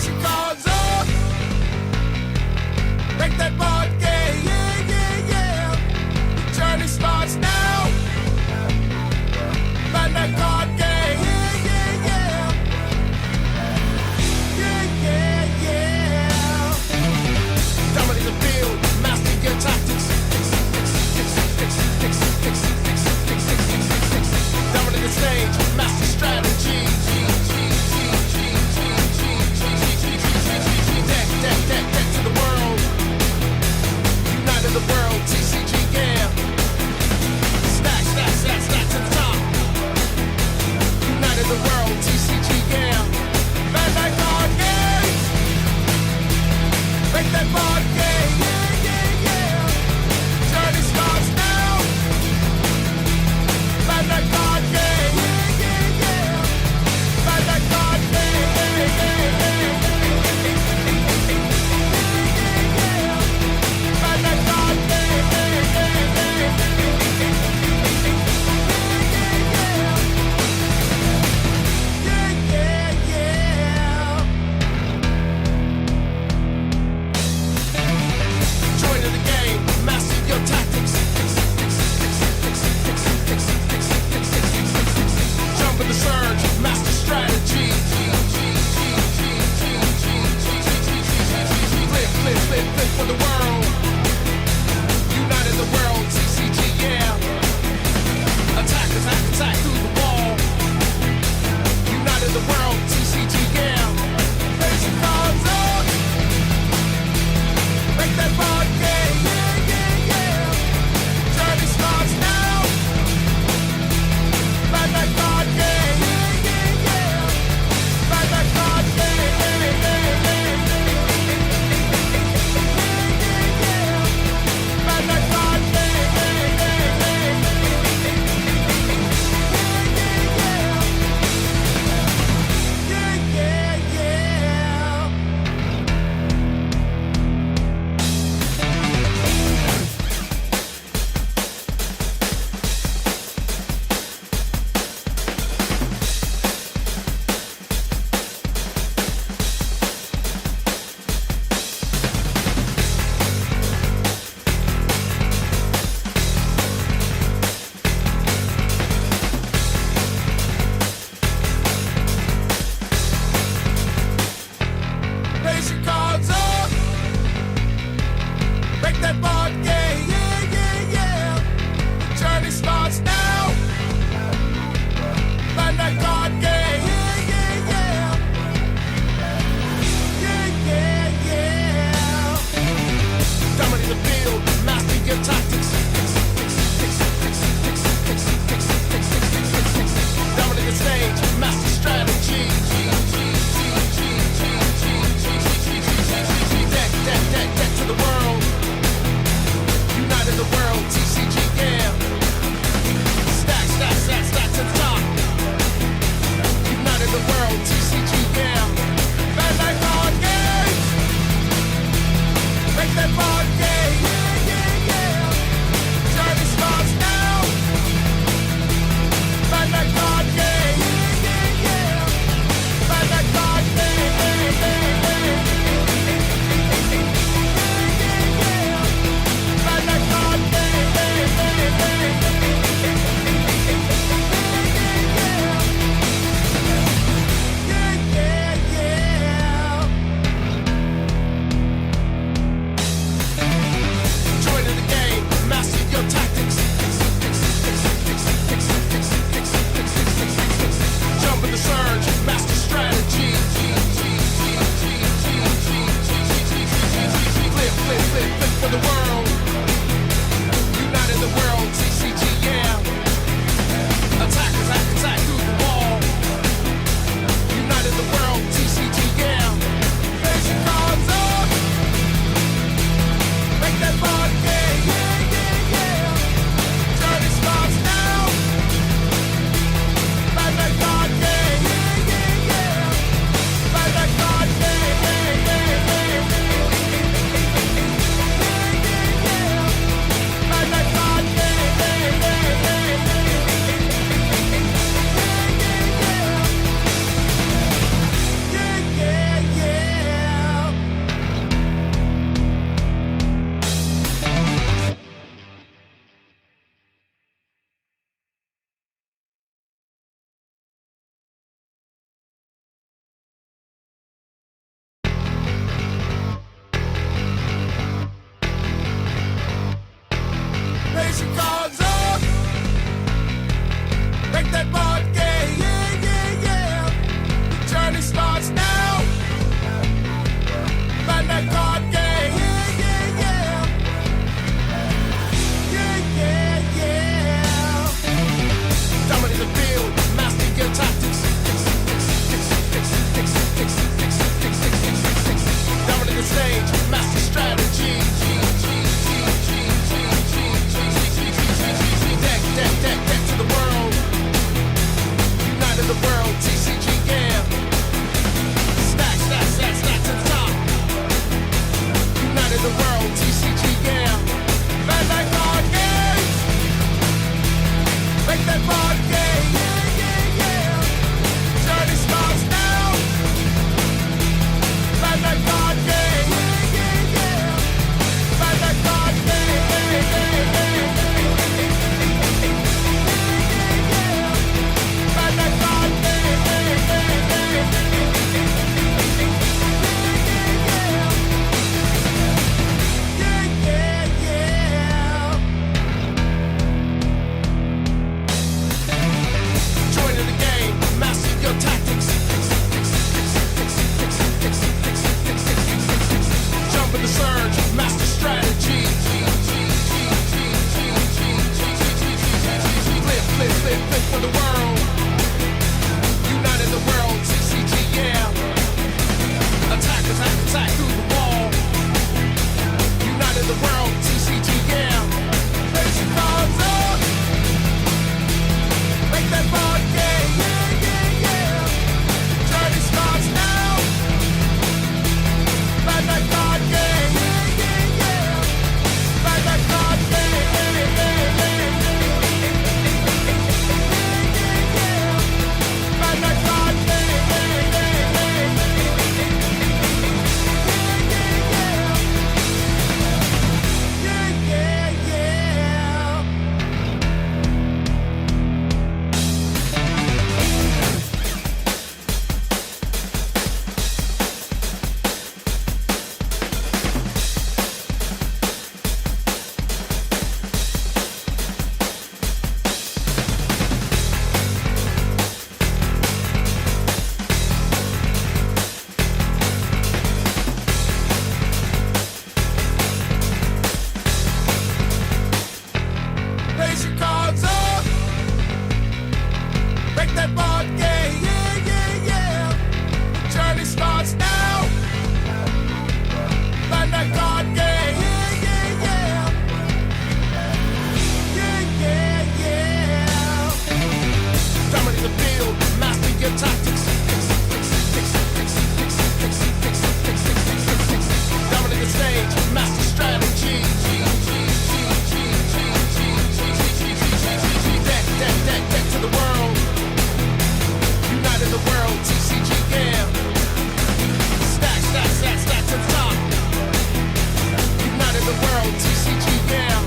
Raise your cards up. Make that board game. Yeah, yeah, yeah. The journey starts now. Bandai Card Game. Yeah, yeah, yeah. Yeah, yeah, yeah. Dominate the field. Master your tactics. Dominate the stage. Master strategy. Deck to the world. United the world. TCG, yeah. Stack to the top. United the world. TCG, yeah. Bandai Card Game. Make that board game. Yeah, yeah, yeah. Journey starts now. Bandai Card Game. Yeah, yeah, yeah. Bandai Card Game. Yeah, yeah, yeah. Flip for the world. United the world. TCG, yeah. Attack through the wall. United the world. TCG, yeah. Raise your cards up. Make that board game. Yeah, yeah, yeah. Journey starts now. Bandai Card Game. Yeah, yeah, yeah. Bandai Card Game. Yeah, yeah, yeah. Raise your cards up. Make that board game. Yeah, yeah, yeah. The journey starts now. Bandai Card Game. Yeah, yeah, yeah. Yeah, yeah, yeah. Dominate the field. Master your tactics. Dominate the stage. Master strategy. Deck to the world. Bandai Card Game. Dominate the field, master your tactics. Dominate the stage, master strategy. Deck to the world. United the world, TCG, yeah. Stack to the top. United the world, TCG, yeah. Bandai Card Game. Make that board game. Journey starts now. Bandai Card Game. Bandai Card Game. Bandai Card Game. Join in the game, master your tactics. Jump in the surge, master strategy. Flip for the world. United the world, TCG, yeah. Attack through the wall. United the world, TCG, yeah. Place your cards up. Make that board game. Journey starts now. Bandai Card Game. Bandai Card Game. Bandai Card Game. Place your cards up. Break that board game. Journey starts now. Bandai Card Game. Dominate the field, master your tactics. Dominate the stage, master strategy. Deck to the world. United the world, TCG, yeah. Stack to the top. United the world, TCG, yeah.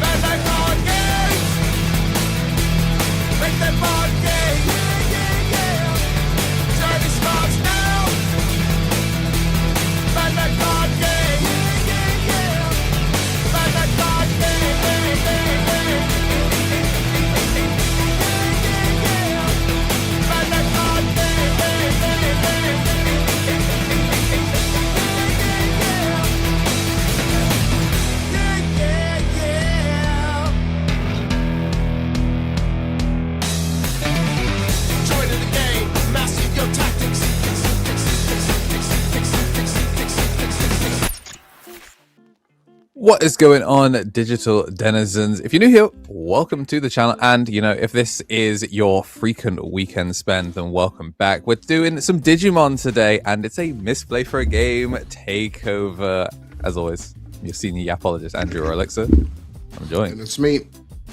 Bandai Card Game. Make that board game. Journey starts now. Bandai Card Game. Bandai Card Game. Bandai Card Game. Join in the game, master your tactics. What is going on, digital denizens? If you're new here, welcome to the channel. And, if this is your frequent weekend spend, then welcome back. We're doing some Digimon today, and it's a misplay for a game takeover. As always, your senior yapologist, Andrew or Elixir. I'm joined. And it's me,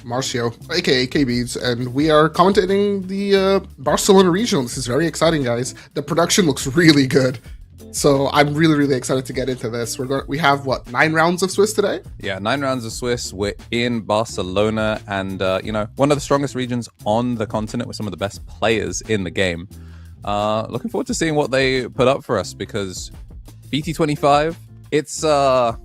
Marcio, aka KBeats, and we are commentating the Barcelona Regional. This is very exciting, guys. The production looks really good. So I'm really excited to get into this. We have, 9 rounds of Swiss today? Yeah, 9 rounds of Swiss. We're in Barcelona, and, one of the strongest regions on the continent with some of the best players in the game. Looking forward to seeing what they put up for us, because BT25, it's up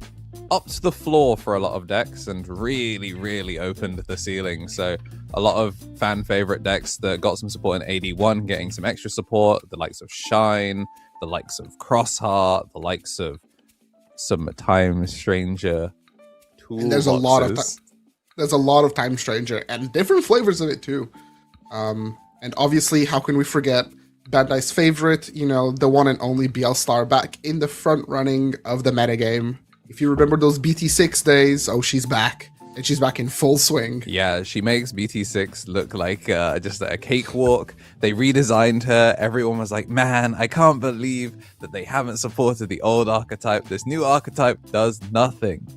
to the floor for a lot of decks and really opened the ceiling. So a lot of fan favorite decks that got some support in AD1 getting some extra support, the likes of Shine, the likes of Crossheart, the likes of some Time Stranger toolboxes. And there's a lot of Time Stranger and different flavors of it too. And obviously, how can we forget Bandai's favorite, the one and only Bielstar back in the front running of the metagame. If you remember those BT6 days, she's back. And she's back in full swing. Yeah, she makes BT6 look like just a cakewalk. They redesigned her. Everyone was like, man, I can't believe that they haven't supported the old archetype. This new archetype does nothing.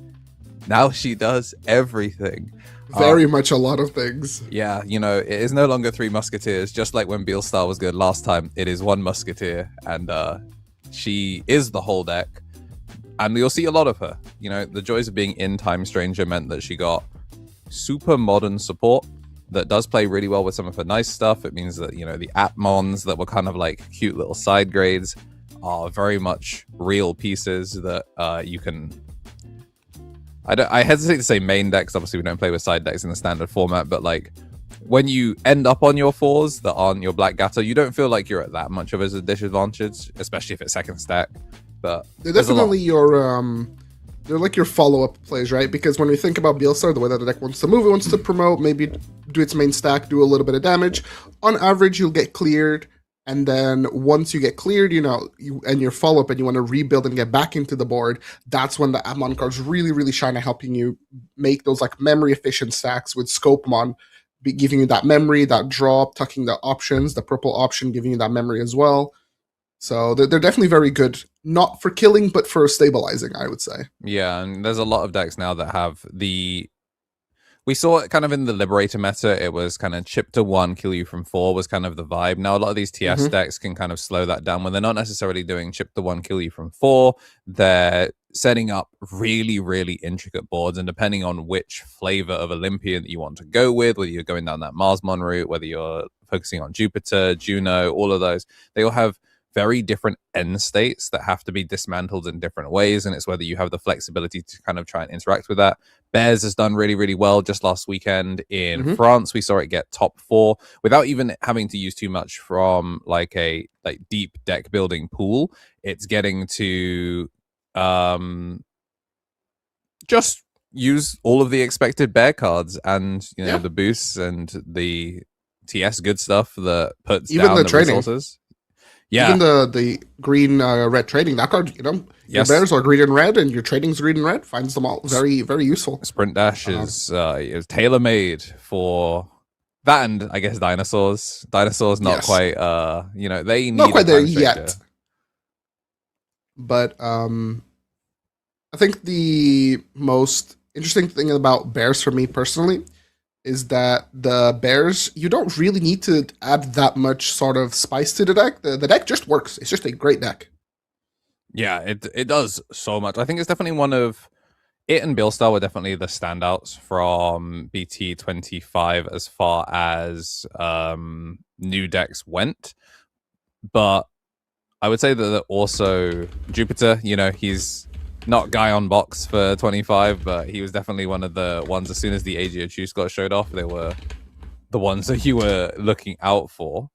Now she does everything. Very much a lot of things. Yeah, it is no longer 3 Musketeers. Just like when Bielstar was good last time, it is 1 Musketeer. And she is the whole deck. And you'll see a lot of her. The joys of being in Time Stranger meant that she got super modern support that does play really well with some of her nice stuff. It means that, the Atmons that were kind of like cute little side grades are very much real pieces that you can... I hesitate to say main decks. Obviously, we don't play with side decks in the standard format, but like when you end up on your 4s that aren't your Black Gato, you don't feel like you're at that much of a disadvantage, especially if it's second stack. But they're definitely they're like your follow-up plays, right? Because when we think about Bielstar, the way that the deck wants to move, it wants to promote, maybe do its main stack, do a little bit of damage. On average, you'll get cleared, and then once you get cleared, and your follow-up, and you want to rebuild and get back into the board, that's when the Amon cards really, really shine at helping you make those like memory-efficient stacks with Scopemon, giving you that memory, that drop, tucking the options, the purple option, giving you that memory as well. So they're definitely very good, not for killing, but for stabilizing, I would say. Yeah, and there's a lot of decks now that have the... We saw it kind of in the Liberator meta. It was kind of chip to 1, kill you from 4 was kind of the vibe. Now a lot of these TS decks can kind of slow that down when they're not necessarily doing chip to 1, kill you from 4. They're setting up really, really intricate boards, and depending on which flavor of Olympian that you want to go with, whether you're going down that Marsmon route, whether you're focusing on Jupiter, Juno, all of those, they all have very different end states that have to be dismantled in different ways, and it's whether you have the flexibility to kind of try and interact with that. Bears has done really, really well. Just last weekend in France, we saw it get top 4 without even having to use too much from like a deep deck building pool. It's getting to just use all of the expected bear cards and the boosts and the TS good stuff that puts even down the training resources. Yeah, even the green red trading, that card, your bears are green and red, and your trading's green and red, finds them all very, very useful. Sprint Dash is tailor made for that, and I guess dinosaurs. Dinosaurs not quite. They need not quite there yet. But I think the most interesting thing about bears for me personally is that the bears, you don't really need to add that much sort of spice to the deck. The deck just works. It's just a great deck. Yeah, it does so much. I think it's definitely one of... It and Bielstar were definitely the standouts from BT25 as far as new decks went. But I would say that also Jupiter, he's not guy on box for 25, but he was definitely one of the ones. As soon as the AGO Juice got showed off, they were the ones that you were looking out for.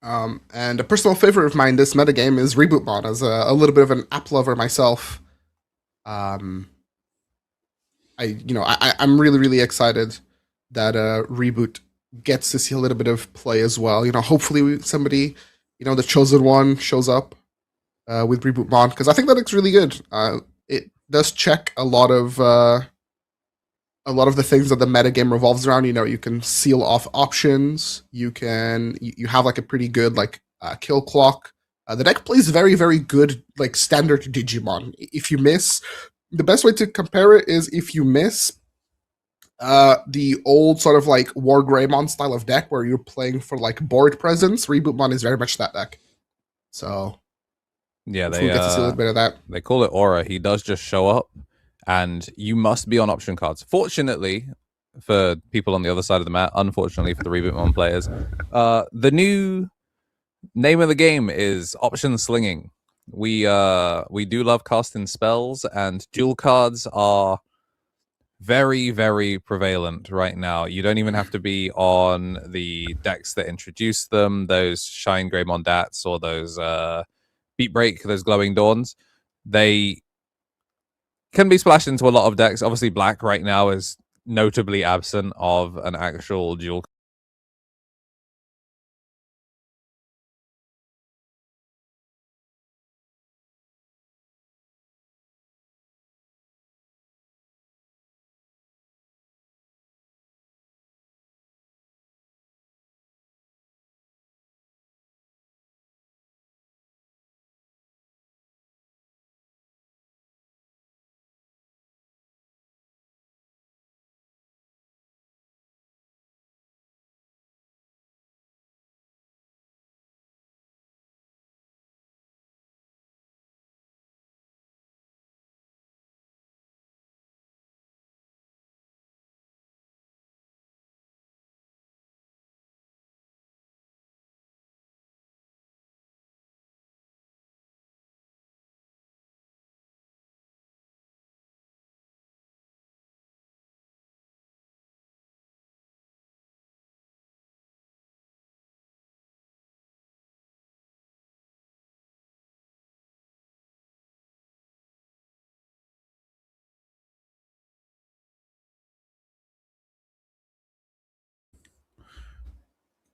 And a personal favorite of mine this metagame is Rebootmon. As a little bit of an app lover myself, I'm really, really excited that Reboot gets to see a little bit of play as well. Hopefully somebody, the chosen one shows up with Rebootmon, because I think that looks really good. It does check a lot of the things that the metagame revolves around. You can seal off options. You have like a pretty good kill clock. The deck plays very, very good standard Digimon. If you miss, the best way to compare it is if you miss the old sort of War Greymon style of deck where you're playing for board presence, Rebootmon is very much that deck. So yeah, they get to see a little bit of that. They call it Aura. He does just show up, and you must be on option cards. Fortunately for people on the other side of the mat, unfortunately for the Rebootmon players, the new name of the game is option slinging. We do love casting spells, and dual cards are very, very prevalent right now. You don't even have to be on the decks that introduce them, those Shine Greymon Dats or those Beat Break, those Glowing Dawns. they can be splashed into a lot of decks. Obviously, black right now is notably absent of an actual dual.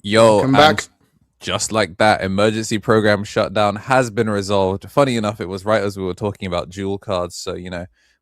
Yo, Welcome and back. just like that, emergency program shutdown has been resolved. Funny enough, it was right as we were talking about dual cards. So,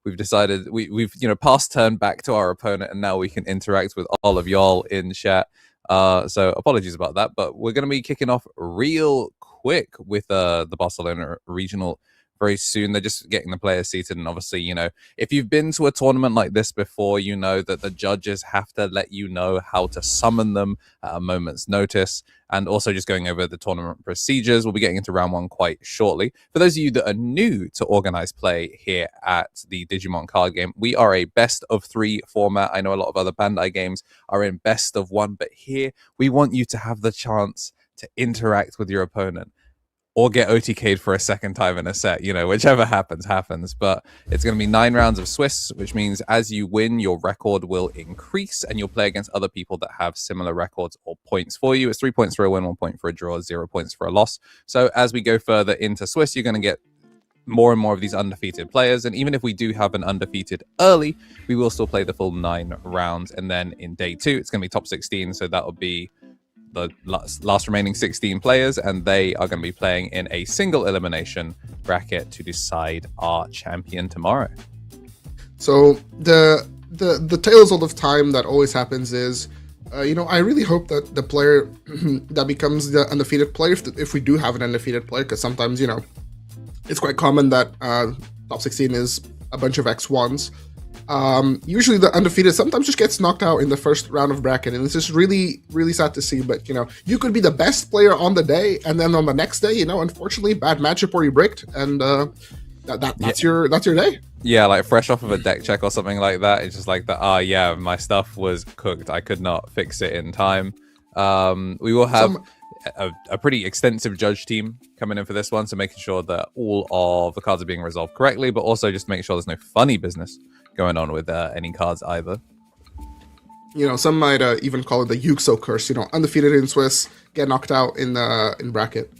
we've decided we've passed turn back to our opponent, and now we can interact with all of y'all in chat. So apologies about that, but we're gonna be kicking off real quick with the Barcelona regional very soon. They're just getting the players seated, and obviously, if you've been to a tournament like this before, you know that the judges have to let you know how to summon them at a moment's notice. And also just going over the tournament procedures. We'll be getting into round one quite shortly. For those of you that are new to organized play here at the Digimon Card Game, we are a best of 3 format. I know a lot of other Bandai games are in best of 1, but here we want you to have the chance to interact with your opponent or get OTK'd for a second time in a set, whichever happens. But it's going to be 9 rounds of Swiss, which means as you win, your record will increase and you'll play against other people that have similar records or points for you. It's 3 points for a win, 1 point for a draw, 0 points for a loss. So as we go further into Swiss, you're going to get more and more of these undefeated players. And even if we do have an undefeated early, we will still play the full 9 rounds. And then in day 2, it's going to be top 16. So that'll be the last remaining 16 players, and they are going to be playing in a single elimination bracket to decide our champion tomorrow. So the tales all the time that always happens is, I really hope that the player that becomes the undefeated player, if we do have an undefeated player, because sometimes it's quite common that top 16 is a bunch of X1s. Usually the undefeated sometimes just gets knocked out in the first round of bracket, and it's just really, really sad to see. But you could be the best player on the day, and then on the next day, unfortunately, bad matchup or you bricked, and that's your day. Yeah, like fresh off of a deck check or something like that. It's just like that. My stuff was cooked. I could not fix it in time. We will have a pretty extensive judge team coming in for this one, so making sure that all of the cards are being resolved correctly, but also just make sure there's no funny business going on with any cards either. Some might even call it the Yuxo curse. Undefeated in Swiss, get knocked out in bracket.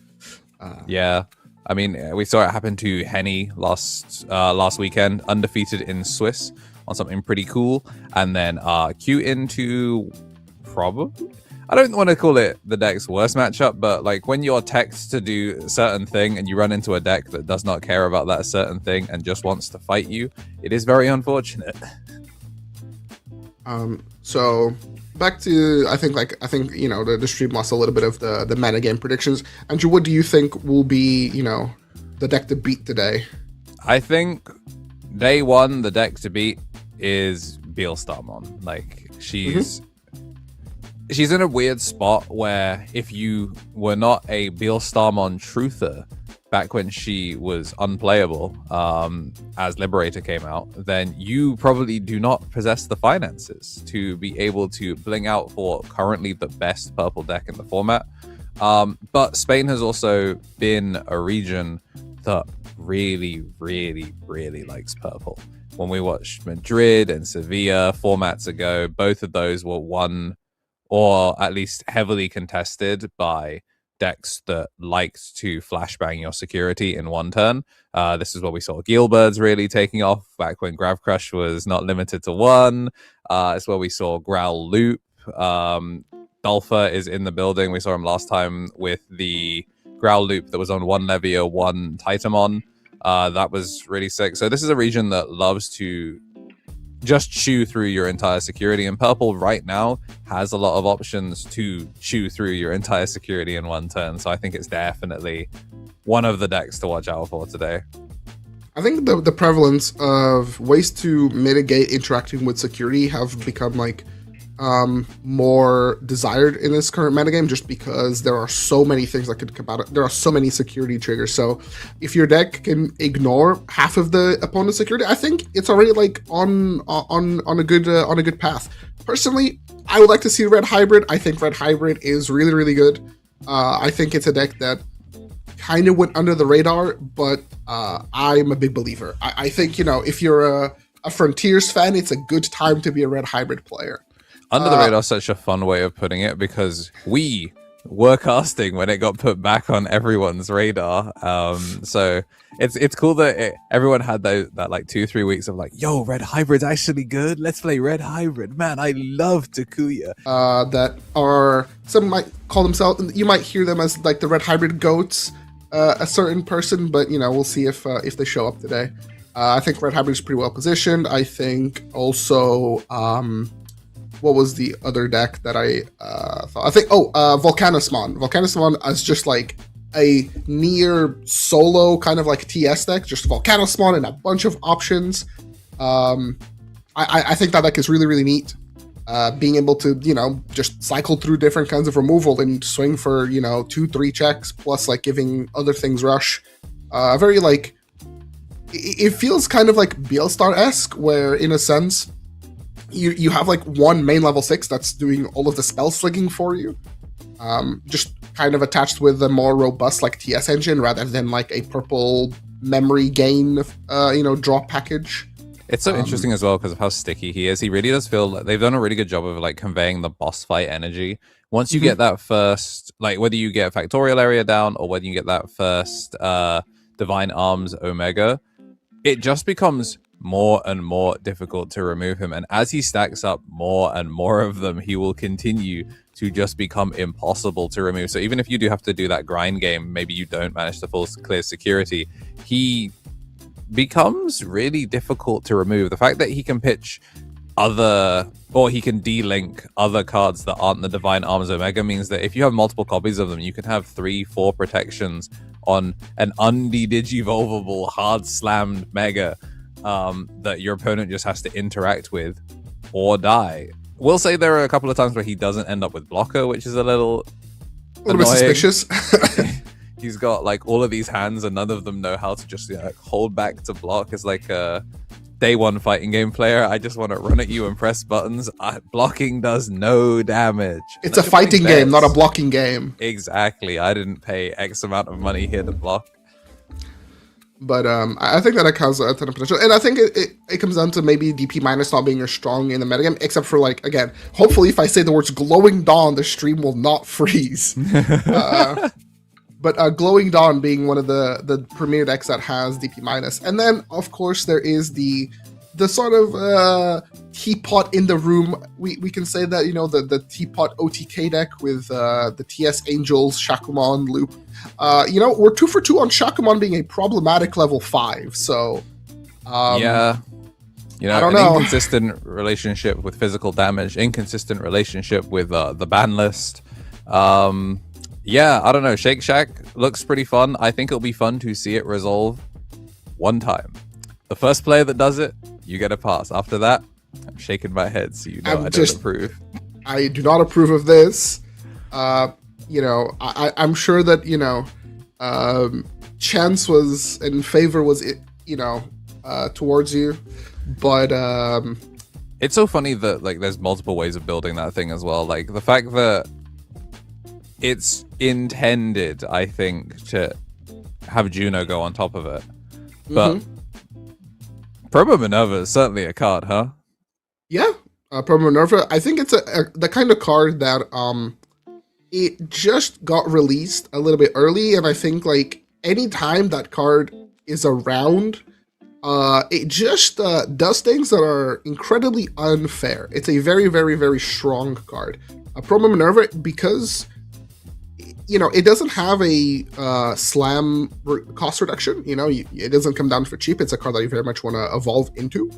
Yeah, I mean, we saw it happen to Henny last weekend, undefeated in Swiss on something pretty cool, and then Q into probably, I don't want to call it the deck's worst matchup, but like when you're teched to do a certain thing and you run into a deck that does not care about that certain thing and just wants to fight you, it is very unfortunate. So back to I think the stream lost a little bit of the meta game predictions. Andrew, what do you think will be the deck to beat today? I think day 1 the deck to beat is Beelstarmon. Like she's in a weird spot where if you were not a Beelstarmon truther back when she was unplayable as Liberator came out, then you probably do not possess the finances to be able to bling out for currently the best purple deck in the format. But Spain has also been a region that really, really, really likes purple. When we watched Madrid and Sevilla formats ago, both of those were won or at least heavily contested by decks that liked to flashbang your security in one turn. This is what we saw Gilbert's really taking off back when Grav Crush was not limited to one. It's where we saw Growl Loop. Dolpha is in the building. We saw him last time with the Growl Loop that was on one Levia, one Titamon. That was really sick. So this is a region that loves to just chew through your entire security, and purple right now has a lot of options to chew through your entire security in one turn. So I think it's definitely one of the decks to watch out for today. I think the prevalence of ways to mitigate interacting with security have become like more desired in this current metagame, just because there are so many things that could come out. There are so many security triggers. So if your deck can ignore half of the opponent's security, I think it's already like on a good path. Personally, I would like to see Red Hybrid. I think Red Hybrid is really, really good. I think it's a deck that kind of went under the radar, but I'm a big believer. I think, if you're a Frontiers fan, it's a good time to be a Red Hybrid player. Under the radar is such a fun way of putting it, because we were casting when it got put back on everyone's radar. So it's cool that everyone had that like 2-3 weeks of like, yo, Red Hybrid's actually good. Let's play Red Hybrid. Man, I love Takuya. That are, some might call themselves, you might hear them as like the Red Hybrid goats, a certain person, but we'll see if they show up today. I think Red Hybrid is pretty well positioned. I think also, what was the other deck that I thought? I think, Volcanismon. Volcanismon is just like a near solo kind of like TS deck, just Volcanismon and a bunch of options. I think that deck is really, really neat. Being able to, just cycle through different kinds of removal and swing for, 2-3 checks, plus like giving other things rush. Very like, it feels kind of like Bielstar-esque, where in a sense, you have like one main level 6 that's doing all of the spell slinging for you, just kind of attached with a more robust like TS engine rather than like a purple memory gain drop package. It's so interesting as well because of how sticky he is. He really does feel like they've done a really good job of like conveying the boss fight energy. Once you get that first, like whether you get Factorial Area down or whether you get that first Divine Arms Omega, it just becomes more and more difficult to remove him, and as he stacks up more and more of them, he will continue to just become impossible to remove. So even if you do have to do that grind game, maybe you don't manage to full clear security, he becomes really difficult to remove. The fact that he can pitch he can de-link other cards that aren't the Divine Arms Omega means that if you have multiple copies of them, you can have 3-4 protections on an undigivolvable hard slammed mega that your opponent just has to interact with or die. We'll say there are a couple of times where he doesn't end up with blocker, which is a little bit suspicious. He's got like all of these hands and none of them know how to just hold back to block. It's like a day one fighting game player. I just want to run at you and press buttons. Blocking does no damage. It's a fighting game, not a blocking game. Exactly. I didn't pay X amount of money here to block. But I think that accounts a ton of potential. And I think it comes down to maybe DP minus not being as strong in the metagame, except for like, again, hopefully if I say the words Glowing Dawn, the stream will not freeze. But Glowing Dawn being one of the premier decks that has DP minus. And then, of course, there is the sort of teapot in the room. We can say that, the teapot OTK deck with the TS Angels, Shakuman, Loop. We're 2 for 2 on Shakuman being a problematic level 5. So, yeah. I don't know. Inconsistent relationship with physical damage, inconsistent relationship with the ban list. Yeah, I don't know. Shake Shack looks pretty fun. I think it'll be fun to see it resolve one time. The first player that does it, you get a pass. After that, I'm shaking my head, so I don't approve. I do not approve of this. I'm sure that, chance was in favor was, towards you. But it's so funny that like there's multiple ways of building that thing as well. Like the fact that it's intended, I think, to have Juno go on top of it. But Promo Minerva is certainly a card, huh? Yeah, Promo Minerva. I think it's the kind of card that it just got released a little bit early, and I think like anytime that card is around, it just does things that are incredibly unfair. It's a very, very, very strong card. Promo Minerva, because it doesn't have a slam cost reduction. It doesn't come down for cheap. It's a card that you very much want to evolve into.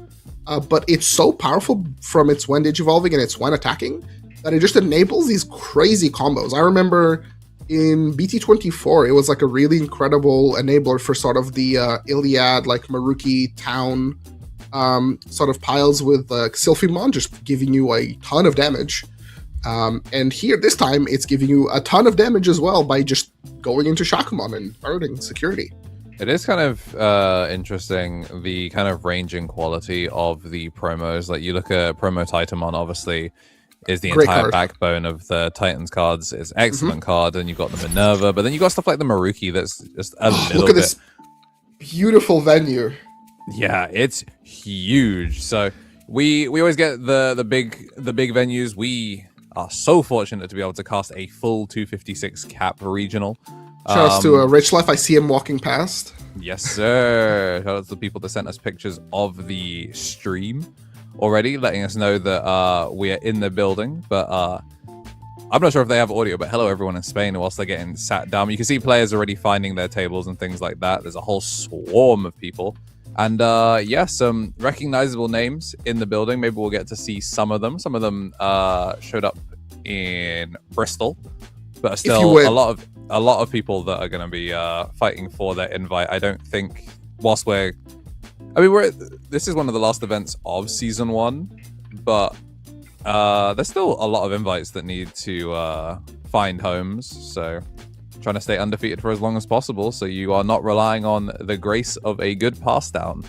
But it's so powerful from its when digivolving and its when attacking that it just enables these crazy combos. I remember in BT24, it was like a really incredible enabler for sort of the Iliad, like Maruki town sort of piles with Sylphimon, just giving you a ton of damage. And here, this time, it's giving you a ton of damage as well by just going into Shakumon and burning security. It is kind of interesting, the kind of ranging quality of the promos. Like, you look at promo Titanmon, obviously, is the Great entire card. backbone of the Titans cards. It's an excellent card, and you've got the Minerva, but then you've got stuff like the Maruki that's just a little Look at bit... this beautiful venue. Yeah, it's huge. So we always get the big venues. We are so fortunate to be able to cast a full 256 cap regional. Shout outs to Rich Life. I see him walking past. Yes, sir. Shout out to the people that sent us pictures of the stream already, letting us know that we are in the building. But I'm not sure if they have audio, but hello everyone in Spain whilst they're getting sat down. You can see players already finding their tables and things like that. There's a whole swarm of people. And yeah, some recognizable names in the building. Maybe we'll get to see some of them. Some of them showed up in Bristol, but still a lot of people that are going to be fighting for their invite. I don't think whilst this is one of the last events of season 1, but there's still a lot of invites that need to find homes. So trying to stay undefeated for as long as possible, so you are not relying on the grace of a good pass down.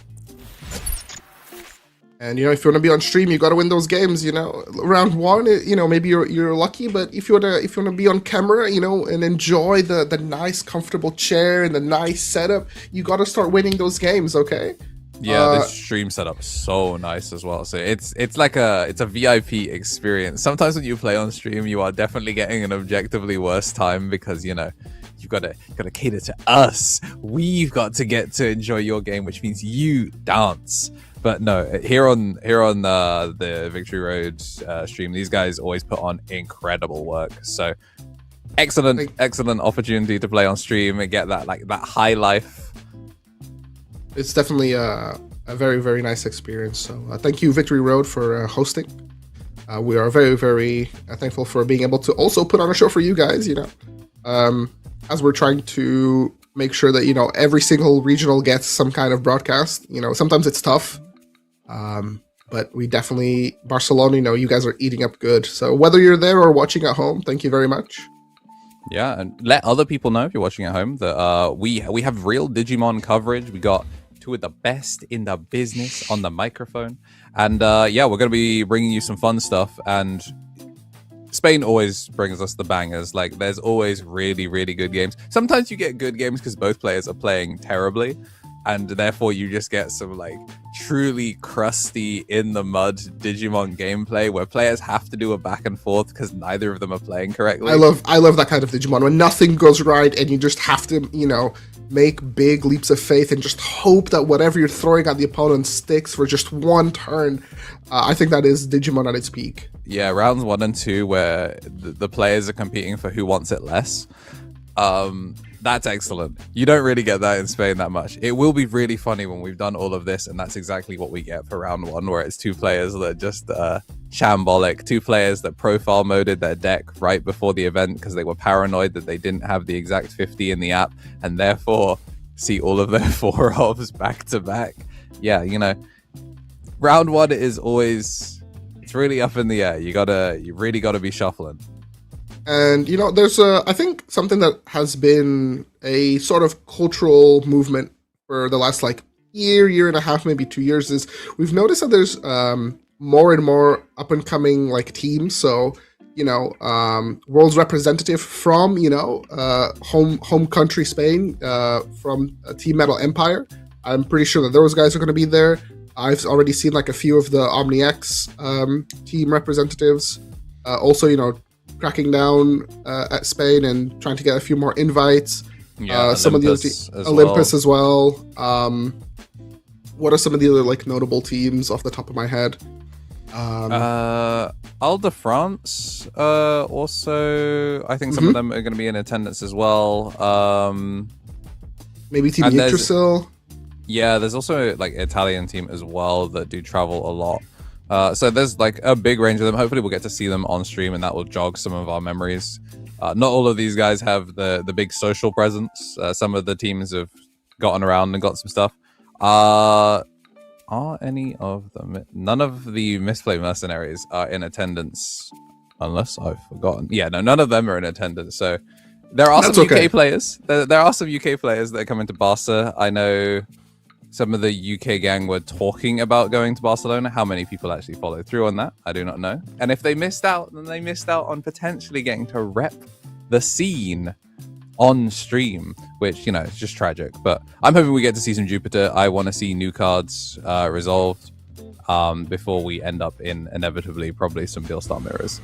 And if you want to be on stream, you got to win those games. Round 1, maybe you're lucky, but if you want to be on camera, and enjoy the nice comfortable chair and the nice setup, you got to start winning those games. Okay. Yeah, this stream setup is so nice as well. So it's like a VIP experience. Sometimes when you play on stream, you are definitely getting an objectively worse time because you've got to cater to us. We've got to get to enjoy your game, which means you dance. But no, here on the Victory Road stream, these guys always put on incredible work. So excellent opportunity to play on stream and get that high life. It's definitely a very, very nice experience. So thank you, Victory Road, for hosting. We are very, very thankful for being able to also put on a show for you guys, as we're trying to make sure that, every single regional gets some kind of broadcast. Sometimes it's tough, but we definitely, Barcelona, you guys are eating up good. So whether you're there or watching at home, thank you very much. Yeah, and let other people know if you're watching at home that we have real Digimon coverage. We got 2 of the best in the business on the microphone. And yeah, we're going to be bringing you some fun stuff. And Spain always brings us the bangers. Like, there's always really, really good games. Sometimes you get good games because both players are playing terribly. And therefore, you just get some, truly crusty, in-the-mud Digimon gameplay where players have to do a back and forth because neither of them are playing correctly. I love that kind of Digimon when nothing goes right and you just have to, make big leaps of faith and just hope that whatever you're throwing at the opponent sticks for just one turn. I think that is Digimon at its peak. Yeah, rounds 1 and 2 where the players are competing for who wants it less. That's excellent. You don't really get that in Spain that much. It will be really funny when we've done all of this, and that's exactly what we get for round 1, where it's 2 players that are just shambolic, 2 players that profile moded their deck right before the event because they were paranoid that they didn't have the exact 50 in the app, and therefore see all of their 4-offs back to back. Yeah, round 1 is always, it's really up in the air. You really gotta be shuffling. And, there's I think something that has been a sort of cultural movement for the last year and a half, maybe 2 years, is we've noticed that there's more and more up and coming teams. So, world's representative from, home country Spain, from Team Metal Empire. I'm pretty sure that those guys are going to be there. I've already seen a few of the OmniX team representatives. Also, cracking down at Spain and trying to get a few more invites. Yeah, some of the other Olympus as well. What are some of the other like notable teams off the top of my head? Al de France. Also, I think some of them are going to be in attendance as well. Maybe Team Yggdrasil. Yeah, there's also like Italian team as well that do travel a lot. So there's like a big range of them. Hopefully we'll get to see them on stream and that will jog some of our memories. Not all of these guys have the big social presence. Some of the teams have gotten around and got some stuff. Are any of them? None of the Misplay Mercenaries are in attendance, unless I've forgotten. Yeah, no, none of them are in attendance. So there are some UK players. There are some UK players that are coming to Barca. I know some of the UK gang were talking about going to Barcelona. How many people actually followed through on that? I do not know. And if they missed out, then they missed out on potentially getting to rep the scene on stream, which, you know, is just tragic. But I'm hoping we get to see some Jupiter. I want to see new cards resolved before we end up in inevitably probably some Deal Star mirrors.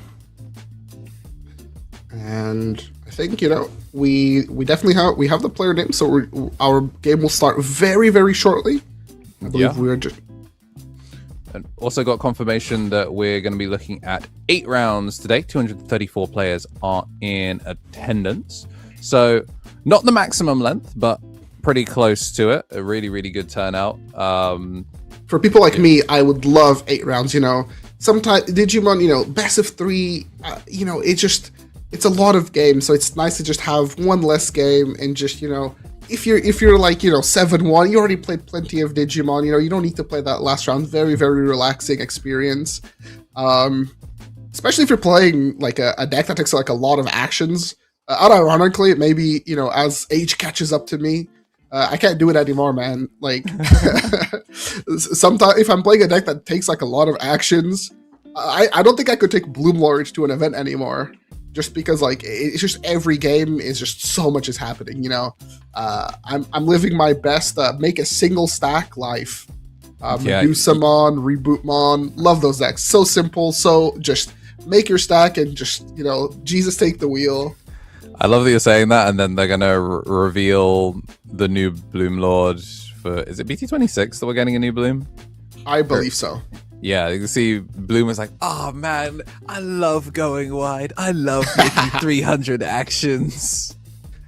And I think, you know, we definitely have the player name, so our game will start very, very shortly. I believe we're just... And also got confirmation that we're going to be looking at 8 rounds today. 234 players are in attendance. So not the maximum length, but pretty close to it. A really, really good turnout. For people like me, I would love 8 rounds, you know. Sometimes Digimon, you know, best of 3, you know, it's a lot of games, so it's nice to just have one less game and just, you know, if you're like, you know, 7-1, you already played plenty of Digimon, you know, you don't need to play that last round. Very, very relaxing experience. Especially if you're playing like a deck that takes like a lot of actions. Unironically, maybe, you know, as age catches up to me, I can't do it anymore, man. Like, sometimes if I'm playing a deck that takes like a lot of actions, I don't think I could take Bloom Lord to an event anymore. Just because, like, it's just every game is just so much is happening, you know. I'm living my best make a single stack life. Medusamon, Rebootmon, love those decks. So simple, so just make your stack and just, you know, Jesus take the wheel. I love that you're saying that, and then they're gonna reveal the new Bloom Lord for, is it BT26 that we're getting a new Bloom? I believe so. Yeah, you can see Bloom was like, oh man, I love going wide. I love making 300 actions.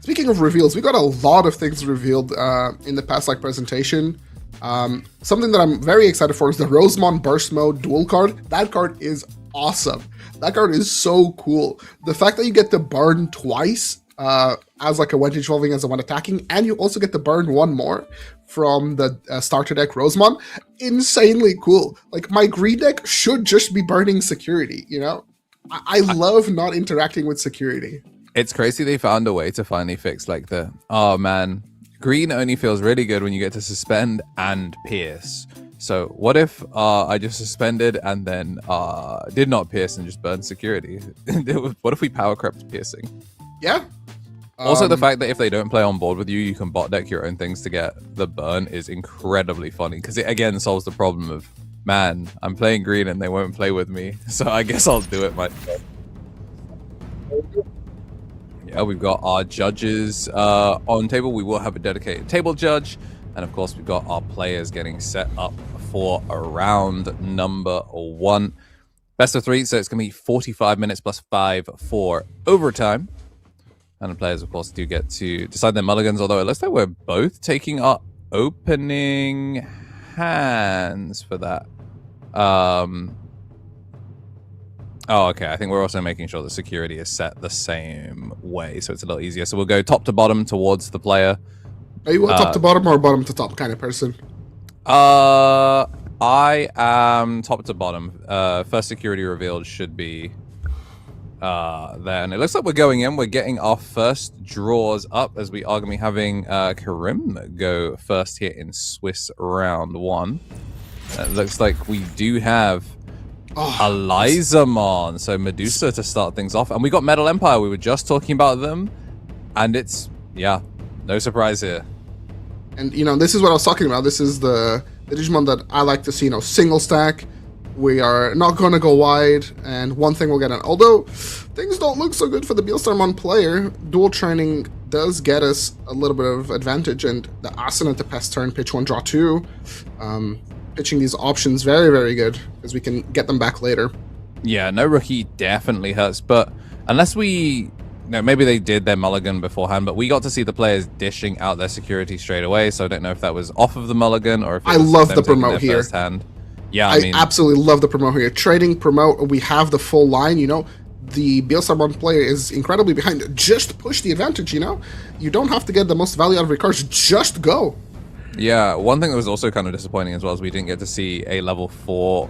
Speaking of reveals, we got a lot of things revealed in the past like presentation. Something that I'm very excited for is the Rosemon Burst Mode dual card. That card is awesome. That card is so cool. The fact that you get to burn twice as like a when evolving as a one attacking, and you also get to burn one more from the starter deck Rosemon, insanely cool. Like, my green deck should just be burning security, you know? I love not interacting with security. It's crazy they found a way to finally fix like the, oh man, green only feels really good when you get to suspend and pierce. So what if I just suspended and then did not pierce and just burned security? What if we power crept piercing? Yeah. Also, the fact that if they don't play on board with you, you can bot deck your own things to get the burn is incredibly funny, because it again solves the problem of, man, I'm playing green and they won't play with me, so I guess I'll do it myself. Yeah, we've got our judges on table. We will have a dedicated table judge, and of course we've got our players getting set up for a round number 1. Best of 3, so it's going to be 45 minutes plus 5 for overtime. And the players, of course, do get to decide their mulligans, although it looks like we're both taking our opening hands for that. Oh, okay. I think we're also making sure the security is set the same way, so it's a little easier. So we'll go top to bottom towards the player. Are you a top to bottom or bottom to top kind of person? I am top to bottom. First security revealed should be... then it looks like we're going in. We're getting our first draws up, as we are going to be having Karim go first here in Swiss round 1. It looks like we do have Elizamon, so Medusa to start things off, and we got Metal Empire. We were just talking about them, and it's, yeah, no surprise here. And, you know, this is what I was talking about. This is the Digimon that I like to see, you know, single stack, We are not going to go wide, and one thing we'll get in. Although, things don't look so good for the Beelstarmon player. Dual training does get us a little bit of advantage, and the Asuna to pass turn, pitch 1, draw 2. Pitching these options very, very good, because we can get them back later. Yeah, no rookie definitely hurts, but unless we... No, maybe they did their mulligan beforehand, but we got to see the players dishing out their security straight away, so I don't know if that was off of the mulligan or if it was I love them the taking promote their here. first hand. Yeah, I mean, absolutely love the promote here. Trading, promote, we have the full line, you know. The Beelstarmon player is incredibly behind. Just push the advantage, you know. You don't have to get the most value out of your cards. Just go. yeah, one thing that was also kind of disappointing as well is we didn't get to see a level 4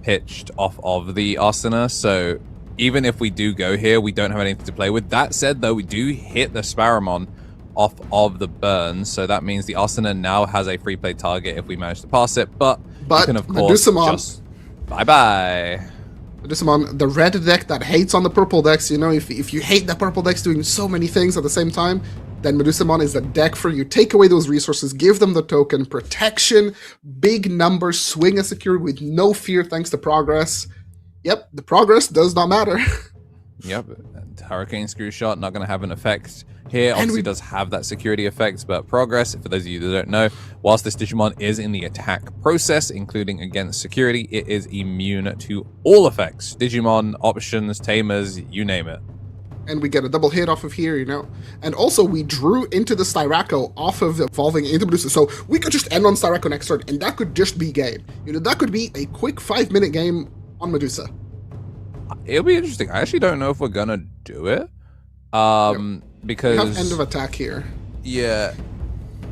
pitched off of the Asuna, so even if we do go here, we don't have anything to play with. That said, though, we do hit the Sparrowmon off of the burn, so that means the Asuna now has a free play target if we manage to pass it, but we can, of course, Medusumon, just... Bye-bye. Medusumon, the red deck that hates on the purple decks, you know, if you hate the purple decks doing so many things at the same time, then Medusumon is the deck for you. Take away those resources, give them the token, protection, big numbers, swing a security with no fear thanks to progress. Yep, the progress does not matter. Yep, and Hurricane Screw Shot not going to have an effect here. Obviously, does have that security effect, but progress, for those of you that don't know, whilst this Digimon is in the attack process, including against security, it is immune to all effects. Digimon, options, tamers, you name it. And we get a double hit off of here, you know. And also, we drew into the Styraco off of evolving into Medusa, so we could just end on Styraco next turn, and that could just be game. You know, that could be a quick 5-minute game on Medusa. It'll be interesting. I actually don't know if we're gonna do it. Because we have end of attack here. Yeah,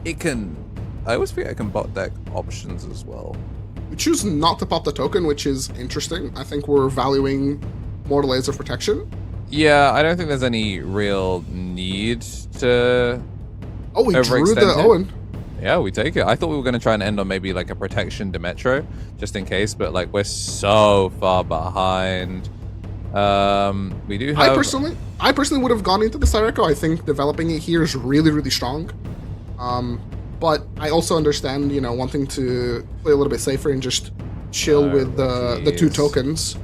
it can. I always forget I can bot deck options as well. We choose not to pop the token, which is interesting. I think we're valuing more layers of protection. Yeah, I don't think there's any real need to. Oh, we drew the overextend it. Owen. Yeah, we take it. I thought we were going to try and end on maybe like a protection Demetro, just in case, but like we're so far behind. We do have... I personally would have gone into the Styraco. I think developing it here is really, really strong. But I also understand, you know, wanting to play a little bit safer and just chill with the 2 tokens.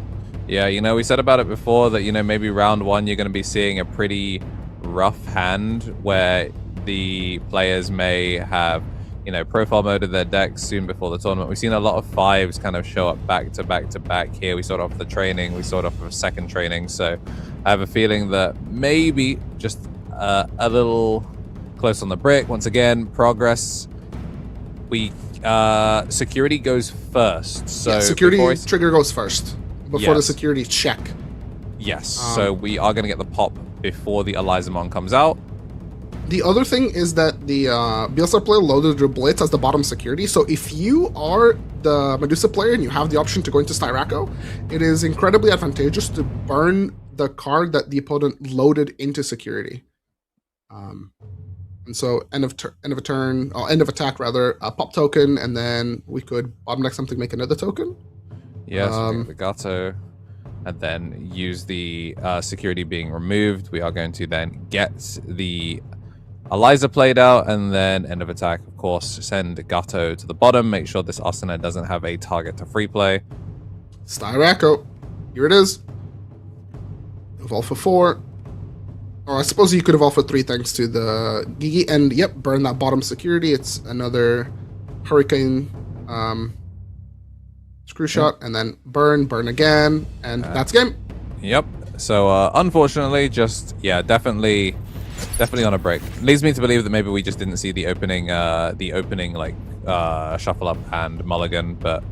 Yeah, you know, we said about it before that, you know, maybe round 1 you're going to be seeing a pretty rough hand where the players may have, you know, profile mode of their decks soon before the tournament. We've seen a lot of 5s kind of show up back to back to back here. We saw it off the training, we saw it off of second training, so I have a feeling that maybe just a little close on the brick. Once again, progress. We security goes first. So yeah, security trigger goes first before the security check. Yes, so we are going to get the pop before the Elizamon comes out. The other thing is that the Beelstar player loaded their Blitz as the bottom security, so if you are the Medusa player and you have the option to go into Styraco, it is incredibly advantageous to burn the card that the opponent loaded into security. And so end of attack rather, pop token, and then we could bottom deck something, make another token. Yes, the Gato, and then use the security being removed. We are going to then get the Eliza played out, and then end of attack, of course, send Gato to the bottom, make sure this Asuna doesn't have a target to free play. Styraco, here it is. Evolve for 4. Or I suppose you could evolve for 3 thanks to the Gigi, and yep, burn that bottom security. It's another Hurricane Screw Shot, and then burn again, and that's game. Yep. So unfortunately, just definitely on a break. Leads me to believe that maybe we just didn't see the opening like shuffle up and mulligan, but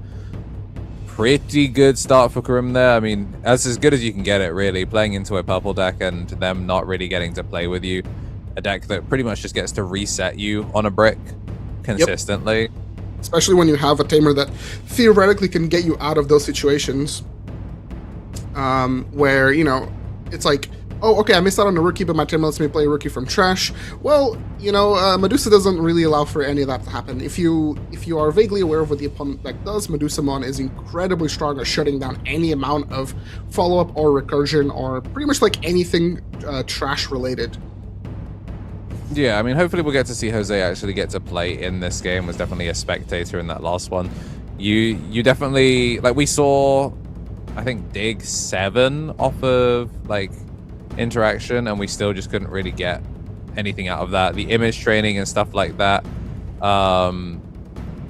pretty good start for Karim there. I mean, that's as good as you can get it, really. Playing into a purple deck and them not really getting to play with you, a deck that pretty much just gets to reset you on a brick consistently. Yep. Especially when you have a tamer that theoretically can get you out of those situations where, you know, it's like, oh, okay, I missed out on a rookie, but my tamer lets me play a rookie from trash. Well, you know, Medusa doesn't really allow for any of that to happen. If you are vaguely aware of what the opponent deck does, Medusumon is incredibly strong at shutting down any amount of follow-up or recursion or pretty much like anything trash-related. Yeah, I mean, hopefully we'll get to see Jose actually get to play in this game. Was definitely a spectator in that last one. you definitely, like, we saw, I think, Dig 7 off of like interaction, and we still just couldn't really get anything out of that. The image training and stuff like that,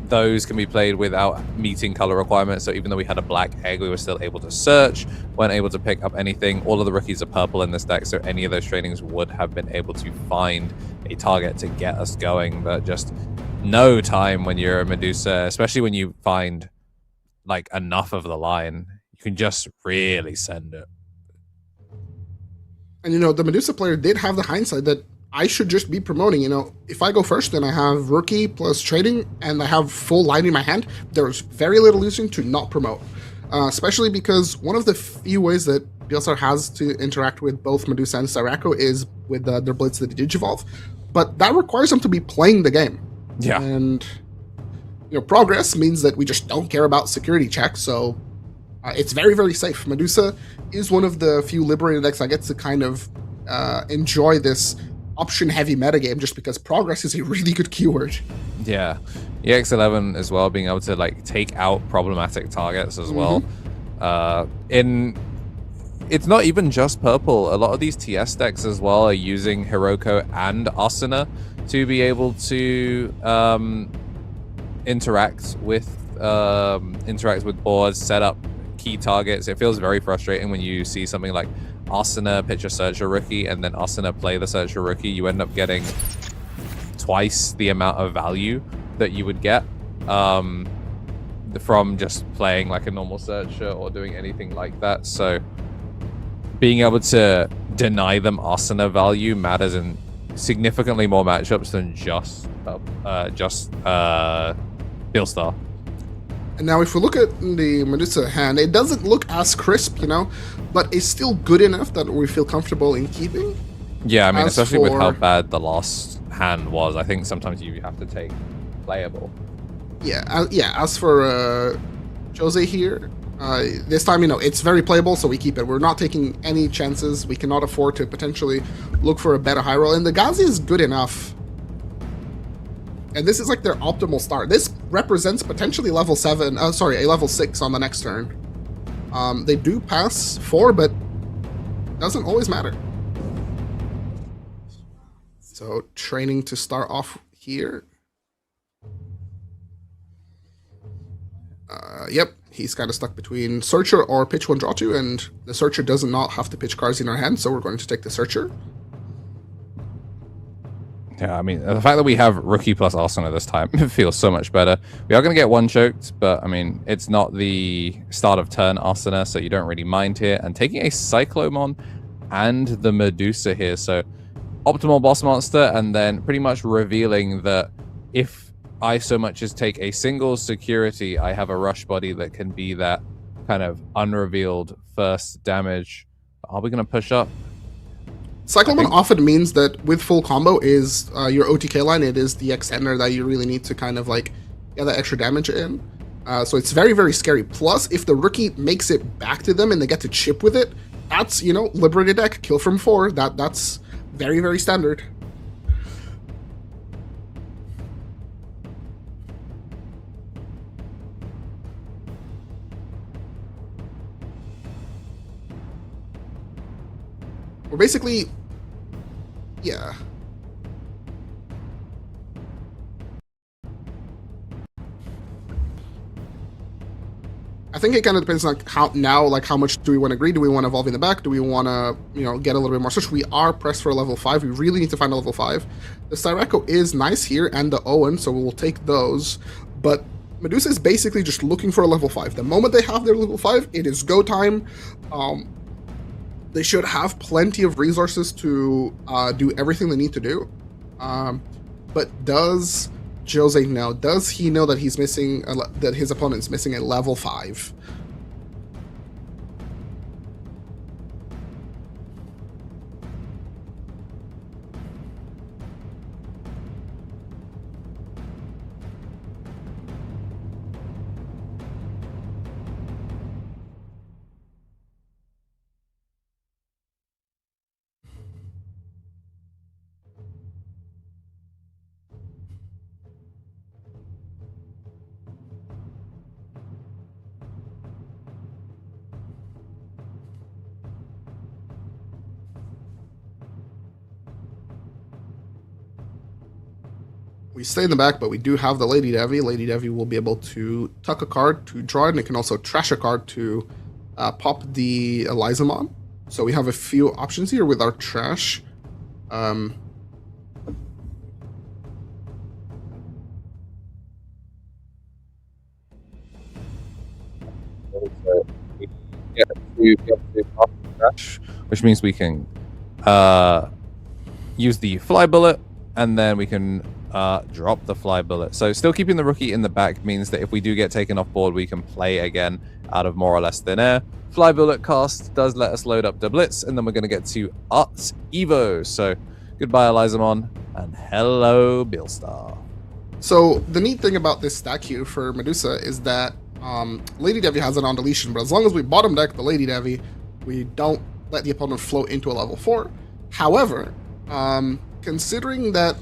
those can be played without meeting color requirements. So even though we had a black egg, we were still able to search, weren't able to pick up anything. All of the rookies are purple in this deck, so any of those trainings would have been able to find a target to get us going, but just no time when you're a Medusa, especially when you find like enough of the line, you can just really send it. And the Medusa player did have the hindsight that I should just be promoting. If I go first, then I have rookie plus trading, and I have full line in my hand. There's very little reason to not promote, especially because one of the few ways that BSR has to interact with both Medusa and Sirocco is with their Blitz that Digivolve, but that requires them to be playing the game. Yeah. And progress means that we just don't care about security checks, so it's very, very safe. Medusa is one of the few liberated decks I get to kind of enjoy this option-heavy metagame, just because progress is a really good keyword. Yeah, EX11 as well, being able to like take out problematic targets as well. It's not even just purple. A lot of these TS decks as well are using Hiroko and Asuna to be able to interact with boards, set up key targets. It feels very frustrating when you see something like Asuna pitch a Searcher rookie and then Asuna play the Searcher rookie. You end up getting twice the amount of value that you would get from just playing like a normal Searcher or doing anything like that. So being able to deny them Asuna value matters in significantly more matchups than just Billstar. And now if we look at the Medusa hand, it doesn't look as crisp, but it's still good enough that we feel comfortable in keeping. Yeah, I mean, especially with how bad the last hand was, I think sometimes you have to take playable. Yeah, as for Jose here, this time, it's very playable, so we keep it. We're not taking any chances. We cannot afford to potentially look for a better high roll. And the Gazi is good enough. And this is like their optimal start. This represents potentially a level 6 on the next turn. They do pass 4, but doesn't always matter. So training to start off here. Yep, he's kind of stuck between Searcher or pitch 1, draw 2, and the Searcher does not have to pitch cards in our hand, so we're going to take the Searcher. Yeah, I mean, the fact that we have rookie plus Arsenal this time feels so much better. We are going to get one choked, but I mean, it's not the start of turn Arsenal, so you don't really mind here. And taking a Cyclomon and the Medusa here, so optimal boss monster, and then pretty much revealing that if I so much as take a single security, I have a rush body that can be that kind of unrevealed first damage. Are we going to push up? Cyclomon often means that with full combo is your OTK line. It is the extender that you really need to kind of like get that extra damage in. So it's very, very scary. Plus, if the rookie makes it back to them and they get to chip with it, that's, liberated deck, kill from 4. That's very, very standard. We're basically, yeah. I think it kind of depends on how much do we want to agree? Do we want to evolve in the back? Do we want to, get a little bit more search? We are pressed for a level 5. We really need to find a level 5. The Sirocco is nice here, and the Owen, so we'll take those. But Medusa is basically just looking for a level 5. The moment they have their level 5, it is go time. They should have plenty of resources to do everything they need to do. But does Jose know? Does he know that he's missing that his opponent's missing a level 5? we stay in the back, but we do have the Lady Devi. Lady Devi will be able to tuck a card to draw it, and it can also trash a card to pop the Elizamon. So we have a few options here with our trash. Which means we can use the fly bullet, and then we can drop the fly bullet. So still keeping the rookie in the back means that if we do get taken off board, we can play again out of more or less thin air. Fly bullet cast does let us load up the blitz, and then we're going to get to Arts Evo. So goodbye Elizamon, and hello Billstar. So the neat thing about this stack here for Medusa is that Lady Devi has an on deletion, but as long as we bottom deck the Lady Devi, we don't let the opponent float into a level 4. However, considering that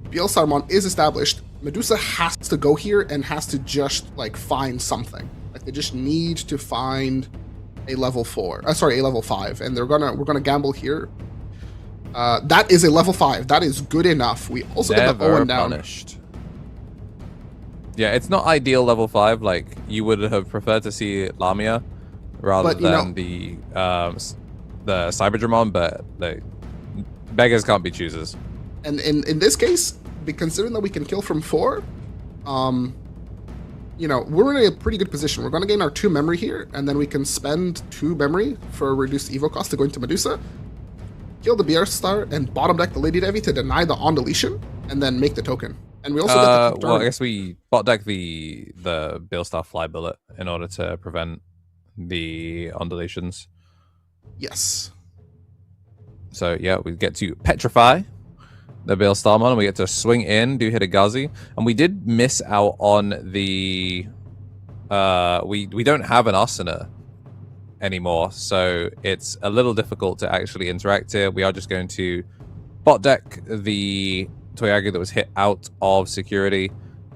Bielsarmon is established, Medusa has to go here and has to just like find something. Like they just need to find a level 4. A level 5, and we're gonna gamble here. That is a level 5. That is good enough. We also get the Owen down. Punished. Yeah, it's not ideal level 5. Like you would have preferred to see Lamia rather than the Cyberdramon, but the beggars can't be choosers. And in this case, considering that we can kill from 4, we're in a pretty good position. We're going to gain our 2 memory here, and then we can spend 2 memory for a reduced Evo cost to go into Medusa, kill the BR Star, and bottom deck the Lady Devi to deny the on deletion, and then make the token. And we also get the well, I guess we bot deck the Billstar Fly Bullet in order to prevent the on deletions. Yes. So yeah, we get to petrify the Billstarmon, and we get to swing in, do hit a Gazi, and we did miss out on the we don't have an Asuna anymore, so it's a little difficult to actually interact here. We are just going to bot deck the Toyagu that was hit out of security,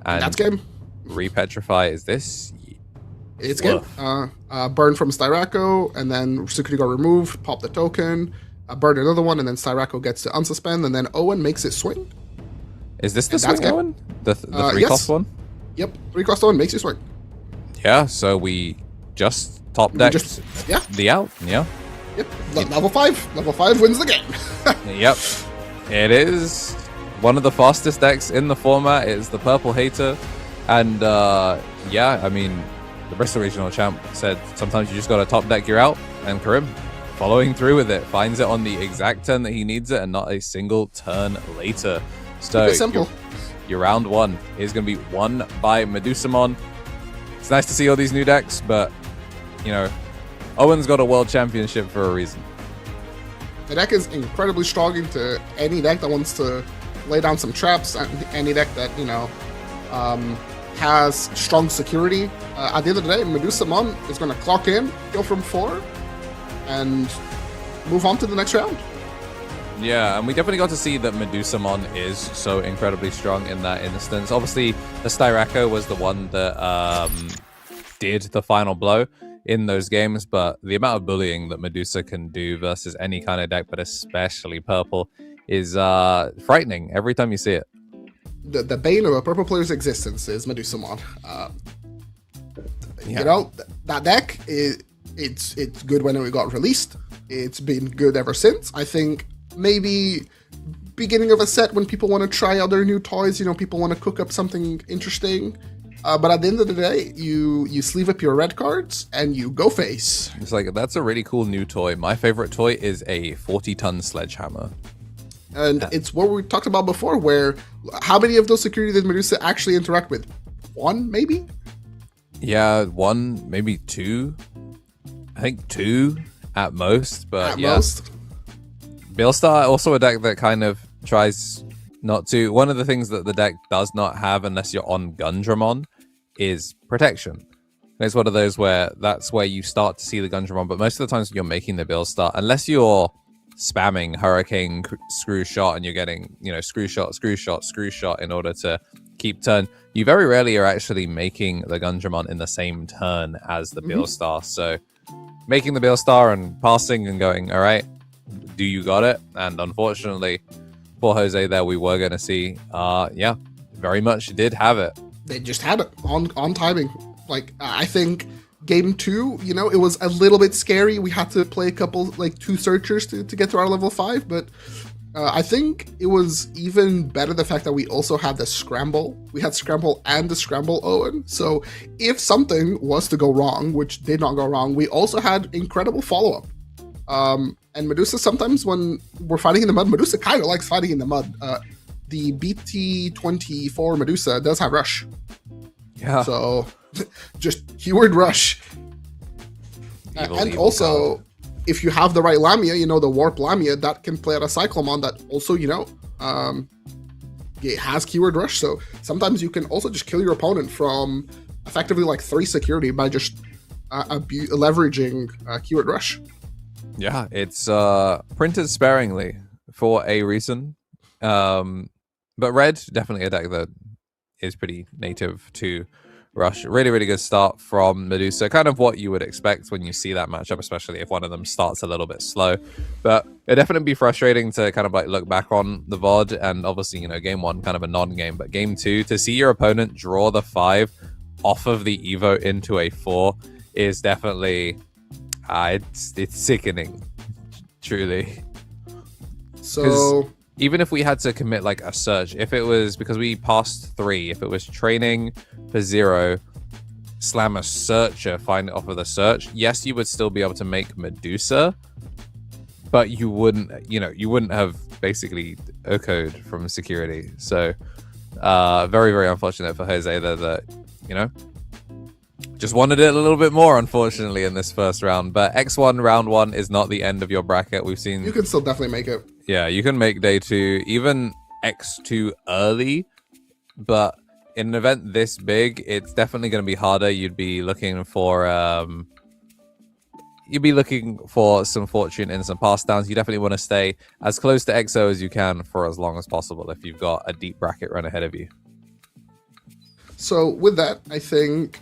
and that's game. Repetrify is this? It's game. Burn from Styrako, and then security got removed, pop the token, burn another one, and then Styrako gets to unsuspend, and then Owen makes it swing. Is this the swing Owen? The 3-cost one? Yep, 3-cost Owen makes you swing. Yeah, so we just top decked the out, yeah. Yep, level 5. Level 5 wins the game. Yep, it is one of the fastest decks in the format. It's the Purple Hater, and yeah, I mean, the Bristol Regional Champ said sometimes you just got to top deck your out, and Karim, following through with it, finds it on the exact turn that he needs it and not a single turn later. So it's simple. Your round 1 is going to be won by Medusamon. It's nice to see all these new decks, but, Owen's got a world championship for a reason. The deck is incredibly strong into any deck that wants to lay down some traps, any deck that, has strong security. At the end of the day, Medusamon is going to clock in, kill from 4, and move on to the next round. Yeah, and we definitely got to see that Medusamon is so incredibly strong in that instance. Obviously, the Styrako was the one that did the final blow in those games, but the amount of bullying that Medusa can do versus any kind of deck, but especially purple, is frightening every time you see it. The bane of a purple player's existence is Medusamon. That deck it's good when it got released. It's been good ever since. I think maybe beginning of a set when people want to try other new toys, people want to cook up something interesting. But at the end of the day, you sleeve up your red cards and you go face. It's like, that's a really cool new toy. My favorite toy is a 40-ton sledgehammer. And it's what we talked about before, where how many of those security did Medusa actually interact with? 1, maybe? Yeah, 1, maybe 2. I think 2 at most, but at most. Billstar, also a deck that kind of tries not to. One of the things that the deck does not have, unless you're on Gundramon, is protection. And it's one of those where that's where you start to see the Gundramon, but most of the times you're making the Billstar, unless you're spamming Hurricane, Screw Shot, and you're getting, Screw Shot, Screw Shot, Screw Shot in order to keep turn, you very rarely are actually making the Gundramon in the same turn as the Billstar. So making the Billstar and passing and going, all right, do you got it? And unfortunately, for Jose there, we were going to see, very much did have it. They just had it on timing. Like, I think game 2, you know, it was a little bit scary. We had to play a couple, like 2 searchers to get to our level 5, but I think it was even better the fact that we also had the scramble. We had scramble and the scramble Owen. So if something was to go wrong, which did not go wrong, we also had incredible follow-up. And Medusa, sometimes when we're fighting in the mud, Medusa kind of likes fighting in the mud. The BT24 Medusa does have rush. Yeah. So just keyword rush. And also, if you have the right Lamia, you know, the Warp Lamia, that can play at a Cyclomon that also, you know, it has keyword rush. So sometimes you can also just kill your opponent from effectively like 3 security by just leveraging keyword rush. Yeah, it's printed sparingly for a reason. But red, definitely a deck that is pretty native to rush. Really, really good start from Medusa. Kind of what you would expect when you see that matchup, especially if one of them starts a little bit slow. But it'd definitely be frustrating to kind of like look back on the VOD, and obviously, you know, game 1 kind of a non-game, but game 2, to see your opponent draw the 5 off of the Evo into a 4 is definitely it's sickening, truly. So even if we had to commit like a search, if it was because we passed 3, if it was training for 0, slam a searcher, find it off of the search, yes, you would still be able to make Medusa, but you wouldn't have basically OCO'd from security. So very, very unfortunate for Jose there that, you know, just wanted it a little bit more, unfortunately, in this first round. But X1 round 1 is not the end of your bracket. We've seen you can still definitely make it. Yeah, you can make day 2, even X2 early, but in an event this big, it's definitely going to be harder. You'd be looking for some fortune in some pass downs. You definitely want to stay as close to XO as you can for as long as possible if you've got a deep bracket run ahead of you. So with that, I think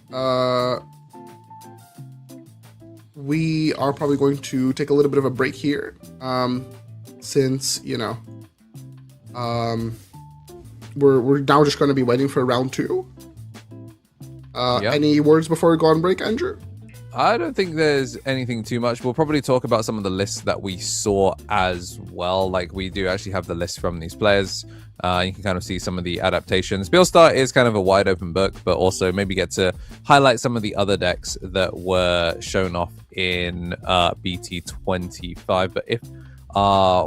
we are probably going to take a little bit of a break here, since, you know, we're now just going to be waiting for round 2. Yep. Any words before we go on break, Andrew? I don't think there's anything too much. We'll probably talk about some of the lists that we saw as well. Like, we do actually have the list from these players. You can kind of see some of the adaptations. Beelstar is kind of a wide open book, but also maybe get to highlight some of the other decks that were shown off in BT25. But if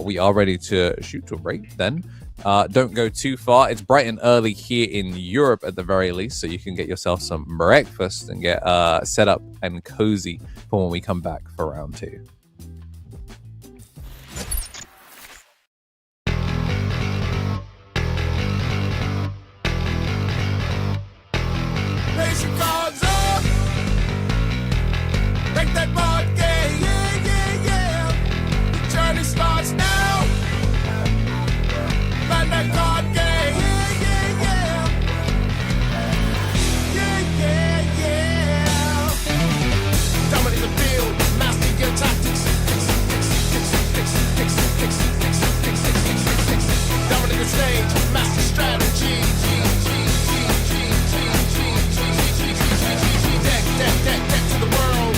we are ready to shoot to a break, then don't go too far. It's bright and early here in Europe at the very least, so you can get yourself some breakfast and get set up and cozy for when we come back for round 2. Raise your cards up. Make that board game. Yeah, yeah, yeah. The journey starts now. Bandai card game. Yeah, yeah, yeah. Yeah, yeah, yeah. Dominate the field. Master your tactics. Dominate the stage. Master strategy. Deck to the world.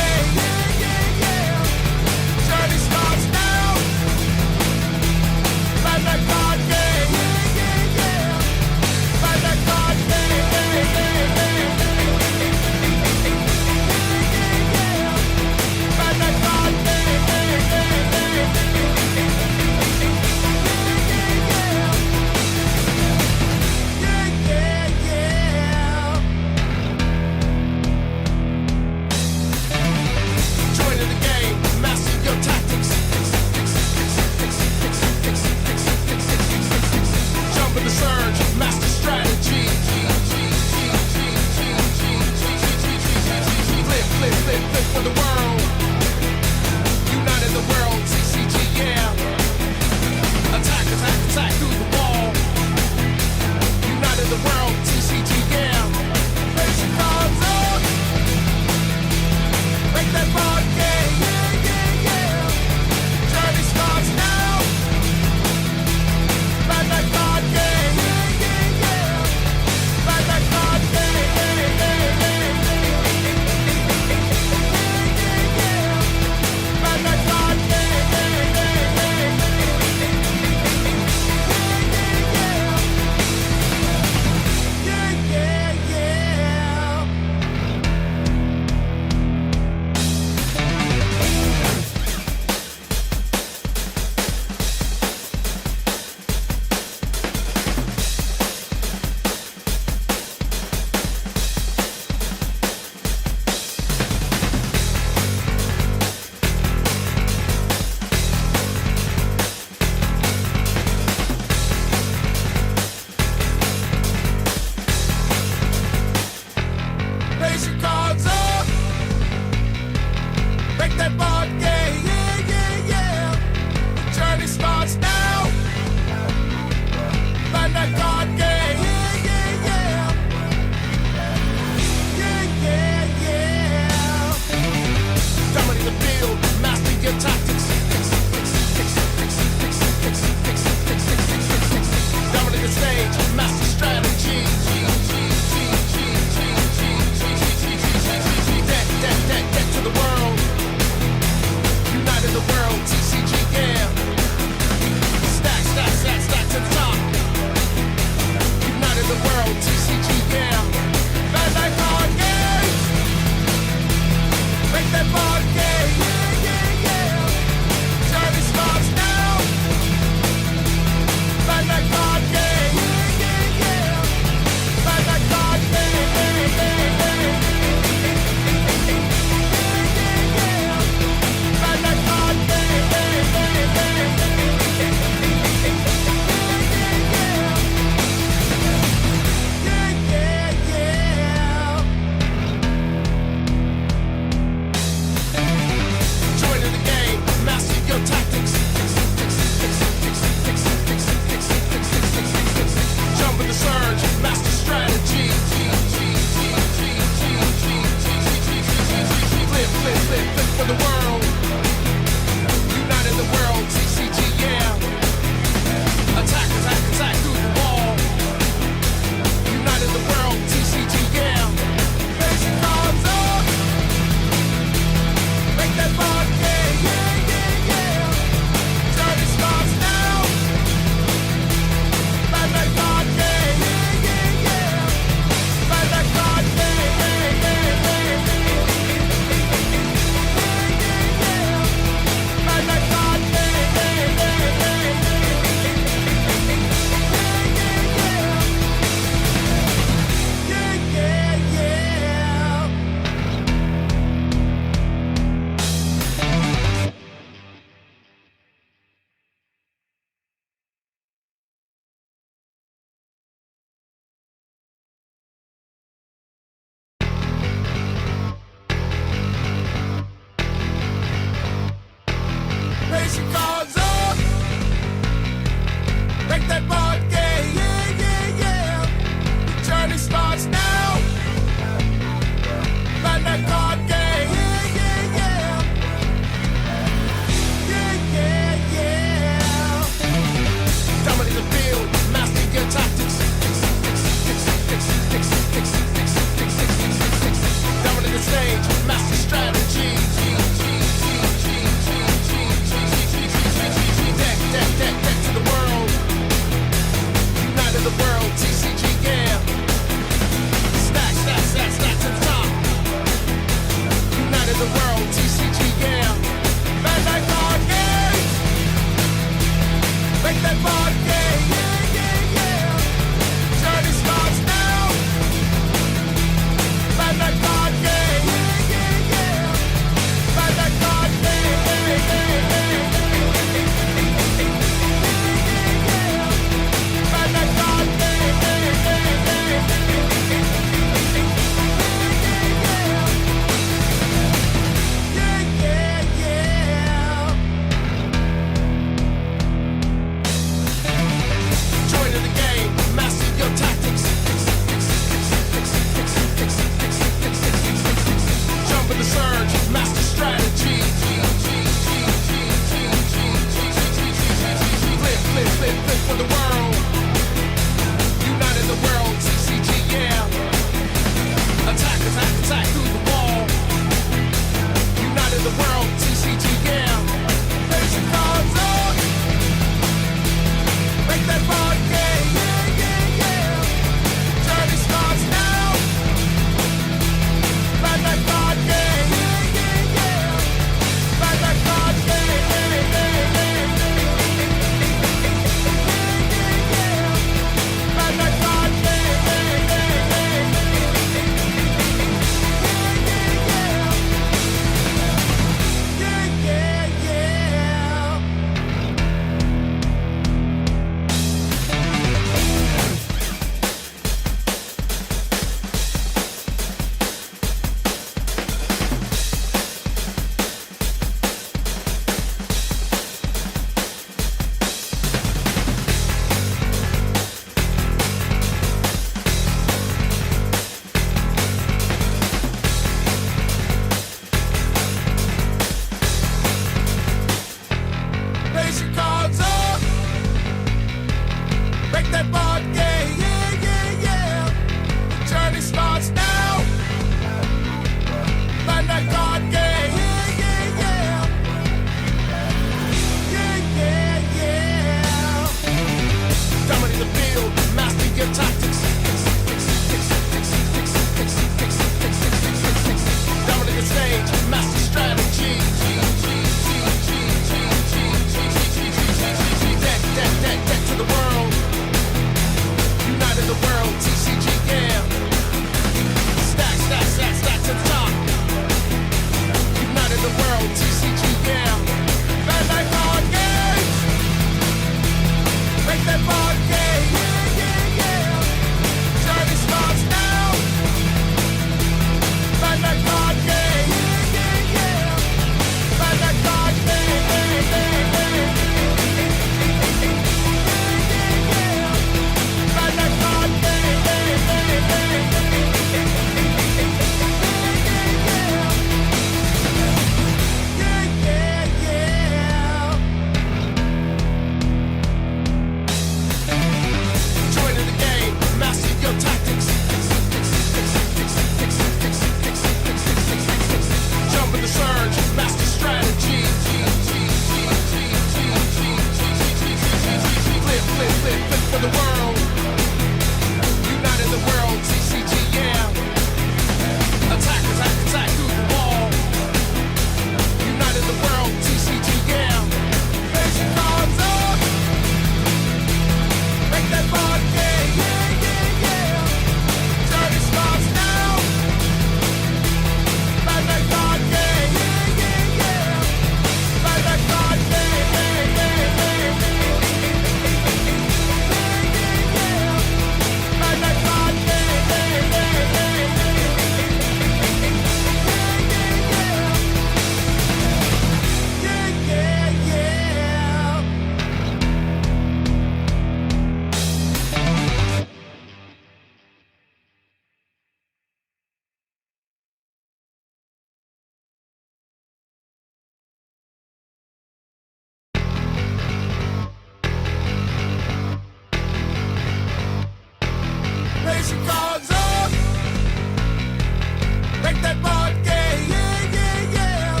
Make that board game, yeah, yeah, yeah.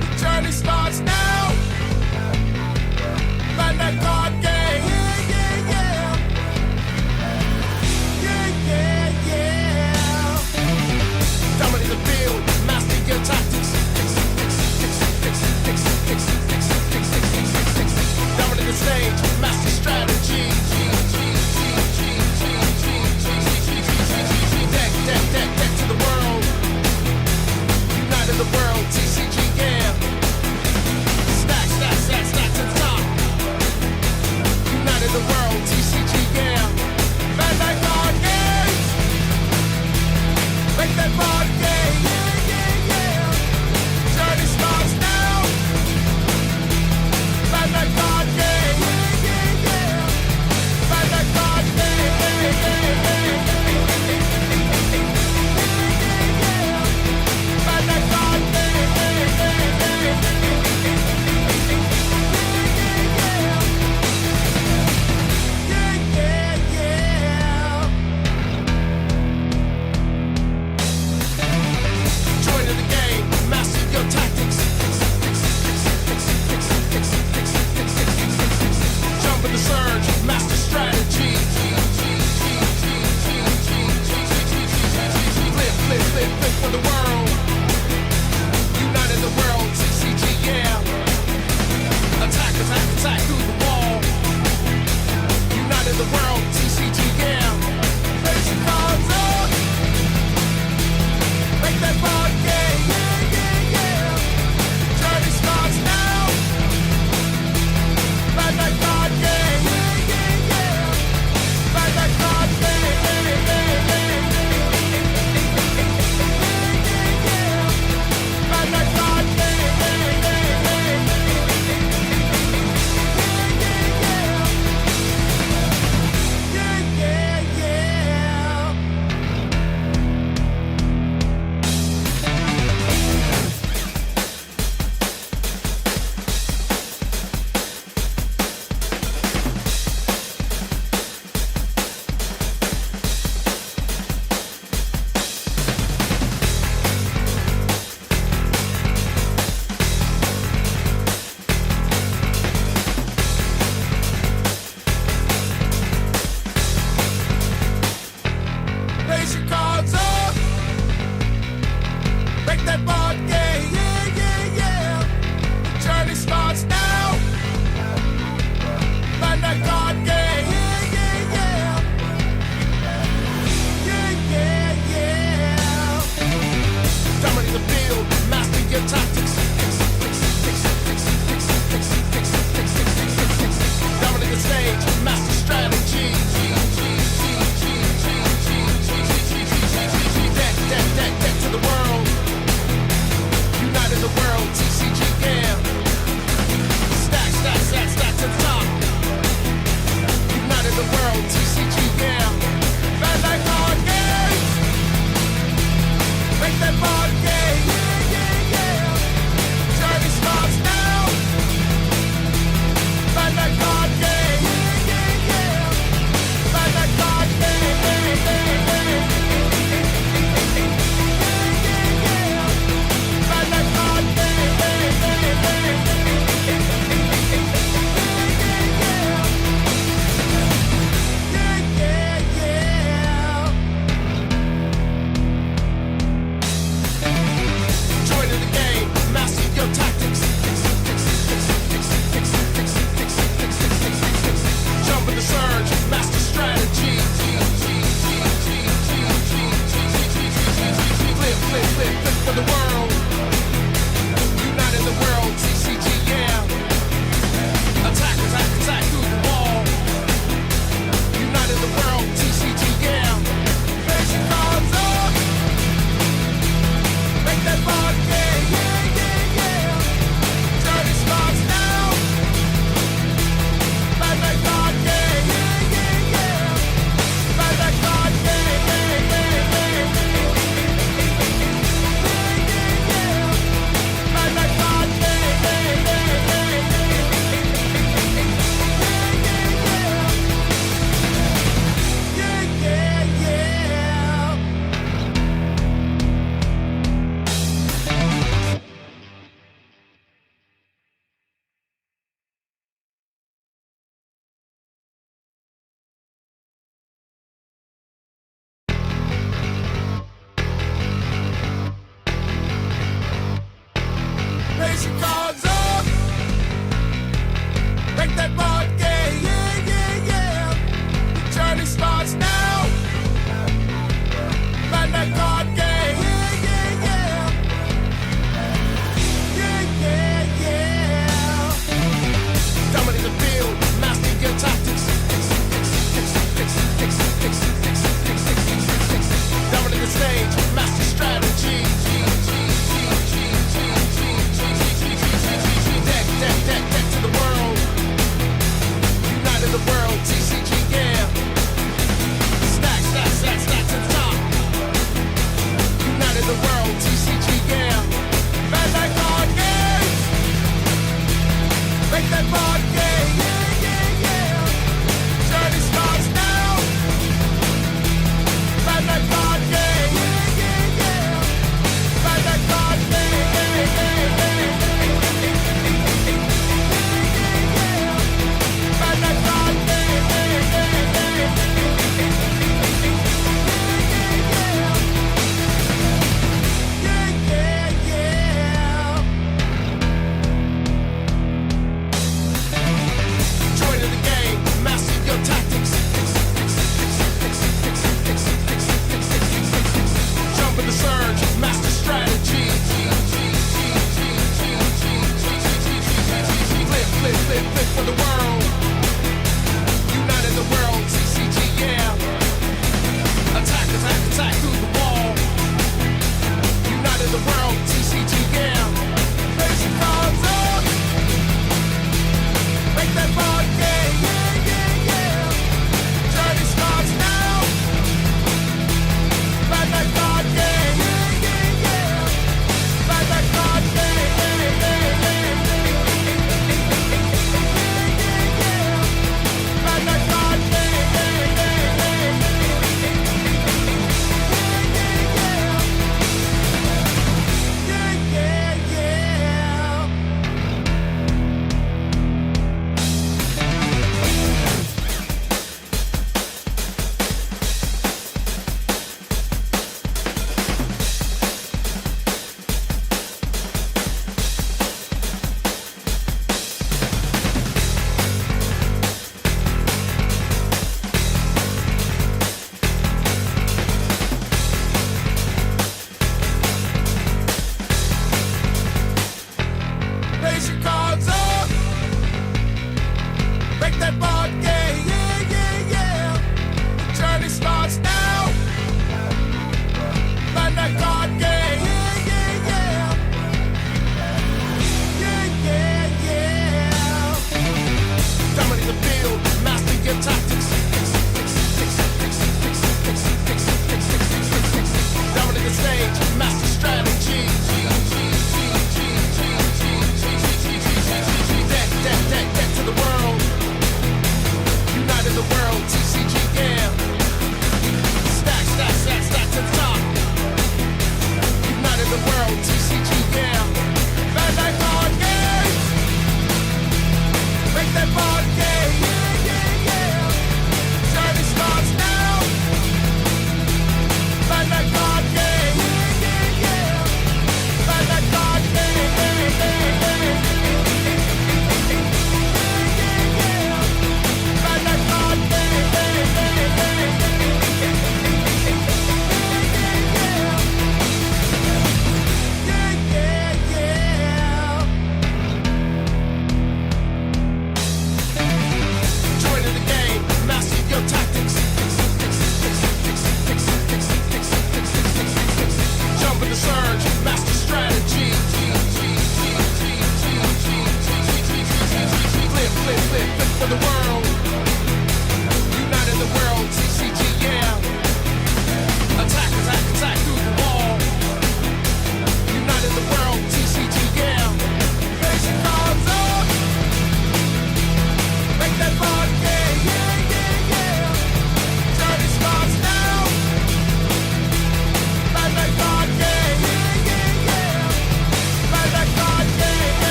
The journey starts now. Bandai Card Game, yeah, yeah, yeah. Yeah, yeah, yeah. Dominate the field, master your tactics. Dominate the stage, master strategy. Deck to the world. United the world, TCG, yeah. Stack to the top. United the world, TCG, yeah. Bandai Card Games. Make that board game, yeah, yeah, yeah. Journey starts now. Bandai Card Game, yeah, yeah, yeah. Bandai Card Game, yeah, yeah, yeah. Bandai Card Game, yeah, yeah, yeah. Yeah, yeah, yeah. Join in the game, master your tactics. Jump in the surge, master strategy. Flip for the world. United the world, TCG, yeah. Attack through the wall. United the world, TCG, yeah. Face your cards up. Make that board game, yeah, yeah, yeah. Journey starts now. Bandai Card Game, yeah, yeah, yeah. Bandai Card Game, yeah, yeah, yeah. Bandai Card Game, yeah, yeah, yeah. Yeah, yeah, yeah. Raise your cards up. Make that board game, yeah, yeah, yeah. The journey starts now. Bandai Card Game, yeah, yeah, yeah. Yeah, yeah, yeah. Dominate the field, master your tactics. Dominate the stage, master strategy.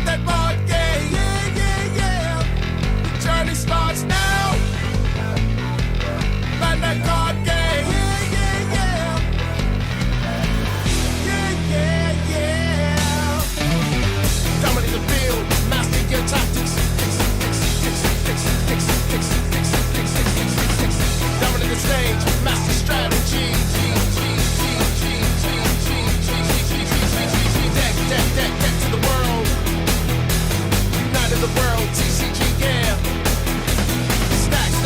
Make that board game, yeah, yeah, yeah. The journey starts now. Bandai Card Game, yeah, yeah, yeah. Yeah, yeah, yeah. Dominate the field, master your tactics. Dominate the stage, master strategy. Deck to the world. United the world, TCG, yeah. Stack to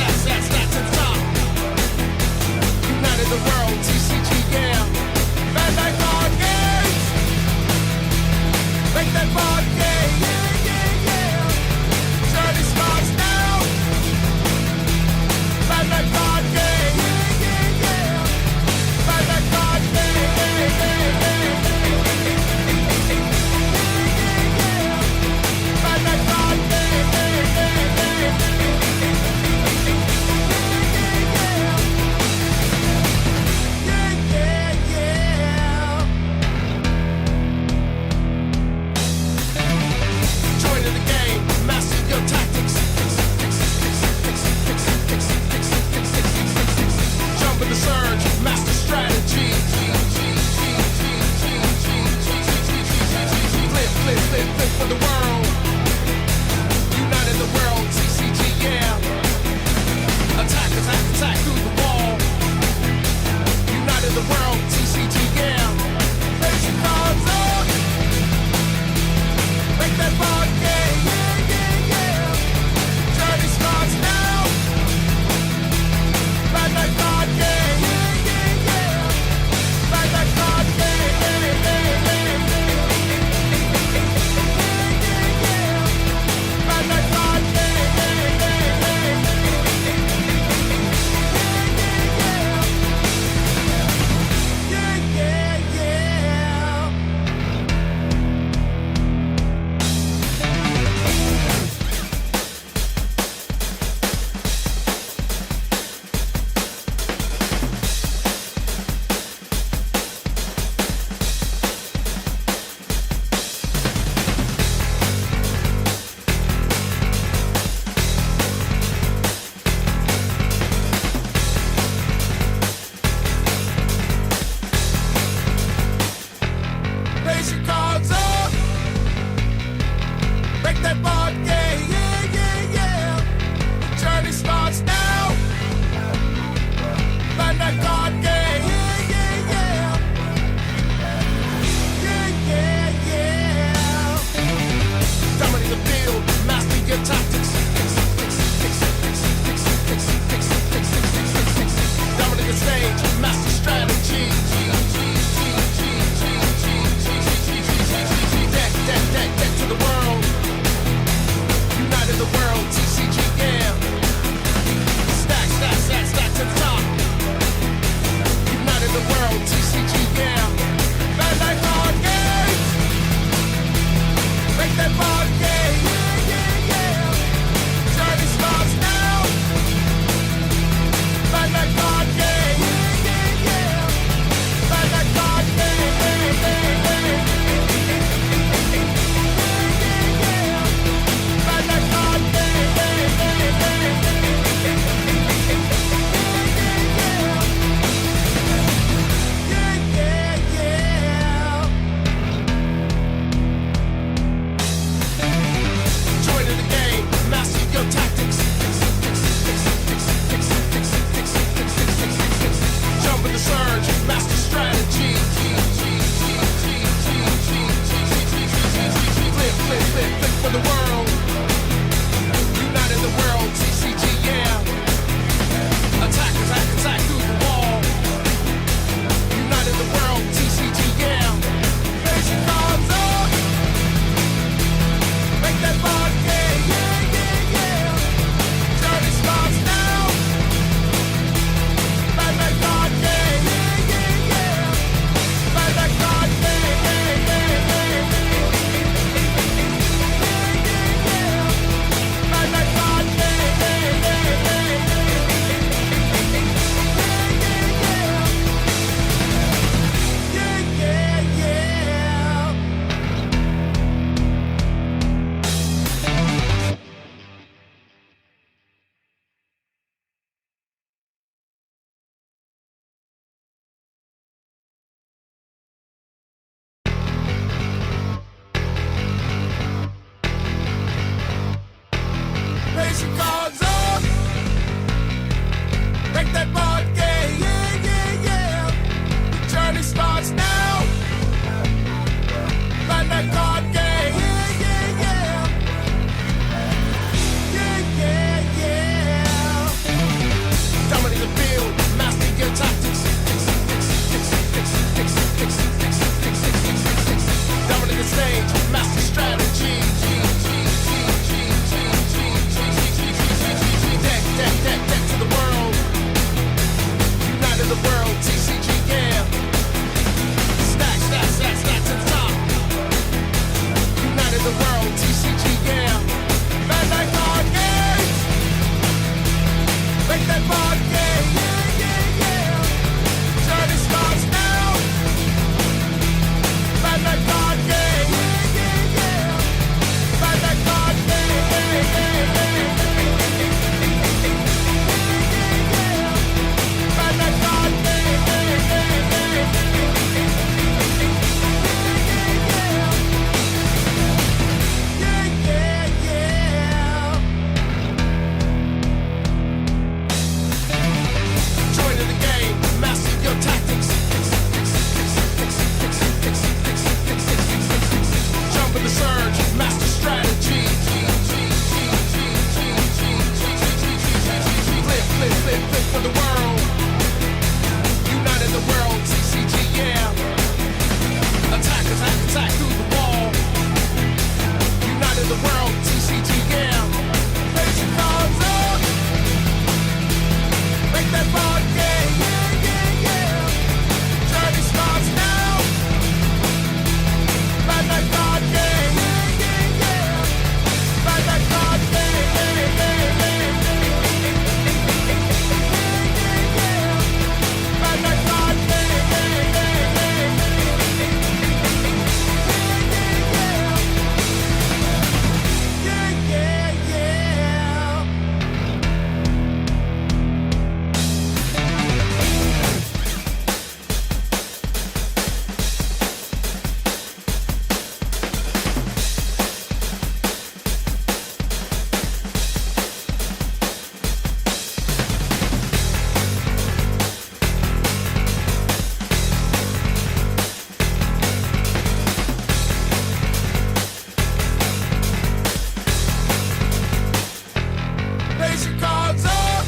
the top. United the world, TCG, yeah. Bandai Card Games. Make that board game, yeah, yeah, yeah. Journey starts now. Bandai Card Game, yeah, yeah, yeah. Bandai Card Game, yeah, yeah, yeah. Flip for the world. United the world, TCG, yeah. Attack through the wall. United the world, TCG, yeah. Place your cards up. Make that board game, yeah, yeah, yeah. Journey starts now. Bandai Card Game, yeah, yeah, yeah. Bandai Card Game, yeah, yeah, yeah. Raise your cards up. Make that board game, yeah, yeah, yeah. The journey starts now. Bandai Card Game, yeah, yeah, yeah. Yeah, yeah, yeah. Dominate the field, master your tactics. Dominate the stage, master strategy. Deck to the world. United the world, TCG, yeah. Stack to the top. United the world, TCG, yeah. Bandai Card Games. Make that board game, yeah, yeah, yeah. Journey starts now. Bandai Card Game, yeah, yeah, yeah. Bandai Card Game, yeah, yeah, yeah. world. TCG, yeah. Bandai Card Games. Make that board game. Yeah, yeah, yeah. Journey starts now. Bandai Card Game. Yeah, yeah, yeah. Bandai Card Game. Yeah, yeah, yeah. Bandai Card Game. Yeah, yeah, yeah. Join in the game, master your tactics. Jump in the surge, master strategy. Flip for the world. United the world, TCG, yeah. Attack through the wall. United the world, TCG, yeah. Face your cards up. Make that board game. Yeah, yeah, yeah. Journey starts now. Bandai Card Game. Yeah, yeah, yeah. Bandai Card Game. Yeah, yeah, yeah. Bandai Card Game. Yeah, yeah, yeah. Yeah, yeah, yeah. Raise your cards up.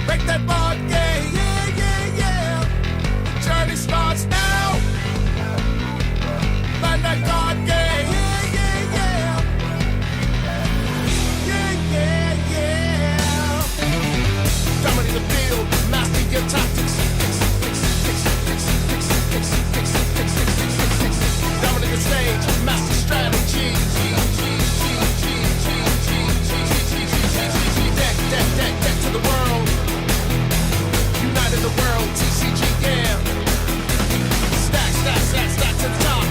Make that board game. Yeah, yeah, yeah. The journey starts now. Bandai Card Game. Yeah, yeah, yeah. Yeah, yeah, yeah. Dominate the field, master your tactics. Dominate the stage, master strategy. Deck to the world. United the world, TCG, yeah. Stack to the top.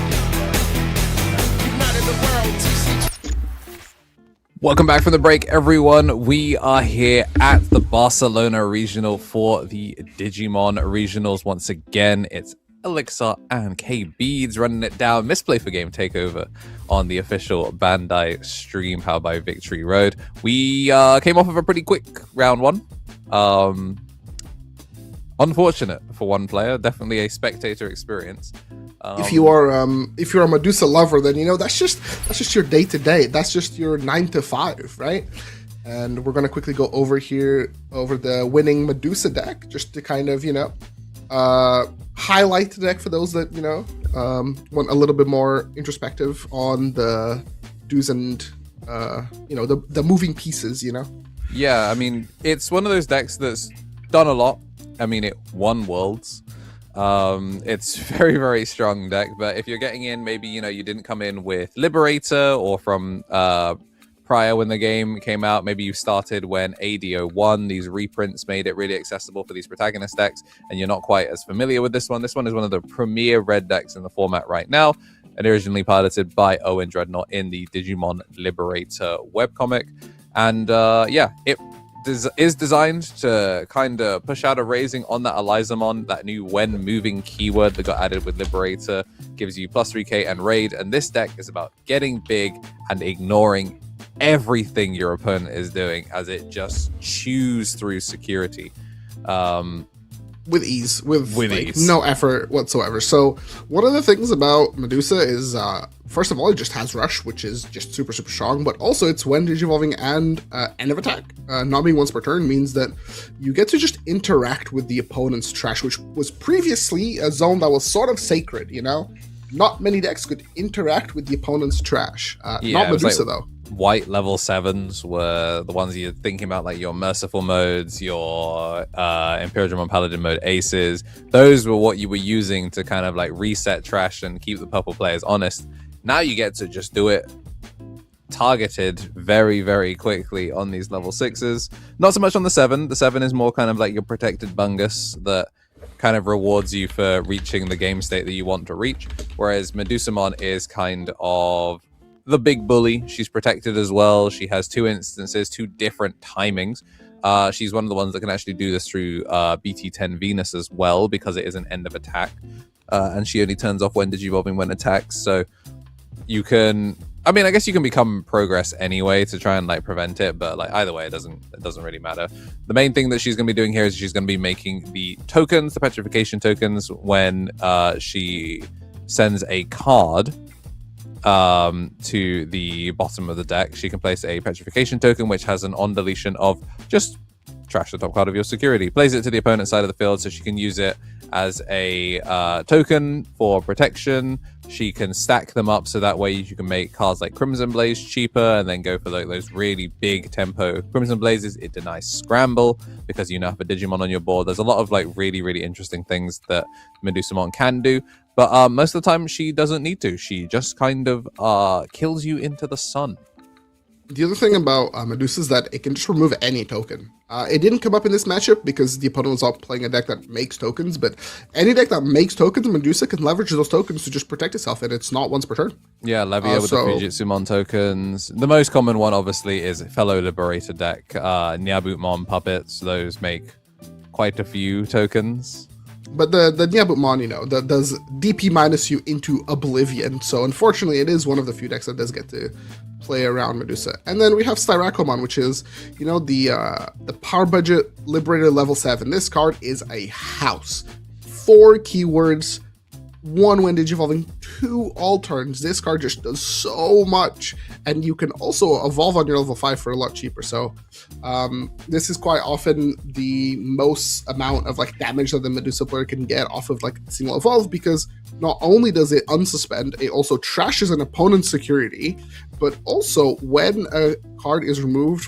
United the world, TCG. Welcome back from the break, everyone. We are here at the Barcelona Regional for the Digimon Regionals. Once again, it's Elixir and K-Beads running it down. Misplay for Game Takeover on the official Bandai stream, powered by Victory Road. We came off of a pretty quick round one. Unfortunate for one player, definitely a spectator experience. If you're a Medusa lover, then you know that's just your day to day. That's just your 9 to 5, right? And we're gonna quickly go over the winning Medusa deck, just to kind of highlight the deck for those that want a little bit more introspective on the do's and the moving pieces. Yeah, I mean, it's one of those decks that's done a lot. I mean, it won Worlds. It's very, very strong deck, but if you're getting in, maybe, you didn't come in with Liberator or from prior when the game came out, maybe you started when ADO won. These reprints made it really accessible for these protagonist decks, and you're not quite as familiar with this one. This one is one of the premier red decks in the format right now, and originally piloted by Owen Dreadnought in the Digimon Liberator webcomic. And it is designed to kind of push out a raising on that Elizamon, that new when moving keyword that got added with Liberator, gives you plus 3k and raid. And this deck is about getting big and ignoring everything your opponent is doing as it just chews through security. With ease, with ease. No effort whatsoever. So one of the things about Medusa is, first of all, it just has Rush, which is just super, super strong, but also it's when Digivolving and end of attack. Not being once per turn means that you get to just interact with the opponent's trash, which was previously a zone that was sort of sacred, Not many decks could interact with the opponent's trash. Not Medusa, though. White level 7s were the ones you're thinking about, like your Merciful modes, your Imperial Drum Paladin mode aces. Those were what you were using to kind of like reset trash and keep the purple players honest. Now you get to just do it targeted very, very quickly on these level 6s. Not so much on the 7. The 7 is more kind of like your protected bungus that kind of rewards you for reaching the game state that you want to reach, whereas Medusamon is kind of the big bully. She's protected as well. She has 2 instances, 2 different timings. She's one of the ones that can actually do this through BT10 Venus as well, because it is an end of attack, and she only turns off when digivolving when attacks. So you can, I mean, I guess you can become progress anyway to try and like prevent it, but like either way, it doesn't really matter. The main thing that she's going to be doing here is she's going to be making the tokens, the petrification tokens, when she sends a card to the bottom of the deck. She can place a petrification token which has an on deletion of just trash the top card of your security, plays it to the opponent's side of the field, so she can use it as a token for protection. She can stack them up so that way you can make cards like Crimson Blaze cheaper and then go for like those really big tempo Crimson Blazes. It denies scramble because you now have a Digimon on your board. There's a lot of like really interesting things that Medusamon can do, but most of the time she doesn't need to. She just kind of kills you into the sun. The other thing about Medusa is that it can just remove any token. It didn't come up in this matchup because the opponent was all playing a deck that makes tokens, but any deck that makes tokens, Medusa can leverage those tokens to just protect itself, and it's not once per turn. Yeah, Levia with the Fujitsumon tokens. The most common one, obviously, is Fellow Liberator deck. Nyabutmon puppets, those make quite a few tokens. But the Nyabutmon, you know, that does DP minus you into oblivion, so unfortunately it is one of the few decks that does get to play around Medusa. And then we have Styrakomon, which is, you know, the power budget Liberator level 7. This card is a house. 4 keywords, 1 when digivolving, 2 all turns. This card just does so much, and you can also evolve on your level 5 for a lot cheaper. So this is quite often the most amount of like damage that the Medusa player can get off of like a single evolve, because not only does it unsuspend, it also trashes an opponent's security, but also when a card is removed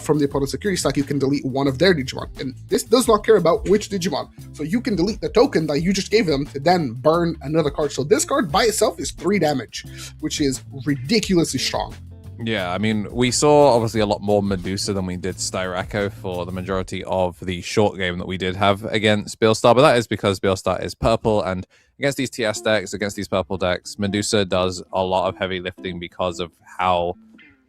from the opponent's security stack, you can delete one of their Digimon. And this does not care about which Digimon. So you can delete the token that you just gave them to then burn another card. So this card by itself is 3 damage, which is ridiculously strong. Yeah, I mean, we saw obviously a lot more Medusa than we did Styrako for the majority of the short game that we did have against Beelstar, but that is because Beelstar is purple, and against these TS decks, against these purple decks, Medusa does a lot of heavy lifting because of how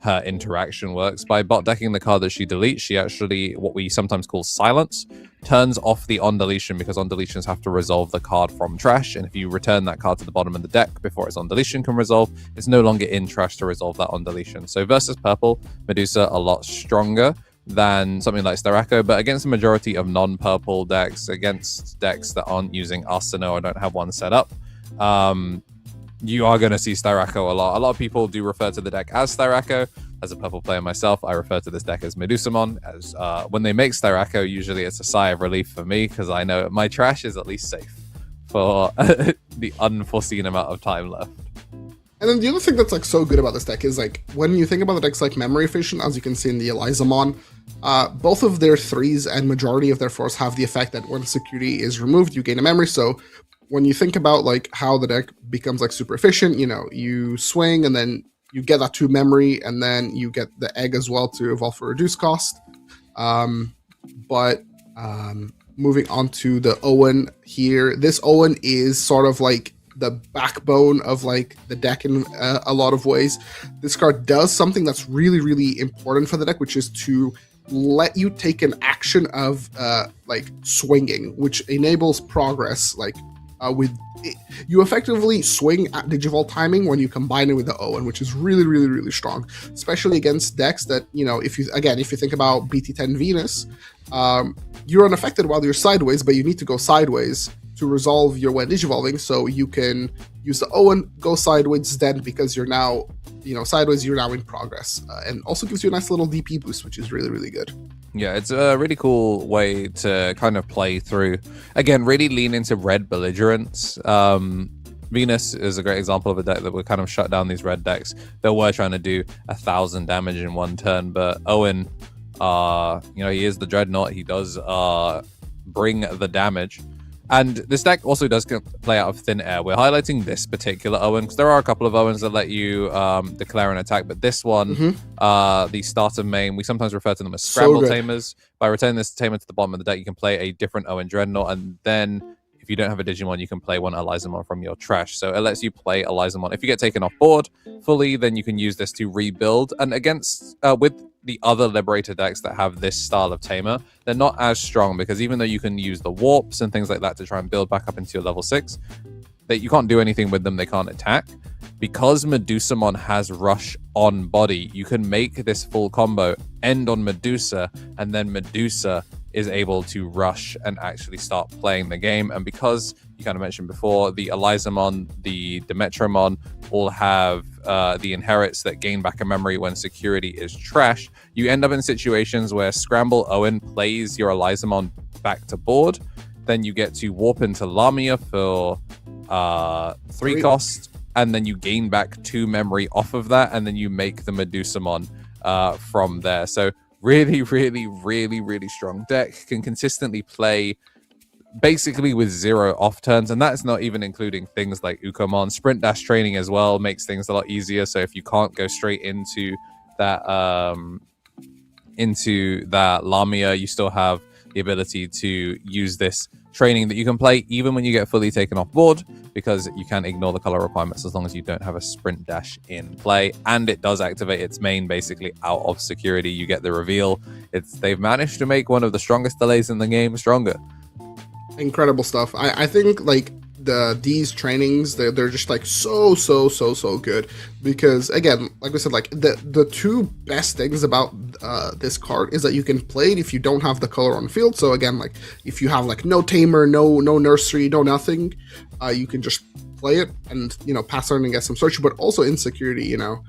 her interaction works. By bot decking the card that she deletes, she actually, what we sometimes call silence, turns off the on deletion, because on deletions have to resolve the card from trash, and if you return that card to the bottom of the deck before its on deletion can resolve, it's no longer in trash to resolve that on deletion. So versus purple, Medusa a lot stronger than something like Sterako, but against the majority of non-purple decks, against decks that aren't using Arsenal or don't have one set up, you are going to see Styrako a lot. A lot of people do refer to the deck as Styrako. As a purple player myself, I refer to this deck as Medusamon. As when they make Styrako, usually it's a sigh of relief for me, because I know my trash is at least safe for the unforeseen amount of time left. And then the other thing that's like so good about this deck is like when you think about the decks like Memory Efficient, as you can see in the Elizamon, both of their 3s and majority of their 4s have the effect that when security is removed, you gain a memory. So when you think about like how the deck becomes like super efficient, you know, you swing and then you get that 2 memory, and then you get the egg as well to evolve for reduced cost. Moving on to the Owen here, this Owen is sort of like the backbone of like the deck in a lot of ways. This card does something that's really important for the deck, which is to let you take an action of like swinging, which enables progress. Like you effectively swing at Digivolve timing when you combine it with the Owen, which is really strong, especially against decks that, you know, if you think about BT10 Venus, you're unaffected while you're sideways, but you need to go sideways to resolve your when digivolving, so you can use the Owen, go sideways then, because you're now, you know, sideways, you're now in progress, and also gives you a nice little DP boost, which is really good. Yeah, it's a really cool way to kind of play through, again, really lean into red belligerence. Venus is a great example of a deck that would kind of shut down these red decks that were trying to do 1,000 damage in one turn, but Owen, you know, he is the Dreadnought, he does bring the damage. And this deck also does play out of thin air. We're highlighting this particular Owen because there are a couple of Owens that let you declare an attack, but this one, the starter main, we sometimes refer to them as Scramble Tamers. By returning this Tamer to the bottom of the deck, you can play a different Owen Dreadnought, and then if you don't have a Digimon, you can play one Elizamon from your trash. So it lets you play Elizamon. If you get taken off board fully, then you can use this to rebuild. And against with the other Liberator decks that have this style of Tamer, they're not as strong because even though you can use the warps and things like that to try and build back up into your level 6, that you can't do anything with them, they can't attack. Because Medusamon has Rush on body, you can make this full combo end on Medusa, and then Medusa is able to rush and actually start playing the game. And because you kind of mentioned before, the Elizamon, the Demetromon all have the inherits that gain back a memory when security is trash, you end up in situations where Scramble Owen plays your Elizamon back to board, then you get to warp into Lamia for 3 cost, and then you gain back 2 memory off of that, and then you make the Medusamon from there. So really, really, really, really strong deck. Can consistently play basically with 0 off turns, and that's not even including things like Ukomon. Sprint dash training as well makes things a lot easier. So if you can't go straight into that Lamia, you still have the ability to use this training that you can play even when you get fully taken off board, because you can ignore the color requirements as long as you don't have a sprint dash in play. And it does activate its main basically out of security. You get the reveal. They've managed to make one of the strongest delays in the game stronger. Incredible stuff. I think like these trainings, they're just like so good, because again, like we said, like the 2 best things about this card is that you can play it if you don't have the color on field. So again, like if you have like no Tamer, no nursery, no nothing, you can just play it and, you know, pass on and get some search. But also in security, you know,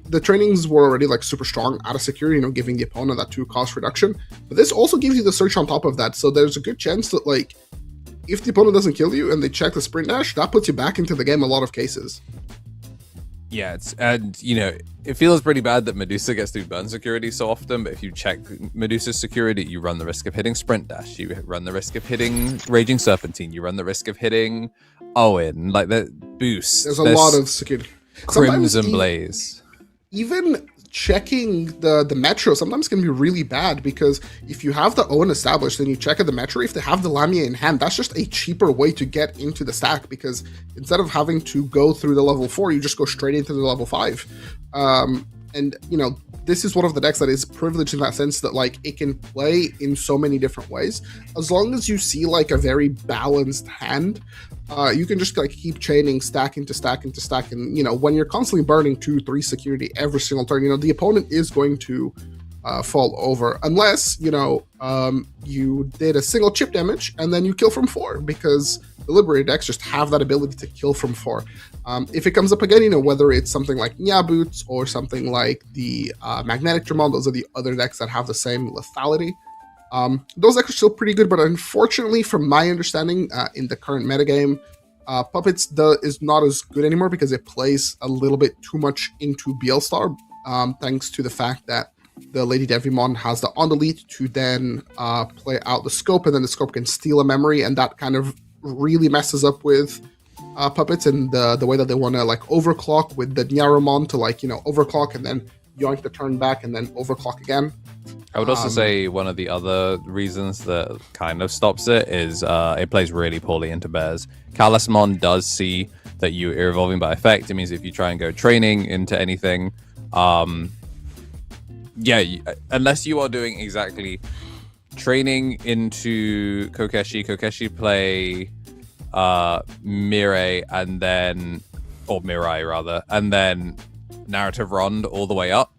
the trainings were already like super strong out of security, you know, giving the opponent that 2 cost reduction, but this also gives you the search on top of that. So there's a good chance that like if the opponent doesn't kill you and they check the sprint dash, that puts you back into the game a lot of cases. Yeah, and you know, it feels pretty bad that Medusa gets to burn security so often, but if you check Medusa's security, you run the risk of hitting Sprint Dash, you run the risk of hitting Raging Serpentine, you run the risk of hitting Owen, like the boost. There's a lot of security. Crimson Blaze. Even checking the Metro sometimes can be really bad, because if you have the Owen established, then you check at the Metro, if they have the Lamia in hand, that's just a cheaper way to get into the stack, because instead of having to go through the level 4, you just go straight into the level 5. And, you know, this is one of the decks that is privileged in that sense that, like, it can play in so many different ways. As long as you see, like, a very balanced hand, you can just, like, keep chaining stack into stack into stack. And, you know, when you're constantly burning 2-3 security every single turn, you know, the opponent is going to fall over. Unless, you know, you did a single chip damage and then you kill from 4, because the Liberator decks just have that ability to kill from 4. If it comes up again, you know, whether it's something like Nya Boots or something like the Magnetic Dramon, those are the other decks that have the same lethality. Those decks are still pretty good, but unfortunately, from my understanding, in the current metagame, Puppets is not as good anymore because it plays a little bit too much into BL Star, thanks to the fact that the Lady Devimon has the on delete to then play out the scope, and then the scope can steal a memory, and that kind of really messes up with Puppets and the way that they want to, like, overclock with the Nyaromon to, like, you know, overclock and then yoink the turn back and then overclock again. I would also say one of the other reasons that kind of stops it is it plays really poorly into bears. Calismon does see that you are evolving by effect. It means if you try and go training into anything, unless you are doing exactly training into Kokeshi play Mirai and then, or Mirai rather, and then Narrative Rond all the way up.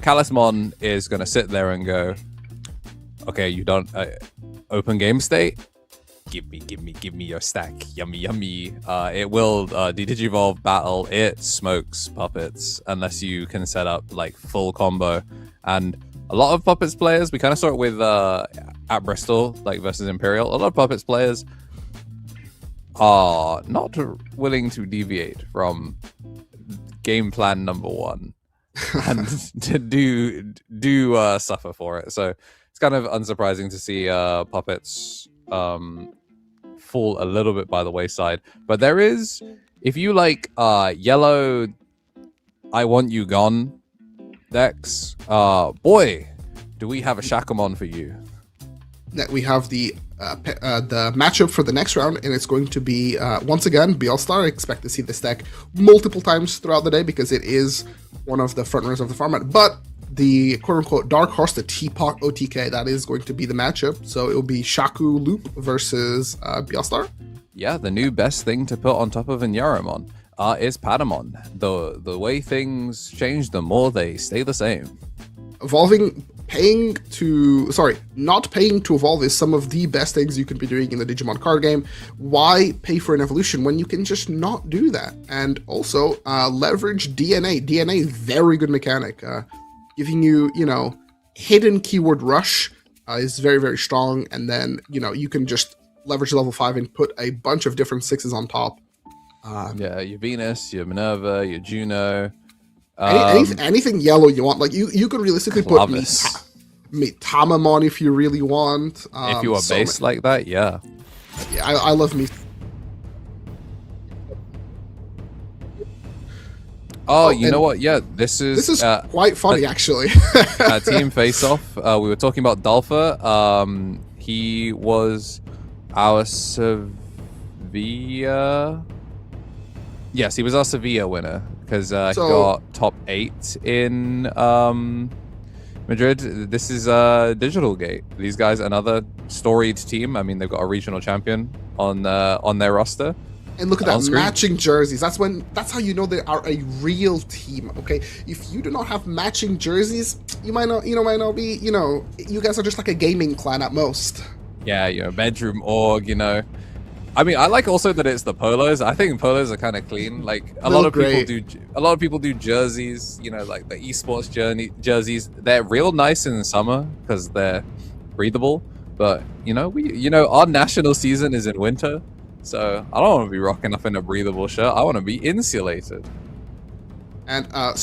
Calismon is going to sit there and go, okay, you don't open game state? Give me your stack. Yummy, yummy. It will Digivolve battle. It smokes Puppets unless you can set up like full combo. And a lot of Puppets players, we kind of saw it with at Bristol, like versus Imperial. A lot of Puppets players are not willing to deviate from game plan number 1 and to do suffer for it. So it's kind of unsurprising to see Puppets fall a little bit by the wayside. But there is, if you like yellow I Want You Gone decks, boy, do we have a Shakamon for you. That we have the matchup for the next round, and it's going to be once again BL-Star. I expect to see this deck multiple times throughout the day because it is one of the frontrunners of the format. But the quote-unquote dark horse, the Teapot OTK, that is going to be the matchup. So it will be Shaku Loop versus BL-Star. Yeah, the new best thing to put on top of Inyaramon is Patamon. The way things change, the more they stay the same. Not paying to evolve is some of the best things you can be doing in the Digimon card game. Why pay for an evolution when you can just not do that? And also, leverage DNA. DNA, very good mechanic. Giving you, hidden keyword rush is very, very strong. And then, you can just leverage level 5 and put a bunch of different 6s on top. Yeah, your Venus, your Minerva, your Juno. Anything yellow you want, like you could realistically Clavis. put Tamamon if you really want. If you are based like that, yeah. Yeah, I love me. Oh, you know what? Yeah, this is quite funny actually. Team Face Off. We were talking about Dalfa. He was our Sevilla. Yes, he was our Sevilla winner because he got top 8 in Madrid. This is Digital Gate. These guys, another storied team. I mean, they've got a regional champion on their roster. And look at that, matching jerseys. That's how you know they are a real team. Okay, if you do not have matching jerseys, you might not be. You guys are just like a gaming clan at most. Yeah, bedroom org. I mean, I like also that it's the polos. I think polos are kind of clean. Like a lot of people do jerseys. Like the esports jerseys. They're real nice in the summer because they're breathable. But our national season is in winter, so I don't want to be rocking up in a breathable shirt. I want to be insulated. And a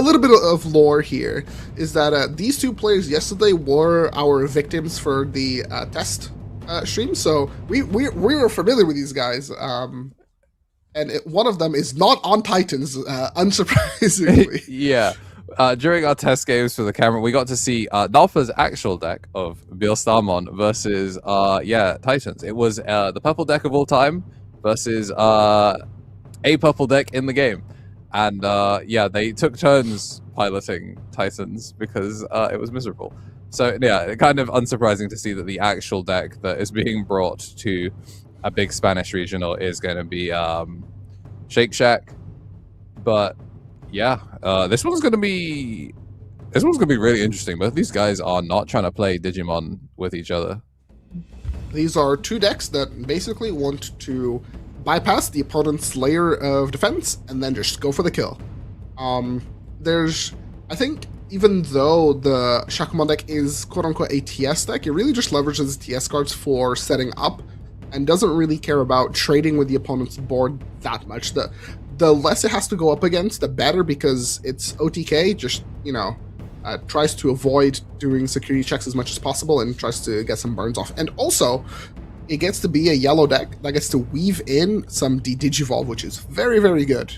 little bit of lore here is that these two players yesterday were our victims for the test stream, so we were familiar with these guys, and one of them is not on Titans, unsurprisingly. Yeah, during our test games for the camera, we got to see Dalfa's actual deck of BL-Starmon versus Titans. It was the purple deck of all time versus a purple deck in the game, and they took turns piloting Titans because it was miserable. So yeah, kind of unsurprising to see that the actual deck that is being brought to a big Spanish regional is going to be Shake Shack. But yeah, this one's going to be really interesting. But these guys are not trying to play Digimon with each other. These are two decks that basically want to bypass the opponent's layer of defense and then just go for the kill. I think, even though the Shakumon deck is quote-unquote a TS deck, it really just leverages TS cards for setting up and doesn't really care about trading with the opponent's board that much. The less it has to go up against, the better, because it's OTK, just, tries to avoid doing security checks as much as possible and tries to get some burns off. And also, it gets to be a yellow deck that gets to weave in some Digivolve, which is very, very good.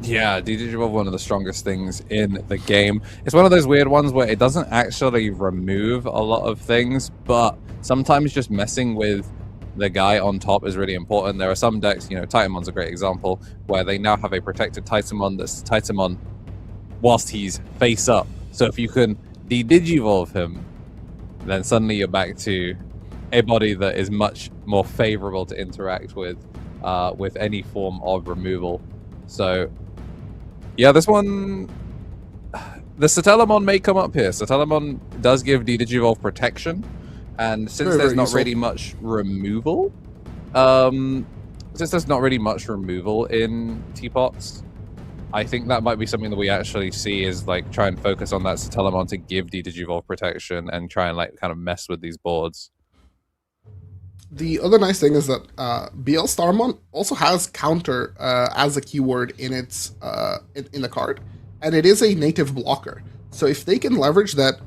Yeah, Digivolve, one of the strongest things in the game. It's one of those weird ones where it doesn't actually remove a lot of things, but sometimes just messing with the guy on top is really important. There are some decks, Titamon's a great example, where they now have a protected Titamon that's Titamon whilst he's face up. So if you can Digivolve him, then suddenly you're back to a body that is much more favorable to interact with any form of removal. So yeah, this one, the Satellamon may come up here. Satellamon does give Digivolve protection, and since there's not really much removal, in Teapots, I think that might be something that we actually see is like try and focus on that Satellamon to give Digivolve protection and try and kind of mess with these boards. The other nice thing is that BL-Starmon also has counter as a keyword in its in the card, and it is a native blocker. So if they can leverage that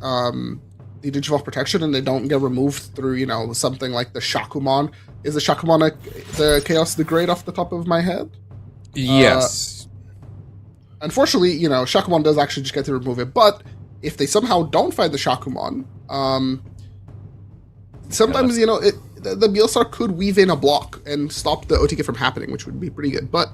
the Digivolve protection and they don't get removed through, you know, something like the Shakumon. Is the Shakumon the Chaos the Great off the top of my head? Yes. Unfortunately, you know, Shakumon does actually just get to remove it, but if they somehow don't find the Shakumon, sometimes, you know, the Beelstar could weave in a block and stop the OTK from happening, which would be pretty good. But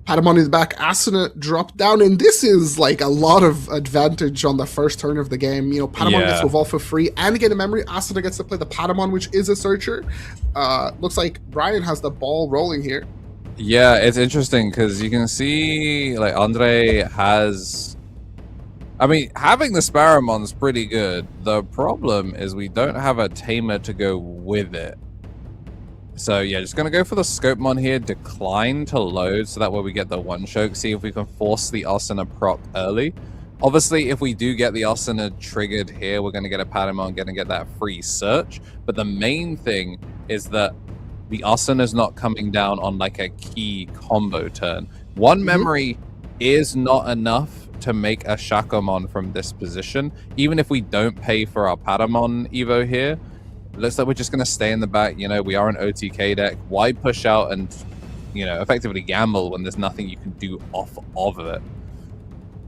Patamon is back, Asuna dropped down, and this is like a lot of advantage on the first turn of the game. You know, Patamon gets to evolve for free and get a memory. Asuna gets to play the Patamon, which is a searcher. Looks like Brian has the ball rolling here. Yeah, it's interesting because you can see like Andre has. I mean, having the Sparromon's pretty good. The problem is we don't have a tamer to go with it. So yeah, just gonna go for the Scopemon here, decline to load, so that way we get the one choke, see if we can force the Asuna proc early. Obviously, if we do get the Asuna triggered here, we're gonna get a Patamon, gonna get that free search. But the main thing is that the Asuna's not coming down on like a key combo turn. One memory is not enough to make a Shakomon from this position. Even if we don't pay for our Patamon Evo here, it looks like we're just going to stay in the back. You know, we are an OTK deck. Why push out and, you know, effectively gamble when there's nothing you can do off of it?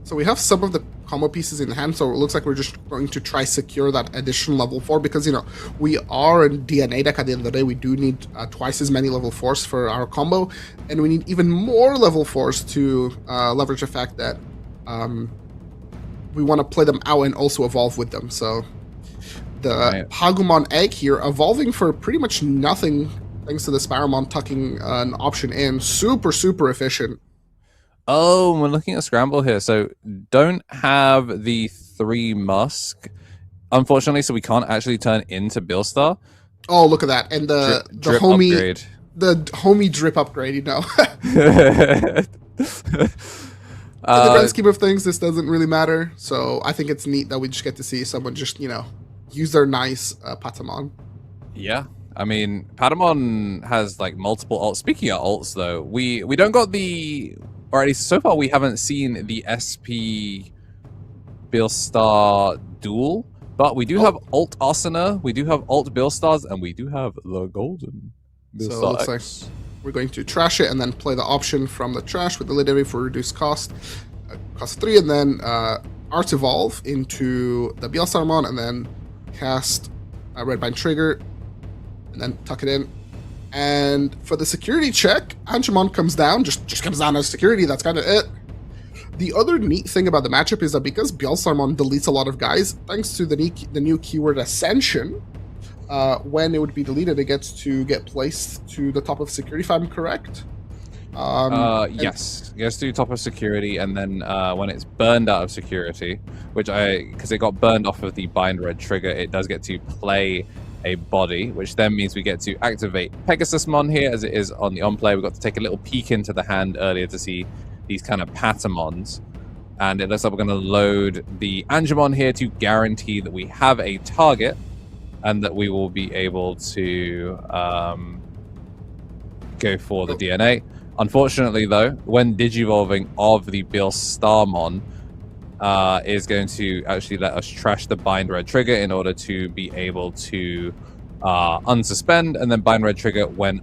So we have some of the combo pieces in hand, so it looks like we're just going to try secure that additional level 4 because, you know, we are a DNA deck at the end of the day. We do need twice as many level 4s for our combo, and we need even more level 4s to leverage the fact that we want to play them out and also evolve with them. So the Pagumon Egg here evolving for pretty much nothing thanks to the Sparrowmon tucking an option in. Super, super efficient. Oh, we're looking at Scramble here. So don't have the 3 Musk, unfortunately, so we can't actually turn into Beelstar. Oh, look at that. And the homie upgrade. The homie drip upgrade, you know. In the grand scheme of things, this doesn't really matter. So I think it's neat that we just get to see someone just, you know, use their nice Patamon. Yeah. I mean, Patamon has like multiple ults. Speaking of ults, though, we don't got the, or at least so far we haven't seen the SP Beelstar duel, but we do have ult Asuna, we do have ult Beelstars, and we do have the golden Beelstar. So it looks like we're going to trash it and then play the option from the trash with the Lidivy for reduced cost, cost 3, and then Art Evolve into the Beelstarmon, and then cast Redbind Trigger, and then tuck it in. And for the security check, Angemon comes down, just comes down as security, that's kind of it. The other neat thing about the matchup is that because Beelstarmon deletes a lot of guys, thanks to the new keyword Ascension, when it would be deleted, it gets to get placed to the top of security, if I'm correct. Yes, it gets to top of security, and then when it's burned out of security, because it got burned off of the Bind Red trigger, it does get to play a body, which then means we get to activate Pegasusmon here, as it is on the on-play. We got to take a little peek into the hand earlier to see these kind of Patamons, and it looks like we're going to load the Angemon here to guarantee that we have a target, and that we will be able to go for the DNA. Unfortunately, though, when digivolving of the Beelstarmon is going to actually let us trash the Bind Red trigger in order to be able to unsuspend, and then Bind Red trigger when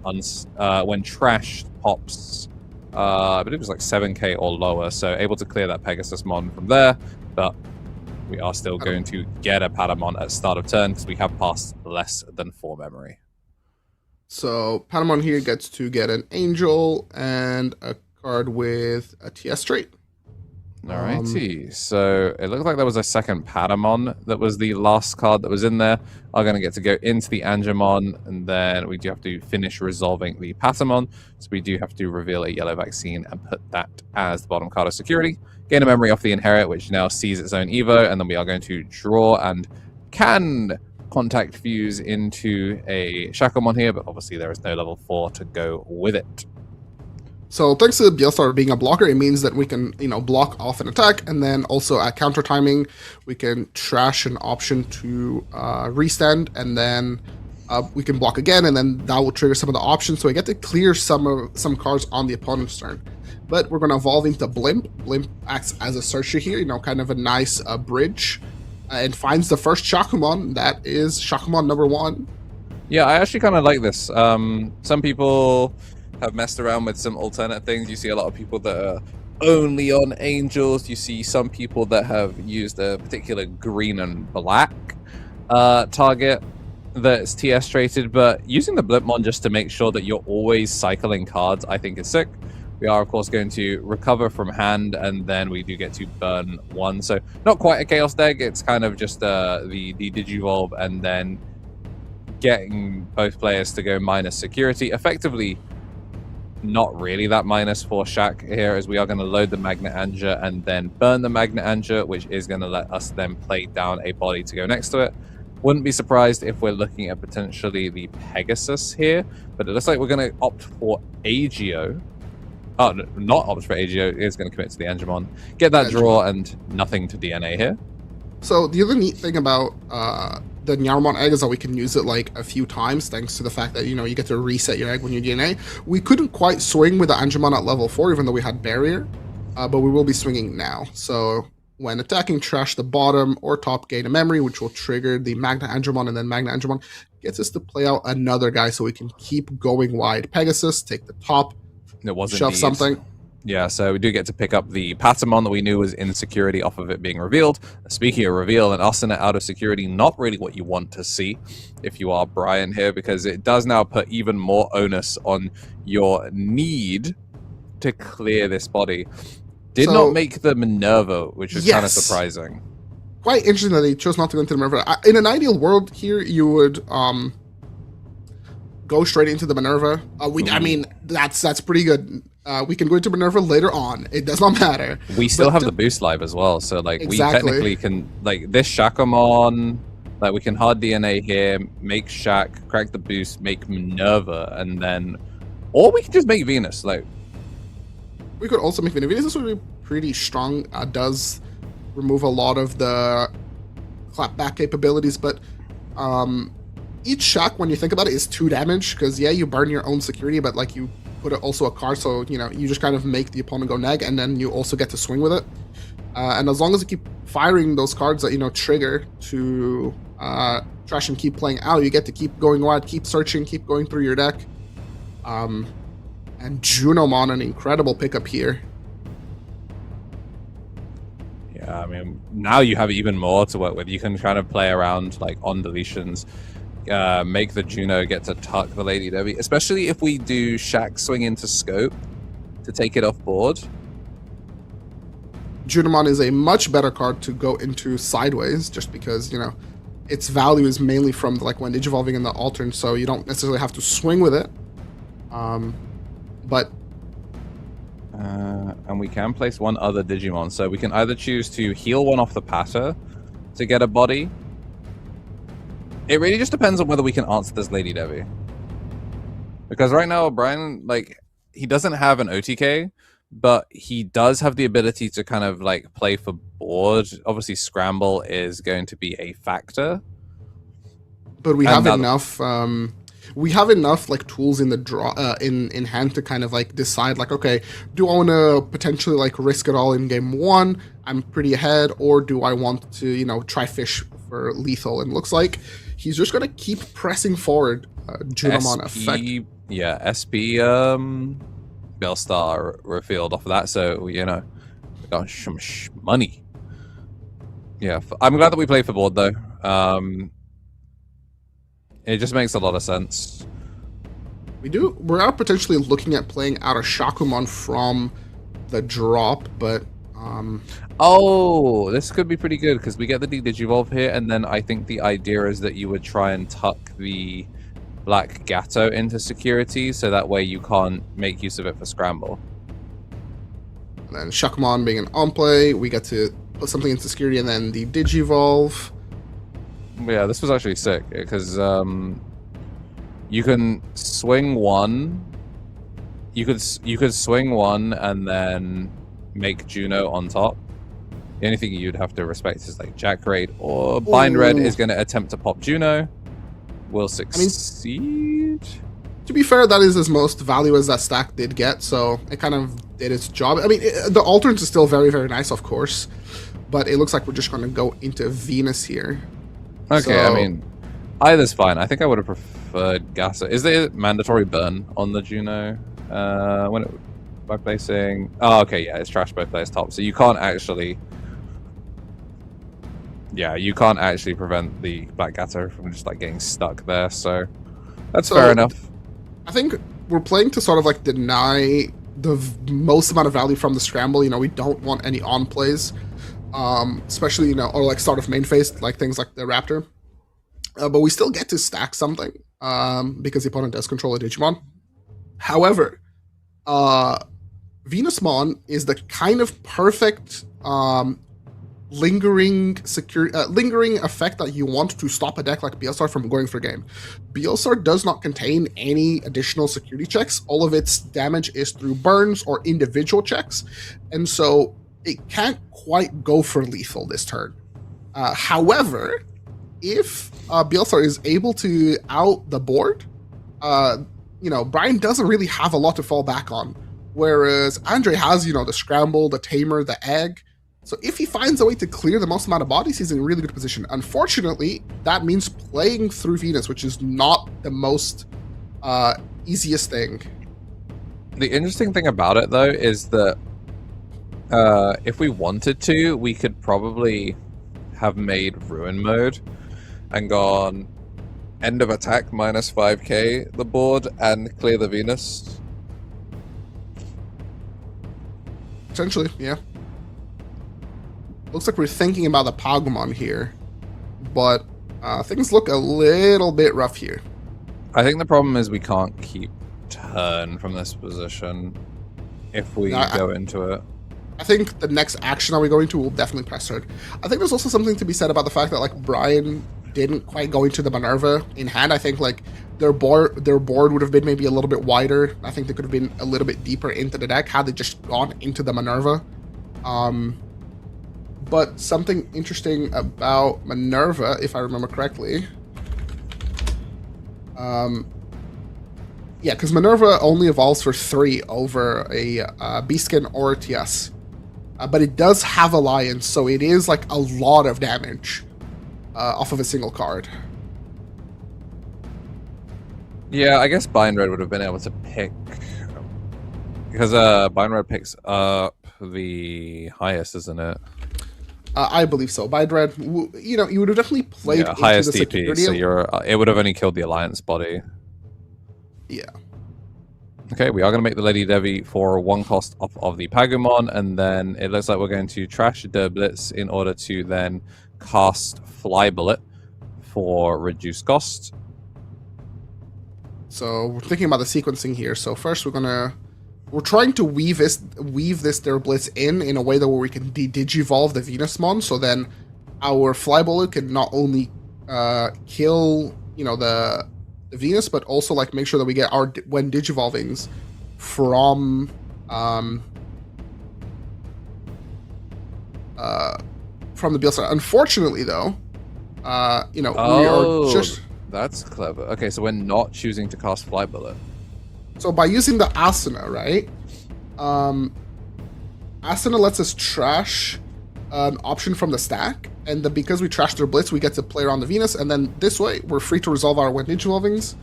trash pops, I believe it's like 7k or lower, so able to clear that Pegasusmon from there, but we are still going to get a Patamon at start of turn because we have passed less than 4 memory. So Patamon here gets to get an Angel and a card with a TS trait. Alrighty, so it looks like there was a second Patamon that was the last card that was in there. Are going to get to go into the Angemon, and then we do have to finish resolving the Patamon. So we do have to reveal a yellow vaccine and put that as the bottom card of security. Gain a memory off the Inherit, which now sees its own Evo, and then we are going to draw and can contact fuse into a Shakomon here, but obviously there is no level 4 to go with it. So thanks to Beelstar being a blocker, it means that we can, you know, block off an attack, and then also at counter timing, we can trash an option to restand, and then we can block again, and then that will trigger some of the options. So I get to clear some cards on the opponent's turn. But we're going to evolve into Blimp. Blimp acts as a searcher here, you know, kind of a nice bridge and finds the first Shakumon. That is Shakumon number 1. Yeah, I actually kind of like this. Some people have messed around with some alternate things. You see a lot of people that are only on angels. You see some people that have used a particular green and black target that's TS traded, but using the Blipmon just to make sure that you're always cycling cards, I think is sick. We are, of course, going to recover from hand, and then we do get to burn 1. So not quite a Chaos deck. It's kind of just the Digivolve and then getting both players to go minus security. Effectively, not really that minus for Shaq here, as we are going to load the Magnet Anger and then burn the Magnet Anger, which is going to let us then play down a body to go next to it. Wouldn't be surprised if we're looking at potentially the Pegasus here, but it looks like we're going to opt for Agio. Oh, no, not opt for Agio. It's going to commit to the Angemon. Get that draw and nothing to DNA here. So the other neat thing about the Nyarmon egg is that we can use it like a few times, thanks to the fact that, you know, you get to reset your egg when you DNA. We couldn't quite swing with the Angemon at level 4, even though we had Barrier, but we will be swinging now. So when attacking, trash the bottom or top, gain a memory, which will trigger the Magna Angemon, and then Magna Angemon gets us to play out another guy so we can keep going wide. Pegasus, take the top, It was shove indeed something. Yeah, so we do get to pick up the Patamon that we knew was in security off of it being revealed. Speaking of reveal, and Arsena out of security, not really what you want to see if you are Brian here, because it does now put even more onus on your need to clear this body. Did not make the Minerva, which is kind of surprising. Quite interesting that they chose not to go into the Minerva. In an ideal world here, you would go straight into the Minerva. I mean, that's pretty good. We can go into Minerva later on. It does not matter. We still have the boost live as well, so like we technically can, like this Shakamon, like we can hard DNA here, make Shaq, crack the boost, make Minerva, and then, or we can just make Venus. Like we could also make Venus. Venus would be pretty strong. Does remove a lot of the clapback capabilities, but each Shaq, when you think about it, is 2 damage, because yeah, you burn your own security, but like you put it also a card, so you know you just kind of make the opponent go neg, and then you also get to swing with it. And as long as you keep firing those cards that, you know, trigger to trash and keep playing out, you get to keep going wide, keep searching, keep going through your deck. And Junomon, an incredible pickup here. Yeah, I mean, now you have even more to work with. You can kind of play around like on deletions. Make the Juno get to tuck the Lady Debbie, especially if we do Shaq swing into scope to take it off board. Junomon is a much better card to go into sideways, just because, you know, its value is mainly from like when digivolving in the alternate, so you don't necessarily have to swing with it. But and we can place one other Digimon, so we can either choose to heal one off the patter to get a body. It really just depends on whether we can answer this Lady Debbie. Because right now, Brian, like, he doesn't have an OTK, but he does have the ability to kind of, like, play for board. Obviously, Scramble is going to be a factor. But we have enough... we have enough, like, tools in the draw, in hand to kind of, like, decide, like, okay, do I want to potentially, like, risk it all in game 1? I'm pretty ahead. Or do I want to, you know, try fish for lethal? And it looks like he's just going to keep pressing forward. Junomon effect. Yeah, SP Bellstar revealed off of that, so, you know, we got some money. Yeah, I'm glad that we played for board, though. It just makes a lot of sense. We are potentially looking at playing out a Shakumon from the drop, but... Oh, this could be pretty good, because we get the Digivolve here, and then I think the idea is that you would try and tuck the Black Gato into security, so that way you can't make use of it for Scramble. And then Shakumon being an on-play, we get to put something into security, and then the Digivolve. Yeah, this was actually sick, because you can swing one. You could swing one and then make Juno on top. The only thing you'd have to respect is like Jack Raid or Bind Red is going to attempt to pop Juno. Will succeed. To be fair, that is as most value as that stack did get, so it kind of did its job. I mean, the alternates is still very, very nice, of course, but it looks like we're just going to go into Venus here. Okay, I So- mean, either's fine. I think I would have preferred Gasa. Is there mandatory burn on the Juno? By placing... Oh, okay, yeah, it's trash by players top. So you can't actually... Yeah, you can't actually prevent the Black Gato from just like getting stuck there, so that's fair enough. I think we're playing to sort of like deny the most amount of value from the scramble. You know, we don't want any on plays, especially, you know, or like start of main phase, like things like the Raptor. But we still get to stack something because the opponent does control a Digimon. However, Venusmon is the kind of perfect lingering effect that you want to stop a deck like BLSR from going for game. BLSR does not contain any additional security checks. All of its damage is through burns or individual checks, and so it can't quite go for lethal this turn. However, if BLSR is able to out the board, you know, Brian doesn't really have a lot to fall back on. Whereas Andre has, you know, the scramble, the tamer, the egg. So if he finds a way to clear the most amount of bodies, he's in a really good position. Unfortunately, that means playing through Venus, which is not the most easiest thing. The interesting thing about it, though, is that if we wanted to, we could probably have made Ruin mode and gone end of attack minus 5k the board and clear the Venus. Potentially, yeah. Looks like we're thinking about the Pagumon here, but things look a little bit rough here. I think the problem is we can't keep turn from this position if we go into it. I think the next action that we go into will definitely press turn. I think there's also something to be said about the fact that like Brian didn't quite go into the Minerva in hand. I think like their board would have been maybe a little bit wider. I think they could have been a little bit deeper into the deck had they just gone into the Minerva. But something interesting about Minerva, if I remember correctly, yeah, because Minerva only evolves for 3 over a Beastkin or a TS. But it does have Alliance, so it is like a lot of damage off of a single card. Yeah, I guess Bind Red would have been able to pick, because Bind Red picks up the highest, isn't it? I believe so. Bind Red, you know, you would have definitely played into highest the DP, so it would have only killed the Alliance body. Yeah. Okay, we are going to make the Lady Devi for 1 cost off of the Pagumon, and then it looks like we're going to trash the Blitz in order to then cast Fly Bullet for reduced cost. So we're thinking about the sequencing here. So first we're trying to weave this their Blitz in a way that where we can digivolve the Venusmon, so then our Fly Bullet can not only kill, you know, the Venus, but also like make sure that we get our when digivolvings from the BLSR. Unfortunately, though, you know, we are just. That's clever. Okay, so we're not choosing to cast Fly Bullet. So by using the Asuna, right? Asuna lets us trash an option from the stack, and then because we trash their Blitz, we get to play around the Venus, and then this way we're free to resolve our when digivolvings.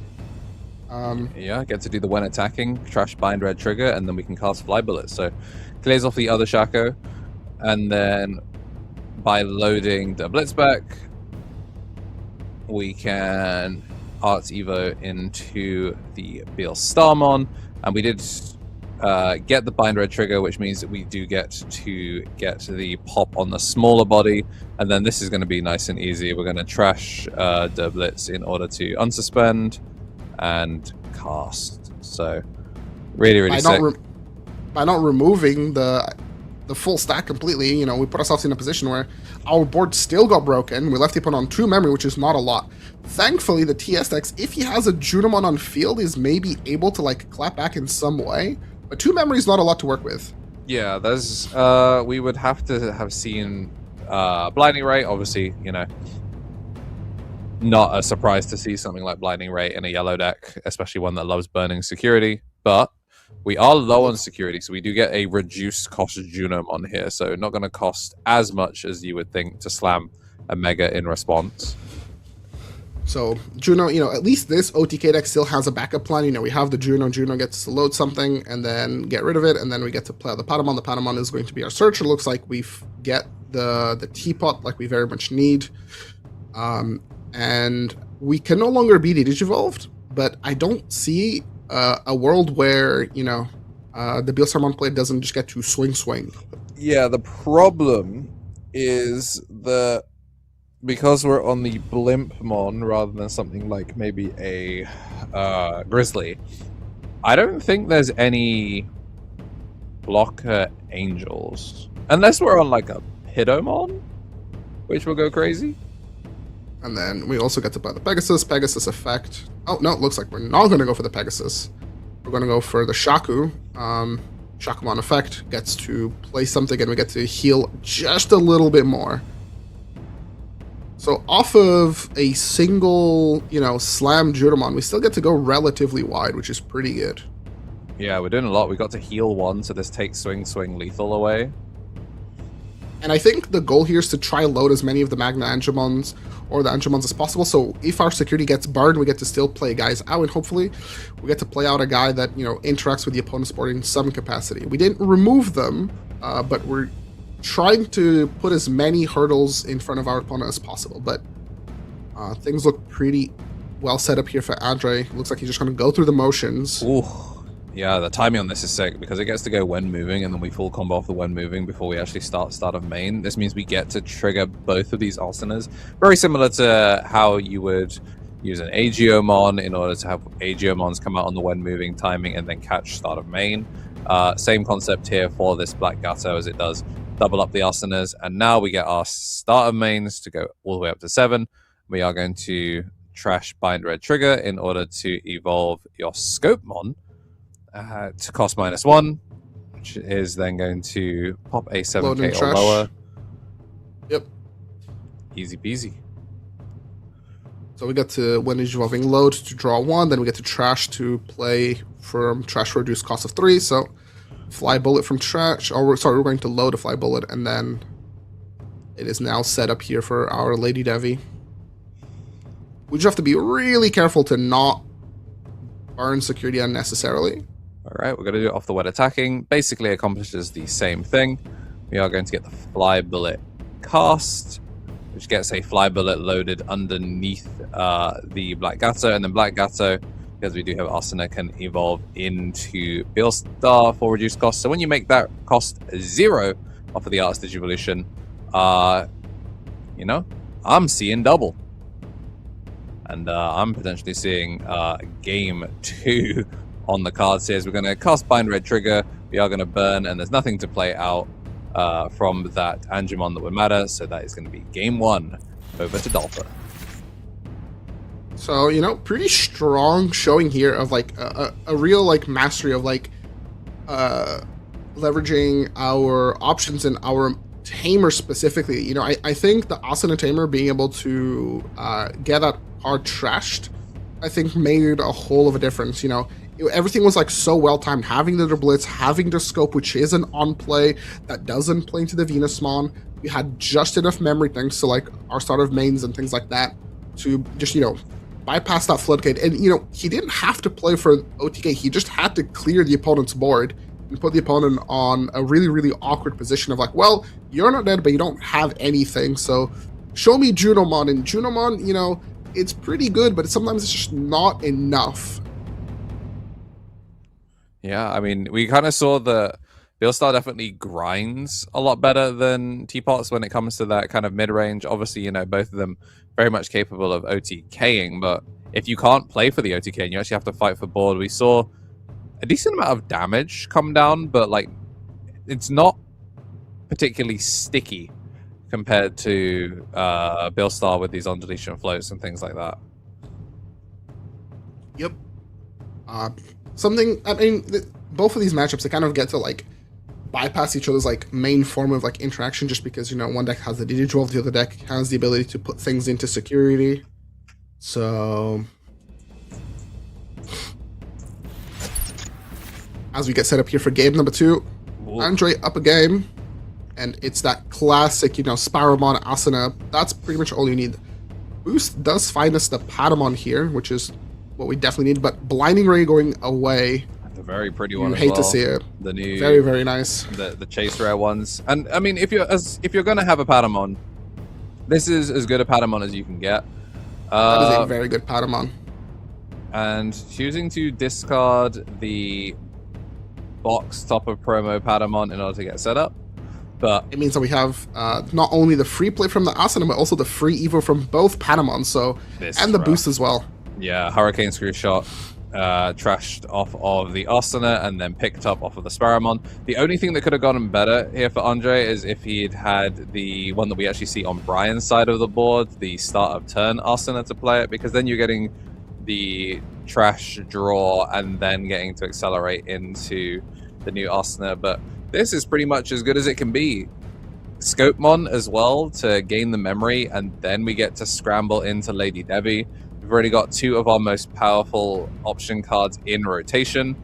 Yeah, get to do the when attacking, trash Bind Red trigger, and then we can cast Fly Bullet. So clears off the other Shaco, and then by loading the Blitz back, we can Arts Evo into the Beal Starmon, and we did get the Bind Red trigger, which means that we do get to get the pop on the smaller body, and then this is going to be nice and easy. We're going to trash the Blitz in order to unsuspend and cast. So really sick. By not removing the full stack completely, you know, we put ourselves in a position where our board still got broken. We left the opponent on 2 memory, which is not a lot. Thankfully, the TS decks, if he has a Junimon on field, is maybe able to like clap back in some way. But 2 memory is not a lot to work with. Yeah, there's we would have to have seen Blinding Ray. Obviously, you know, not a surprise to see something like Blinding Ray in a yellow deck, especially one that loves burning security. But We are low on security, so we do get a reduced cost Junomon here, so not going to cost as much as you would think to slam a Mega in response. So Juno, at least this OTK deck still has a backup plan. We have the Juno gets to load something and then get rid of it, and then we get to play out the Patamon. The Patamon is going to be our search. It looks like we get the Teapot like we very much need. And we can no longer be Digivolved, but I don't see a world where, the Beelsarmon play doesn't just get to swing. Yeah, the problem is that because we're on the Blimpmon rather than something like maybe a Grizzly, I don't think there's any blocker Angels. Unless we're on like a Pidomon, which will go crazy. And then we also get to play the Pegasus effect. Oh, no, it looks like we're not going to go for the Pegasus. We're going to go for the Shaku. Shakumon effect gets to play something, and we get to heal just a little bit more. So off of a single, slam Judomon, we still get to go relatively wide, which is pretty good. Yeah, we're doing a lot. We got to heal one, so this takes swing lethal away. And I think the goal here is to try load as many of the Magna Angemons or the Angemons as possible. So if our security gets burned, we get to still play guys out, and hopefully we get to play out a guy that, interacts with the opponent's board in some capacity. We didn't remove them, but we're trying to put as many hurdles in front of our opponent as possible. But things look pretty well set up here for Andre. Looks like he's just going to go through the motions. Ooh. Yeah, the timing on this is sick because it gets to go when moving, and then we full combo off the when moving before we actually start of main. This means we get to trigger both of these Asanas. Very similar to how you would use an Aegiomon in order to have Aegiomons come out on the when moving timing and then catch start of main. Same concept here for this Black Gato, as it does double up the Asanas, and now we get our start of mains to go all the way up to 7. We are going to trash Bind Red Trigger in order to evolve your Scopemon to cost -1, which is then going to pop a 7k or lower. Yep. Easy peasy. So we get to, when he's evolving load, to draw 1, then we get to trash to play from trash for reduced cost of 3. So fly bullet from trash, or sorry, we're going to load a fly bullet, and then it is now set up here for our Lady Devi. We just have to be really careful to not burn security unnecessarily. Alright, we're going to do it off the wet attacking. Basically accomplishes the same thing. We are going to get the fly bullet cast, which gets a fly bullet loaded underneath the Black Gato, and then Black Gato, because we do have Asuna, can evolve into Beelstar for reduced cost. So when you make that cost 0 off of the Arts Digivolution, I'm seeing double. And I'm potentially seeing game 2 on the cards here. So we're going to cast Bind Red Trigger, we are going to burn, and there's nothing to play out from that Angemon that would matter, so that is going to be game 1 over to Dolpha. So, pretty strong showing here of like a real like mastery of like leveraging our options and our Tamer specifically. I think the Asuna Tamer being able to get that card trashed, I think made a whole of a difference. Everything was like so well timed, having the Blitz, having the Scope, which is an on play that doesn't play into the Venusmon. We had just enough memory thanks to like our start of mains and things like that to just bypass that floodgate. And he didn't have to play for OTK, he just had to clear the opponent's board and put the opponent on a really, really awkward position of like, well, you're not dead, but you don't have anything, so show me Junomon. And Junomon, it's pretty good, but sometimes it's just not enough. Yeah, I mean, we kind of saw that Beelstar definitely grinds a lot better than Teapots when it comes to that kind of mid-range. Obviously, both of them very much capable of OTKing, but if you can't play for the OTK and you actually have to fight for board, we saw a decent amount of damage come down, but like it's not particularly sticky compared to Beelstar with these undulation floats and things like that. Yep. Both of these matchups, they kind of get to like bypass each other's like main form of like interaction, just because one deck has the Digidwolf, the other deck has the ability to put things into security. So as we get set up here for game number 2. Ooh. Andre up a game, and it's that classic, Sparrowmon Asuna. That's pretty much all you need. Boost does find us the Patamon here, which is what we definitely need, but Blinding Ray going away. That's a very pretty one. You as hate well. to see it. The new, very, very nice. The chase rare ones, and I mean, if you're gonna have a Patamon, this is as good a Patamon as you can get. That is a very good Patamon. And choosing to discard the box top of promo Patamon in order to get set up, but it means that we have not only the free play from the Asuna, but also the free Evo from both Patamon. So and the boost as well. Yeah, Hurricane Screw Shot trashed off of the Asuna and then picked up off of the Sparrowmon. The only thing that could have gotten better here for Andre is if he'd had the one that we actually see on Brian's side of the board, the start of turn Asuna to play it, because then you're getting the trash draw and then getting to accelerate into the new Asuna. But this is pretty much as good as it can be. Scopemon as well to gain the memory, and then we get to scramble into Lady Debbie. We've already got 2 of our most powerful option cards in rotation.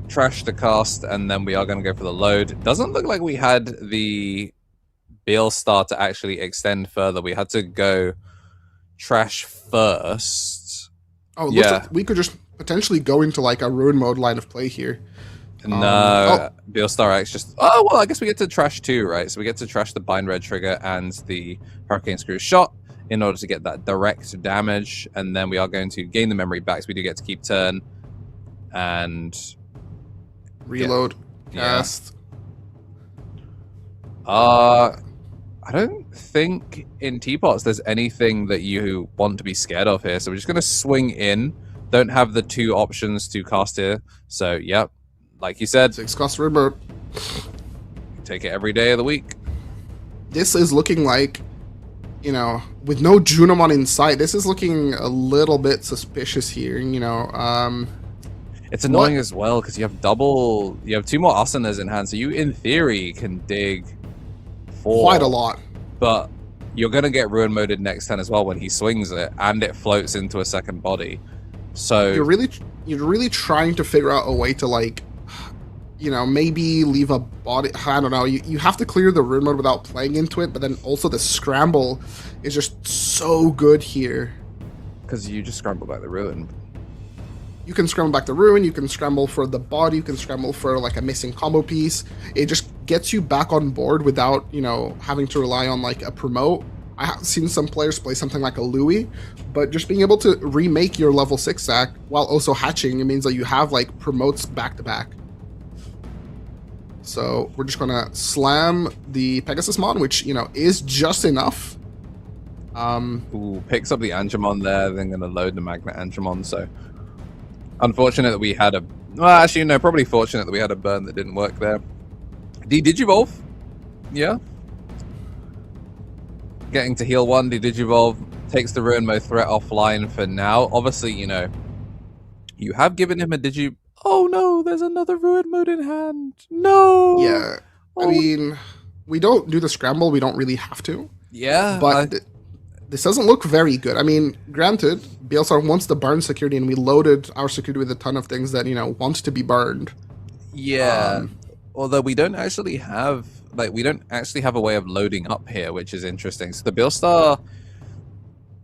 Trash the cast, and then we are going to go for the load. It doesn't look like we had the Beelstar to actually extend further. We had to go trash first. Oh, it looks like we could just potentially go into like a Ruin Mode line of play here. No, Beelstar X just... Oh, well, I guess we get to trash 2, right? So we get to trash the Bind Red trigger and the Hurricane Screw Shot in order to get that direct damage, and then we are going to gain the memory back, so we do get to keep turn and... Reload. Cast. I don't think in Teapots there's anything that you want to be scared of here, so we're just going to swing in. Don't have the 2 options to cast here, so yep. Like you said, 6 cost Rimmer. Take it every day of the week. This is looking like, with no Junimon in sight, this is looking a little bit suspicious here, It's annoying as well, because you have 2 more Asunas in hand, so you, in theory, can dig 4. Quite a lot. But you're going to get Ruin Moded next turn as well when he swings it, and it floats into a second body. So you're really trying to figure out a way to, like, maybe leave a body. I don't know. You have to clear the Ruin Mode without playing into it, but then also the scramble is just so good here. Because you just scramble back the Ruin. You can scramble back the Ruin, you can scramble for the body, you can scramble for like a missing combo piece. It just gets you back on board without, having to rely on like a promote. I have seen some players play something like a Louis, but just being able to remake your level 6 stack while also hatching, it means that you have like promotes back to back. So we're just gonna slam the Pegasusmon, which, is just enough. Ooh, picks up the Angemon there, then gonna load the Magnet Angemon, so unfortunate that we had probably fortunate that we had a burn that didn't work there. Digivolve? Yeah. Getting to heal 1, Digivolve takes the Ruin Mode threat offline for now. Obviously, you have given him a Oh no, there's another Ruin Mode in hand. No! Yeah. Oh. I mean, we don't do the scramble, we don't really have to. Yeah. But this doesn't look very good. I mean, granted, BLSR wants to burn security, and we loaded our security with a ton of things that, want to be burned. Yeah. Although we don't actually have a way of loading up here, which is interesting. So the Beelstar,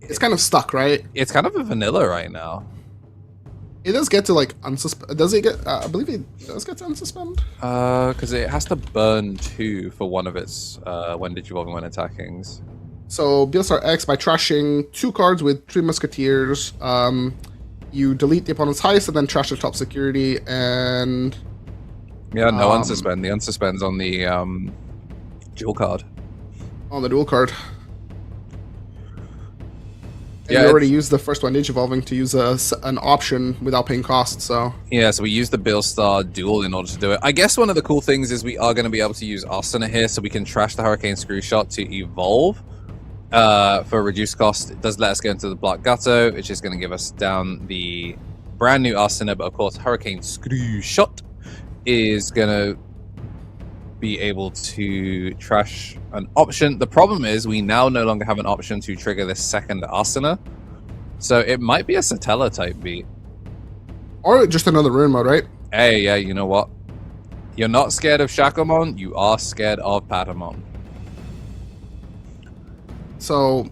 it's kind of stuck, right? It's kind of a vanilla right now. It does get to like unsuspend. Does it get? I believe it does get to unsuspend. Because it has to burn 2 for one of its when Digivolving when attacking. So BLSR X, by trashing 2 cards with 3 Musketeers, you delete the opponent's highest and then trash the top security, and yeah, no unsuspend. The unsuspend's on the dual card. On the dual card. And Yeah, you already used the first one, Digivolving, to use an option without paying cost, so... Yeah, so we used the Beelstar duel in order to do it. I guess one of the cool things is we are going to be able to use Asuna here, so we can trash the Hurricane Screw Shot to evolve for reduced cost. It does let us go into the Black Gato, which is going to give us down the brand new Asuna, but of course Hurricane Screw Shot is going to be able to trash an option. The problem is we now no longer have an option to trigger this second Asuna. So it might be a Satella type beat. Or just another ruin mode, right? Hey, yeah, you know what? You're not scared of Shakomon, you are scared of Patamon. So,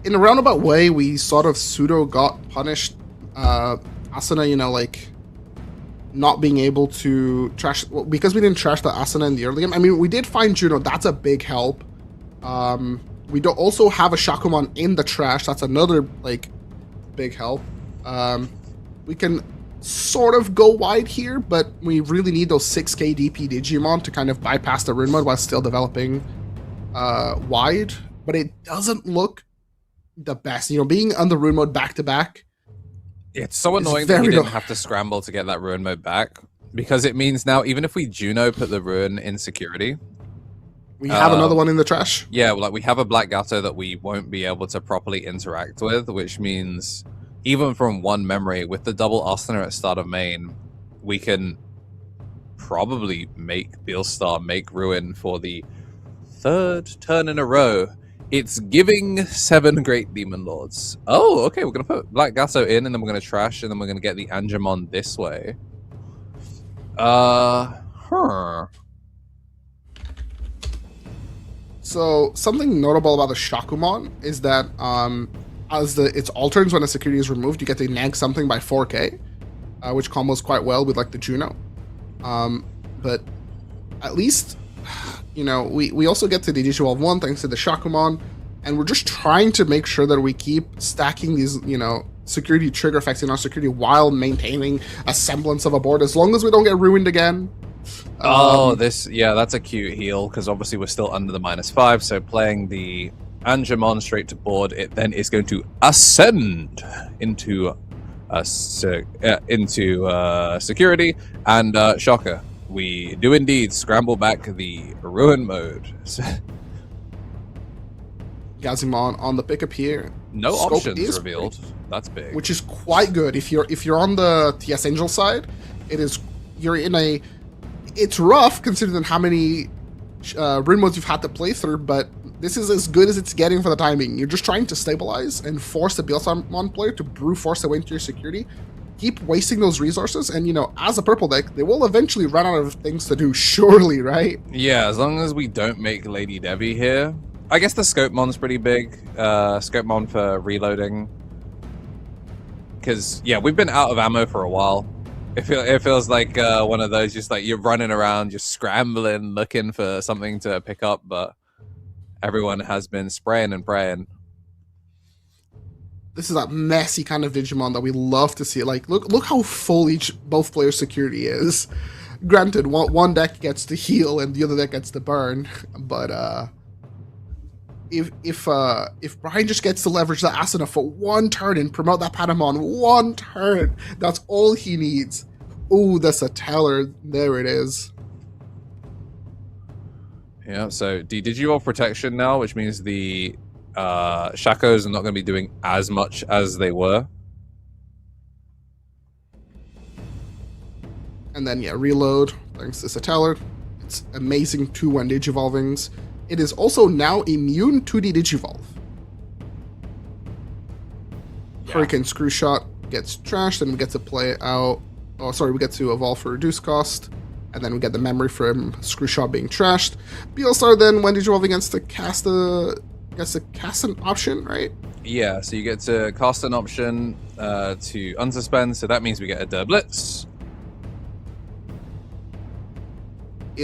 in a roundabout way, we sort of pseudo got punished. Asuna, you know, like, not being able to trash, well, because we didn't trash the Asuna in the early game. I mean, we did find Juno, that's a big help. We do also have a Shakomon in the trash, that's another, like, big help. We can sort of go wide here, but we really need those 6k DP Digimon to kind of bypass the ruin mode while still developing wide. But it doesn't look the best. You know, being on the ruin mode back to back. It's so annoying that we didn't have to scramble to get that ruin mode back, because it means now even if we Juno put the ruin in security, we have another one in the trash. Yeah, like we have a Black Gato that we won't be able to properly interact with, which means even from one memory with the double Asuna at start of main, we can probably make Beelstar make ruin for the 3rd turn in a row. It's giving 7 Great Demon Lords. Oh, okay, we're going to put Black Gato in, and then we're going to trash, and then we're going to get the Angemon this way. So, something notable about the Shakumon is that as its alterns when a security is removed, you get to nag something by 4k, which combos quite well with, like, the Juno. But at least, you know, we also get to the Digivolve 1 thanks to the Shakumon, and we're just trying to make sure that we keep stacking these, you know, security trigger effects in our security while maintaining a semblance of a board, as long as we don't get ruined again. That's a cute heal, because obviously we're still under the -5, so playing the Angemon straight to board, it then is going to ascend into security, and shocker, we do indeed scramble back the ruin mode. Gazimon on the pickup here. No Scope options revealed. That's big. Which is quite good. If you're on the TS Angel side, you're in a. It's rough considering how many ruin modes you've had to play through, but this is as good as it's getting for the timing. You're just trying to stabilize and force the Beelstarmon player to brute force their way into your security. Keep wasting those resources, and you know, as a purple deck, they will eventually run out of things to do, surely, right? Yeah, as long as we don't make Lady Debbie here. I guess the Scopemon's pretty big. Scopemon for reloading. Because, yeah, we've been out of ammo for a while. It feels like one of those, just like you're running around, just scrambling, looking for something to pick up, but everyone has been spraying and praying. This is a messy kind of Digimon that we love to see. Like, look how full both players' security is. Granted, one deck gets the heal and the other deck gets the burn, but if Brian just gets to leverage the Asuna for one turn and promote that Patamon one turn, that's all he needs. Ooh, that's a teller. There it is. Yeah, so Digivolve protection now, which means the Shakos are not going to be doing as much as they were. And then, yeah, reload, thanks to Satellar. It's amazing 2-1 Digivolvings. It is also now immune to the Digivolve. Yeah. Hurricane Screw Shot gets trashed, and we get to play out... Oh, sorry, we get to evolve for reduced cost. And then we get the memory from Screw Shot being trashed. Beelstar then, when Digivolving, gets to cast an option, right? Yeah, so you get to cast an option to unsuspend, so that means we get a Der Blitz.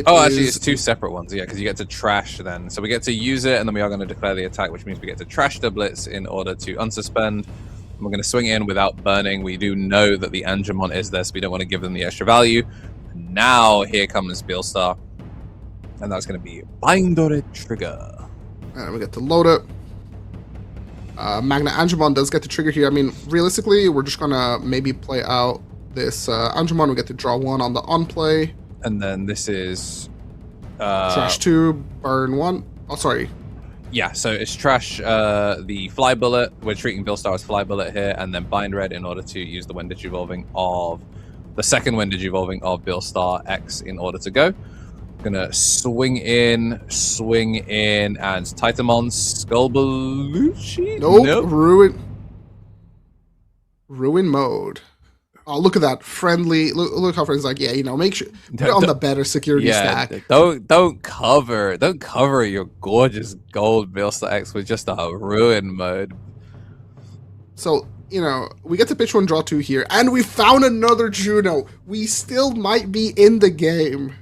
Actually, it's 2 separate ones, yeah, because you get to trash then. So we get to use it, and then we are going to declare the attack, which means we get to trash the Blitz in order to unsuspend. And we're going to swing in without burning. We do know that the Angemon is there, so we don't want to give them the extra value. Now, here comes Beelstar. And that's going to be Bindory Trigger. And we get to load it. Magna Angemon does get to trigger here. I mean, realistically, we're just going to maybe play out this Angemon. We get to draw 1 on the on-play. And then this is... trash 2, burn 1. Oh, sorry. Yeah, so it's trash the Fly Bullet. We're treating Beelstar as Fly Bullet here. And then Bind Red in order to use the When Digivolving of... The second When Digivolving of Beelstar X in order to go. Gonna swing in, and Titamon Skullbaluchi? Nope, Ruin. Ruin mode. Oh, look at that friendly. Look how friendly. Like, yeah, you know, make sure put it on the better security stack. Don't cover your gorgeous gold Milster X with just a ruin mode. So, you know, we get to pitch one, draw two here, and we found another Juno. We still might be in the game.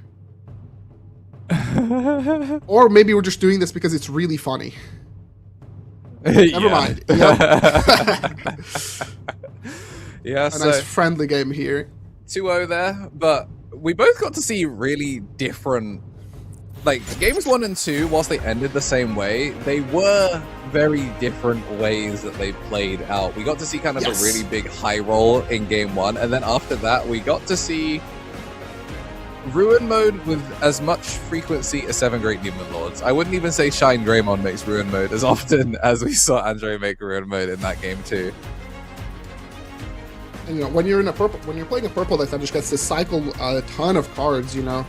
Or maybe we're just doing this because it's really funny. Never mind. Yep. Yeah, a nice friendly game here. 2-0 there, but we both got to see really different... Like, games 1 and 2, whilst they ended the same way, they were very different ways that they played out. We got to see kind of a really big high roll in game 1, and then after that, we got to see Ruin mode with as much frequency as 7 Great Demon Lords. I wouldn't even say Shine Greymon makes Ruin mode as often as we saw Andre make Ruin mode in that game too. And, you know, when you're playing a purple deck that just gets to cycle a ton of cards, you know.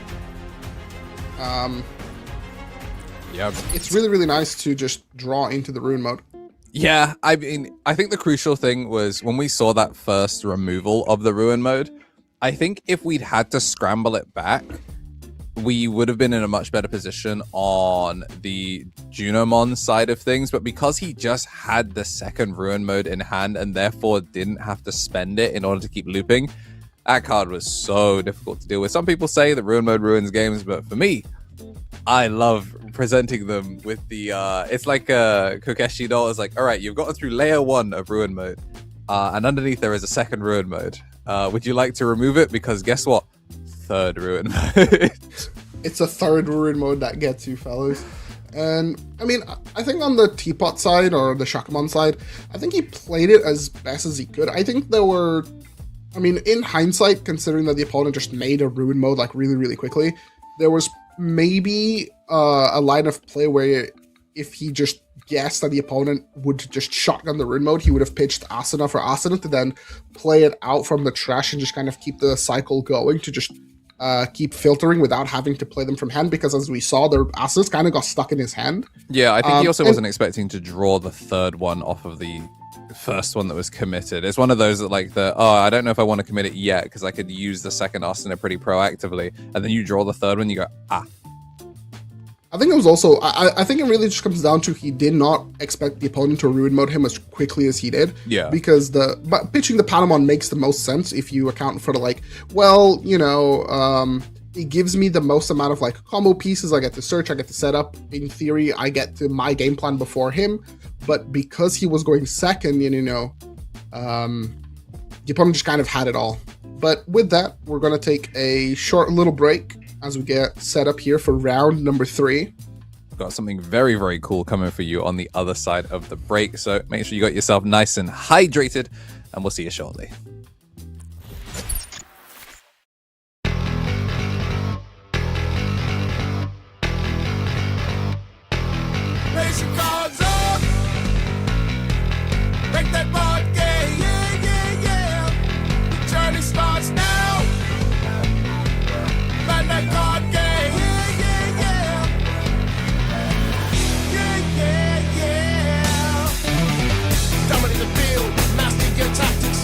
Yeah, it's really, really nice to just draw into the Ruin mode. Yeah, I mean, I think the crucial thing was when we saw that first removal of the Ruin mode, I think if we'd had to scramble it back, we would have been in a much better position on the Junomon side of things, but because he just had the second Ruin mode in hand and therefore didn't have to spend it in order to keep looping, that card was so difficult to deal with. Some people say that Ruin mode ruins games, but for me, I love presenting them with the, it's like a Kokeshi doll. It's like, all right, you've gotten through layer 1 of Ruin mode, and underneath there is a second Ruin mode. Would you like to remove it? Because guess what? Third Ruin mode. It's a third Ruin mode that gets you, fellas. And, I mean, I think on the Teapot side, or the Shakamon side, I think he played it as best as he could. I think there were... I mean, in hindsight, considering that the opponent just made a Ruin mode, like, really, really quickly, there was maybe a line of play where if he just guessed that the opponent would just shotgun the Ruin mode, he would have pitched Asuna for Asuna to then play it out from the trash and just kind of keep the cycle going to just keep filtering without having to play them from hand, because as we saw, their Asunas kind of got stuck in his hand. Yeah, I think he also wasn't expecting to draw the third one off of the first one that was committed. It's one of those that like I don't know if I want to commit it yet because I could use the second Asuna pretty proactively, and then you draw the third one, you go, I think it was also, I think it really just comes down to he did not expect the opponent to Ruin mode him as quickly as he did. Yeah. Because but pitching the Patamon makes the most sense if you account for the like, well, you know, it gives me the most amount of like combo pieces. I get to search, I get to set up. In theory, I get to my game plan before him. But because he was going second, you know, the opponent just kind of had it all. But with that, we're going to take a short little break as we get set up here for round number 3. Got something very, very cool coming for you on the other side of the break. So make sure you got yourself nice and hydrated, and we'll see you shortly. Raise your cards up. Break that board game. Yeah, yeah, yeah. The journey starts now. Bandai Card Game. Yeah, yeah, yeah. Yeah, yeah, yeah. Dominate the field. Master your tactics.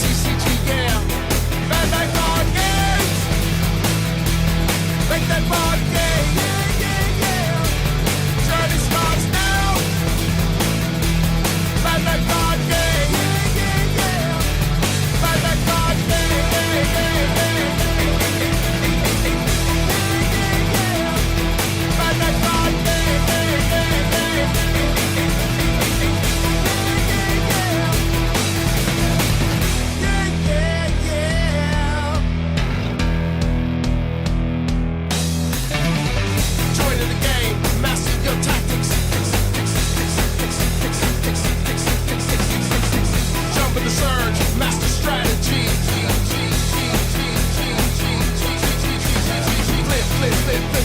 TCG, yeah. Bandai Card Games. Make that board game. Yeah, yeah, yeah. Journey starts now. Bandai Card Game. Yeah, yeah, yeah. Bandai Card Game. Yeah, yeah, yeah. Bandai Card Game. Yeah, yeah, yeah.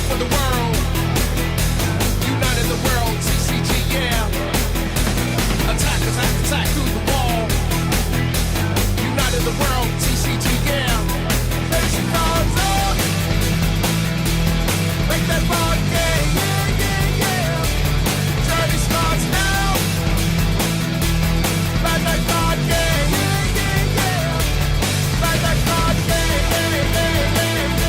For the world, united the world, TCG, yeah. Attack, attack, attack through the wall. United the world, TCG, yeah. Place your cards up. Make that board game, yeah, yeah, yeah. Journey starts now. Bandai Card Game, yeah, yeah, yeah. Bandai Card Game, yeah, yeah, yeah.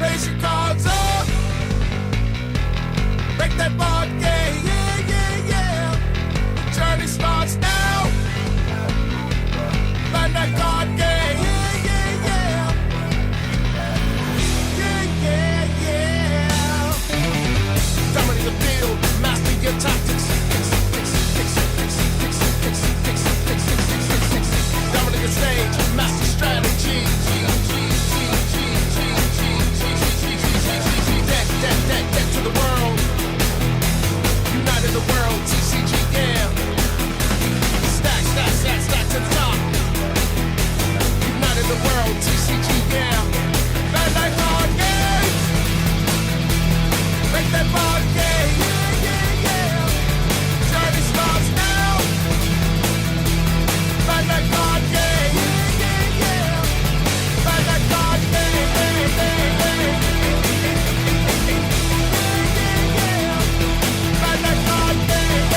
Raise your cards up. Break that board game. Yeah, yeah, yeah. The journey starts now. Find that card game. Yeah, yeah, yeah. Yeah, yeah, yeah. Dominate the field. Master your tactics. Dominate the stage. Master strategy. Dead to the world. United the world, TCG, yeah. Stack, stack, stack, stack to the top. United the world, TCG, yeah. Bandai Card Games. Make that board game. Yeah, yeah, yeah. Journey starts now. Bandai Card Game. Yeah, yeah, yeah. Bandai Card Game. Yeah, yeah, yeah. Bandai Card Game.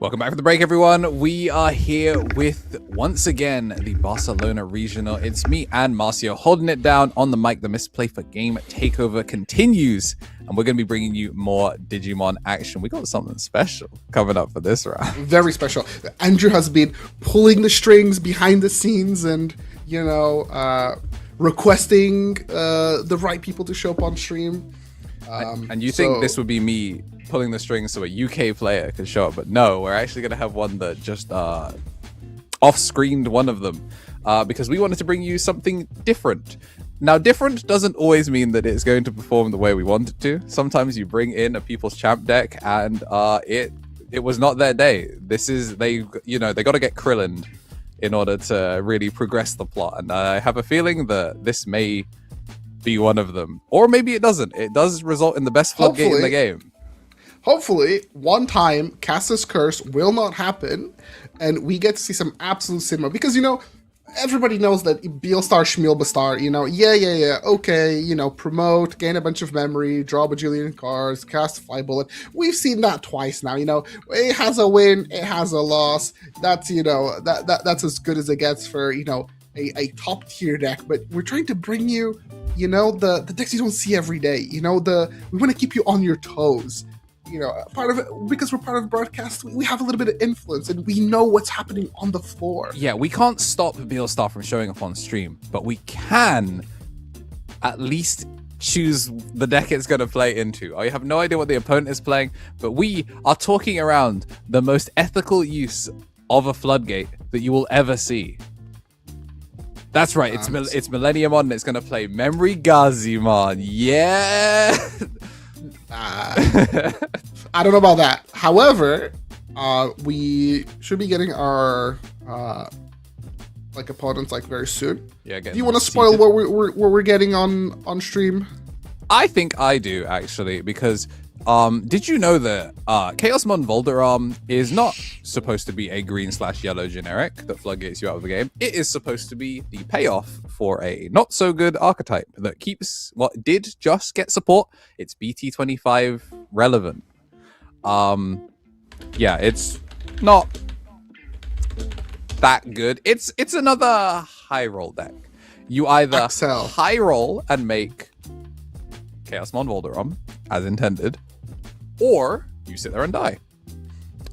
Welcome back from the break, everyone. We are here with, once again, the Barcelona Regional. It's me and Marcio holding it down on the mic. The Misplay for Game takeover continues, and we're going to be bringing you more Digimon action. We got something special coming up for this round. Very special. Andrew has been pulling the strings behind the scenes and, requesting the right people to show up on stream. And you think this would be me pulling the strings so a UK player could show up, but no, we're actually going to have one that just off-screened one of them because we wanted to bring you something different. Now, different doesn't always mean that it's going to perform the way we want it to. Sometimes you bring in a People's Champ deck and it was not their day. This is, they got to get Krillin in order to really progress the plot, and I have a feeling that this may be one of them, or maybe it doesn't. It does result in the best floodgate in the game. Hopefully, one time, Cass's Curse will not happen, and we get to see some absolute cinema. Because, everybody knows that Beelstar, Schmielbestar, okay, promote, gain a bunch of memory, draw a bajillion cards, cast Fly Bullet. We've seen that twice now, it has a win, it has a loss. That's, that's as good as it gets for, a top tier deck. But we're trying to bring you, the decks you don't see every day. We want to keep you on your toes. Part of it, because we're part of the broadcast, we have a little bit of influence and we know what's happening on the floor. Yeah, we can't stop Beelstar from showing up on stream, but we can at least choose the deck it's going to play into. I have no idea what the opponent is playing, but we are talking around the most ethical use of a floodgate that you will ever see. That's right, it's Millennium On, and it's going to play Memory Gazimon. Yeah! I don't know about that. However, we should be getting our opponents very soon. Yeah. Do you want to spoil what we're getting on stream? I think I do, actually, because did you know that Chaosmon Volderarm is not supposed to be a green/yellow generic that floodgates you out of the game? It is supposed to be the payoff for a not so good archetype that keeps what did just get support. It's BT25 relevant. Yeah, it's not that good. It's another high roll deck. You either high roll and make Chaosmon Volderarm as intended, or you sit there and die.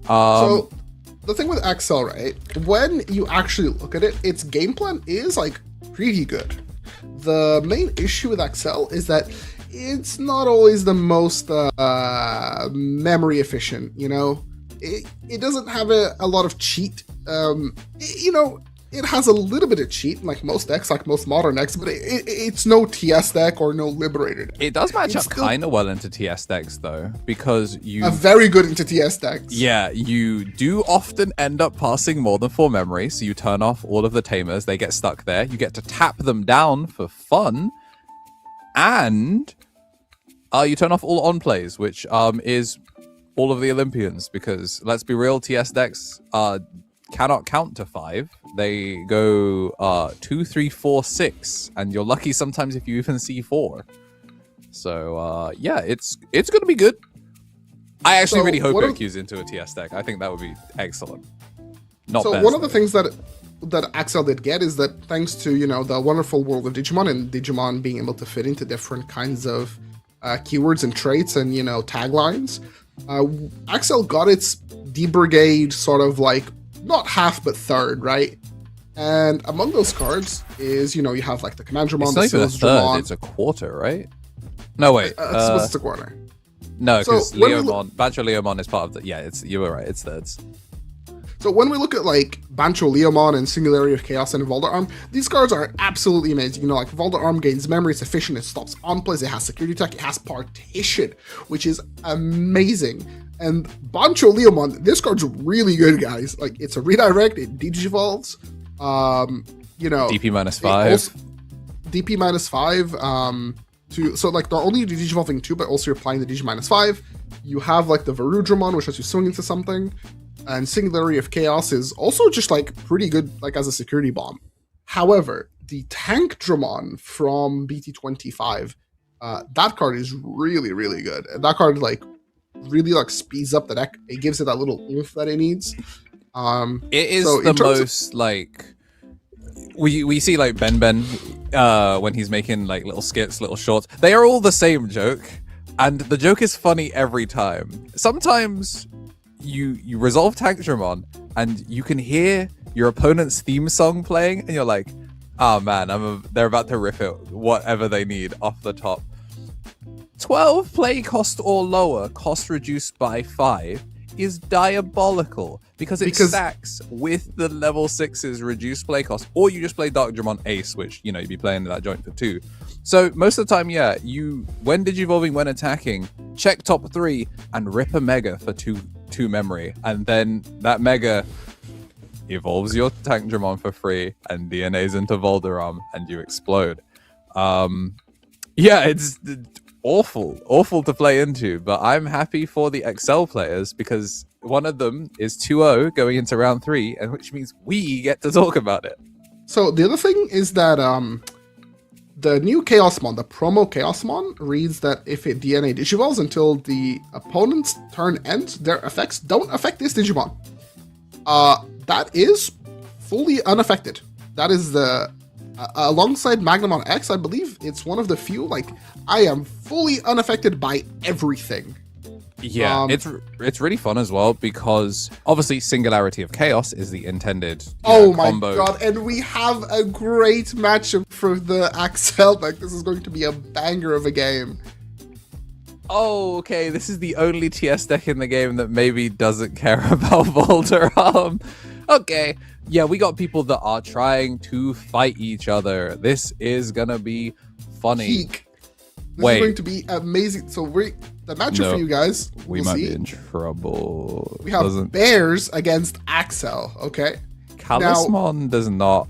So the thing with Axel, right? When you actually look at it, its game plan is pretty good. The main issue with Axel is that it's not always the most memory efficient. It doesn't have a lot of cheat. It has a little bit of cheat, like most decks, like most modern decks, but it's no TS deck or no Liberator deck. It does match up kind of well into TS decks, though, because you... A very good into TS decks. Yeah, you do often end up passing more than 4 memory, so you turn off all of the Tamers, they get stuck there, you get to tap them down for fun, and you turn off all on-plays, which is all of the Olympians, because, let's be real, TS decks cannot count to 5. They go 2, 3, 4, 6, and you're lucky sometimes if you even see 4. So yeah, it's going to be good. I actually really hope it queues into a TS deck. I think that would be excellent. One of the things that Axel did get is that thanks to the wonderful world of Digimon and Digimon being able to fit into different kinds of keywords and traits and taglines, Axel got its D Brigade sort of not half but third, right? And among those cards is you have the Commandramon, the Silasdramon. It's a quarter, right? No, wait. It's a quarter. No, because Bancho Leomon is part of the... Yeah, you were right. It's thirds. So when we look at Bancho Leomon and Singularity of Chaos and Volderarm, these cards are absolutely amazing. Volderarm gains memory, it's efficient, it stops on plays, it has security tech, it has partition, which is amazing. And Bancho Leomon, this card's really good, guys. It's a redirect, it digivolves, DP -5. DP -5, so they're only digivolving 2, but also you're applying the DG -5. You have the Varudramon, which lets you swing into something. And Singularity of Chaos is also just pretty good as a security bomb. However, the Tank Dramon from BT25, that card is really, really good. And that card really like speeds up the deck. It gives it that little oomph that it needs. It is so the most like we see like Ben when he's making like little skits, little shorts. They are all the same joke, and the joke is funny every time. Sometimes you resolve Tankdramon and you can hear your opponent's theme song playing, and you're like, oh man, they're about to riff it whatever they need off the top. 12 play cost or lower, cost reduced by 5, is diabolical because it stacks with the level 6's reduced play cost, or you just play Darkdramon Ace, which, you know, you'd be playing that joint for 2. So most of the time, yeah, when Digivolving, when attacking, check top 3 and rip a Mega for 2 memory, and then that Mega evolves your Tankdramon for free and DNAs into Volderam and you explode. Yeah, it's awful to play into, but I'm happy for the XL players because one of them is 2-0 going into round 3, and which means we get to talk about it. So the other thing is that the new Chaosmon, the promo Chaosmon, reads that if it DNA Digivolves until the opponent's turn ends, their effects don't affect this Digimon. That is fully unaffected. That is the alongside Magnamon X, I believe it's one of the few, like, I am fully unaffected by everything. Yeah, it's really fun as well because obviously Singularity of Chaos is the intended combo. My god, and we have a great matchup for the Axel deck. This is going to be a banger of a game. Oh, okay, this is the only TS deck in the game that maybe doesn't care about Volderam. Okay, yeah, we got people that are trying to fight each other. This is gonna be funny. Peak. This is going to be amazing. So the matchup for you guys, we might be in trouble. We have Bears against Axel, okay? Kalismon does not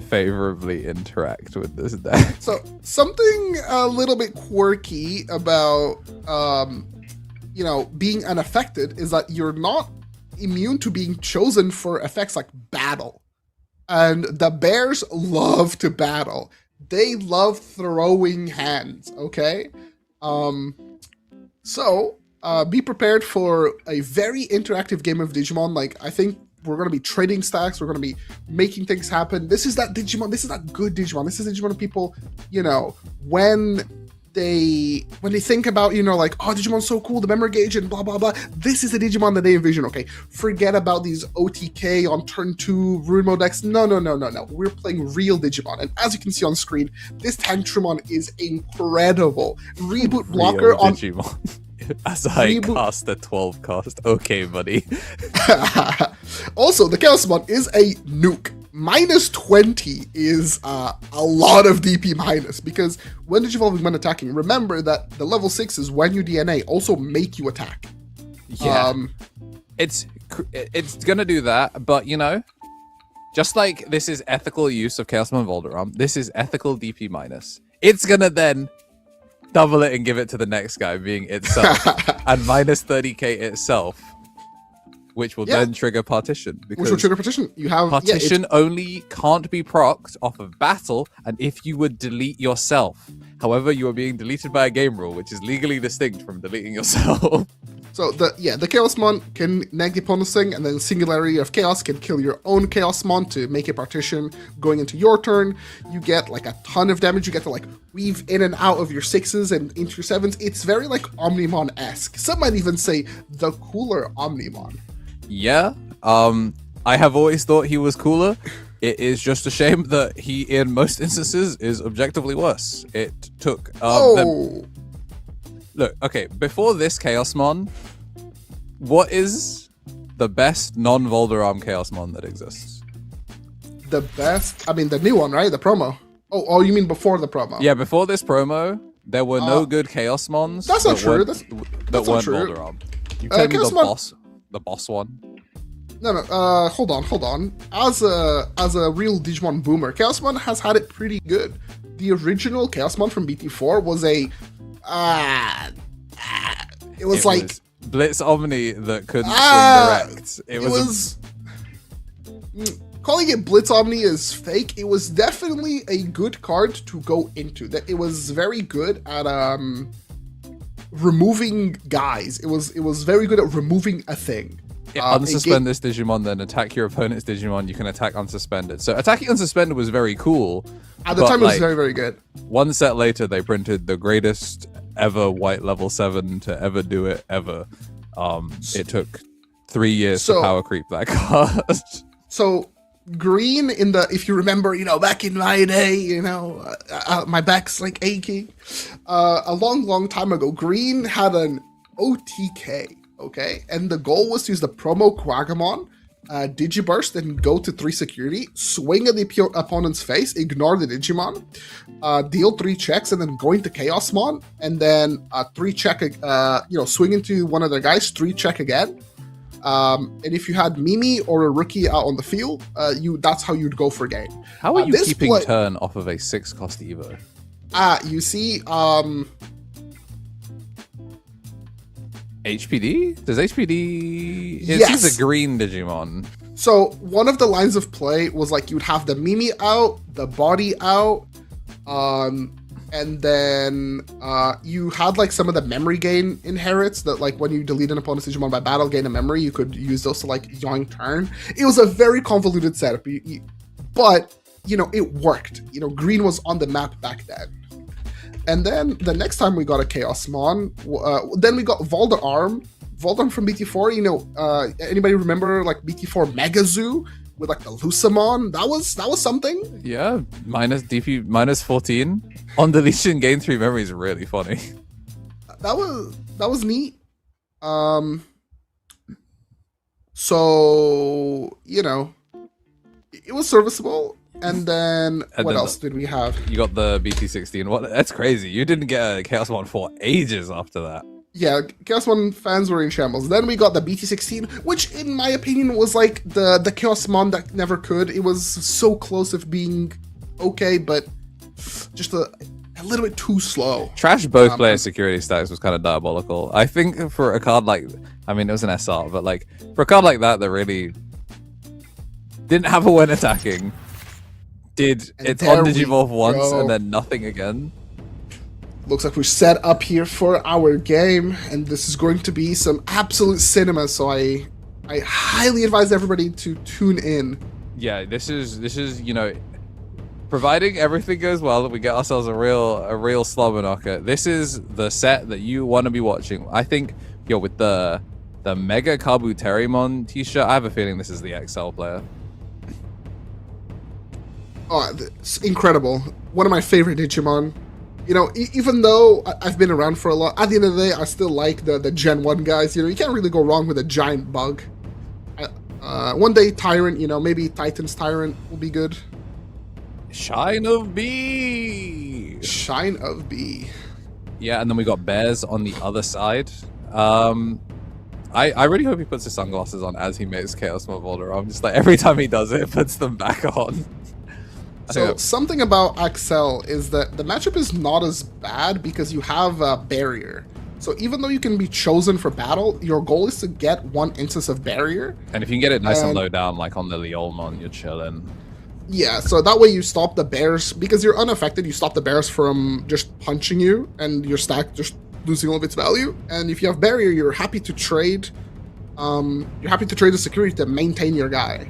favorably interact with this deck. So something a little bit quirky about being unaffected is that you're not immune to being chosen for effects like battle. And the Bears love to battle. They love throwing hands, okay? So be prepared for a very interactive game of Digimon. Like, I think we're going to be trading stacks. We're going to be making things happen. This is that Digimon. This is that good Digimon. This is Digimon people, when they think about, like, oh, Digimon's so cool, the memory gauge and blah, blah, blah. This is the Digimon that they envision, okay? Forget about these OTK on turn 2 Ruin Mode decks. No. We're playing real Digimon. And as you can see on screen, this Tankdramon is incredible. Reboot blocker real on Digimon. As I cast a 12 cost. Okay, buddy. Also, the Chaosmon is a nuke. Minus 20 is a lot of DP minus, because when Digivolving, when attacking, remember that the level 6 is when you DNA also make you attack. Yeah. It's gonna do that, but just like this is ethical use of Chaosmon Volderam, this is ethical DP minus. It's gonna then double it and give it to the next guy, being itself, and minus 30k itself. Which will then trigger partition. Which will trigger partition. You have partition only can't be procced off of battle, and if you would delete yourself. However, you are being deleted by a game rule, which is legally distinct from deleting yourself. So the Chaosmon can neg the opponent's thing, and then Singularity of Chaos can kill your own Chaosmon to make a partition going into your turn. You get like a ton of damage. You get to like weave in and out of your 6s and into your 7s. It's very like Omnimon-esque. Some might even say the cooler Omnimon. Yeah, I have always thought he was cooler. It is just a shame that he, in most instances, is objectively worse. It took... Look, okay, before this Chaosmon, what is the best non-Volderam Chaosmon that exists? The best? I mean, the new one, right? The promo. Oh, you mean before the promo? Yeah, before this promo, there were no good Chaosmons. That's not true. That weren't Volderam. You tell me the boss one. No, hold on. As a real Digimon boomer, Chaosmon has had it pretty good. The original Chaosmon from BT4 was it was Blitz Omni that couldn't swing direct. It was calling it Blitz Omni is fake. It was definitely a good card to go into. That it was very good at removing guys. It was very good at removing a thing. Unsuspend this Digimon, then attack your opponent's Digimon. You can attack unsuspended. So attacking unsuspended was very cool. At the time, it was very, very good. One set later, they printed the greatest ever white level 7 to ever do it ever. It took 3 years to power creep that card. So green if you remember, back in my day, my back's like aching. A long time ago, green had an OTK. Okay, and the goal was to use the promo Quagamon, Digiburst, and go to 3 security, swing at the opponent's face, ignore the Digimon, deal 3 checks, and then go into Chaosmon, and then 3 check, swing into one of their guys, 3 check again. And if you had Mimi or a rookie out on the field, that's how you'd go for a game. How are you keeping turn off of a 6-cost Evo? You see, HPD? Does HPD... Yes. It's a green Digimon. So one of the lines of play was like you'd have the Mimi out, the body out, and then you had like some of the memory gain inherits that like when you delete an opponent's Digimon by battle, gain a memory, you could use those to like yoink turn. It was a very convoluted setup, but it worked. Green was on the map back then. And then the next time we got a Chaosmon, then we got Voldarm from BT4. Anybody remember like BT4 Mega Zoo with like the Lusamon? That was something. Yeah, minus DP minus 14 on deletion, gain 3 memory is really funny. That was neat. So it was serviceable. And then what else did we have? You got the BT16. What? That's crazy. You didn't get a Chaosmon for ages after that. Yeah, Chaosmon fans were in shambles. Then we got the BT16, which in my opinion was like the Chaosmon that never could. It was so close of being okay, but just a little bit too slow. Trash both player security stacks was kind of diabolical. I think for a card like, I mean, it was an SR, but like for a card like that really didn't have a when attacking. It's on Digivolve once and then nothing again. Looks like we're set up here for our game, and this is going to be some absolute cinema. So I highly advise everybody to tune in. Yeah, this is providing everything goes well, we get ourselves a real slobber knocker. This is the set that you want to be watching. I think with the Mega Kabuterimon t-shirt, I have a feeling this is the XL player. Oh, it's incredible. One of my favorite Digimon. Even though I've been around for a lot, at the end of the day, I still like the Gen 1 guys. You can't really go wrong with a giant bug. One day, Tyrant, maybe Titan's Tyrant will be good. Shine of B! Shine of B. Yeah, and then we got Bears on the other side. I really hope he puts his sunglasses on as he makes Chaos Volder. I'm just like, every time he does it puts them back on. So something about Axel is that the matchup is not as bad because you have a barrier. So even though you can be chosen for battle, your goal is to get 1 instance of barrier. And if you can get it nice and low down, like on the Leolmon, you're chilling. Yeah, so that way you stop the bears, because you're unaffected, you stop the bears from just punching you, and your stack just losing all of its value. And if you have barrier, you're happy to trade. The security to maintain your guy.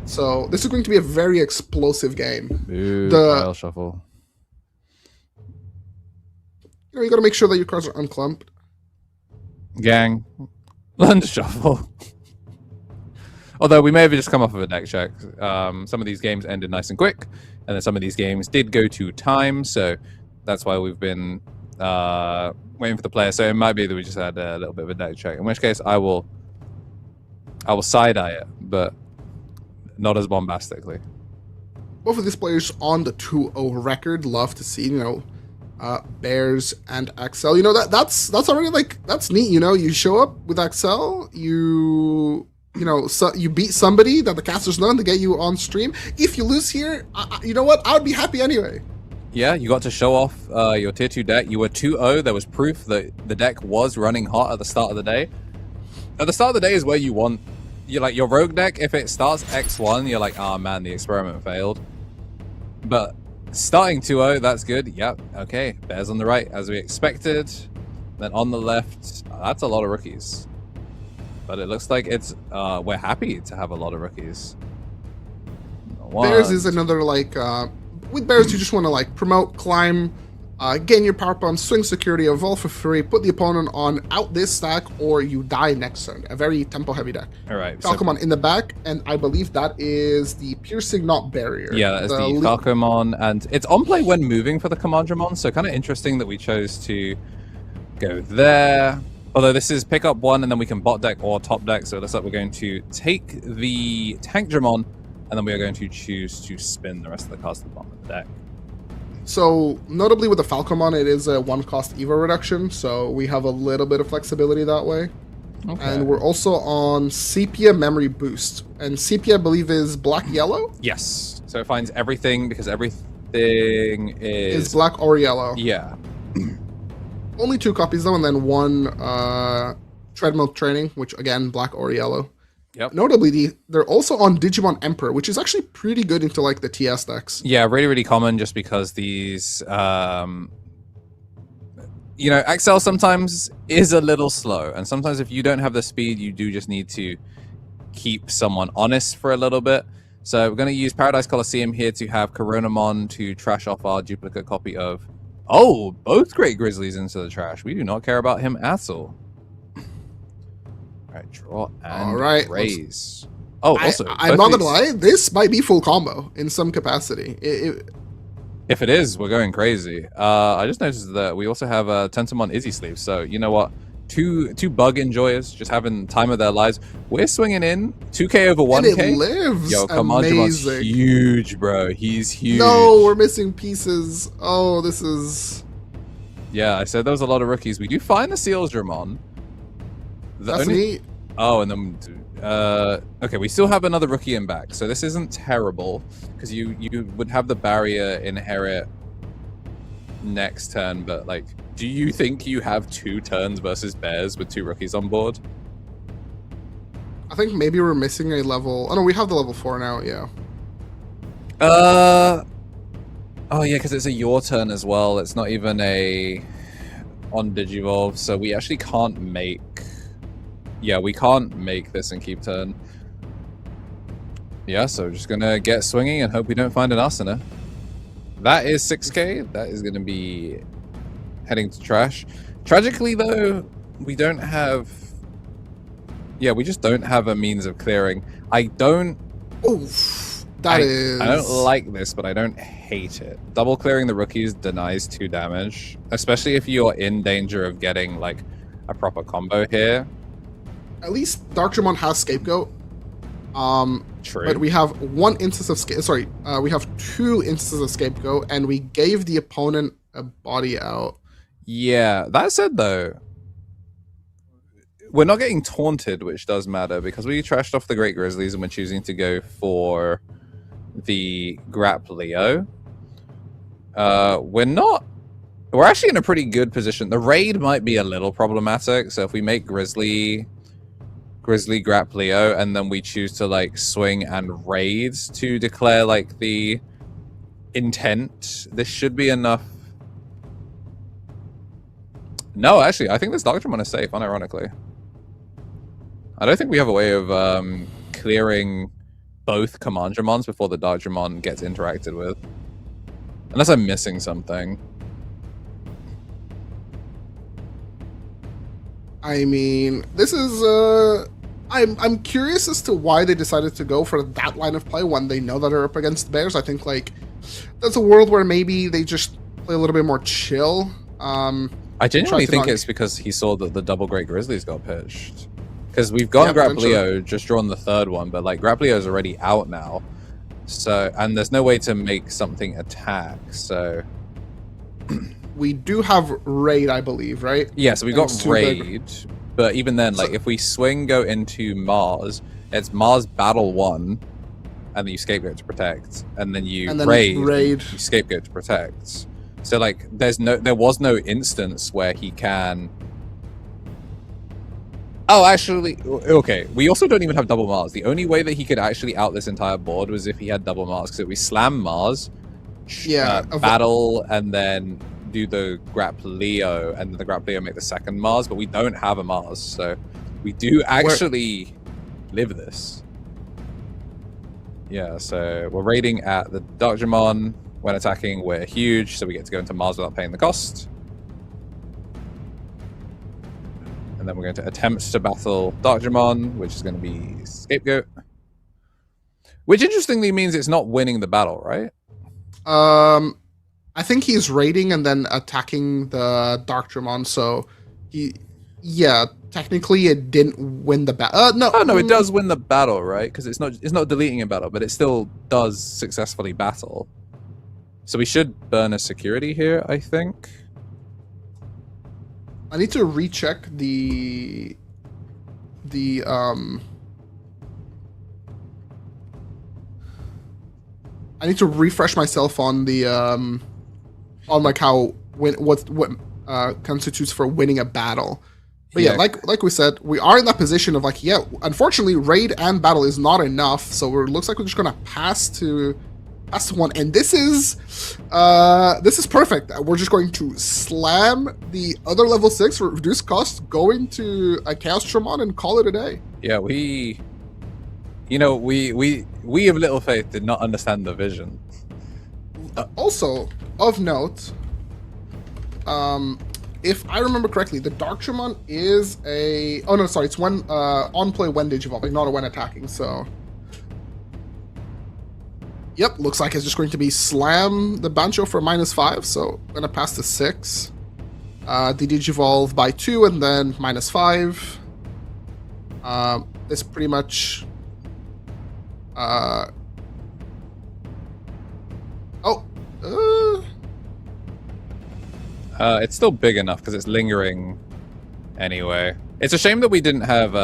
So this is going to be a very explosive game. Ooh, pile shuffle. You gotta make sure that your cards are unclumped. Gang. Lunge shuffle. Although we may have just come off of a deck check. Some of these games ended nice and quick, and then some of these games did go to time, so that's why we've been waiting for the player. So it might be that we just had a little bit of a deck check, in which case I will side-eye it, but not as bombastically. Both of these players on the 2-0 record. Love to see, Bears and Axel. That's already that's neat. You show up with Axel, you beat somebody that the caster's known to get you on stream. If you lose here, you know what? I would be happy anyway. Yeah, you got to show off your tier 2 deck. You were 2-0. There was proof that the deck was running hot at the start of the day. At the start of the day is where you want... your rogue deck, if it starts X1, you're like, oh man, the experiment failed. But starting 2-0, that's good. Yep, okay. Bears on the right, as we expected. Then on the left, that's a lot of rookies. But it looks like it's we're happy to have a lot of rookies. Bears is another like with bears you just want to like promote, climb, gain your power pump, swing security, evolve for free, put the opponent on out this stack, or you die next turn. A very tempo heavy deck. All right. Falcomon in the back, and I believe that is the piercing not barrier. Yeah, that is the Falcomon, and it's on play when moving for the Commandramon, so kind of interesting that we chose to go there. Although this is pick up one, and then we can bot deck or top deck, so it looks like we're going to take the Tankdramon, and then we are going to choose to spin the rest of the cards at the bottom of the deck. So, notably with the Falcomon, it is a one-cost Evo reduction, so we have a little bit of flexibility that way. Okay. And we're also on Sepia Memory Boost. And Sepia, I believe, is black-yellow? Yes. So it finds everything, because everything is black or yellow. Yeah. Only 2 copies, though, and then 1 Treadmill Training, which, again, black or yellow. Yep. Notably, they're also on Digimon Emperor, which is actually pretty good into like the TS decks. Yeah, really, really common just because these, you know, Excel sometimes is a little slow. And sometimes if you don't have the speed, you do just need to keep someone honest for a little bit. So we're going to use Paradise Coliseum here to have Coronamon to trash off our duplicate copy of... Oh, both Great Grizzlies into the trash. We do not care about him at all. Alright, draw and raise. Oh, also, I'm not gonna lie, this might be full combo in some capacity. If it is, we're going crazy. I just noticed that we also have Tentamon Izzy Sleeve, so you know what? Two bug enjoyers just having time of their lives. We're swinging in 2k over 1k. And it lives. Yo, Comandramon's huge, bro. He's huge. No, we're missing pieces. Oh, this is... Yeah, I said there was a lot of rookies. We do find the Seals Dramon. That's neat. Oh, and then okay, we still have another rookie in back, so this isn't terrible because you would have the barrier inherit next turn. But like, do you think you have 2 turns versus bears with 2 rookies on board? I think maybe we're missing a level. Oh no, we have the level 4 now. Yeah. Oh yeah, because it's a your turn as well. It's not even a on Digivolve, so we actually can't make. Yeah, we can't make this and keep turn. Yeah, so we're just gonna get swinging and hope we don't find an Asuna. That is 6k. That is gonna be heading to trash. Tragically, though, we don't have... Yeah, we just don't have a means of clearing. I don't... Oof, I don't like this, but I don't hate it. Double clearing the rookies denies 2 damage, especially if you're in danger of getting, like, a proper combo here. At least Darkdramon has Scapegoat. True. But we have 1 instance of we have 2 instances of Scapegoat, and we gave the opponent a body out. Yeah, that said though, we're not getting taunted, which does matter because we trashed off the Great Grizzlies and we're choosing to go for the Grapplio. We're actually in a pretty good position. The raid might be a little problematic, so if we make Grizzly Grapplio and then we choose to like swing and raid to declare like the intent, this should be enough. No, actually, I think this Darkdramon is safe, unironically. I don't think we have a way of clearing both Commandramons before the Darkdramon gets interacted with. Unless I'm missing something. I mean, this is I'm curious as to why they decided to go for that line of play when they know that they're up against the Bears. I think like that's a world where maybe they just play a little bit more chill. I genuinely think it's because he saw that the double Great Grizzlies got pitched. Because we've got Grapplio, just drawn the 3rd one, but like Grapplio is already out now. So, and there's no way to make something attack, so... We do have Raid, I believe, right? Yeah, so we've got Raid, but even then, like, if we swing go into Mars, it's Mars Battle 1, and then you Scapegoat to protect, and then you raid, you Scapegoat to protect. So like, there was no instance where he can... Oh, actually, okay. We also don't even have double Mars. The only way that he could actually out this entire board was if he had double Mars, because we slam Mars, battle, and then do the Grapplio, and the Grapplio make the second Mars, but we don't have a Mars, so we do actually live this. Yeah, so we're raiding at the Digimon. When attacking, we're huge, so we get to go into Mars without paying the cost. And then we're going to attempt to battle Digimon, which is going to be Scapegoat. Which interestingly means it's not winning the battle, right? I think he's raiding and then attacking the Darkdramon, so technically it didn't win the battle. No, it does win the battle, right? Because it's not deleting a battle, but it still does successfully battle. So we should burn a security here, I think. I need to recheck the I need to refresh myself on the on like how what constitutes for winning a battle. But yeah, like we said, we are in that position of like, unfortunately, raid and battle is not enough, so it looks like we're just gonna pass to one, and this is perfect. We're just going to slam the other level 6 for reduced cost, go into a Chaos Tramon and call it a day. Yeah, we of Little Faith did not understand the vision. Also, of note, if I remember correctly, the Darkdramon is a... Oh, no, sorry. It's when on play when Digivolving, not a when attacking, so... Yep, looks like it's just going to be slam the Bancho for -5, so I'm going to pass to 6. The Digivolve by 2 and then -5. This pretty much... It's still big enough because it's lingering anyway. It's a shame that we didn't have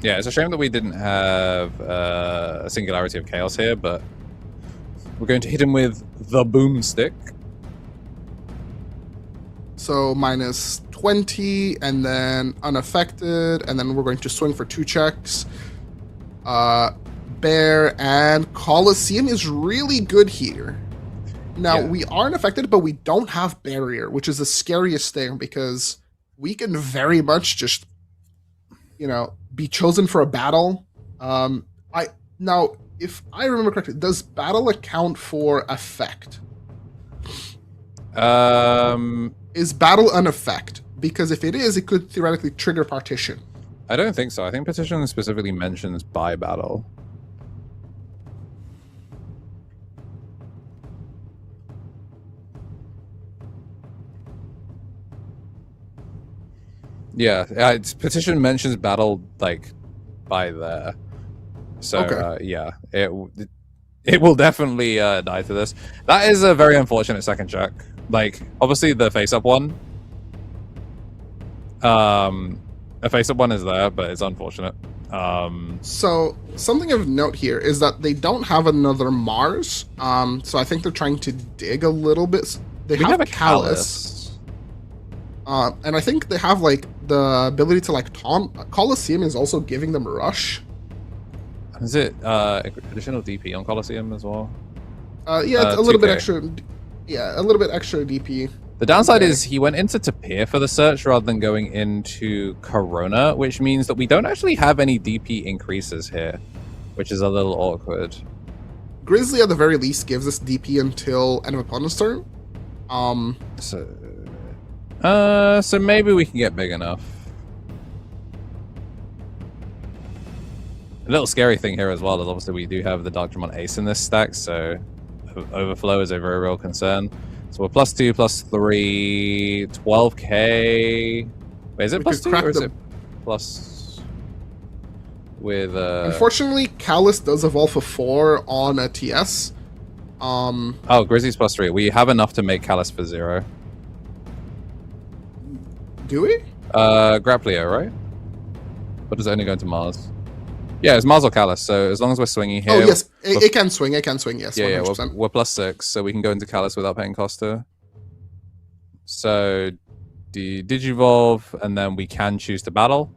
it's a shame that we didn't have a Singularity of Chaos here, but we're going to hit him with the Boomstick. So -20 and then unaffected, and then we're going to swing for 2 checks. Bear and Colosseum is really good here. Now, we aren't affected, but we don't have Barrier, which is the scariest thing, because we can very much just, be chosen for a battle. Now, if I remember correctly, does battle account for effect? Is battle an effect? Because if it is, it could theoretically trigger partition. I don't think so. I think partition specifically mentions by battle. Yeah, its petition mentions battle like by there. So okay. It will definitely die to this. That is a very unfortunate second check. Like, obviously the face-up one. A face-up one is there, but it's unfortunate. So something of note here is that they don't have another Mars. So I think they're trying to dig a little bit. They have a Callus. And I think they have like the ability to like taunt. Colosseum is also giving them rush. Is it additional DP on Colosseum as well? Yeah, it's a little bit extra. Yeah, a little bit extra DP. The downside is he went into Tapir for the search rather than going into Corona, which means that we don't actually have any DP increases here, which is a little awkward. Grizzly at the very least gives us DP until end of opponent's turn. So maybe we can get big enough. A little scary thing here as well is obviously we do have the Digimon Ace in this stack, so overflow is a very real concern. So we're +2, +3, 12k. Wait, is it +2 or is it plus with Unfortunately, Callus does evolve for 4 on a TS. Oh, Grizzly's +3. We have enough to make Callus for 0. Do we? Grapplio, right? But does it only go into Mars? Yeah, it's Mars or Callus, so as long as we're swinging here... Oh, yes, it can swing, yes, yeah, 100%. Yeah, we're +6, so we can go into Callus without paying Costa. So, Digivolve, and then we can choose to battle.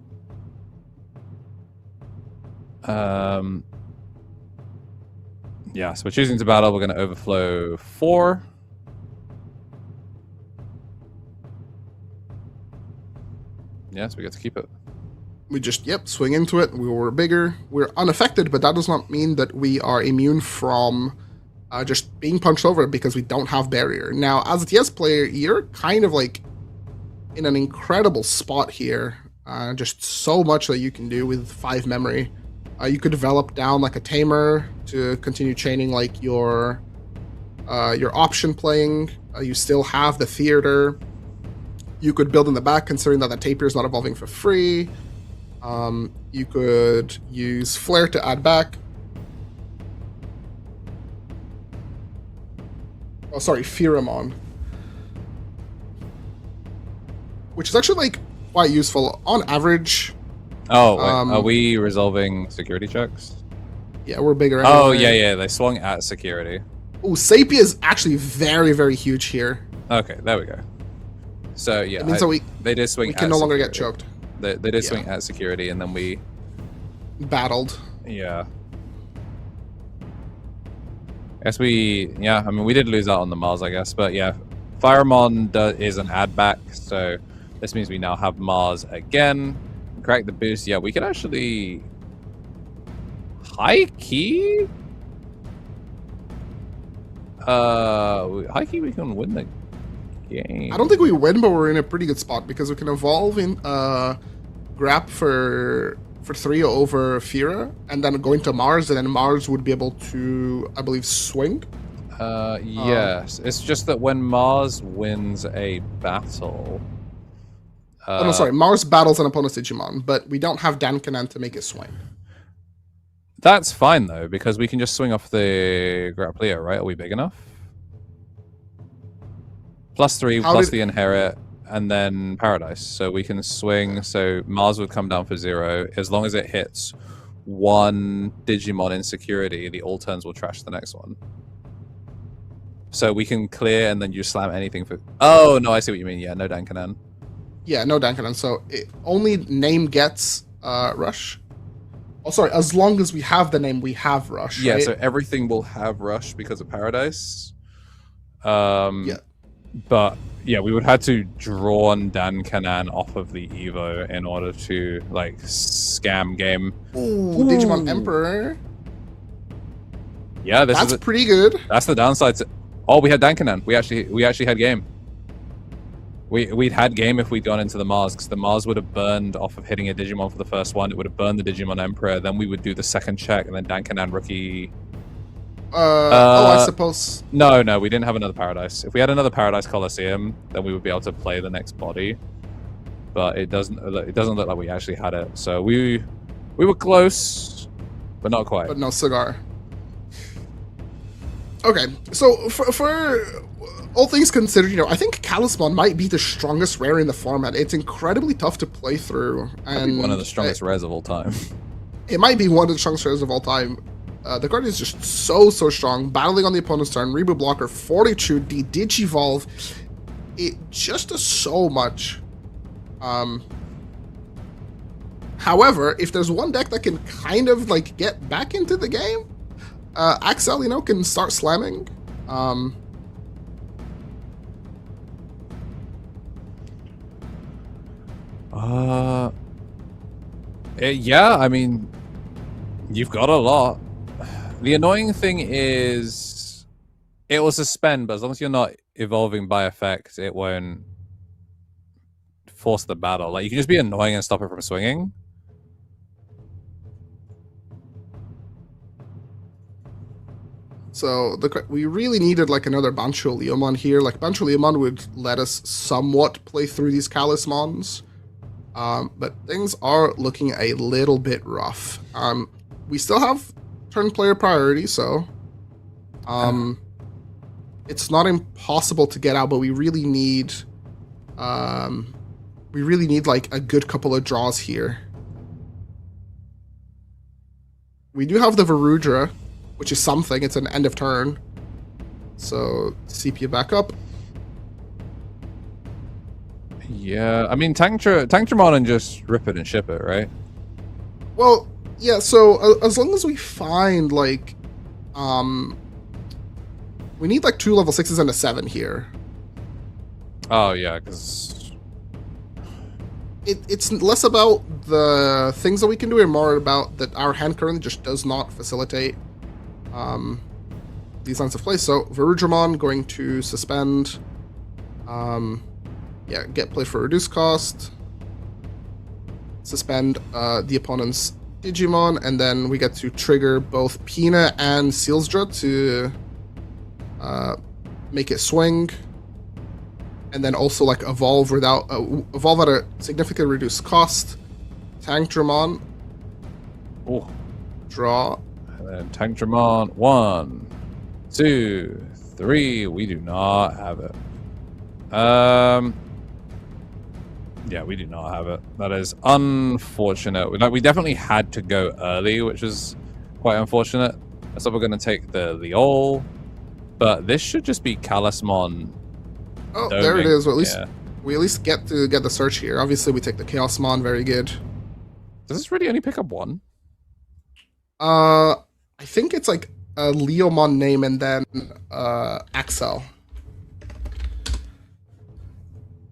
Yeah, so we're choosing to battle. We're going to overflow 4. Yes, we get to keep it. We just, swing into it. We were bigger. We're unaffected, but that does not mean that we are immune from just being punched over because we don't have barrier. Now, as a TS player, you're kind of like in an incredible spot here. Just so much that you can do with 5 memory. You could develop down like a tamer to continue chaining like your option playing. You still have the theater. You could build in the back, considering that the taper is not evolving for free. You could use Flare to add back. Oh, sorry, Pheromon. Which is actually, like, quite useful. On average... Oh, wait, are we resolving security checks? Yeah, we're bigger anyway. Oh, yeah, they swung at security. Oh, Sapia is actually very, very huge here. Okay, there we go. So, yeah, it means that they did swing we can no longer get choked. They did swing at security, and then we... battled. Yeah. I guess we did lose out on the Mars, I guess. But, yeah, Pheromon is an add back, so this means we now have Mars again. Crack the boost. Yeah, we could actually... High key? High key, we can win the game. I don't think we win, but we're in a pretty good spot because we can evolve in Grap for 3 over Fira, and then go into Mars, and then Mars would be able to, I believe, swing. Yes. It's just that when Mars wins a battle... oh, no, sorry. Mars battles an opponent's Digimon, but we don't have Dankanan to make it swing. That's fine, though, because we can just swing off the Grappler, right? Are we big enough? +3, plus the Inherit, and then Paradise. So we can swing, so Mars would come down for 0. As long as it hits 1 Digimon in security, the all turns will trash the next one. So we can clear, and then you slam anything for... Oh, no, I see what you mean. Yeah, no Dankanan. Yeah, no Dankanan. So only name gets Rush. Oh, sorry. As long as we have the name, we have Rush. Yeah, right? so everything will have Rush because of Paradise. Yeah. But yeah, we would have to draw on Dankanan off of the Evo in order to like scam game. Ooh, Digimon Emperor. Yeah, that's pretty good. That's the downside. Oh, we had Dankanan. We actually had game. We'd had game if we'd gone into the Mars, because the Mars would have burned off of hitting a Digimon for the first one. It would have burned the Digimon Emperor. Then we would do the second check, and then Dankanan Rookie. I suppose. No, we didn't have another Paradise. If we had another Paradise Coliseum, then we would be able to play the next body. But it doesn't look like we actually had it. So we were close, but not quite. But no cigar. Okay, so for all things considered, I think Calismon might be the strongest rare in the format. It's incredibly tough to play through, and one of the strongest rares of all time. It might be one of the strongest rares of all time. The card is just so strong. Battling on the opponent's turn, reboot blocker, fortitude, Digivolve. It just does so much. However, if there's one deck that can kind of like get back into the game, Axel, can start slamming. Yeah, I mean, you've got a lot. The annoying thing is, it will suspend, but as long as you're not evolving by effect, it won't force the battle. Like, you can just be annoying and stop it from swinging. So we really needed like another Bancho Leomon here. Like Bancho Leomon would let us somewhat play through these Calismons. But things are looking a little bit rough. We still have turn player priority, so it's not impossible to get out, but we really need like a good couple of draws here. We do have the Varudra, which is something. It's an end of turn. So CP back up. Yeah, I mean, Tankdramon and just rip it and ship it, right? Well, yeah, so as long as we find, like, We need like 2 level 6s and a 7 here. Oh yeah, because It's less about the things that we can do and more about that our hand currently just does not facilitate these lines of play. So Varudramon going to suspend. Yeah, get played for reduced cost. Suspend the opponent's Digimon, and then we get to trigger both Pina and Sealsdra to make it swing, and then also like evolve evolve at a significantly reduced cost. Tank Dramon, oh, draw. and then Tank Dramon 1, 2, 3. We do not have it. Yeah, we do not have it. That is unfortunate. We definitely had to go early, which is quite unfortunate. So we're going to take the Leol, but this should just be Chaosmon. Oh, there it is. Well, at least Yeah. we at least get to get the search here. Obviously, we take the Chaosmon. Very good. Does this really only pick up one? I think it's like a Leomon name and then Axel.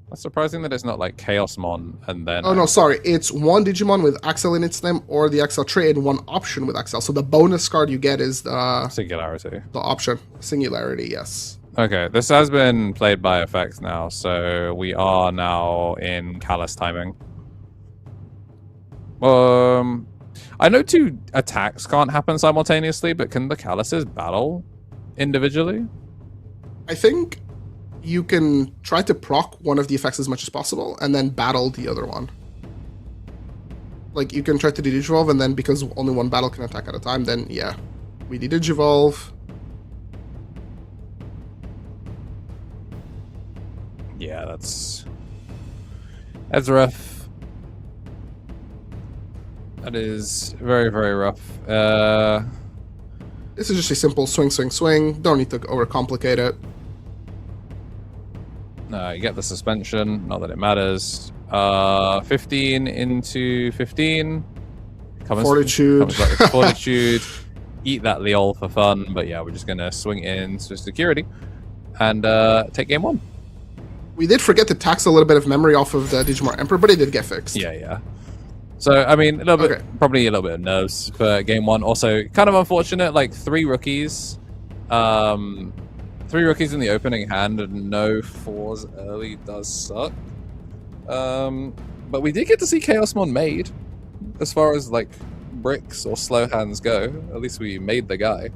That's surprising that it's not like Chaosmon and then... Oh no, sorry. It's one Digimon with Axel in its name or the Axel trait and one option with Axel. So the bonus card you get is the Singularity. option. Singularity, yes. Okay, this has been played by effect now, so we are now in Callus timing. I know 2 attacks can't happen simultaneously, but can the Calluses battle individually? I think you can try to proc one of the effects as much as possible and then battle the other one. Like, you can try to Digivolve, and then because only one battle can attack at a time, then yeah, we Digivolve. Yeah, that's rough. That is very, very rough. This is just a simple swing, swing, swing. Don't need to overcomplicate it. No, you get the suspension, not that it matters. 15 into 15. Fortitude. Comes back with Fortitude. Eat that Leol for fun, but yeah, we're just gonna swing in to security and take game 1. We did forget to tax a little bit of memory off of the Digimon Emperor, but it did get fixed. Yeah. So, I mean, a little bit, probably a little bit of nerves for game 1. Also, kind of unfortunate, like 3 rookies. 3 rookies in the opening hand and no 4s early does suck. But we did get to see Chaosmon made, as far as like bricks or slow hands go. At least we made the guy.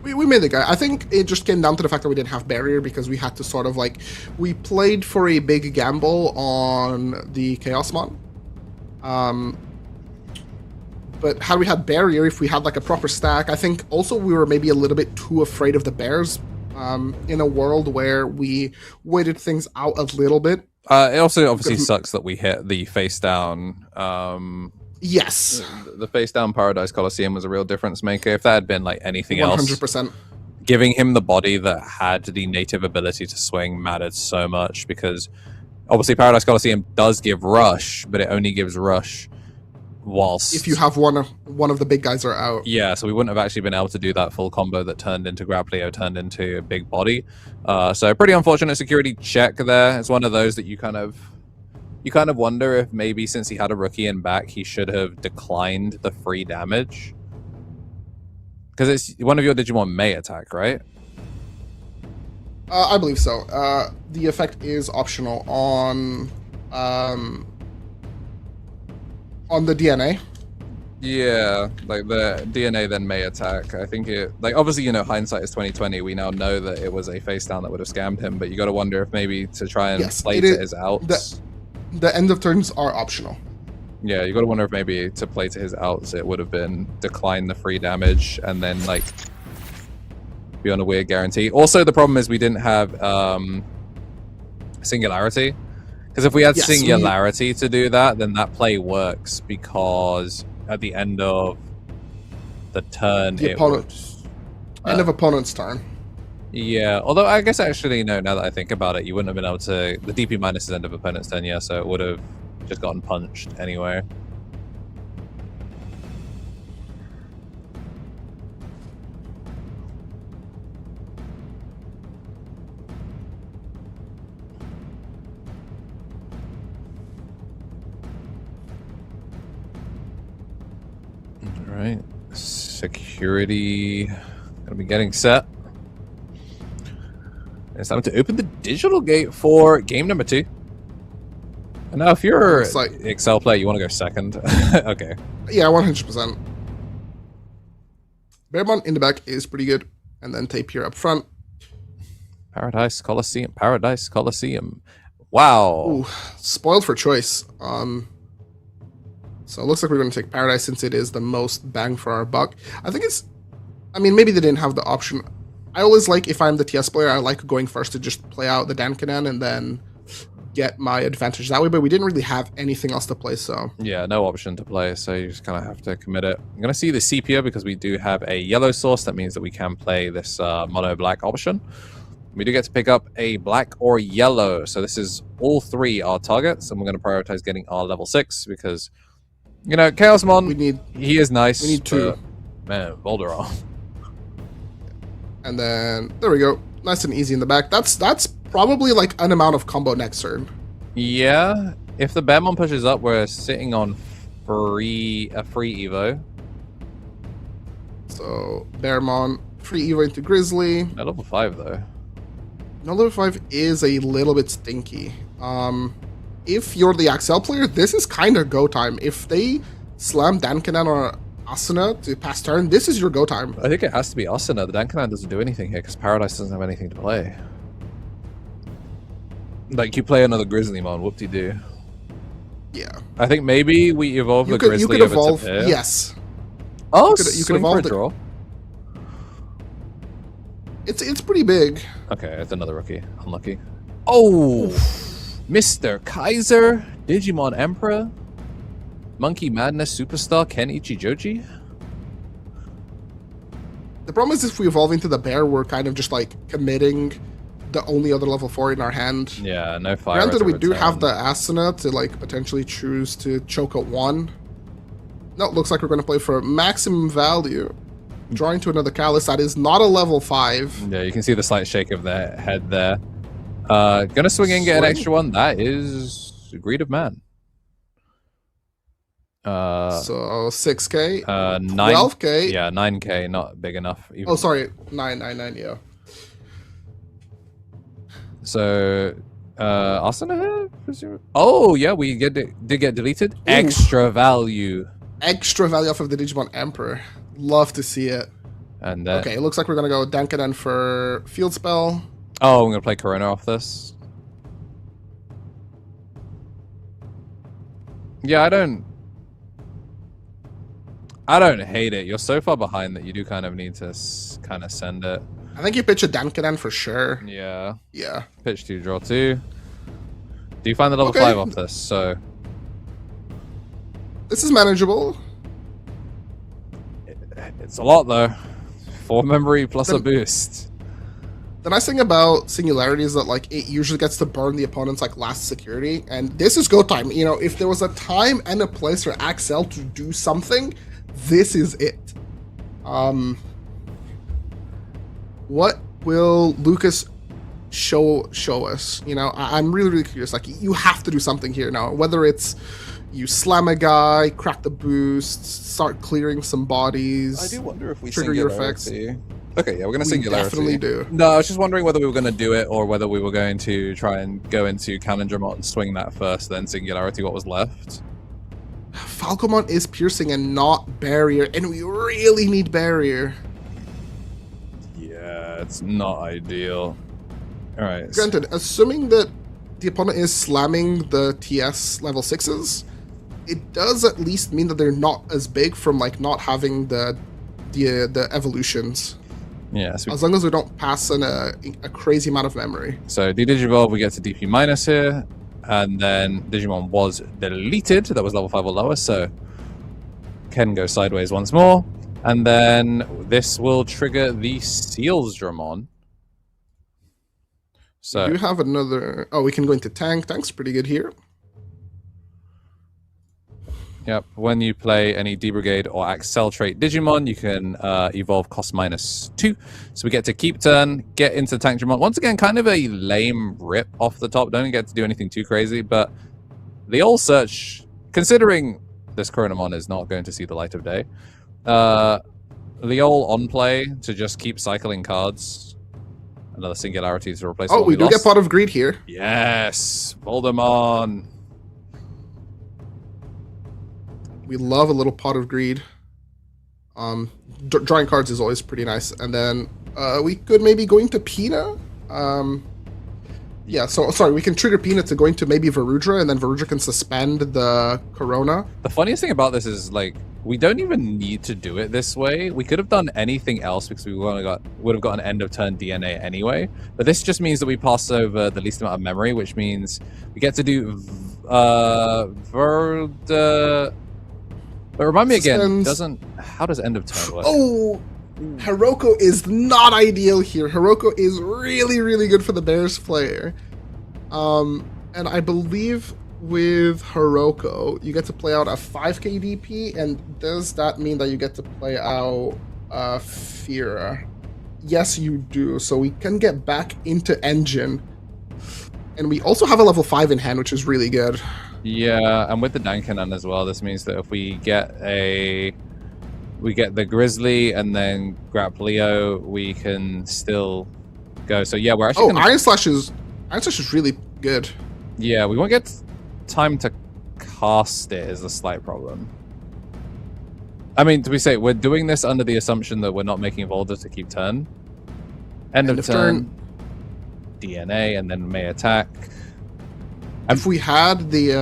We made the guy. I think it just came down to the fact that we didn't have barrier because we had to sort of like, we played for a big gamble on the Chaosmon. But had we had barrier, if we had like a proper stack, I think also we were maybe a little bit too afraid of the bears. In a world where we waited things out a little bit. It also obviously sucks that we hit the face down. Yes. The face down Paradise Coliseum was a real difference maker. If that had been like anything else, 100%. Giving him the body that had the native ability to swing mattered so much because obviously Paradise Coliseum does give rush, but it only gives rush whilst if you have one of the big guys are out. Yeah, so we wouldn't have actually been able to do that full combo that turned into Graplio, turned into a big body. So pretty unfortunate security check there. It's one of those that you kind of wonder if maybe since he had a rookie in back, he should have declined the free damage. Because it's one of your Digimon may attack, right? I believe so. The effect is optional on the DNA. Yeah, like the DNA then may attack. I think it, like obviously, you know, hindsight is 2020. We now know that it was a face down that would have scammed him, but you got to wonder if maybe to try and play to his outs. The end of turns are optional. Yeah, you got to wonder if maybe to play to his outs, it would have been decline the free damage and then like be on a weird guarantee. Also, the problem is we didn't have Singularity. Because if we had Singularity to do that, then that play works because at the end of the turn, end of opponent's turn. Yeah, although I guess actually, no, now that I think about it, you wouldn't have been able to... The DP minus is end of opponent's turn, yeah, so it would have just gotten punched anyway. All right. Security. Gonna be getting set. It's time to open the digital gate for game number 2. And now, if you're like Excel player, you want to go second. Okay. Yeah, 100%. Bearmont in the back is pretty good, and then tape here up front. Paradise Coliseum. Paradise Coliseum. Wow. Ooh, spoiled for choice. So it looks like we're going to take Paradise since it is the most bang for our buck. I think it's... I mean, maybe they didn't have the option. I always like, if I'm the TS player, I like going first to just play out the Dankanen and then get my advantage that way, but we didn't really have anything else to play, so... Yeah, no option to play, so you just kind of have to commit it. I'm going to see the sepia because we do have a yellow source. That means that we can play this mono black option. We do get to pick up a black or yellow, so this is all 3 our targets, and we're going to prioritize getting our level 6 because, you know, Chaosmon, he is nice. We need 2. Man, Boulder. And then, there we go. Nice and easy in the back. That's probably like an amount of combo next turn. Yeah, if the Bearmon pushes up, we're sitting on a free Evo. So, Bearmon, free Evo into Grizzly. At level 5, though. No, level 5 is a little bit stinky. If you're the Axel player, this is kind of go time. If they slam Dankanen or Asuna to pass turn, this is your go time. I think it has to be Asuna. The Dankanen doesn't do anything here because Paradise doesn't have anything to play. Like, you play another Grizzlymon, whoop-de-doo. Yeah. I think maybe we evolve the Grizzly you could over evolve, to Pair. yes. Oh, you could evolve the draw. It's pretty big. Okay, it's another rookie. Unlucky. Oh! Mr. Kaiser, Digimon Emperor, Monkey Madness Superstar, Ken Ichijoji. The problem is if we evolve into the bear, we're kind of just like committing the only other level 4 in our hand. Yeah, no fire. Granted, we do have the Asuna to like potentially choose to choke at 1. No, it looks like we're going to play for maximum value. Drawing to another Callus. That is not a level 5. Yeah, you can see the slight shake of the head there. Gonna swing in, get an extra one. That is Greed of Man. So 6k, 9, 12k. Yeah, 9k, not big enough. Oh, sorry, 999. Yeah. So, Asuna here? Oh, yeah, we did get deleted. Ooh. Extra value. Extra value off of the Digimon Emperor. Love to see it. And okay, it looks like we're gonna go Dankanen for Field Spell. Oh, I'm gonna play Corona off this. Yeah, I don't hate it. You're so far behind that you do kind of need to kind of send it. I think you pitch a Dankanen for sure. Yeah. Yeah. Pitch 2, draw 2. Do you find the level 5 off this? So this is manageable. It's a lot though. 4 memory plus a boost. The nice thing about Singularity is that like it usually gets to burn the opponent's like last security, and this is go time. You know, if there was a time and a place for Axel to do something, this is it. What will Lucas show us? You know, I'm really curious. Like, you have to do something here now. Whether it's you slam a guy, crack the boost, start clearing some bodies. I do wonder if we trigger your effects. Okay, yeah, we're gonna Singularity. Definitely do. No, I was just wondering whether we were gonna do it or whether we were going to try and go into Canondramon and swing that first, then Singularity what was left. Falcomon is piercing and not barrier, and we really need barrier. Yeah, it's not ideal. Alright. Granted, assuming that the opponent is slamming the TS level 6s, it does at least mean that they're not as big from like not having the evolutions. Yeah, so as long as we don't pass a crazy amount of memory. So Digivolve, we get to DP minus here, and then Digimon was deleted. That was level 5 or lower, so can go sideways once more, and then this will trigger the Seals Dramon. So we do have another. Oh, we can go into tank. Tank's pretty good here. Yep, when you play any D-Brigade or Axel trait Digimon, you can evolve cost -2. So we get to keep turn, get into Tank Dramon. Once again, kind of a lame rip off the top. Don't get to do anything too crazy, but the old search, considering this Chronomon is not going to see the light of day. Leol on play to just keep cycling cards. Another Singularity to replace. Oh, we do lost. get Pot of Greed here. Yes, Voldemon. We love a little Pot of Greed. Drawing cards is always pretty nice. And then we could maybe go into Pina. Yeah, so sorry, we can trigger Pina to go into maybe Varudra, and then Varudra can suspend the Corona. The funniest thing about this is, like, we don't even need to do it this way. We could have done anything else because we would have got an end of turn DNA anyway. But this just means that we pass over the least amount of memory, which means we get to do Verda. But remind me again, how does end of turn work? Oh, Hiroko is not ideal here. Hiroko is really, really good for the Bears player. And I believe with Hiroko, you get to play out a 5k DP, and does that mean that you get to play out Fira? Yes, you do. So we can get back into Engine. And we also have a level 5 in hand, which is really good. Yeah, and with the Dankanon as well, this means that if we get the Grizzly and then Grapplio, we can still go. So yeah, we're actually Iron Slash is really good. Yeah, we won't get time to cast it is a slight problem. I mean, to be safe, we're doing this under the assumption that we're not making Volder to keep turn. End of turn, DNA, and then may attack. If we had the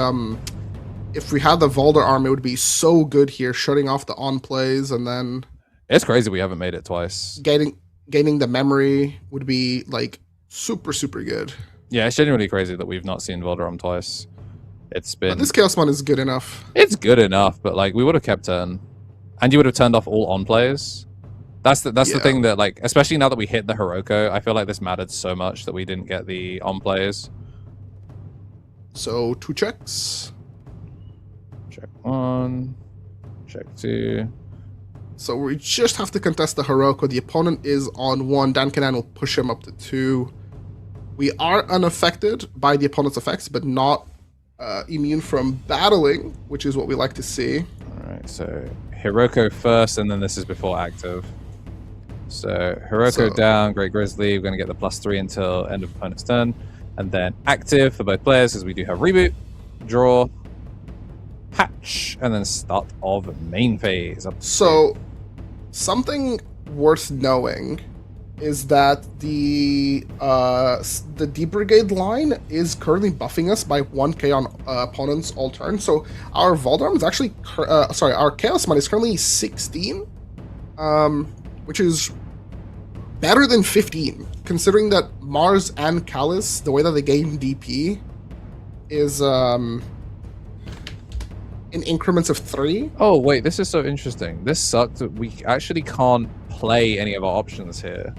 Volder arm, it would be so good here, shutting off the on plays, and then it's crazy we haven't made it twice. Gaining the memory would be like super, super good. Yeah, it's genuinely crazy that we've not seen Volder arm twice. It's been this Chaosmon is good enough. It's good enough, but like we would have kept turn, and you would have turned off all on plays. That's the thing that, like, especially now that we hit the Hiroko, I feel like this mattered so much that we didn't get the on plays. So 2 checks. Check 1. Check 2. So we just have to contest the Hiroko. The opponent is on 1. Dankanon will push him up to 2. We are unaffected by the opponent's effects, but not immune from battling, which is what we like to see. Alright, so Hiroko first, and then this is before active. So Hiroko down, Great Grizzly. We're going to get the +3 until end of opponent's turn. And then active for both players, because we do have reboot, draw, hatch, and then start of main phase. So, something worth knowing is that the D Brigade line is currently buffing us by 1k on opponents all turn. So our Voldarm is actually, our Chaosmon is currently 16, which is better than 15, considering that Mars and Callus, the way that they gain DP, is in increments of 3. Oh, wait, this is so interesting. This sucks that we actually can't play any of our options here.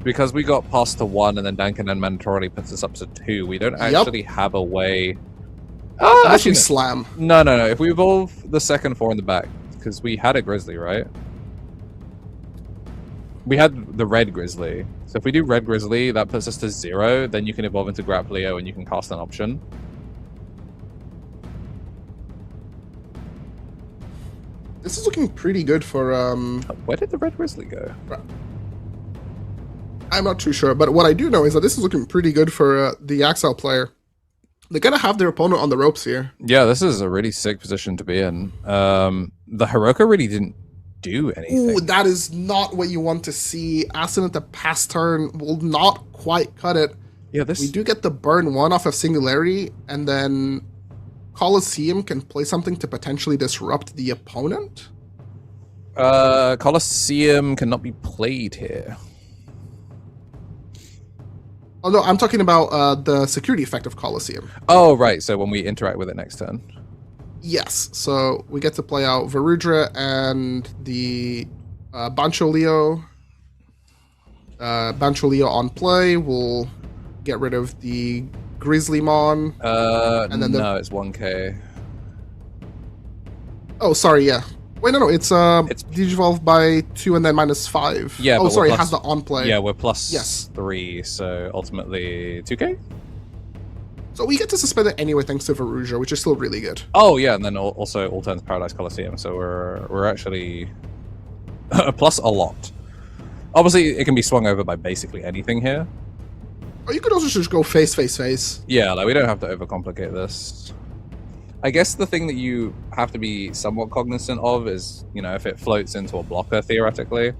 Because we got past to 1 and then Dankanon mandatorily puts us up to 2, we don't actually have a way... Actually, slam. No. If we evolve the second 4 in the back, because we had a Grizzly, right? We had the red Grizzly. So if we do red Grizzly, that puts us to 0, then you can evolve into Grapplio and you can cast an option. This is looking pretty good for... Where did the red Grizzly go? I'm not too sure, but what I do know is that this is looking pretty good for the Axel player. They're gonna have their opponent on the ropes here. Yeah, this is a really sick position to be in. The Hiroko really didn't do anything. Ooh, that is not what you want to see. Ascendant the pass turn will not quite cut it. Yeah, we do get the burn 1 off of Singularity, and then Colosseum can play something to potentially disrupt the opponent. Colosseum cannot be played here. Oh no, I'm talking about the security effect of Colosseum. Oh, right. So when we interact with it next turn. Yes. So we get to play out Varudra and the Bancholeo. Bancholeo on play. We'll get rid of the Grizzlymon. And then no, it's 1k. Oh, sorry, yeah. Wait, no, it's Digivolve by 2 and then -5. Yeah. Oh, sorry, it has the on play. Yeah, we're +3, so ultimately 2k. So we get to suspend it anyway thanks to Veruja, which is still really good. Oh yeah, and then also All Turns Paradise Coliseum. So we're actually plus a lot. Obviously, it can be swung over by basically anything here. Or you could also just go face. Yeah, like we don't have to overcomplicate this. I guess the thing that you have to be somewhat cognizant of is, you know, if it floats into a blocker theoretically.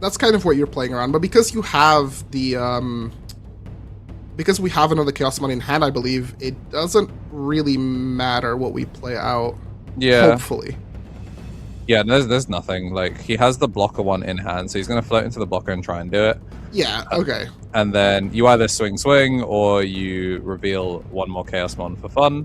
That's kind of what you're playing around, but because you have the because we have another Chaos Money in hand, I believe it doesn't really matter what we play out. Yeah. Hopefully. Yeah, there's nothing. Like, he has the blocker one in hand, so he's going to float into the blocker and try and do it. Yeah, okay. And then you either swing, or you reveal one more Chaos Mon for fun.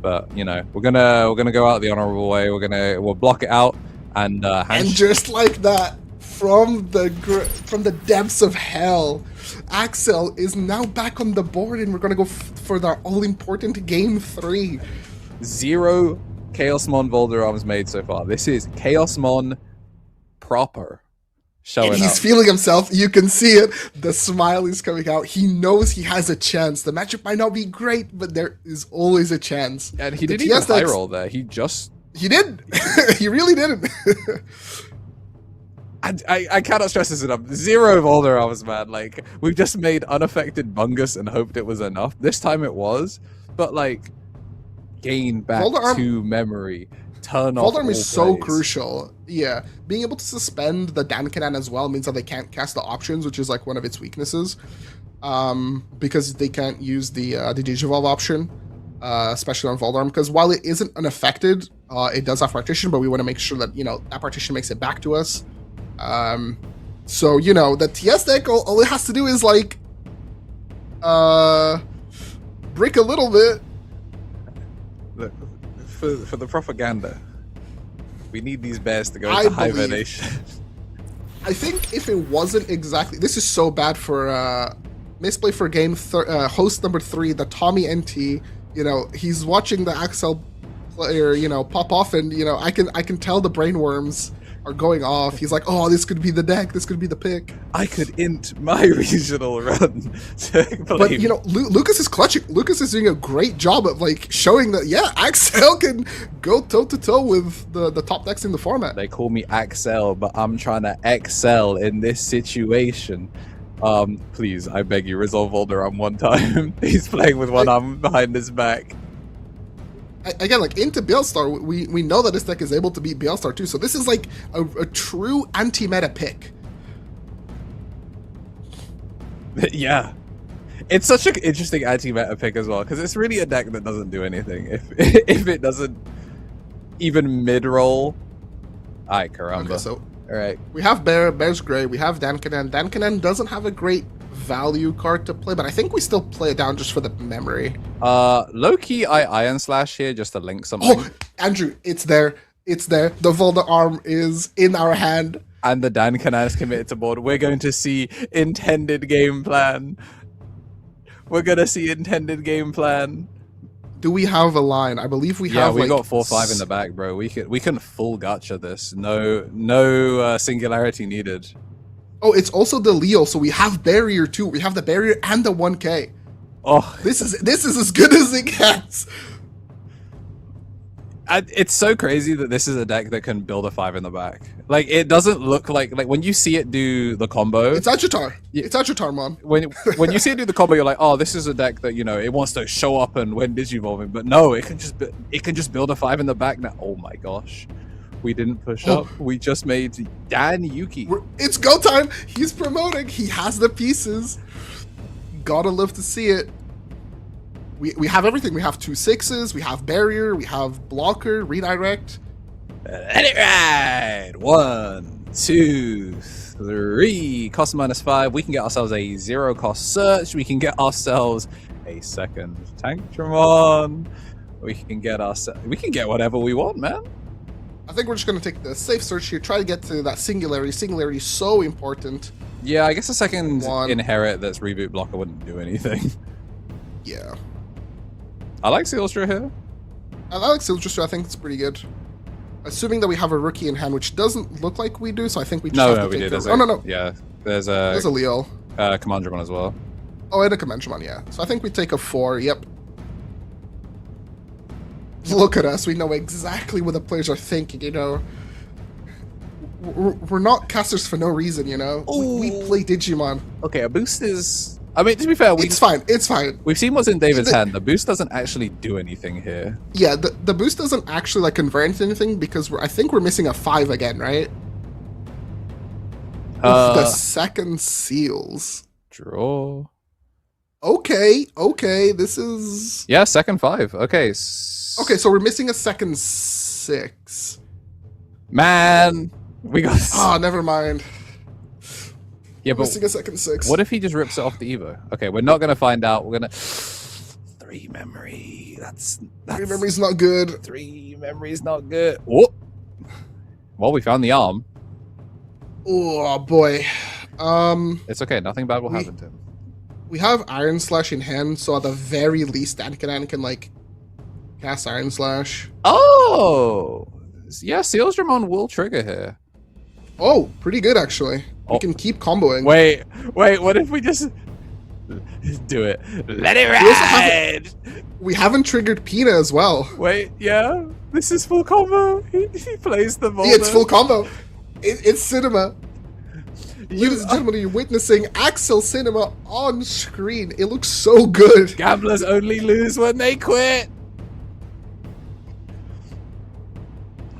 But, you know, we're gonna go out the honorable way. We'll block it out and And just like that, from the depths of hell, Axel is now back on the board, and we're gonna go for the all-important game 3. 0 Chaosmon Volder Arms made so far. This is Chaosmon proper showing And he's up. feeling himself. You can see it. The smile is coming out. He knows he has a chance. The matchup might not be great, but there is always a chance. And he The didn't even high TSX roll there. He just... He did. He really didn't. I cannot stress this enough. 0 Volder Arms, man. Like, we've just made unaffected Bungus and hoped it was enough. This time it was. But, like, gain back to memory. Turn off Voldarm all is so plays. crucial. Yeah. Being able to suspend the Dankanan as well means that they can't cast the options, which is like one of its weaknesses. Because they can't use the Digivolve option, especially on Voldarm. Because while it isn't unaffected, it does have partition, but we want to make sure that, you know, that partition makes it back to us. So, you know, the TS deck, all it has to do is like brick a little bit. For the propaganda, we need these bears to go into hibernation. I think if it wasn't exactly... This is so bad for... misplay for game... host number 3, the Tommy NT. You know, he's watching the Axel player, you know, pop off, and, you know, I can tell the brainworms are going off. He's like, oh, this could be the deck. This could be the pick. I could int my regional run. But, you know, Lucas is clutching. Lucas is doing a great job of, like, showing that, yeah, Axel can go toe-to-toe with the top decks in the format. They call me Axel, but I'm trying to excel in this situation. Please, I beg you, resolve Volderarm one time. He's playing with one arm behind his back. Again, like, into Bielstar, we know that this deck is able to beat Bielstar too, so this is like a true anti-meta pick. Yeah. It's such an interesting anti-meta pick as well, because it's really a deck that doesn't do anything. If it doesn't even mid-roll. Alright, caramba. Okay, so alright. we have Bear's Grey, we have Dankanan. Dankanan doesn't have a great value card to play, but I think we still play it down just for the memory. Low-key, I Iron Slash here just to link something. Oh, Andrew, it's there. It's there. The Volderarm is in our hand. And the Dankanan is committed to board. We're going to see intended game plan. We're going to see intended game plan. Do we have a line? I believe we have. Yeah, we like, got 4-5 in the back, bro. We can full gacha this. No singularity needed. Oh, it's also the Leo, so we have Barrier too. We have the Barrier and the 1K. Oh, This is as good as it gets. it's so crazy that this is a deck that can build a 5 in the back. Like, it doesn't look like when you see it do the combo. It's Agitar. Yeah. It's Agitar, man. When you see it do the combo, you're like, oh, this is a deck that, you know, it wants to show up and when digivolving. But no, it can just build a 5 in the back now. Oh my gosh. We didn't push up. We just made Dan Yuki. It's go time. He's promoting. He has the pieces. Gotta love to see it. We have everything. We have 2 6s. We have Barrier. We have Blocker, Redirect. Let it ride! 1, 2, 3. Cost -5. We can get ourselves a 0 cost search. We can get ourselves a second Tanktramon. We can get whatever we want, man. I think we're just gonna take the safe search here. Try to get to that Singularity. Singularity is so important. Yeah, I guess a second One. Inherit that's reboot blocker wouldn't do anything. Yeah. I like Sealstra here. I like Silchester. I think it's pretty good. Assuming that we have a rookie in hand, which doesn't look like we do, so I think we just have to we take do. the... Oh, no. Yeah, there's There's a Leo. Commandramon as well. Oh, and a convention one, yeah. So I think we take a 4, yep. Look at us, we know exactly what the players are thinking, you know. We're not casters for no reason, you know. We play Digimon. Okay, a boost is... I mean, to be fair, It's fine, it's fine. we've seen what's in David's hand. The boost doesn't actually do anything here. Yeah, the boost doesn't actually like convert into anything because I think we're missing a 5 again, right? Oof, the second seals. Draw. Okay, this is... Yeah, second 5. Okay. Okay, so we're missing a second 6. Man, we got... Ah, never mind. Yeah, We're missing a second 6. what if he just rips it off the Evo? Okay, we're not going to find out. We're going to... 3 memory. That's... Your memory's not good. 3 memory's not good. Whoop. Well, we found the arm. Oh, boy. It's okay. Nothing bad will happen to him. We have Iron Slash in hand, so at the very least, Anakin can, like, cast Iron Slash. Oh! Yeah, Seals Dramon will trigger here. Oh, pretty good, actually. We can keep comboing. Wait, what if we just... do it. Let it ride! We haven't triggered Pina as well. Wait, yeah? This is full combo. He plays the Volta. Yeah, it's full combo. It's cinema. Ladies and gentlemen, you're witnessing Axel Cinema on screen. It looks so good. Gamblers only lose when they quit.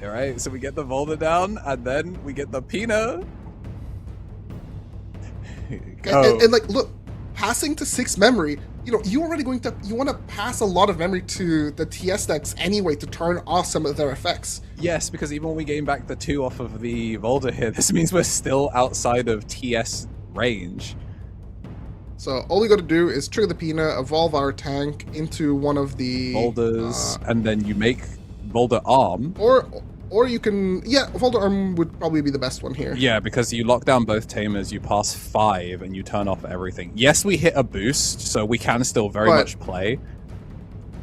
Alright, so we get the Volta down, and then we get the Pina. And like, look, passing to 6 memory, you know, you want to pass a lot of memory to the TS decks anyway to turn off some of their effects. Yes, because even when we gain back the 2 off of the Volta here, this means we're still outside of TS range. So all we got to do is trigger the Pina, evolve our tank into one of the Voltas, and then you make Volta Arm. Or you can, yeah, Volta Arm would probably be the best one here. Yeah, because you lock down both Tamers, you pass 5, and you turn off everything. Yes, we hit a boost, so we can still very much play.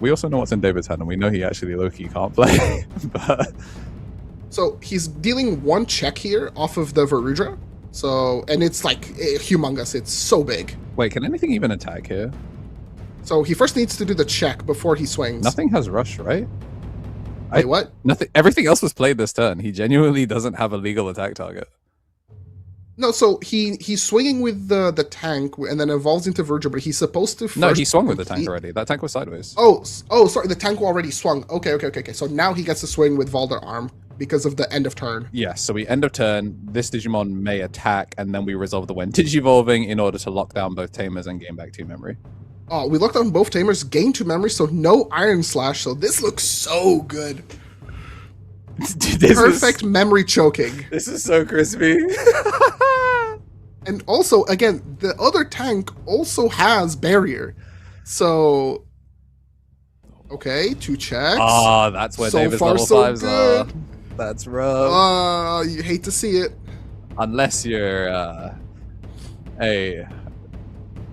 We also know what's in David's hand, and we know he actually low-key can't play. But... So he's dealing 1 check here off of the Varudra. So, and it's like humongous, it's so big. Wait, can anything even attack here? So he first needs to do the check before he swings. Nothing has rush, right? Wait, what? Nothing. Everything else was played this turn. He genuinely doesn't have a legal attack target. No, so he's swinging with the tank and then evolves into Virgil, but he's supposed to first... No, he swung with the tank already. That tank was sideways. Oh, sorry, the tank already swung. Okay. So now he gets to swing with Valder Arm because of the end of turn. Yes, so we end of turn, this Digimon may attack, and then we resolve the when Digivolving in order to lock down both Tamers and gain back 2 memory. Oh, we locked down both Tamers, gained 2 memory, so no Iron Slash, so this looks so good. Dude, Perfect memory choking. This is so crispy. And also, again, the other tank also has barrier. So, okay, 2 checks. Ah, that's where So David's far, level so 5s are. good. That's rough. You hate to see it. Unless you're a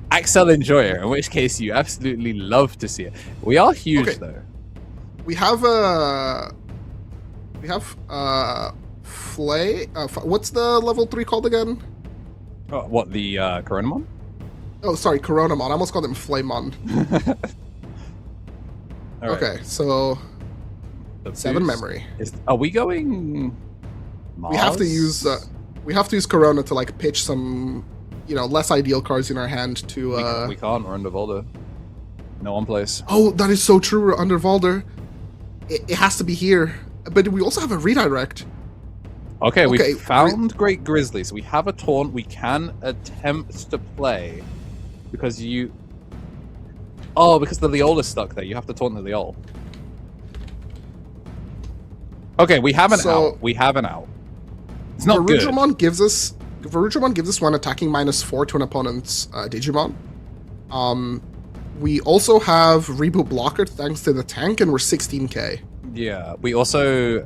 Axel enjoyer, in which case you absolutely love to see it. We are huge though. We have Flay. What's the level 3 called again? What, the Coronamon? Oh, sorry, Coronamon. I almost called him Flaymon. Okay, so 7 memory. Are we going Mars? We have to use Corona to like pitch some, you know, less ideal cards in our hand to. We can't. We're under Volder. No one plays. Oh, that is so true. We're under Valder. It has to be here, but we also have a redirect. Okay, we found Great Grizzly, so we have a taunt we can attempt to play because you. Oh, because the Leol is stuck there. You have to taunt the Leol. Okay, we have an out. We have an out. It's not good. Varudramon gives us 1 attacking -4 to an opponent's Digimon. We also have Reboot Blocker thanks to the tank, and we're 16k. Yeah, we also...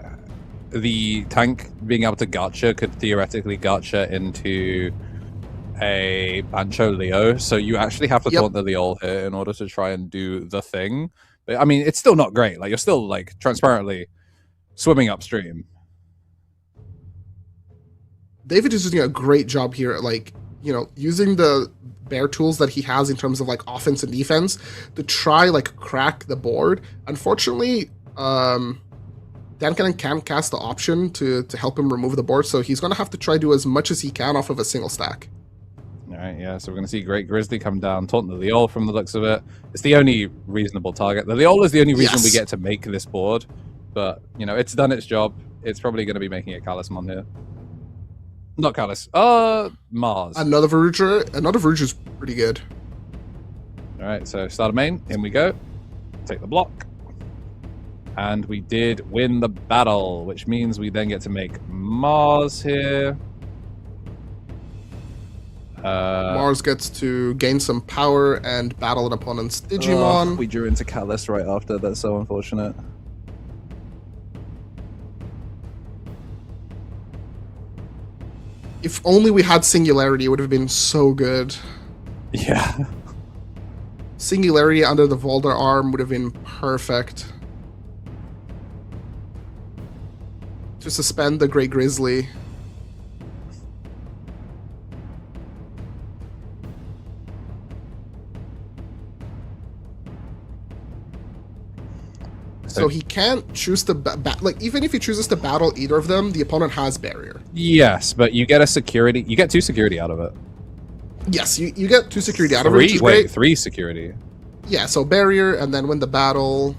The tank being able to gacha could theoretically gacha into a Bancho Leo, so you actually have to taunt the Leol here in order to try and do the thing. But, I mean, it's still not great. Like, you're still, like, transparently swimming upstream. David is doing a great job here at, like, using the bear tools that he has in terms of like offense and defense to try like crack the board. Unfortunately, Dan can't cast the option to help him remove the board, so he's going to have to try do as much as he can off of a single stack. All right, yeah, so we're going to see Great Grizzly come down, taunt the Leol from the looks of it. It's the only reasonable target. The Leol is the only reason we get to make this board, but, it's done its job. It's probably going to be making it Callusmon here. Not Callus. Mars. Another Veruja is pretty good. All right, so start of main. In we go. Take the block. And we did win the battle, which means we then get to make Mars here. Mars gets to gain some power and battle an opponent's Digimon. We drew into Callus right after. That's so unfortunate. If only we had Singularity, it would have been so good. Yeah. Singularity under the Volder arm would have been perfect. To suspend the Grey Grizzly. So he can't choose to like, even if he chooses to battle either of them, the opponent has barrier. Yes, but you get a security. You get 2 security out of it. Yes, you get 2 security out of it. Which is great. 3 security. Yeah, so barrier and then win the battle.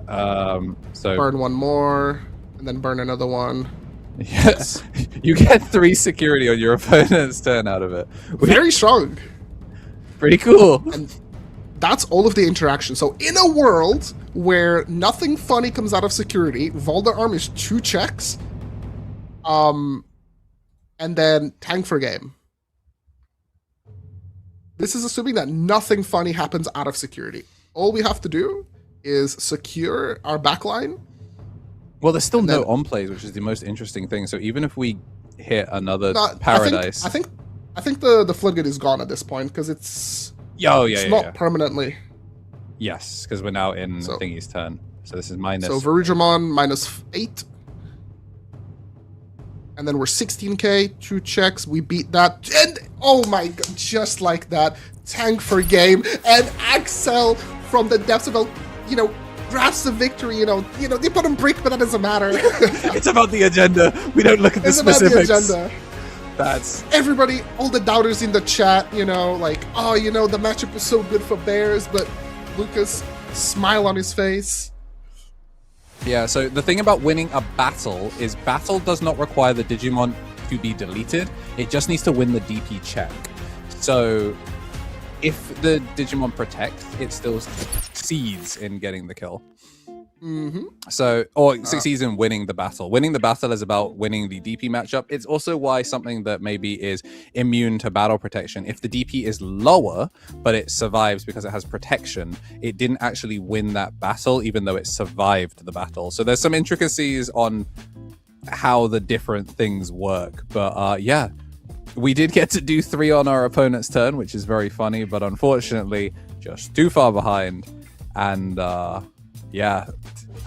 So burn one more and then burn another one. Yes, you get 3 security on your opponent's turn out of it. Very strong. Pretty cool. And that's all of the interaction. So in a world where nothing funny comes out of security, Volder Arm is 2 checks, and then tank for game. This is assuming that nothing funny happens out of security. All we have to do is secure our backline. Well, there's still no on plays, which is the most interesting thing. So even if we hit another paradise, I think the floodgate is gone at this point because it's not permanently. Yes, because we're now in Thingy's turn. So this is minus. So Verujamon -8. And then we're 16k, 2 checks, we beat that. And oh my god, just like that, tank for game. And Axel from the depths of grabs the victory, they put him brick, but that doesn't matter. It's about the agenda. We don't look at the specifics. About the agenda. That's everybody, all the doubters in the chat, the matchup is so good for Bears, but Lucas, smile on his face. Yeah, so the thing about winning a battle is battle does not require the Digimon to be deleted. It just needs to win the DP check. So if the Digimon protects, it still succeeds in getting the kill. Mm-hmm. So, or succeeds in winning the battle. Winning the battle is about winning the DP matchup. It's also why something that maybe is immune to battle protection, if the DP is lower, but it survives because it has protection, it didn't actually win that battle, even though it survived the battle. So there's some intricacies on how the different things work. But yeah, we did get to do 3 on our opponent's turn, which is very funny, but unfortunately, just too far behind. And yeah,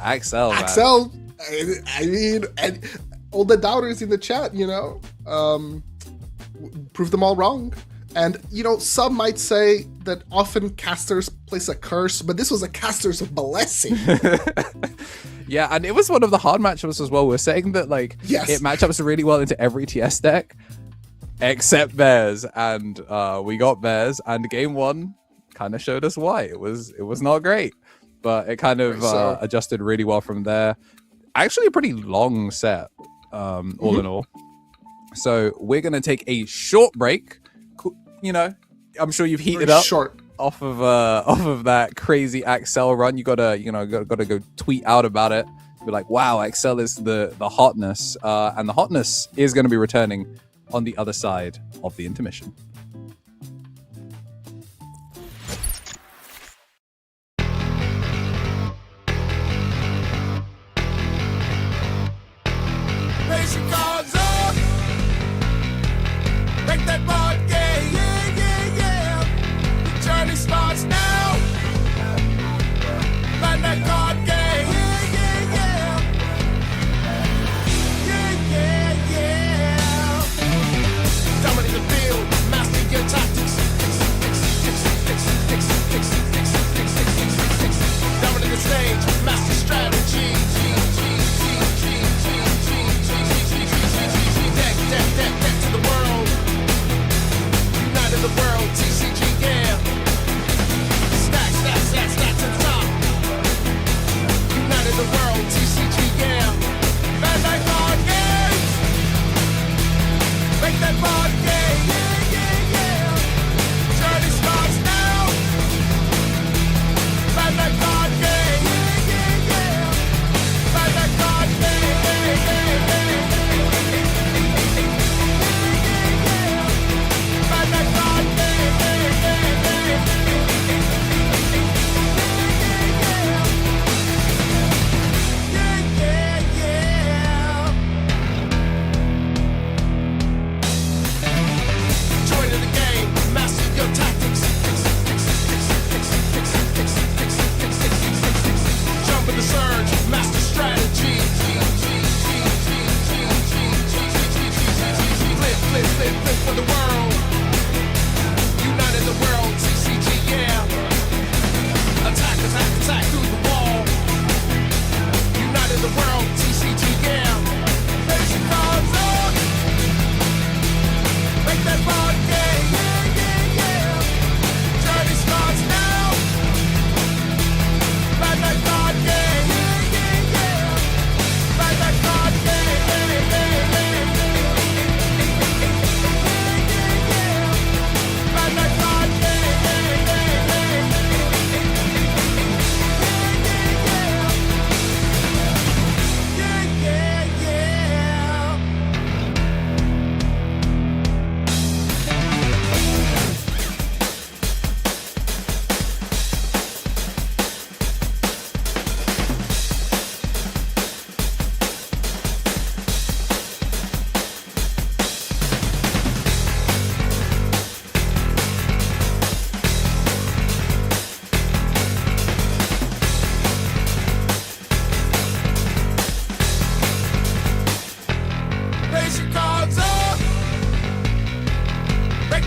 Axel, I mean, and all the doubters in the chat, prove them all wrong. And, some might say that often casters place a curse, but this was a caster's blessing. Yeah, and it was one of the hard matchups as well. We're saying that, it matchups really well into every TS deck, except Bears. And we got Bears, and game 1 kind of showed us why. It was not great. But it kind of adjusted really well from there. Actually, a pretty long set, all in all. So we're going to take a short break. I'm sure you've heated up off of that crazy Axel run. You gotta go tweet out about it. Be like, wow, Axel is the hotness, and the hotness is going to be returning on the other side of the intermission. Dominate the field.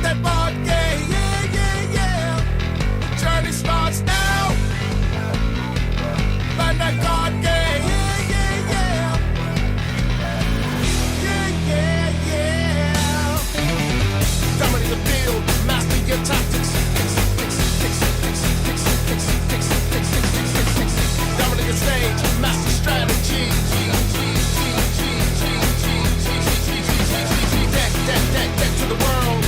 that board game. Yeah, yeah, yeah. The journey starts now. Bandai Card Game. Yeah, yeah, yeah. Yeah, yeah, yeah. Dominate the field, master your tactics. Dominate the stage, master strategy. Deck to the world.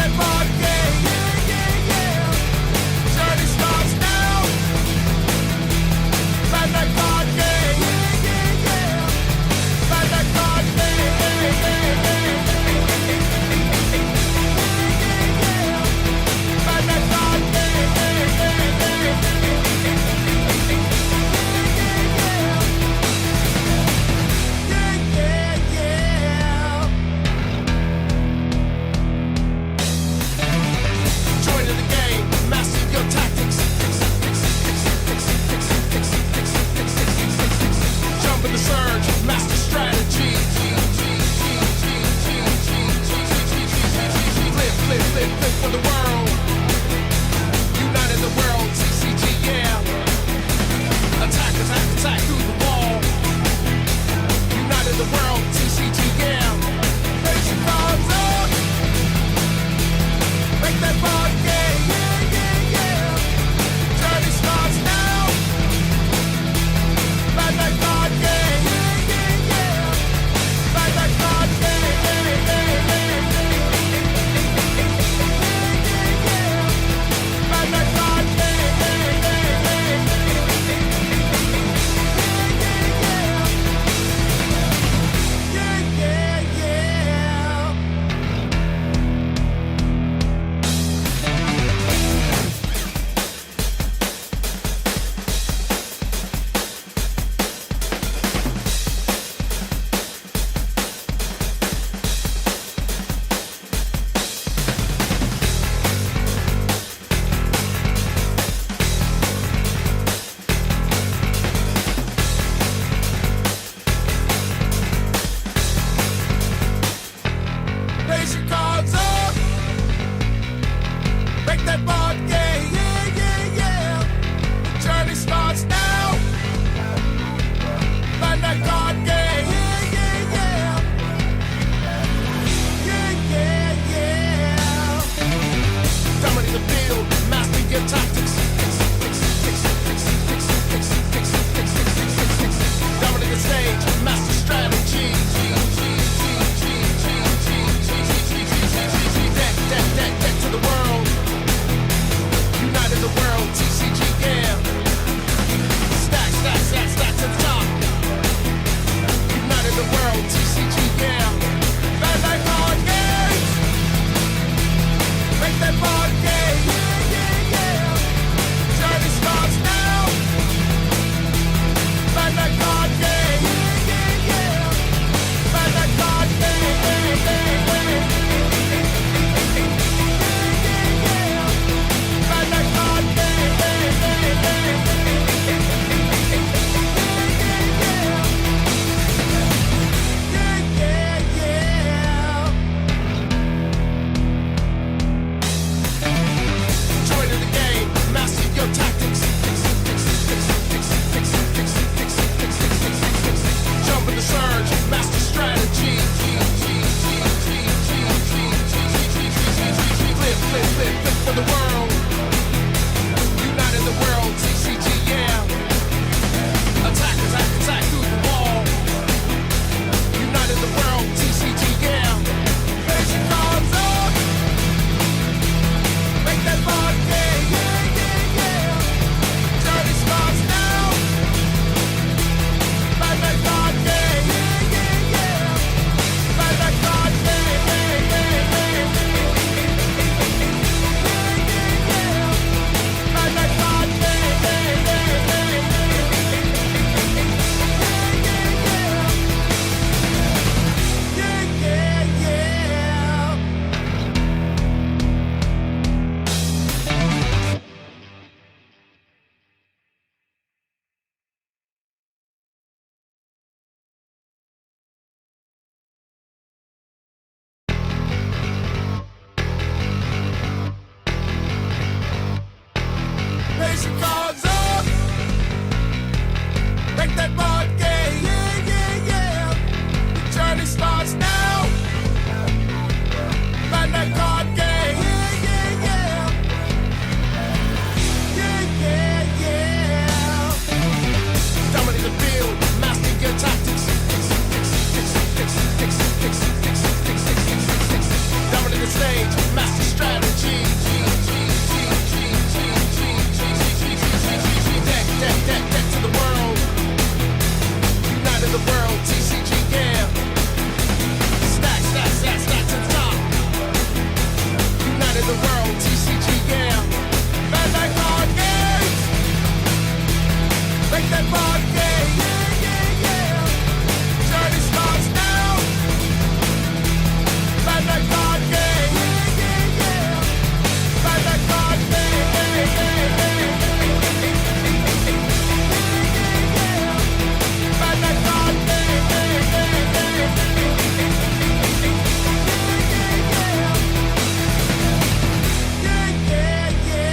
that board game. Journey starts now. Bandai Card Game. Bandai Card Game. Bandai Card Game. Join in the game, master your tactics. Jump in the surge, master strategy. Flip for the world. United the world, TCG, yeah. Attack through the wall. United the world, TCG, yeah. Raise your cards up. Make that board game. Journey starts now. Bandai Card Game. Bandai Card Game. Bandai Card Game. Raise your cards up. Make that board game. The journey starts now. Bandai Card Game. Dominate the field, master your tactics. Dominate the stage, master strategy. Deck to the world. United the world, TCG, yeah. Stack to the top. United the world, TCG, yeah. Bandai Card Game. Make that board game. Journey starts now. Bandai Card Game. Bandai Card Game. Bandai Card Game. Join in the game, master your tactics. Jump in the surge, master strategy. Flip for the world. United the world, TCG, yeah. Attack through the wall. United the world, TCG, yeah. Raise your cards up. Make that board game. Journey starts now. Bandai Card Game. Bandai Card Game. the world, TCG, yeah. Bandai Card Games. Make that board game. Yeah, yeah, yeah. Journey starts now. Bandai Card Game. Yeah, yeah, yeah. Bandai Card Game. Yeah, yeah, yeah. Bandai Card Game. Yeah, yeah, yeah.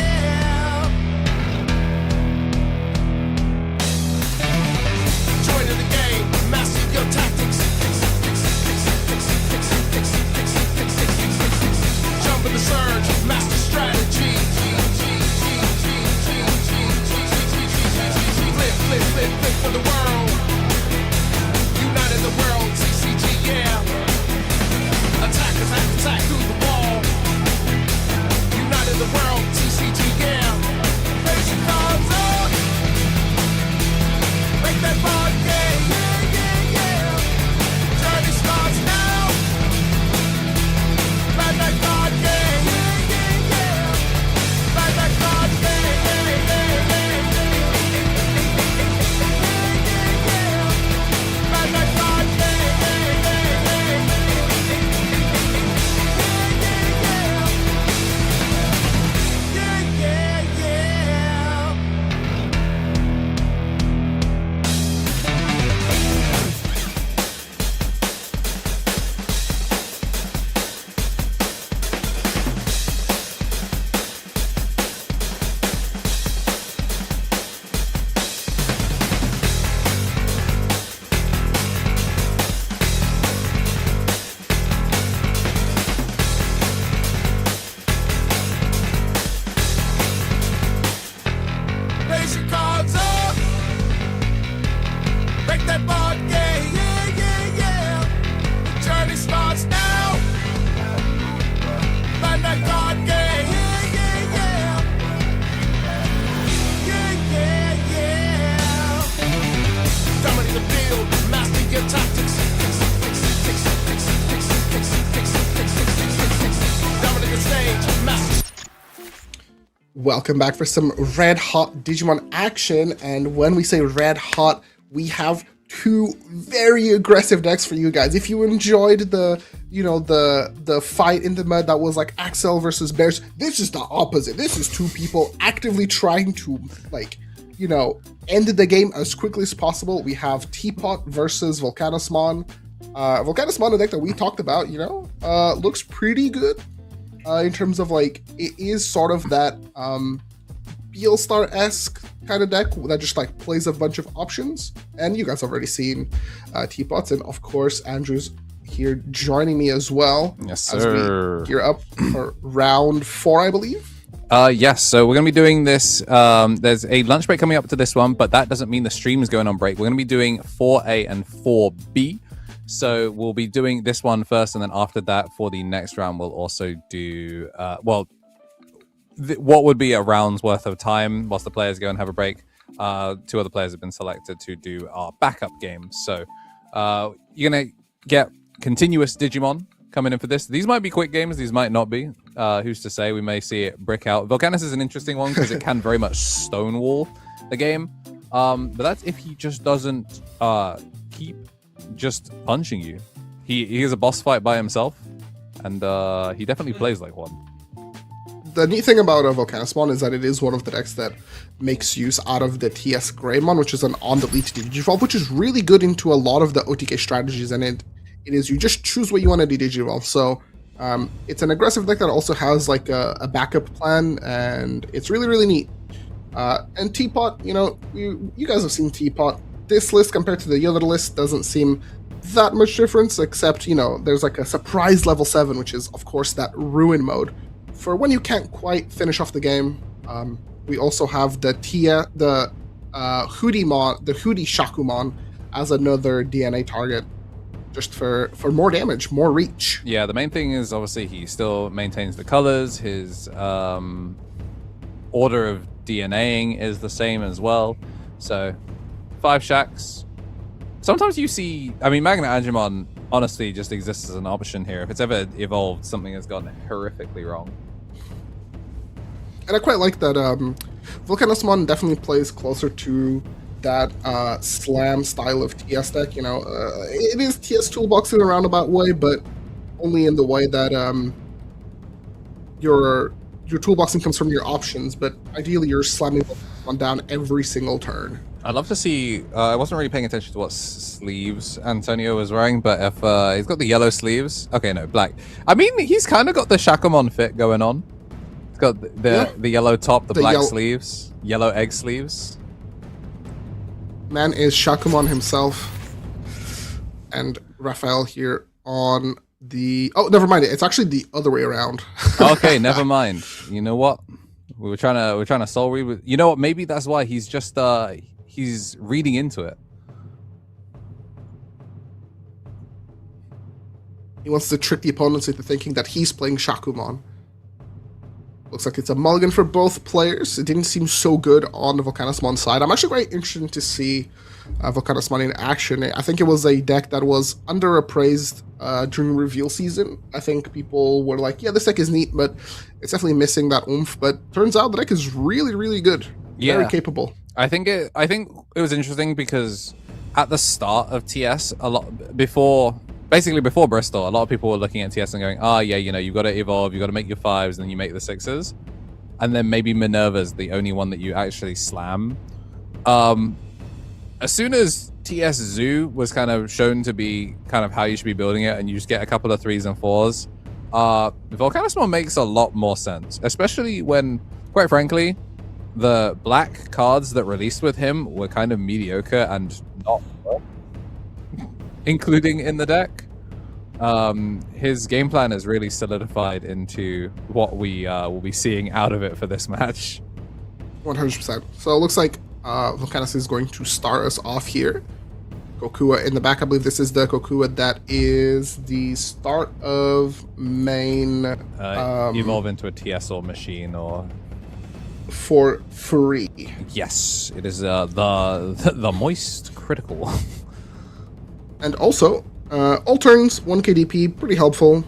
For the world, united the world, TCG, yeah. Attack, attack, attack through the wall. United the world, TCG, yeah. Raise your cards up. Make that board game, yeah, yeah, yeah. Journey starts now. Bandai Card Game, yeah, yeah, yeah. Bandai Card Game, yeah, yeah, yeah. Raise your cards up. Break that board game. Yeah, yeah, yeah. The journey starts now. Find that card game. Yeah, yeah, yeah. Yeah, yeah, yeah. Dominate the field. Master your tactics. Dominate the stage. Master. Welcome back for some red hot Digimon action, and when we say red hot, we have two very aggressive decks for you guys. If you enjoyed the fight in the mud that was like Axel versus Bears, this is the opposite. This is two people actively trying to end the game as quickly as possible. We have Teapot versus Volcanosmon. Volcanosmon, a deck that we talked about, looks pretty good. In terms of it is sort of that Beelstar-esque kind of deck that just plays a bunch of options. And you guys have already seen Teapots, and of course Andrew's here joining me as well. Yes, sir. As we gear up for round 4, I believe. Yes, so we're going to be doing this. There's a lunch break coming up to this one, but that doesn't mean the stream is going on break. We're going to be doing 4A and 4B. So we'll be doing this one first, and then after that, for the next round, we'll also do, what would be a round's worth of time whilst the players go and have a break. 2 other players have been selected to do our backup games. So you're going to get continuous Digimon coming in for this. These might be quick games. These might not be. Who's to say? We may see it brick out. Volcanus is an interesting one because it can very much stonewall the game. But that's if he just doesn't keep just punching you. He is a boss fight by himself, and he definitely plays like one. The neat thing about Volcanosmon is that it is one of the decks that makes use out of the TS Greymon, which is an on-delete Digivolve, which is really good into a lot of the OTK strategies, and it is you just choose what you want to Digivolve. So it's an aggressive deck that also has a backup plan, and it's really, really neat. And Teapot, you guys have seen Teapot. This list compared to the other list doesn't seem that much difference, except, there's a surprise level 7, which is, of course, that ruin mode. For when you can't quite finish off the game, we also have the Hootie Shakumon as another DNA target, just for more damage, more reach. Yeah, the main thing is obviously he still maintains the colors. His order of DNAing is the same as well. So 5 Shacks. Sometimes you see, Magna Angemon honestly just exists as an option here. If it's ever evolved, something has gone horrifically wrong. And I quite like that Volcanismon definitely plays closer to that slam style of TS deck. You know, it is TS toolbox in a roundabout way, but only in the way that your toolboxing comes from your options, but ideally you're slamming one down every single turn. I'd love to see. I wasn't really paying attention to what sleeves Antonio was wearing, but if he's got the yellow sleeves, okay, no, black. I mean, he's kind of got the Shakamon fit going on. He's got the yellow top, the black sleeves, yellow egg sleeves. Man is Shakamon himself, and Raphael here on the. Oh, never mind. It's actually the other way around. Okay, never mind. You know what? We were trying to soul read. You know what? Maybe that's why he's just he's reading into it. He wants to trick the opponents into thinking that he's playing Shakumon. Looks like it's a mulligan for both players. It didn't seem so good on the Volcanismon side. I'm actually quite interested to see Volcanismon in action. I think it was a deck that was underappraised during reveal season. I think people were like, yeah, this deck is neat, but it's definitely missing that oomph. But turns out the deck is really, really good. Yeah. Very capable. I think it was interesting because at the start of TS, basically before Bristol, a lot of people were looking at TS and going, yeah, you know, you've got to evolve, you've got to make your 5s, and then you make the 6s. And then maybe Minerva's the only one that you actually slam. As soon as TS Zoo was kind of shown to be kind of how you should be building it, and you just get a couple of 3s and 4s, Volcanismon makes a lot more sense. Especially when, quite frankly, the black cards that released with him were kind of mediocre and not fun, including in the deck. His game plan is really solidified into what we will be seeing out of it for this match. 100%. So it looks like Volcanis is going to start us off here. Kokua in the back. I believe this is the Kokua that is the start of main. Evolve into a TSL machine or. For free. Yes, it is the moist critical. And also, all turns, 1 KDP, pretty helpful.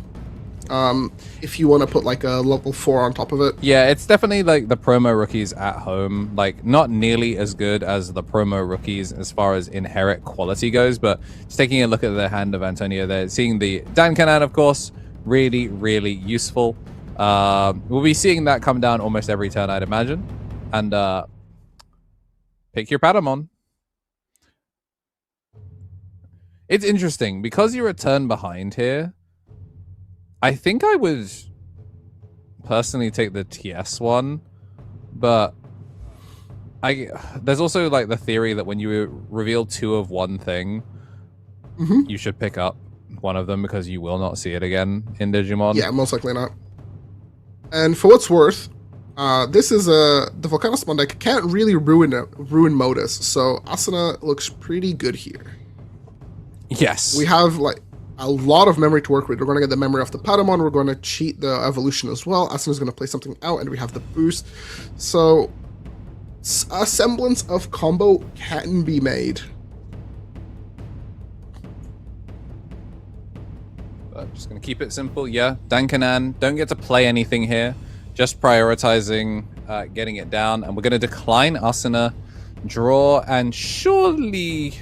If you want to put like a level 4 on top of it. Yeah, it's definitely like the promo rookies at home. Like, not nearly as good as the promo rookies as far as inherent quality goes, but just taking a look at the hand of Antonio there, seeing the Dankanan, of course, really, really useful. We'll be seeing that come down almost every turn, I'd imagine. And pick your Patamon. It's interesting because you're a turn behind here. I think I would personally take the TS one, but there's also like the theory that when you reveal 2 of one thing, you should pick up one of them because you will not see it again in Digimon. Yeah, most likely not. And for what's worth, this is the Volcanismon deck can't really ruin Modus, so Asuna looks pretty good here. Yes. We have like a lot of memory to work with. We're going to get the memory of the Patamon. We're going to cheat the evolution as well. Asuna's going to play something out, and we have the boost. So a semblance of combo can be made. I'm just going to keep it simple. Yeah, Dankanan don't get to play anything here. Just prioritizing getting it down. And we're going to decline Asuna, draw, and surely...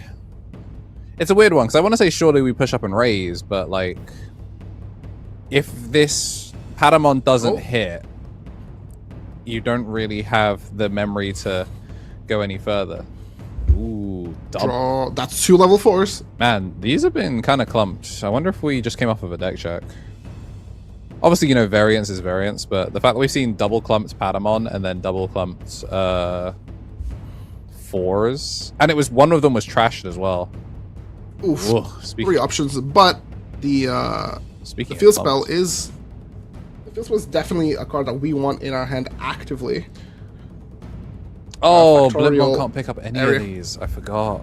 It's a weird one, because I want to say surely we push up and raise, but, like, if this Patamon doesn't hit, you don't really have the memory to go any further. Ooh, double. Draw. That's 2 level 4s. Man, these have been kind of clumped. I wonder if we just came off of a deck check. Obviously, you know, variance is variance, but the fact that we've seen double clumped Patamon and then double clumped 4s, and it was one of them was trashed as well. Oof. Whoa, 3 options, but the field spell is... The field spell is definitely a card that we want in our hand actively. Oh, Blipmon can't pick up any of these. I forgot.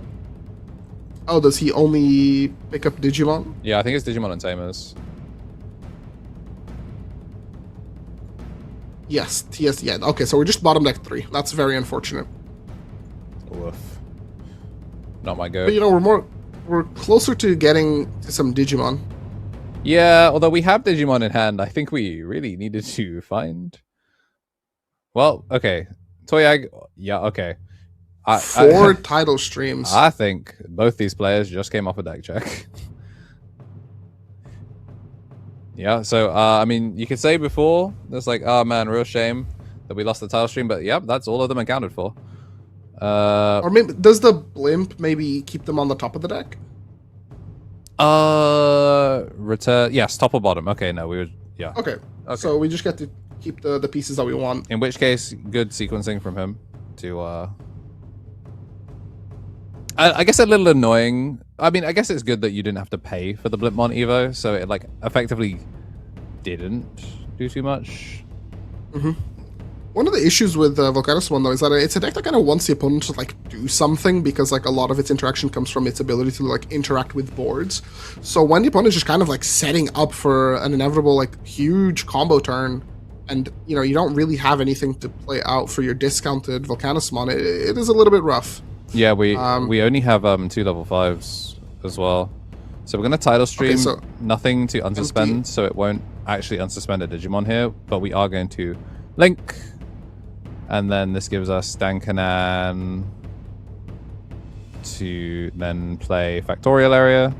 Oh, does he only pick up Digimon? Yeah, I think it's Digimon and Tamers. Yes, TS, yeah. Okay, so we're just bottom deck 3. That's very unfortunate. Woof. Not my go. But, you know, we're closer to getting to some Digimon. Yeah, although we have Digimon in hand, I think we really needed to find. Well, okay, Toyag. Yeah, okay. Four title streams. I think both these players just came off a deck check. Yeah, so I mean, you could say before there's like, oh man, real shame that we lost the title stream, but yep, that's all of them accounted for. Or maybe does the blimp maybe keep them on the top of the deck? Return. Yes, top or bottom. Okay, no, we were. Yeah. Okay. So we just get to keep the pieces that we want. In which case, good sequencing from him to. I guess a little annoying. I mean, I guess it's good that you didn't have to pay for the Blimpmon Evo, so it like effectively didn't do too much. Mm-hmm. One of the issues with Volcanismon though is that it's a deck that kind of wants the opponent to like do something, because like a lot of its interaction comes from its ability to like interact with boards. So when the opponent is just kind of like setting up for an inevitable like huge combo turn, and you know you don't really have anything to play out for your discounted Volcanismon, it is a little bit rough. Yeah, we only have 2 level 5s as well. So we're gonna title stream nothing to unsuspend, so it won't actually unsuspend a Digimon here, but we are going to link. And then this gives us Dankanan to then play Factorial Area.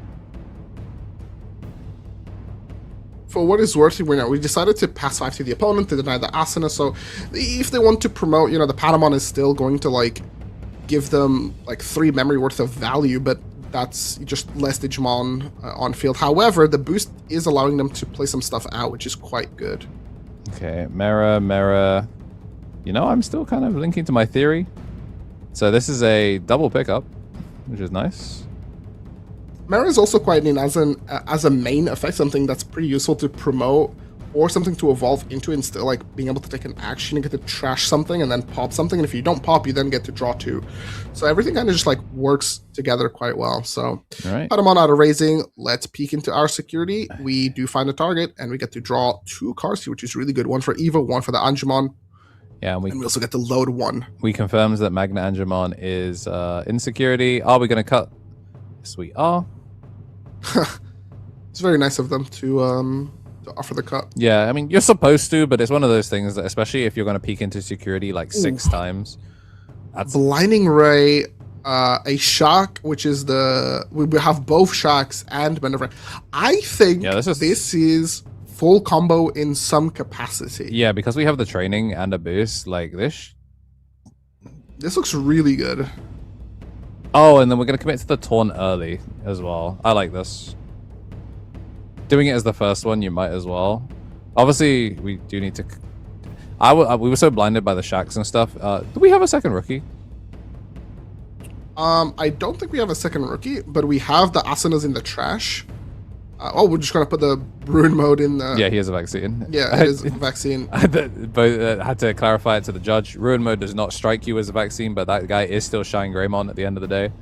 For what is worth, we decided to pass 5 to the opponent to deny the Asuna, so if they want to promote, you know, the Patamon is still going to like give them like 3 memory worth of value, but that's just less Digimon on field. However, the boost is allowing them to play some stuff out, which is quite good. Okay, Mera. You know, I'm still kind of linking to my theory. So this is a double pickup, which is nice. Mera is also quite neat as a main effect, something that's pretty useful to promote, or something to evolve into, and still like being able to take an action and get to trash something and then pop something. And if you don't pop, you then get to draw 2. So everything kind of just like works together quite well. So all right. Patamon out of raising, let's peek into our security. We do find a target and we get to draw 2 cards here, which is really good. 1 for Evo, 1 for the Angemon. Yeah, and we also get to load 1. We confirms that Magna Angemon is in security. Are we going to cut? Yes, we are. It's very nice of them to offer the cut. Yeah, I mean, you're supposed to, but it's one of those things that, especially if you're going to peek into security like 6 times. That's... Blinding Ray, a shock, which is we have both shocks and Maneuver. I think this is full combo in some capacity. Yeah, because we have the training and a boost like this. This looks really good. Oh, and then we're going to commit to the taunt early as well. I like this. Doing it as the first one, you might as well. Obviously, we do need to... we were so blinded by the shacks and stuff. Do we have a second rookie? I don't think we have a second rookie, but we have the Asunas in the trash. We're just going to put the Bruin mode in the... Yeah, he has a vaccine. Yeah, it is a vaccine. But had to clarify it to the judge. Ruin mode does not strike you as a vaccine, but that guy is still Shine Greymon at the end of the day.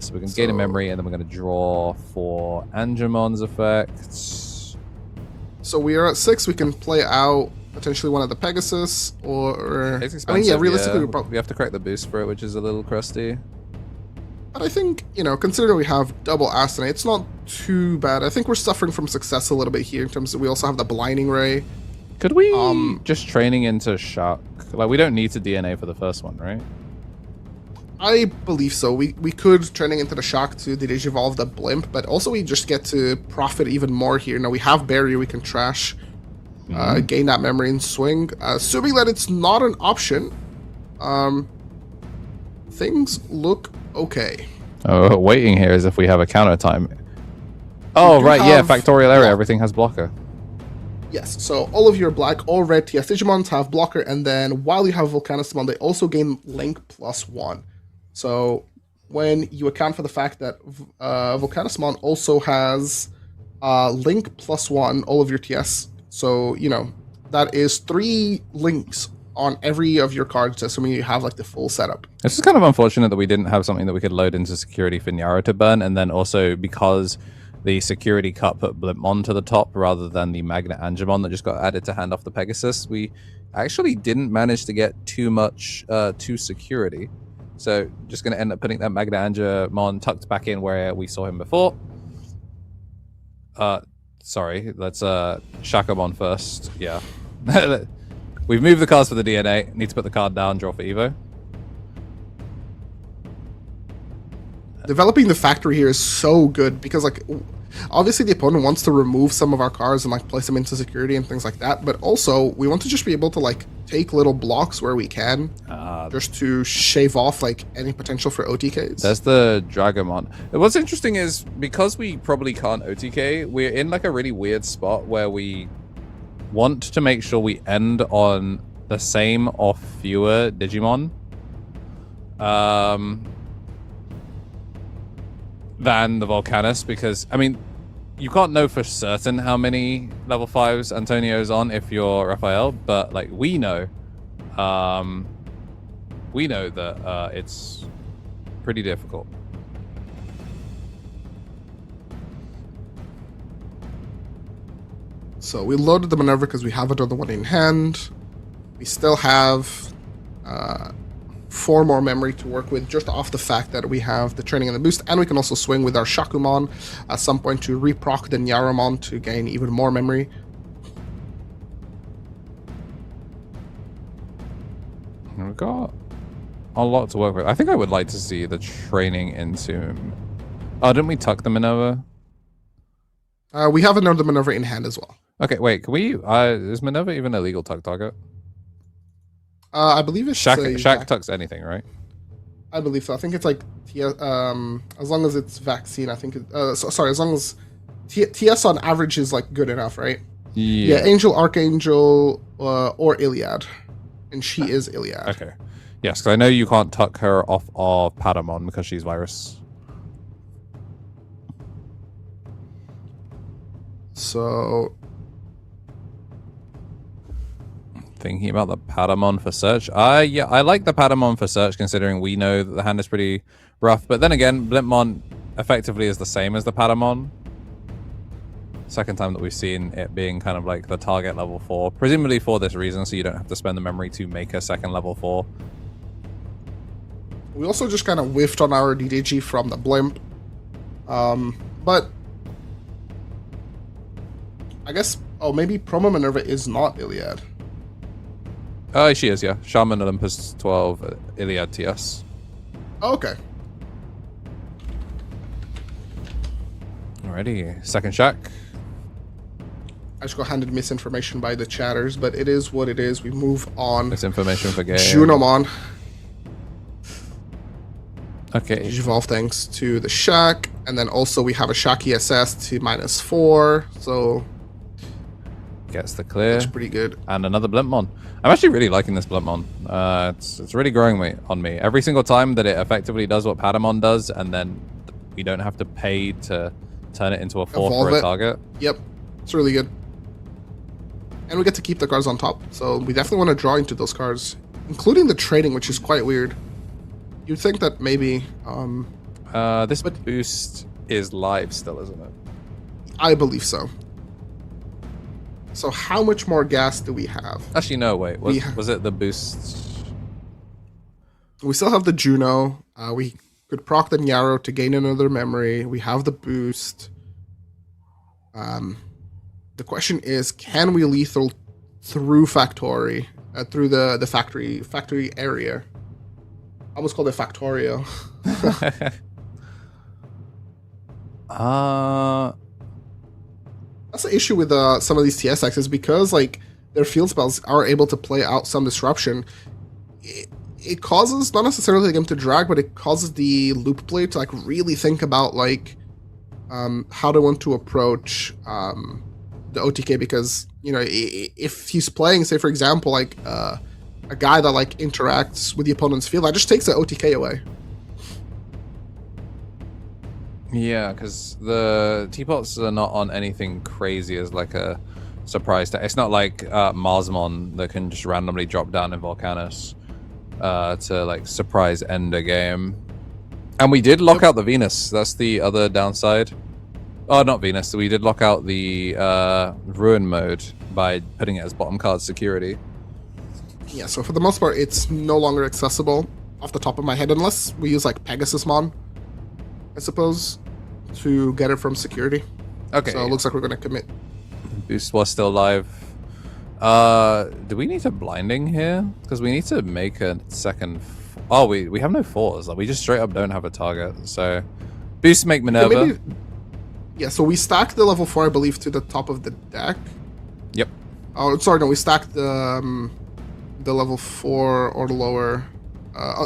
So we can gain a memory, and then we're going to draw for Angemon's effects. So we are at 6. We can play out potentially one of the Pegasus, or... It's expensive, I mean, yeah, realistically... Yeah. We have to crack the boost for it, which is a little crusty. But I think, you know, considering we have double Astonite, it's not too bad. I think we're suffering from success a little bit here in terms of we also have the Blinding Ray. Could we just training into Shock? Like, we don't need to DNA for the first one, right? I believe so. We could training into the Shock to Digivolve the Blimp, but also we just get to profit even more here. Now we have Barrier, we can trash, gain that memory and swing. Assuming that it's not an option, things look okay. Oh, waiting here is if we have a counter time. Oh, right, yeah, Factorial Area, everything has blocker. Yes, so all of your black or red TS Digimons have blocker, and then while you have Volcanismon, they also gain Link +1. So when you account for the fact that Volcanismon also has Link +1, all of your TS, so, you know, that is 3 links on every of your cards, assuming you have like the full setup. This is kind of unfortunate that we didn't have something that we could load into security for Nyara to burn, and then also because the security cut put Blimpmon to the top rather than the Magna Angemon that just got added to hand off the Pegasus, we actually didn't manage to get too much to security. So just going to end up putting that Magna Angemon tucked back in where we saw him before. Sorry, let's Shakamon first. Yeah. We've moved the cards for the DNA. Need to put the card down, draw for Evo. Developing the factory here is so good because, like, obviously the opponent wants to remove some of our cards and like place them into security and things like that, but also we want to just be able to like take little blocks where we can, just to shave off like any potential for OTKs. There's the Dragamon. What's interesting is because we probably can't OTK, we're in like a really weird spot where we want to make sure we end on the same or fewer Digimon than the Volcanus, because I mean you can't know for certain how many level 5s Antonio's on if you're Raphael, but like we know that it's pretty difficult. So we loaded the maneuver because we have another one in hand. We still have 4 more memory to work with, just off the fact that we have the training and the boost, and we can also swing with our Shakumon at some point to reproc the Nyaramon to gain even more memory. We've got a lot to work with. I think I would like to see the training into... Oh, didn't we tuck the Minerva? We have another maneuver in hand as well. Okay, wait, can we... is Minerva even a legal tuck target? I believe it's Shaq tucks anything, right? I believe so. I think it's like as long as it's vaccine. I think. Sorry, as long as TS on average is like good enough, right? Yeah. Angel, Archangel, or Iliad, and she is Iliad. Okay. Yes, because I know you can't tuck her off of Patamon because she's virus. So. Thinking about the Patamon for search. Yeah, I like the Patamon for search considering we know that the hand is pretty rough. But then again, Blimpmon effectively is the same as the Patamon. Second time that we've seen it being kind of like the target level 4. Presumably for this reason, so you don't have to spend the memory to make a second level 4. We also just kind of whiffed on our DDG from the Blimp. But I guess, maybe Promo Minerva is not Iliad. She is, yeah. Shaman Olympus 12, Iliad TS. Oh, okay. Alrighty, second Shack. I just got handed misinformation by the chatters, but it is what it is. We move on. Misinformation for game. Junomon. Okay. Evolve thanks to the Shack, and then also we have a Shack ESS to -4, so... Gets the clear. That's pretty good. And another Blimpmon. I'm actually really liking this Blimpmon. It's really growing on me. Every single time that it effectively does what Patamon does, and then we don't have to pay to turn it into a 4 for a target. Yep. It's really good. And we get to keep the cards on top, so we definitely want to draw into those cards, including the trading, which is quite weird. You'd think that maybe... this boost is live still, isn't it? I believe so. So how much more gas do we have? Actually, no, wait. Was it the boost? We still have the Juno. We could proc the Nyaro to gain another memory. We have the boost. The question is, can we lethal through Factory, through the factory area? I almost called it Factorio. That's the issue with some of these TSX is because like their field spells are able to play out some disruption. It causes not necessarily the game to drag, but it causes the loop player to like really think about like how they want to approach the OTK, because you know if he's playing, say for example, like a guy that like interacts with the opponent's field, that just takes the OTK away. Yeah, because the teapots are not on anything crazy as like a surprise. It's not like Marsmon that can just randomly drop down in Volcanus to like surprise end a game. And we did lock out the Venus. That's the other downside. Oh, not Venus. We did lock out the Ruin mode by putting it as bottom card security. Yeah, so for the most part, it's no longer accessible off the top of my head unless we use like Pegasusmon, I suppose, to get it from security. Okay. So it looks like we're going to commit. Boost was still alive. Do we need a blinding here? Because we need to make a second. Oh, we have no fours. Like, we just straight up don't have a target. So, boost make Minerva. Yeah, so we stacked the level 4, I believe, to the top of the deck. Yep. Oh, sorry, no, we stacked the level 4 or lower.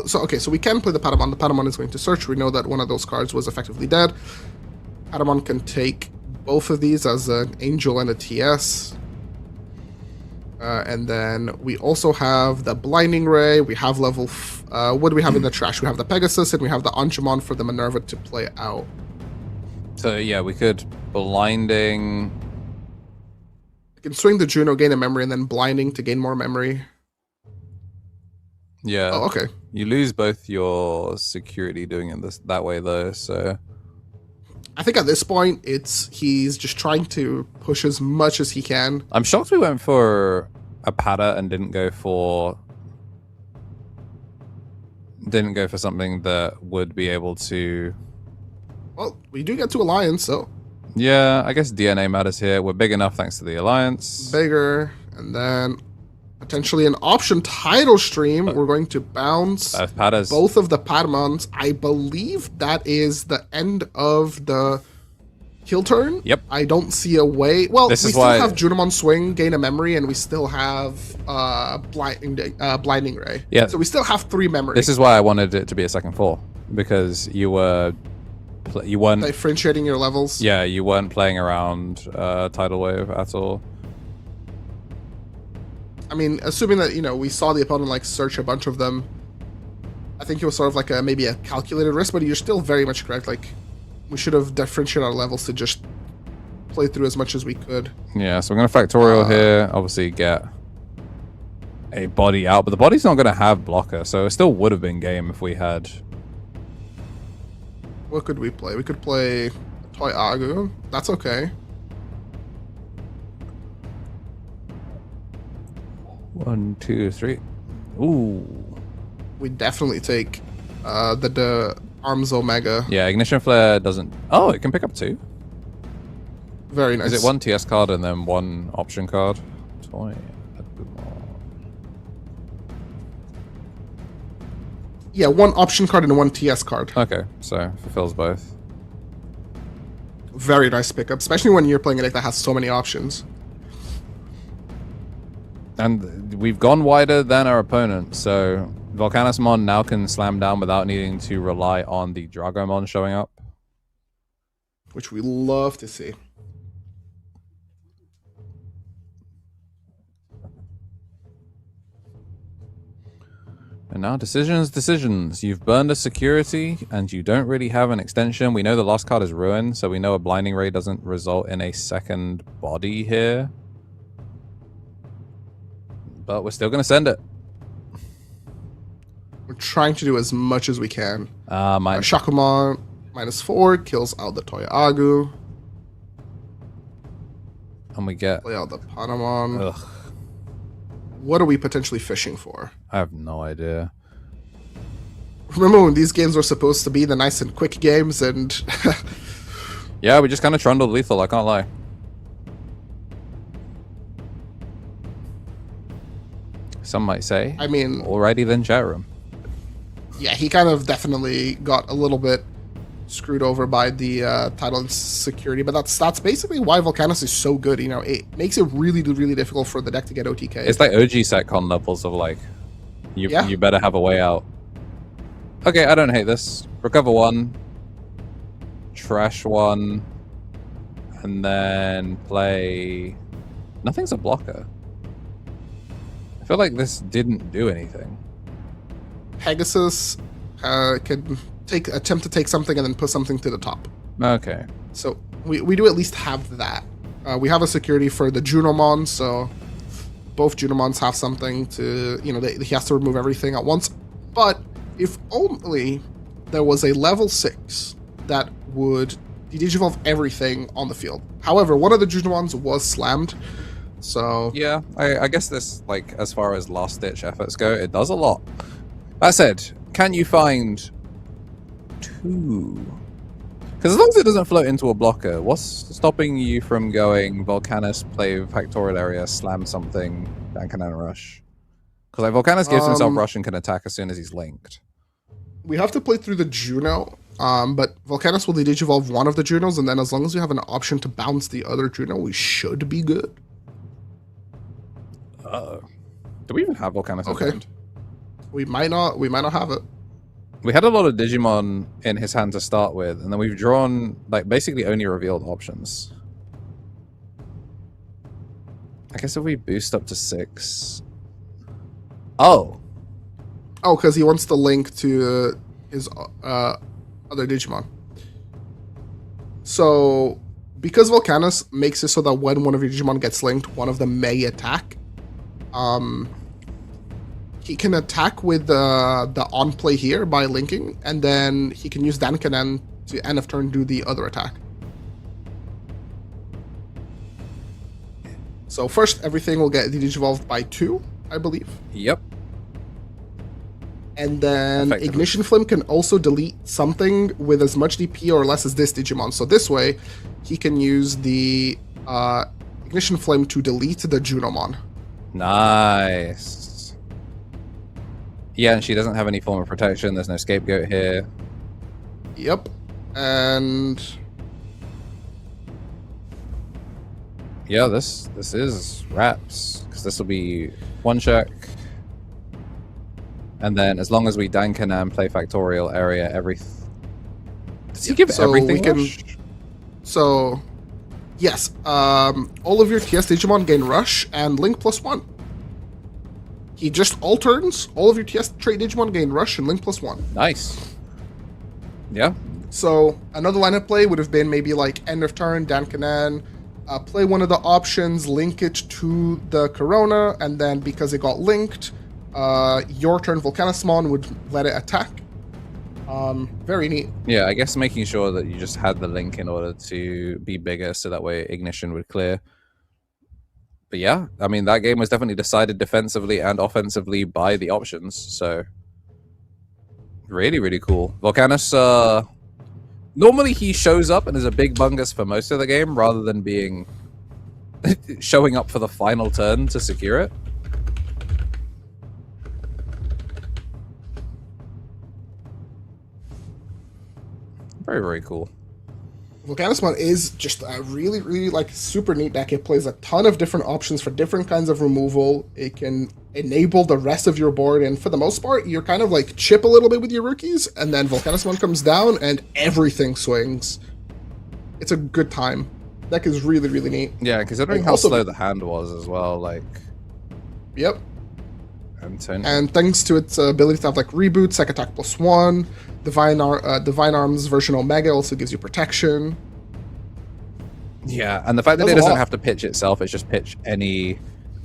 So we can play the Patamon. The Patamon is going to search. We know that one of those cards was effectively dead. Patamon can take both of these as an Angel and a TS. And then we also have the Blinding Ray. We have level... what do we have in the trash? We have the Pegasus, and we have the Angemon for the Minerva to play out. So, yeah, we could blinding... You can swing the Juno, gain a memory, and then blinding to gain more memory. Yeah. Oh, okay. You lose both your security doing it that way, though, so... I think at this point, he's just trying to push as much as he can. I'm shocked we went for a Pada and didn't go for something that would be able to... Well, we do get to Alliance, so... Yeah, I guess DNA matters here. We're big enough thanks to the Alliance. Bigger, and then potentially an option title stream. We're going to bounce both of the Patamons. I believe that is the end of the kill turn. Yep. I don't see a way. Well, we still have Junimon swing, gain a memory, and we still have blinding ray. Yeah. So we still have 3 memories. This is why I wanted it to be a second 4, because you weren't differentiating your levels. Yeah, you weren't playing around tidal wave at all. I mean, assuming that, we saw the opponent, like, search a bunch of them, I think it was sort of like maybe a calculated risk, but you're still very much correct. Like, we should have differentiated our levels to just play through as much as we could. Yeah, so we're going to Factorial here, obviously get a body out, but the body's not going to have blocker, so it still would have been game if we had... What could we play? We could play Toy Agu. That's okay. 1, 2, 3. Ooh. We definitely take the Arms Omega. Yeah, Ignition Flare doesn't... Oh, it can pick up 2. Very nice. Is it 1 TS card and then 1 option card? Toy. Yeah, 1 option card and 1 TS card. Okay, so fulfills both. Very nice pickup, especially when you're playing a deck that has so many options. And we've gone wider than our opponent, so Volcanismon now can slam down without needing to rely on the Dragomon showing up. Which we love to see. And now decisions. You've burned a security, and you don't really have an extension. We know the last card is ruined, so we know a Blinding Ray doesn't result in a second body here. But we're still going to send it. We're trying to do as much as we can. My Shakumon -4 kills out the Toy Agu. And we get... Play out the Patamon. Ugh. What are we potentially fishing for? I have no idea. Remember when these games were supposed to be the nice and quick games, and... Yeah, we just kind of trundled lethal, I can't lie. Some might say. I mean... Alrighty then, chat room. Yeah, he kind of definitely got a little bit screwed over by the title and security, but that's basically why Volcanus is so good. It makes it really, really difficult for the deck to get OTK. It's like OG SetCon levels of like, you better have a way out. Okay, I don't hate this. Recover 1, trash 1, and then play... Nothing's a blocker. I feel like this didn't do anything. Pegasus can attempt to take something and then put something to the top. Okay. So we do at least have that. We have a security for the Junomon, so both Junomons have something to, he has to remove everything at once. But if only there was a level 6 that would digivolve everything on the field. However, one of the Junomons was slammed, so... Yeah, I guess this, like, as far as last-ditch efforts go, it does a lot. That said, can you find 2 Because as long as it doesn't float into a blocker, what's stopping you from going Volcanus, play Factorial Area, slam something, Dankanan Rush? Because like Volcanus gives himself rush and can attack as soon as he's linked. We have to play through the Juno, but Volcanus will Digivolve one of the Junos, and then as long as we have an option to bounce the other Juno, we should be good. Do we even have Volcanus? Okay. We might not have it. We had a lot of Digimon in his hand to start with, and then we've drawn like basically only revealed options. I guess if we boost up to 6. Oh, because he wants to link to his other Digimon. So, because Volcanus makes it so that when one of your Digimon gets linked, one of them may attack. He can attack with the on play here by linking, and then he can use Dankanen to end of turn do the other attack. So first, everything will get Digivolved by 2, I believe. yep. And then Ignition Flame can also delete something with as much DP or less as this Digimon. So this way, he can use the Ignition Flame to delete the Junomon. Nice. Yeah, and she doesn't have any form of protection. There's no scapegoat here. Yep. And yeah, this is wraps, because this will be one check. And then as long as we Dankanan play Factorial Area, does he give everything? So, yes. All of your TS Digimon gain Rush and Link +1. He just alterns. All of your TS trait Digimon gain Rush and Link +1. Nice. Yeah. So another lineup play would have been maybe like end of turn, Dankanan, play one of the options, link it to the Corona, and then because it got linked, your turn Volcanasmon would let it attack. Very neat. Yeah, I guess making sure that you just had the link in order to be bigger, so that way Ignition would clear. But yeah, I mean, that game was definitely decided defensively and offensively by the options, so really, really cool. Volcanus, normally he shows up and is a big bungus for most of the game, rather than being showing up for the final turn to secure it. Very, very cool. Volcanasmon is just a really, really like super neat deck. It plays a ton of different options for different kinds of removal. It can enable the rest of your board, and for the most part, you're kind of like chip a little bit with your rookies, and then Volcanasmon comes down and everything swings. It's a good time. Deck is really, really neat. Yeah, considering how slow the hand was as well, like... Yep. Antonio. And thanks to its ability to have like reboot, Sec Attack +1, Divine Arms version Omega also gives you protection. Yeah, and the fact that it doesn't have to pitch itself, it's just pitch any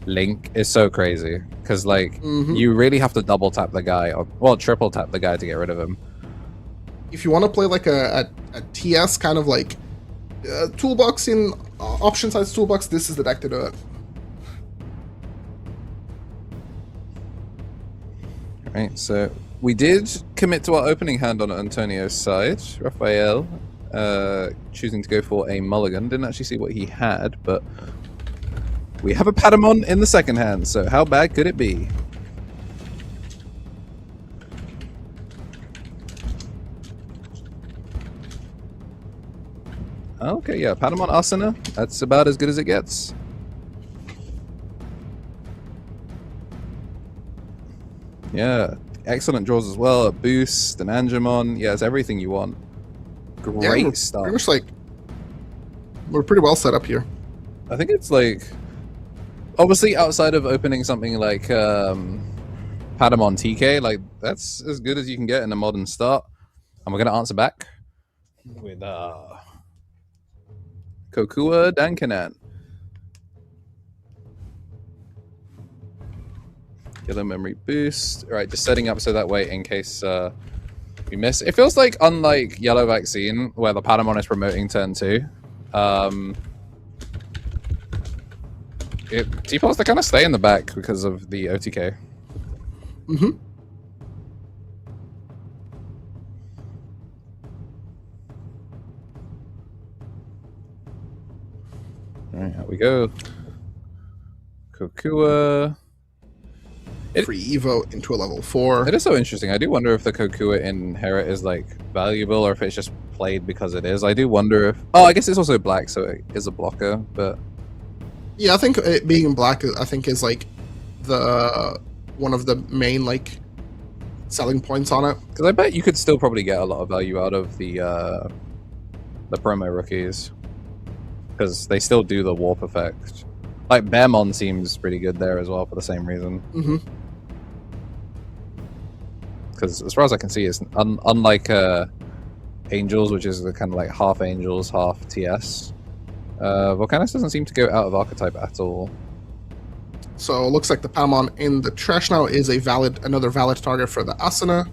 link is so crazy. Because like you really have to double tap the guy, or well, triple tap the guy to get rid of him. If you want to play like a TS kind of like toolbox in option size toolbox, this is the deck to do it. Right, so we did commit to our opening hand on Antonio's side. Raphael choosing to go for a mulligan. Didn't actually see what he had, but we have a Patamon in the second hand, so how bad could it be? Okay, yeah, Patamon Asana. That's about as good as it gets. Yeah, excellent draws as well. A boost, an Angemon. Yeah, it's everything you want. Great stuff. Pretty much like we're pretty well set up here. I think it's like obviously outside of opening something like Patamon TK, like that's as good as you can get in a modern start. And we're gonna answer back with Kokua Dankanan. Yellow memory boost. All right, just setting up so that way in case we miss. It feels like unlike Yellow Vaccine, where the Patamon is promoting turn 2. T-Pulse to kind of stay in the back because of the OTK. Alright, here we go. Kokua. Free Evo into a level 4. It is so interesting. I do wonder if the Kokua inherit is like valuable or if it's just played because it is. I do wonder if. Oh, I guess it's also black, so it is a blocker. But Yeah, I think it being black, I think is like one of the main like selling points on it. because I bet you could still probably get a lot of value out of the promo rookies because they still do the warp effect. Like Bearmon seems pretty good there as well for the same reason. Mm-hmm. Because as far as I can see, it's unlike Angels, which is the kind of like half Angels, half TS. Volcanus doesn't seem to go out of archetype at all. So it looks like the Patamon in the trash now is another valid target for the Asuna.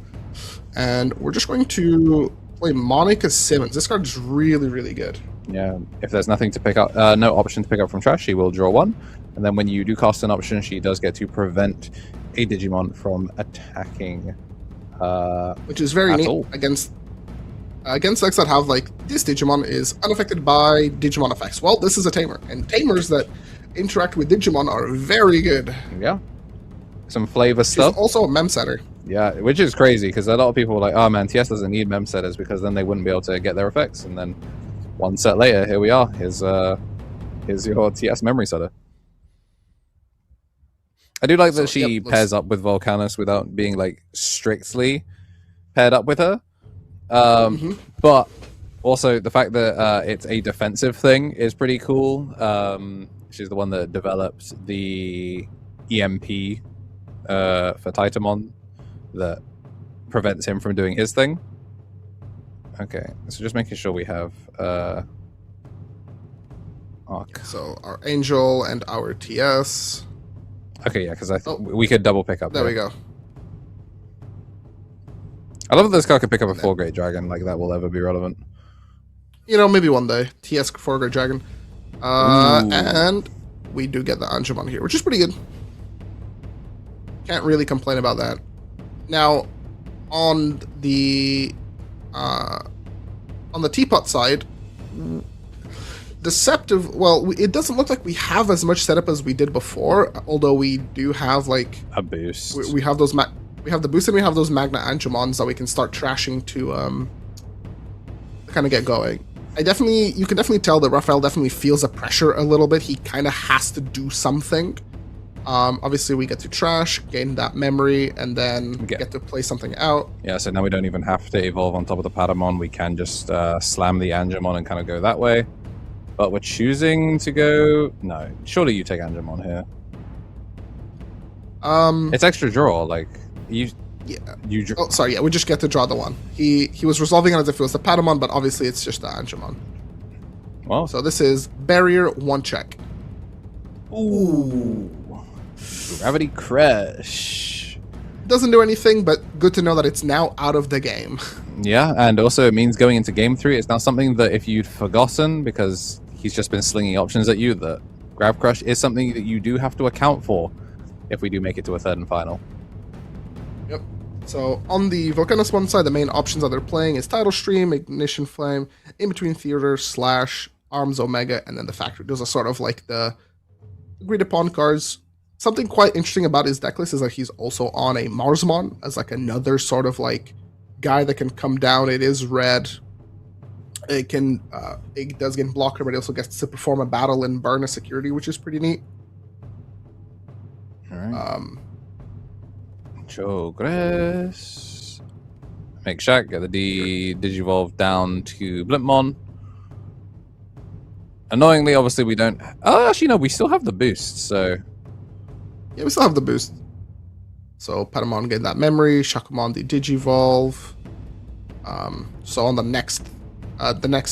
And we're just going to play Monica Simmons. This card is really, really good. Yeah, if there's nothing to pick up, no option to pick up from trash, she will draw one. And then when you do cast an option, she does get to prevent a Digimon from attacking. Which is very neat against decks that have like this Digimon is unaffected by Digimon effects. Well, this is a tamer, and tamers that interact with Digimon are very good. Yeah, some flavor stuff. She's also a mem setter. Yeah, which is crazy because a lot of people are like, oh man, TS doesn't need mem setters because then they wouldn't be able to get their effects. And then one set later, here we are. Here's your TS memory setter. I do like that she pairs up with Volcanus without being like strictly paired up with her. But also the fact that it's a defensive thing is pretty cool. She's the one that developed the EMP for Titamon that prevents him from doing his thing. Okay, so just making sure we have Arc. So our Angel and our TS. Okay, yeah, because we could double pick up. There we go. I love that this card could pick up a 4 Great Dragon. Like that will ever be relevant. You know, maybe one day. TS 4 Great Dragon. And we do get the Angemon here, which is pretty good. Can't really complain about that. Now, on the Teapot side, Deceptive, well, it doesn't look like we have as much setup as we did before, although we do have like a boost. We have those we have the boost and we have those Magna Angemons that we can start trashing to kind of get going. You can definitely tell that Raphael definitely feels the pressure a little bit. He kind of has to do something. Obviously, we get to trash, gain that memory, and then get to play something out. Yeah, so now we don't even have to evolve on top of the Patamon. We can just slam the Angemon and kind of go that way. But we're choosing to go... No, surely you take Angemon here. It's extra draw, like... You oh, sorry, yeah, we just get to draw the one. He was resolving it as if it was the Patamon, but obviously it's just the Angemon. Well... So this is Barrier 1 check. Ooh. Gravity Crash. Doesn't do anything, but good to know that it's now out of the game. Yeah, and also it means going into Game 3, it's now something that if you'd forgotten, because he's just been slinging options at you, that Grav Crush is something that you do have to account for if we do make it to a third and final. Yep. So on the Volcanus one side, the main options that they're playing is Tidal Stream, Ignition Flame, In Between Theater, Slash, Arms Omega, and then the Factory. Those are sort of like the agreed upon cards. Something quite interesting about his deck list is that he's also on a Marsmon as like another sort of like guy that can come down. It is red. It does get blocker, but it also gets to perform a battle and burn a security, which is pretty neat. All right. Progress. Make Shack, get the Digivolve down to Blimpmon. Annoyingly, obviously we don't... Oh, actually no, we still have the boost, so... Yeah, we still have the boost. So Patamon get that memory, Shakumon the Digivolve. So on the next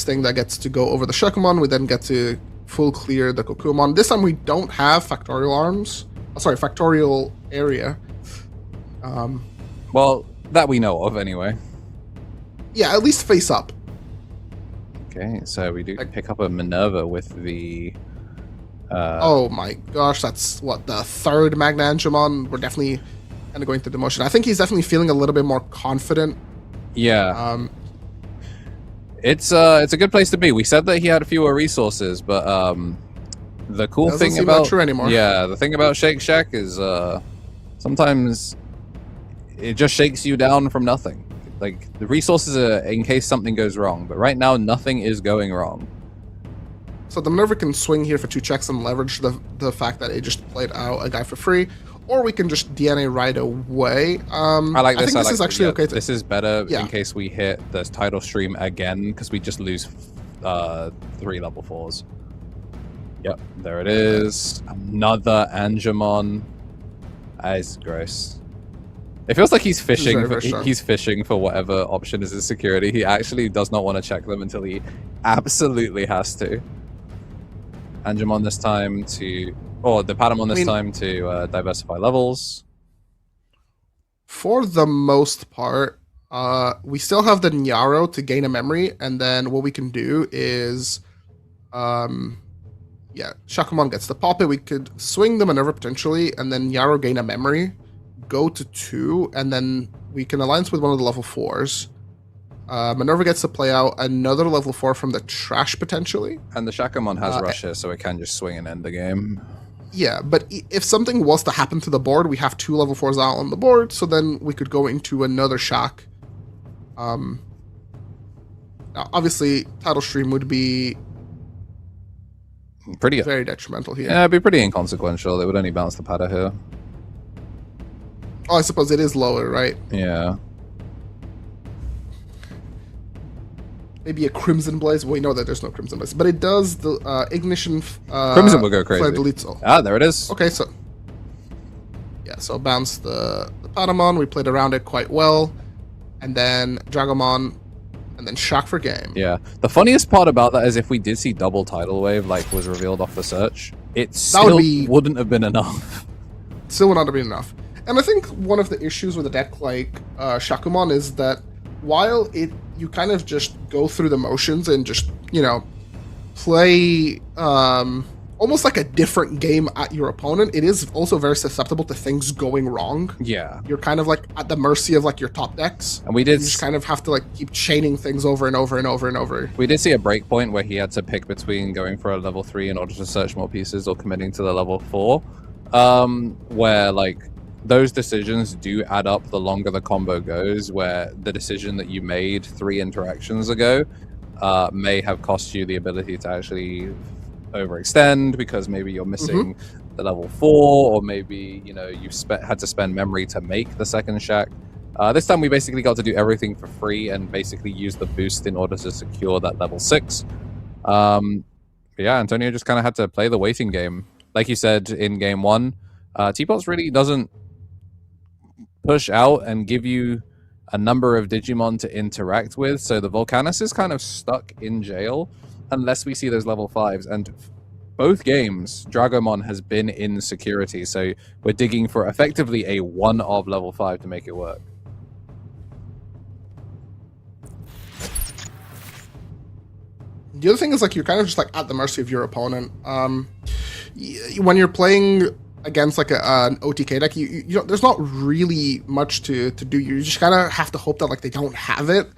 thing that gets to go over the Shakumon, we then get to full clear the Kokuamon. This time we don't have Factorial Arms. Factorial Area. Well, that we know of anyway. Yeah, at least face up. Okay, so we do pick up a Minerva with the... oh my gosh, that's what, the third Magna Angemon? We're definitely kind of going through the motion. I think he's definitely feeling a little bit more confident. Yeah. It's a good place to be. We said that he had fewer resources, but The cool Doesn't thing seem about that true anymore. yeah, the thing about Shake Shack is sometimes it just shakes you down from nothing. Like the resources are in case something goes wrong, but right now nothing is going wrong. So the Minerva can swing here for 2 checks and leverage the fact that it just played out a guy for free, or we can just DNA right away. I like this. I think this is actually okay. This is better Yeah. in case we hit the title stream again because we just lose 3 level 4s. Yep, there it is. Another Angemon. That is gross. It feels like he's fishing. very, very strong. He's fishing for whatever option is his security. He actually does not want to check them until he absolutely has to. Angemon this time the Patamon this time to diversify levels. For the most part, we still have the Nyaro to gain a memory, and then what we can do is, Shakumon gets the pop it. We could swing the Minerva potentially, and then Nyaro gain a memory, go to 2, and then we can alliance with one of the level 4s. Minerva gets to play out another level 4 from the trash potentially. And the Shakumon has rush here, so it can just swing and end the game. Yeah, but if something was to happen to the board, we have 2 level 4s out on the board, so then we could go into another Shak. Now, obviously, title stream would be pretty very detrimental here. Yeah, it'd be pretty inconsequential. It would only bounce the Pada here. Oh, I suppose it is lower, right? Yeah. Maybe a Crimson Blaze. We know that there's no Crimson Blaze, but it does the Ignition. Crimson will go crazy. Deletes all. Ah, there it is. Okay, so yeah, so bounce the Patamon. We played around it quite well, and then Dragomon, and then Shock for game. Yeah. The funniest part about that is if we did see double Tidal Wave, like was revealed off the search, it still wouldn't have been enough. Still would not have been enough. And I think one of the issues with a deck like Shakumon is that while you kind of just go through the motions and just, play almost like a different game at your opponent, it is also very susceptible to things going wrong. Yeah. You're kind of like at the mercy of like your top decks. And we did you just kind of have to like keep chaining things over and over and over and over. We did see a break point where he had to pick between going for a level 3 in order to search more pieces or committing to the level 4. Where like those decisions do add up the longer the combo goes, where the decision that you made 3 interactions ago may have cost you the ability to actually overextend because maybe you're missing the level 4, or maybe you had to spend memory to make the second Shack. This time we basically got to do everything for free and basically use the boost in order to secure that level 6. Yeah, Antonio just kind of had to play the waiting game. Like you said in game 1, T-Pots really doesn't push out and give you a number of Digimon to interact with, so the Volcanus is kind of stuck in jail unless we see those level 5s, and both games Dragomon has been in security, so we're digging for effectively a 1 of level 5 to make it work. The other thing is like you're kind of just like at the mercy of your opponent. When you're playing against like an OTK deck, you there's not really much to do. You just kind of have to hope that like they don't have it.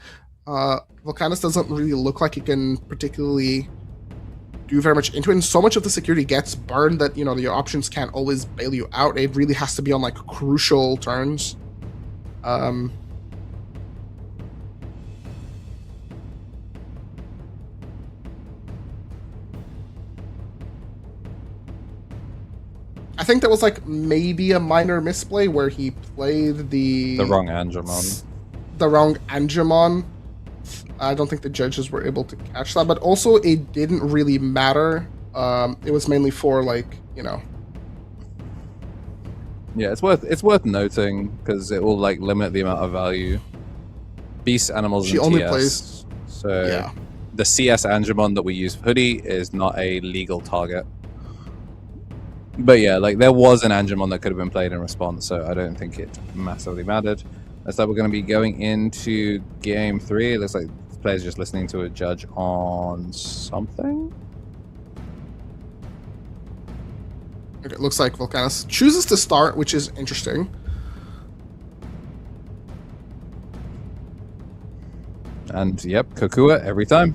Volcanus doesn't really look like he can particularly do very much into it, and so much of the security gets burned that your options can't always bail you out. It really has to be on like crucial turns. I think that was like maybe a minor misplay where he played the wrong Angemon. The wrong Angemon. I don't think the judges were able to catch that, but also it didn't really matter. It was mainly for like Yeah, it's worth noting because it will like limit the amount of value. Beast animals. She only plays. So yeah. The CS Angemon that we use for Hoodie is not a legal target. But yeah, like there was an Angemon that could have been played in response, so I don't think it massively mattered. Looks like we're going to be going into game 3. It looks like the player's just listening to a judge on something. Okay, it looks like Volcanus chooses to start, which is interesting. And yep, Kokua every time.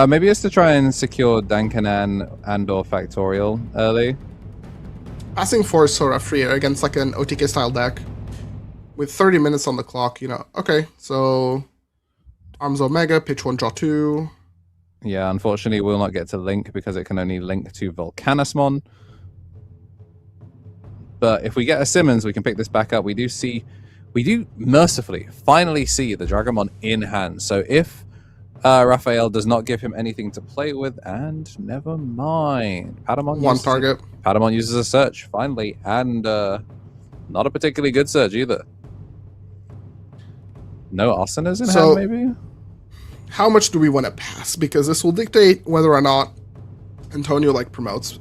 Maybe it's to try and secure Dankanan and or Factorial early. Passing for Sora free against like an OTK style deck with 30 minutes on the clock, you know. Okay, so Arms Omega, pitch 1, draw 2. Yeah, unfortunately, we'll not get to link because it can only link to Volcanismon. But if we get a Simmons, we can pick this back up. We do mercifully finally see the Dragamon in hand. So if Raphael does not give him anything to play with, and never mind, One target. Patamon uses a search finally, and not a particularly good search either. No Asanas in hand, maybe. How much do we want to pass? Because this will dictate whether or not Antonio like promotes.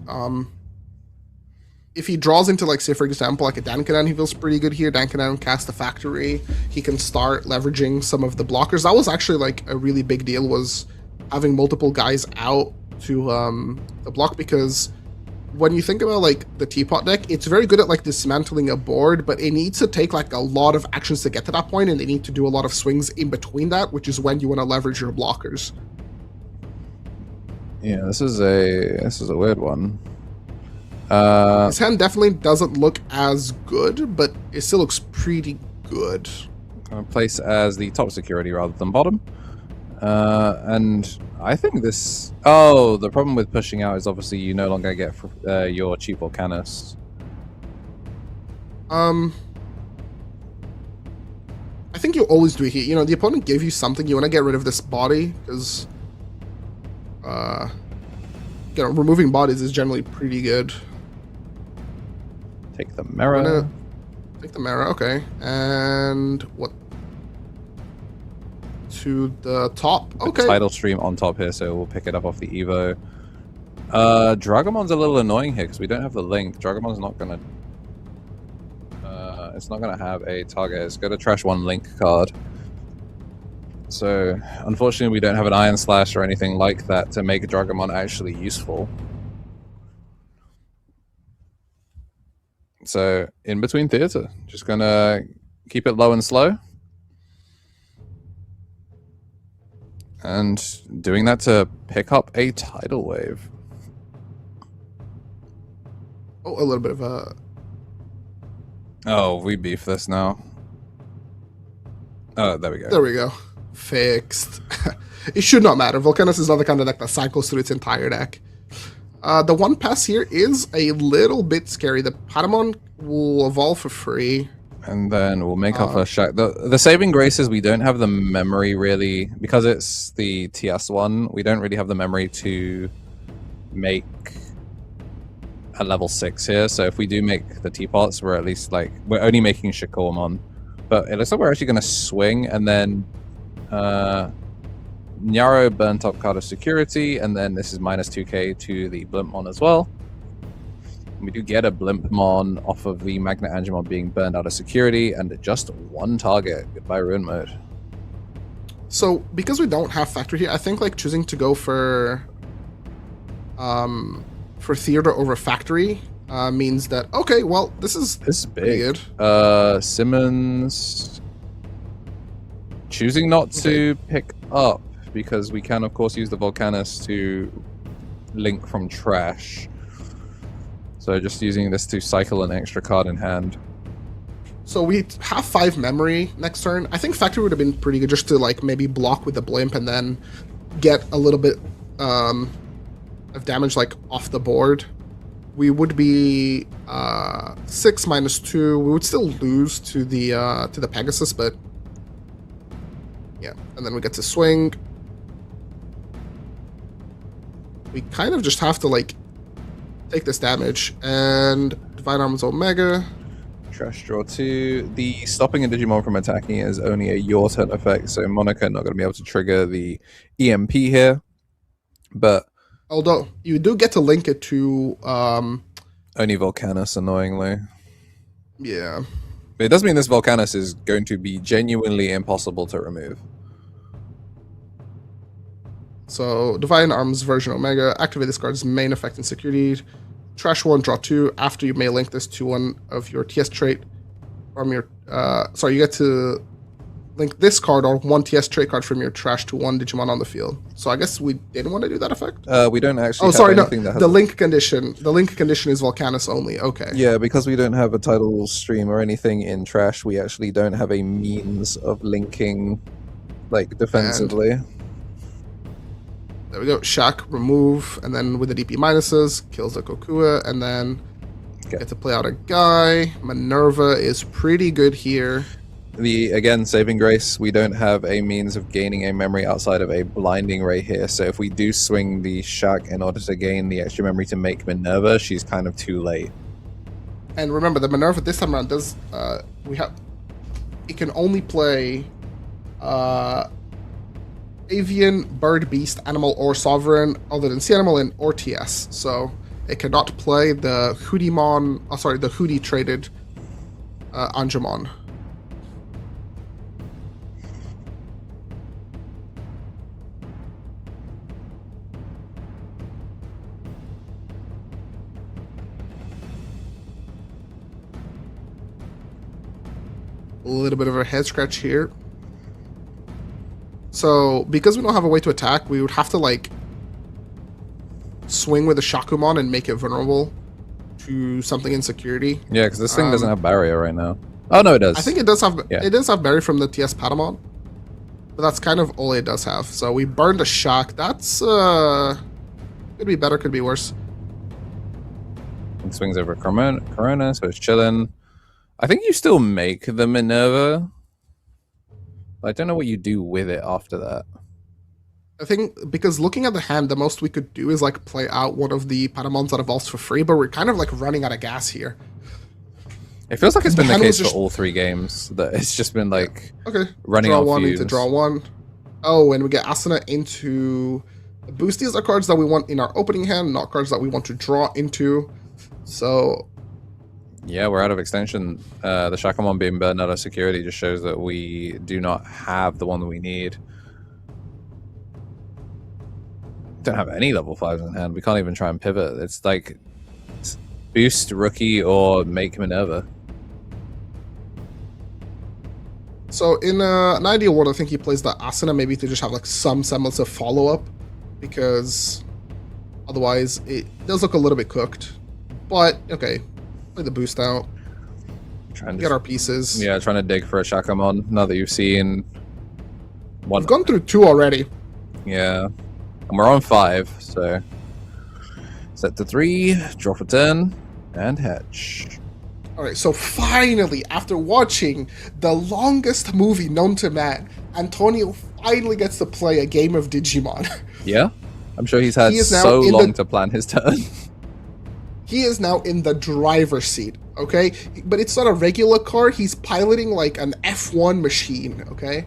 If he draws into, like, say for example, like a Dankanan, he feels pretty good here. Dankanan cast the factory. He can start leveraging some of the blockers. That was actually like a really big deal, was having multiple guys out to the block, because when you think about like the Teapot deck, it's very good at like dismantling a board, but it needs to take like a lot of actions to get to that point, and they need to do a lot of swings in between that, which is when you want to leverage your blockers. Yeah, this is a weird one. His hand definitely doesn't look as good, but it still looks pretty good. I'm gonna place as the top security rather than bottom. And I think this... Oh, the problem with pushing out is obviously you no longer get your cheap Volcanist. I think you always do it here. You know, the opponent gave you something, you want to get rid of this body, because you know, removing bodies is generally pretty good. Take the mirror. Take the mirror, okay. And what? To the top. Okay. The title stream on top here, so we'll pick it up off the Evo. Dragomon's a little annoying here because we don't have the link. Dragomon's not gonna. It's not gonna have a target. It's gonna trash one link card. So unfortunately, we don't have an Iron Slash or anything like that to make Dragomon actually useful. So in between theater, just gonna keep it low and slow. And doing that to pick up a tidal wave. Oh, a little bit of a... Oh, we beef this now. Oh, there we go. There we go. Fixed. It should not matter. Volcanus is not the kind of deck that cycles through its entire deck. The one pass here is a little bit scary. The Patamon will evolve for free. And then we'll make our first shot. The saving grace is we don't have the memory really, because it's the TS one, we don't really have the memory to make a level 6 here. So if we do make the teapots, we're at least like, we're only making Shakormon. But it looks like we're actually going to swing, and then Nyaro burn top card of security, and then this is minus 2k to the Blimpmon as well. We do get a Blimpmon off of the Magnet Angemon being burned out of security, and just one target. Goodbye Ruin Mode. So because we don't have factory here, I think like choosing to go for theater over factory means that, okay, well, this is big. Good. Simmons choosing not to pick up, because we can of course use the Volcanus to link from trash. So just using this to cycle an extra card in hand. So we have 5 memory next turn. I think factory would have been pretty good just to like maybe block with the blimp and then get a little bit of damage like off the board. We would be 6 minus 2. We would still lose to the Pegasus, but yeah. And then we get to swing. We kind of just have to like take this damage, and Divine Arms Omega. Trash draw 2. The stopping a Digimon from attacking is only a your turn effect, so Monica not going to be able to trigger the EMP here. But although you do get to link it to only Volcanus, annoyingly. Yeah. But it does mean this Volcanus is going to be genuinely impossible to remove. So, Divine Arms version Omega, activate this card's main effect in security. Trash 1, draw 2. After you may link this to one of your TS trait from your... sorry, you get to link this card or one TS trait card from your trash to one Digimon on the field. So I guess we didn't want to do that effect. We don't actually. Oh, have sorry, no. anything that has The link condition. The link condition is Volcanus only. Okay. Yeah, because we don't have a title stream or anything in trash, we actually don't have a means of linking, like, defensively. There we go. Shack, remove, and then with the DP minuses, kills the Kokua, and then get to play out a guy. Minerva is pretty good here. Again, saving grace, we don't have a means of gaining a memory outside of a blinding ray here, so if we do swing the Shack in order to gain the extra memory to make Minerva, she's kind of too late. And remember, the Minerva this time around does, it can only play, Avian, Bird, Beast, Animal, or Sovereign, other than Sea Animal and or TS. So it cannot play the Hoodimon, the Hoodie traded Angemon. A little bit of a head scratch here. So, because we don't have a way to attack, we would have to, like, swing with the Shakumon and make it vulnerable to something in security. Yeah, because this thing doesn't have barrier right now. Oh, no, it does. I think it does have Yeah. it does have barrier from the TS Patamon. But that's kind of all it does have. So we burned a Shock. That's, could be better, could be worse. It swings over Corona, so it's chilling. I think you still make the Minerva. I don't know what you do with it after that. I think because looking at the hand, the most we could do is like play out one of the Patamons that evolves for free, but we're kind of like running out of gas here. It feels like it's been the hand was case just- for all three games. That it's just been like Okay. running draw on one fumes. into draw one. Oh, and we get Asuna into boost. These are cards that we want in our opening hand, not cards that we want to draw into. So Yeah, we're out of extension. The Shakamon being burned out of security just shows that we do not have the one that we need. Don't have any level 5s in hand. We can't even try and pivot. It's like boost rookie or make Minerva. So in an ideal world, I think he plays the Asuna maybe to just have like some semblance of follow-up, because otherwise it does look a little bit cooked. But okay, play the boost out, Trying to get our pieces. Yeah, trying to dig for a Shakamon now that you've seen one. We've gone through 2 already. Yeah, and we're on 5, so set to 3, draw for turn, and hatch. All right, so finally, after watching the longest movie known to man, Antonio finally gets to play a game of Digimon. Yeah, I'm sure he's had He is now so in long the- to plan his turn. He is now in the driver's seat, okay? But it's not a regular car, he's piloting like an F1 machine, okay?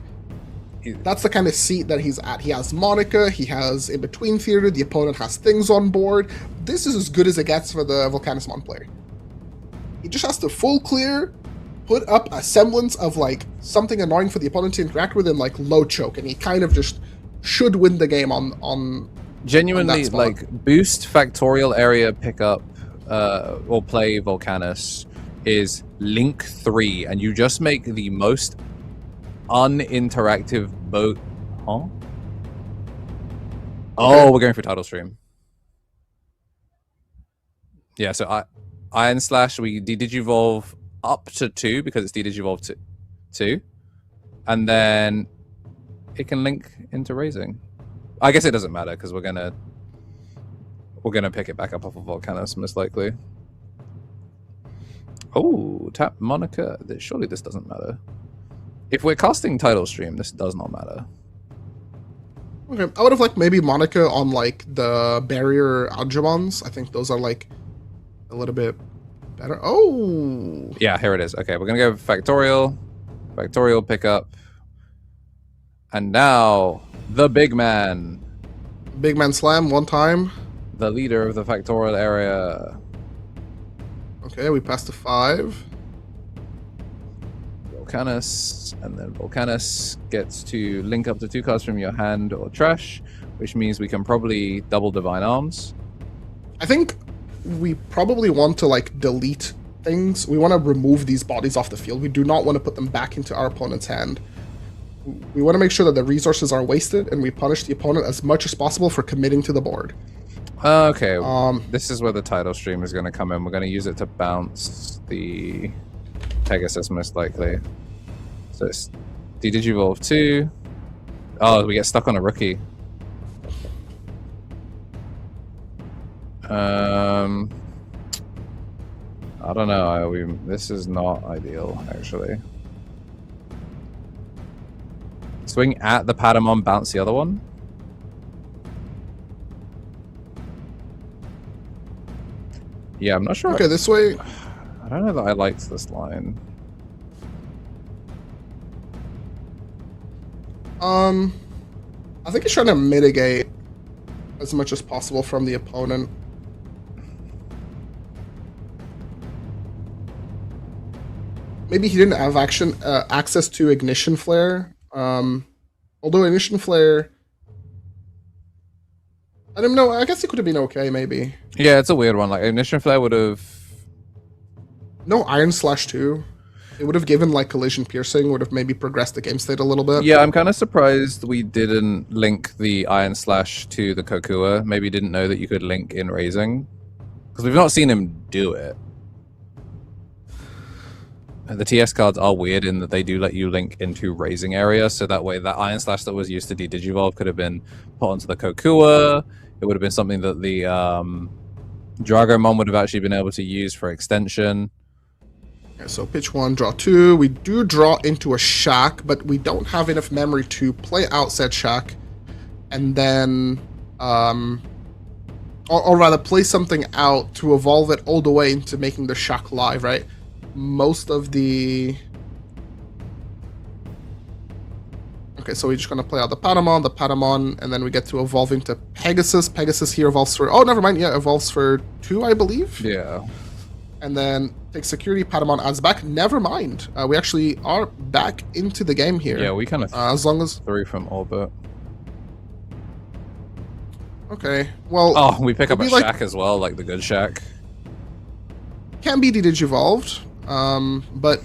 That's the kind of seat that he's at. He has Monica, he has in-between theater, the opponent has things on board. This is as good as it gets for the Volcanismon player. He just has to full clear, put up a semblance of like something annoying for the opponent to interact with, and like low choke, and he kind of just should win the game on Genuinely, spot. like boost factorial area pickup or play Volcanus is link 3, and you just make the most uninteractive boat. Huh? Oh, we're going for title stream. Yeah, so Iron Slash, we Digivolve up to 2 because it's Digivolve to 2, and then it can link into raising. I guess it doesn't matter because we're gonna pick it back up off of Volcanus most likely. Oh, tap Monica. Surely this doesn't matter. If we're casting title stream, this does not matter. Okay, I would have liked maybe Monica on like the barrier Algemons. I think those are like a little bit better. Oh, Yeah, here it is. Okay, we're gonna go Factorial pickup, and now the big man, big man slam one time. the leader of the Factorial area. Okay, we passed to 5. Volcanus, and then Volcanus gets to link up to 2 cards from your hand or trash, which means we can probably double Divine Arms. I think we probably want to like delete things. We want to remove these bodies off the field. We do not want to put them back into our opponent's hand. We want to make sure that the resources are wasted, and we punish the opponent as much as possible for committing to the board. Okay, this is where the title stream is going to come in. We're going to use it to bounce the Pegasus, most likely. So it's Digivolve 2. Oh, we get stuck on a rookie. I don't know. This is not ideal, actually. Swing at the Patamon, bounce the other one. Yeah, I'm not sure. Okay, this way. I don't know that I liked this line. I think he's trying to mitigate as much as possible from the opponent. Maybe he didn't have access to Ignition Flare. Although Ignition Flare, I don't know. I guess it could have been okay, maybe. Yeah, it's a weird one. Like Ignition Flare would have no Iron Slash 2. It would have given like Collision Piercing, would have maybe progressed the game state a little bit. Yeah, I'm kind of surprised we didn't link the Iron Slash to the Kokua. Maybe didn't know that you could link in Raising. Because we've not seen him do it. And the TS cards are weird in that they do let you link into Raising area, so that way that Iron Slash that was used to Digivolve could have been put onto the Kokua. It would have been something that the Dragomon would have actually been able to use for extension. Okay, so pitch 1, draw 2. We do draw into a shack, but we don't have enough memory to play out said shack, and then, or rather, play something out to evolve it all the way into making the shack live, right? Most of the... Okay, so we're just gonna play out the Patamon, and then we get to evolve into Pegasus. Pegasus here evolves for... Oh, never mind. Yeah, evolves for 2, I believe. Yeah. And then take security, Patamon adds back. Never mind. We actually are back into the game here. Yeah, we kind of as long as 3 from orbit. Okay, well... Oh, we pick up a like, shack as well, like the good shack. Can be Digivolved, but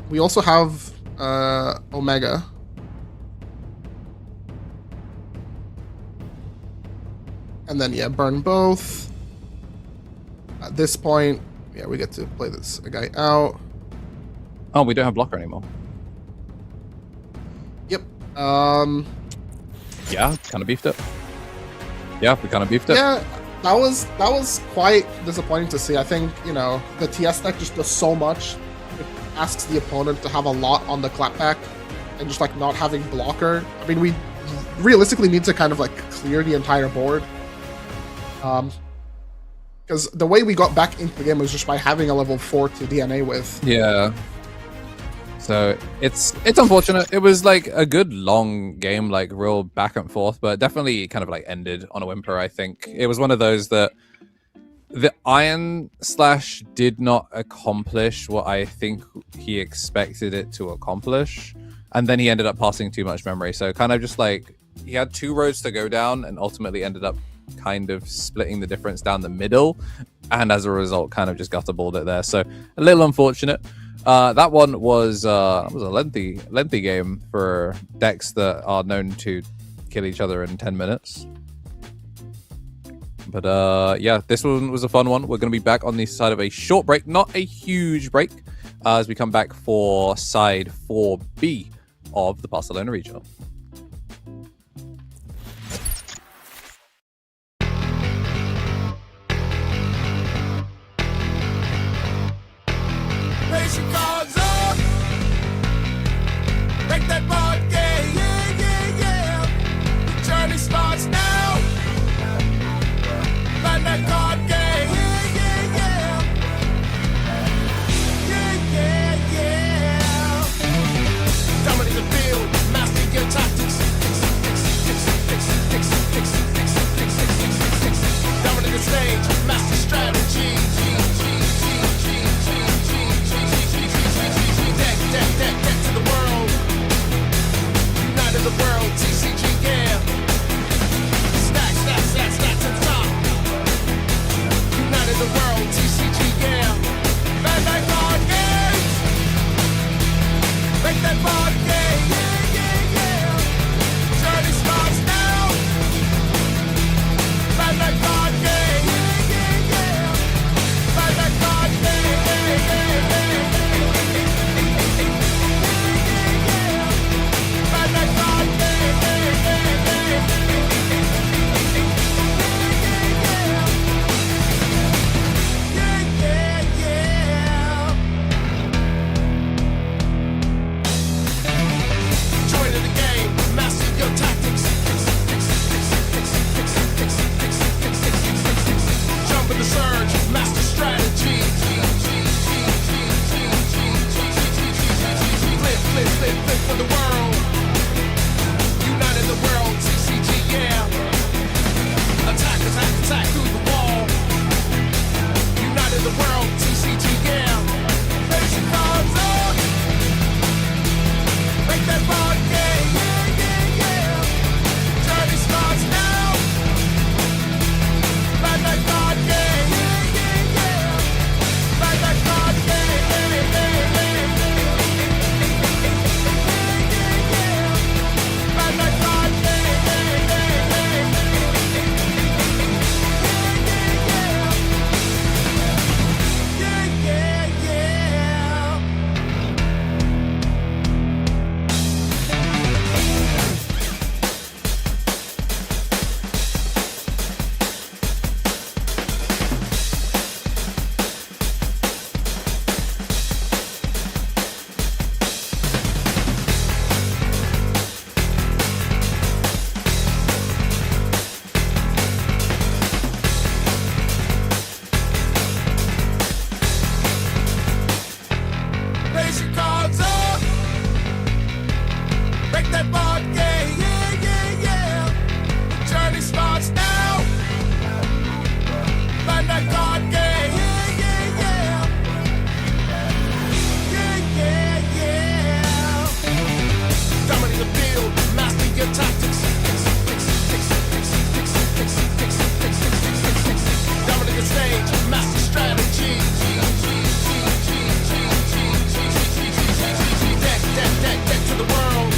we also have Omega. And then, yeah, burn both. At this point, yeah, we get to play this guy out. Oh, we don't have blocker anymore. Yep. Yeah, kind of beefed it. Yeah, we kind of beefed it. Yeah, that was quite disappointing to see. I think, you know, the TS deck just does so much. It asks the opponent to have a lot on the clapback and just like not having blocker. I mean, we realistically need to kind of like clear the entire board. Because the way we got back into the game was just by having a level 4 to DNA with. Yeah. So it's unfortunate. It was like a good long game, like real back and forth, but definitely kind of like ended on a whimper. I think it was one of those that the Iron Slash did not accomplish what I think he expected it to accomplish, and then he ended up passing too much memory. So kind of just like he had 2 roads to go down, and ultimately ended up kind of splitting the difference down the middle, and as a result kind of just gutterballed it there. So a little unfortunate. That one was a lengthy game for decks that are known to kill each other in 10 minutes. But yeah, this one was a fun one. We're going to be back on the side of a short break, not a huge break, as we come back for side 4B of the Barcelona Regional. Raise your cards up. Make that board game. Yeah, yeah, yeah. The journey starts now. Learn that card game. Yeah, yeah, yeah. Yeah, yeah, yeah. Dominate the field. Master your tactics. Dominate the stage. Master strategy. Deck to the world. raise your cards up. Break that board game, yeah, yeah, yeah. The journey starts now. Bandai Card Game, yeah, yeah, yeah. Yeah, yeah, yeah. Dominate the field, master your tactics. Dominate the stage, master strategy. Deck to the world.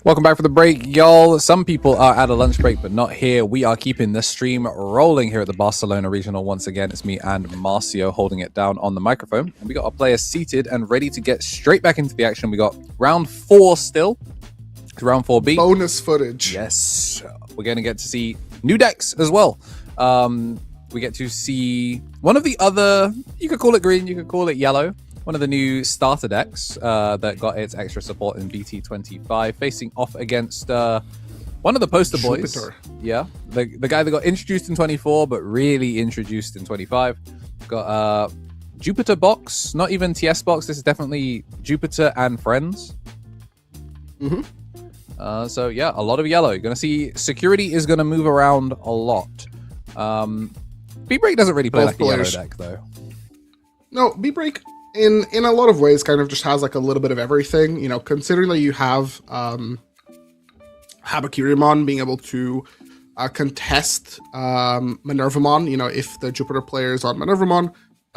Welcome back for the break, y'all. Some people are at a lunch break, but not here. We are keeping the stream rolling here at the Barcelona Regional. Once again, it's me and Marcio holding it down on the microphone. And we got our players seated and ready to get straight back into the action. We got round 4 still. Round 4B. Bonus footage. Yes. We're going to get to see new decks as well. We get to see one of the other, you could call it green, you could call it yellow. One of the new starter decks that got its extra support in BT25, facing off against one of the poster boys. Jupiter. Yeah, the guy that got introduced in 24, but really introduced in 25. Got Jupiter box, not even TS box. This is definitely Jupiter and friends. So yeah, a lot of yellow. You're gonna see security is gonna move around a lot. B-Break doesn't really play Both like players. a yellow deck though. No, B-Break in a lot of ways kind of just has like a little bit of everything, you know, considering that you have Habakirimon being able to contest Minervamon, you know, if the Jupiter player is on Minervamon,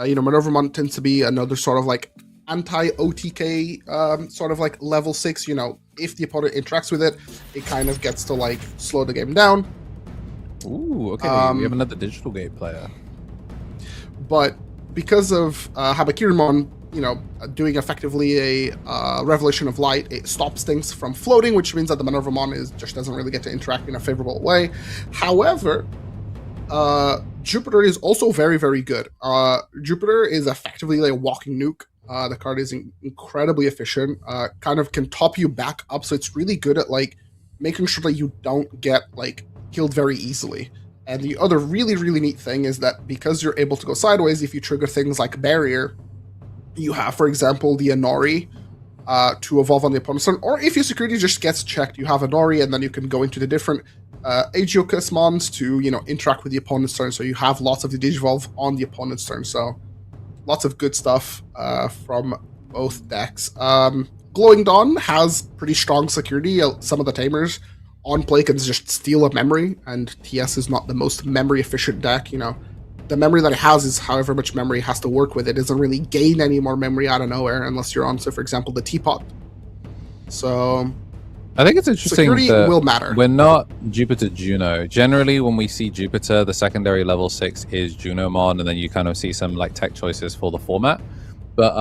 you know, Minervamon tends to be another sort of like anti-OTK sort of like level 6, you know, if the opponent interacts with it, it kind of gets to like slow the game down. Ooh, okay. We have another digital gate player. But because of Habakirimon, you know, doing effectively a Revelation of Light, it stops things from floating, which means that the Minervamon just doesn't really get to interact in a favorable way. However, Jupiter is also very, very good. Jupiter is effectively like a walking nuke. The card is incredibly efficient, kind of can top you back up, so it's really good at like making sure that you don't get like killed very easily. And the other really, really neat thing is that because you're able to go sideways, if you trigger things like Barrier, you have, for example, the Anori to evolve on the opponent's turn, or if your security just gets checked, you have Anori, and then you can go into the different Aegyokusmons to, you know, interact with the opponent's turn, so you have lots of the Digivolve on the opponent's turn, so lots of good stuff from both decks. Glowing Dawn has pretty strong security. Some of the Tamers on play can just steal a memory, and TS is not the most memory efficient deck, you know. The memory that it has is however much memory it has to work with. It doesn't really gain any more memory out of nowhere unless you're on, so for example, the Teapot. So I think it's interesting security that will matter. we're not Jupiter Juno. Generally, when we see Jupiter, the secondary level 6 is Junomon, and then you kind of see some like tech choices for the format. But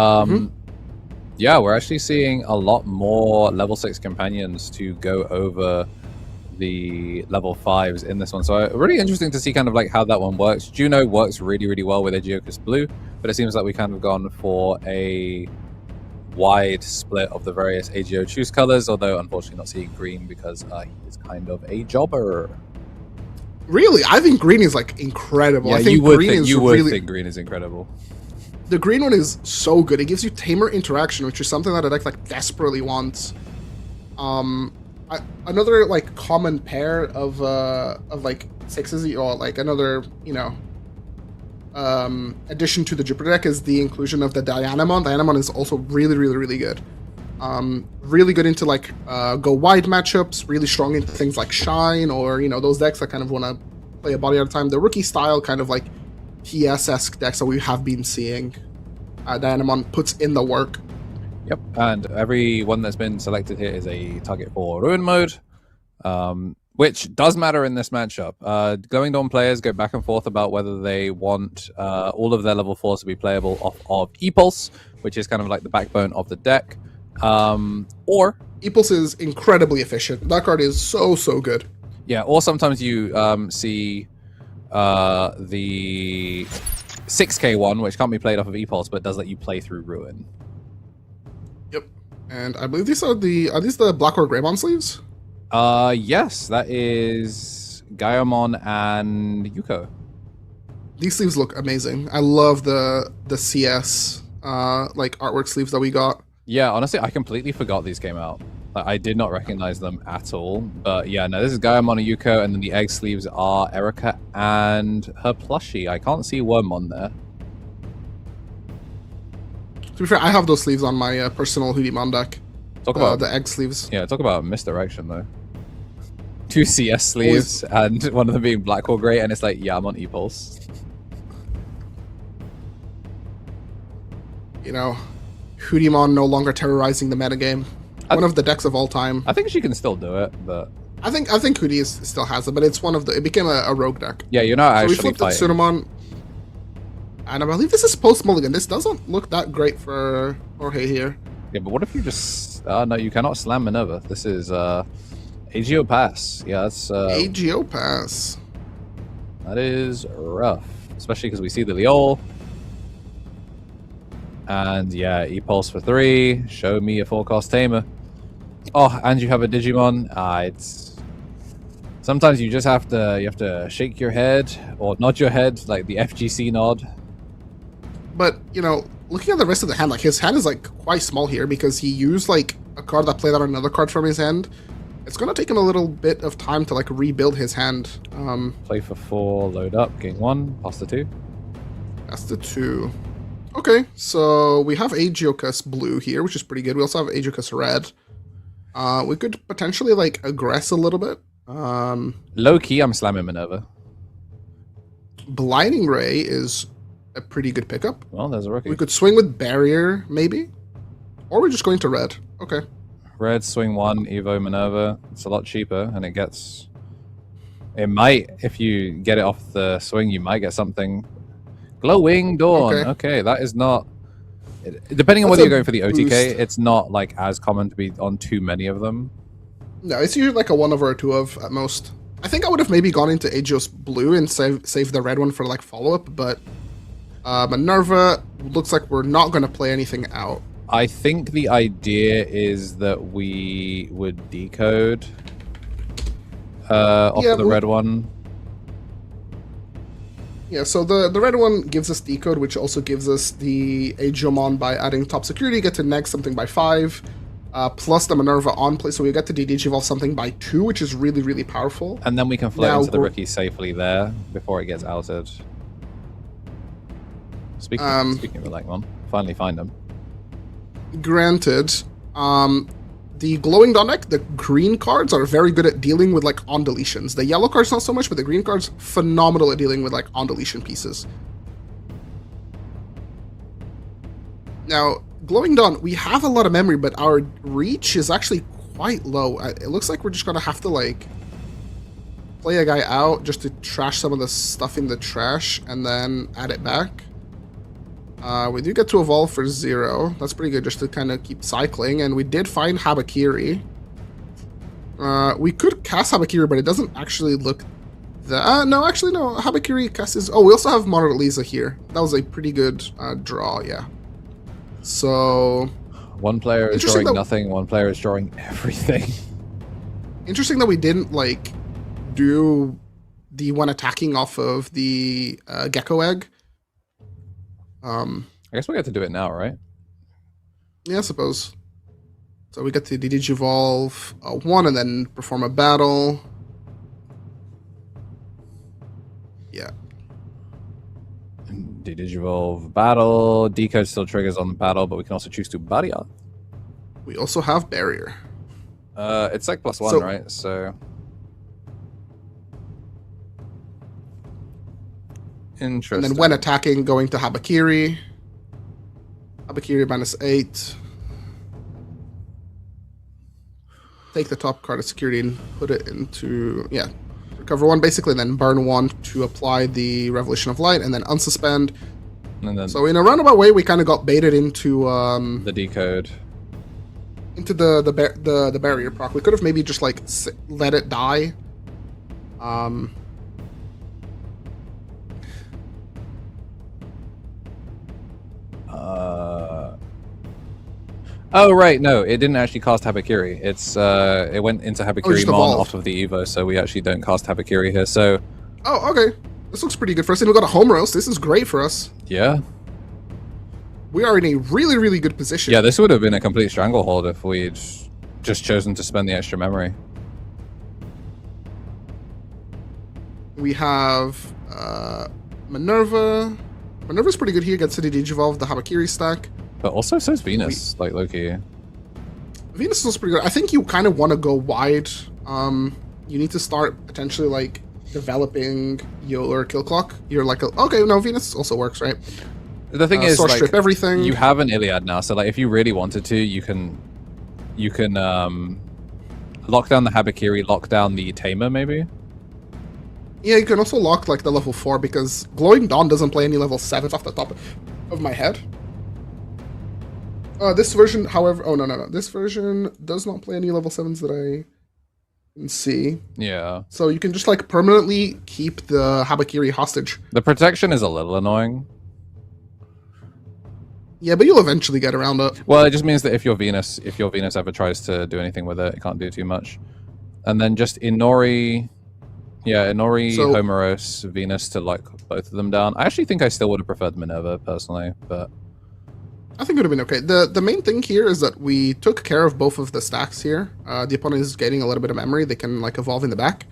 yeah, we're actually seeing a lot more level 6 companions to go over the level 5s in this one. So really interesting to see kind of like how that one works. Juno works really, really well with Aegyokus Blue, but it seems like we kind of gone for a wide split of the various AGO choose colors, although unfortunately not seeing green because he is kind of a jobber. Really, I think green is like incredible. Yeah, I think you would green think, is you would really think green is incredible. the green one is so good. It gives you Tamer interaction, which is something that a deck like desperately wants. Another like common pair of like 6s, or like another, you know, addition to the Jupiter deck is the inclusion of the Dianamon. Dianamon is also really, really, really good. Really good into like go wide matchups, really strong into things like Shine, or, you know, those decks that kind of want to play a body at a time. The rookie style kind of like TS-esque decks that we have been seeing. Dianamon puts in the work. Yep, and every one that's been selected here is a target for Ruin mode, which does matter in this matchup. Glowing Dawn players go back and forth about whether they want all of their level 4s to be playable off of E-Pulse, which is kind of like the backbone of the deck, or... E-Pulse is incredibly efficient. That card is so, so good. Yeah, or sometimes you see the 6k one, which can't be played off of E-Pulse, but does let you play through Ruin. Yep. And I believe these are these the Black or Greymon sleeves? Yes, that is Gaiamon and Yuko. These sleeves look amazing. I love the CS like artwork sleeves that we got. Yeah, honestly, I completely forgot these came out. Like, I did not recognize them at all. But yeah, no, this is Gaiamon and Yuko, and then the egg sleeves are Erika and her plushie. I can't see Wormmon there. To be fair, I have those sleeves on my personal Hoodie-mon deck. Talk about the egg sleeves. Yeah, talk about misdirection though. 2 CS sleeves and one of them being black or gray, and it's like, yeah, I'm on E-Pulse. You know, Hoodie-mon no longer terrorizing the metagame. one of the decks of all time. I think she can still do it, but I think Hootie still has it, but it's one of the. It became a rogue deck. yeah, you're not So we actually flipped fighting. Tsunamon, and I believe this is post mulligan. This doesn't look that great for Jorge here. Yeah, but what if you just? No, you cannot slam Minerva. This is AGO pass. Yeah, that's AGO pass. that is rough, especially because we see the Leol. And yeah, E-Pulse for 3. Show me a forecast tamer. Oh, and you have a Digimon. It's sometimes you just have to shake your head or nod your head like the FGC nod. But you know, looking at the rest of the hand, like his hand is like quite small here because he used like a card that played out another card from his hand. It's gonna take him a little bit of time to like rebuild his hand. Play for 4, load up, gain 1, pass the 2. That's the 2. Okay, so we have Agiokus blue here, which is pretty good. We also have Agiokus red. We could potentially like aggress a little bit. Low key, I'm slamming Minerva. Blinding Ray is a pretty good pickup. Well, there's a rookie. We could swing with Barrier, maybe. Or we're just going to red. Okay. Red, swing 1, Evo, Minerva. It's a lot cheaper, and it gets... It might, if you get it off the swing, you might get something. Glowing Dawn. Okay, that is not... Depending on That's whether a you're going for the OTK, boost. it's not like as common to be on too many of them. No, it's usually like a 1 of or a 2 of at most. I think I would have maybe gone into Agios blue and save the red one for like follow-up, but Minerva looks like we're not going to play anything out. I think the idea is that we would decode off Yeah, of the red one. Yeah, so the red one gives us decode, which also gives us the Agiomon by adding top security, get to neg something by 5, plus the Minerva on play, so we get to Digivolve something by 2, which is really, really powerful. And then we can float Now into the go- rookie safely there before it gets outed. Speaking of the Langmon, finally find him. Granted, the glowing Dawn deck, the green cards are very good at dealing with like on deletions. The yellow cards not so much, but the green cards phenomenal at dealing with like on deletion pieces. Now, glowing Dawn, we have a lot of memory, but our reach is actually quite low. It looks like we're just gonna have to like play a guy out just to trash some of the stuff in the trash and then add it back. We do get to evolve for 0. That's pretty good just to kind of keep cycling. And we did find Habakiri. We could cast Habakiri, but it doesn't actually look that... no, actually, no. Habakiri casts... Oh, we also have Mona Lisa here. That was a pretty good draw, yeah. So... One player is Interesting drawing that- nothing, one player is drawing everything. Interesting that we didn't, like, do the one attacking off of the Gecko Egg. I guess we get to do it now, right? Yeah, I suppose. So we get to Digivolve 1 and then perform a battle. Yeah. Digivolve battle. Decode still triggers on the battle, but we can also choose to barrier. We also have Barrier. It's like +1, So- right? So And interesting. then when attacking, going to Habakiri. Habakiri -8. Take the top card of security and put it into... Yeah. Recover 1, basically, and then burn 1 to apply the Revolution of Light, and then unsuspend. and then So in a roundabout way, we kind of got baited into... the decode. into the barrier proc. We could have maybe just like let it die. Oh right, no, it didn't actually cast Habakiri. It's it went into Habakiri just Mon evolved. off of the Evo, so we actually don't cast Habakiri here. So Oh, okay. This looks pretty good for us. And we got a home roast. This is great for us. yeah, We are in a really, really good position. yeah, this would have been a complete stranglehold if we'd just chosen to spend the extra memory. We have Minerva. Minerva's pretty good here. Gets to the Digivolve, the Habakiri stack. But also so's Venus, like Loki. Venus is also pretty good. I think you kind of want to go wide. You need to start potentially like developing your kill clock. You're like, okay, no, Venus also works, right? The thing is, Source like, strip everything. you have an Iliad now, so like if you really wanted to, you can you can lock down the Habakiri, lock down the Tamer, maybe. Yeah, you can also lock like the level 4 because Glowing Dawn doesn't play any level 7s off the top of my head. This version, however, oh no, this version does not play any level 7s that I can see. Yeah. So you can just like permanently keep the Habakiri hostage. The protection is a little annoying. Yeah, but you'll eventually get around it. Well, it just means that if your Venus ever tries to do anything with it, it can't do too much. And then just Inori, So- Homeros, Venus to like both of them down. I actually think I still would have preferred Minerva personally, but I think it would have been okay. The main thing here is that we took care of both of the stacks here. The opponent is getting a little bit of memory. They can like evolve in the back.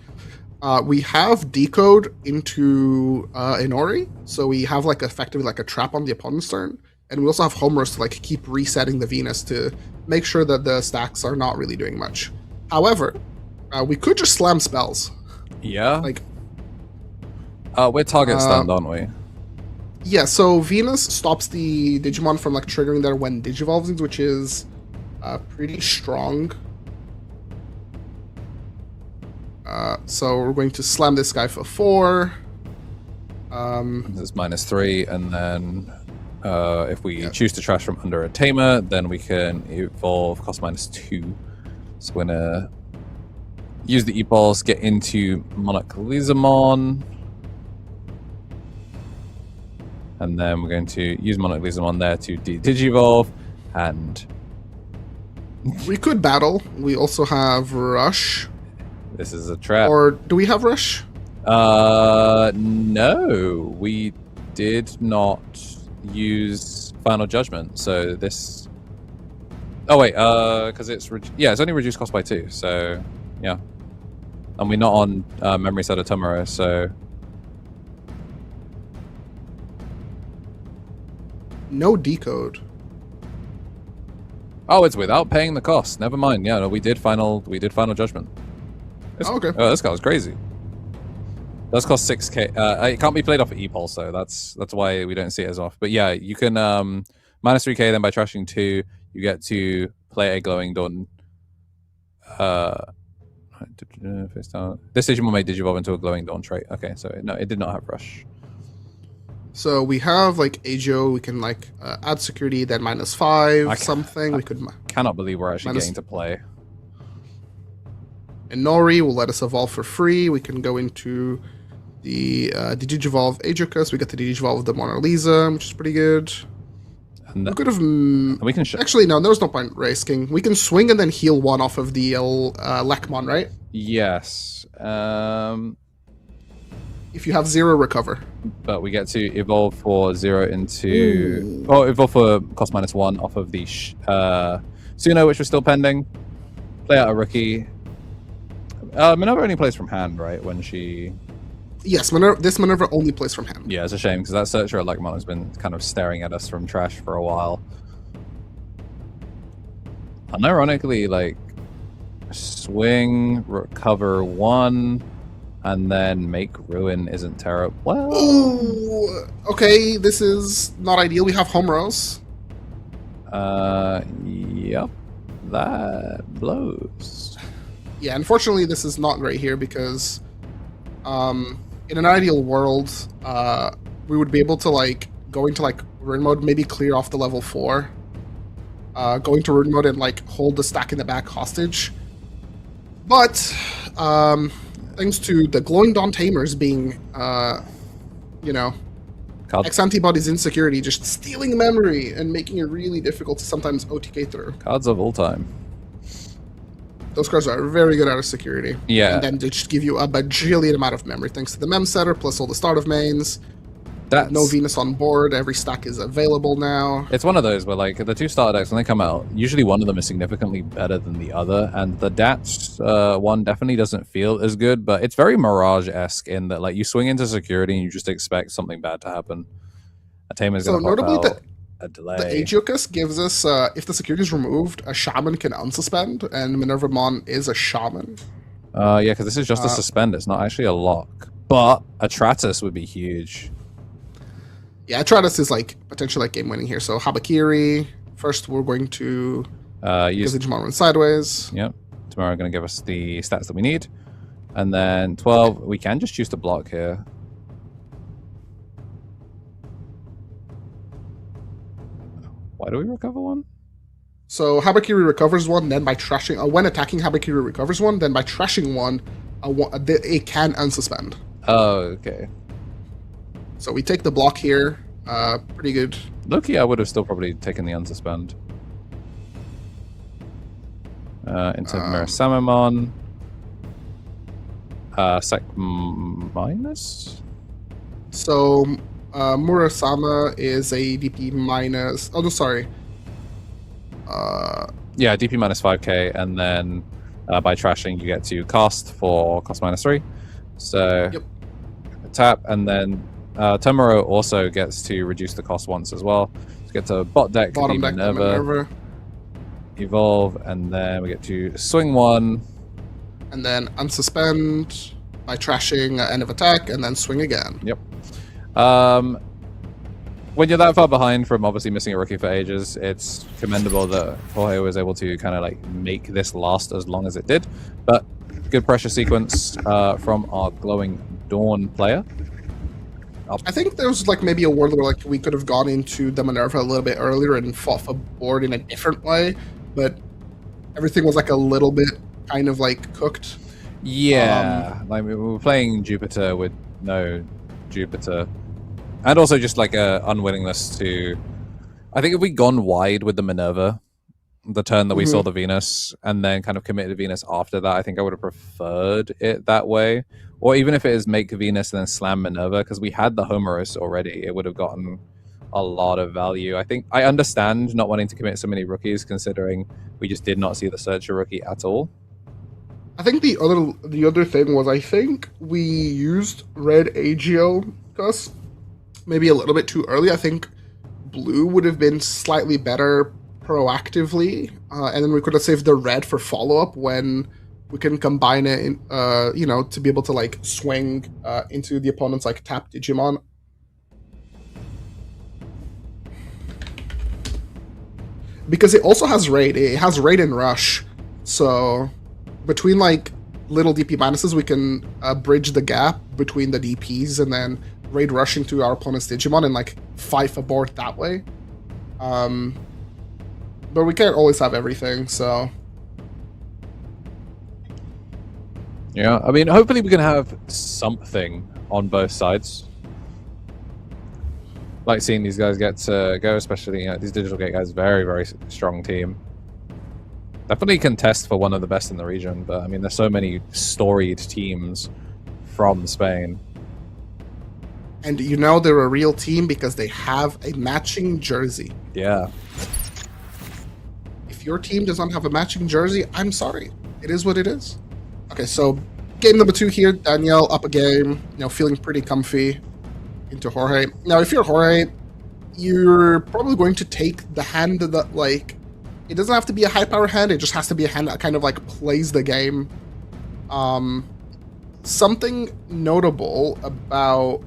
We have decode into Inori, so we have like effectively like a trap on the opponent's turn. And we also have homers to like keep resetting the Venus to make sure that the stacks are not really doing much. However, we could just slam spells. yeah, Like, we're target stunned, aren't we? yeah, so Venus stops the Digimon from like triggering there when Digivolves, which is pretty strong. So we're going to slam this guy for 4. This is -3, and then if we choose to trash from under a Tamer, then we can evolve cost -2. So we're gonna use the E-Pulse, get into Monarch Lizamon, and then we're going to use Monarch Lizamon there to Digivolve, and We could battle. We also have Rush. this is a trap. Or do we have Rush? No, we did not use Final Judgment, so this... Oh wait, because it's... it's only reduced cost by 2, so... Yeah. And we're not on Memory Set of Tomorrow, so... No decode. Oh, it's without paying the cost. Never mind. Yeah, no, we did Final Judgment. Oh, okay. Oh, this guy was crazy. Does cost 6k. It can't be played off of E-Pulse, so that's why we don't see it as off. But yeah, you can -3k. Then by trashing 2, you get to play a Glowing Dawn. Face down. This Digimon may Digivolve into a Glowing Dawn trait. Okay, so no, it did not have Rush. So we have like Ajo. We can like add security, then -5 something. We could. Cannot believe we're actually minus- getting to play. Inori will let us evolve for free. We can go into the Digivolve Ajokus. We get the Digivolve the Mona Lisa, which is pretty good. And We could have. we can Actually, no, there's no point risking. We can swing and then heal 1 off of the Lekmon, right? yes. If you have 0 recover. But we get to evolve for 0 into... Oh, evolve for cost -1 off of the Suno, which was still pending. Play out a rookie. Minerva only plays from hand, right? When she... Yes, this Minerva only plays from hand. Yeah, it's a shame, because that Searcher of Lekmon has been kind of staring at us from trash for a while. Unironically, like... Swing, recover 1... and then make Ruin isn't terrible. Well, Ooh, okay, this is not ideal. We have Homeros. Yep, that blows. Yeah, unfortunately, this is not great here because, in an ideal world, we would be able to like go into like Ruin mode, maybe clear off the level 4, go into Ruin mode and like hold the stack in the back hostage. But, thanks to the Glowing Dawn Tamers being, X Antibodies insecurity, just stealing memory and making it really difficult to sometimes OTK through. Cards of all time. Those cards are very good out of security. Yeah. And then they just give you a bajillion amount of memory thanks to the mem setter plus all the start of mains. That's... No Venus on board. Every stack is available now. It's one of those where, like, the 2 starter decks, when they come out, usually one of them is significantly better than the other, and the DATS one definitely doesn't feel as good, but it's very Mirage-esque in that, like, you swing into security and you just expect something bad to happen. A Tamer's So going to pop notably, out, a delay. the Ajokus gives us, if the security is removed, a Shaman can unsuspend, and Minervamon is a Shaman. Yeah, because this is just a suspend, it's not actually a lock. But a Tratus would be huge. Yeah, Atratus is like potentially like game winning here. So Habakiri. First, we're going to Because Digimon runs sideways. Yep. Tomorrow going to give us the stats that we need. And then 12, we can just choose to block here. Why do we recover one? So Habakiri recovers one, then by trashing... when attacking, Habakiri recovers one, then by trashing one, it can unsuspend. Oh, okay. So we take the block here. Pretty good. Loki, I would have still probably taken the unsuspend. Into Mirror Samamon. Sec minus? So Murasama is a DP minus... Oh, no, sorry. Yeah, DP minus 5k, and then by trashing you get to cast for cost minus 3. So Yep. tap, and then Tomoro also gets to reduce the cost once as well. So get to bot deck, Bottom the deck, Minerva, evolve, and then we get to swing one. and then unsuspend by trashing end of attack, and then swing again. Yep. When you're that far behind from obviously missing a rookie for ages, it's commendable that Jorge was able to kind of like make this last as long as it did. But good pressure sequence from our Glowing Dawn player. I think there was like maybe a world where like we could have gone into the Minerva a little bit earlier and fought for board in a different way, but everything was like a little bit kind of like cooked. Yeah, like we were playing Jupiter with no Jupiter, and also just like a unwillingness to. I think if we'd gone wide with the Minerva, the turn that we saw the Venus, and then kind of committed to Venus after that, I think I would have preferred it that way. Or even if it is make Venus and then slam Minerva, because we had the Homeros already, it would have gotten a lot of value. I think I understand not wanting to commit so many rookies, considering we just did not see the Searcher rookie at all. I think the other thing was I think we used red Agio because maybe a little bit too early. I think blue would have been slightly better proactively, and then we could have saved the red for follow-up when we can combine it in, to be able to like swing into the opponent's like tap Digimon. Because it also has raid. It has raid and rush. So between like little DP minuses, we can bridge the gap between the DPs and then raid rush into our opponent's Digimon and like fight for board that way. But we can't always have everything, so... Yeah, I mean, hopefully we can have something on both sides. Like seeing these guys get to go, especially these Digital Gate guys, very, very strong team. Definitely contest for one of the best in the region, but I mean, there's so many storied teams from Spain. And you know they're a real team because they have a matching jersey. Yeah. If your team does not have a matching jersey, I'm sorry. It is what it is. Okay, so game number 2 here, Danielle up a game, feeling pretty comfy into Jorge. Now, if you're Jorge, you're probably going to take the hand that, like, it doesn't have to be a high power hand, it just has to be a hand that kind of, like, plays the game. Something notable about,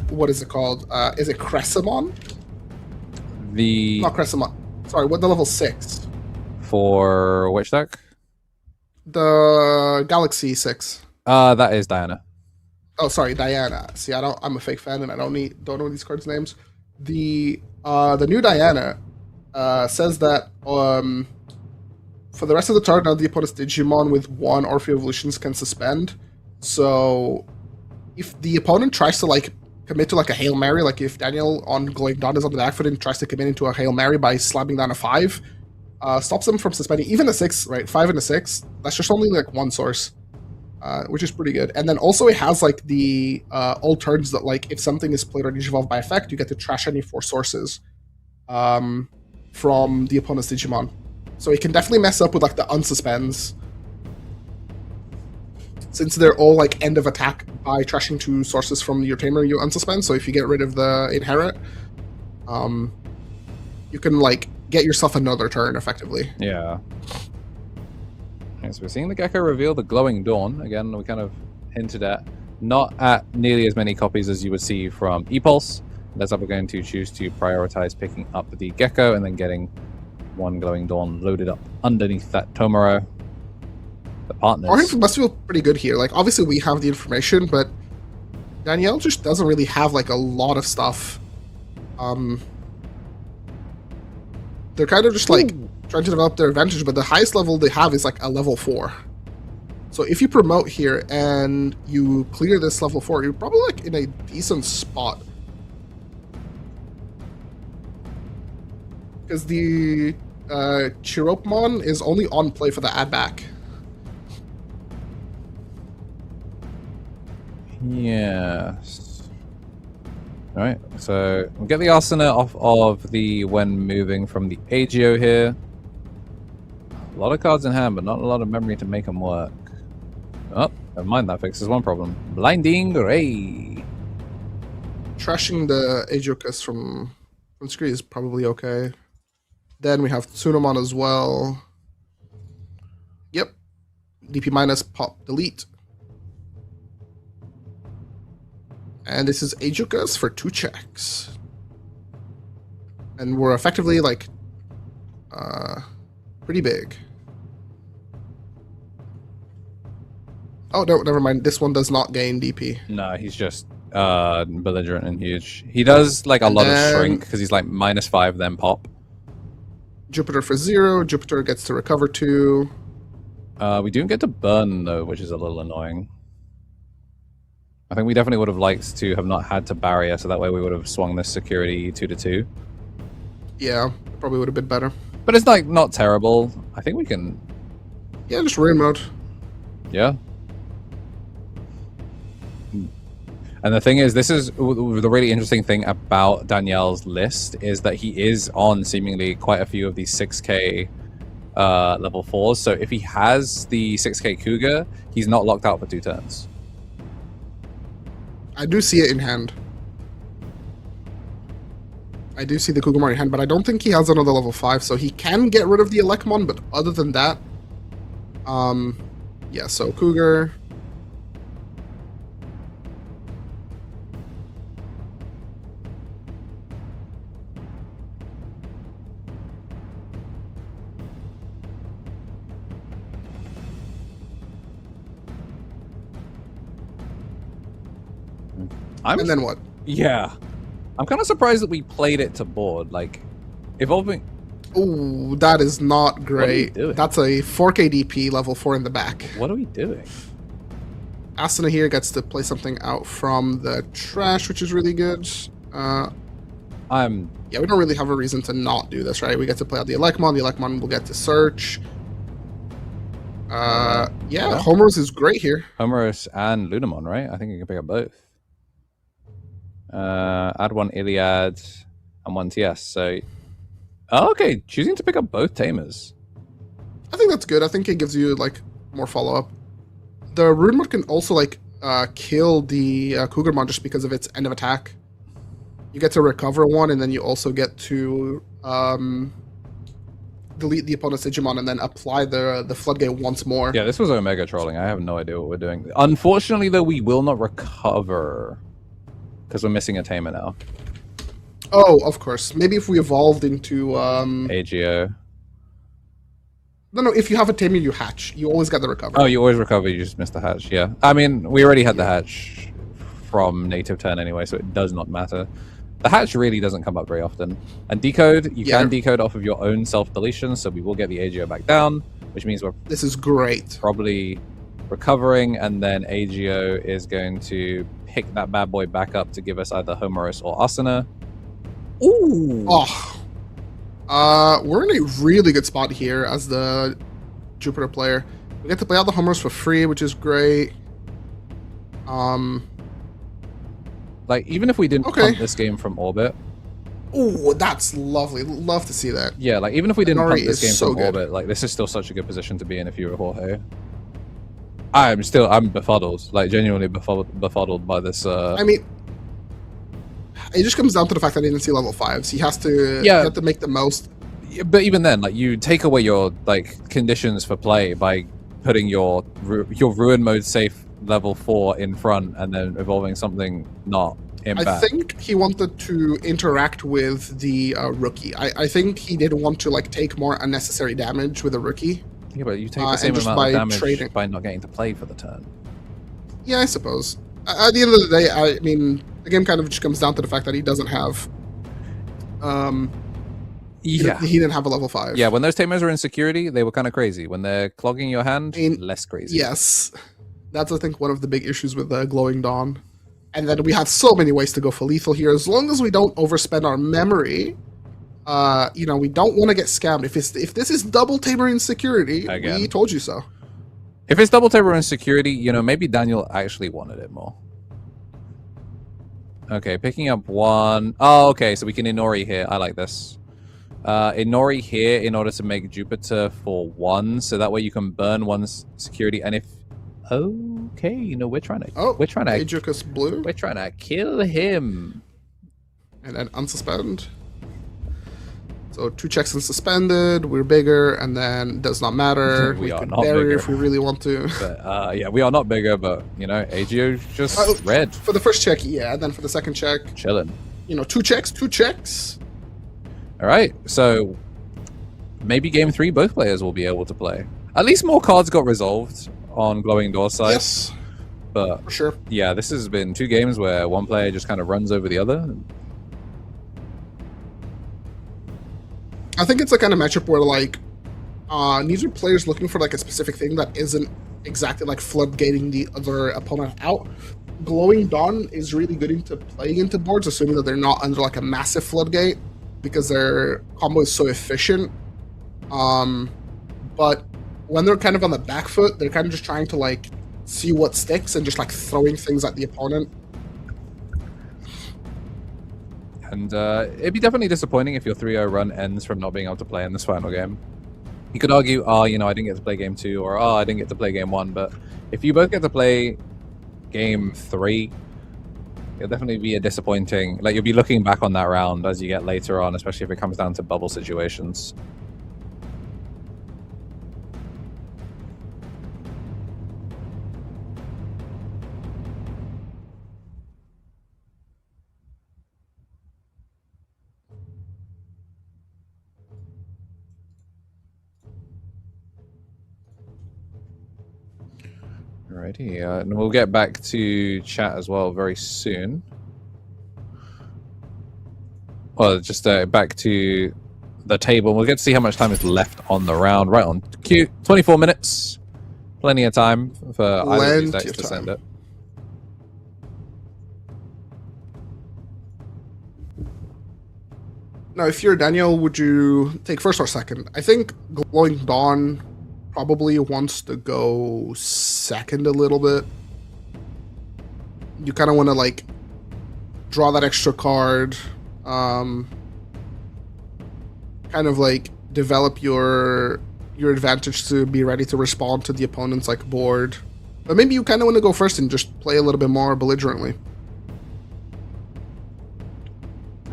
what is it called? Is it Cressimon? Not Cressimon. Sorry, what the level 6? For which deck? The Galaxy 6. That is Diana. Oh, sorry, Diana. See, I'm a fake fan and I don't know these cards' names. The new Diana says that for the rest of the turn, now the opponent's Digimon with 1 or few evolutions can suspend. So if the opponent tries to like commit to like a Hail Mary, like if Daniel on Glowing Dawn is on the back foot and tries to commit into a Hail Mary by slamming down a 5, stops them from suspending even a 6, right? 5 and a 6. That's just only like 1 source, which is pretty good. And then also it has like the all turns that like if something is played or Digivolve by effect, you get to trash any 4 sources from the opponent's Digimon. So it can definitely mess up with like the unsuspends, since they're all like end of attack by trashing 2 sources from your tamer, you unsuspend. So if you get rid of the inherit, you can like get yourself another turn effectively. Yeah. Okay, so we're seeing the Gecko reveal the Glowing Dawn. Again, we kind of hinted at, not at nearly as many copies as you would see from ePulse, That's up. We're going to choose to prioritize picking up the Gecko and then getting one Glowing Dawn loaded up underneath that Tomoro. The partners. Our info must feel pretty good here. Like, obviously we have the information, but Danielle just doesn't really have like a lot of stuff. They're kind of just like trying to develop their advantage, but the highest level they have is like a level 4. So if you promote here and you clear this level 4, you're probably like in a decent spot. Because the Chiropmon is only on play for the add back. Yes. Alright, so we'll get the Arsena off of the when moving from the Agio here. A lot of cards in hand, but not a lot of memory to make them work. Oh, never mind, that fixes one problem. Blinding Ray. Trashing the Ajokas from screen is probably okay. Then we have Tsunomon as well. Yep. DP minus, pop, delete. And this is Ajokas for 2 checks. And we're effectively like pretty big. Oh no, never mind. This one does not gain DP. No, he's just belligerent and huge. He does like a lot of shrink because he's like -5 then pop. Jupiter for 0. Jupiter gets to recover 2. We don't get to burn though, which is a little annoying. I think we definitely would have liked to have not had to barrier, so that way we would have swung this security 2-2. Yeah, probably would have been better. But it's like not terrible. I think we can. Yeah, just ruin mode. Yeah. And the thing is, this is the really interesting thing about Danielle's list is that he is on seemingly quite a few of these 6k level 4s. So if he has the 6k Cougar, he's not locked out for 2 turns. I do see it in hand. I do see the Kugamon in hand, but I don't think he has another level 5, so he can get rid of the Elecmon, but other than that, yeah, so Cougar. And then what? Yeah. I'm kind of surprised that we played it to board. Like, evolving. Oh, that is not great. doing? That's a 4k DP level 4 in the back. What are we doing? Asuna here gets to play something out from the trash, which is really good. Yeah, we don't really have a reason to not do this, right? We get to play out the Elecmon. The Elecmon will get to search. Yeah, Homers is great here. Homeros and Lunamon, right? I think you can pick up both. Add 1 Iliad and 1 TS. So, okay, choosing to pick up both Tamers. I think that's good. I think it gives you like more follow up. The Rune Mode can also like kill the Cougarmon just because of its end of attack. You get to recover 1, and then you also get to delete the opponent's Digimon and then apply the floodgate once more. Yeah, this was Omega trolling. I have no idea what we're doing. Unfortunately, though, we will not recover because we're missing a Tamer now. Oh, of course. Maybe if we evolved into AGO. No, if you have a Tamer, you hatch. You always get the recovery. Oh, you always recover. You just missed the hatch. Yeah. I mean, we already had the hatch from native turn anyway, so it does not matter. The hatch really doesn't come up very often. And decode, you can decode off of your own self-deletion, so we will get the AGO back down, which means we're This is great. probably recovering, and then AGO is going to pick that bad boy back up to give us either Homeros or Asuna. Ooh! Oh. We're in a really good spot here as the Jupiter player. We get to play out the Homers for free, which is great. Like, even if we didn't punt this game from orbit. Oh, that's lovely. Love to see that. Yeah, like, even if we didn't Nori punt this is game so from good. orbit, like, this is still such a good position to be in if you were Jorge. I'm befuddled. Like, genuinely befuddled by this. I mean, it just comes down to the fact that he didn't see level 5s. He has to, you have to make the most. But even then, like, you take away your, like, conditions for play by putting your ruin mode safe level 4 in front and then evolving something not. in I back. think he wanted to interact with the rookie. I think he didn't want to like take more unnecessary damage with a rookie. Yeah, but you take the and same just amount by of damage trading. by not getting to play for the turn. Yeah, I suppose. At the end of the day, I mean, the game kind of just comes down to the fact that he doesn't have. He didn't have a level 5. Yeah, when those tamers are in security, they were kind of crazy. When they're clogging your hand, less crazy. Yes, that's I think one of the big issues with Glowing Dawn. And then we have so many ways to go for lethal here. As long as we don't overspend our memory, you know, we don't want to get scammed. If this is double tamer in security, Again. we told you so. If it's double tamer in security, you know, maybe Daniel actually wanted it more. Okay, picking up one. Oh, okay, so we can Inori here. I like this. Inori here in order to make Jupiter for 1, so that way you can burn one's security. And if okay, you know, we're trying to Aegis blue, we're trying to kill him. and then unsuspend. So 2 checks and suspended. We're bigger, and then does not matter. We are could not bury bigger. if we really want to. But yeah, we are not bigger, but you know, Agio's just red, For the first check, yeah, and then for the second check, chilling. you know, 2 checks. All right, so maybe game 3 both players will be able to play. At least more cards got resolved on Glowing Door side. Yes, But for sure. yeah, this has been 2 games where one player just kind of runs over the other. I think it's the kind of matchup where like neither player's looking for like a specific thing that isn't exactly like floodgating the other opponent out. Glowing Dawn is really good into playing into boards, assuming that they're not under like a massive floodgate, because their combo is so efficient. But when they're kind of on the back foot, they're kind of just trying to like see what sticks and just like throwing things at the opponent. And it'd be definitely disappointing if your 3-0 run ends from not being able to play in this final game. You could argue, oh, you know, I didn't get to play game 2, or oh, I didn't get to play game 1. But if you both get to play game 3, it'll definitely be a disappointing. Like, you'll be looking back on that round as you get later on, especially if it comes down to bubble situations. Alrighty, and we'll get back to chat as well very soon. Well, just back to the table. We'll get to see how much time is left on the round. Right on cue. 24 minutes. Plenty of time for either of these decks to send it. Now, if you're Daniel, would you take first or second? I think Glowing Dawn probably wants to go second a little bit. You kind of want to like draw that extra card, kind of like develop your advantage to be ready to respond to the opponent's like board. But maybe you kind of want to go first and just play a little bit more belligerently.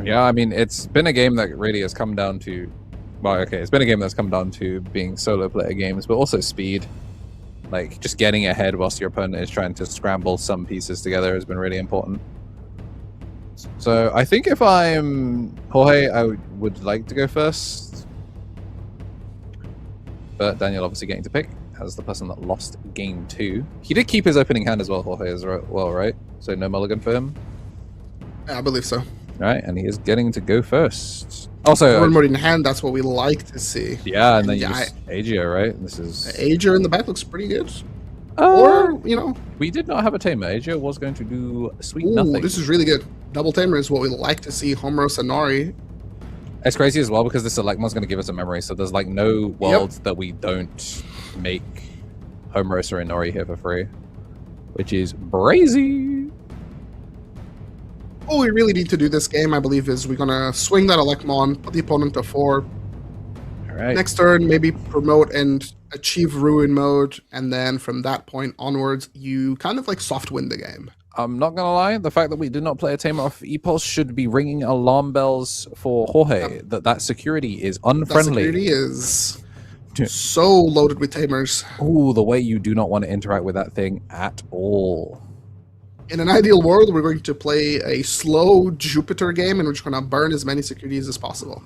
Yeah, I mean, it's been a game that really has come down to, well, okay, it's been a game that's come down to being solo player games, but also speed. Like, just getting ahead whilst your opponent is trying to scramble some pieces together has been really important. So, I think if I'm Jorge, I would like to go first. But Daniel obviously getting to pick as the person that lost game 2. He did keep his opening hand as well, Jorge, as well, right? So, no mulligan for him. Yeah, I believe so. Right, and he is getting to go first. Also, One more in hand, that's what we like to see. yeah, and then Yeah, you just Agio, right? This is Aegir in the back looks pretty good. Or, you know, we did not have a tamer. Agio was going to do sweet ooh, nothing. this is really good. Double tamer is what we like to see. Homeros and Nori. It's crazy as well because this Elecmon's going to give us a memory, so there's like no world that we don't make Homeros or Inori here for free, which is brazy. What we really need to do this game, I believe, is we're gonna swing that Elecmon, put the opponent to 4. All right. Next turn, maybe promote and achieve ruin mode, and then from that point onwards, you kind of like soft win the game. I'm not gonna lie, the fact that we did not play a tamer off Epos should be ringing alarm bells for Jorge. That security is unfriendly. That security is so loaded with tamers. Ooh, the way you do not want to interact with that thing at all. In an ideal world, we're going to play a slow Jupiter game and we're just going to burn as many securities as possible.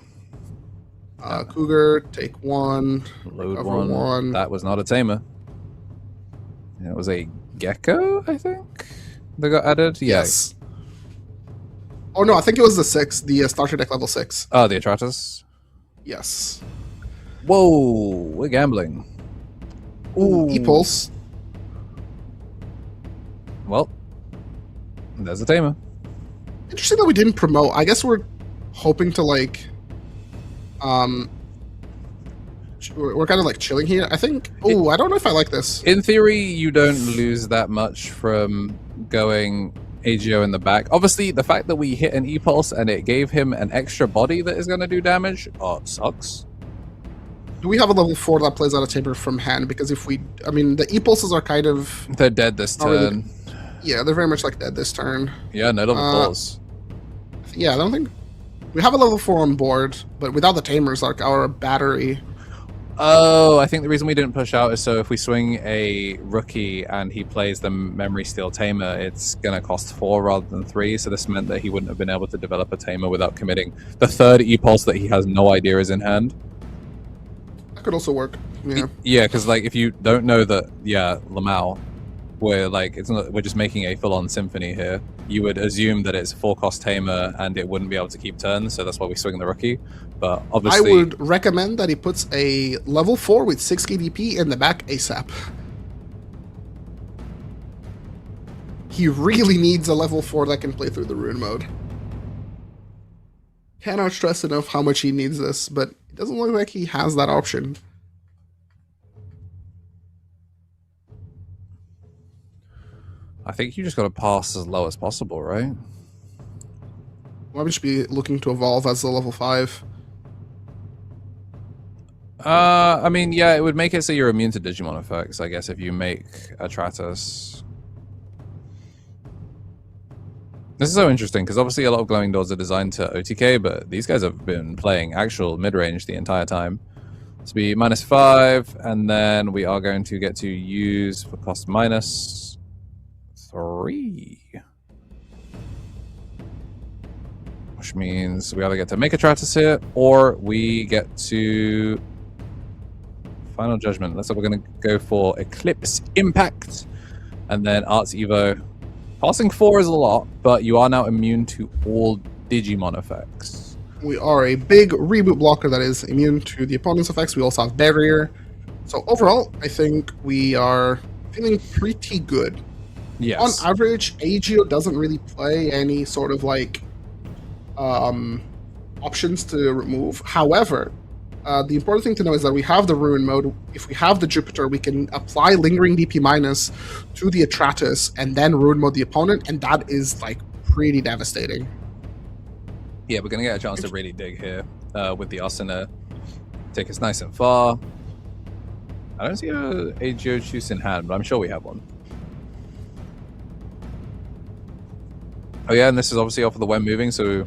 Cougar, take one. Load recover one. That was not a tamer. It was a gecko, I think, that got added. Yes. Oh no, I think it was the 6, the starter deck level 6. Oh, the Atratus. Yes. Whoa, we're gambling. Ooh, E-Pulse. Well, there's a tamer. Interesting that we didn't promote. I guess we're hoping to like, we're kind of like chilling here. I think. Oh, I don't know if I like this. In theory, you don't lose that much from going AGO in the back. Obviously, the fact that we hit an E-Pulse and it gave him an extra body that is going to do damage, sucks. Do we have a level 4 that plays out a tamer from hand? Because if we, I mean, the E-Pulses are kind of... They're dead this turn. Really, yeah, they're very much like dead this turn. Yeah, no level 4s. Yeah, I don't think... We have a level 4 on board, but without the tamers, like our battery... Oh, I think the reason we didn't push out is so if we swing a rookie and he plays the Memory Steel Tamer, it's going to cost 4 rather than 3, so this meant that he wouldn't have been able to develop a Tamer without committing the third E-Pulse that he has no idea is in hand. That could also work, yeah. Yeah, because like if you don't know that, Lamau, we're like we're just making a full-on symphony here. You would assume that it's a 4-cost tamer and it wouldn't be able to keep turns, so that's why we swing the rookie. But obviously, I would recommend that he puts a level 4 with 6 KDP in the back ASAP. He really needs a level 4 that can play through the rune mode. Cannot stress enough how much he needs this, but it doesn't look like he has that option. I think you just got to pass as low as possible, right? Well, we should be looking to evolve as a level 5. I mean, yeah, it would make it so you're immune to Digimon effects, I guess, if you make Atratus. This is so interesting, because obviously a lot of Glowing Doors are designed to OTK, but these guys have been playing actual mid-range the entire time. So be -5, and then we are going to get to use for cost -3. Which means we either get to make Atratus here, or we get to... Final Judgment. Looks like we're going to go for Eclipse Impact, and then Arts Evo. Passing 4 is a lot, but you are now immune to all Digimon effects. We are a big reboot blocker that is immune to the opponent's effects. We also have Barrier. So overall, I think we are feeling pretty good. Yes. On average, AGO doesn't really play any sort of like options to remove. However, the important thing to know is that we have the Ruin mode. If we have the Jupiter, we can apply Lingering DP minus to the Atratus and then Ruin mode the opponent, and that is like pretty devastating. Yeah, we're going to get a chance to really dig here with the Asuna. Take us nice and far. I don't see a Geojuice in hand, but I'm sure we have one. Oh yeah, and this is obviously off of the when moving, so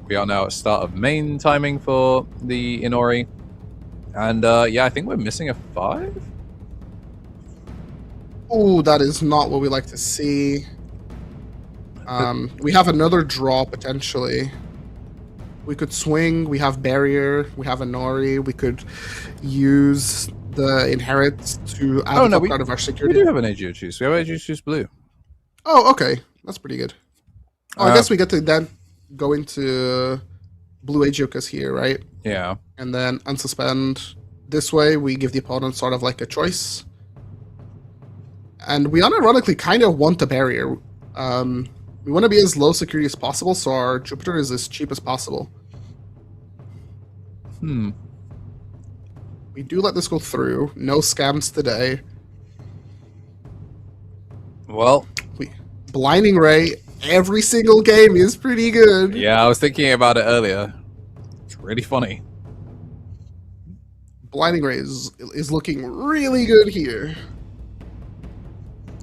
we are now at start of main timing for the Inori. And yeah, I think we're missing a 5? Oh, that is not what we like to see. We have another draw potentially. We could swing, we have Barrier, we have Inori, we could use the Inherit to add the card of our security. We do have an Geojuice. We have a Geojuice Blue. Oh, okay. That's pretty good. Oh, I guess we get to then go into Blue Ajokas here, right? Yeah. And then unsuspend. This way, we give the opponent sort of like a choice. And we unironically kind of want the Barrier. We want to be as low security as possible, so our Jupiter is as cheap as possible. We do let this go through. No scams today. Well, Blinding Ray, every single game is pretty good. yeah, I was thinking about it earlier. It's really funny. Blinding Ray is looking really good here.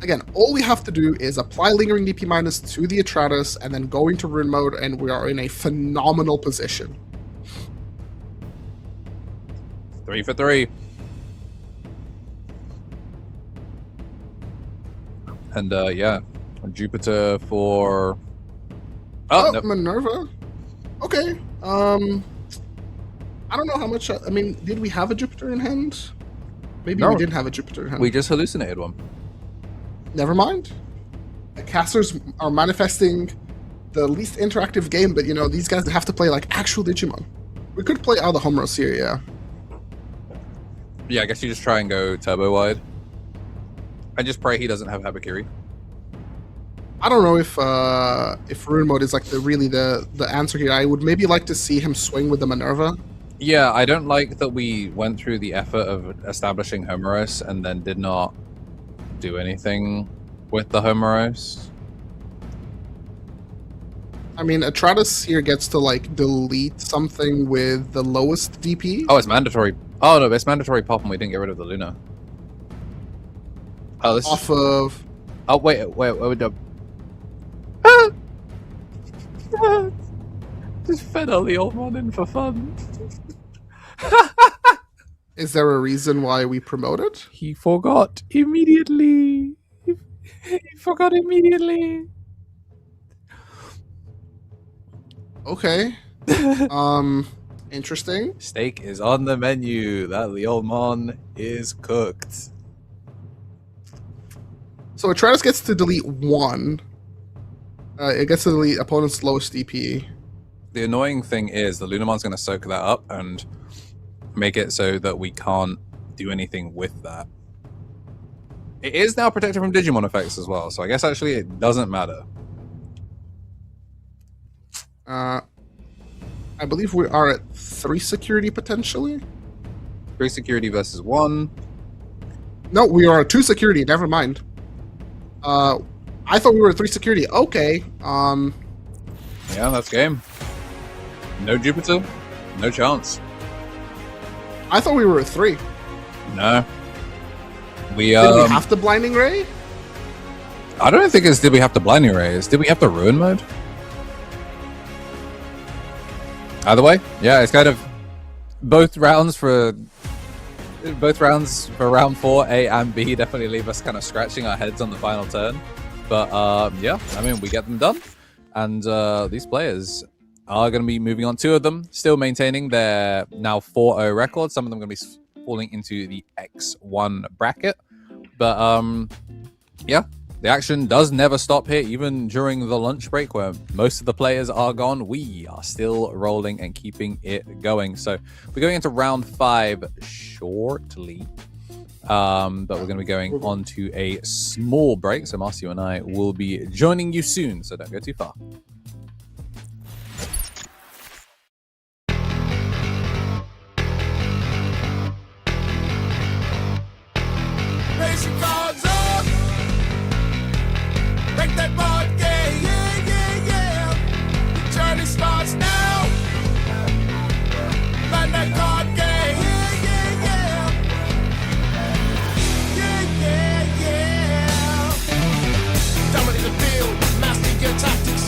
Again, all we have to do is apply Lingering DP minus to the Atratus and then go into Rune mode, and we are in a phenomenal position. 3 for 3. And yeah, Jupiter for. Oh, no. Minerva. Okay. I don't know how much. I mean, did we have a Jupiter in hand? Maybe No. we didn't have a Jupiter in hand. We just hallucinated one. Never mind. The casters are manifesting the least interactive game, but these guys have to play like actual Digimon. We could play out the Homros here, yeah. Yeah, I guess you just try and go turbo wide. I just pray he doesn't have Habakiri. I don't know if Rune Mode is like the answer here. I would maybe like to see him swing with the Minerva. Yeah, I don't like that we went through the effort of establishing Homeros and then did not do anything with the Homeros. I mean, Atratus here gets to like delete something with the lowest DP. Oh, it's mandatory. Oh no, it's mandatory pop, and we didn't get rid of the Luna. Oh, this. Off of. Oh wait. Just fed all the old one in for fun. Is there a reason why we promoted? He forgot immediately. He forgot immediately. Okay. Interesting. Steak is on the menu. That Leomon is cooked. So Atratus gets to delete one. It gets to delete opponent's lowest DP. The annoying thing is the Lunamon's going to soak that up and make it so that we can't do anything with that. It is now protected from Digimon effects as well, so I guess actually it doesn't matter. I believe we are at 3 security potentially. 3 security versus 1. No, we are at 2 security. Never mind. I thought we were at 3 security. Okay. Yeah, that's game. No Jupiter, no chance. I thought we were at 3. No. Did we have the blinding ray? I don't think it's did we have to blinding rays. Did we have to ruin mode? Either way, yeah, it's kind of both rounds for round 4, A and B definitely leave us kind of scratching our heads on the final turn. But yeah, I mean, we get them done, and these players are going to be moving on. 2 of them still maintaining their now 4-0 record. Some of them going to be falling into the X1 bracket. But yeah, the action does never stop here, even during the lunch break where most of the players are gone. We are still rolling and keeping it going. So we're going into round 5 shortly. But we're going to be going on to a small break. So Marcio and I will be joining you soon. So don't go too far. Raise your cards up. Break that board game. Yeah, yeah, yeah. The journey starts now. Find that card game. Yeah, yeah, yeah. Yeah, yeah, yeah. Dominate the field. Master your tactics.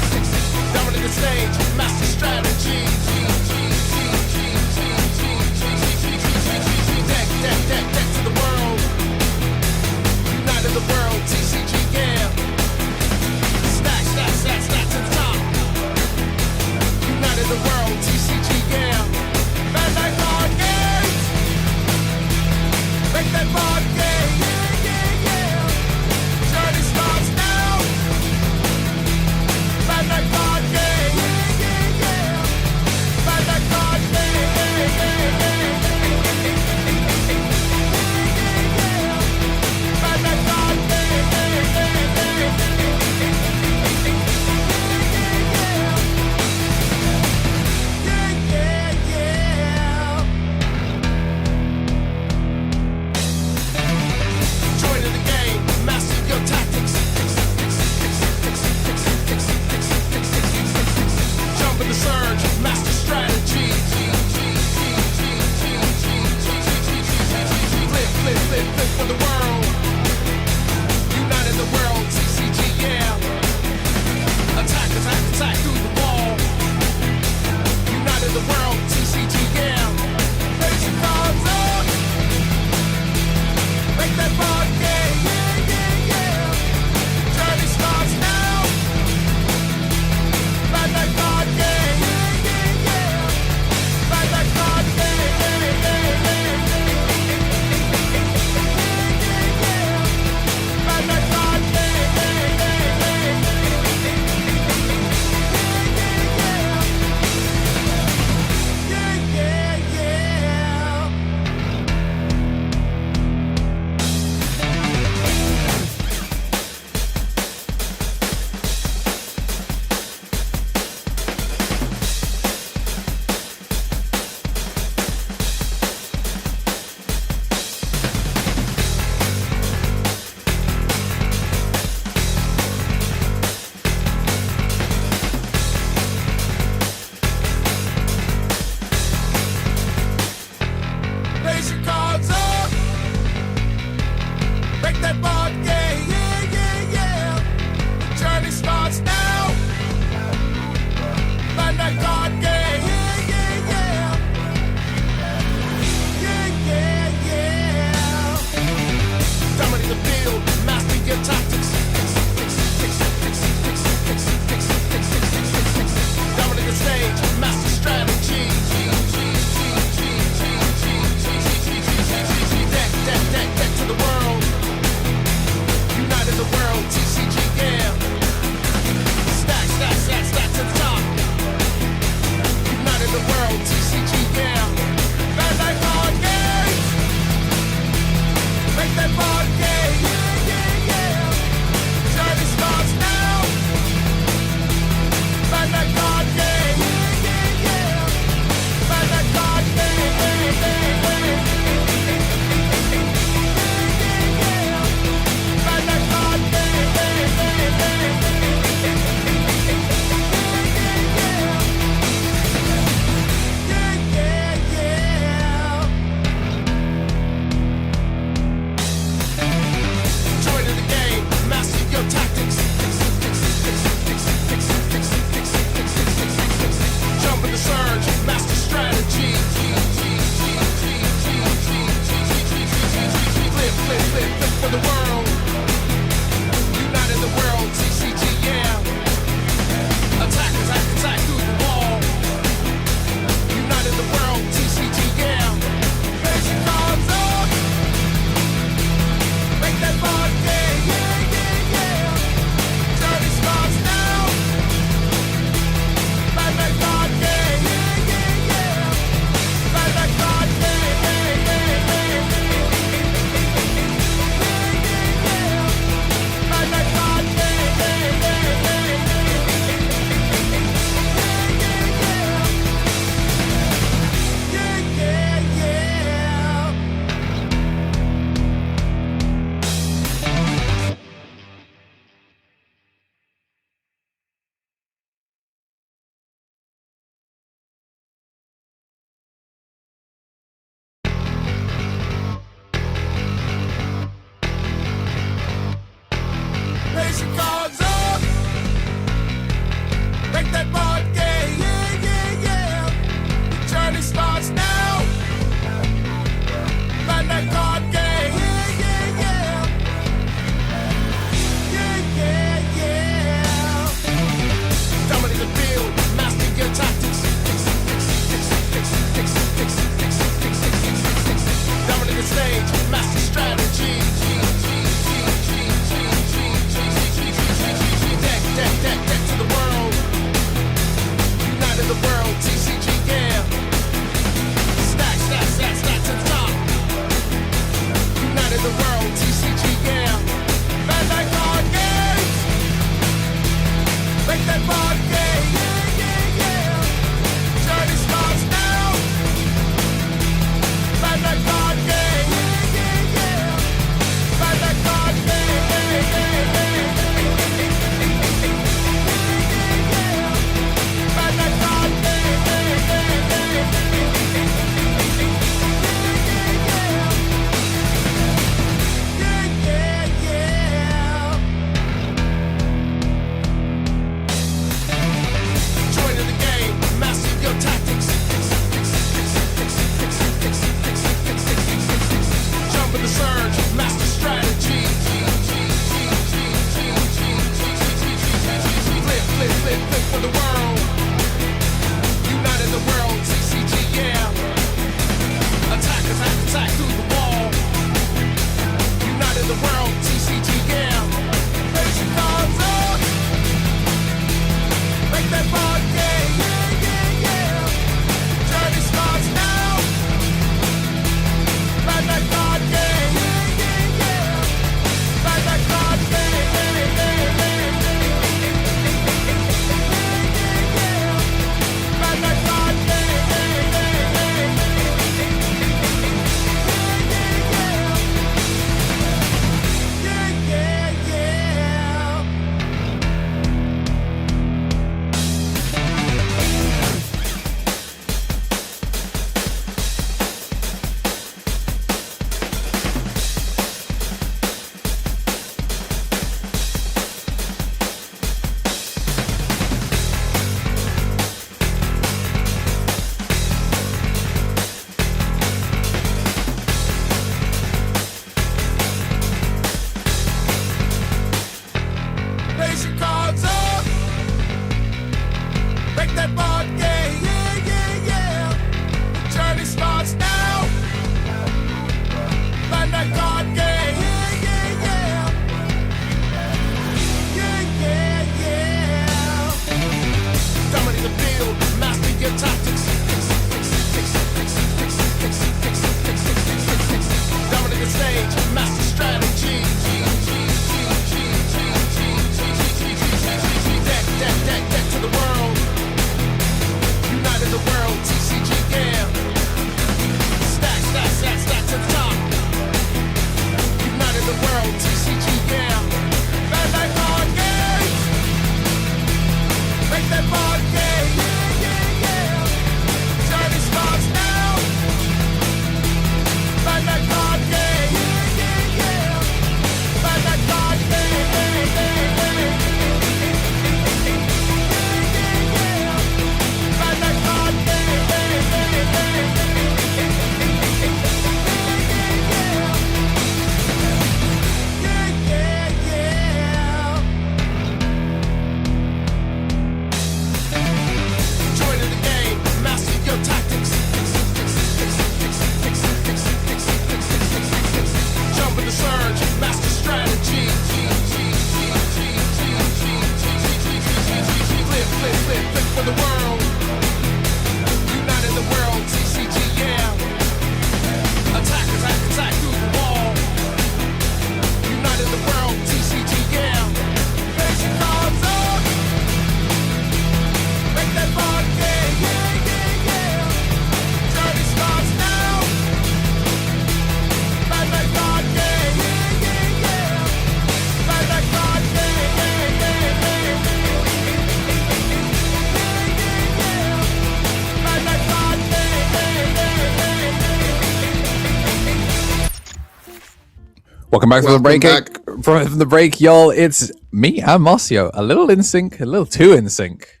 Welcome back from the break. Welcome From the break, y'all. It's me and Marcio. A little in sync, a little too in sync.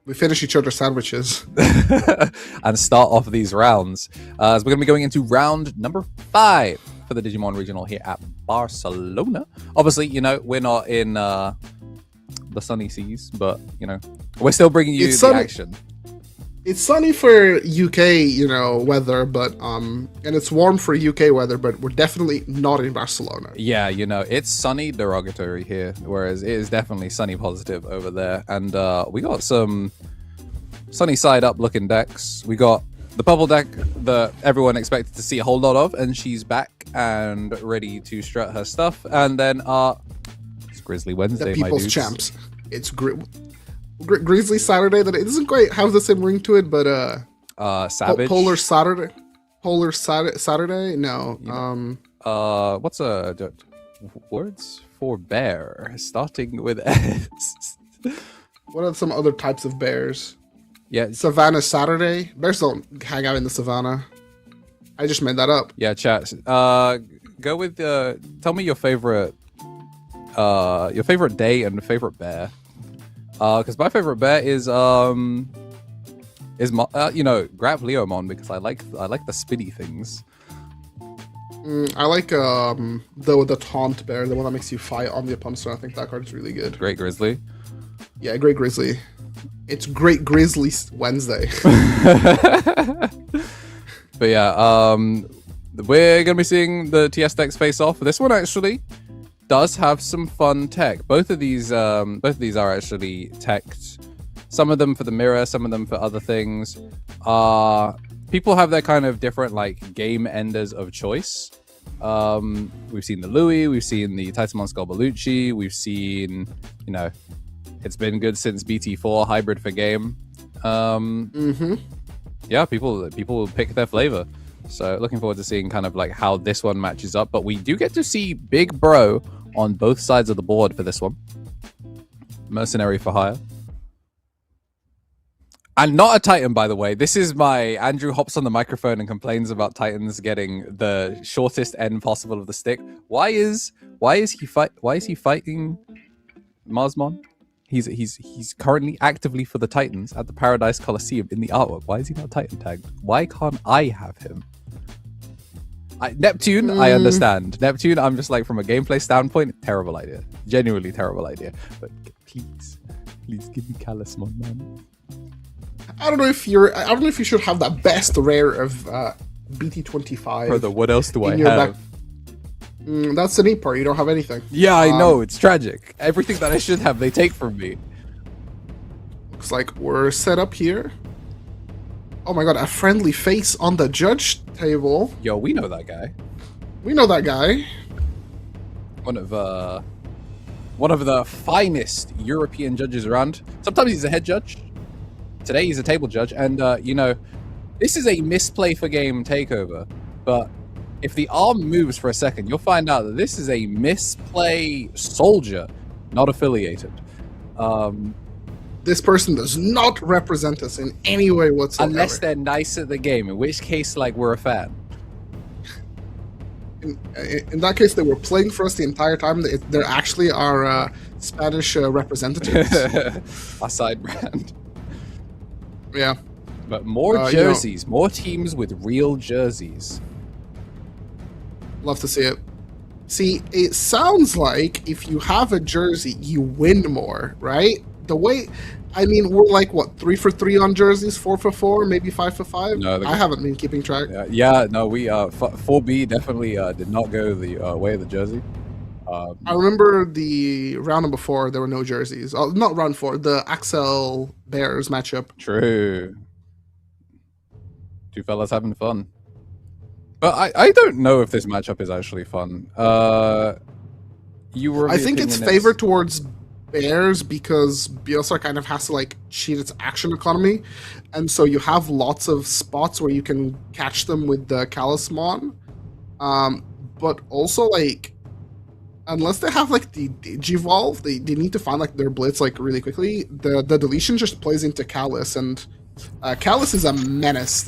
We finish each other's sandwiches. And start off these rounds. As we're going to be going into round number 5 for the Digimon Regional here at Barcelona. Obviously, you know, we're not in the sunny seas, but, you know, we're still bringing you the action. It's sunny for UK, you know, weather, but and it's warm for UK weather, but we're definitely not in Barcelona. Yeah, you know, it's sunny derogatory here, whereas it is definitely sunny positive over there. And we got some sunny side up looking decks. We got the bubble deck that everyone expected to see a whole lot of, and she's back and ready to strut her stuff. And then it's Grizzly Wednesday, The my people's dudes. champs. It's Grizzly Saturday. That it doesn't quite have the same ring to it, but Savage. Polar Saturday. Polar Saturday. No. What's words for bear starting with S? What are some other types of bears? Yeah, Savannah Saturday. Bears don't hang out in the savannah. I just made that up. yeah, chat. Go with tell me your favorite day and favorite bear. Because my favorite bear is you know, Grab Leomon, because I like the spinny things. I like the taunt bear, the one that makes you fight on the opponent's turn. I think that card is really good. Great Grizzly. Yeah, Great Grizzly. It's Great Grizzly Wednesday. But yeah, we're gonna be seeing the TS decks face off. This one actually does have some fun tech. Both of these are actually teched. Some of them for the mirror, some of them for other things. People have their kind of different like game enders of choice. We've seen the Louis, we've seen the Titanmon Sculbalucci, we've seen, you know, it's been good since BT4 hybrid for game. Yeah, people pick their flavor. So looking forward to seeing kind of like how this one matches up. But we do get to see Big Bro on both sides of the board for this one. Mercenary for hire. And not a Titan, by the way. This is my Andrew hops on the microphone and complains about Titans getting the shortest end possible of the stick. Why is he fighting Marsmon? He's currently actively for the Titans at the Paradise Coliseum in the artwork. Why is he not Titan tagged? Why can't I have him? Neptune, I understand. Neptune, I'm just like, from a gameplay standpoint, terrible idea. Genuinely terrible idea. But please give me Calismon, man. I don't know if you should have that best rare of BT25. Brother, what else do I in your have? back. That's the neat part. You don't have anything. Yeah, I know. It's tragic. Everything that I should have, they take from me. Looks like we're set up here. Oh my god, a friendly face on the judge table. Yo, we know that guy. We know that guy. One of the finest European judges around. Sometimes he's a head judge. Today he's a table judge, and you know, this is a misplay for game takeover. But if the arm moves for a second, you'll find out that this is a misplay soldier, not affiliated. This person does not represent us in any way whatsoever. Unless they're nice at the game, in which case, like, we're a fan. In that case, they were playing for us the entire time. They're actually our Spanish representatives. Our side brand. Yeah. But more you know, jerseys, more teams with real jerseys. love to see it. See, it sounds like if you have a jersey, you win more, right? The way, I mean, we're like, what, 3 for 3 on jerseys, 4 for 4, maybe 5 for 5? No, I haven't been keeping track. Yeah, no, we 4B definitely did not go the way of the jersey. I remember the round before there were no jerseys. Not round 4, the Axel Bears matchup. True. Two fellas having fun. But I don't know if this matchup is actually fun. You were. I think it's favored towards Bears because BSR kind of has to like cheat its action economy, and so you have lots of spots where you can catch them with the Calismon. But also like, unless they have like the Digivolve, they need to find like their Blitz like really quickly. The deletion just plays into Callus, and Callus is a menace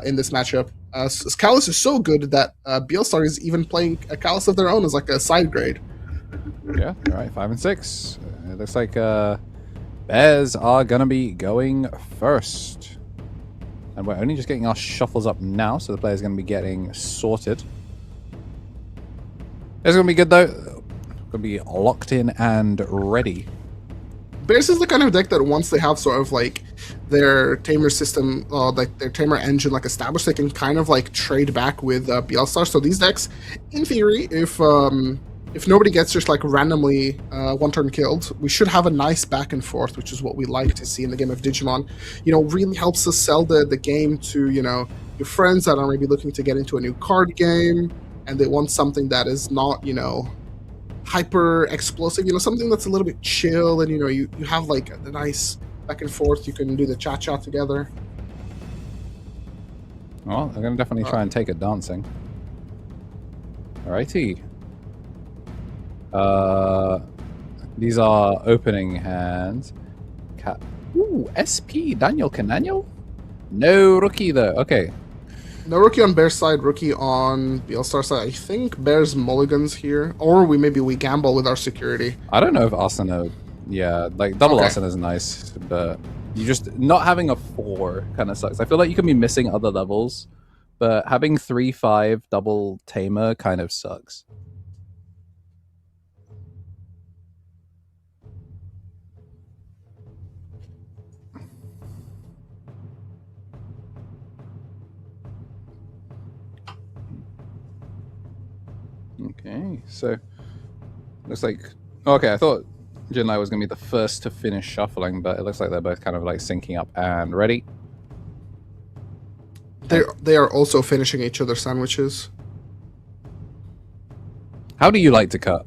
in this matchup. Callus is so good that BLStar is even playing a Callus of their own as like a side grade. Yeah, all right, 5 and 6. It looks like Bears are gonna be going first. And we're only just getting our shuffles up now, so the player's gonna be getting sorted. It's gonna be good though. Gonna be locked in and ready. Bears is the kind of deck that once they have sort of like their tamer system, like their tamer engine like established, they can kind of like trade back with BLStar. So these decks, in theory, if nobody gets just like randomly one turn killed, we should have a nice back and forth, which is what we like to see in the game of Digimon. You know, really helps us sell the game to, you know, your friends that are maybe looking to get into a new card game and they want something that is not, you know, hyper explosive, you know, something that's a little bit chill, and you know, you have like a nice back and forth. You can do the cha-cha together. Well, I'm gonna definitely try and take it dancing. Alrighty. These are opening hands. Ooh, SP Daniel Cananiel? No rookie though. Okay. No rookie on Bear's side, rookie on BLStar side. I think Bear's mulligans here, or maybe we gamble with our security. I don't know if Asuna, yeah, like double Okay. Asuna is nice, but you just not having a 4 kind of sucks. I feel like you can be missing other levels, but having 3/5 double tamer kind of sucks. Okay, so looks like okay. I thought Jinlai was gonna be the first to finish shuffling, but it looks like they're both kind of like syncing up and ready. They are also finishing each other's sandwiches. How do you like to cut?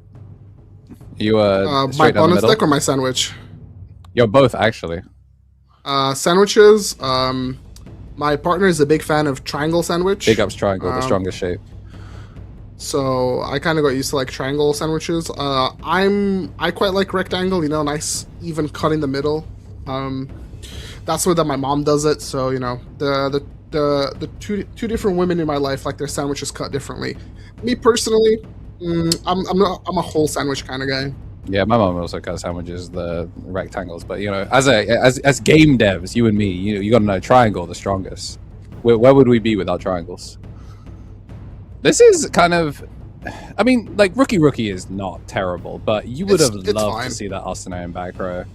You My straight down the opponent's middle? deck or my sandwich? You're both actually. Sandwiches. My partner is a big fan of triangle sandwich. Big ups triangle, the strongest shape. So I kind of got used to like triangle sandwiches. I quite like rectangle. You know, nice even cut in the middle. That's the way that my mom does it. So you know, the two different women in my life like their sandwiches cut differently. Me personally, I'm a whole sandwich kind of guy. Yeah, my mom also cuts sandwiches, the rectangles. But you know, as game devs, you and me, you got to know triangle the strongest. Where would we be without triangles? This is kind of, I mean, like rookie is not terrible, but you would have It's loved fine. to see that Asuna in back row.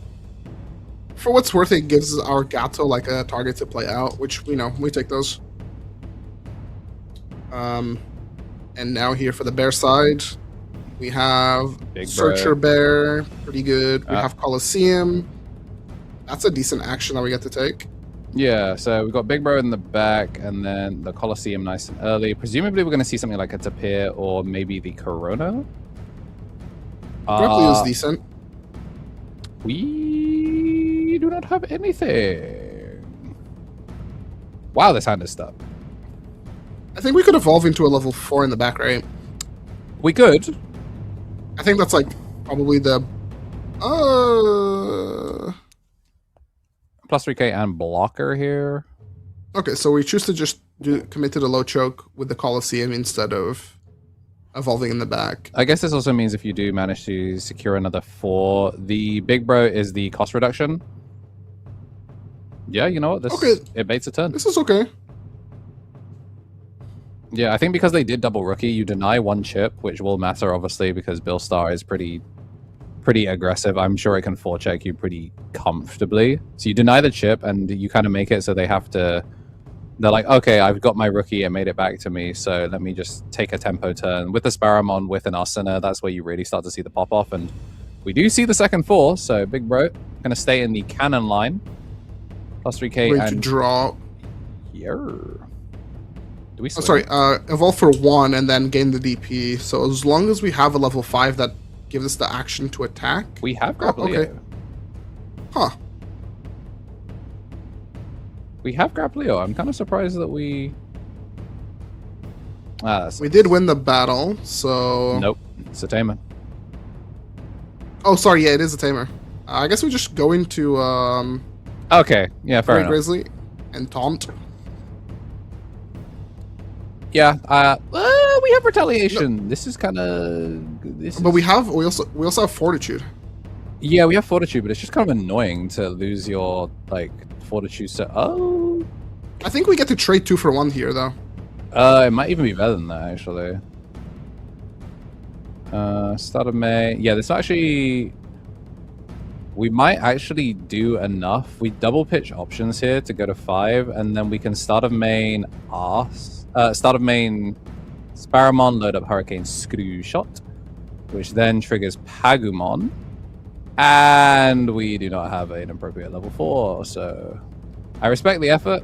For what's worth, it gives our Gato like a target to play out, which we take those. And now here for the bear side, we have Big Searcher Bro. Bear, pretty good. We Ah. have Colosseum. That's a decent action that we get to take. Yeah, so we've got Big Bro in the back, and then the Colosseum nice and early. Presumably, we're going to see something like a Tapir or maybe the Corona. Grapplio is decent. We do not have anything. Wow, this hand is stuck. I think we could evolve into a level 4 in the back, right? We could. I think that's like probably the. Plus 3k and blocker here. Okay, so we choose to just commit to the low choke with the Colosseum instead of evolving in the back. I guess this also means if you do manage to secure another 4, the Big Bro is the cost reduction. Yeah, you know what? This Okay. It baits a turn. This is okay. Yeah, I think because they did double rookie, you deny 1 chip, which will matter obviously because Bill Star is pretty aggressive. I'm sure it can forecheck you pretty comfortably. So you deny the chip and you kind of make it so they have to. They're like, okay, I've got my rookie, it made it back to me, so let me just take a tempo turn. With the Sparamon, with an Asuna, that's where you really start to see the pop off. And we do see the second 4, so Big Bro going to stay in the cannon line. Plus 3k Going to and draw. here. Do we Oh, sorry, evolve for 1 and then gain the DP. So as long as we have a level 5 that gives us the action to attack. We have Oh, Grapplio. okay. Huh. We have Grapplio. I'm kind of surprised that we. That's We did win the battle, so. Nope. It's a tamer. Oh, sorry, yeah, it is a tamer. I guess we just go into Okay. Yeah, fair Grey enough. Grizzly and taunt. Yeah. We have retaliation. This is kind of. But we also have fortitude. Yeah, we have fortitude, but it's just kind of annoying to lose your like fortitude. I think we get to trade 2 for 1 here, though. It might even be better than that, actually. Start of May. Yeah, this actually... We might actually do enough. We double pitch options here to go to 5, and then we can start of main Sparamon, load up Hurricane Screw Shot, which then triggers Pagumon. And we do not have an appropriate level 4, so I respect the effort,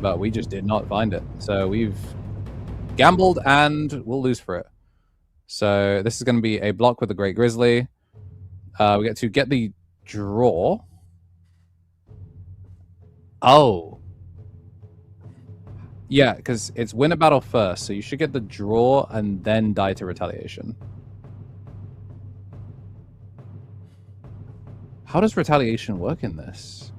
but we just did not find it. So we've gambled and we'll lose for it. So this is going to be a block with the Great Grizzly. We get to get the draw. Oh. Yeah, because it's win a battle first, so you should get the draw and then die to retaliation. How does retaliation work in this?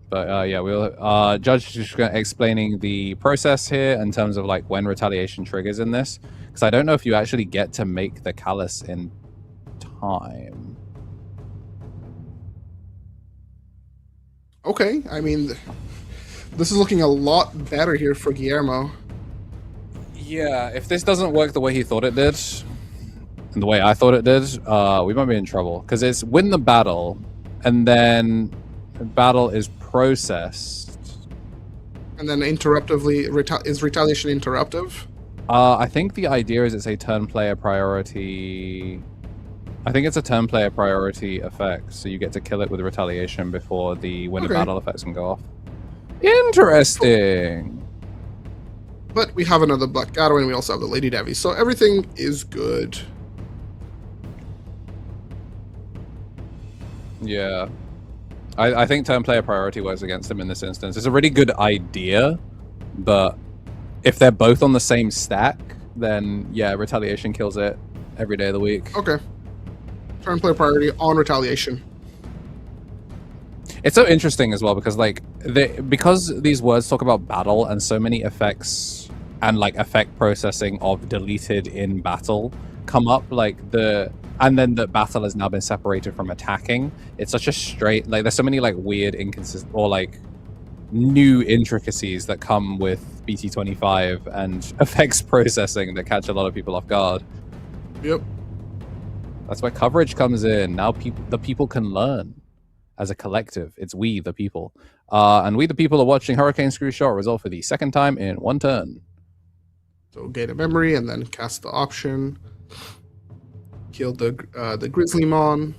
But yeah, we'll Judge is just explaining the process here in terms of like when retaliation triggers in this, because I don't know if you actually get to make the callus in time. Okay, I mean, this is looking a lot better here for Guillermo. Yeah, if this doesn't work the way he thought it did, and the way I thought it did, we might be in trouble. Because it's win the battle, and then the battle is processed. And then interruptively, is retaliation interruptive? I think the idea is it's a turn player priority. I think it's a turn player priority effect, so you get to kill it with retaliation before the win a battle effects can go off. Interesting. But we have another Black Gato, and we also have the Lady Devi, so everything is good. Yeah. I think turn player priority works against him in this instance. It's a really good idea, but if they're both on the same stack, then yeah, retaliation kills it every day of the week. Okay. Turn player priority on retaliation. It's so interesting as well because like because these words talk about battle and so many effects and like effect processing of deleted in battle come up, like and then the battle has now been separated from attacking. It's such a straight, like there's so many like weird inconsistent or like new intricacies that come with BT25 and effects processing that catch a lot of people off guard. Yep. That's where coverage comes in. Now the people can learn as a collective. It's we, the people. And we, the people, are watching Hurricane Screw Shot result for the second time in 1 turn. So gain a memory and then cast the option. Kill the Grizzlymon.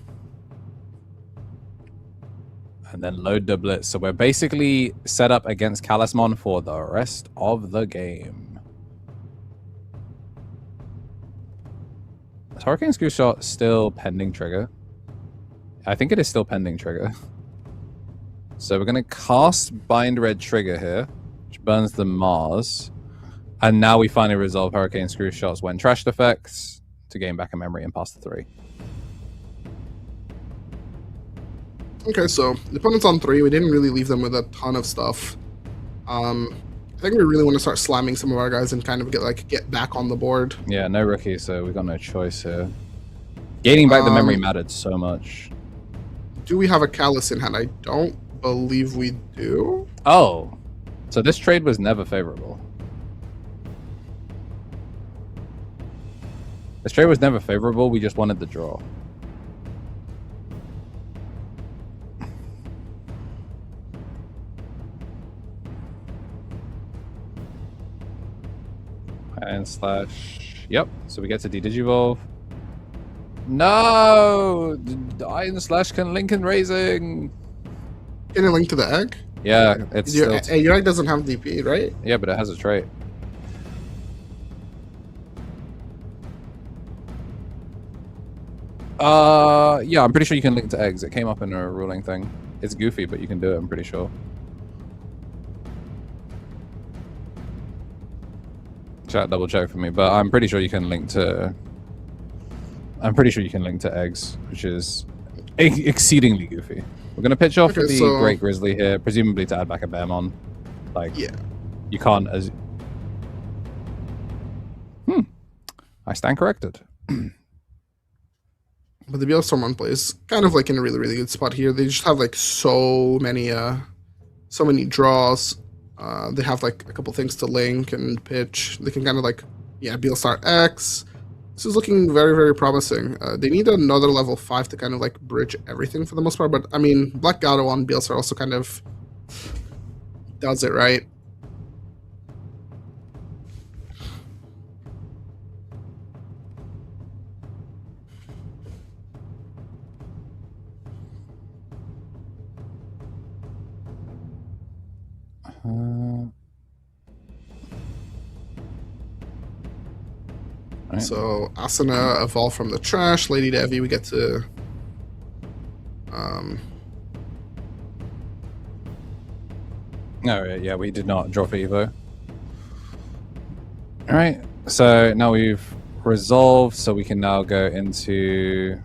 And then load the Blitz. So we're basically set up against Callusmon for the rest of the game. Is Hurricane Screw Shot still pending trigger? I think it is still pending trigger. So we're going to cast Bind Red Trigger here, which burns the Mars. And now we finally resolve Hurricane Screw Shots when trashed effects to gain back a memory and pass the 3. Okay, so the opponent's on 3. We didn't really leave them with a ton of stuff. I think we really want to start slamming some of our guys and kind of get back on the board. Yeah, no rookie, so we've got no choice here. Gaining back the memory mattered so much. Do we have a Callus in hand? I don't believe we do. Oh, so this trade was never favorable. This trade was never favorable. We just wanted the draw. And slash. Yep. So we get to de-digivolve. No! Iron Slash can link in raising. Can it link to the egg? Yeah, it's your egg doesn't have DP, right? Yeah, but it has a trait. Yeah, I'm pretty sure you can link to eggs. It came up in a ruling thing. It's goofy, but you can do it, I'm pretty sure. Chat double check for me, but I'm pretty sure you can link to eggs, which is exceedingly goofy. We're gonna pitch off with the Great Grizzly here, presumably to add back a Bearmon. Like, Yeah. you can't as. I stand corrected. But the Bielstorm one plays kind of like in a really, really good spot here. They just have like so many draws. They have like a couple things to link and pitch. They can kind of like, yeah, Bielstar X. This is looking very, very promising. They need another level 5 to kind of like bridge everything for the most part. But I mean, Black Gato on Bielstar also kind of does it, right? Right. So Asuna evolve from the trash. Lady Devi, we get to No, yeah, we did not draw for Evo. All right, so now we've resolved, so we can now go into.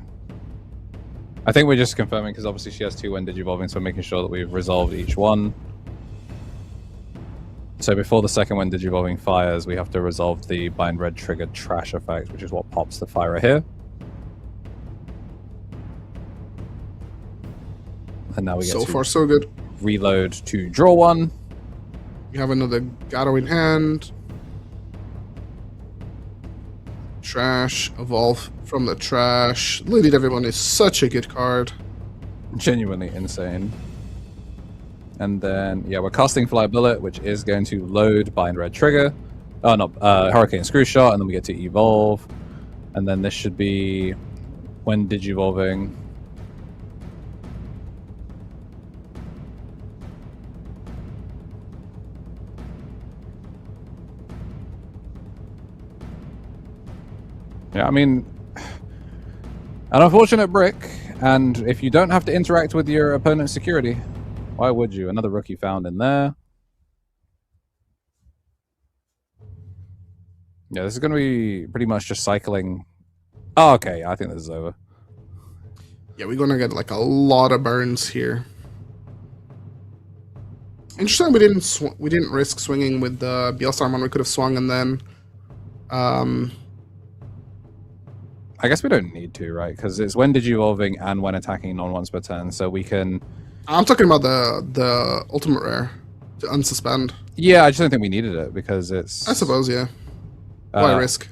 I think we're just confirming because obviously she has 2 when digivolving, so we're making sure that we've resolved each one. So before the second when digivolving fires, we have to resolve the bind red triggered trash effect, which is what pops the fire here. And now we get so to far so good. reload to draw 1. You have another Gato in hand. Trash, evolve from the trash. Lady Everyone is such a good card. Genuinely insane. And then, yeah, we're casting Fly Bullet, which is going to load Bind Red Trigger. Oh, no, Hurricane Screw Shot, and then we get to evolve. And then this should be when digivolving. Yeah, I mean, an unfortunate brick, and if you don't have to interact with your opponent's security, why would you? Another rookie found in there. Yeah, this is going to be pretty much just cycling. Oh, okay, I think this is over. Yeah, we're gonna get like a lot of burns here. Interesting, we didn't risk swinging with the Bielstar one. We could have swung and then. I guess we don't need to, right? Because it's when digivolving and when attacking non-once per turn, so we can. I'm talking about the ultimate rare to unsuspend. Yeah, I just don't think we needed it because it's. I suppose, yeah. Why risk?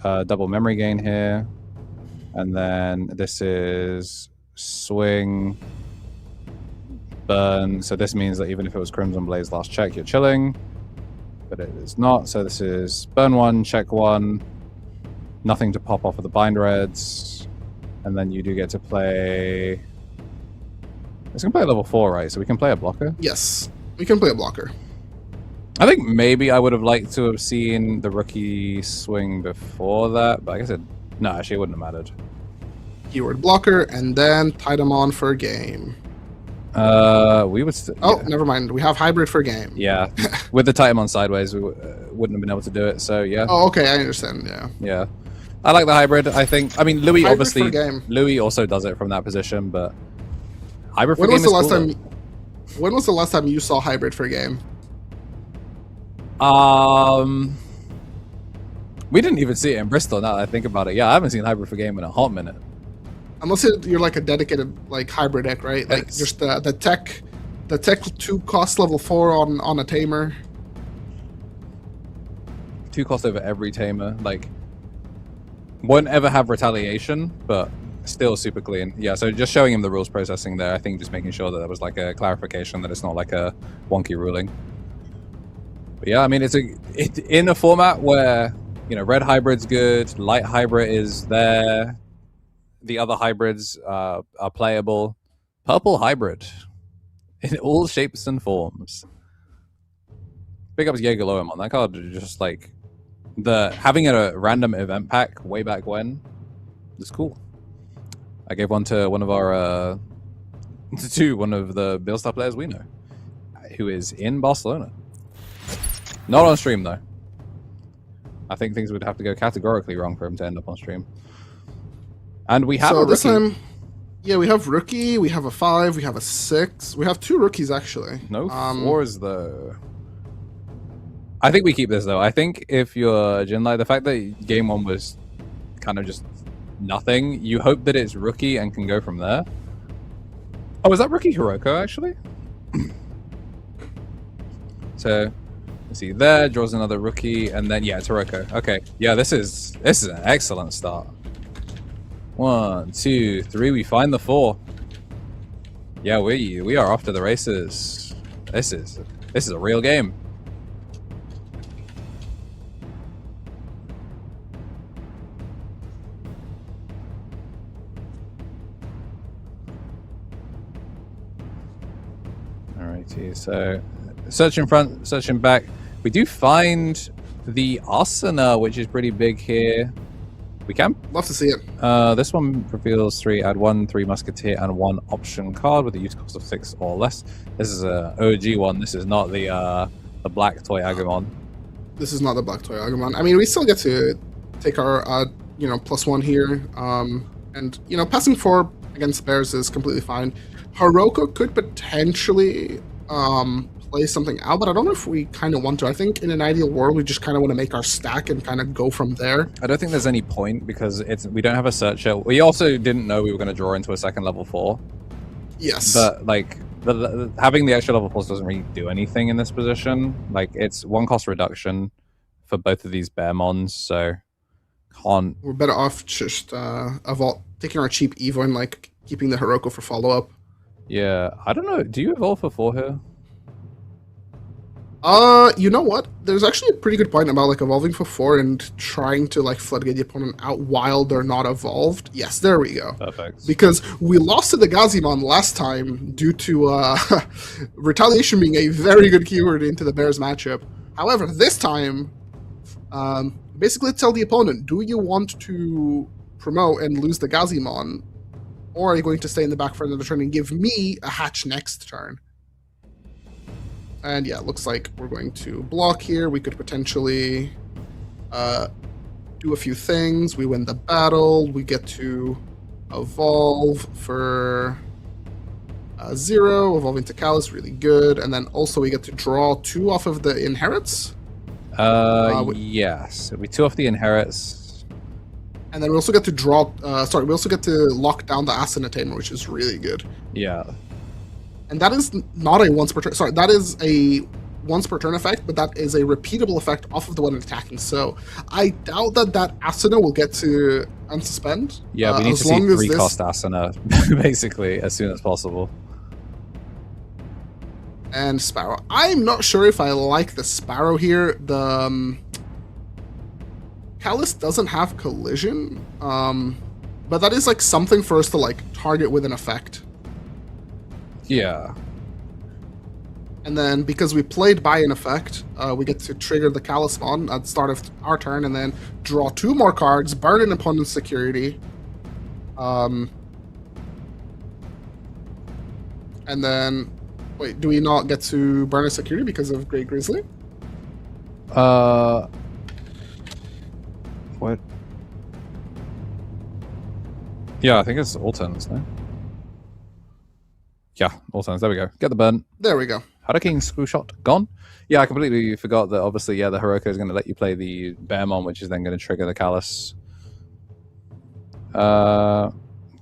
Double memory gain here, and then this is swing, burn. So this means that even if it was Crimson Blaze last check, you're chilling, but it is not. So this is burn 1, check 1, nothing to pop off of the bind reds, and then you do get to play. It's gonna play level 4, right? So we can play a blocker. Yes, we can play a blocker. I think maybe I would have liked to have seen the rookie swing before that, but I guess no, actually it wouldn't have mattered. Keyword blocker, and then tie them on for a game. We would. Oh, Yeah. never mind. We have hybrid for game. Yeah, with the Titan on sideways, we wouldn't have been able to do it. So yeah. Oh, okay, I understand. Yeah. Yeah, I like the hybrid. I think. I mean, Louis Hybrid obviously. for game. Louis also does it from that position, but hybrid for When game was the is last cool, time? When was the last time you saw hybrid for game? We didn't even see it in Bristol. Now that I think about it, yeah, I haven't seen hybrid for game in a hot minute. Unless you're like a dedicated like hybrid deck, right? Like It's- just the tech 2 cost level 4 on a tamer. 2 cost over every tamer. Like, won't ever have retaliation, but still super clean. Yeah, so just showing him the rules processing there, I think just making sure that there was like a clarification that it's not like a wonky ruling. But yeah, I mean, it's in a format where, you know, red hybrid's good, light hybrid is there, the other hybrids are playable. Purple hybrid in all shapes and forms. Big ups Jaegerloem on that card. Just like having a random event pack way back when is cool. I gave one to one of our one of the Bielstar players we know, who is in Barcelona. Not on stream though. I think things would have to go categorically wrong for him to end up on stream. And we have So a this rookie. time, Yeah, we have rookie, we have a 5, we have a 6. We have 2 rookies, actually. No 4s, though. I think we keep this, though. I think if you're Jinlai, the fact that game 1 was kind of just nothing, you hope that it's rookie and can go from there. Oh, is that rookie Hiroko, actually? So, let's see. There, draws another rookie, and then, yeah, it's Hiroko. Okay. Yeah, this is an excellent start. 1, 2, 3. We find the 4. Yeah, we are off to the races. This is a real game. Alrighty, so search in front, search in back. We do find the Asana, which is pretty big here. We can. Love to see it. This one reveals 3, add 1, 3 Musketeer, and 1 option card with a use cost of 6 or less. This is a OG one. This is not the black toy Agumon. This is not the black toy Agumon. I mean, we still get to take our +1 here, and passing 4 against bears is completely fine. Hiroko could potentially play something out, but I don't know if we kind of want to. I think in an ideal world, we just kind of want to make our stack and kind of go from there. I don't think there's any point because we don't have a searcher. We also didn't know we were going to draw into a second level 4. Yes. But like having the extra level 4s doesn't really do anything in this position. Like it's 1 cost reduction for both of these Bearmons, so can't. We're better off just taking our cheap Evo and like keeping the Hiroko for follow up. Yeah, I don't know. Do you evolve for 4 here? You know what? There's actually a pretty good point about like evolving for 4 and trying to like floodgate the opponent out while they're not evolved. Yes, there we go. Perfect. Because we lost to the Gazimon last time due to retaliation being a very good keyword into the Bears matchup. However, this time, basically tell the opponent, do you want to promote and lose the Gazimon, or are you going to stay in the back for another turn and give me a hatch next turn? And yeah, it looks like we're going to block here. We could potentially do a few things. We win the battle. We get to evolve for 0. Evolving to Callus, really good. And then also we get to draw 2 off of the inherits. Yes. We 2 off the inherits. And then we also get to draw... we also get to lock down the Asana Tamer, which is really good. Yeah. And that is not a once per turn. Sorry, that is a once per turn effect, but that is a repeatable effect off of the one attacking. So I doubt that Asana will get to unsuspend. Yeah, we need to see 3 cost Asana basically as soon as possible. And Sparrow. I'm not sure if I like the Sparrow here. The Callus doesn't have collision, but that is like something for us to like target with an effect. Yeah. And then because we played by an effect, we get to trigger the Callismon at the start of our turn and then draw 2 more cards, burn an opponent's security. And then, wait, do we not get to burn a security because of Great Grizzly? What? Yeah, I think it's all turns, no? Yeah, all turns. There we go. Get the burn. There we go. Haruking Screw Shot gone. Yeah, I completely forgot that obviously, yeah, the Hiroko is going to let you play the Bearmon, which is then going to trigger the Callus.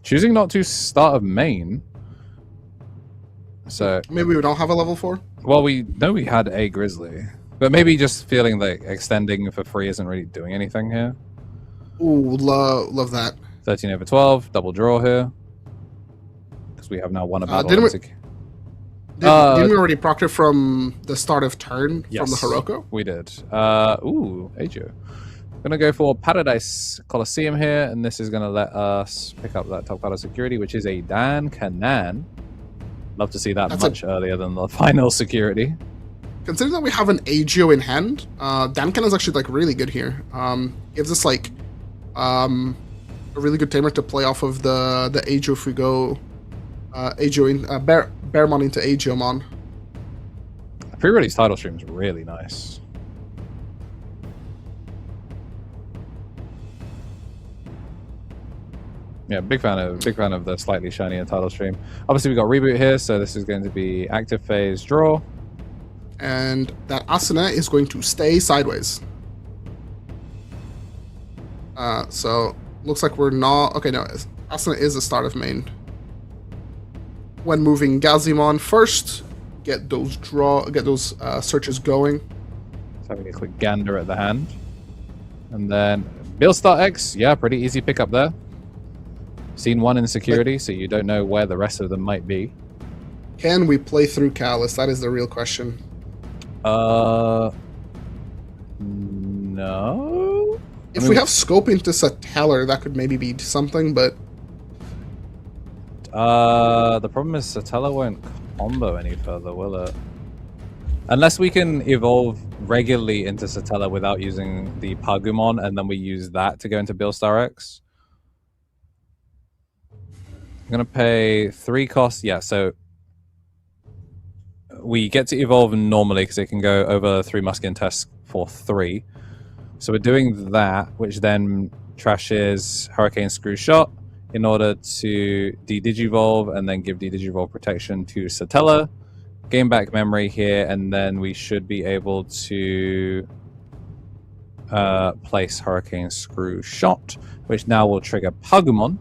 Choosing not to start a main. So maybe we don't have a level 4? Well, we know we had a Grizzly. But maybe just feeling like extending for free isn't really doing anything here. Ooh, love that. 13 over 12, double draw here. Because we have now won a battle. Didn't we already proc it from the start of turn from the Hiroko? We did. Ooh, Ajo. Gonna go for Paradise Coliseum here, and this is gonna let us pick up that top card of security, which is a Dan Kanan. Love to see that much earlier than the final security. Considering that we have an Agio in hand, Dankan is actually like really good here. Gives us like a really good tamer to play off of the Agio if we go Agio in Bearmon into Agiomon. The pre-release title stream is really nice. Yeah, big fan of the slightly shinier title stream. Obviously, we got reboot here, so this is going to be active phase draw. And that Asuna is going to stay sideways. So looks like we're not okay. No, Asuna is the start of main. When moving Gazimon first, get those searches going. Let's have a quick gander at the hand, and then Beelstar X. Yeah, pretty easy pickup there. Seen one in security, so you don't know where the rest of them might be. Can we play through Callus? That is the real question. No. If we have scope into Satellar, that could maybe be something, but the problem is Satella won't combo any further, will it? Unless we can evolve regularly into Satella without using the Pagumon, and then we use that to go into Beelstar X. I'm gonna pay 3 costs. Yeah, so we get to evolve normally because it can go over 3 Muskin tests for 3. So we're doing that, which then trashes Hurricane Screw Shot in order to de-digivolve and then give de-digivolve protection to Satella. Gain back memory here, and then we should be able to place Hurricane Screw Shot, which now will trigger Pagumon.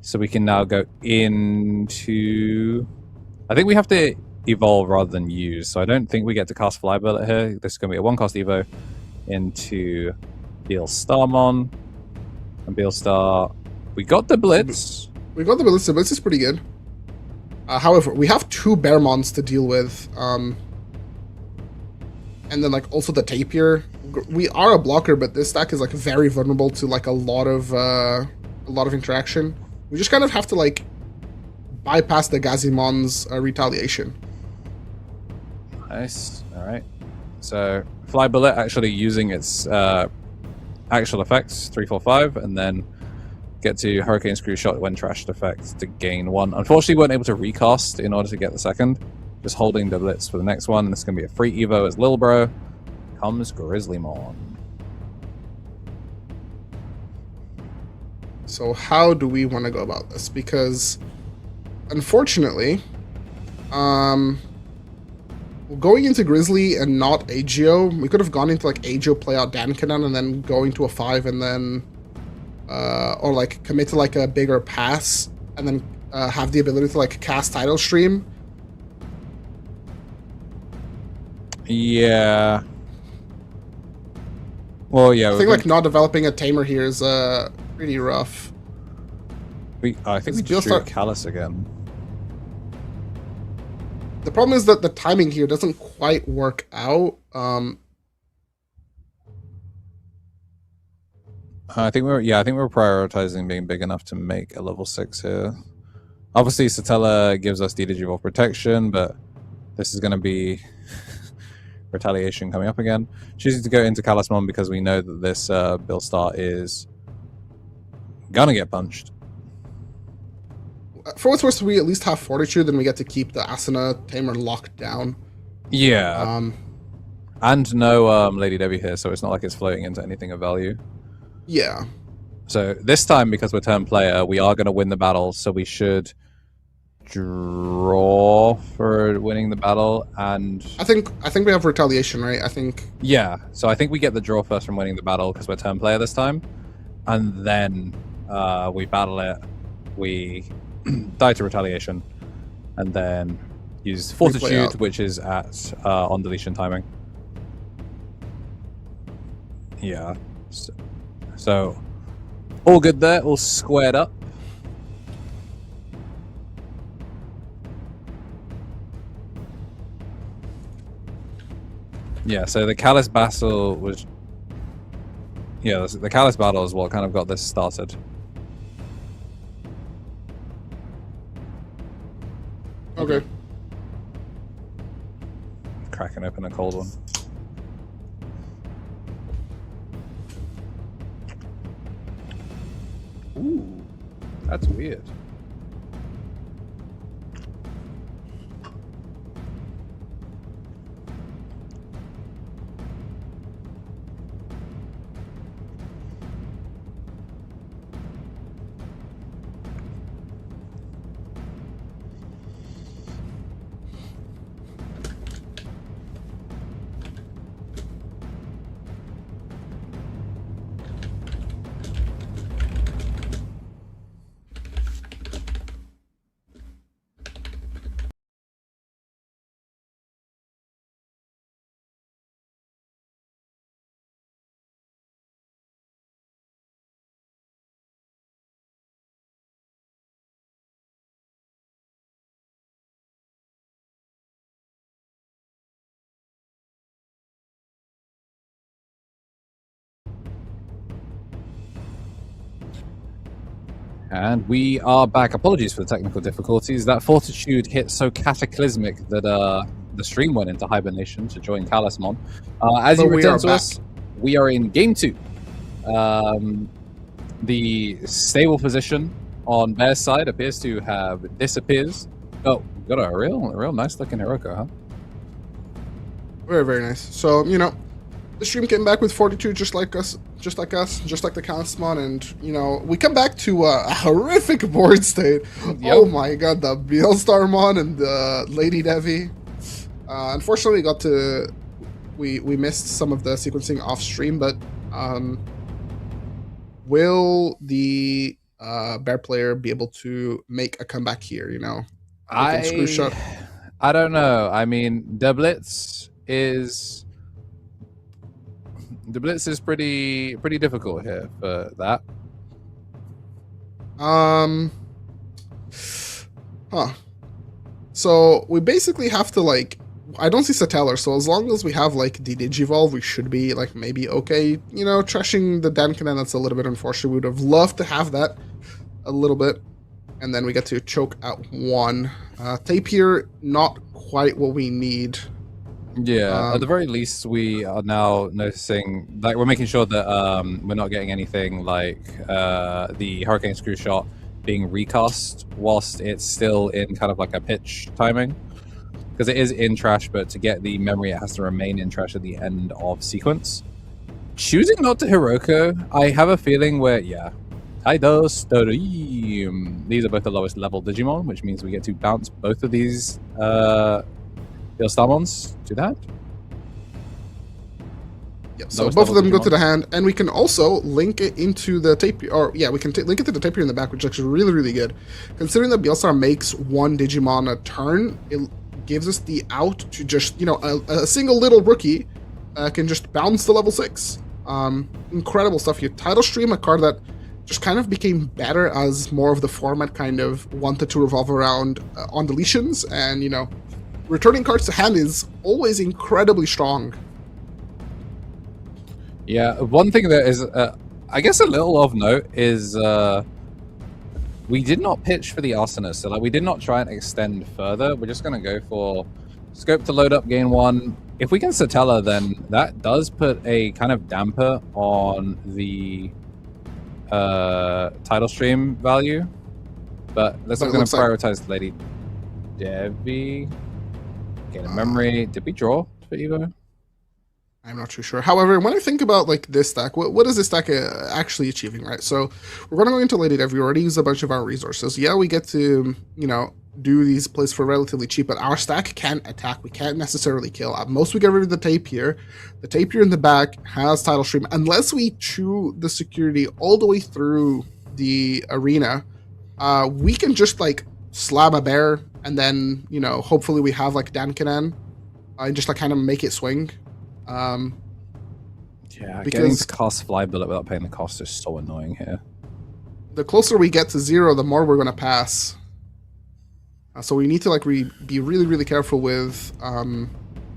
So we can now go into... I think we have to evolve rather than use, so I don't think we get to cast Fly Bullet here. This is going to be a 1-cost Evo into Beelstarmon. And Beelstar... We got the Blitz. We got the Blitz. The Blitz is pretty good. However, we have 2 Bearmons to deal with. And then, like, also the Tapir. We are a blocker, but this stack is, like, very vulnerable to, like, a lot of interaction. We just kind of have to, like, bypass the Gazimon's retaliation. Nice. All right. So, Fly Bullet actually using its actual effects, 3-4-5, and then get to Hurricane Screw Shot when trashed effect to gain 1. Unfortunately, we weren't able to recast in order to get the second. Just holding the Blitz for the next one. And this is going to be a free Evo as Lil Bro. Comes Grizzlymon. So how do we want to go about this? Because, unfortunately, going into Grizzly and not Agio, we could have gone into, like, Agio, play out Dankanon, and then going to a 5, and then... or, like, commit to, like, a bigger pass, and then have the ability to, like, cast Tidal Stream. Yeah. Well, yeah. I think, like, not developing a Tamer here is pretty rough. I think we just drew Callus again. The problem is that the timing here doesn't quite work out. I think we're prioritizing being big enough to make a level 6 here. Obviously, Satella gives us de-digivolve protection, but this is going to be retaliation coming up again. Choosing to go into Callusmon because we know that this Beelstar is gonna get punched. For what's worth, we at least have Fortitude, and we get to keep the Asuna Tamer locked down. Yeah. And no Lady Debbie here, so it's not like it's floating into anything of value. Yeah. So this time, because we're turn player, we are going to win the battle, so we should draw for winning the battle. And I think we have retaliation, right? I think. Yeah. So I think we get the draw first from winning the battle because we're turn player this time, and then we battle it. We die to retaliation, and then use Fortitude, which is at on deletion timing. Yeah. So all good there, all squared up. Yeah, so the Callus battle was... Yeah, the Callus battle is what kind of got this started. Okay. Cracking open a cold one. Ooh, that's weird. And we are back. Apologies for the technical difficulties. That fortitude hit so cataclysmic that the stream went into hibernation to join Talisman. As you return to us, we are in game 2. The stable position on Bear's side appears to have disappears. Oh, got a real nice looking Hiroko, huh? Very, very nice. So, you know, the stream came back with fortitude just like us, just like the Talisman, and, you know, we come back to a horrific board state. Yep. Oh my god, the Beelstarmon and the Lady Devi. Unfortunately, we missed some of the sequencing off stream, but will the Bear player be able to make a comeback here, you know? I don't know. I mean, the Blitz is pretty difficult here for that. So we basically have to, like, I don't see Satellar, so as long as we have, like, the Digivolve, we should be, like, maybe okay. You know, trashing the Dankanen, that's a little bit unfortunate. We would have loved to have that a little bit. And then we get to choke at 1. Tapir, not quite what we need. Yeah, at the very least, we are now noticing, like, we're making sure that we're not getting anything like the Hurricane Screw Shot being recast whilst it's still in kind of like a pitch timing. Because it is in trash, but to get the memory, it has to remain in trash at the end of sequence. Choosing not to Hiroko, I have a feeling where, yeah, Tidal Stream. These are both the lowest level Digimon, which means we get to bounce both of these Beelstarmons to that. Yep, so both of them go to the hand, and we can also link it into the tapir, or yeah, we can link it to the tapir in the back, which is actually really, really good. Considering that Beelstar makes one Digimon a turn, it gives us the out to just, you know, a single little rookie can just bounce to level 6. Incredible stuff here. Tidal Stream, a card that just kind of became better as more of the format kind of wanted to revolve around on deletions, and, you know, returning cards to hand is always incredibly strong. Yeah, one thing that is, I guess, a little of note is we did not pitch for the Arsonist, so like we did not try and extend further. We're just going to go for scope to load up, gain 1. If we can Satella, then that does put a kind of damper on the Tidal Stream value. But let's not going to prioritize Lady Devi. Gain a memory. Did we draw for Evo? I'm not too sure. However, when I think about, like, this stack, what is this stack actually achieving, right? So we're going to go into Lady Dev. We already used a bunch of our resources. Yeah, we get to, you know, do these plays for relatively cheap, but our stack can't attack. We can't necessarily kill. At most, we get rid of the tapir. The tapir in the back has Tidal Stream. Unless we chew the security all the way through the arena, we can just, like, slab a bear, and then, you know, hopefully we have, like, Dankanen, and just, like, kind of make it swing. Yeah, getting to cast Fly Bullet without paying the cost is so annoying here. The closer we get to 0, the more we're going to pass. So we need to, like, be really, really careful with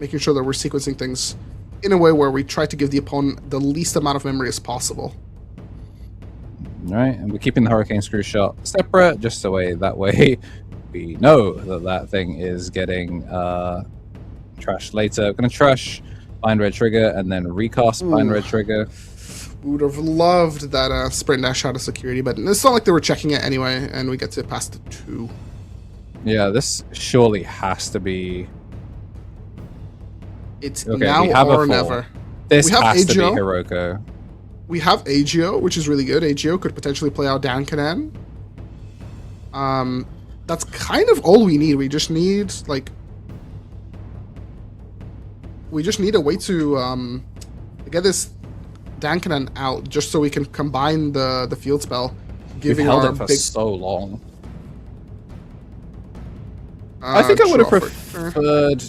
making sure that we're sequencing things in a way where we try to give the opponent the least amount of memory as possible. All right, and we're keeping the Hurricane Screw Shot separate, just that way we know that thing is getting trashed later. We're going to trash Bind Red Trigger and then recast Bind Red Trigger. We would have loved that sprint dash out of security, but it's not like they were checking it anyway, and we get to pass to 2. Yeah, this surely has to be. It's okay, now or never. This has to be Hiroko. We have Agio, which is really good. Agio could potentially play out Dankanen. That's kind of all we need. We just need, like, a way to get this Dankanen out, just so we can combine the field spell. We've held it for so long. I think I would have preferred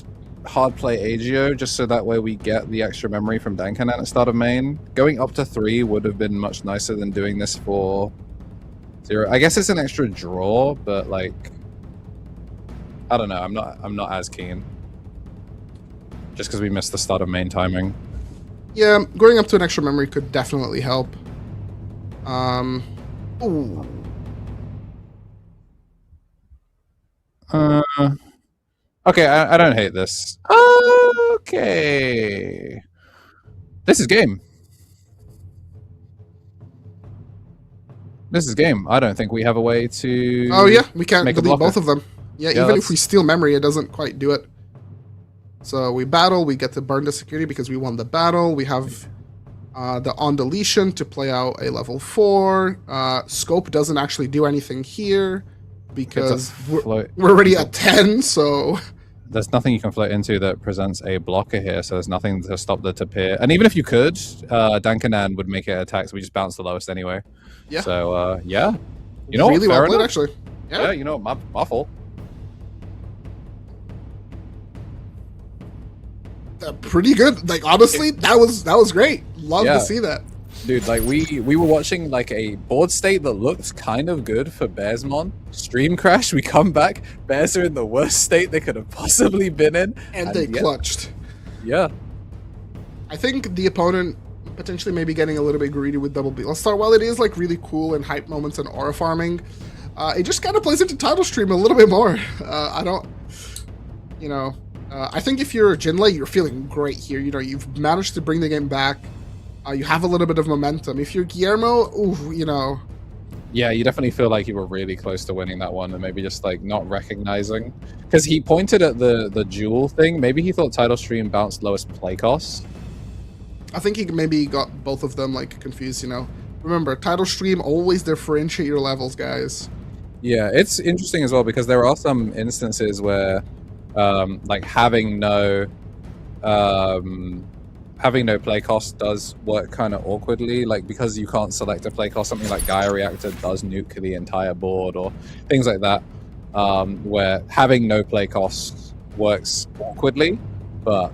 hard play Agio, just so that way we get the extra memory from Dankanen at the start of main. Going up to 3 would have been much nicer than doing this for 0. I guess it's an extra draw, but, like, I don't know. I'm not as keen. Just because we missed the start of main timing. Yeah, going up to an extra memory could definitely help. Ooh. Uh, okay, I don't hate this. Okay. This is game. This is game. I don't think we have a way to. Oh yeah, we can't make a delete blocker. both of them. Yeah, Yeah, even if that's- we steal memory, it doesn't quite do it. So we battle, we get to burn the security because we won the battle. We have the on deletion to play out a level 4. Scope doesn't actually do anything here because float. we're already at 10, so... There's nothing you can float into that presents a blocker here, so there's nothing to stop the tapir. And even if you could, Dankanan would make it attack, so we just bounce the lowest anyway. Yeah. So, yeah. You know really what? well Fair played, enough. actually. Yeah, you know, my fault. Pretty good. Like, honestly, that was great. Love Yeah. to see that. Dude, like we were watching like a board state that looked kind of good for Bearsmon. Stream crash, we come back, Bears are in the worst state they could have possibly been in. And they yeah, clutched. Yeah. I think the opponent potentially maybe getting a little bit greedy with double B. Let's start. While it is like really cool and hype moments and aura farming, it just kind of plays into title stream a little bit more. I don't, you know, I think if you're Jinlei, you're feeling great here. You know, you've managed to bring the game back. You have a little bit of momentum. If you're Guillermo, ooh, you know. Yeah, you definitely feel like you were really close to winning that one and maybe just like not recognizing. Because he pointed at the jewel thing. Maybe he thought title stream bounced lowest play cost. I think he maybe got both of them like confused, you know. Remember, title stream, always differentiate your levels, guys. Yeah, it's interesting as well because there are some instances where like having no play cost does work kind of awkwardly, like because you can't select a play cost, something like Gaia Reactor does nuke the entire board or things like that, where having no play cost works awkwardly, but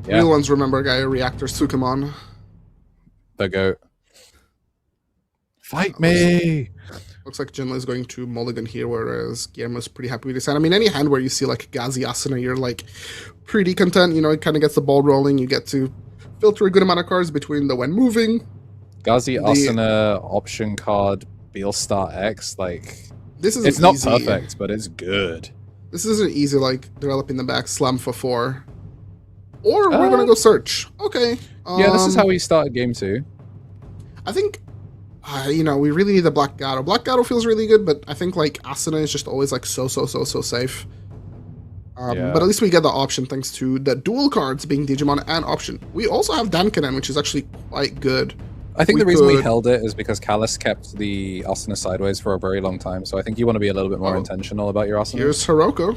yeah. Real ones remember Gaia Reactor Sukamon. The GOAT. Fight me! Looks like Jinla is going to Mulligan here, whereas Guillermo's pretty happy with his hand. I mean, any hand where you see like Gazi Asuna, you're like pretty content. You know, it kind of gets the ball rolling. You get to filter a good amount of cards between the when moving. Gazi Asuna option card Beelstar X, like This is it's not perfect, but it's good. This isn't easy, like developing the back slam for 4. Or we're gonna go search. Okay. Yeah, this is how we started game 2. I think, you know, we really need the Black Gato. Black Gato feels really good, but I think like Asuna is just always like so safe. Yeah. But at least we get the option thanks to the dual cards being Digimon and option. We also have Dankanen, which is actually quite good. I think the reason we could- held it is because Callus kept the Asuna sideways for a very long time, so I think you want to be a little bit more intentional about your Asuna. Here's Hiroko.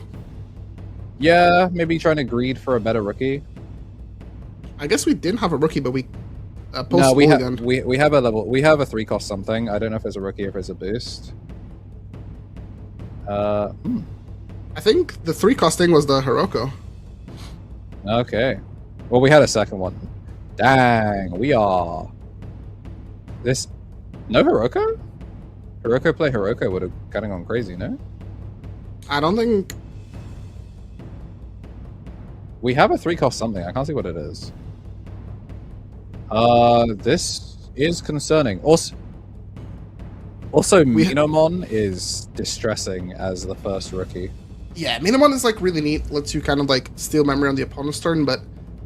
Yeah, maybe trying to greed for a better rookie. I guess we didn't have a rookie, but we post No, we have Mulligan. we have a level. We have a 3 cost something. I don't know if it's a rookie or if it's a boost. I think the 3 costing was the Hiroko. Okay. Well, we had a second one. Dang, we are. This. No Hiroko? Hiroko play Hiroko would have kind of gone crazy, no? I don't think. We have a 3 cost something. I can't see what it is. This is concerning. Also, Minomon is distressing as the first rookie. Yeah, Minamon is like really neat. Lets you kind of like steal memory on the opponent's turn, but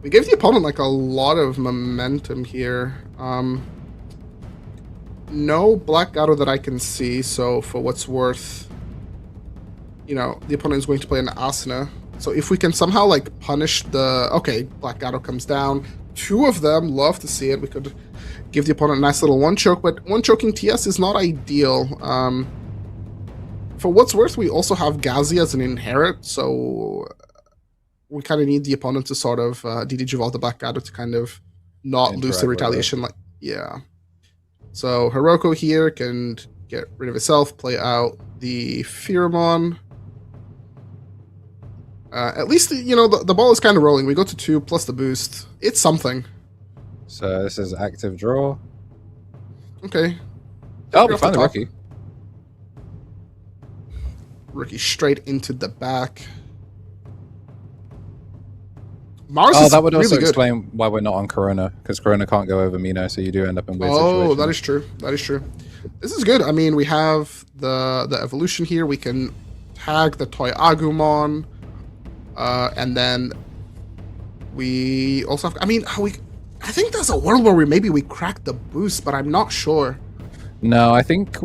we gave the opponent like a lot of momentum here. No Black Gato that I can see, so for what's worth, you know, the opponent is going to play an Asuna. So if we can somehow like punish the... Okay, Black Gato comes down. 2 of them, love to see it. We could give the opponent a nice little one choke, but one choking TS is not ideal. For what's worth, we also have Gazi as an inherit, so we kind of need the opponent to sort of DDG evolve the Black Gato to kind of not lose Interact the with it. retaliation. Like, yeah. So Hiroko here can get rid of itself, play out the Pheromon. At least, you know, the ball is kind of rolling. We go to 2 plus the boost. It's something. So this is active draw. Okay. Oh, Off we the found the top. rookie. Rookie straight into the back. Mars Oh, is that would also really good. explain why we're not on Corona, because Corona can't go over Mino, so you do end up in weird Oh, situations. that is true. That is true. This is good. I mean, we have the evolution here. We can tag the toy Agumon, and then we also have. I mean, I think there's a world where maybe we crack the boost, but I'm not sure. No, I think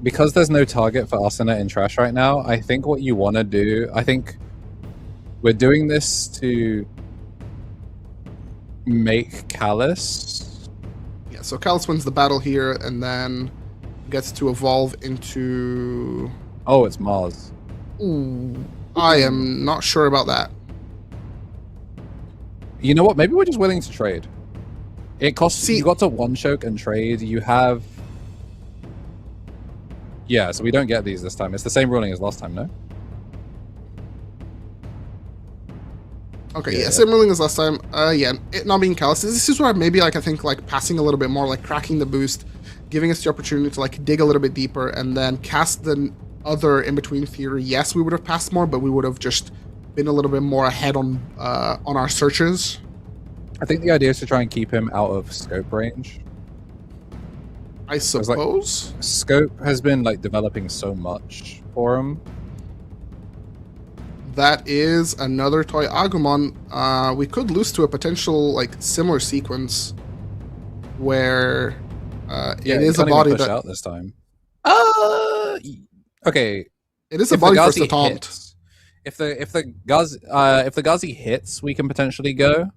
because there's no target for Asuna in trash right now. I think what you want to do, I think we're doing this to make Callus. Yeah, so Callus wins the battle here, and then gets to evolve into. Oh, it's Mars. Ooh, I am not sure about that. You know what? Maybe we're just willing to trade. It costs. See, you got to one choke and trade. You have. Yeah, so we don't get these this time. It's the same ruling as last time, no? Okay, yeah, same ruling as last time. Yeah, it not being Callus. This is where maybe I think passing a little bit more, cracking the boost, giving us the opportunity to dig a little bit deeper, and then cast the other in between theory. Yes, we would have passed more, but we would have just been a little bit more ahead on our searches. I think the idea is to try and keep him out of scope range. I suppose. Scope has been developing so much for him. That is another toy Agumon. We could lose to a potential similar sequence where it is a body push that out this time. Okay. It is a body for the taunt. Hits, if the Gazi hits, we can potentially go.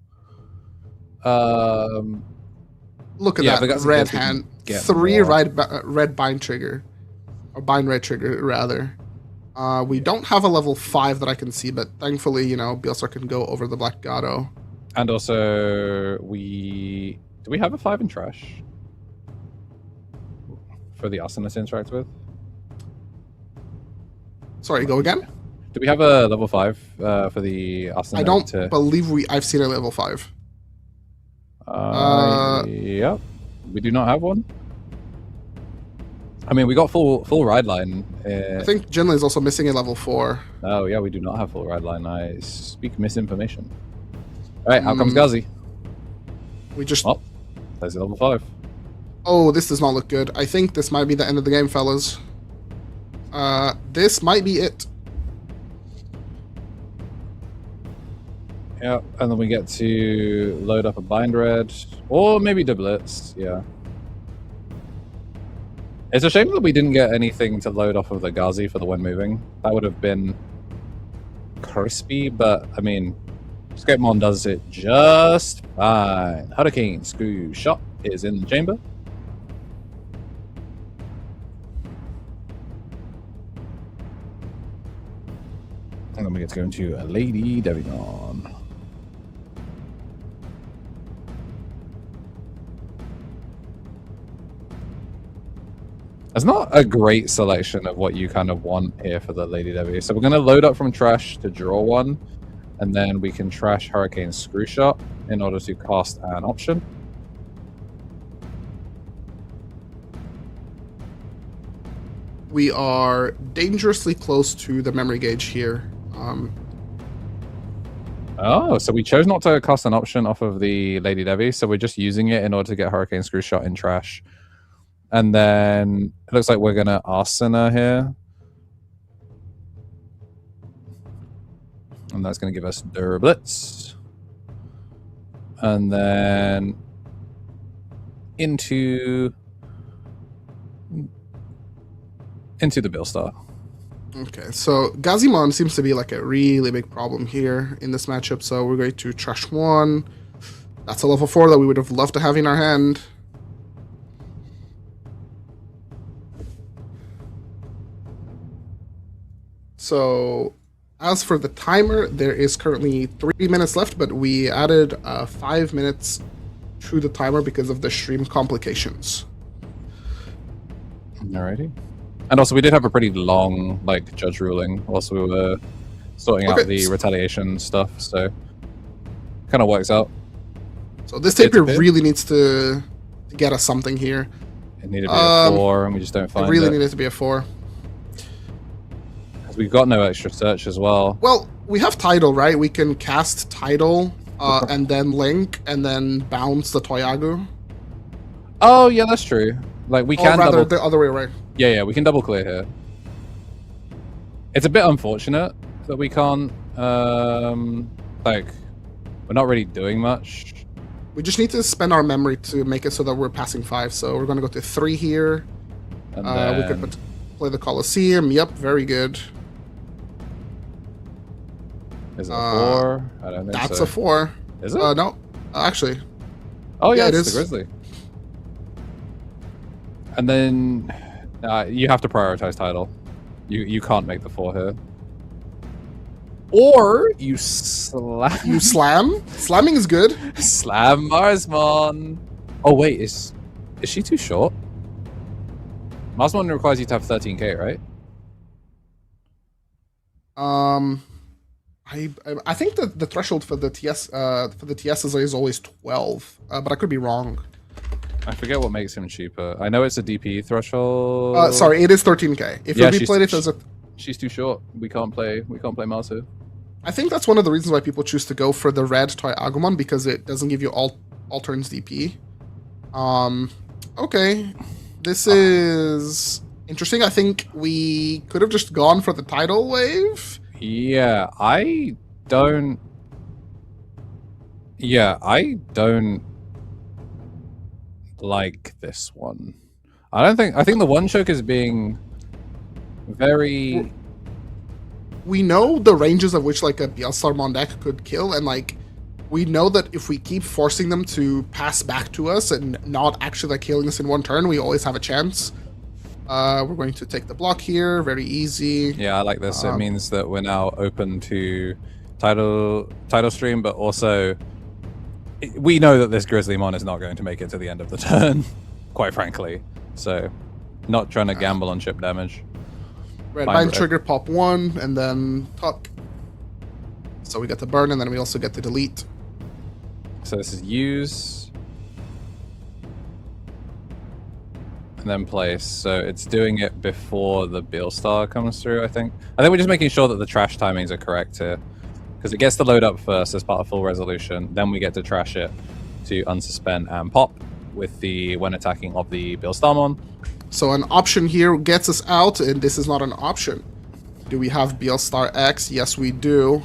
Look at that red hand. 3 red bind trigger, or bind red trigger rather. We don't have a level 5 that I can see, but thankfully, Bielsar can go over the Black Gato. And also, do we have a 5 in trash for the Asuna to interact with? Sorry, go again. Do we have a level 5 for the Asuna? I don't believe I've seen a level 5. Yep. We do not have one. I mean, we got full ride line. I think Jinli is also missing a level 4. Oh yeah, we do not have full ride line. I speak misinformation. All right, out comes Gazi. We just. Oh, there's a level 5. Oh, this does not look good. I think this might be the end of the game, fellas. This might be it. Yeah, and then we get to load up a bind red, or maybe doublets. Yeah. It's a shame that we didn't get anything to load off of the Gazi for the when moving. That would have been crispy, but I mean, Skatemon does it just fine. Hurricane Screw Shot is in the chamber. And then we get to go into a Lady Digimon. It's not a great selection of what you kind of want here for the Lady Devi. So we're going to load up from trash to draw one, and then we can trash Hurricane Screw Shot in order to cast an option. We are dangerously close to the memory gauge here. Oh, so we chose not to cast an option off of the Lady Devi, so we're just using it in order to get Hurricane Screw Shot in trash. And then it looks like we're going to Asuna here. And that's going to give us Durablitz. And then into the Billstar. Okay, so Gazimon seems to be a really big problem here in this matchup, so we're going to trash 1. That's a level 4 that we would have loved to have in our hand. So, as for the timer, there is currently 3 minutes left, but we added 5 minutes to the timer because of the stream complications. Alrighty. And also, we did have a pretty long, judge ruling whilst we were sorting out the retaliation stuff, so kind of works out. So this taper really needs to get us something here. It needed to be a 4, and we just don't find it. It really needed to be a 4. We've got no extra search as well. Well, we have Tidal, right? We can cast Tidal and then Link and then bounce the Toyagu. Oh, yeah, that's true. We can rather the other way around. Yeah, we can double clear here. It's a bit unfortunate that we can't, like, we're not really doing much. We just need to spend our memory to make it so that we're passing 5. So we're going to go to 3 here. And We then, could play the Colosseum. Yep, very good. is it a 4? I don't think That's so. a 4. Is it? No, actually. Oh yeah, Yeah, it it's is. the Grizzly. And then you have to prioritize title. You can't make the 4 here. Or you slam You slam? Slamming is good. slam Marsmon. Oh wait, is she too short? Marsmon requires you to have 13k, right? I think that the threshold for the TSs is always 12, but I could be wrong. I forget what makes him cheaper. I know it's a DP threshold. Sorry, it is 13k. If Yeah, we played it as a, She's too short. We can't play Marsu. I think that's one of the reasons why people choose to go for the red Toy Agumon, because it doesn't give you all turns DP. Okay, this is interesting. I think we could have just gone for the tidal wave. Yeah, I don't like this one. I think the one choke is being very. We know the ranges of which like a Bielstarmon deck could kill, and like we know that if we keep forcing them to pass back to us and not actually like killing us in one turn, we always have a chance. We're going to take the block here, very easy. Yeah, I like this. It means that we're now open to title stream, but also we know that this Grizzlymon is not going to make it to the end of the turn, quite frankly. So, not trying to gamble on chip damage. Red Fine, Bind red. trigger, pop 1, and then tuck. So we get the burn, and then we also get the delete. So this is use, and then place. So it's doing it before the Beelstar comes through, I think. We're just making sure that the trash timings are correct here. Because it gets to load up first as part of full resolution, then we get to trash it to unsuspend and pop with the when attacking of the Beelstarmon. So an option here gets us out, and this is not an option. Do we have Bielstar X? Yes, we do.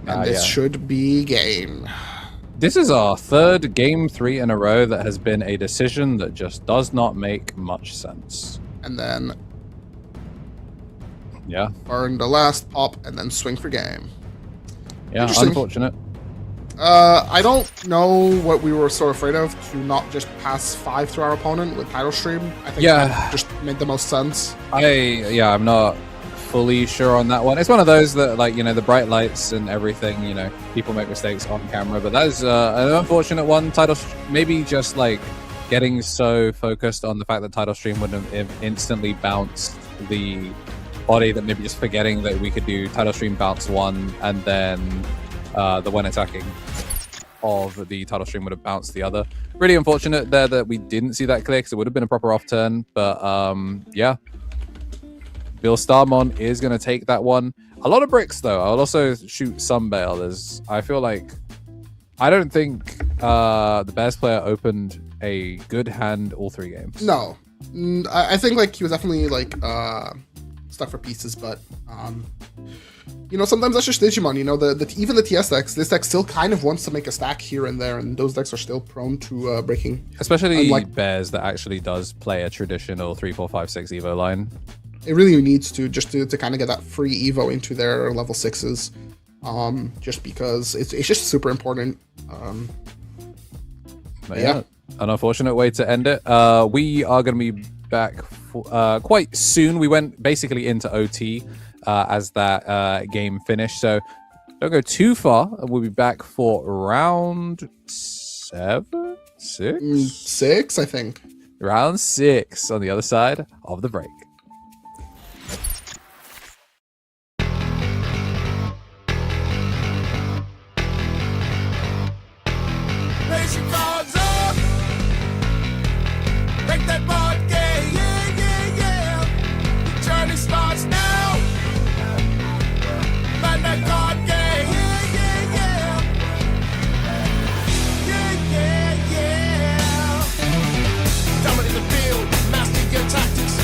And this yeah. should be game. This is our third game 3 in a row that has been a decision that just does not make much sense. And then Yeah, burn the last pop, and then swing for game. yeah, Interesting. unfortunate. I don't know what we were so afraid of, to not just pass 5 to our opponent with title stream. I think Yeah. that just made the most sense. I'm not fully sure on that one. It's one of those that, like, the bright lights and everything, people make mistakes on camera, but that is an unfortunate one. Maybe just like getting so focused on the fact that title stream would have instantly bounced the body, that maybe just forgetting that we could do title stream bounce 1 and then the when attacking of the title stream would have bounced the other. Really unfortunate there that we didn't see that clear, because it would have been a proper off turn. But yeah, Beelstarmon is going to take that one. A lot of bricks though. I'll also shoot Sunbale. I don't think the Bears player opened a good hand all 3 games. No, I think like he was definitely like stuck for pieces, but sometimes that's just Digimon. Even the TS decks, this deck still kind of wants to make a stack here and there, and those decks are still prone to breaking. Especially Unlike- Bears that actually does play a traditional 3, 4, 5, 6 Evo line. It really needs to, just to kind of get that free Evo into their level 6s, just because it's just super important. But Yeah. an unfortunate way to end it. We are going to be back quite soon. We went basically into OT as that game finished, so don't go too far. We'll be back for round 7, 6, 6, I think. round 6 on the other side of the break. Raise your cards up. Make that board game. Yeah, yeah, yeah. The journey starts now. Bandai Card Game. Yeah, yeah, yeah. Yeah, yeah, yeah. Dominate the field. Master your tactics.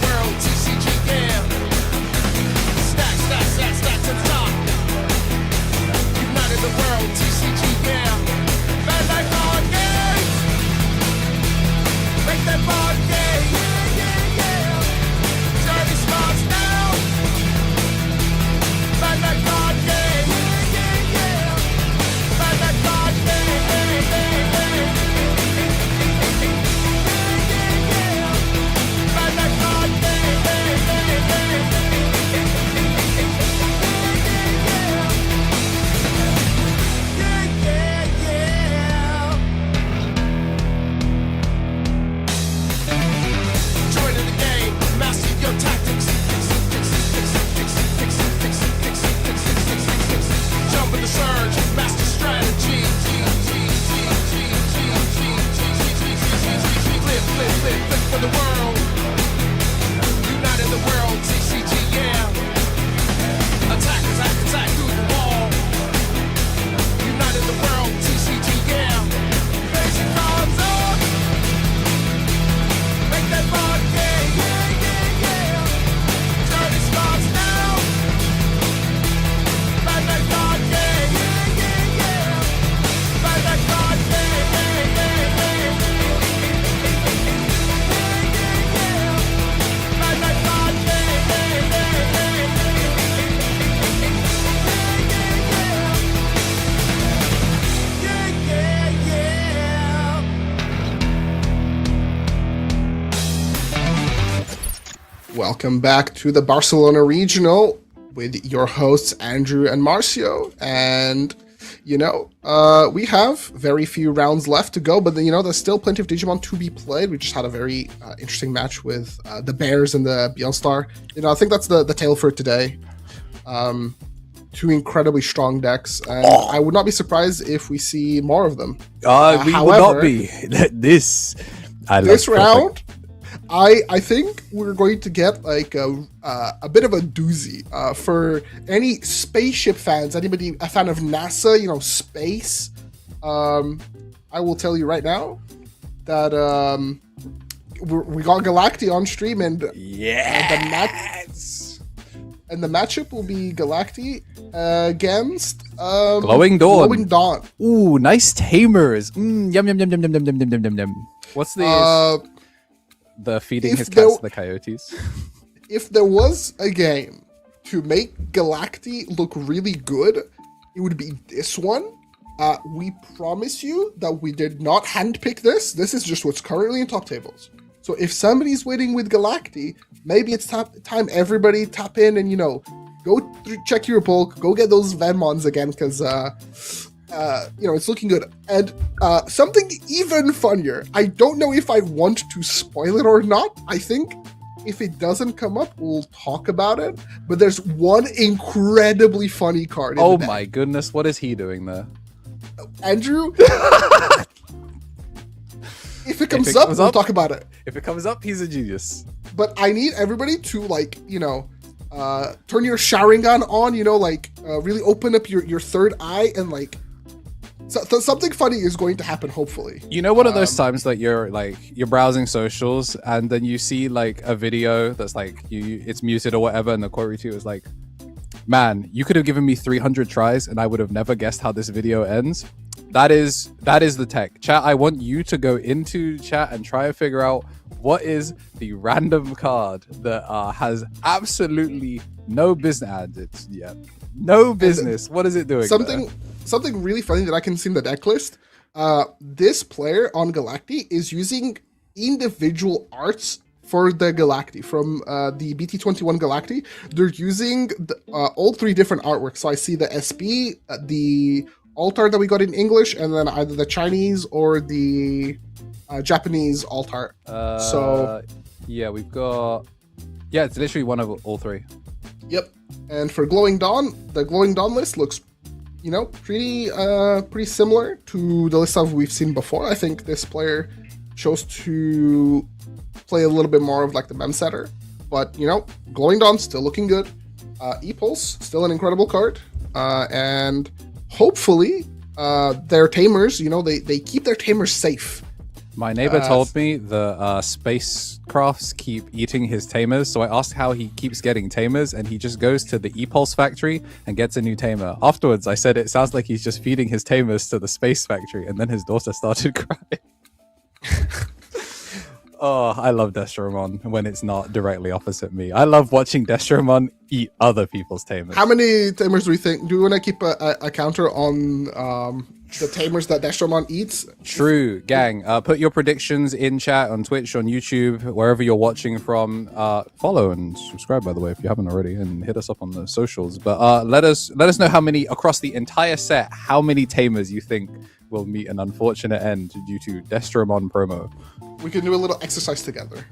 world, TCG, yeah. Stack, stack, stack, stack to the top. United the world, TCG, yeah. Bandai Card Games. Make that board game. Journey starts now. Bandai Card Games. Bandai Card Games. Bandai Card Joining the game, master your tactics. Jump in the surge, master strategy. Flip, flip, flip, flip for the world. United the world, TCG, yeah. Attack, attack, attack through the wall. United the world, TCG, yeah. Basic cards up. Make that board game. Journey starts now. Bandai Card Game. Bandai Card Game. Bandai Card Game. Yeah, yeah, yeah. Welcome back to the Barcelona Regional with your hosts Andrew and Marcio. And we have very few rounds left to go, but there's still plenty of Digimon to be played. We just had a very interesting match with the Bears and the Beyond Star. I think that's the tale for today. Two incredibly strong decks, and I would not be surprised if we see more of them. We would however, not be. This this round, I think we're going to get like a bit of a doozy for any spaceship fans. Anybody a fan of NASA? Space. I will tell you right now that we got Galacti on stream, and the matchup will be Galacti against Glowing Dawn. Glowing Dawn. Ooh, nice tamers. Yum yum yum yum yum yum yum yum yum yum yum. What's the feeding if his there- cats to the coyotes? If there was a game to make Galacti look really good, it would be this one. We promise you that we did not handpick this. This is just what's currently in top tables. So if somebody's waiting with Galacti, maybe it's time everybody tap in and go check your bulk, go get those Venmons again, because it's looking good. And something even funnier, I don't know if I want to spoil it or not. I think if it doesn't come up, we'll talk about it. But there's one incredibly funny card. Oh my goodness, what is he doing there? Andrew, if it comes up, we'll talk about it. If it comes up, he's a genius. But I need everybody to turn your Sharingan on, really open up your third eye, and something funny is going to happen, hopefully. One of those times that you're browsing socials and then you see a video that's it's muted or whatever, and the quote retweet was like, man, you could have given me 300 tries and I would have never guessed how this video ends. That is the tech. Chat, I want you to go into chat and try and figure out what is the random card that has absolutely no business. No business. What is it doing? Something really funny that I can see in the deck list. This player on Galacti is using individual arts for the Galacti from the BT21 Galacti. They're using all three different artworks. So I see the SB, the altar that we got in English, and then either the Chinese or the Japanese altar. We've got it's literally one of all three. Yep. And for Glowing Dawn, the Glowing Dawn list looks pretty similar to the list that we've seen before. I think this player chose to play a little bit more of the mem setter, but Glowing Dawn still looking good. E-Pulse still an incredible card, and hopefully their tamers, they keep their tamers safe. My neighbor told me the spacecrafts keep eating his tamers, so I asked how he keeps getting tamers, and he just goes to the E-Pulse factory and gets a new tamer. Afterwards, I said it sounds like he's just feeding his tamers to the space factory, and then his daughter started crying. Oh, I love Destromon when it's not directly opposite me. I love watching Destromon eat other people's tamers. How many tamers do we think? Do we want to keep a counter on the tamers that Destromon eats? True, gang. Put your predictions in chat on Twitch, on YouTube, wherever you're watching from. Follow and subscribe, by the way, if you haven't already, and hit us up on the socials. But let us know how many across the entire set, how many tamers you think will meet an unfortunate end due to Destromon promo. We can do a little exercise together.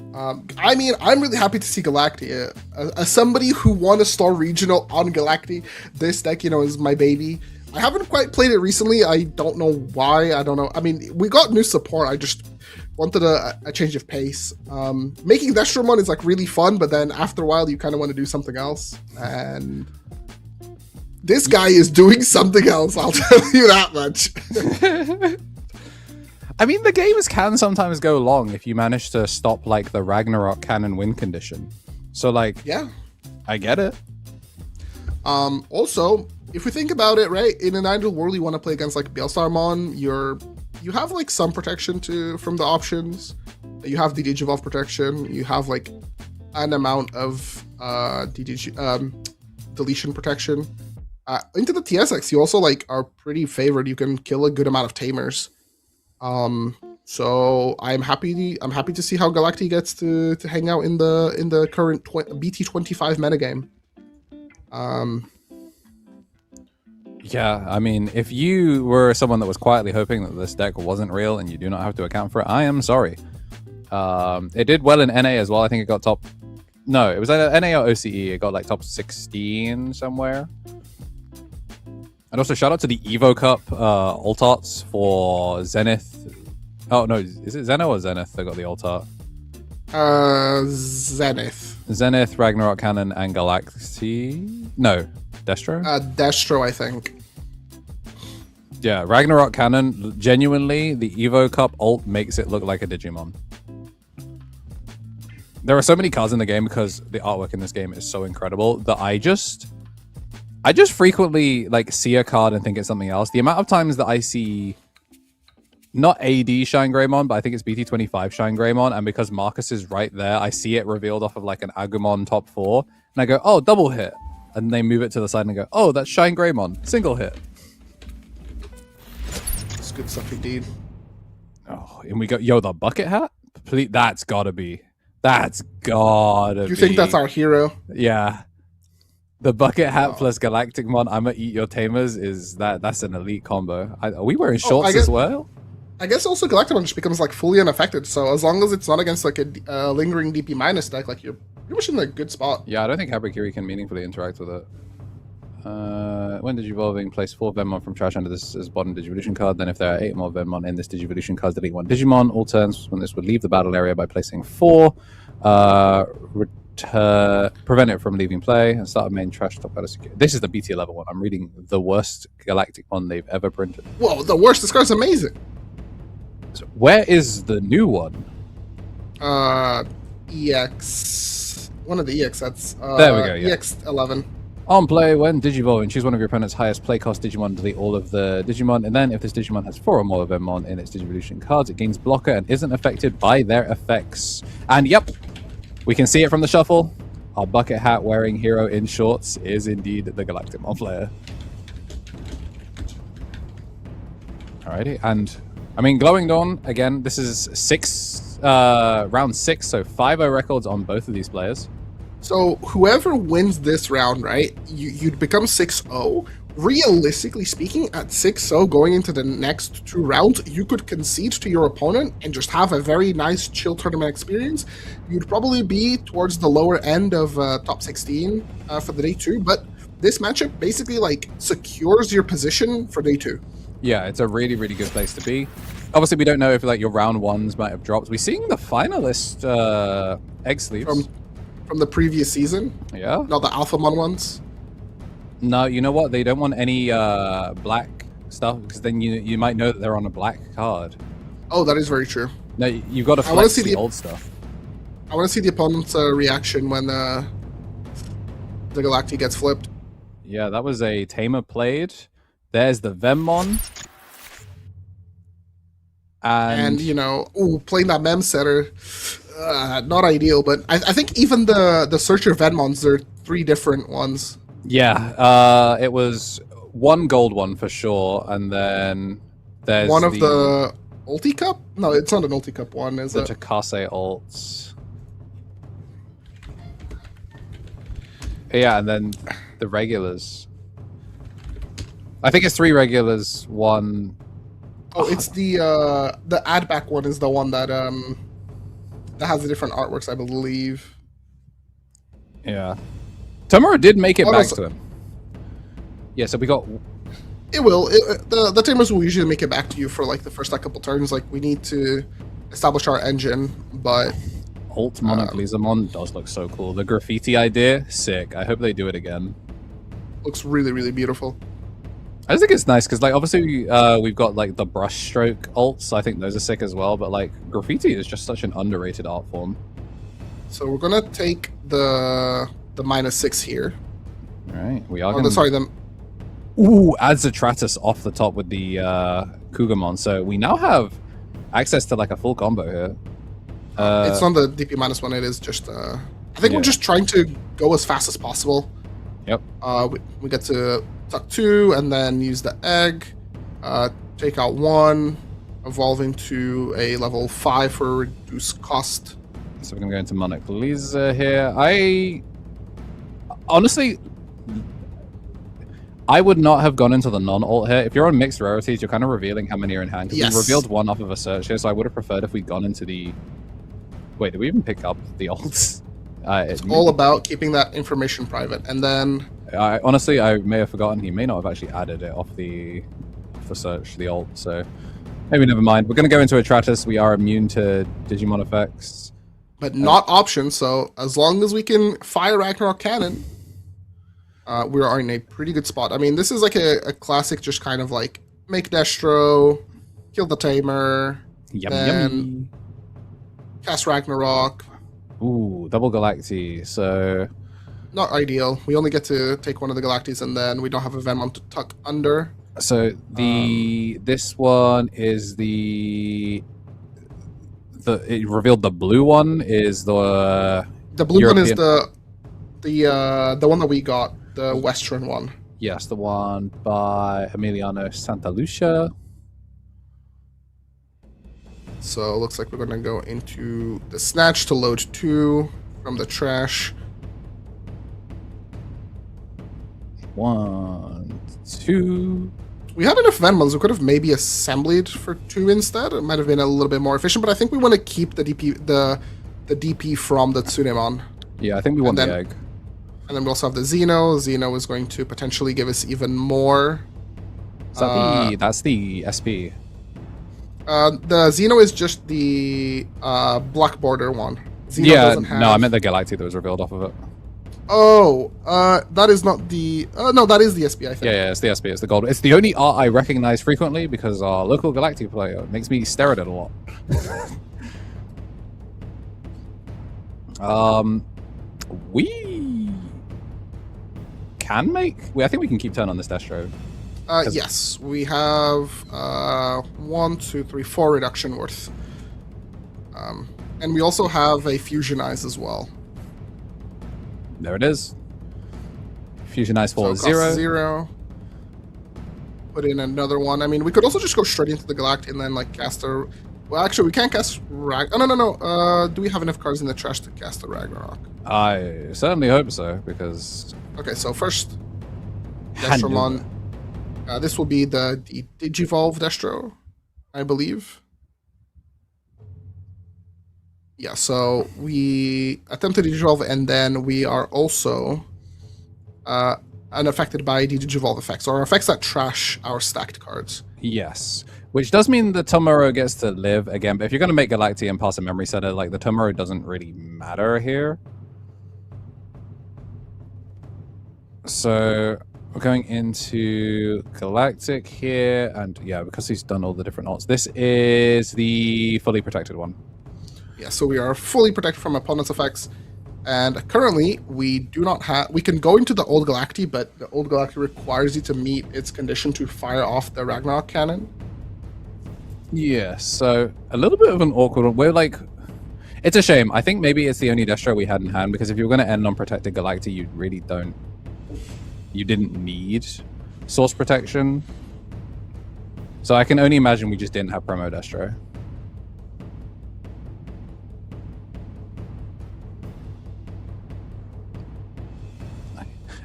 I mean, I'm really happy to see Galacti. As somebody who won a Star Regional on Galacti, this deck, is my baby. I haven't quite played it recently. I don't know why. I don't know. I mean, we got new support. I just wanted a change of pace. Making Destromon is like really fun, but then after a while, you kind of want to do something else. And this guy is doing something else. I'll tell you that much. I mean, the games can sometimes go long if you manage to stop like the Ragnarok cannon win condition. So like, yeah, I get it. Also, if we think about it, right, in an ideal world, you want to play against like Bielstarmon, you have like some protection from the options. You have the Digivolve protection. You have like an amount of deletion protection. Into the TSX, you also like are pretty favored. You can kill a good amount of tamers. So I'm happy to see how Galacti gets to hang out in the current BT25 metagame. Yeah, I mean, if you were someone that was quietly hoping that this deck wasn't real and you do not have to account for it, I am sorry. It did well in NA as well. I think it got top... No, it was NA or OCE. It got like top 16 somewhere. And also shout out to the Evo Cup ult arts for Zenith. Oh no, is it Zeno or Zenith that got the ult art? Zenith. Zenith, Ragnarok Cannon, and Galacti. No, Destro? Destro, I think. Yeah, Ragnarok Cannon, genuinely, the Evo Cup ult makes it look like a Digimon. There are so many cards in the game because the artwork in this game is so incredible that I just frequently like see a card and think it's something else. The amount of times that I see not AD Shine Greymon, but I think it's BT25 Shine Greymon, and because Marcus is right there, I see it revealed off of like an Agumon top 4, and I go, oh, double hit. And they move it to the side and I go, oh, that's Shine Greymon, single hit. It's good stuff indeed. Oh, and we go, yo, the bucket hat? Please, that's gotta be. You think that's our hero? Yeah. The bucket hat plus Galacticmon, I'ma eat your tamers that's an elite combo. Are we wearing shorts as well? I guess also Galacticmon just becomes like fully unaffected. So as long as it's not against like a lingering DP minus deck, like you're pretty much in a good spot. Yeah, I don't think Habakiri can meaningfully interact with it. When Digivolving, place 4 Venmon from trash under this as bottom Digivolution card. Then if there are 8 more Venmon in this Digivolution card, delete 1 Digimon. All turns when this would leave the battle area by placing 4. Prevent it from leaving play and start a main trash top out of secure. This is the BT level one. I'm reading the worst Galacticmon they've ever printed. Whoa, the worst. This card's amazing. So where is the new one? EX. One of the EX sets. There we go, yeah. EX11. On play, when Digivolving, choose one of your opponent's highest play cost Digimon, delete all of the Digimon, and then if this Digimon has 4 or more of Venmon in its Digivolution cards, it gains blocker and isn't affected by their effects. And yep, we can see it from the shuffle. Our bucket hat wearing hero in shorts is indeed the Galacticmon player. Alrighty, and I mean, Glowing Dawn, again, this is round 6, so 5-0 records on both of these players. So whoever wins this round, right, you'd become 6-0. Realistically speaking, at 6-0 going into the next 2 rounds, you could concede to your opponent and just have a very nice chill tournament experience. You'd probably be towards the lower end of top 16 for the day 2, but this matchup basically like secures your position for day 2. Yeah, it's a really, really good place to be. Obviously, we don't know if like your round 1s might have dropped. We're seeing the finalist egg sleeves. From the previous season? Yeah. Not the Alphamon ones? No, you know what? They don't want any black stuff because then you might know that they're on a black card. Oh, that is very true. No, you've got to I wanna flex see the the- old stuff. I want to see the opponent's reaction when the Galacti gets flipped. Yeah, that was a Tamer played. There's the Venmon. And you know, playing that mem setter, not ideal. But I think even the Searcher Venmons are 3 different ones. Yeah, it was one gold one for sure, and then there's One of the Ulti Cup? No, it's not an Ulti Cup one, is the it? Takase ults. Yeah, and then the regulars. I think it's 3 regulars, 1. Oh, it's the add back one is the one that has the different artworks, I believe. Yeah. Tomura did make it Oh, back so- to him. Yeah, so we got. It will. The Tamers will usually make it back to you for like the first couple turns. Like we need to establish our engine, but Alt Monoglyzamon does look so cool. The graffiti idea, sick. I hope they do it again. looks really, really beautiful. I just think it's nice because, like, obviously we've got like the brush stroke ults. I think those are sick as well. But like, graffiti is just such an underrated art form. So we're gonna take the -6 here. All right, we are. Oh, Gonna... sorry, the Ooh, adds a Stratus off the top with the Kugamon. So we now have access to like a full combo here. it's not the DP -1. It is just. I think we're just trying to go as fast as possible. Yep. We get to tuck 2 and then use the egg, take out 1, evolving to a level 5 for reduced cost. So we're gonna go into Monoclisa here. Honestly, I would not have gone into the non-alt here. If you're on mixed rarities, you're kind of revealing how many are in hand. Because Yes. we revealed 1 off of a search here, so I would have preferred if we'd gone into the... Wait, did we even pick up the alts? It's all about keeping that information private. And then honestly, I may have forgotten. He may not have actually added it off the search, the alt. So maybe never mind. We're going to go into Atratus. We are immune to Digimon effects. but not options. So as long as we can fire Ragnarok Cannon, we are in a pretty good spot. I mean, this is like a classic, just kind of like make Destro, kill the Tamer, then cast Ragnarok. Ooh, double Galacti. So Not ideal. We only get to take one of the Galactis, and then we don't have a Venom to tuck under. So this one is it revealed the blue one is the blue one is European- the one that we got, the Western one. Yes, the one by Emiliano Santa Lucia. So it looks like we're gonna go into the Snatch to load 2 from the trash. 1, 2. We had enough Venmons. We could have maybe assembled for 2 instead. It might have been a little bit more efficient, but I think we want to keep the DP from the Tsunemon. Yeah, I think we want And the then- egg. And then we also have the Xeno. Xeno is going to potentially give us even more. Is that that's the SP. The Xeno is just the black border one. Xeno Yeah, doesn't have... no, I meant the Galacti that was revealed off of it. Oh, that is not the... no, that is the SP, I think. Yeah, it's the SP, it's the gold. It's the only art I recognize frequently because our local Galacti player makes me stare at it a lot. We can make... I think we can keep turn on this Destro. Yes, we have 1, 2, 3, 4 reduction worth. And we also have a Fusionize as well. There it is. Fusionize for So it costs 0. 0. Put in another one. I mean, we could also just go straight into the Galacti and then like cast a... Well, actually, we can't cast Oh, no. Do we have enough cards in the trash to cast a Ragnarok? I certainly hope so, because... Okay, so first, Destromon. This will be the Digivolve Destro, I believe. Yeah, so we attempt to Digivolve, and then we are also unaffected by the Digivolve effects, or effects that trash our stacked cards. Yes. Which does mean the Tomorrow gets to live again, but if you're going to make Galacti and pass a memory setter, like, the Tomorrow doesn't really matter here. So, We're going into Galactic here, and yeah, because he's done all the different alts, this is the fully protected one. Yeah, so we are fully protected from opponent's effects. And currently, we do not have... We can go into the Old Galacti, but the Old Galacti requires you to meet its condition to fire off the Ragnarok cannon. Yeah, so a little bit of an awkward one. We're like... It's a shame. I think maybe it's the only Destro we had in hand, because if you were going to end on Protected Galacti, you really don't... You didn't need source protection. So I can only imagine we just didn't have promo Destro.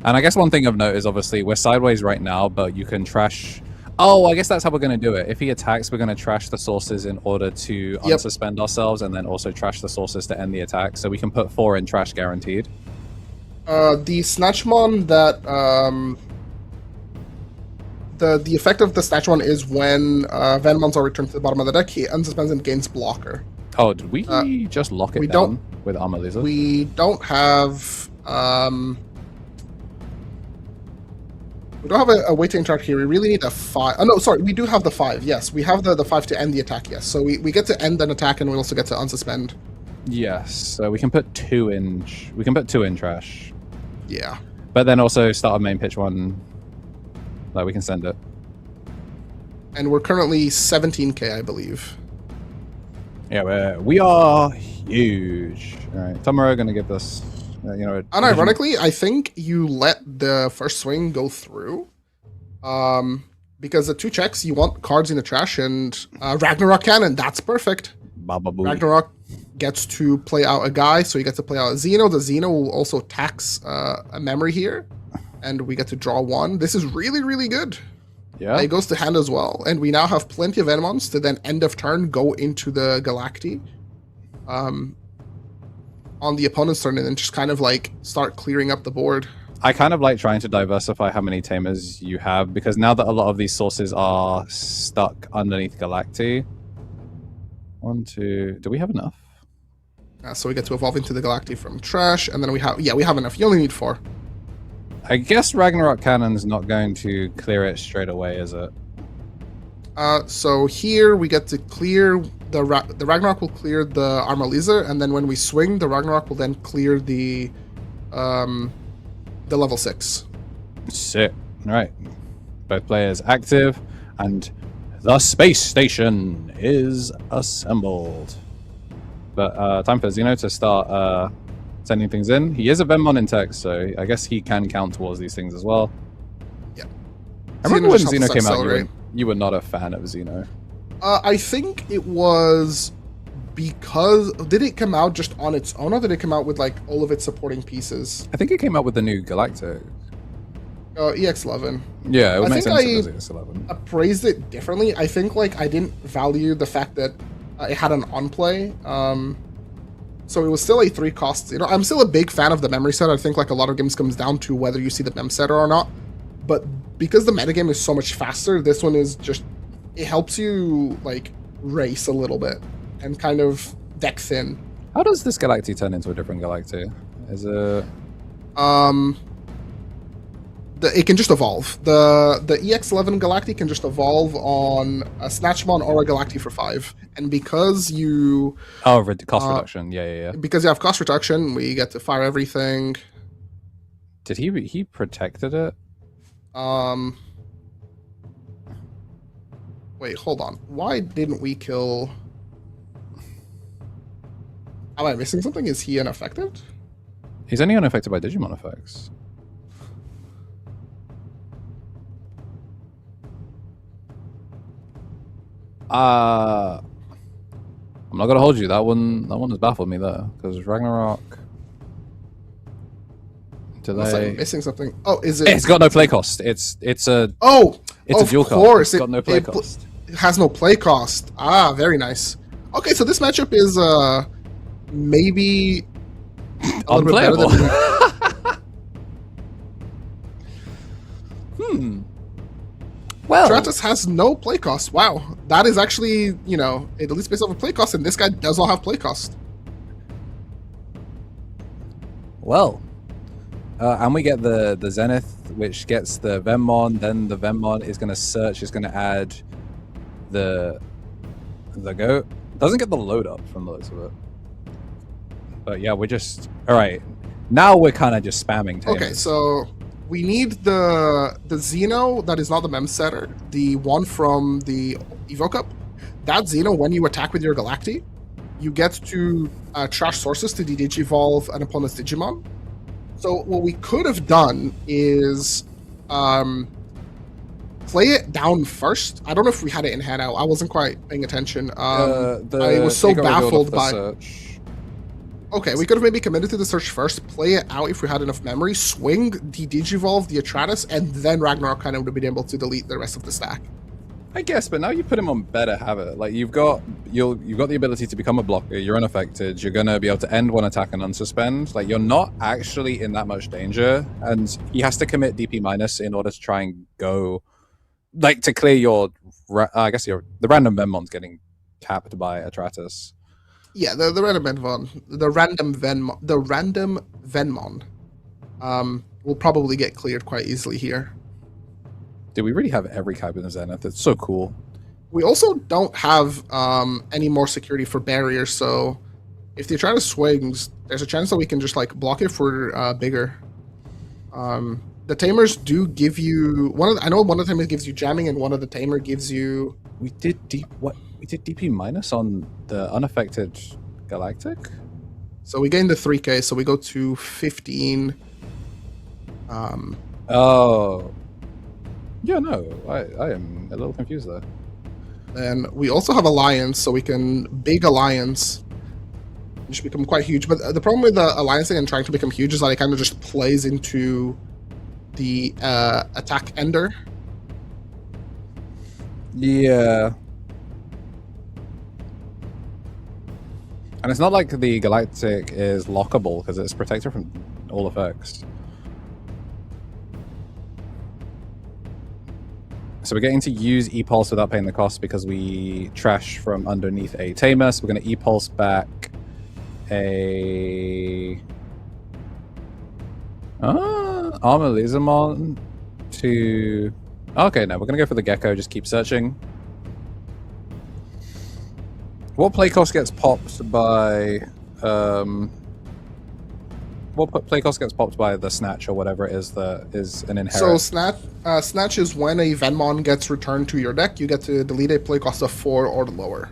And I guess one thing of note is obviously we're sideways right now, but you can trash... Oh, I guess that's how we're going to do it. If he attacks, we're going to trash the sources in order to unsuspend ourselves, and then also trash the sources to end the attack. So we can put 4 in trash guaranteed. The Snatchmon that... The effect of the Snatchmon is when Venomons are returned to the bottom of the deck, he unsuspends and gains blocker. Oh, did we just lock it down with Armor Lizard? We don't have... We don't have a way to interact here. We really need a 5. Oh, no, sorry. We do have the 5. Yes, we have the 5 to end the attack. Yes, so we get to end an attack, and we also get to unsuspend. Yes, so we can put 2 in. We can put 2 in trash. Yeah. But then also start a main pitch one. Like we can send it. And we're currently 17k, I believe. Yeah, we are huge. All right, Tomura gonna give us. Unironically, I think you let the first swing go through, because the 2 checks, you want cards in the trash, and Ragnarok Cannon, that's perfect. Ragnarok gets to play out a guy, so you get to play out a Xeno. The Xeno will also tax a memory here, and we get to draw 1. This is really, really good. Yeah. It goes to hand as well, and we now have plenty of Venomons to then end of turn go into the Galacti. On the opponent's turn, and then just kind of like start clearing up the board. I kind of like trying to diversify how many tamers you have, because now that a lot of these sources are stuck underneath Galacti. 1, 2. Do we have enough? So we get to evolve into the Galacti from trash, and then we have enough. You only need 4. I guess Ragnarok Cannon's not going to clear it straight away, is it? So here we get to clear the Ragnarok will clear the Armor Laser, and then when we swing, the Ragnarok will then clear the level 6. Sick. All right. Both players active, and the space station is assembled. But time for Xeno to start sending things in. He is a Venmon in tech, so I guess he can count towards these things as well. Yeah. I remember when Xeno came out, you were not a fan of Xeno. I think it was because... Did it come out just on its own, or did it come out with like all of its supporting pieces? I think it came out with the new Galactic. EX11. Yeah, it would make sense if it was EX11. Appraised it differently. I think like I didn't value the fact that it had an on-play. So it was still a 3 cost. You know, I'm still a big fan of the memory set. I think like a lot of games comes down to whether you see the mem setter or not. But because the metagame is so much faster, this one is just... It helps you, like, race a little bit and kind of deck thin. How does this Galacti turn into a different Galacti? Is it... It can just evolve. The EX11 Galacti can just evolve on a Snatchmon or a Galacti for 5. And because you... Oh, cost reduction. Yeah. Because you have cost reduction, we get to fire everything. Did he protected it? Wait, hold on. Why didn't we kill... Am I missing something? Is he unaffected? He's only unaffected by Digimon effects. I'm not gonna hold you. That one has baffled me there, because Ragnarok. Unless I'm missing something. Oh, is it? It's got no play cost. It's a dual card. It's got no play cost. It has no play cost. Ah, very nice. Okay, so this matchup is maybe a little bit better than. Well, Stratus has no play cost. Wow, that is actually, you know, at least based off of play cost, and this guy does not have play cost. Well, And we get the Zenith, which gets the Venmon. Then the Venmon is going to search. It's going to add the goat. Doesn't get the load up from the looks of it. But yeah, we're just all right. Now we're kind of just spamming. Tamers. Okay, so we need the Xeno that is not the Mem setter, the one from the Evo Cup. That Xeno, when you attack with your Galacti, you get to trash sources to de-digivolve an opponent's Digimon. So what we could have done is play it down first. I don't know if we had it in hand out. I wasn't quite paying attention. I was so baffled by... search. Okay, we could have maybe committed to the search first, play it out if we had enough memory, swing, de-digivolve the Atratus, and then Ragnarok kind of would have been able to delete the rest of the stack. I guess, but now you put him on better habit. Like you've got the ability to become a blocker. You're unaffected. You're gonna be able to end one attack and unsuspend. Like you're not actually in that much danger, and he has to commit DP minus in order to try and go, like to clear your. I guess the random Venmon's getting capped by Atratus. Yeah, the random Venmon, will probably get cleared quite easily here. Dude, we really have every type in the Zenith. It's so cool. We also don't have any more security for barriers, so if the Atratus swings, there's a chance that we can just like block it for bigger. The Tamers do give you I know one of the Tamers gives you jamming, and one of the Tamer gives you. We did DP minus on the unaffected Galactic. So we gained the 3K, so we go to 15. Oh. Yeah, no, I am a little confused there. And we also have Alliance, so we can big Alliance, which become quite huge. But the problem with the Alliance and trying to become huge is that it kind of just plays into the attack ender. Yeah. And it's not like the Galactic is lockable because it's protected from all effects. So we're getting to use E-Pulse without paying the cost because we trash from underneath a Tamer. So we're going to E-Pulse back a Armor Lasermon to... Okay, no, we're going to go for the Gecko, just keep searching. What play cost gets popped by... What play cost gets popped by the Snatch or whatever it is that is an inherit? So Snatch is when a Venmon gets returned to your deck, you get to delete a play cost of 4 or lower.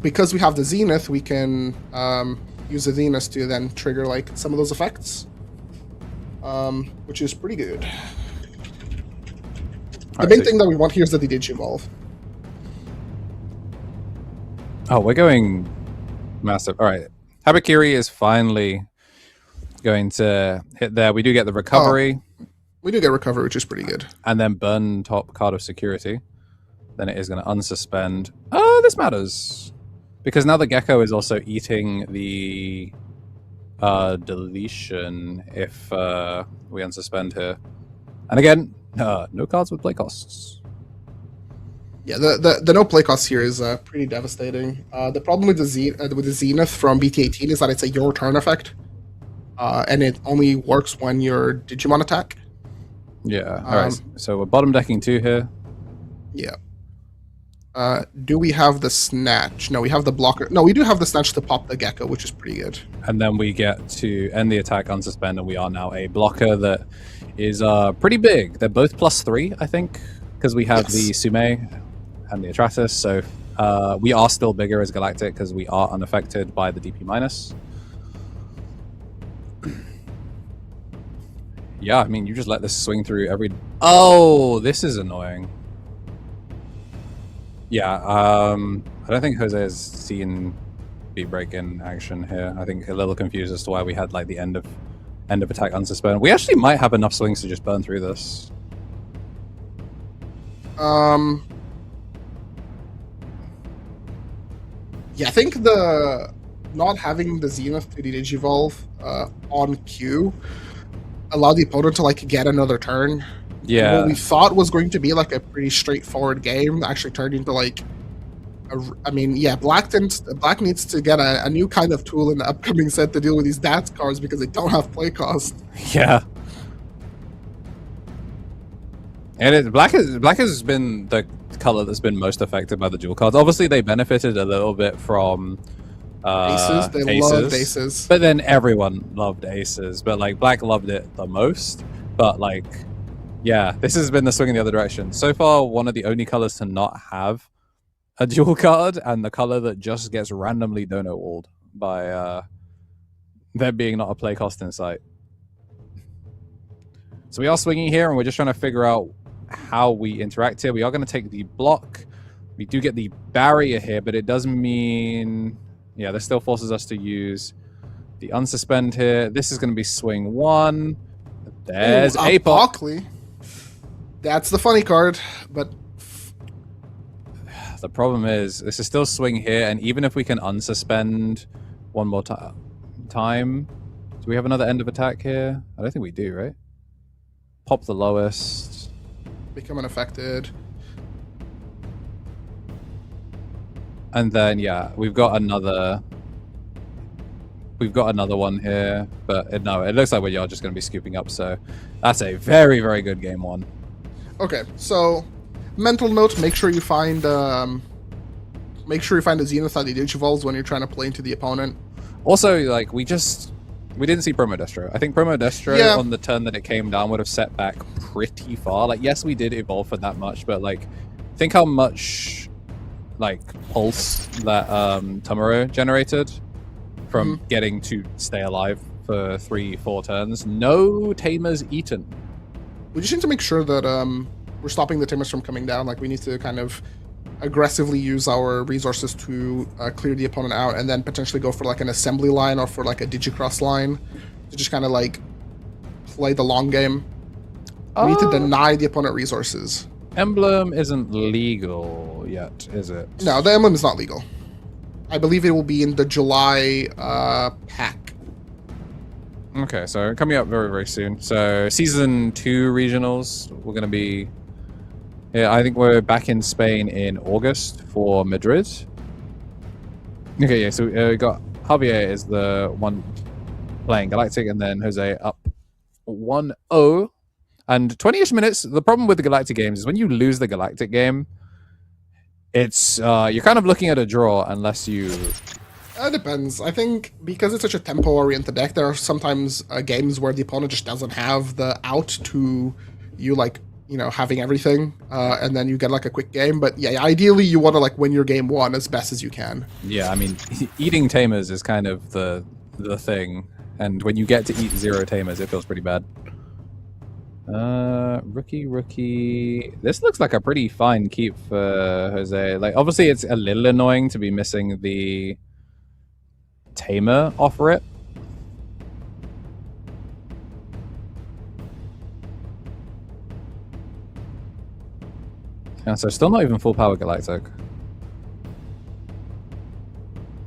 Because we have the Zenith, we can use the Zenith to then trigger like some of those effects, which is pretty good. The main thing that we want here is the Digivolve. Oh, we're going massive. All right. Habakiri is finally going to hit there. We do get the recovery. Oh, we do get recovery, which is pretty good. And then burn top card of security. Then it is going to unsuspend. Oh, this matters. Because now the Gecko is also eating the deletion if we unsuspend here. And again, no cards with play costs. Yeah, the no play cost here is pretty devastating. The problem with the Zenith from BT18 is that it's a your turn effect, and it only works when your Digimon attack. Yeah. All right. So we're bottom decking 2 here. Yeah. Do we have the Snatch? No, we have the blocker. No, we do have the Snatch to pop the Gecko, which is pretty good. And then we get to end the attack, unsuspend, and we are now a blocker that is pretty big. They're both +3, I think, because we have the Sume and the Atratus, so we are still bigger as Galactic because we are unaffected by the DP minus. Yeah, I mean, you just let this swing through every... Oh, this is annoying. Yeah, I don't think Jose has seen beat break in action here. I think a little confused as to why we had like the end of attack unsuspend. We actually might have enough swings to just burn through this. Yeah, I think the not having the Zenith to Digivolve on cue allowed the opponent to like get another turn. Yeah. What we thought was going to be like a pretty straightforward game actually turned into like I mean, yeah, Black needs to get a new kind of tool in the upcoming set to deal with these DATS cards because they don't have play cost. Yeah. And black has been the color that's been most affected by the dual cards. Obviously, they benefited a little bit from Aces, they loved aces. But then everyone loved aces. But like black loved it the most. But like, yeah, this has been the swing in the other direction. So far, one of the only colors to not have a dual card, and the color that just gets randomly dono walled by there being not a play cost in sight. So we are swinging here, and we're just trying to figure out how we interact here. We are going to take the block. We do get the barrier here, but it does mean, yeah, this still forces us to use the unsuspend here. This is going to be swing 1. There's a Buckley. That's the funny card, but the problem is this is still swing here, and even if we can unsuspend one more time, do we have another end of attack here? I don't think we do, right? Pop the lowest. Become unaffected. And then, yeah, we've got another one here, but no, it looks like we're just going to be scooping up, so that's a very, very good game 1. Okay, so mental note: make sure you find the Zenith that digivolves when you're trying to play into the opponent. Also, like we didn't see Promo Destro. I think Promo Destro on the turn that it came down would have set back pretty far. Like, yes, we did evolve for that much, but like, think how much like pulse that Tomoro generated from getting to stay alive for 3-4 turns. No tamers eaten. We just need to make sure that we're stopping the tamers from coming down. Like, we need to kind of aggressively use our resources to clear the opponent out, and then potentially go for like an assembly line or for like a digicross line to just kind of like play the long game. We need to deny the opponent resources. Emblem isn't legal yet, is it? No, the emblem is not legal. I believe it will be in the July pack. Okay, so coming up very, very soon. So season 2 regionals, we're going to be... Yeah, I think we're back in Spain in August for Madrid. Okay, yeah, so we got Javier is the one playing Galactic, and then Jose up 1-0. And 20-ish minutes. The problem with the Galactic games is when you lose the Galactic game, it's you're kind of looking at a draw unless you... It depends. I think because it's such a tempo-oriented deck, there are sometimes games where the opponent just doesn't have the out to you, like, you know, having everything, and then you get like a quick game. But yeah, ideally you want to like win your game 1 as best as you can. Yeah, I mean, eating tamers is kind of the thing, and when you get to eat 0 tamers, it feels pretty bad. Rookie. This looks like a pretty fine keep for Jose. Like, obviously, it's a little annoying to be missing the tamer off rip. Yeah, so still not even full power Galactic.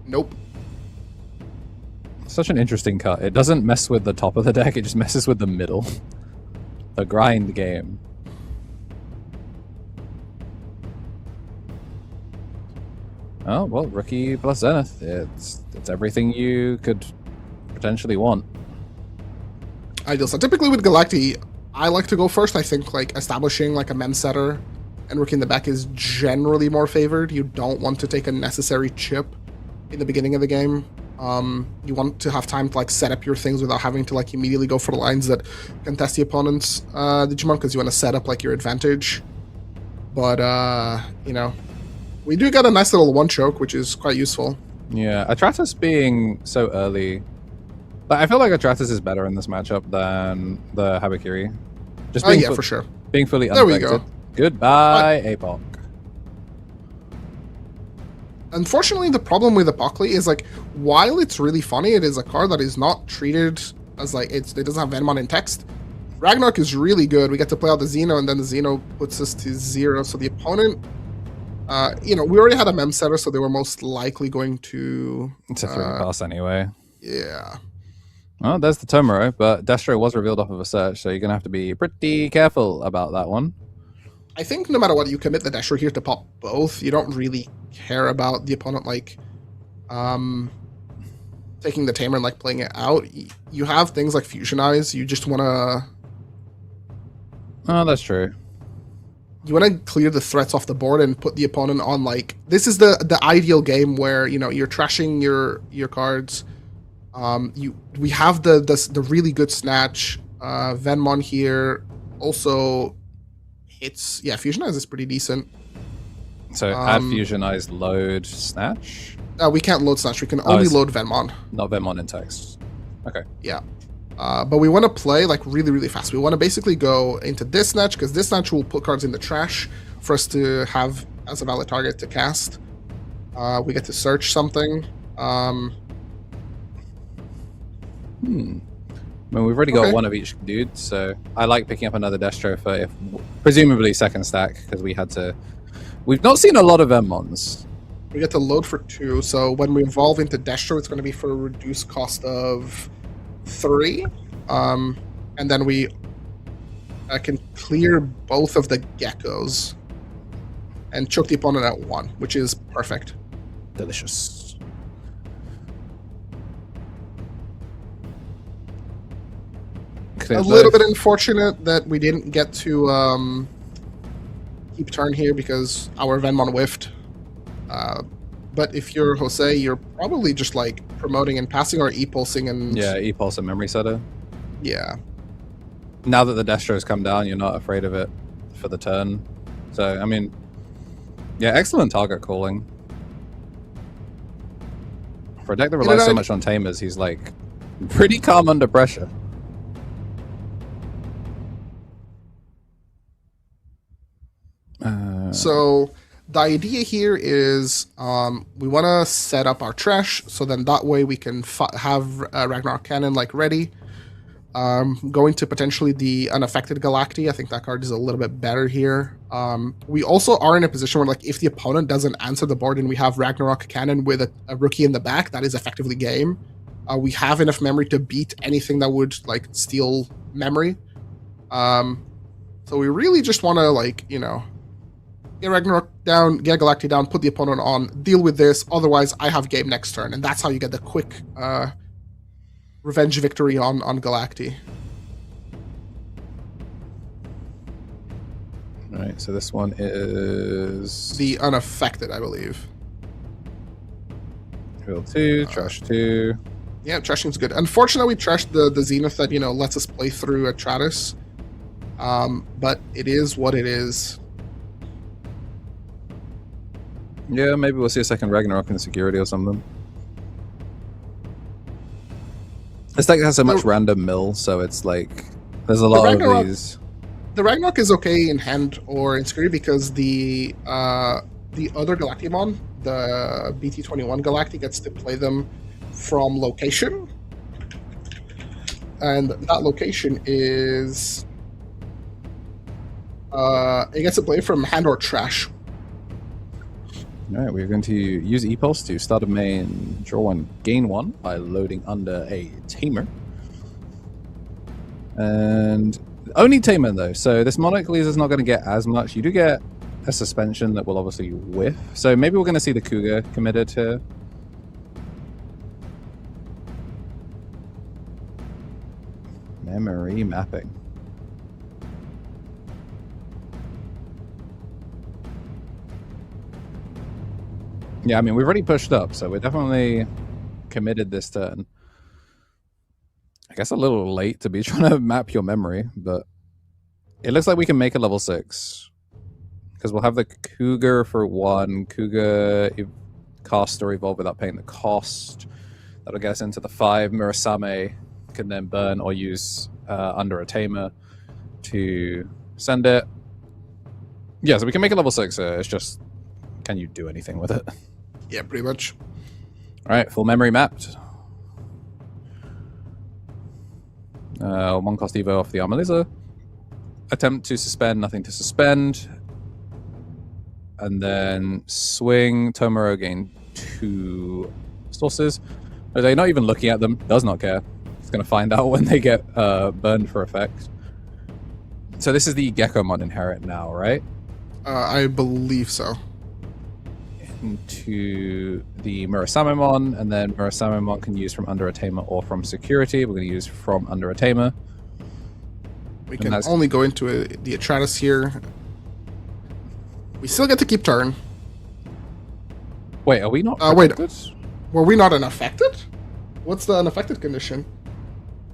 Nope. Such an interesting cut. It doesn't mess with the top of the deck, it just messes with the middle. The grind game. Oh, well, Rookie plus Zenith. It's everything you could potentially want. Ideal. So typically with Galacti, I like to go first. I think like establishing like a mem setter and Rookie in the back is generally more favored. You don't want to take a necessary chip in the beginning of the game. You want to have time to like set up your things without having to like immediately go for the lines that contest the opponent's Digimon, because you want to set up like your advantage. But you know, we do get a nice little one choke, which is quite useful. Yeah, Atratus being so early, but I feel like Atratus is better in this matchup than the Habakiri. Just being yeah, for sure. Being fully there unaffected. We go. Goodbye, Apoc. Unfortunately, the problem with Apocly is like, while it's really funny, it is a card that is not treated as like it doesn't have Venomon in text. Ragnarok is really good. We get to play out the Xeno, and then the Xeno puts us to 0. So the opponent, you know, we already had a mem setter, so they were most likely going to. It's a 3 pass anyway. Yeah. Well, there's the Tomoro, but Destro was revealed off of a search, so you're gonna have to be pretty careful about that one. I think no matter what, you commit the Destro here to pop both. You don't really care about the opponent like taking the Tamer and like playing it out. You have things like Fusion Eyes. You just want to. Oh, that's true. You want to clear the threats off the board and put the opponent on like this is the ideal game where you're trashing your cards. We have the really good snatch. Venmon here also hits. Yeah, Fusion Eyes is pretty decent. So add Fusion Eyes, load Snatch. We can't load Snatch. We can only load Venmon. Not Venmon in text. Okay. Yeah. But we want to play like really, really fast. We want to basically go into this Snatch because this Snatch will put cards in the trash for us to have as a valid target to cast. We get to search something. Well, we've already got one of each dude, so I like picking up another Destro for presumably second stack because we've not seen a lot of Venmons. We get to load for 2, so when we evolve into Destro, it's going to be for a reduced cost of 3. And then we can clear both of the geckos and choke the opponent at 1, which is perfect. Delicious. A little bit unfortunate that we didn't get to keep turn here because our Venmon whiffed. But if you're Jose, you're probably just like promoting and passing or e-pulsing and... Yeah, e-pulse and memory setter. Yeah. Now that the Destro's come down, you're not afraid of it for the turn. So, I mean, yeah, excellent target calling. For a deck that relies so much on Tamers, he's like pretty calm under pressure. So the idea here is we want to set up our trash so then that way we can have Ragnarok Cannon like ready. Going to potentially the Unaffected Galacti. I think that card is a little bit better here. We also are in a position where like if the opponent doesn't answer the board and we have Ragnarok Cannon with a rookie in the back, that is effectively game. We have enough memory to beat anything that would like steal memory. So we really just want to like, get Ragnarok down, get Galacti down, put the opponent on, deal with this. Otherwise, I have game next turn, and that's how you get the quick revenge victory on Galacti. All right, so this one is the Unaffected, I believe. Reveal 2, trash 2. Yeah, trashing's good. Unfortunately, we trashed the Zenith that lets us play through a Tratus. But it is what it is. Yeah, maybe we'll see a second Ragnarok in security or something. This deck has so much random mill, so it's like there's a lot of these. The Ragnarok is okay in hand or in security because the other Galactimon, the BT21 Galacti, gets to play them from location, and that location is it gets to play from hand or trash. All right, we're going to use E-Pulse to start a main, draw 1, gain 1 by loading under a Tamer. And only Tamer though, so this Monarch Leaser is not going to get as much. You do get a suspension that will obviously whiff, so maybe we're going to see the Cougar committed here. Memory mapping. Yeah, I mean, we've already pushed up, so we're definitely committed this turn. I guess a little late to be trying to map your memory, but it looks like we can make a level 6. Because we'll have the Cougar for 1. Cougar cast or evolve without paying the cost. That'll get us into the 5. Murasame can then burn or use under a Tamer to send it. Yeah, so we can make a level 6. It's just, can you do anything with it? Yeah, pretty much. All right, full memory mapped. 1 cost Evo off the Armor Lizard. Attempt to suspend, nothing to suspend. And then swing, Tomoro gain 2 sources. They're not even looking at them, does not care. It's going to find out when they get burned for effect. So this is the Geckomon inherit now, right? I believe so. Into the Murasamemon, and then Murasamemon can use from under a tamer or from security. We're going to use from under a tamer. We can only go into the Atratus here. We still get to keep turn. Wait, are we not wait. protected? Were we not unaffected? What's the unaffected condition?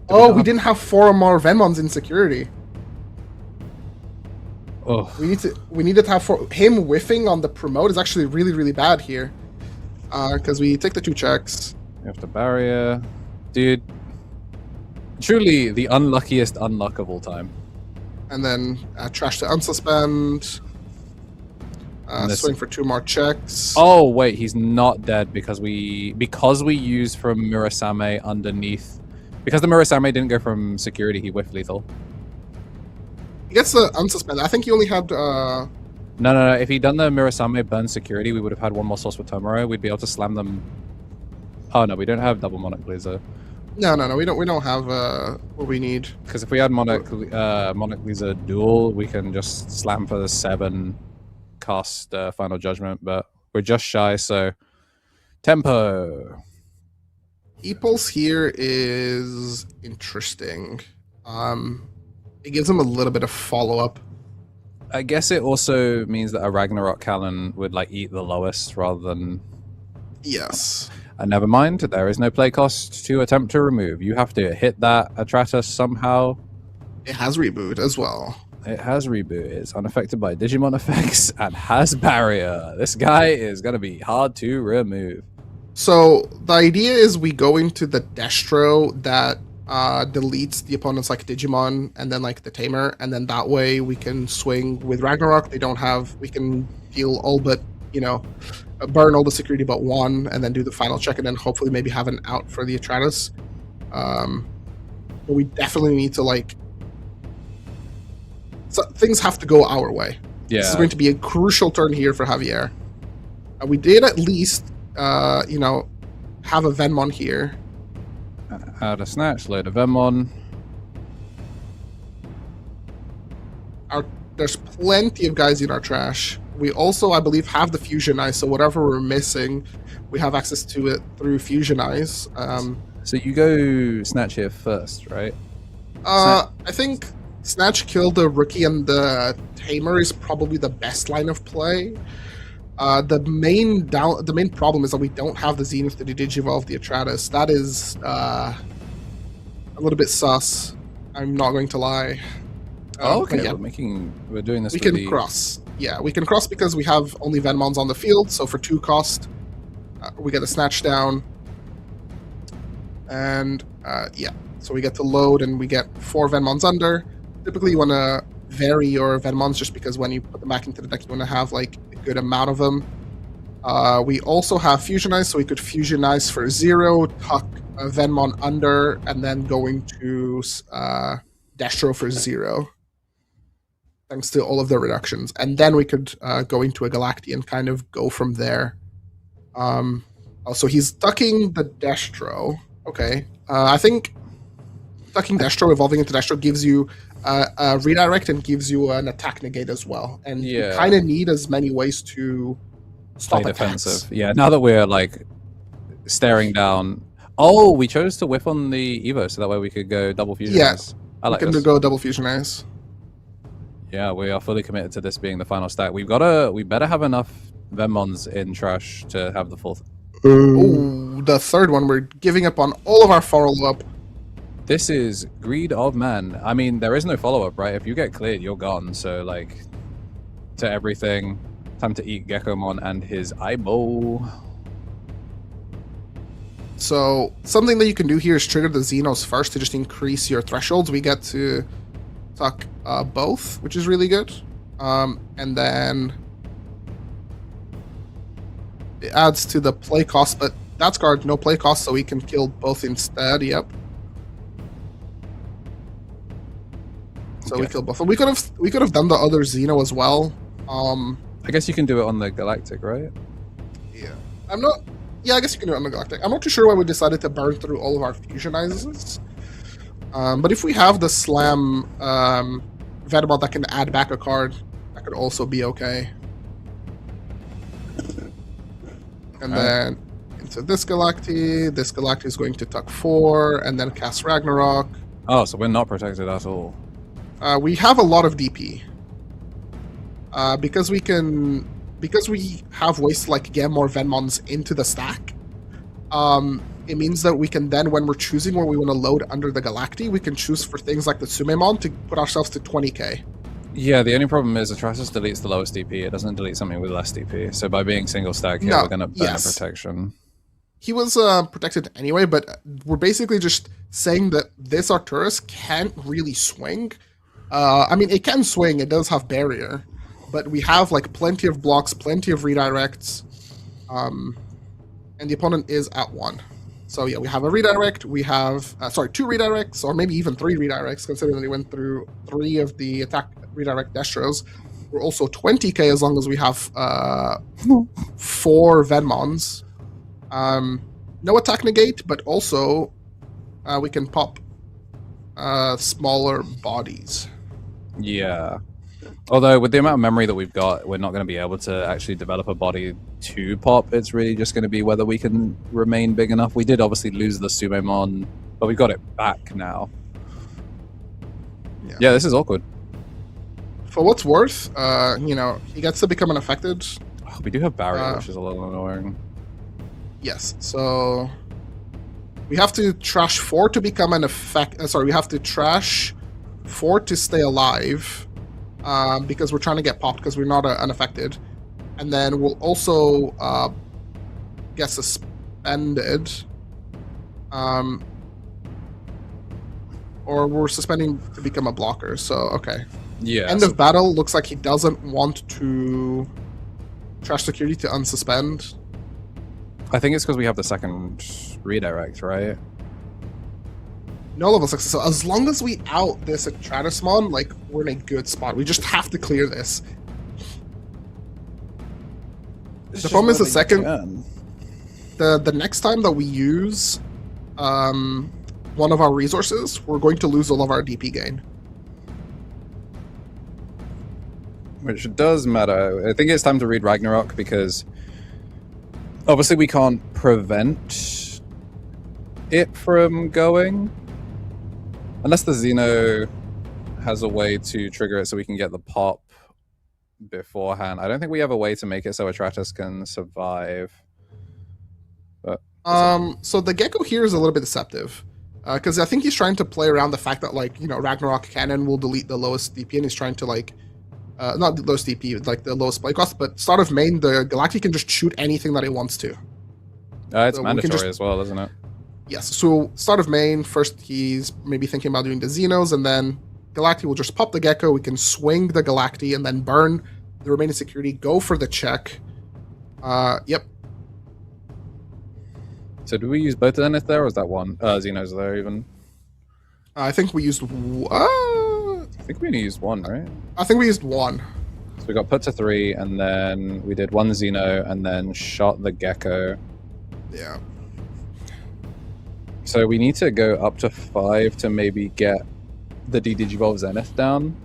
We didn't have 4 or more Venmons in security. Oh, We needed to have 4. Him whiffing on the promote is actually really, really bad here. Because we take the 2 checks. we have the barrier. Dude, truly the unluckiest unluck of all time. And then trash to unsuspend. Swing for 2 more checks. Oh wait, he's not dead because we use from Murasame underneath. Because the Murasame didn't go from security, he whiffed lethal. He gets the unsuspend. I think he only had. No. If he'd done the Murasame burn security, we would have had 1 more source for Tomoro. We'd be able to slam them. Oh no, we don't have double Monarch Blazer. No. We don't have what we need. Because if we had Monarch Blazer dual, we can just slam for the 7, cast Final Judgment. But we're just shy, so tempo. E-Pulse here is interesting. It gives him a little bit of follow-up. I guess it also means that a Ragnarok Callan would like eat the lowest rather than. Yes. And never mind, there is no play cost to attempt to remove. You have to hit that Atratus somehow. It has reboot as well. It has reboot. It's unaffected by Digimon effects and has barrier. This guy is going to be hard to remove. So the idea is we go into the Destro that deletes the opponent's like Digimon and then like the Tamer, and then that way we can swing with Ragnarok. We can deal all but, burn all the security but 1, and then do the final check, and then hopefully maybe have an out for the Atratus. But we definitely need to so things have to go our way. Yeah. This is going to be a crucial turn here for Javier. We did at least have a Venmon here. Add a snatch, load a Venmon. There's plenty of guys in our trash. We also, I believe, have the Fusion Eyes, so whatever we're missing, we have access to it through Fusion Eyes. So you go snatch here first, right? I think Snatch kill the Rookie and the Tamer is probably the best line of play. The main problem is that we don't have the Zenith to digivolve the Atratus. That is a little bit sus. I'm not going to lie. Okay, yeah. We're doing this. We can cross. Yeah, we can cross because we have only Venmons on the field. So for 2 cost, we get a snatch down, and so we get to load and we get 4 Venmons under. Typically, you want to vary your Venmons just because when you put them back into the deck, you want to have like a good amount of them. We also have Fusionize, so we could Fusionize for 0, tuck a Venmon under, and then going to Destro for 0. Thanks to all of the reductions. And then we could go into a Galacti and kind of go from there. So he's tucking the Destro. Okay. I think tucking Destro, evolving into Destro, gives you a redirect and gives you an attack negate as well. And you kind of need as many ways to stop defensive. Yeah, now that we're like staring down. Oh, we chose to whiff on the Evo, so that way we could go double fusion. Yeah, I like we can go double Fusionize. Yeah, we are fully committed to this being the final stack. We better have enough Venmons in trash to have the 4th. Ooh, the 3rd one. We're giving up on all of our follow-up. This is greed of man. I mean, there is no follow-up, right? If you get cleared, you're gone. So, like, to everything. Time to eat Gekomon and his eyeball. So, something that you can do here is trigger the Xenos first to just increase your thresholds. We get to tuck both, which is really good. And then it adds to the play cost, but that's guard, no play cost, so we can kill both instead. Yep. So we kill both. We could have done the other Xeno as well. I guess you can do it on the Galactic, right? Yeah. I guess you can do it on the Galactic. I'm not too sure why we decided to burn through all of our Fusionizes. But if we have the Slam Venomon that can add back a card, That could also be okay. And then into this Galacti. This Galacti is going to tuck 4 and then cast Ragnarok. Oh, so we're not protected at all. We have a lot of DP. Because we have ways to like get more Venmons into the stack. It means that we can then, when we're choosing where we want to load under the Galacti, we can choose for things like the Sumemon to put ourselves to 20k. Yeah, the only problem is Atratus deletes the lowest DP. It doesn't delete something with less DP. So by being single stack here, we're going to burn a protection. He was protected anyway, but we're basically just saying that this Arcturus can't really swing. I mean, it can swing. It does have barrier. But we have like plenty of blocks, plenty of redirects. And the opponent is at 1. So yeah, we have a redirect, we have, 2 redirects, or maybe even 3 redirects, considering that he went through 3 of the attack redirect Destros. We're also 20k as long as we have 4 Venmons. No attack negate, but also we can pop smaller bodies. Yeah. Although with the amount of memory that we've got, we're not going to be able to actually develop a body to pop. It's really just going to be whether we can remain big enough. We did obviously lose the Sumemon, but we got it back now. Yeah, this is awkward. For what's worth, he gets to become unaffected. Oh, we do have barrier, which is a little annoying. Yes, so we have to trash 4 to become an effect. We have to trash 4 to stay alive. Because we're trying to get popped because we're not unaffected. And then we'll also get suspended. Or we're suspending to become a blocker, so okay. Yeah. End of battle looks like he doesn't want to trash security to unsuspend. I think it's because we have the second redirect, right? No level 6. So as long as we out this Atratusmon, like, we're in a good spot. We just have to clear this. The problem is the next time that we use one of our resources, we're going to lose all of our DP gain. Which does matter. I think it's time to read Ragnarok because obviously we can't prevent it from going. Unless the Xeno has a way to trigger it so we can get the pop beforehand. I don't think we have a way to make it so Atratus can survive. But so the Gecko here is a little bit deceptive. Because I think he's trying to play around the fact that, like, Ragnarok Cannon will delete the lowest DP, and he's trying to, like, not the lowest DP, like the lowest play cost, but start of main, the Galacti can just shoot anything that it wants to. It's so mandatory as well, isn't it? Yes, so start of main, first he's maybe thinking about doing the Xenos, and then Galacti will just pop the Gecko, we can swing the Galacti, and then burn the remaining security, go for the check. Yep. So do we use both of Zenith there, or is that one? Xenos there even? I think we used... I think we only used one, right? I think we used one. So we got put to 3, and then we did one Xeno, and then shot the Gecko. Yeah. So we need to go up to 5 to maybe get the D-Digivolve Zenith down.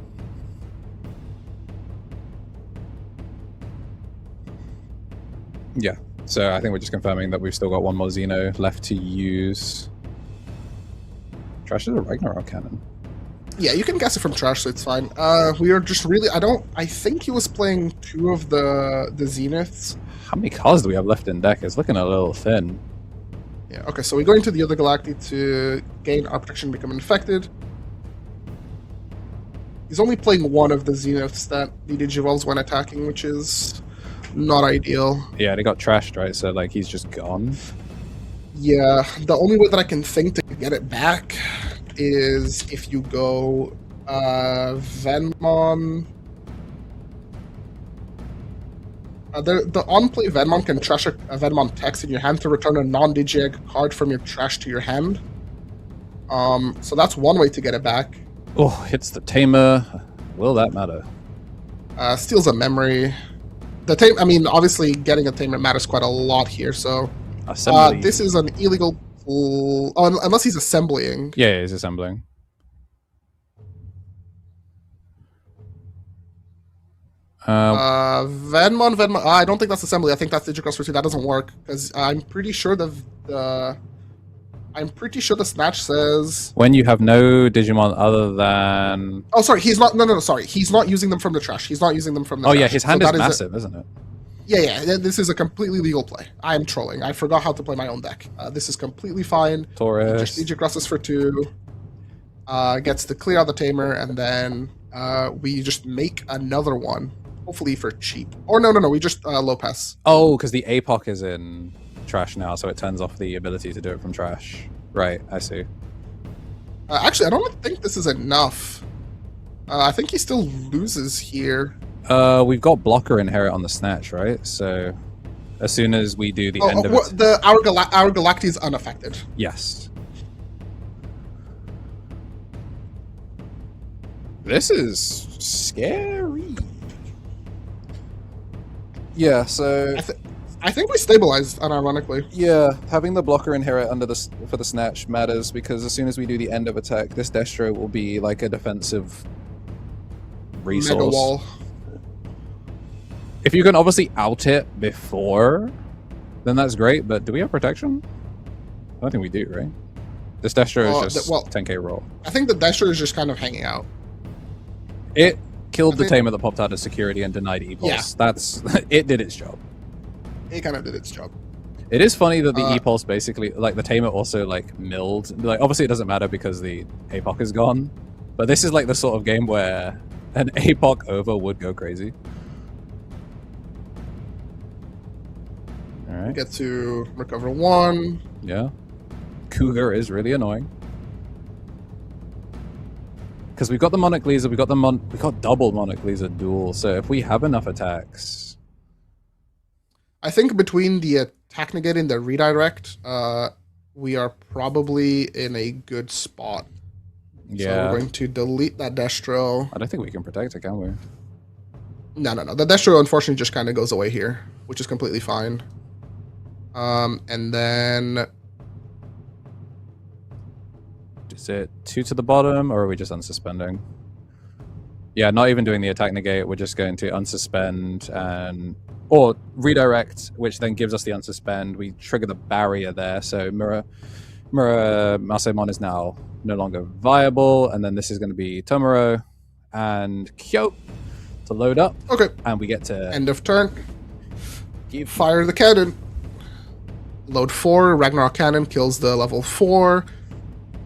Yeah. So I think we're just confirming that we've still got one more Xeno left to use. Trash is a Ragnarok cannon. Yeah, you can guess it from trash, so it's fine. We are just really... I think he was playing 2 of the Zeniths. How many cards do we have left in deck? It's looking a little thin. Yeah, okay, so we go into the other Galacti to gain our protection, become infected. He's only playing 1 of the Zeniths that the Digivolves when attacking, which is not ideal. Yeah, they got trashed, right? So, like, he's just gone. Yeah, the only way that I can think to get it back is if you go Venmon. The on-play Venmon can trash a Venmon text in your hand to return a non-Digi-Egg card from your trash to your hand. So that's one way to get it back. Oh, hits the Tamer. Will that matter? Steals a memory. The Tamer, I mean, obviously getting a Tamer matters quite a lot here, so... this is an illegal... unless he's assembling. Yeah, he's assembling. Venmon. I don't think that's assembly. I think that's Digicross for 2. That doesn't work because I'm pretty sure the snatch says. When you have no Digimon other than. Oh, sorry. He's not. No. Sorry. He's not using them from the trash. He's not using them from the. Oh trash. yeah, his hand So is that massive, isn't it? Yeah. This is a completely legal play. I am trolling. I forgot how to play my own deck. This is completely fine. Taurus. Just Digicrosses for 2. Gets to clear out the tamer, and then we just make another one. Hopefully for cheap. Or no. We just low pass. Oh, because the APOC is in trash now, so it turns off the ability to do it from trash. Right, I see. Actually, I don't think this is enough. I think he still loses here. We've got blocker inherit on the snatch, right? So as soon as we do the end of it. Our Galacti is unaffected. Yes. This is scary. Yeah, so I think we stabilized, unironically. yeah, having the blocker inherit under for the snatch matters because as soon as we do the end of attack, this Destro will be like a defensive resource. Mega wall. If you can obviously out it before, then that's great. But do we have protection? I don't think we do, right? This Destro is just 10k roll. I think the Destro is just kind of hanging out. It killed the tamer that popped out of security and denied E-Pulse. Yeah. That's it did its job. It kind of did its job. It is funny that the E-Pulse basically, like the tamer also like milled. Like obviously it doesn't matter because the APOC is gone, but this is like the sort of game where an APOC over would go crazy. All right. Get to recover 1. Yeah. Cougar is really annoying. Because we've got the Monarch Laser, we've got double Monarch Laser duel, so if we have enough attacks. I think between the attack negate and the redirect, we are probably in a good spot. Yeah. So we're going to delete that Destro. I don't think we can protect it, can we? No. The Destro unfortunately just kind of goes away here, which is completely fine. And then Is it 2 to the bottom, or are we just unsuspending? Yeah, not even doing the attack negate. We're just going to unsuspend or redirect, which then gives us the unsuspend. We trigger the barrier there, so Mura Masemon is now no longer viable, and then this is going to be Tomoro and Kyo to load up. Okay. And we get to End of turn. Fire the cannon. Load 4. Ragnarok cannon kills the level 4.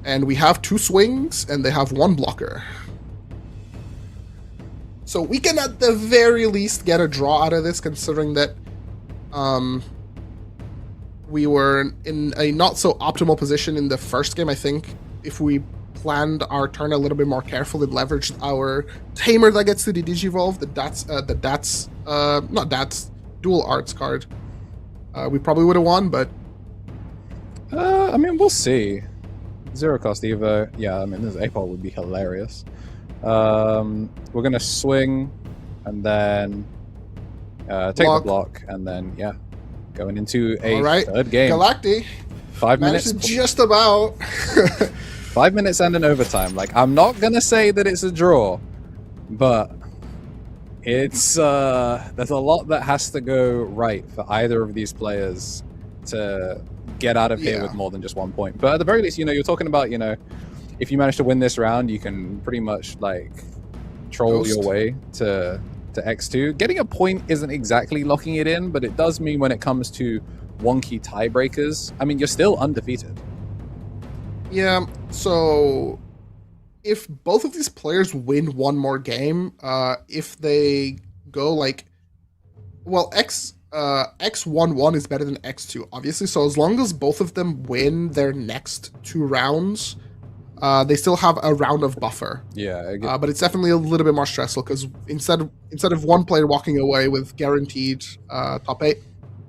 And we have 2 swings, and they have 1 blocker. So we can at the very least get a draw out of this, considering that we were in a not so optimal position in the first game. I think if we planned our turn a little bit more carefully and leveraged our tamer that gets to the Digivolve, dual arts card, we probably would have won, but I mean, we'll see. Zero cost Evo. Yeah, I mean, this APOL would be hilarious. We're going to swing and then take the block and then, yeah, going into a third game. Galacti. 5 minutes. Just about. 5 minutes and an overtime. Like, I'm not going to say that it's a draw, but it's there's a lot that has to go right for either of these players to get out of here with more than just 1 point. But at the very least, you know, you're talking about, you know, if you manage to win this round, you can pretty much like troll your way to X2. Getting a point isn't exactly locking it in, but it does mean when it comes to wonky tiebreakers, I mean, you're still undefeated. Yeah, so if both of these players win 1 more game, if they go like, well, X1-1 is better than X2, obviously. So as long as both of them win their next 2 rounds, they still have a round of buffer. Yeah, but it's definitely a little bit more stressful because instead of one player walking away with guaranteed top 8,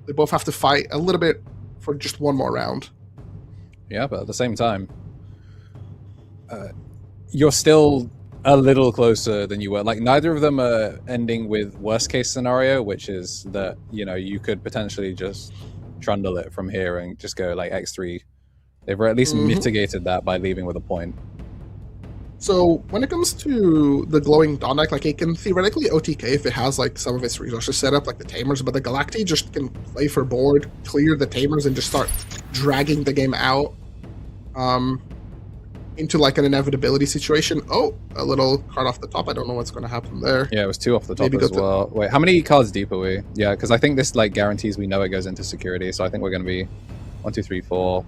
they both have to fight a little bit for just 1 more round. Yeah, but at the same time, you're still a little closer than you were. Like, neither of them are ending with worst case scenario, which is that, you know, you could potentially just trundle it from here and just go like X3. They've at least mitigated that by leaving with a point. So when it comes to the glowing dawn deck, like it can theoretically OTK if it has like some of its resources set up, like the Tamers, but the Galacti just can play for board, clear the Tamers, and just start dragging the game out into like an inevitability situation. Oh, a little card off the top. I don't know what's going to happen there. Yeah, it was 2 off the top Maybe as go to- well. Wait, how many cards deep are we? Yeah, because I think this like guarantees we know it goes into security. So I think we're going to be 1, 2, 3, 4,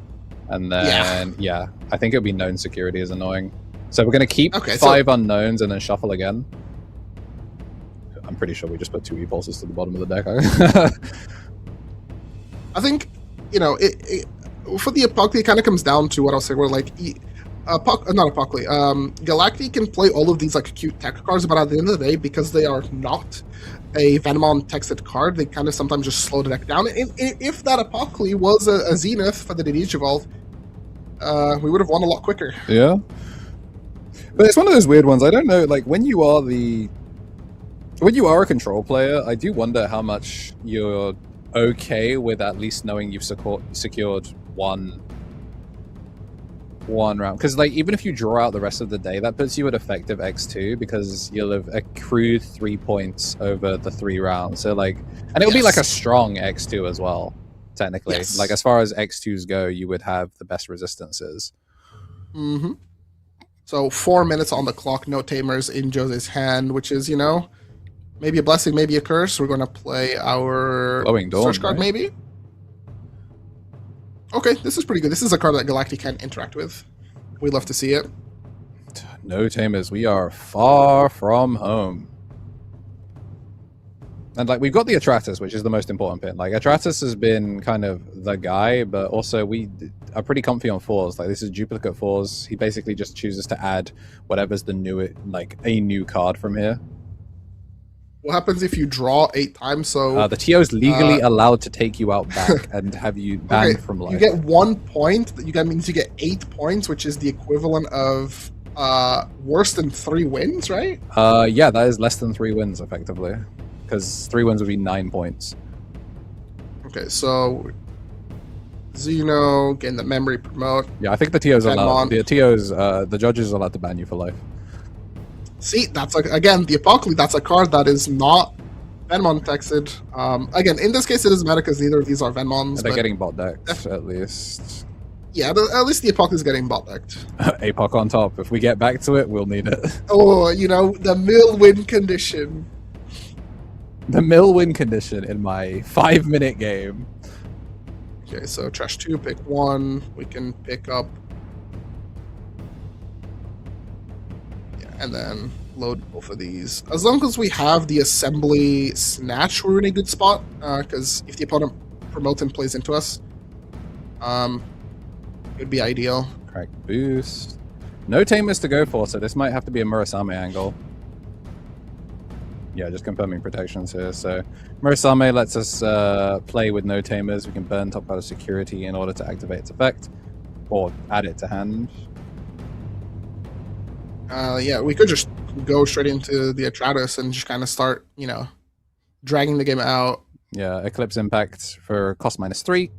and then yeah, I think it'll be known security is annoying. So we're going to keep 5 unknowns and then shuffle again. I'm pretty sure we just put 2 e-pulses to the bottom of the deck. I think, you know, for the Apocalypse, it kind of comes down to what I'll say, where like, not Apocalypse, Galacti can play all of these like cute tech cards, but at the end of the day, because they are not a Venomon texted card, they kind of sometimes just slow the deck down. If that Apocalypse was a Zenith for the Digivolve, we would have won a lot quicker. Yeah. But it's one of those weird ones. I don't know, like when you are a control player, I do wonder how much you're okay with at least knowing you've secured one round. Because like even if you draw out the rest of the day, that puts you at effective X2 because you'll have accrued 3 points over the 3 rounds. So like, and it'll be like a strong X2 as well, technically. Yes. Like as far as X2s go, you would have the best resistances. Mm-hmm. So 4 minutes on the clock, no Tamers in Jose's hand, which is, you know, maybe a blessing, maybe a curse. We're going to play our Glowing Dawn, search card, right? maybe. Okay, this is pretty good. This is a card that Galacti can interact with. We'd love to see it. No Tamers, we are far from home. And like we've got the Atratus, which is the most important pin. Like Atratus has been kind of the guy, but also we are pretty comfy on 4s. Like this is duplicate 4s. He basically just chooses to add whatever's the new, like a new card from here. What happens if you draw 8 times? So The TO is legally allowed to take you out back and have you banned from life. you get 1 point. That means you get 8 points, which is the equivalent of worse than 3 wins, right? Yeah, that is less than 3 wins effectively, because 3 wins would be 9 points. Okay, so Xeno, getting the memory promote. Yeah, I think the TO's allowed. Venomon. The TO's, the judges are allowed to ban you for life. See, that's like, again, the Apocalypse, that's a card that is not Venomon texted. Again, in this case, it doesn't matter because neither of these are Venomons. They're but getting bot decked, at least. yeah, at least the Apocalypse is getting bot decked. APOC on top. If we get back to it, we'll need it. Oh, you know, the mill win condition. The mill win condition in my 5-minute game. Okay, so trash 2, pick 1. We can pick up. Yeah, and then load both of these. As long as we have the assembly snatch, we're in a good spot. Because if the opponent promotes and plays into us, it'd be ideal. Crack boost. No Tamers to go for, so this might have to be a Murasame angle. Yeah, just confirming protections here. So Murasame lets us play with no Tamers. We can burn top out of security in order to activate its effect, or add it to hand. Yeah, we could just go straight into the Atratus and just kind of start, you know, dragging the game out. Yeah, Eclipse Impact for cost -3.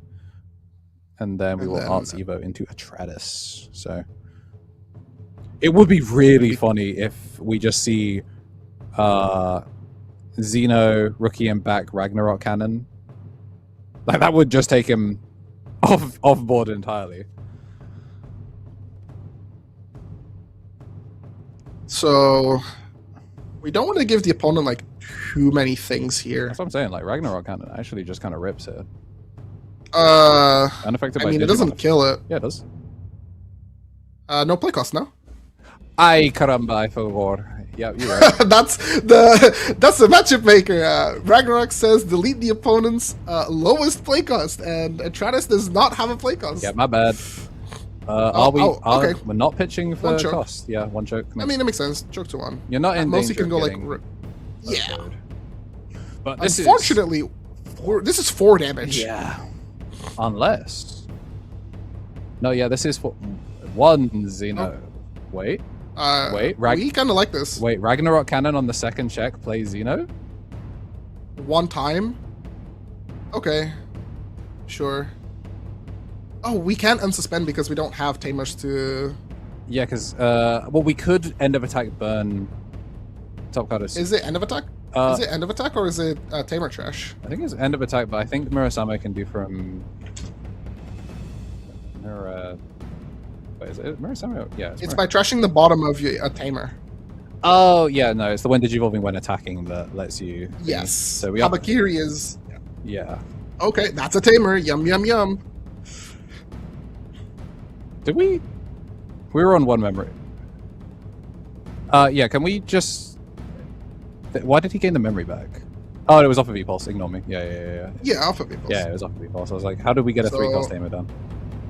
And then we And will then- Arts Evo into Atratus. So it would be really funny if we just see Xeno, Rookie, and back Ragnarok Cannon. Like that would just take him off board entirely. So we don't want to give the opponent like too many things here. That's what I'm saying. Like Ragnarok Cannon actually just kind of rips it. I Unaffected by mean, it Digimon. doesn't kill it. Yeah, it does. No play cost, no. Ay caramba, I forgot. Yeah, you're right. that's the matchup maker. Ragnarok says delete the opponent's lowest play cost, and Atratus does not have a play cost. Yeah, my bad. Are we? okay. We're not pitching for One choke. cost. Yeah, 1 choke. I mean, it makes sense. Choke to 1. You're not in Mostly danger can go of like, getting yeah. overpowered. But this Unfortunately, this is 4 damage. is yeah. Unless no, yeah, this is for 1 Xeno. Wait, wait, we kind of like this. wait. Ragnarok Cannon on the second check plays Xeno. 1 time. Okay, sure. Oh, we can't unsuspend because we don't have Tamers to Yeah, because well, we could end of attack burn top card. Is it end of attack? Is it end of attack or is it Tamer Trash? I think it's end of attack, but I think Murasame can do from Mura. Wait, is it Murasame? Yeah, It's by trashing the bottom of a Tamer. Oh yeah, no, it's the when digivolving when attacking that lets you. Yes. So we are. Habakiri is. Yeah. Okay, that's a Tamer. Yum yum yum. Did we? We were on one memory. Yeah. Can we just? Why did he gain the memory back? Oh, it was off of E-Pulse. Ignore me. Yeah. Yeah, Alpha Peoples. Yeah, it was off of E-Pulse. I was like, how did we get a 3-cost Tamer done?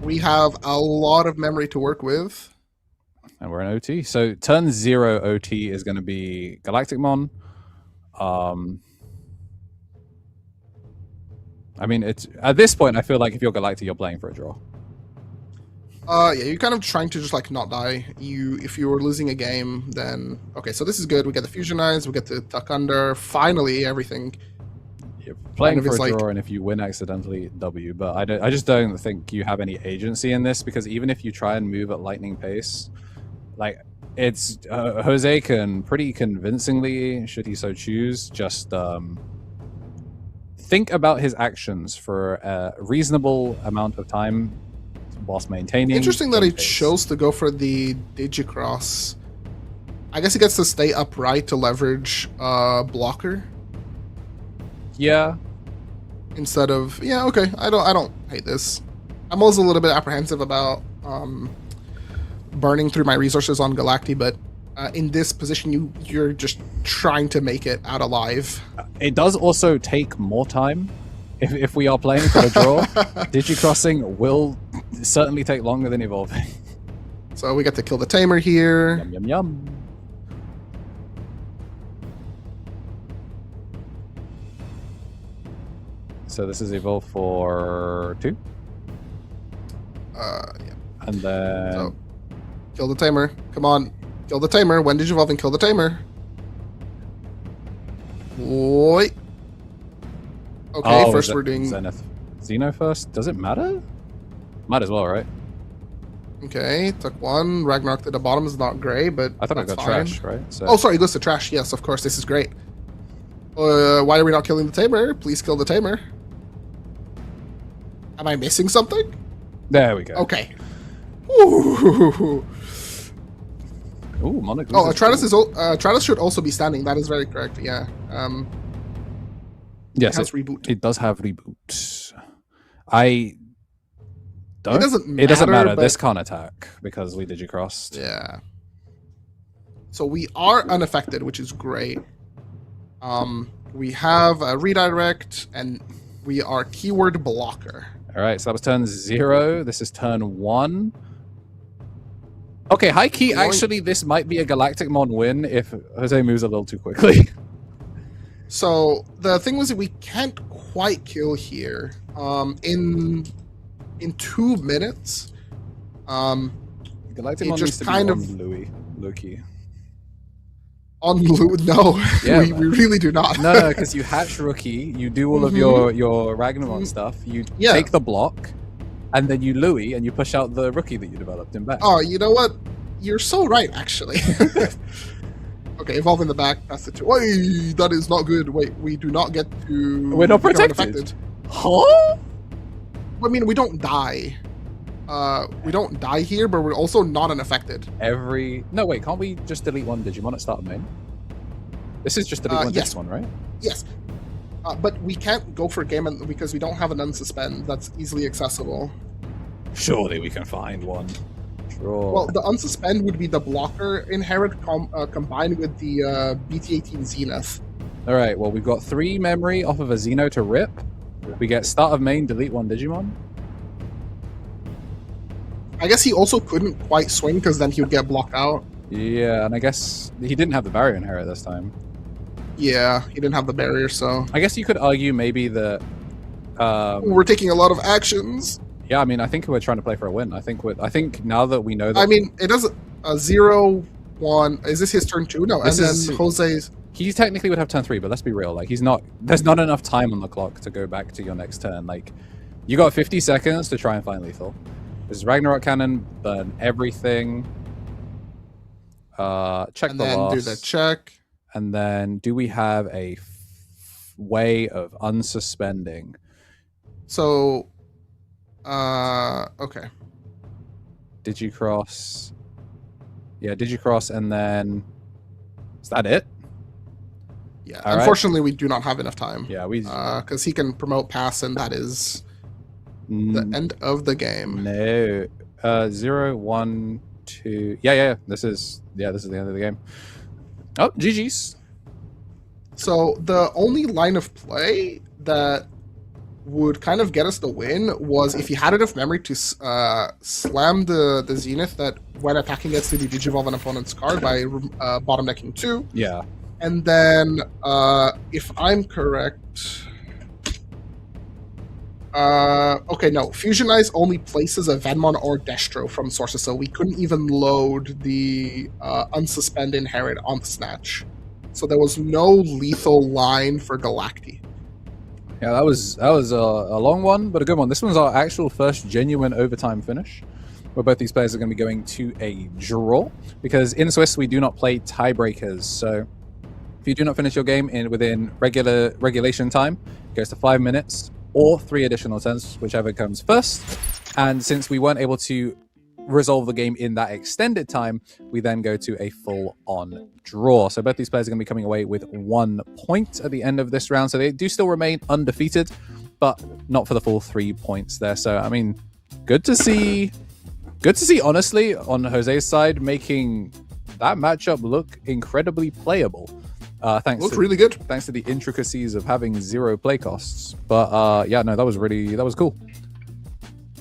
We have a lot of memory to work with. And we're in OT. So turn 0 OT is going to be Galacticmon. I mean, it's at this point, I feel like if you're Galactic, you're playing for a draw. Yeah, you're kind of trying to just like not die. If you were losing a game, then okay. So this is good. We get the Fusionize, we get the Tuck Under. Finally, everything. You're playing Kind of for a is draw, and if you win accidentally, W. But I just don't think you have any agency in this, because even if you try and move at lightning pace, like it's Jose can pretty convincingly, should he so choose, just think about his actions for a reasonable amount of time whilst maintaining. Interesting that he pace. chose to go for the Digicross. I guess he gets to stay upright to leverage blocker Yeah. instead of okay. I don't hate this. I'm also a little bit apprehensive about burning through my resources on Galacti, but in this position you're just trying to make it out alive. It does also take more time. If we are playing for a draw, Digicrossing will certainly take longer than evolving. So we get to kill the Tamer here. Yum, yum, yum. So this is evolve for 2. Yeah. And then... So kill the Tamer. Come on. Kill the Tamer. When did you evolve and kill the Tamer? Oi. Okay, Oh, first is it we're doing... Zenith. Xeno first? Does it matter? Might as well, right? Okay, took 1. Ragnarok to the bottom is not great, but I thought it that's got fine. trash, right? So Oh, sorry, it goes to trash. Yes, of course, this is great. Why are we not killing the Tamer? Please kill the Tamer. Am I missing something? there we go. Okay. Ooh. Ooh, Monarch. Oh, loses Travis two. Travis should also be standing. That is very correct. Yeah. Yes, it has reboot. It does have reboot. I don't. It doesn't matter. This but- can't attack because we digicrossed. Yeah. So we are unaffected, which is great. We have a redirect, and we are keyword blocker. All right, so that was turn 0. This is turn 1. Okay, high key. Actually, this might be a Galacticmon win if Jose moves a little too quickly. So the thing was that we can't quite kill here. In 2 minutes. Galacticmon It just needs to kind be of- on Louis. Loki. On no, Yeah, we really do not. No, because you hatch rookie, you do all of your Ragnarok stuff, you Yeah. take the block, and then you Louis and you push out the rookie that you developed in back. Oh, you know what? You're so right, actually. Okay, evolve in the back. That's the 2. Wait, that is not good. Wait, we do not get to. We're not become protected. unaffected. Huh? I mean, we don't die. We don't die here, but we're also not unaffected. No, wait, can't we just delete one Digimon at start of main? This is just delete one yes. Digimon, right? Yes. But we can't go for game because we don't have an unsuspend that's easily accessible. Surely we can find one. Sure. Well, the unsuspend would be the blocker inherit combined with the BT-18 Zenith. All right, well, we've got 3 memory off of a Xeno to rip. We get start of main, delete one Digimon. I guess he also couldn't quite swing because then he would get blocked out. Yeah, and I guess he didn't have the barrier inherit this time. Yeah, he didn't have the barrier, so I guess you could argue maybe that. we're taking a lot of actions. Yeah, I mean, I think we're trying to play for a win. I think now that we know that. I mean, it does a 0-1. Is this his turn 2? No, This and is- then Jose's. he technically would have turn 3, but let's be real. Like, there's not enough time on the clock to go back to your next turn. Like, you got 50 seconds to try and find lethal. This is Ragnarok Cannon, burn everything. Check And the then loss. do the check. And then do we have a way of unsuspending? So, okay. Digicross. Yeah, Digicross, and then is that it? Yeah. All right. Unfortunately, we do not have enough time. Yeah, we Because he can promote pass, and that is the end of the game. No. 0, 1, 2. Yeah. This is the end of the game. Oh, GG's. So the only line of play that would kind of get us the win was if he had enough memory to slam the Zenith that when attacking gets to the Digivolve an opponent's card by bottom decking 2. Yeah. And then, if I'm correct... okay, no. Fusion Eyes only places a Venmon or Destro from sources, so we couldn't even load the Unsuspend Inherit on the Snatch. So there was no lethal line for Galacti. Yeah, that was a long one, but a good one. This one's our actual first genuine overtime finish, where both these players are going to be going to a draw, because in Swiss we do not play tiebreakers. So if you do not finish your game within regulation time, it goes to 5 minutes or 3 additional turns, whichever comes first. And since we weren't able to resolve the game in that extended time, we then go to a full-on draw. So both these players are going to be coming away with 1 point at the end of this round. So they do still remain undefeated, but not for the full 3 points there. So, I mean, good to see, honestly, on Jose's side, making that matchup look incredibly playable. Looked really good. Thanks to the intricacies of having 0 play costs. But yeah, no, that was cool.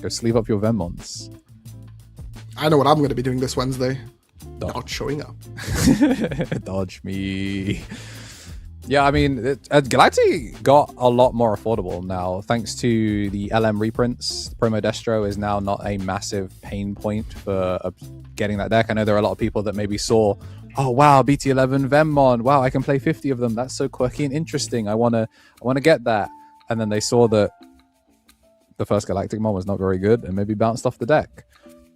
Go sleeve up your Venmons. I know what I'm going to be doing this Wednesday. Not showing up. Dodge me. Yeah, I mean, Galacti got a lot more affordable now thanks to the LM reprints. Promo Destro is now not a massive pain point for getting that deck. I know there are a lot of people that maybe saw, oh wow, BT11 Venmon, wow, I can play 50 of them. That's so quirky and interesting. I wanna get that. And then they saw that the first Galactic Mon was not very good and maybe bounced off the deck.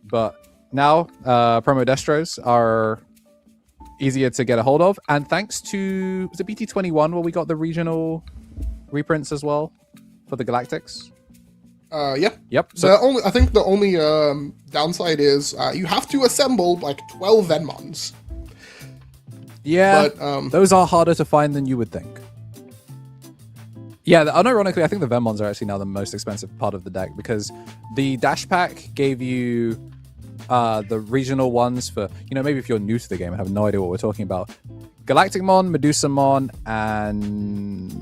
But now promo Destros are easier to get a hold of, and thanks to, was it BT21 where we got the regional reprints as well for the Galactics? Yeah. Yep. So I think the only downside is you have to assemble like 12 Venmons. yeah, But those are harder to find than you would think. Yeah, unironically, I think the Venmons are actually now the most expensive part of the deck, because the Dash Pack gave you the regional ones for, maybe if you're new to the game and have no idea what we're talking about. Galactic Mon, Medusa Mon, and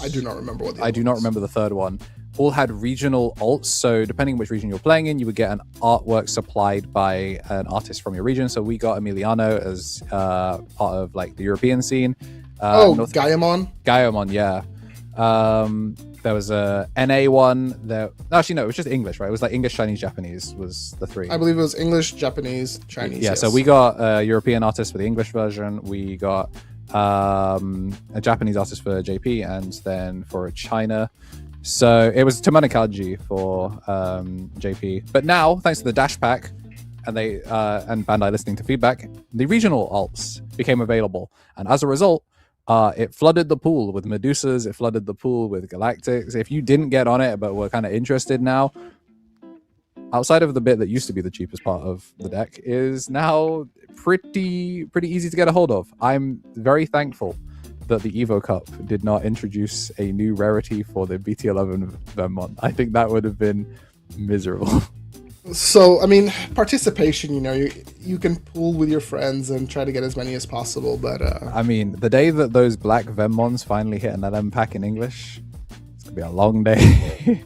I do not remember what the I do not remember the third one. All had regional alts, so depending which region you're playing in, you would get an artwork supplied by an artist from your region. So we got Emiliano as part of like the European scene. Gaiamon? Gaiamon, yeah. There was a NA one. Actually, no, it was just English, right? It was like English, Chinese, Japanese was the 3. I believe it was English, Japanese, Chinese. Yeah, yes. so we got a European artist for the English version. We got a Japanese artist for JP, and then for China. So it was Tamana Kaji for JP. But now, thanks to the Dash Pack and and Bandai listening to feedback, the regional alts became available. And as a result, it flooded the pool with Medusas, it flooded the pool with Galactics. If you didn't get on it but were kind of interested now, outside of the bit that used to be the cheapest part of the deck, is now pretty easy to get a hold of. I'm very thankful that the Evo Cup did not introduce a new rarity for the BT11 Venmon. I think that would have been miserable. So, I mean, participation, you can pool with your friends and try to get as many as possible, but... I mean, the day that those black Venmons finally hit an LM pack in English, it's going to be a long day.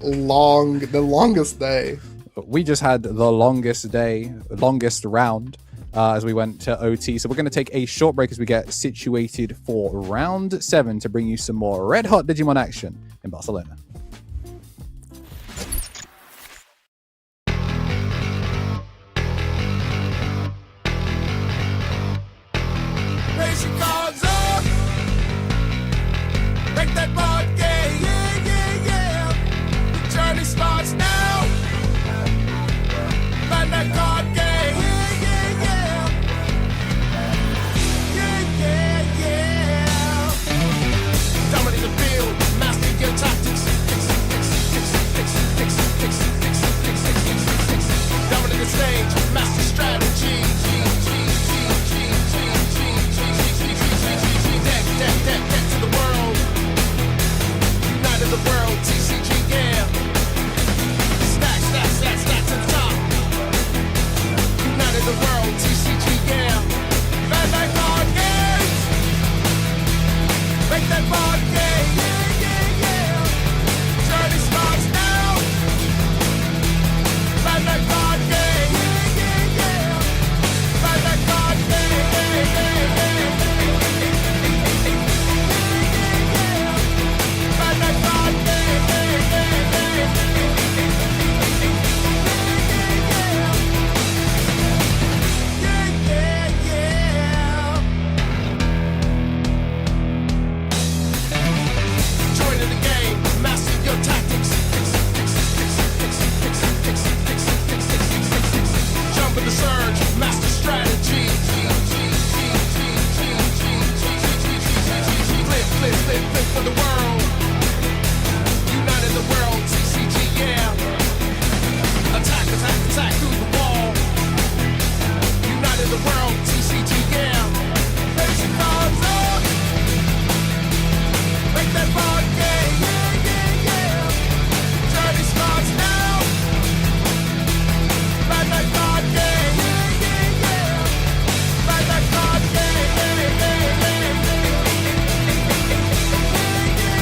The longest day. We just had the longest day, longest round, as we went to OT. So we're going to take a short break as we get situated for round 7 to bring you some more red-hot Digimon action in Barcelona. Raise your cards up. Make that board game. Yeah. The journey starts now. Find that card game. Yeah. justice for the world. United the world, CCG, yeah. Attack, attack, attack through the wall. United the world, CCG, yeah. Raise your cards up. Make that ball game, yeah, yeah, yeah. Journey starts now. Bandai Card Game, yeah, yeah, yeah. Bandai Card Game, yeah, yeah, yeah, yeah, yeah, yeah, yeah.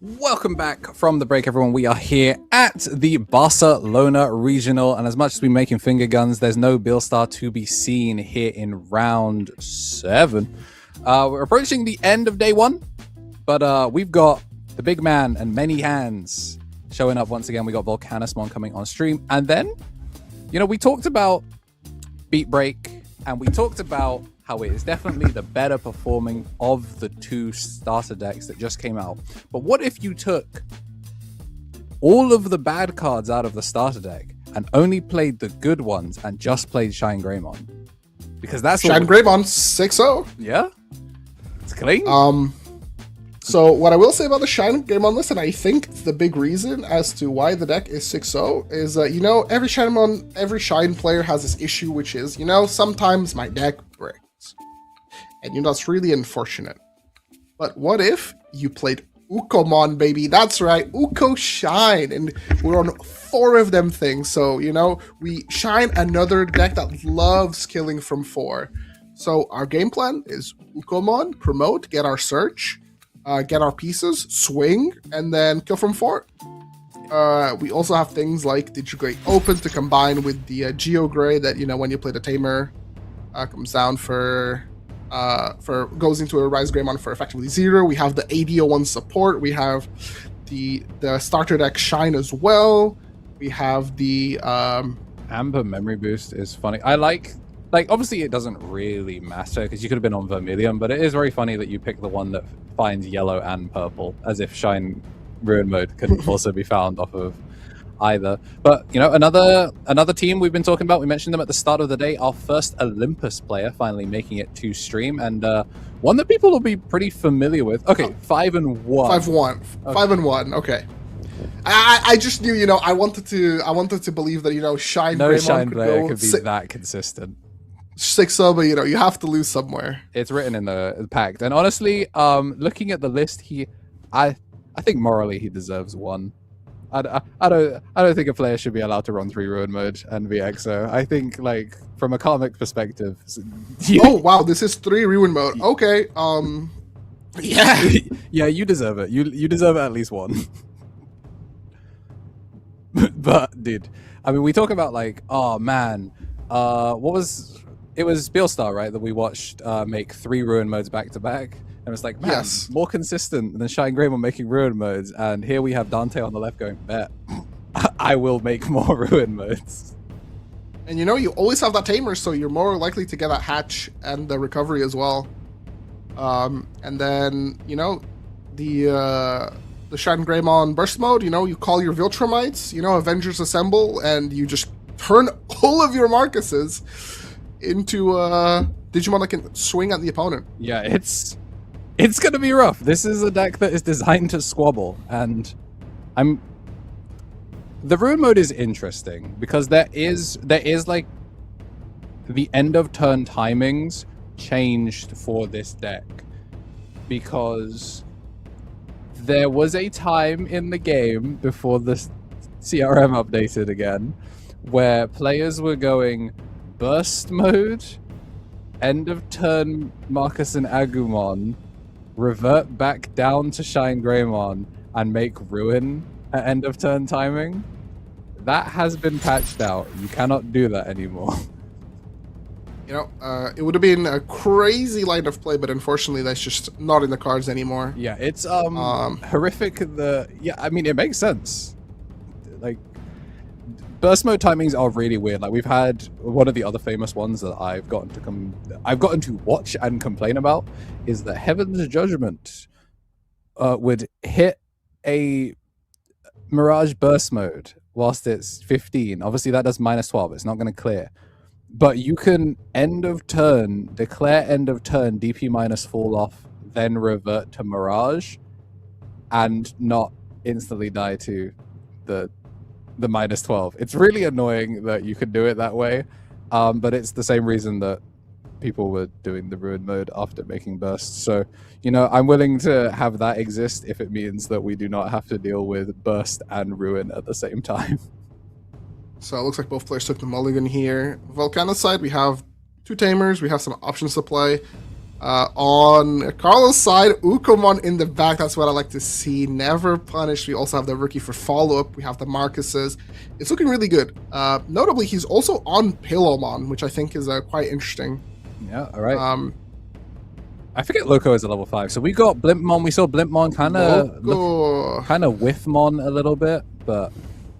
Welcome back from the break, everyone. We are here at the Barcelona Regional, and as much as we're making finger guns, there's no Billstar to be seen here in round 7. We're approaching the end of day 1, but we've got the big man and many hands showing up once again. We got Volcanismon coming on stream, and then, you know, we talked about Beat Break, and we talked about how it is definitely the better performing of the 2 starter decks that just came out. But what if you took all of the bad cards out of the starter deck and only played the good ones and just played Shine Greymon? Because that's Shine Greymon 6-0. Yeah, it's clean. So what I will say about the Shine Greymon list, and I think the big reason as to why the deck is 6-0 is you know, every Shine player has this issue, which is, you know, sometimes my deck breaks. And you know, that's really unfortunate. But what if you played Ukomon, baby? That's right, Uko Shine. And we're on 4 of them things. So, you know, we shine another deck that loves killing from 4. So our game plan is Ukomon, promote, get our search, get our pieces, swing, and then kill from 4. We also have things like Digigray Open to combine with the Geogray that, you know, when you play the Tamer, comes down for goes into a Rise Greymon for effectively 0. We have the AD01 support. We have the starter deck Shine as well. We have the Amber Memory Boost is funny. I like obviously it doesn't really matter because you could have been on Vermilion, but it is very funny that you pick the one that finds yellow and purple, as if Shine Ruin Mode couldn't also be found off of either. But, you know, another team we've been talking about, we mentioned them at the start of the day, our first Olympus player finally making it to stream, and one that people will be pretty familiar with. Okay, 5-1. 5-1. 5-1. Okay. I just knew, you know, I wanted to believe that, you know, Shine no Greymon Shine could player go could be that consistent. 6-0, but you know, you have to lose somewhere. It's written in the pact, and honestly, looking at the list, I think morally he deserves 1. I don't think a player should be allowed to run 3 Ruin Mode and be EXO. I think, like, from a karmic perspective. Oh wow, this is 3 Ruin Mode. Okay, yeah, yeah, you deserve it. You deserve at least 1. But dude, I mean, we talk about like, oh man, it was Beelstar, right, that we watched make 3 Ruin Modes back to back. And it's like, man, yes, more consistent than Shine Greymon making Ruin Modes. And here we have Dante on the left going, bet, I will make more Ruin Modes. And you know, you always have that Tamer, so you're more likely to get that Hatch and the Recovery as well. And then, you know, the Shine Greymon Burst Mode, you know, you call your Viltrumites, you know, Avengers Assemble, and you just turn all of your Marcuses into Digimon that can swing at the opponent. Yeah, it's gonna be rough. This is a deck that is designed to squabble, and the Ruin Mode is interesting because there is like the end of turn timings changed for this deck, because there was a time in the game before the CRM updated again where players were going Burst Mode, end of turn Marcus and Agumon, revert back down to Shine Greymon, and make Ruin at end of turn timing. That has been patched out. You cannot do that anymore. You know, it would have been a crazy line of play, but unfortunately that's just not in the cards anymore. Yeah, it's horrific. I mean, it makes sense. Like, burst mode timings are really weird. Like, we've had one of the other famous ones that I've gotten to watch and complain about is that Heaven's Judgment would hit a Mirage burst mode whilst it's 15. Obviously, that does -12. It's not going to clear. But you can declare end of turn, DP minus fall off, then revert to Mirage, and not instantly die to the -12. It's really annoying that you can do it that way, but it's the same reason that people were doing the Ruin Mode after making bursts. So, you know, I'm willing to have that exist if it means that we do not have to deal with burst and Ruin at the same time. So it looks like both players took the mulligan here. Volcano's side, we have 2 Tamers, we have some options to play. On Carlos' side, Ukomon in the back. That's what I like to see. Never punished. We also have the rookie for follow-up. We have the Marcuses. It's looking really good. Notably, he's also on Pillowmon, which I think is quite interesting. Yeah, all right. I forget Loco is a level 5. So we got Blimpmon. We saw Blimpmon kind of Whiffmon a little bit, but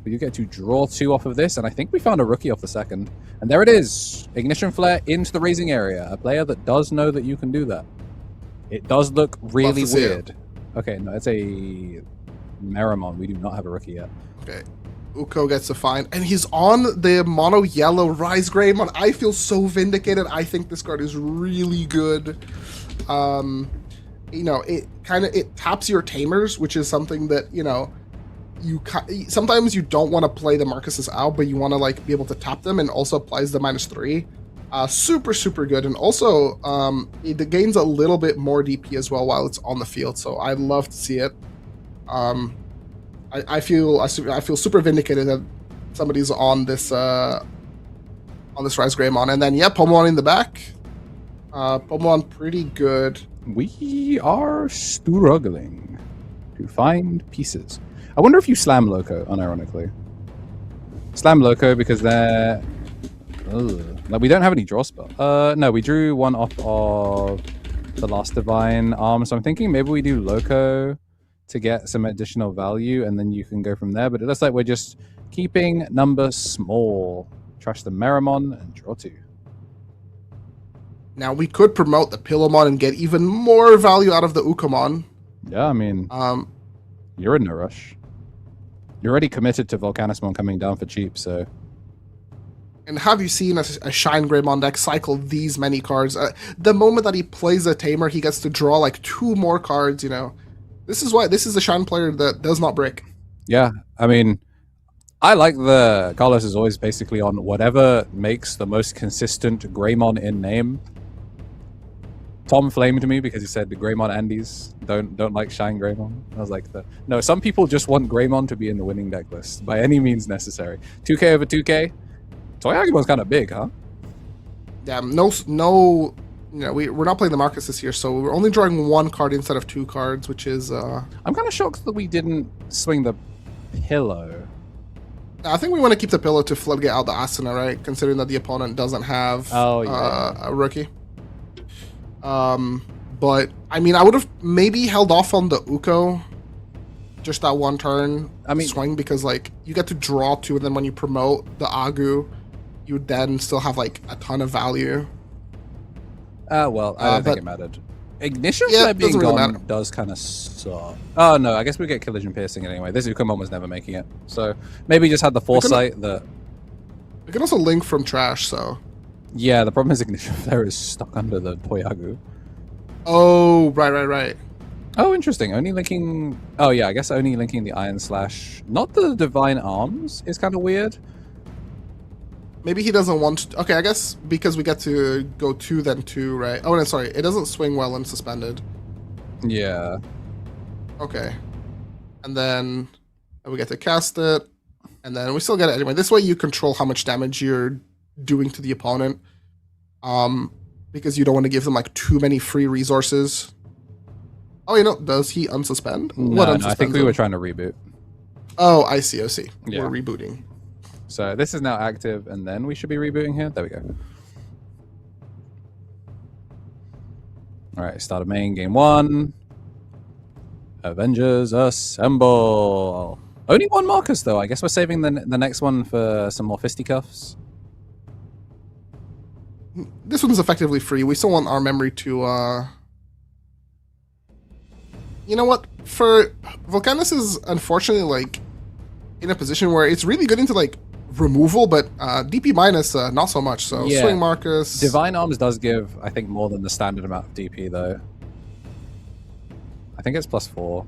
we do get to draw 2 off of this, and I think we found a rookie off the second. And there it is. Ignition Flare into the raising area. A player that does know that you can do that. It does look really weird. Okay, no, it's a Meramon. We do not have a rookie yet. Okay. Uko gets a fine, and he's on the mono yellow Rise Greymon. I feel so vindicated. I think this card is really good. You know, it taps your tamers, which is something that, you know, sometimes you don't want to play the Marcuses out, but you want to like be able to tap them, and also applies the -3. Super good, and also it gains a little bit more DP as well while it's on the field. So I love to see it. I feel super vindicated that somebody's on this Rise Greymon, and then Pomon in the back. Pomon pretty good. We are struggling to find pieces. I wonder if you slam Loco, unironically. Slam Loco because they're... Like, we don't have any draw spell. No, we drew 1 off of the last Divine Arm, so I'm thinking maybe we do Loco to get some additional value, and then you can go from there. But it looks like we're just keeping numbers small. Trash the Meramon and draw 2. Now, we could promote the Pillowmon and get even more value out of the Ukomon. Yeah, I mean, you're in no rush. You're already committed to Volcanismon coming down for cheap, so... And have you seen a Shine Greymon deck cycle these many cards? The moment that he plays a Tamer, he gets to draw like 2 more cards, you know. This is why this is a Shine player that does not break. Yeah, I mean, I like the... Carlos is always basically on whatever makes the most consistent Greymon in name. Tom flamed me because he said the Greymon Andes don't like Shine Greymon. I was like, no, some people just want Greymon to be in the winning deck list by any means necessary. 2k over 2k? Toyagimon's kind of big, huh? Yeah, no, you know, we're not playing the Marcus this year, so we're only drawing 1 card instead of 2 cards, which is... I'm kind of shocked that we didn't swing the Pillow. I think we want to keep the Pillow to floodgate out the Asuna, right? Considering that the opponent doesn't have a rookie. But, I mean, I would have maybe held off on the Uko just that 1 turn swing, because, like, you get to draw 2, and then when you promote the Agu, you then still have, like, a ton of value. Well, I don't think it mattered. Ignition Flare being gone does kind of suck. Oh, no, I guess we get Collision Piercing anyway. This Ukomon was never making it. So, maybe just had the foresight that... We can also link from trash, so... Yeah, the problem is Ignition Flare is stuck under the Toyagu. Oh, right. Oh, interesting. Only linking... Oh, yeah, I guess only linking the Iron Slash. Not the Divine Arms is kind of weird. Maybe he doesn't want to... Okay, I guess because we get to go 2 then 2, right? Oh, no, sorry. It doesn't swing well and suspended. Yeah. Okay. And then we get to cast it. And then we still get it anyway. This way you control how much damage you're doing to the opponent. Because you don't want to give them, like, too many free resources. Oh, you know, does he unsuspend? No, I think we were trying to reboot. Oh, I see. Yeah. We're rebooting. So this is now active, and then we should be rebooting here. There we go. All right, start of main, game 1. Avengers assemble. Only 1 Marcus, though. I guess we're saving the next one for some more fisticuffs. This one's effectively free. We still want our memory to... You know what? For Volcanus is unfortunately, like, in a position where it's really good into, like, removal, but DP minus not so much. So yeah. Swing Marcus. Divine Arms does give, I think, more than the standard amount of DP, though. I think it's +4.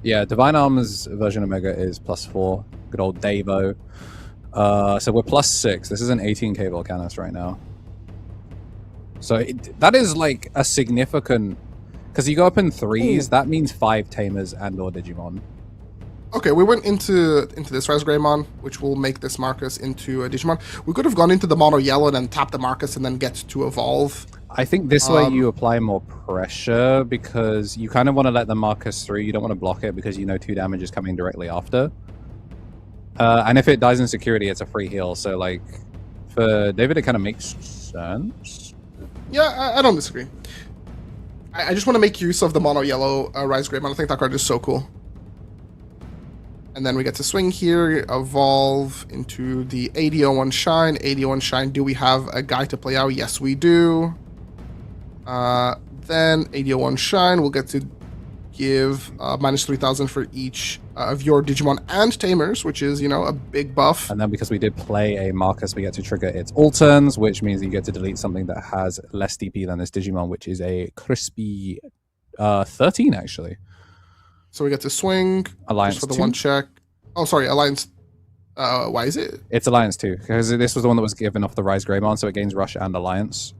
Yeah, Divine Arms version Omega is +4. Good old Davo. So we're +6. This is an 18k Volcanus right now. So that is, like, a significant... Because you go up in 3s, that means 5 Tamers and or Digimon. Okay, we went into this Rise Greymon, which will make this Marcus into a Digimon. We could have gone into the Mono Yellow and then tap the Marcus and then get to evolve. I think this way you apply more pressure because you kind of want to let the Marcus through. You don't want to block it because you know 2 damage is coming directly after. And if it dies in security, it's a free heal. So, like, for David, it kind of makes sense. Yeah, I don't disagree. I just want to make use of the mono yellow Rise Greymon. I think that card is so cool. And then we get to swing here, evolve into the 8001 Shine. 8001 Shine, do we have a guy to play out? Yes, we do. Then 8001 Shine, we'll get to give minus 3,000 for each of your Digimon and Tamers, which is, you know, a big buff. And then because we did play a Marcus, we get to trigger its all turns, which means that you get to delete something that has less DP than this Digimon, which is a crispy 13, actually. So we get to swing. Alliance just for the 2? one check. Oh, sorry, Alliance. Why is it? It's Alliance 2, because this was the one that was given off the Rise Greymon, so it gains Rush and Alliance.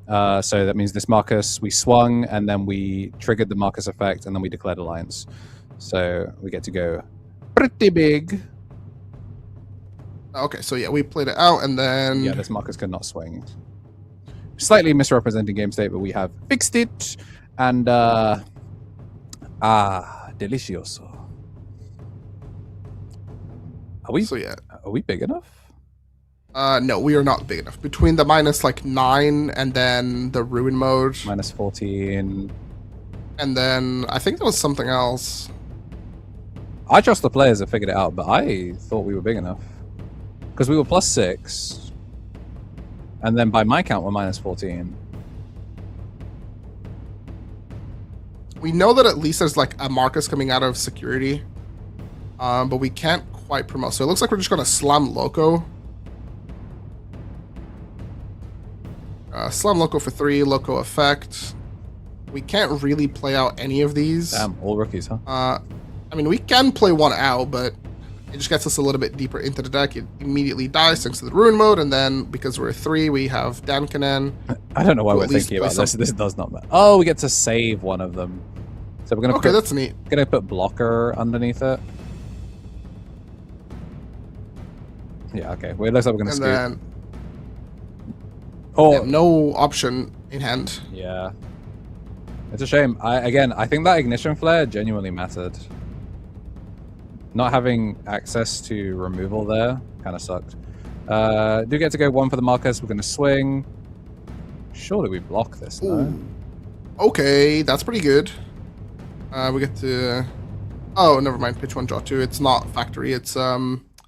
So that means this Marcus, we swung, and then we triggered the Marcus effect, and then we declared Alliance. So we get to go pretty big. Okay, so yeah, we played it out, and then... Yeah, this Marcus could not swing. Slightly misrepresenting game state, but we have fixed it, and delicioso. Are we big enough? No, we are not big enough. Between the minus like 9 and then the ruin mode, Minus 14. and then I think there was something else. I trust the players have figured it out, but I thought we were big enough. Because we were plus 6. And then by my count, we're minus 14. We know that at least there's like a Marcus coming out of security, but we can't quite promote. So it looks like we're just gonna slam Loco. Slam Loco for 3, Loco effect. We can't really play out any of these. Damn, all rookies, huh? I mean, we can play one out, but it just gets us a little bit deeper into the deck. It immediately dies thanks to the ruin mode, and then because we're 3, we have Dankanen. I don't know why to we're at least thinking about play this. This does not matter. Oh, we get to save one of them. So we're gonna Okay, that's neat. put blocker underneath it. Yeah, okay. Well, it looks like we're gonna And scoop. then Oh, no option in hand. yeah. It's a shame. I think that ignition flare genuinely mattered. Not having access to removal there kind of sucked. Do get to go 1 for the Marcus. We're going to swing. Surely we block this, no? Ooh. Okay, that's pretty good. We get to... Oh, never mind. Pitch 1, draw 2. It's not factory. It's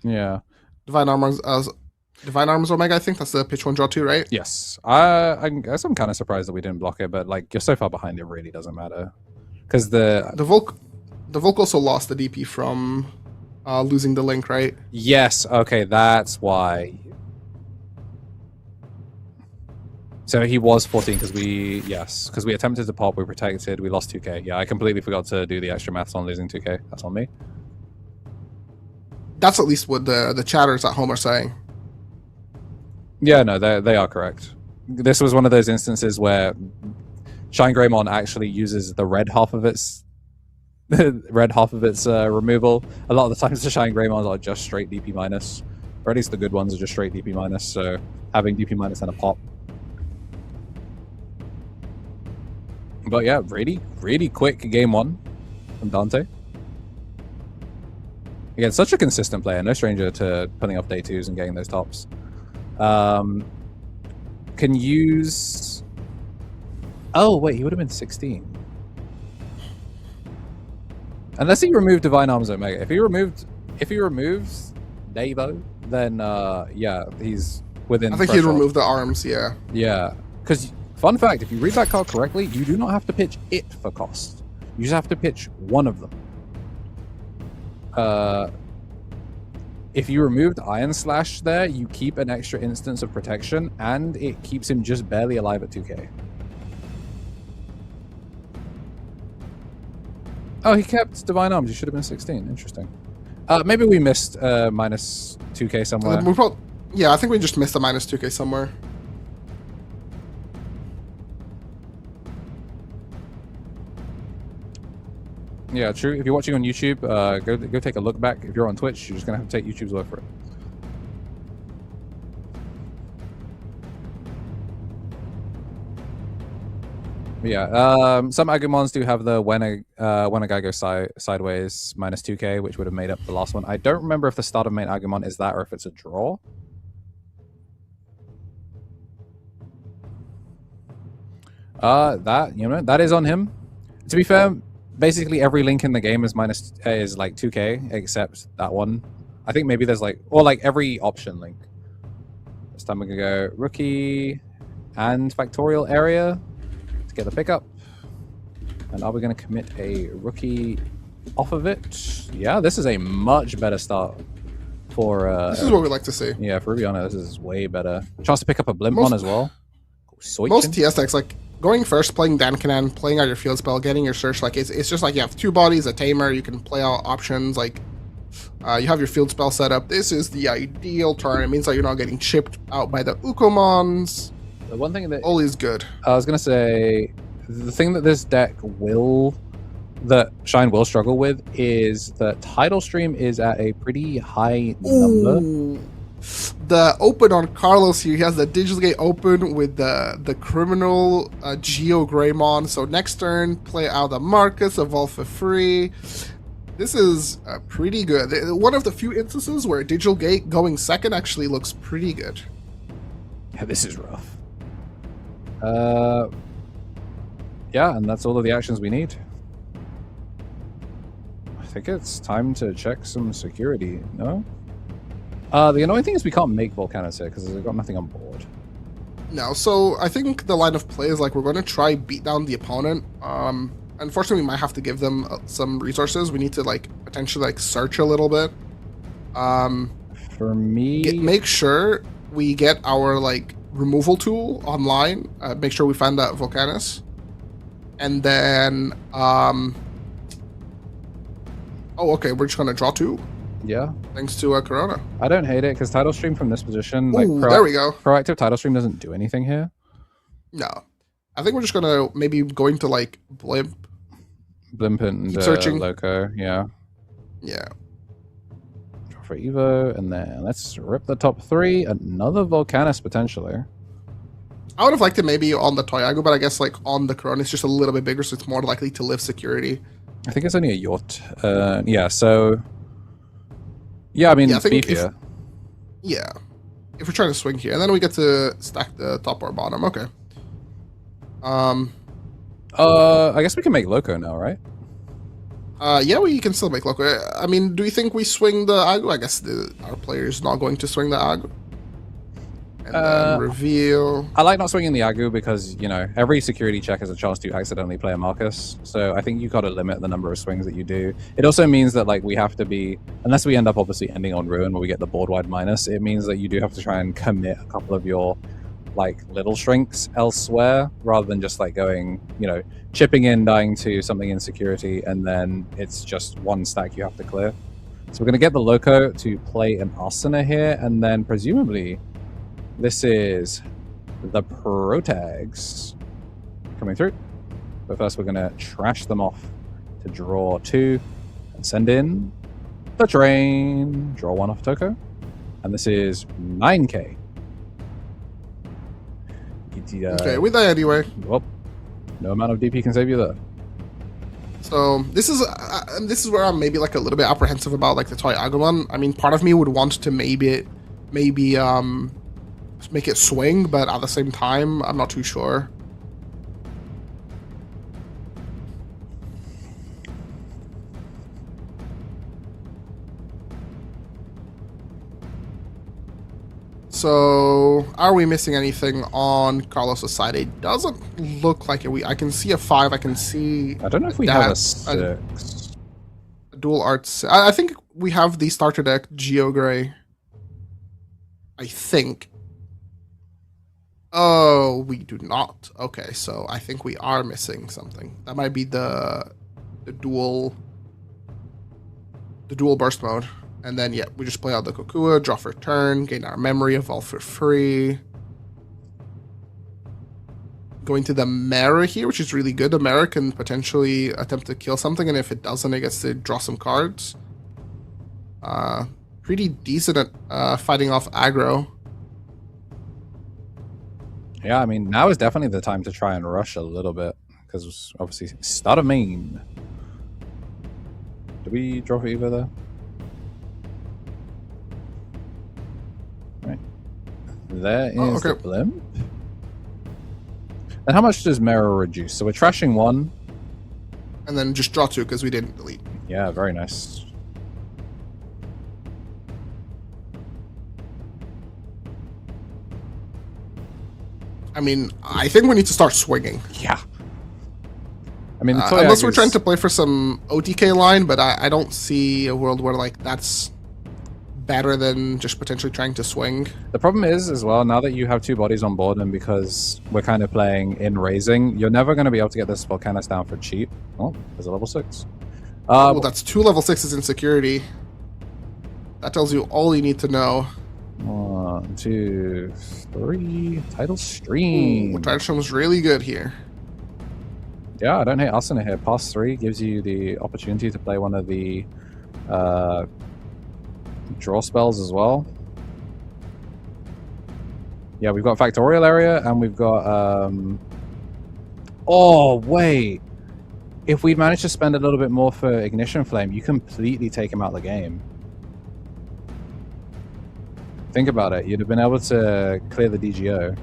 Yeah. Divine Armors Omega, I think. That's the pitch 1, draw 2, right? Yes. I guess I'm kind of surprised that we didn't block it, but like you're so far behind, it really doesn't matter. Because the Volk also lost the DP from losing the link, right? Yes, okay, that's why. So he was 14 because we attempted to pop, we protected, we lost 2k. Yeah, I completely forgot to do the extra maths on losing 2k. That's on me. That's at least what the chatters at home are saying. Yeah, no, they are correct. This was one of those instances where Shine Greymon actually uses the red half of its removal. A lot of the times the Shine Greymons are just straight DP minus, or at least the good ones are just straight DP minus. So having DP minus and a pop. But yeah, really quick game 1 from Dante. Again, such a consistent player, no stranger to putting off day 2s and getting those tops. Can use... Oh, wait, he would have been 16. Unless he removed Divine Arms Omega. If he removes Devo, then yeah, he's within I think threshold. he'd remove the arms, yeah. Yeah, because fun fact, if you read that card correctly, you do not have to pitch it for cost. You just have to pitch one of them. If you removed Iron Slash there, you keep an extra instance of protection, and it keeps him just barely alive at 2k. Oh, he kept Divine Arms. He should have been 16. Interesting. Maybe we missed minus 2k somewhere. Yeah, I think we just missed a minus 2k somewhere. Yeah, true. If you're watching on YouTube, go take a look back. If you're on Twitch, you're just gonna have to take YouTube's word for it. Yeah, some Agumons do have the when a guy goes sideways minus 2k, which would have made up the last one. I don't remember if the start of main Agumon is that or if it's a draw. That is on him. To be fair, basically every link in the game is like 2k except that one. I think maybe there's like every option link. This time we're gonna go rookie and factorial area to get the pickup. And are we gonna commit a rookie off of it? Yeah, this is a much better start for This is what we like to see. yeah, for Rubiana, this is way better. Chance to pick up a blimp one as well. Most TS decks, like going first, playing Dankanan, playing out your field spell, getting your search, like it's just like you have 2 bodies, a tamer, you can play out options, like you have your field spell set up. This is the ideal turn. It means that you're not getting chipped out by the Ukomons. The one thing that All is good. I was gonna say, the thing that this deck that Shine will struggle with is that Tidal Stream is at a pretty high number. Ooh. The open on Carlos here, he has the Digital Gate open with the criminal Geo Greymon. So next turn, play out the Marcus, evolve for free. This is pretty good. One of the few instances where Digital Gate going second actually looks pretty good. Yeah, this is rough. Yeah, and that's all of the actions we need. I think it's time to check some security, no? The annoying thing is we can't make Volcanos here because we've got nothing on board. No, so I think the line of play is like we're going to try beat down the opponent. Unfortunately, we might have to give them some resources. We need to like potentially like search a little bit. For me, Make sure we get our like removal tool online. Make sure we find that Volcanus, and then oh, okay, we're just gonna draw 2. yeah, Thanks to Corona. I don't hate it because Tidal Stream from this position, Ooh, there we go. proactive Tidal Stream doesn't do anything here. No, I think we're just gonna maybe go into like blimp. Blimp and Keep searching. Loco, yeah. Yeah. Draw for Evo, and then let's rip the top 3. Another Volcanus potentially. I would have liked it maybe on the Toyago, but I guess like on the Corona it's just a little bit bigger, so it's more likely to live security. I think it's only a yacht. Yeah, so yeah, I mean Yeah, I it's think beefier. Yeah. If we're trying to swing here, and then we get to stack the top or bottom. Okay. I guess we can make Loco now, right? Yeah, we can still make Loco. I mean, do you think we swing the Agu? I guess our player is not going to swing the Agu. And then reveal. I like not swinging the Agu because, you know, every security check has a chance to accidentally play a Marcus. So I think you got to limit the number of swings that you do. It also means that, like, we have to be, unless we end up obviously ending on Ruin where we get the board-wide minus, it means that you do have to try and commit a couple of your, like, little shrinks elsewhere rather than just, like, going, you know, chipping in, dying to something in security, and then it's just one stack you have to clear. So we're going to get the Loco to play an Asuna here, and then presumably this is the Protags coming through. But first we're going to trash them off to draw 2 and send in the train. Draw 1 off Toko. And this is 9k. Okay, we die anyway. Well, no amount of DP can save you there. So this is where I'm maybe like a little bit apprehensive about like the Toy Agumon. I mean, part of me would want to maybe make it swing, but at the same time, I'm not too sure. So, are we missing anything on Carlos' side? It doesn't look like it. I can see a 5. I can see. I don't know if we have a 6. A dual arts. I think we have the starter deck Geo Gray. I think. Oh, we do not. Okay, so I think we are missing something. That might be the dual burst mode. And then, yeah, we just play out the Kokua, draw for turn, gain our memory, evolve for free. Going to the Mara here, which is really good. The Mara can potentially attempt to kill something, and if it doesn't, it gets to draw some cards. Pretty decent at fighting off aggro. Yeah, I mean, now is definitely the time to try and rush a little bit. because obviously start of main. Did we draw for Eva there? Right. There is the blimp. And how much does Mirror reduce? So we're trashing 1. And then just draw 2 because we didn't delete. Yeah, very nice. I mean, I think we need to start swinging. Yeah. I mean, unless we're trying to play for some OTK line, but I don't see a world where like that's better than just potentially trying to swing. The problem is, as well, now that you have 2 bodies on board, and because we're kind of playing in raising, you're never going to be able to get this Volcanus down for cheap. Oh, there's a level 6. Well, that's 2 level 6s in security. That tells you all you need to know. 1, 2, 3. Title stream. Ooh, title stream was really good here. Yeah, I don't hate Asuna here. Pass 3 gives you the opportunity to play one of the draw spells as well. Yeah, we've got Factorial Area, and we've got... Oh, wait. If we'd managed to spend a little bit more for Ignition Flame, you completely take him out of the game. Think about it. You'd have been able to clear the DGO.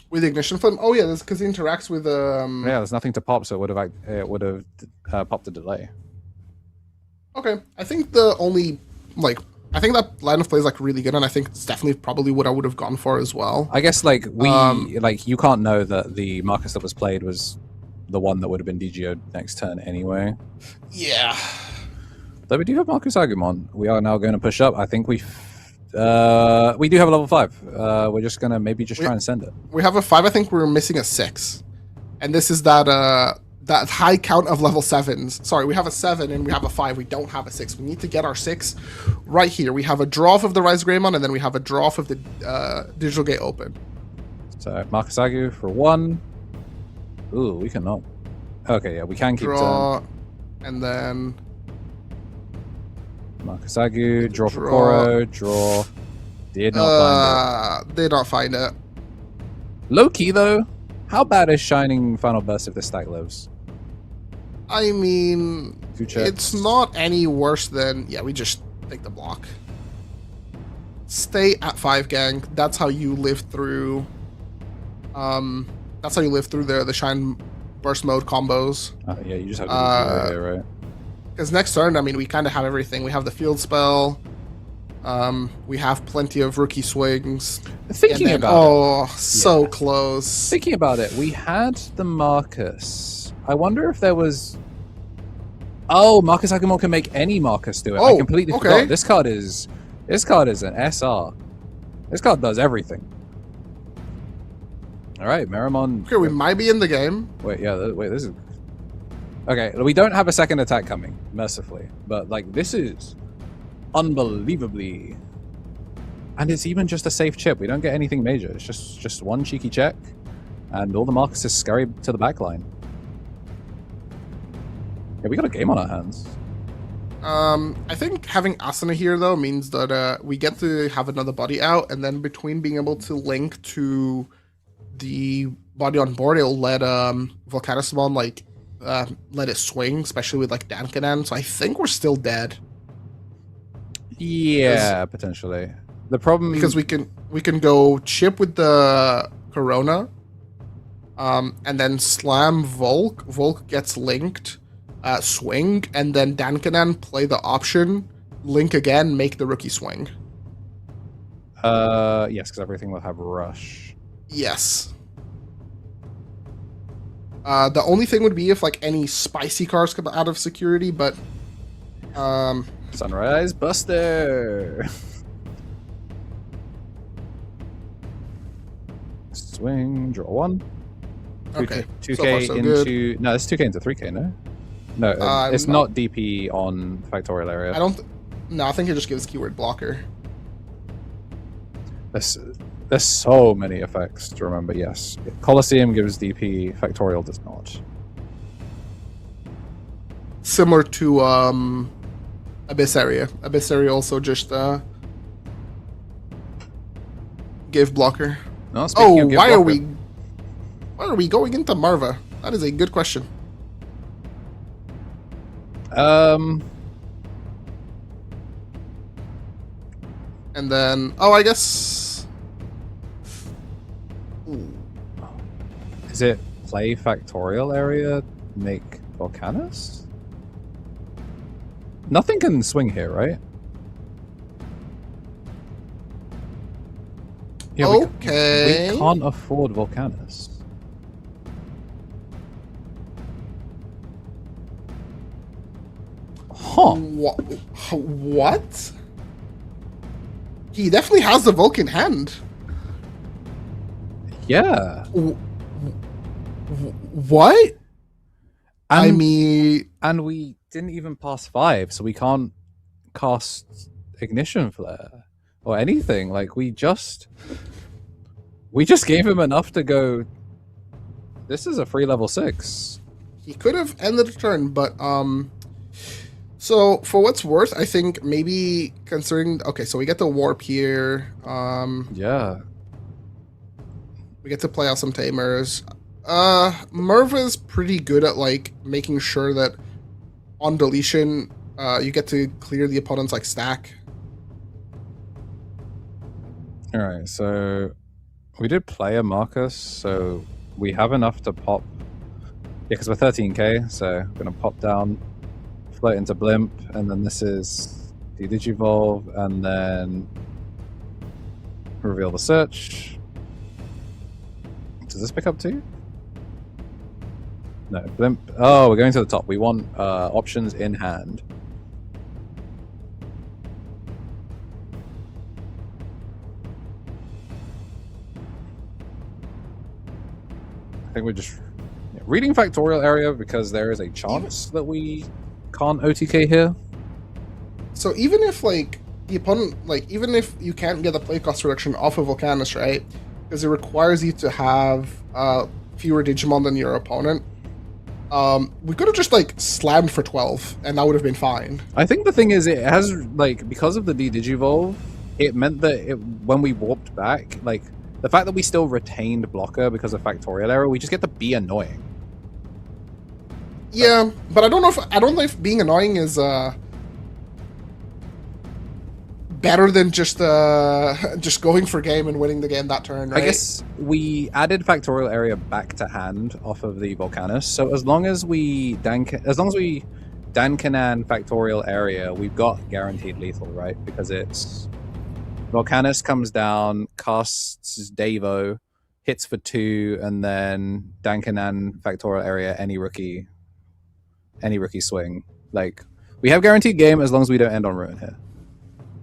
With Ignition Flame? Oh, yeah, that's because he interacts with... Yeah, there's nothing to pop, so it would have popped a delay. Okay, I think the only... I think that line of play is really good, and I think it's definitely probably what I would have gone for as well. I guess you can't know that the Marcus that was played was the one that would have been DGO'd next turn anyway. Yeah. Though we do have Marcus Agumon. We are now going to push up. I think we do have a level 5. We're just going to maybe try and send it. We have a 5. I think we're missing a 6. And this is that high count of level 7s. Sorry, we have a 7 and we have a 5. We don't have a 6. We need to get our 6 right here. We have a draw off of the Rise Greymon, and then we have a draw off of the Digital Gate Open. So Marcus Agu for 1. Ooh, we cannot. Okay, yeah, we can keep draw, and then Marcus Agu, draw for Koro, draw. Did not find it. Did not find it. Low key though, how bad is Shining Final Burst if this stack lives? I mean, it's not any worse than... Yeah, we just take the block. Stay at 5 gang. That's how you live through... that's how you live through the Shine Burst mode combos. Yeah, you just have to do right? Because next turn, I mean, we kind of have everything. We have the field spell. We have plenty of rookie swings. Thinking about it. So close. Thinking about it, we had the Marcus. I wonder if there was... Oh, Marcus Agumon can make any Marcus do it. I completely forgot. This card is an SR. This card does everything. All right, Meramon. Okay, we might be in the game. Wait, this is... Okay, we don't have a second attack coming, mercifully. But, this is unbelievably... And it's even just a safe chip. We don't get anything major. It's just one cheeky check. And all the Marcuses scurry to the back line. Yeah, we got a game on our hands. I think having Asuna here, though, means that we get to have another body out. And then between being able to link to the body on board, it'll let Volcanusmon, let it swing, especially with, Dankanan. So I think we're still dead. Yeah, potentially. The problem... Because we can go chip with the Corona, and then slam Volk. Volk gets linked, swing, and then Dankanan play the option, link again, make the rookie swing. Yes, because everything will have rush. Yes. The only thing would be if any spicy cars come out of security, but Sunrise Buster. Swing, draw 1. Okay. 2k so far, so into good. No, it's 2k into 3k, no? No, it's not DP on Factorial Area. No, I think it just gives keyword blocker. There's so many effects to remember, yes. Colosseum gives DP, Factorial does not. Similar to Abyss Area. Abyss Area also just gave blocker. No, why are we... Why are we going into Marva? That is a good question. And then, oh, I guess. Ooh. Is it play Factorial area, make Volcanus? Nothing can swing here, right? Yeah, Okay. we can't afford Volcanus. Huh. What? He definitely has the Vulcan hand. Yeah. What? I And- mean, And we didn't even pass 5, so we can't cast Ignition Flare or anything. Like we just gave him enough to go. This is a free level 6. he could have ended the turn, but so for what's worth, I think maybe considering, okay, so we get the warp here. Yeah. We get to play out some tamers. Merva's pretty good at like making sure that on deletion, you get to clear the opponent's like stack. All right. So we did play a Marcus, so we have enough to pop. Yeah, because we're 13k, so I'm gonna pop down, float into Blimp, and then this is the Digivolve, and then reveal the search. Does this pick up too? No, Blimp. Oh, we're going to the top. We want options in hand. I think we're just reading Factorial area because there is a chance that we can't OTK here. So even if like the opponent, like even if you can't get the play cost reduction off of Volcanus, right? Because it requires you to have fewer Digimon than your opponent. We could have just like slammed for 12 and that would have been fine. I think the thing is, it has like, because of the Digivolve, it meant that when we warped back, like the fact that we still retained blocker because of Factorial error, we just get to be annoying. Yeah, but I don't know if being annoying is better than just going for game and winning the game that turn, right? I guess we added Factorial area back to hand off of the Volcanus, so as long as we Dankanan Factorial area, we've got guaranteed lethal, right? Because it's Volcanus comes down, casts Devo, hits for 2, and then Dankanan Factorial area any rookie swing. Like, we have guaranteed game as long as we don't end on Ruin here.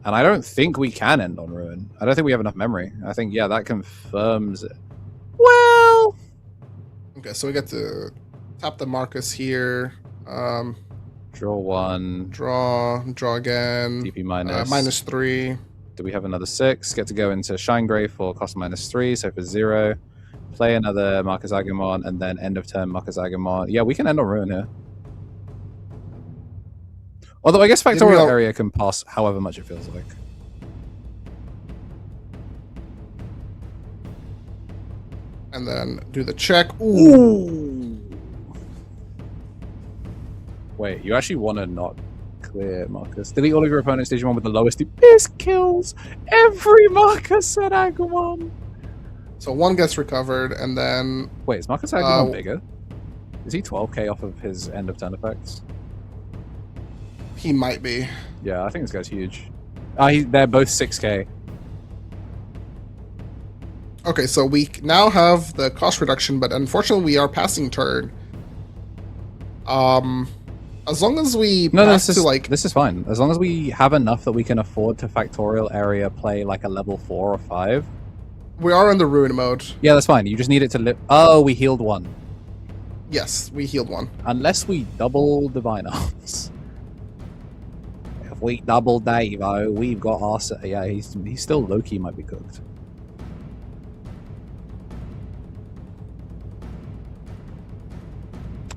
And I don't think we can end on Ruin. I don't think we have enough memory. I think, yeah, that confirms it. Well... Okay, so we get to tap the Marcus here. Draw 1. Draw again. DP minus. -3. Do we have another 6? Get to go into Shine Grey for cost -3, so for 0. Play another Marcus Agumon, and then end of turn Marcus Agumon. Yeah, we can end on Ruin here. Although I guess Factorial area can pass however much it feels like. And then do the check. Ooh. Wait, you actually want to not clear Marcus? Delete all of your opponent's Digimon with the lowest. This kills every Marcus at Agumon. So 1 gets recovered, and then... Wait, is Marcus Agumon bigger? Is he 12k off of his end of turn effects? He might be. Yeah, I think this guy's huge. They're both 6k. Okay, so we now have the cost reduction, but unfortunately we are passing turn. As long as we pass to like... This is fine. As long as we have enough that we can afford to Factorial area play like a level 4 or 5. We are in the Ruin mode. Yeah, that's fine. You just need it to live. Oh, we healed 1. Yes, we healed 1. Unless we double Divine Arms. If we double Devo, we've got our... Yeah, he's still low-key might be cooked.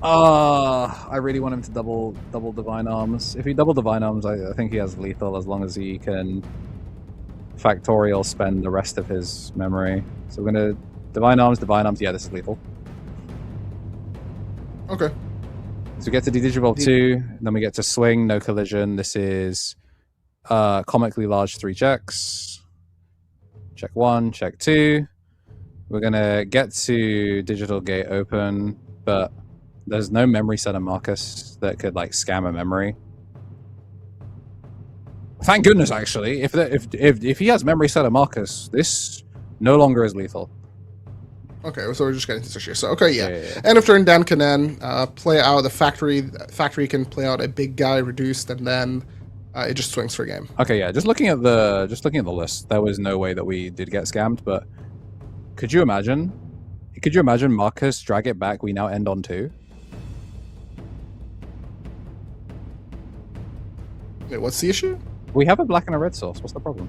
I really want him to double Divine Arms. If he double Divine Arms, I think he has lethal as long as he can Factorial spend the rest of his memory. So we're gonna Divine Arms, yeah, this is lethal. Okay. So we get to Digivolve 2, then we get to Swing, no collision. This is comically large 3 checks. Check 1, check 2. We're going to get to Digital Gate Open, but there's no memory set of Marcus that could like scam a memory. Thank goodness, actually. If he has memory set of Marcus, this no longer is lethal. Okay, so we're just getting to this year. So okay, yeah. Yeah. End of turn, Dan can play out the factory. Factory can play out a big guy reduced, and then it just swings for a game. Okay, yeah. Just looking at the list, there was no way that we did get scammed. But could you imagine? Could you imagine Marcus drag it back? We now end on 2. Wait, what's the issue? We have a black and a red source. What's the problem?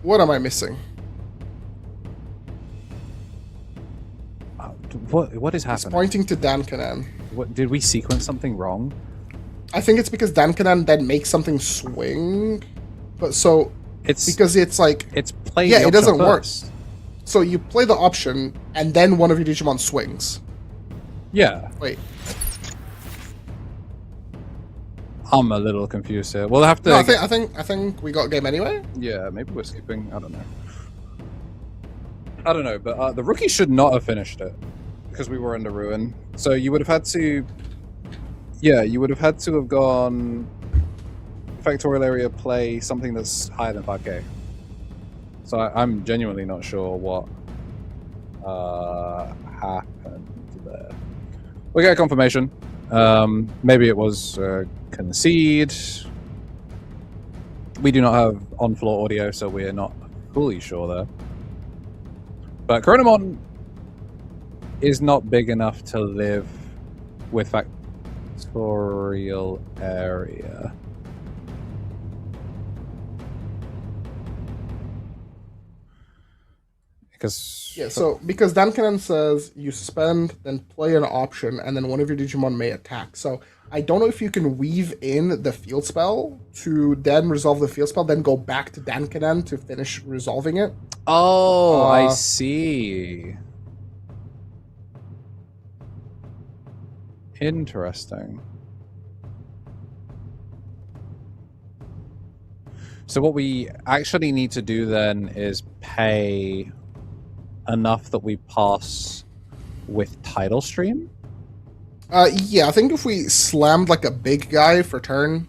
What am I missing? What is It's happening? pointing to Dan Kanan. What did we sequence something wrong? I think it's because Dan Kanan then makes something swing, but so It's because it's like it's play. Yeah, the it doesn't option work. first. so you play the option and then one of your Digimon swings. Yeah, Wait, I'm a little confused here. We'll have to. no, I think we got game anyway. Yeah, maybe we're skipping. I don't know. But the rookie should not have finished it because we were under ruin. So you would have had to. Yeah, you would have had to have gone factorial area play something that's higher than 5k. So I'm genuinely not sure what happened there. We get a confirmation. Maybe it was concede. We do not have on-floor audio, so we're not fully sure there. But Coronamon is not big enough to live with factorial area. Because Yeah, so because Dan Kanan says you suspend, then play an option, and then one of your Digimon may attack. So I don't know if you can weave in the field spell to then resolve the field spell, then go back to Dan Kanan to finish resolving it. oh, I see. Interesting. So what we actually need to do then is pay enough that we pass with title stream. Yeah, I think if we slammed like a big guy for turn,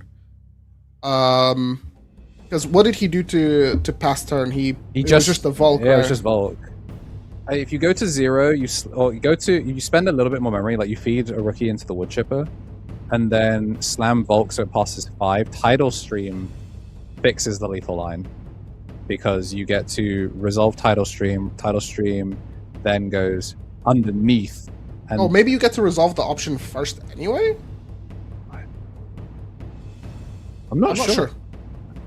because what did he do to pass turn? It was just the Volk. Yeah, it was right? just Volk. If you go to 0, you spend a little bit more memory, like you feed a rookie into the wood chipper, and then slam Volk so it passes 5. Title stream fixes the lethal line because you get to resolve title stream. Title stream then goes underneath. And Oh, maybe you get to resolve the option first anyway? I'm not I'm not sure. sure.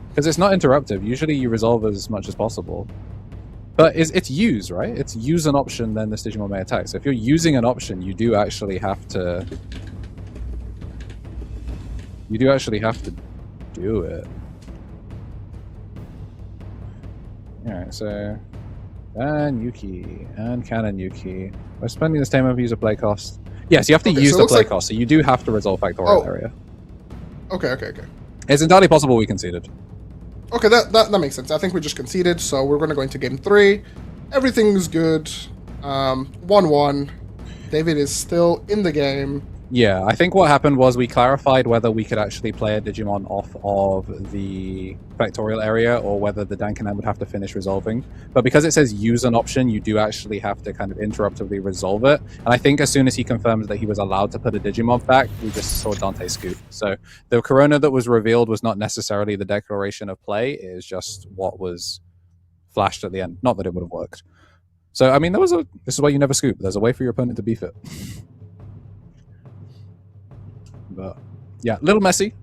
Because it's not interruptive. Usually you resolve as much as possible. But it's use, right? It's use an option, then this Digimon may attack. So if you're using an option, you do actually have to... do it. Alright, so... And Yuki. And Canon Yuki. We're spending this time of user play cost. Yes, you have to Okay, use so it the looks play like- cost, so you do have to resolve factorial Oh. area. Okay. It's entirely possible we conceded. Okay, that makes sense. I think we just conceded, so we're going to go into game 3. Everything's good. 1-1. David is still in the game. Yeah, I think what happened was we clarified whether we could actually play a Digimon off of the factorial area or whether the Dankanan would have to finish resolving. But because it says use an option, you do actually have to kind of interruptively resolve it. And I think as soon as he confirmed that he was allowed to put a Digimon back, we just saw Dante scoop. So the Corona that was revealed was not necessarily the declaration of play, it is just what was flashed at the end. Not that it would have worked. So, I mean, this is why you never scoop. There's a way for your opponent to beef it. But yeah, a little messy.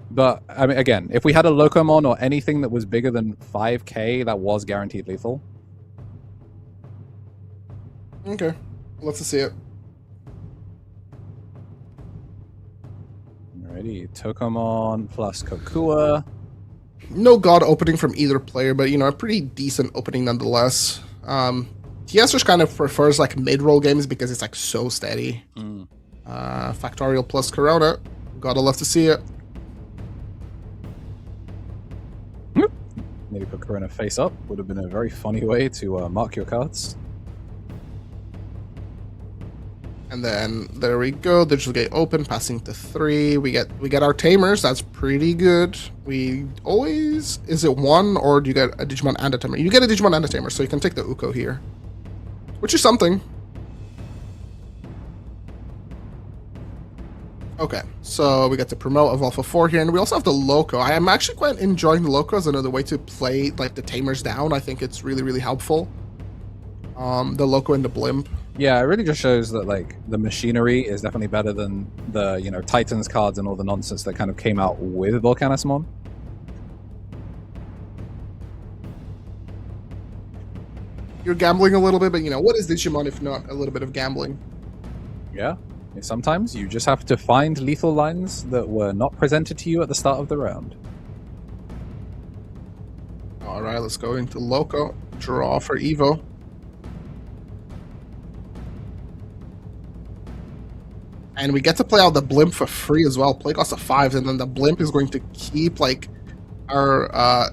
But I mean, again, if we had a Locomon or anything that was bigger than 5k, that was guaranteed lethal. Okay, let's see it. Alrighty, Tokomon plus Kokua. No god opening from either player, but a pretty decent opening nonetheless. TS just kind of prefers like mid-roll games because it's like so steady. Factorial plus Corona. Gotta love to see it. Maybe put Corona face up. Would have been a very funny way to mark your cards. And then there we go. Digital gate open, passing to 3. We get our tamers. That's pretty good. We always, is it 1 or do you get a Digimon and a tamer? You get a Digimon and a tamer, so you can take the Uko here, which is something. Okay, so we get to promote of Alpha 4 here, and we also have the Loco. I am actually quite enjoying the Loco as another way to play like the tamers down. I think it's really, really helpful. The Loco and the Blimp. Yeah, it really just shows that like the machinery is definitely better than the Titans cards and all the nonsense that kind of came out with Volcanismon. You're gambling a little bit, but what is Digimon if not a little bit of gambling? Yeah, sometimes you just have to find lethal lines that were not presented to you at the start of the round. All right, let's go into Loco. Draw for Evo. And we get to play out the Blimp for free as well. Play cost of 5, and then the Blimp is going to keep like our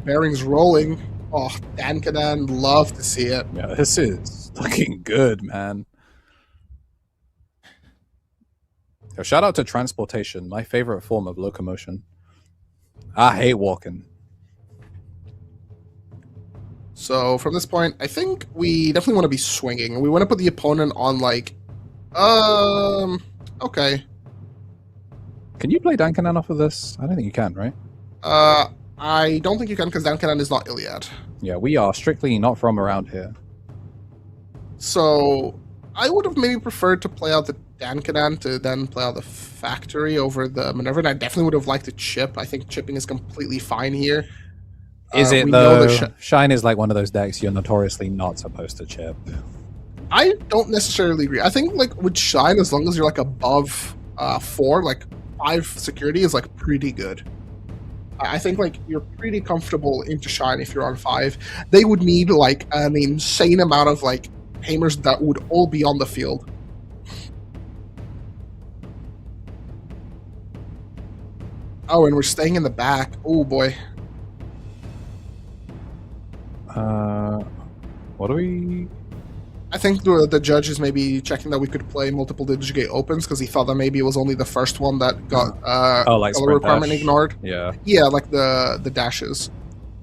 bearings rolling. Oh, Dankadan, love to see it. Yeah, this is looking good, man. Yo, shout out to transportation, my favorite form of locomotion. I hate walking. So from this point, I think we definitely want to be swinging. We want to put the opponent on like, okay. Can you play Dankanan off of this? I don't think you can, right? I don't think you can because Dankadan is not Iliad. Yeah, we are strictly not from around here. So I would have maybe preferred to play out the Dankadan to then play out the Factory over the Minerva, and I definitely would have liked to chip. I think chipping is completely fine here. Is it though? Shine is like one of those decks you're notoriously not supposed to chip. I don't necessarily agree. I think like with Shine, as long as you're like above 4, like 5 security is like pretty good. I think like you're pretty comfortable into Shine if you're on 5. They would need like an insane amount of like Hamers that would all be on the field. Oh, and we're staying in the back. Oh boy. What do we? I think the judge is maybe checking that we could play multiple Digigate opens because he thought that maybe it was only the first one that got like color requirement dash. ignored. Yeah, like the dashes.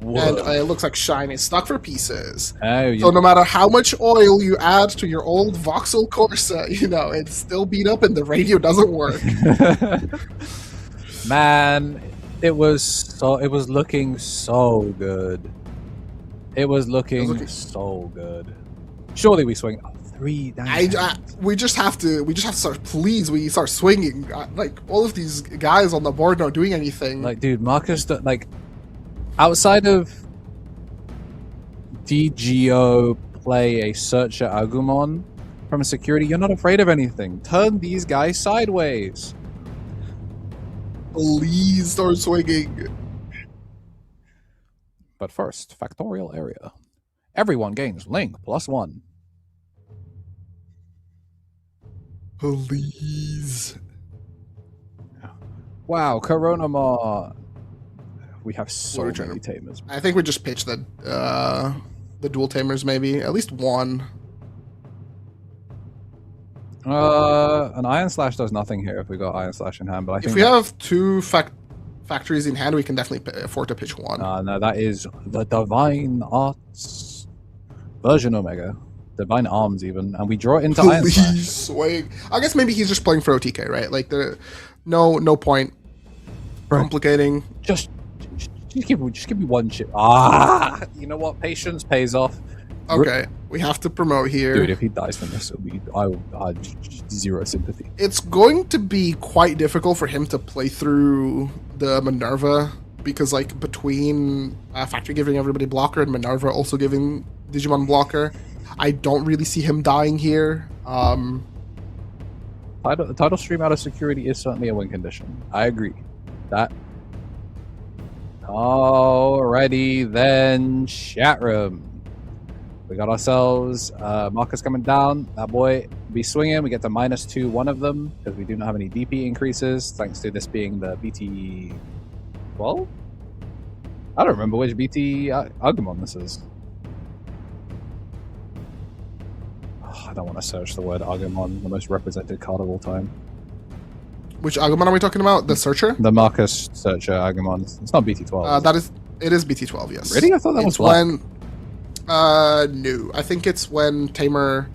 Whoa. And it looks like Shine is stuck for pieces. Oh, So no matter how much oil you add to your old voxel Corsa, it's still beat up and the radio doesn't work. Man, it was looking so good. It was looking so good. Surely we swing 3 down. We just have to start. Please, we start swinging. Like all of these guys on the board not doing anything. Like, dude, Marcus, like outside of DGO play a Searcher Agumon from a security, you're not afraid of anything. Turn these guys sideways. Please start swinging. But first, Factorial Area. Everyone gains Link +1. Please. Wow, Coronamon. We have so many tamers. I think we just pitch the dual tamers maybe. At least one. An Iron Slash does nothing here if we got Iron Slash in hand, but I think if we have 2 factories in hand, we can definitely afford to pitch one. No, that is the Divine Arts version Omega. Divine Arms even, and we draw it into Iron Slash. Swing. I guess maybe he's just playing for OTK, right? Like no point complicating. Just give me one chip. You know what? Patience pays off. Okay, we have to promote here. Dude, if he dies from this, I have zero sympathy. It's going to be quite difficult for him to play through the Minerva because, like, between Factory giving everybody blocker and Minerva also giving Digimon blocker, I don't really see him dying here. Title stream out of security is certainly a win condition. I agree. That. Alrighty then, chat room. We got ourselves Marcus coming down. That boy be swinging. We get to -2 one of them because we do not have any DP increases thanks to this being the BT 12. I don't remember which BT Agumon this is. Oh, I don't want to search the word Agumon, the most represented card of all time. Which Agumon are we talking about? The Searcher? The Marcus Searcher Agumon. It's not BT 12. It is BT 12. Yes. Really? I thought that was black. No. I think it's when Tamer.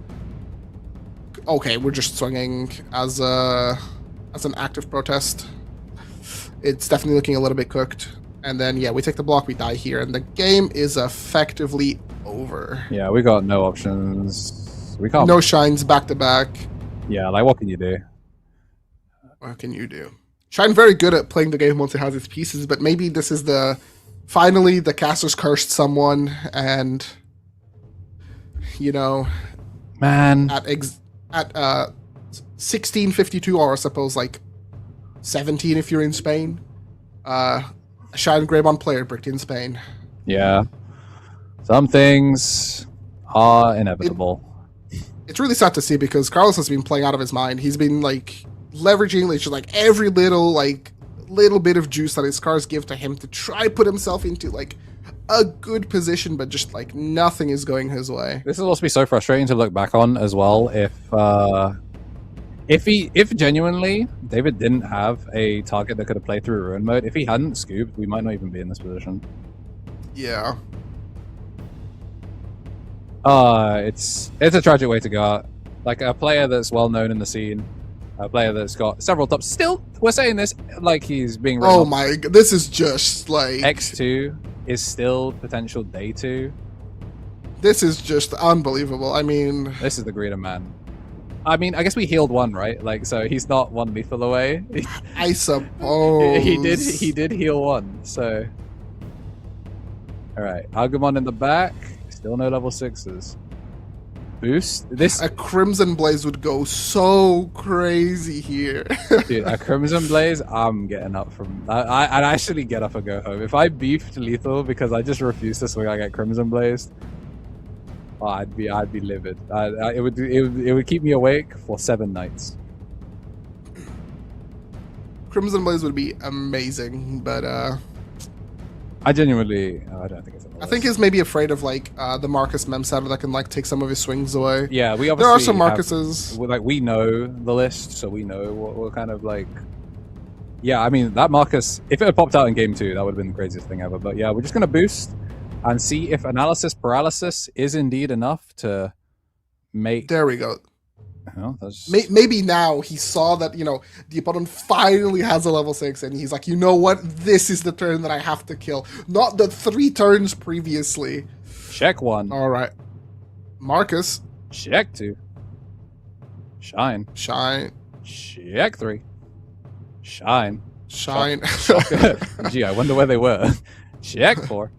Okay, we're just swinging as an active protest. It's definitely looking a little bit cooked. And then yeah, we take the block, we die here, and the game is effectively over. Yeah, we got no options. We can't. No shines back to back. Yeah, like what can you do? What can you do? Shine very good at playing the game once it has its pieces, but maybe this is finally the caster's cursed someone, and you know, Man, at 1652, or I suppose like 17 if you're in Spain. Shine Greymon player bricked in Spain. yeah. Some things are inevitable. It's really sad to see because Carlos has been playing out of his mind. He's been like leveraging just like every little bit of juice that his cards give to him to try put himself into like a good position, but just like nothing is going his way. This will also be so frustrating to look back on as well if genuinely David didn't have a target that could have played through Ruin mode. If he hadn't scooped, we might not even be in this position. Yeah. It's a tragic way to go out. Like a player that's well known in the scene, a player that's got several tops. Still, we're saying this like he's being. Oh my! This is just like X2 is still potential day 2. This is just unbelievable. I mean, this is the greater man. I mean, I guess we healed one, right? Like, so he's not one lethal away. I suppose he did heal one. So, all right, Agumon in the back. Still no level 6s. Boost this. A Crimson Blaze would go so crazy here. Dude, a Crimson Blaze. I'm getting up from. I'd actually get up and go home if I beefed lethal because I just refuse to swing. I get Crimson Blazed. Oh, I'd be livid. It would keep me awake for 7 nights. Crimson Blaze would be amazing, but I genuinely, I don't think it's. I think he's maybe afraid of like the Marcus mem setter that can like take some of his swings away. Yeah, we obviously there are some Marcuses. We know the list, so we know what we're kind of like. Yeah, I mean that Marcus, if it had popped out in game 2, that would have been the craziest thing ever. But yeah, we're just gonna boost and see if analysis paralysis is indeed enough to make. There we go. Oh, that's... Maybe now he saw that, you know, the opponent finally has a level 6 and he's like, you know what? This is the turn that I have to kill. Not the 3 turns previously. Check 1. All right. Marcus. Check 2. Shine. Check 3. Shine. Gee, I wonder where they were. Check 4.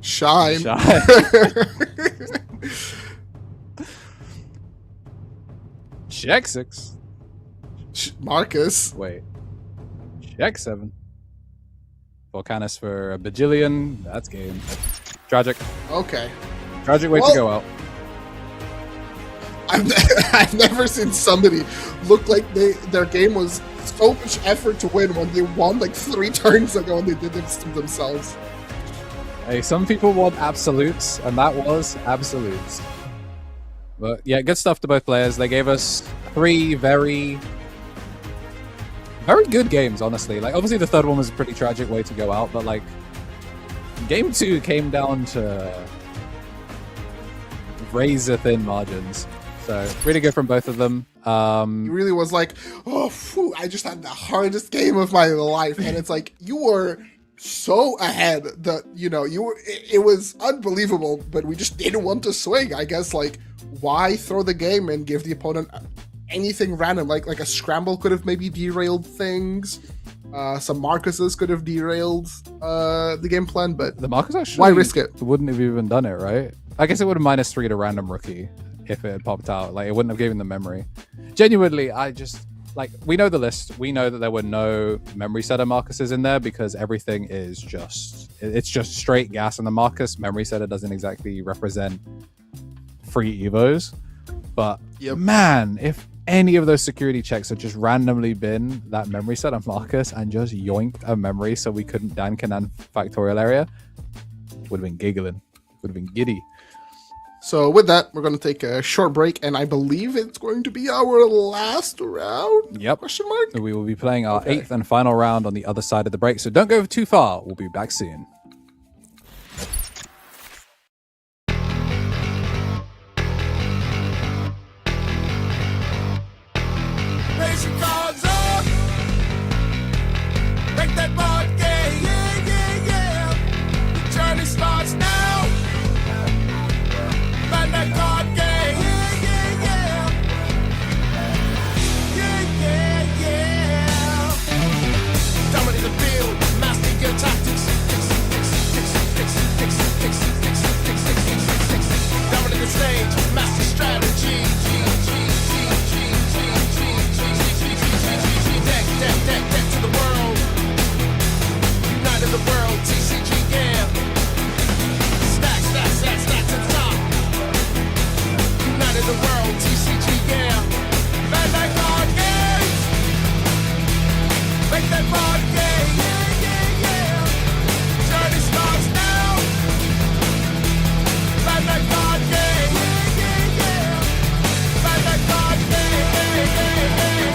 Shine. Check 6. Marcus. Wait. Check 7. Volcanus for a bajillion. That's game. Tragic. Okay. Tragic way to go out. I've never seen somebody look like their game was so much effort to win when they won like 3 turns ago and they did this to themselves. Hey, some people want absolutes, and that was absolutes. But yeah, good stuff to both players. They gave us 3 very, very good games, honestly. Like, obviously the third one was a pretty tragic way to go out, but like, game 2 came down to razor-thin margins. So, really good from both of them. He really was like, oh, phew, I just had the hardest game of my life. And it's like, you were so ahead that, you know, it was unbelievable, but we just didn't want to swing. I guess, like, why throw the game and give the opponent anything random? Like a scramble could have maybe derailed things. Some Marcuses could have derailed the game plan, but the Marcus actually why risk it? Wouldn't have even done it, right? I guess it would have -3 to random rookie if it had popped out. Like, it wouldn't have given the memory. Genuinely, I just, like, we know the list. We know that there were no memory setter Marcuses in there because everything is just, it's just straight gas, and the Marcus memory setter doesn't exactly represent free Evos. But Yep. man, if any of those security checks had just randomly been that memory set of Marcus and just yoinked a memory so we couldn't Dan Kanan factorial area, would have been giggling, would have been giddy. So with that, we're going to take a short break, and I believe it's going to be our last round? Yep. Question mark? So we will be playing our 8th and final round on the other side of the break. So don't go too far. We'll be back soon. Raise your cards up. Break that board game. Yeah, yeah, yeah. The journey starts now. Find that card game. Yeah, yeah, yeah. Yeah, yeah, yeah. Dominate the field. Master your tactics. Dominate the stage. Master strategy. Deck to the world. United the world. TCG, yeah. Stack to the top. United the world. TCG, yeah. Bandai card games. Make that board game. Yeah, yeah, yeah. Journey starts now. Bandai card game. Yeah, yeah, yeah. Bandai card game. Yeah, yeah, yeah.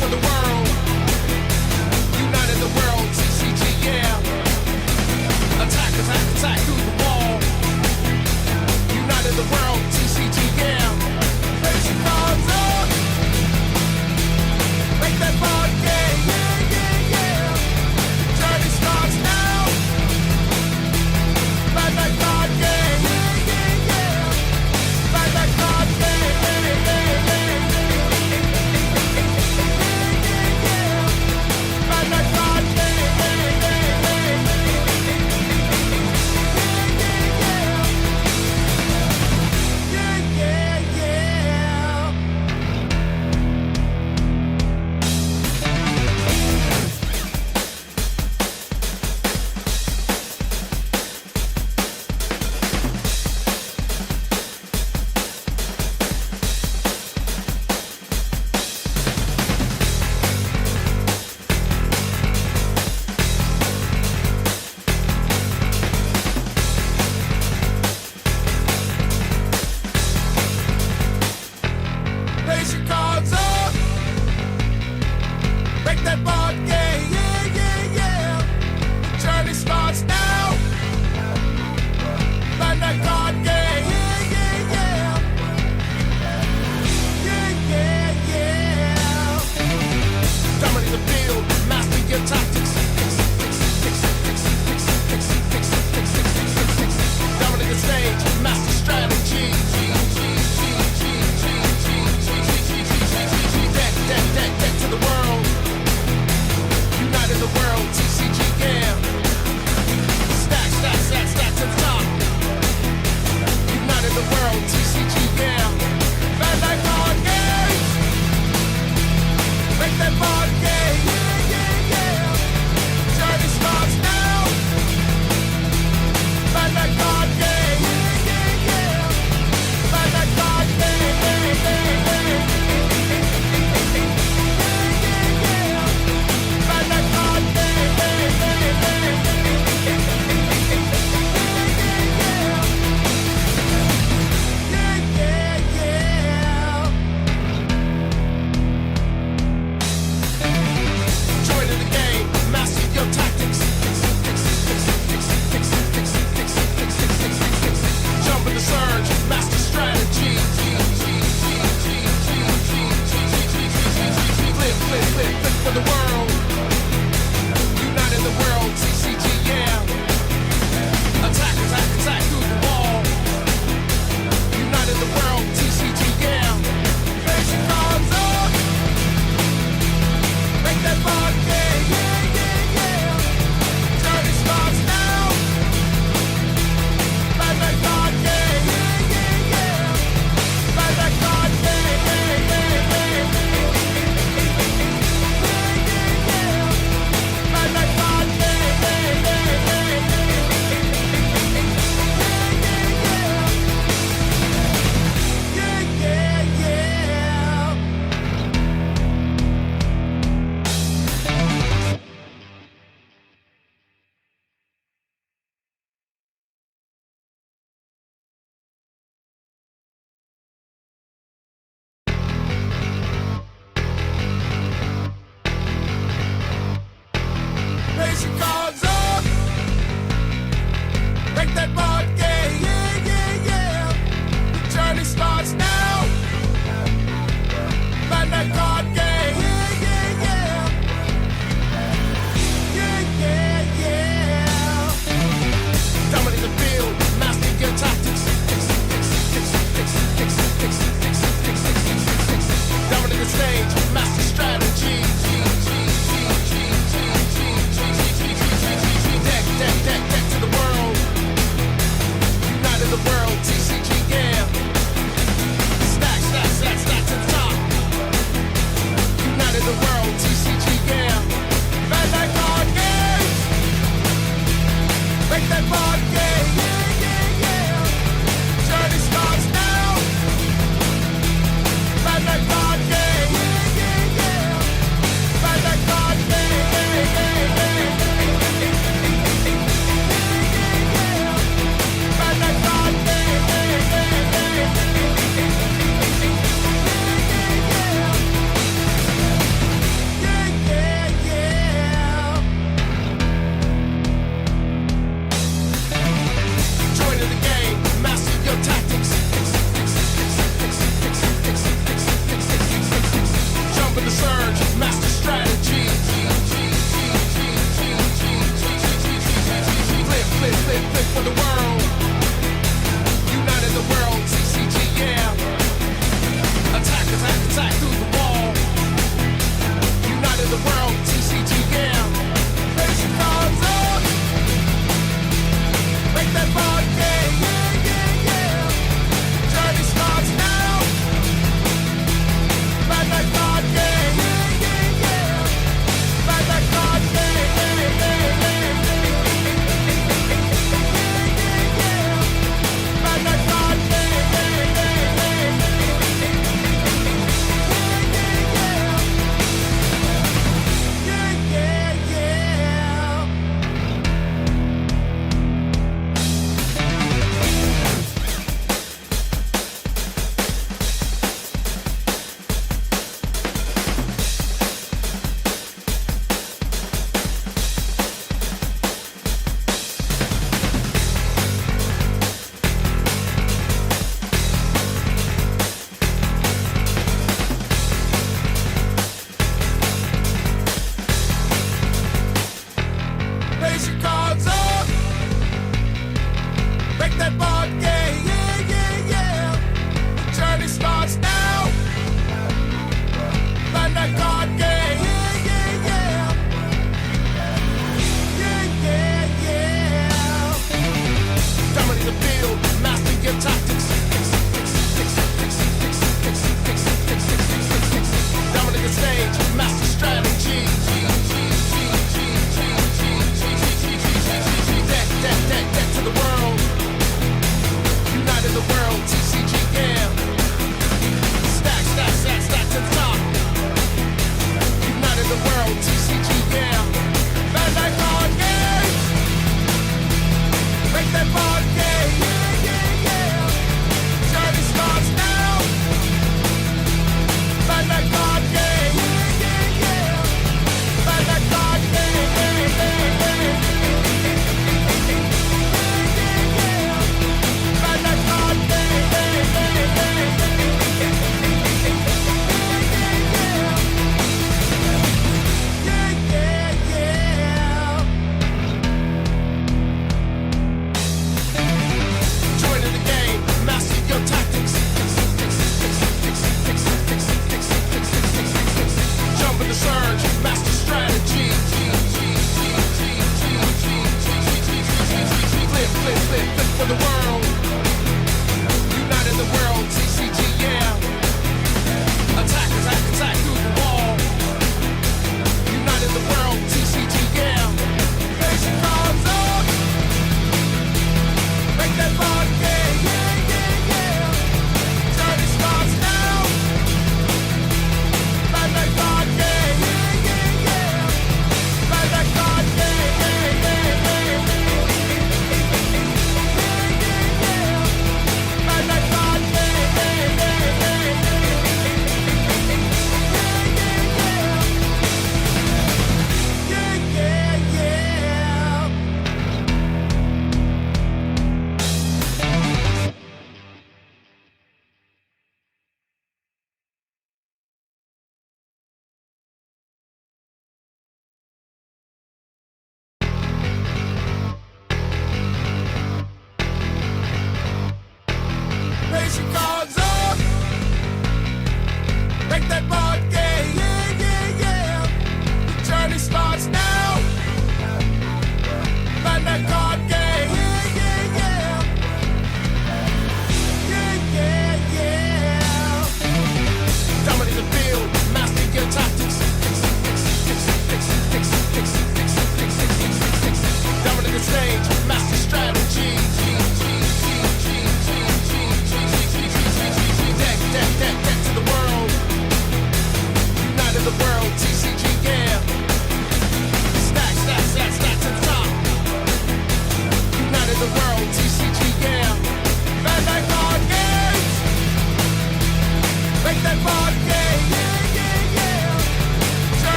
For the world, united the world, TCG, yeah. Attack through the wall. United the world, TCG, yeah. Raise your cards up. Make that board game, yeah, yeah, yeah. Journey starts now. Find that card game, yeah, yeah, yeah. Find that card game, yeah, yeah, yeah. Raise your cards up. Break that board game. Yeah, yeah, yeah. The journey starts now. Find that card game. Yeah, yeah, yeah. Yeah, yeah, yeah. Dominate the field. Master your tactics. Dominate the stage. Master strategy. Deck to the world. United the world. TCG, yeah. Stack to the top. United the world. TCG, yeah. Bandai card games. Make that board game. Yeah, yeah, yeah. Journey starts now. Bandai card game. Yeah, yeah, yeah. Bandai card game. Yeah, yeah, yeah. For the world, united the world, TCG, yeah. Attack through the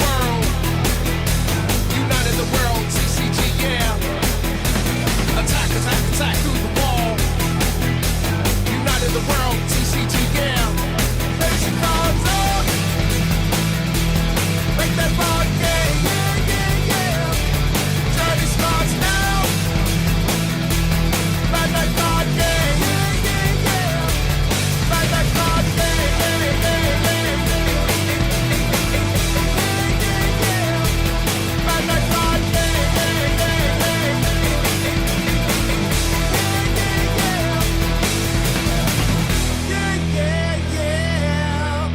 world. United the world, TCG, yeah. Attack, attack, attack through the wall. United the world, TCG, yeah. Raise your cards up. Make that board game, yeah, yeah, yeah. Journey starts now. Ride that card game, yeah, yeah, yeah. Ride that card game, yeah, yeah, yeah. Ride that card game, yeah, yeah, yeah. Yeah, yeah, yeah.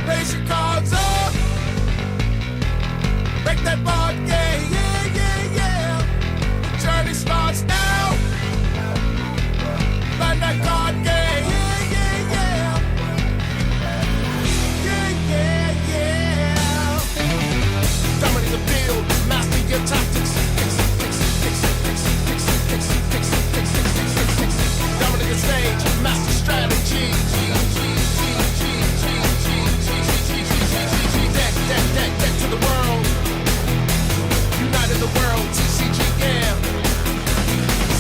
Raise your cards up. Break that board game, yeah, yeah, yeah. The journey starts now. Run that card game, yeah, yeah, yeah. Yeah, yeah, yeah. Dominate the field, master your tactics. Dominate the stage, master strategy. Deck to the world. United the world, TCG, yeah.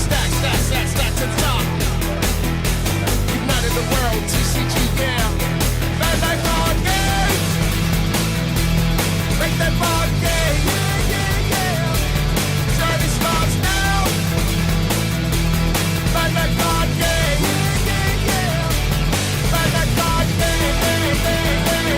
Stack, stack, stack, stack to the top. United the world, TCG, yeah. Bandai card game. Make that board game, yeah, yeah, yeah. Journey starts now. Bandai card game, yeah, yeah, yeah. Bandai card game, yeah, yeah, yeah.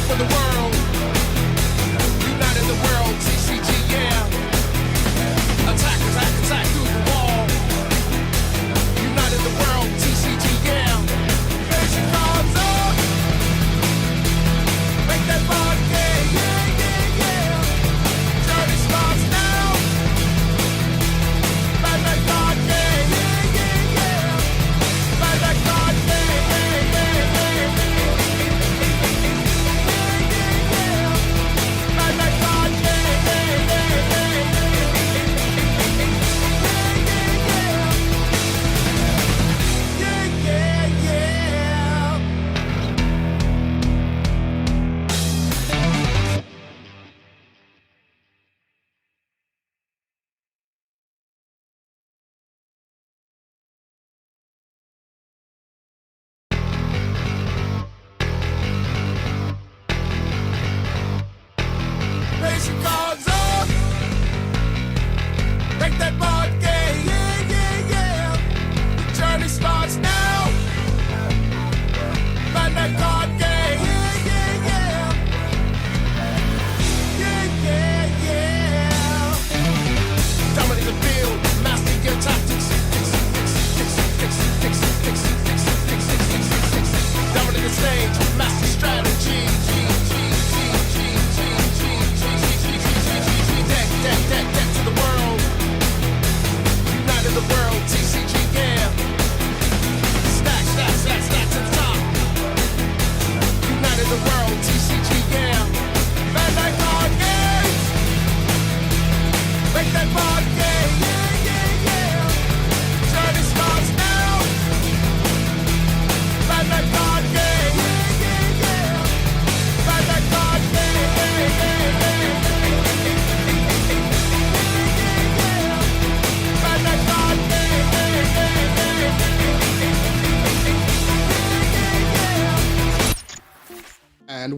For the world, united the world, TCG, yeah. Attack, attack, attack through the wall. United the world, TCG, yeah. Raise your cards up. Make that board game, yeah, yeah, yeah. Journey starts now. Ride that card game, yeah, yeah, yeah. Ride that card game, yeah, yeah, yeah. Ride that card game, yeah, yeah, yeah.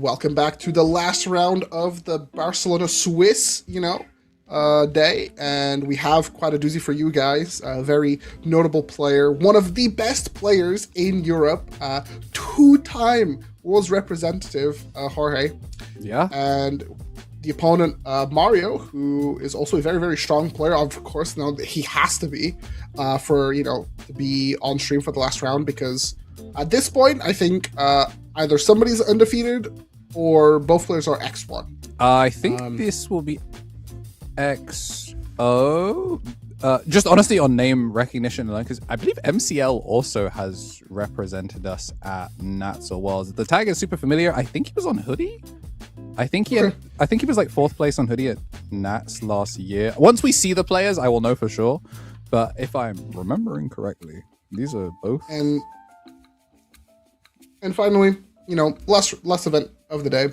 welcome back to the last round of the Barcelona Swiss, day, and we have quite a doozy for you guys. A very notable player, one of the best players in Europe, two-time World's representative, Jorge. Yeah. And the opponent, Mario, who is also a very, very strong player. Of course, now he has to be to be on stream for the last round, because at this point, I think either somebody's undefeated or both players are X1. I think this will be XO. Just honestly on name recognition alone, because I believe MCL also has represented us at Nats or Worlds. The tag is super familiar. I think he was on Hoodie. I think he was like 4th place on Hoodie at Nats last year. Once we see the players, I will know for sure. But if I'm remembering correctly, these are both. And finally, last event of the day.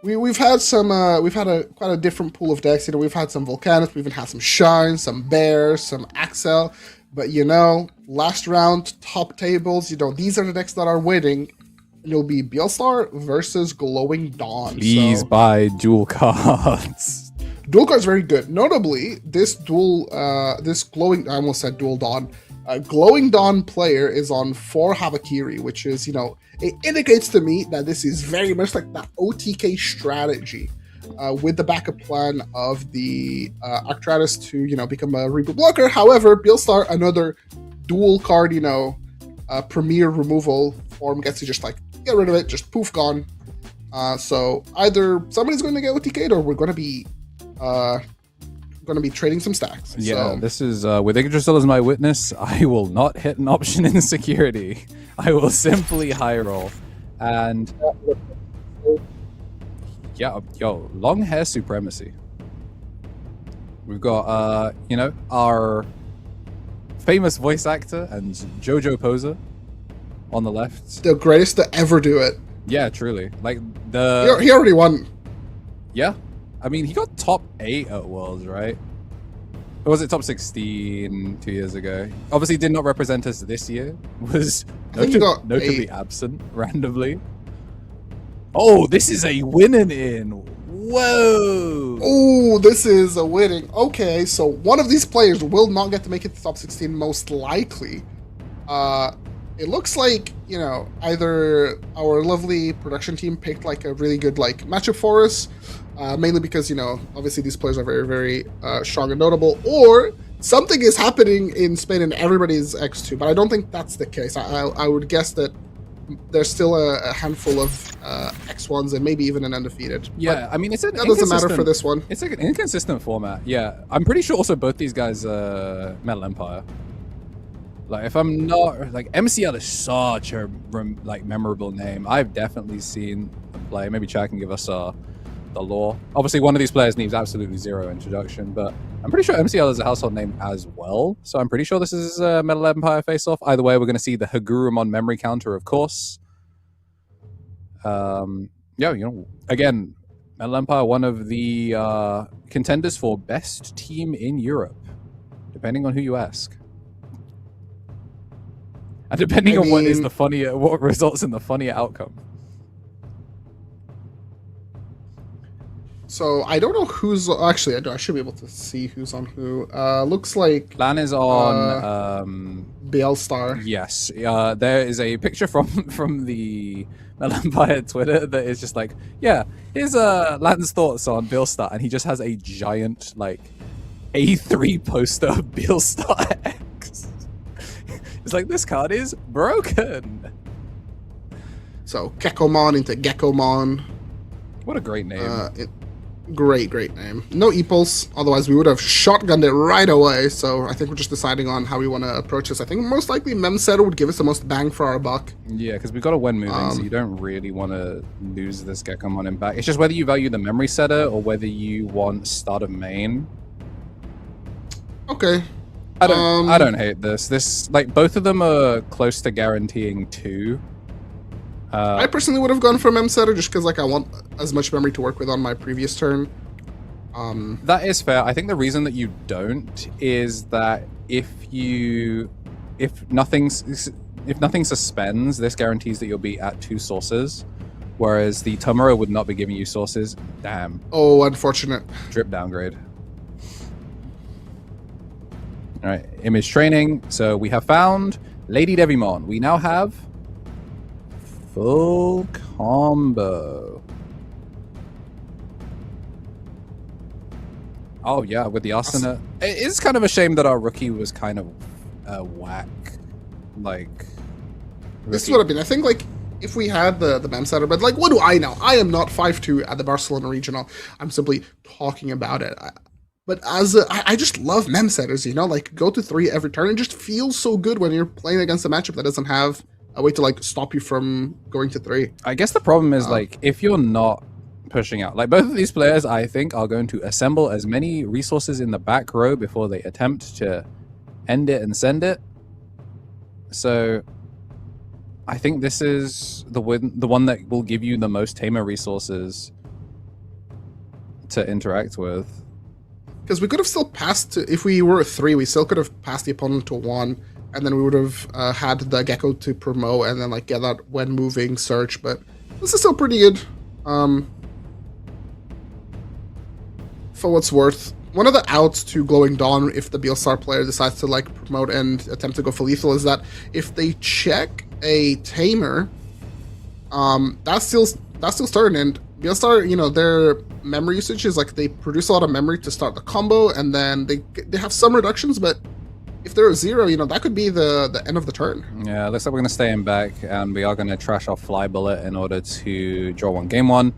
We've had quite a different pool of decks. We've had some Volcanics, we've even had some Shine, some Bears, some Axel. But last round, top tables, these are the decks that are winning. It'll be Bielstar versus Glowing Dawn. Please buy dual cards. Dual cards very good. Notably, this Glowing, I almost said Dual Dawn. Glowing Dawn player is on 4 Havakiri, which is, it indicates to me that this is very much like that OTK strategy with the backup plan of the Arctratus to, become a reboot blocker. However, Bielstar, another dual card, premier removal form, gets to just get rid of it, just poof, gone. So either somebody's going to get OTK'd or we're going to be trading some stacks. Yeah, so. This is with Yggdrasil as my witness. I will not hit an option in security. I will simply high roll. And long hair supremacy. We've got our famous voice actor and JoJo poser on the left. The greatest to ever do it. Yeah, truly. He already won. Yeah. I mean, he got top 8 at Worlds, right? Or was it top 16 2 years ago? Obviously did not represent us this year. Was notably absent randomly. Oh, this is a winning in. Whoa. Oh, this is a winning. Okay, so one of these players will not get to make it to top 16 most likely. It looks like, either our lovely production team picked a really good matchup for us, mainly because, obviously these players are very, very strong and notable, or something is happening in Spain and everybody's X2, but I don't think that's the case. I would guess that there's still a handful of X1s and maybe even an undefeated. Yeah, I mean, that doesn't matter for this one. It's an inconsistent format. Yeah, I'm pretty sure also both these guys are Metal Empire. If I'm not, MCL is such a memorable name. I've definitely seen them play. Maybe Chad can give us the lore. Obviously, one of these players needs absolutely zero introduction, but I'm pretty sure MCL is a household name as well. So I'm pretty sure this is a Metal Empire face-off. Either way, we're going to see the Hagurumon memory counter, of course. Again, Metal Empire, one of the contenders for best team in Europe, depending on who you ask. And depending on what results in the funnier outcome. So I don't know who's actually. I should be able to see who's on who. Looks like Lan is on Bielstar. Yes, there is a picture from the Metal Empire Twitter that is just here's Lan's thoughts on Bielstar, and he just has a giant A3 poster of Bielstar X. It's this card is broken. So Gekomon into Gekomon. What a great name. Great name. No Epulse, otherwise we would have shotgunned it right away. So I think we're just deciding on how we want to approach this. I think most likely Memsetter would give us the most bang for our buck. Yeah, because we've got a when moving, so you don't really want to lose this Gekomon in back. It's just whether you value the memory setter or whether you want start of main. Okay. I don't hate this. This both of them are close to guaranteeing 2. I personally would have gone for Memsetter just because I want as much memory to work with on my previous turn. That is fair. I think the reason that you don't is that if nothing suspends, this guarantees that you'll be at 2 sources. whereas the Tomura would not be giving you sources. Damn. Oh, unfortunate. Drip downgrade. All right, image training. So we have found Lady Devimon. We now have full combo. Oh yeah, with the Asuna. It is kind of a shame that our rookie was kind of whack. Like, This is what I mean. I think, like, if we had the mem setter, but, like, what do I know? I am not 5'2" at the Barcelona Regional. I'm simply talking about it. But I just love mem setters, you know? Like, go to 3 every turn. It just feels so good when you're playing against a matchup that doesn't have a way to, like, stop you from going to 3. I guess the problem is, like, if you're not pushing out, like, both of these players, I think, are going to assemble as many resources in the back row before they attempt to end it and send it. So I think this is the one that will give you the most tamer resources to interact with. Because we could have still passed, if we were at 3, we still could have passed the opponent to 1, and then we would have had the Gecko to promote, and then, like, get that when moving search, but this is still pretty good. For what's worth, one of the outs to Glowing Dawn, if the Beelstar player decides to, like, promote and attempt to go for lethal, is that if they check a Tamer, that's still starting, and Beelstar, you know, their memory usage is, like, they produce a lot of memory to start the combo, and then they have some reductions, but if they're a 0, you know, that could be the end of the turn. Yeah, looks like we're going to stay in back, and we are going to trash off Fly Bullet in order to draw 1 game 1.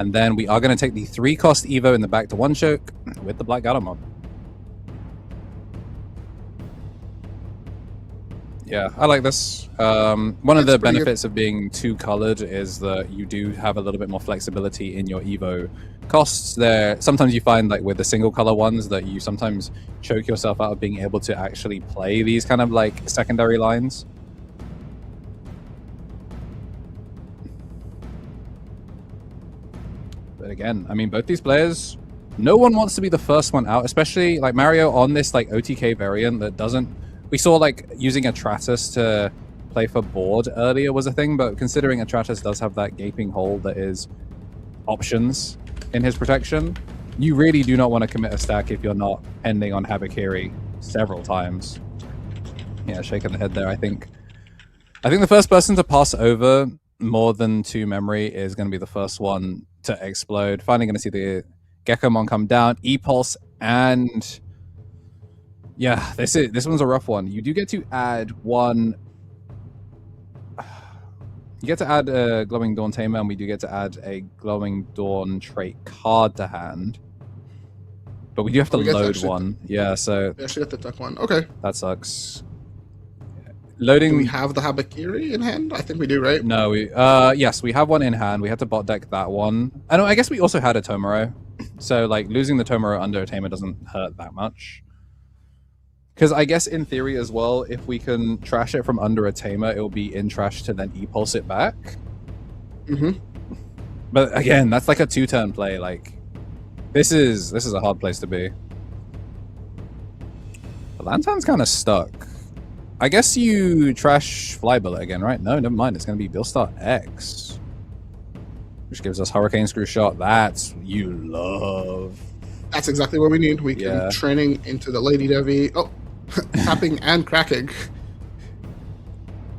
And then we are going to take the 3-cost Evo in the back to 1-choke with the Black Gatomon. Yeah, I like this. One of the benefits of being 2-colored is that you do have a little bit more flexibility in your Evo costs. There, sometimes you find, like, with the single-color ones, that you sometimes choke yourself out of being able to actually play these kind of, like, secondary lines. But again, I mean, both these players, no one wants to be the first one out, especially, like, Mario on this, like, OTK variant that doesn't... We saw, like, using Atratus to play for board earlier was a thing, but considering Atratus does have that gaping hole that is options in his protection, you really do not want to commit a stack if you're not ending on Habakiri several times. Yeah, shaking the head there, I think. I think the first person to pass over more than 2 memory is going to be the first one to explode. Finally going to see the Geckomon come down, E-Pulse, and yeah, this one's a rough one. You do get to add 1. You get to add a Glowing Dawn Tamer, and we do get to add a Glowing Dawn trait card to hand. But we do have to load 1. Yeah, so We actually get the tuck 1. Okay. that sucks. Loading. Do we have the Habakiri in hand? I think we do, right? No, yes, we have 1 in hand. We had to bot deck that one. I guess we also had a Tomoro. So, like, losing the Tomoro under a Tamer doesn't hurt that much. Because I guess in theory as well, if we can trash it from under a Tamer, it will be in trash to then E-Pulse it back. Mm-hmm. But again, that's like a 2-turn play. Like, this is a hard place to be. The Lantern's kind of stuck. I guess you trash Fly Bullet again, right? No, never mind. It's going to be Beelstar X. Which gives us Hurricane Screw Shot. That's you love. That's exactly what we need. We can Yeah. training into the Lady Devi. Oh, tapping and cracking.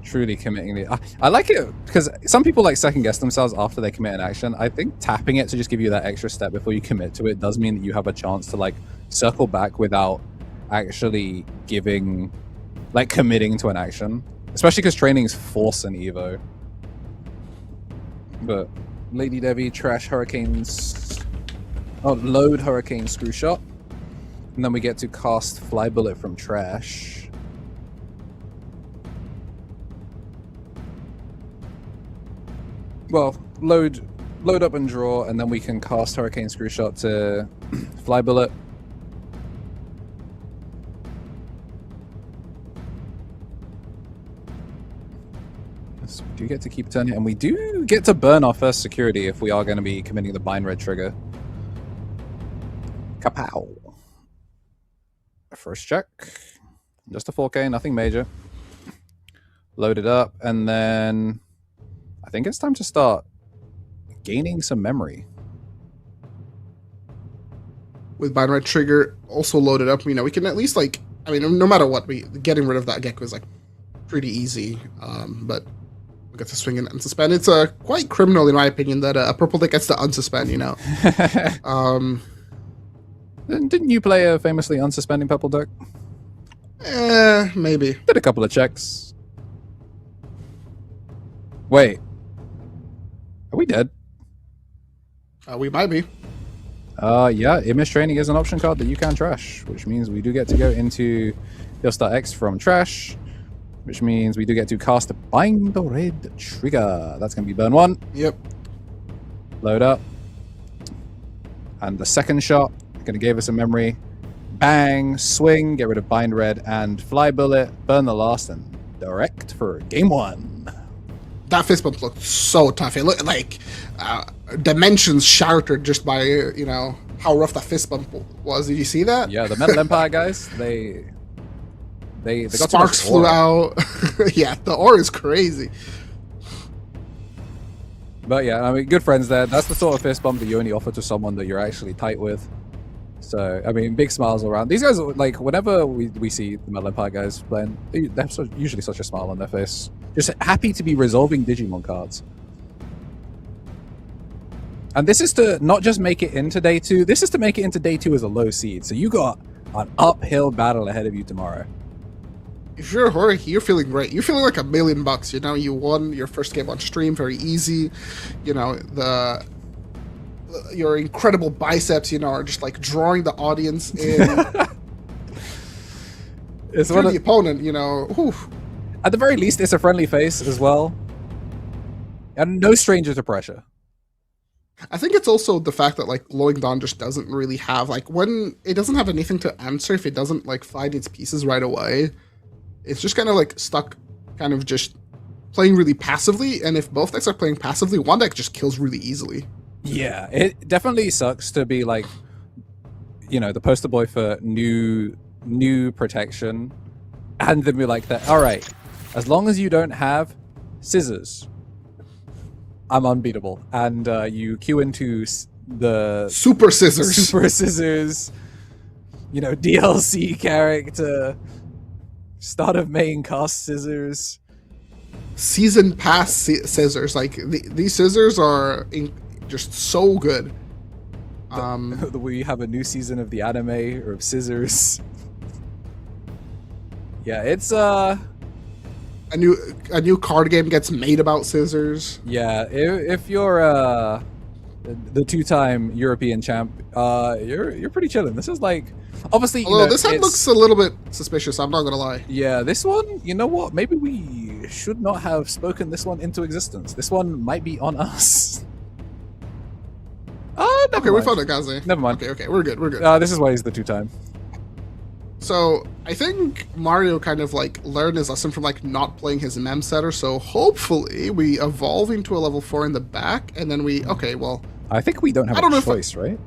Truly committing the... I like it because some people like second guess themselves after they commit an action. I think tapping it to just give you that extra step before you commit to it does mean that you have a chance to, like, circle back without actually giving... like, committing to an action. Especially because trainings force an Evo. But Lady Devi, trash Hurricanes... Oh, load Hurricane Screw Shot. And then we get to cast Fly Bullet from trash. Well, load up and draw, and then we can cast Hurricane Screw Shot to Fly Bullet. So we do get to keep turning, and we do get to burn our first security if we are going to be committing the bind red trigger. Kapow. First check. Just a 4K, nothing major. Load it up, and then I think it's time to start gaining some memory. With Bind Red Trigger also loaded up, we can at least no matter what, getting rid of that gecko is pretty easy. But we get to swing and unsuspend. It's quite criminal in my opinion that a purple deck gets to unsuspend. Didn't you play a famously unsuspending purple deck? Maybe. Did a couple of checks. Wait, are we dead? We might be. Yeah, Image Training is an option card that you can trash, which means we do get to go into Start X from trash, which means we do get to cast a Bind Red Trigger. That's going to be burn 1. Yep. Load up. And the second shot, going to give us a memory. Bang, swing, get rid of Bind Red, and Fly Bullet, burn the last, and direct for game 1. That fist bump looked so tough. It looked like dimensions shattered just by how rough that fist bump was. Did you see that? Yeah, the Metal Empire guys, they got sparks flew out. Yeah, the aura is crazy. But yeah, I mean, good friends there. That's the sort of fist bump that you only offer to someone that you're actually tight with. So, I mean, big smiles all around. These guys, whenever we see the Metal Empire guys playing, they have usually such a smile on their face. Just happy to be resolving Digimon cards. And this is to not just make it into day 2, this is to make it into day 2 as a low seed. So you got an uphill battle ahead of you tomorrow. If you're a horror, you're feeling great. You're feeling like $1 million. You won your first game on stream, very easy. Your incredible biceps, are just drawing the audience in. It's the opponent, whew. At the very least, it's a friendly face as well. And no stranger to pressure. I think it's also the fact that Glowing Dawn just doesn't really have when it doesn't have anything to answer if it doesn't find its pieces right away. It's just kind of stuck, kind of just playing really passively. And if both decks are playing passively, one deck just kills really easily. Yeah, it definitely sucks to be the poster boy for new protection, and then be like that. All right, as long as you don't have scissors, I'm unbeatable. And you queue into the Super Scissors, DLC character, start of main cast scissors, season pass scissors. These scissors are just so good. We have a new season of the anime or of scissors. Yeah, it's a new card game gets made about scissors. Yeah, if you're the 2-time European champ, you're pretty chilling. This is obviously. Although this head looks a little bit suspicious, I'm not gonna lie. Yeah, this one. You know what? Maybe we should not have spoken this one into existence. This one might be on us. Okay, we found it, Gaze. Never mind. Okay, we're good. This is why he's the 2-time. So I think Mario kind of learned his lesson from not playing his mem setter. So hopefully we evolve into a level 4 in the back, and then I think we don't have a choice, right?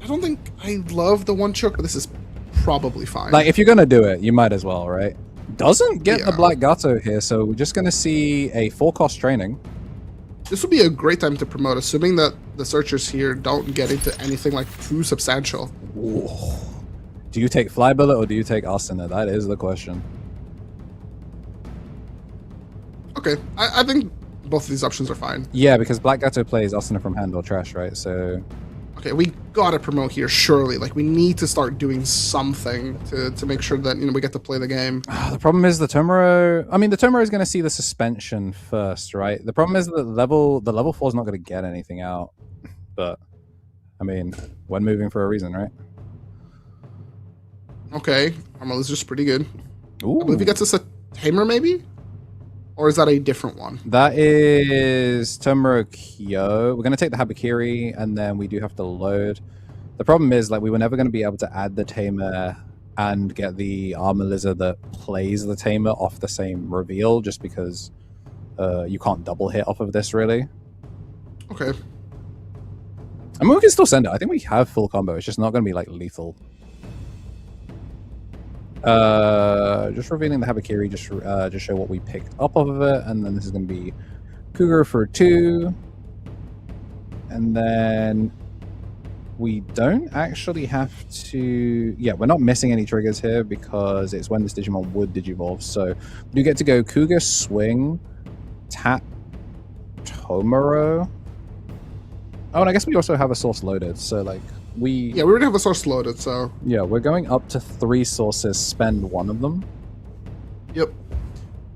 I don't think I love the one choke, but this is probably fine. If you're gonna do it, you might as well, right? Doesn't get the Black Gato here, so we're just gonna see a 4-cost training. This would be a great time to promote, assuming that the searchers here don't get into anything too substantial. Ooh. Do you take Fly Bullet or do you take Asuna? That is the question. Okay, I think both of these options are fine. Yeah, because Black Gato plays Asuna from hand or trash, right? So... Okay, we gotta promote here, surely. We need to start doing something to make sure that, we get to play the game. The problem is the Tomoro... I mean, the Tomoro is going to see the suspension first, right? The problem is that the level 4 is not going to get anything out. But, I mean, when moving for a reason, right? Okay, Armaliz is pretty good. Ooh. I believe he gets us a Tamer, maybe? Or is that a different one? That is Tomoro Kyo. We're going to take the Habakiri, and then we do have to load. The problem is, we were never going to be able to add the Tamer and get the Armor Lizard that plays the Tamer off the same reveal, just because you can't double hit off of this, really. Okay. I mean, we can still send it. I think we have full combo. It's just not going to be, lethal. Just revealing the Habakiri, just show what we picked up off of it, and then this is going to be Cougar for 2. And then we don't actually have to... Yeah, we're not missing any triggers here because it's when this Digimon would Digivolve. So you get to go Cougar, Swing, Tap, Tomoro. Oh, and I guess we also have a source loaded. So, like, Yeah, we already have a source loaded, so... Yeah, we're going up to 3 sources, spend 1 of them. Yep.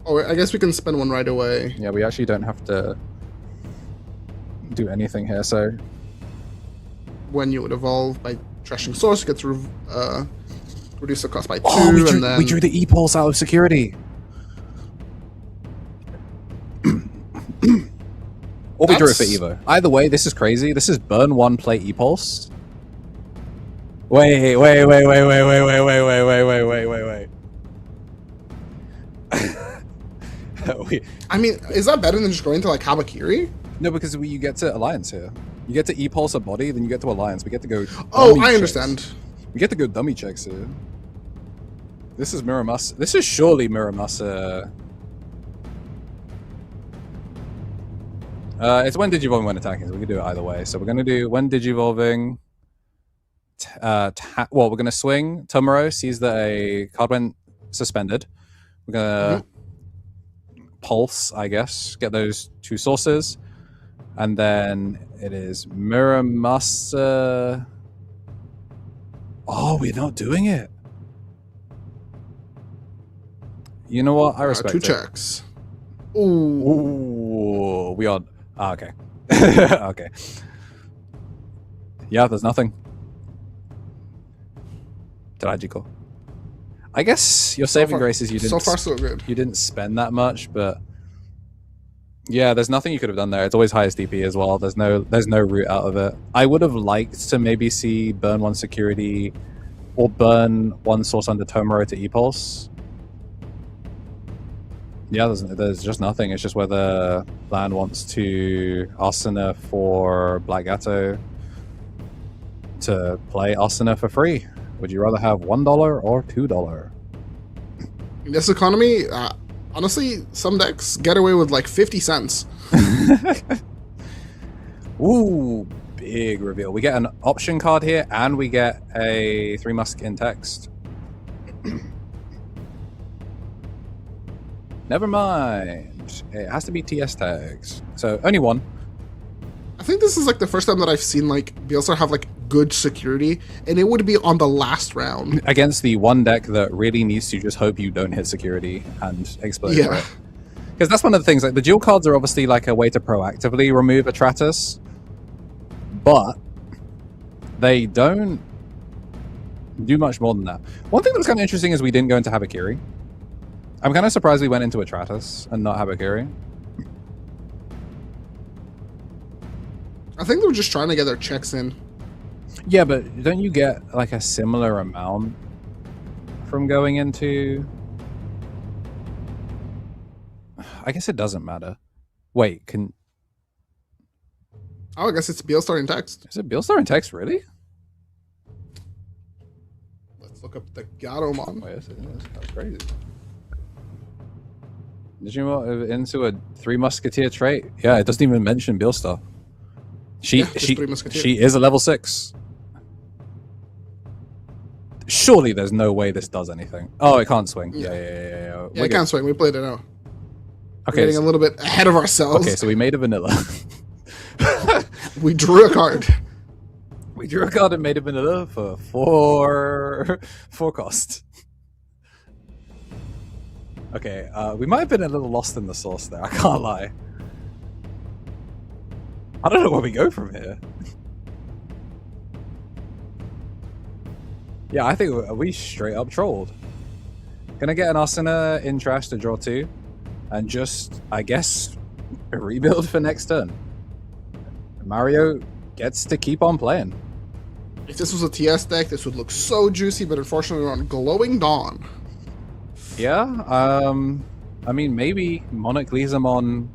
Oh, I guess we can spend 1 right away. Yeah, we actually don't have to do anything here, so... When you would evolve by trashing source, you get to reduce the cost by 2, and then... we drew the E-Pulse out of security! Or we drew it for Evo. Either way, this is crazy. This is burn 1, play E-Pulse. Wait. I mean, is that better than just going to, like, Habakiri? No, because you get to Alliance here. You get to E-Pulse a body, then you get to Alliance. We get to go... Oh, dummy I checks. understand. We get to go dummy checks here. This is Muramasa. This is surely Muramasa. It's when Digivolving, when attacking, so we can do it either way. So we're going to do when Digivolving... well, we're going to swing. Tomoro sees that a card went suspended. We're going to pulse, I guess, get those 2 sources. And then it is Muramasa. Oh, we're not doing it. You know what? I respect 2 it. checks. Ooh, we are... okay. Okay. Yeah, there's nothing. Tragico. I guess your saving grace is you didn't... So far, so good. You didn't spend that much, but... Yeah, there's nothing you could have done there. It's always highest DP as well. There's no route out of it. I would have liked to maybe see burn 1 security or burn 1 source under Tomoro to E-Pulse. Yeah, there's just nothing. It's just whether Lan wants to Asuna for Black Gato to play Asuna for free. Would you rather have $1 or $2? In this economy, honestly, some decks get away with like 50 cents. Ooh, big reveal. We get an option card here, and we get a 3 Musk in text. Never mind. It has to be TS tags. So, only 1. I think this is like the first time that I've seen like BLSR have like good security, and it would be on the last round. Against the one deck that really needs to just hope you don't hit security and explode. Yeah. Because that's one of the things, like the dual cards are obviously like a way to proactively remove Atratus, but they don't do much more than that. One thing that was kind of interesting is we didn't go into Habakiri. I'm kind of surprised we went into Atratus and not Habakiri. I think they were just trying to get their checks in. Yeah, but don't you get like a similar amount from going into... I guess it doesn't matter. Wait, can... Oh, I guess it's BLStar in text. Is it BLStar in text, really? Let's look up the Gatomon. Wait, that's crazy. Did you move into a 3 Musketeer trait? Yeah, it doesn't even mention BLStar. She 3 Musketeer. She is a level 6. Surely there's no way this does anything. Oh, it can't swing. Yeah. Yeah, it can't swing. We played it out. Okay, We're getting a little bit ahead of ourselves. okay, so we made a vanilla. We drew a card. We drew a card and made a vanilla for 4 cost. Okay, we might have been a little lost in the source there, I can't lie. I don't know where we go from here. Yeah, I think we straight up trolled. Gonna get an Asuna in trash to draw 2, and just, I guess, rebuild for next turn. Mario gets to keep on playing. If this was a TS deck, this would look so juicy, but unfortunately we're on Glowing Dawn. Yeah, I mean, maybe Monarch Lizamon...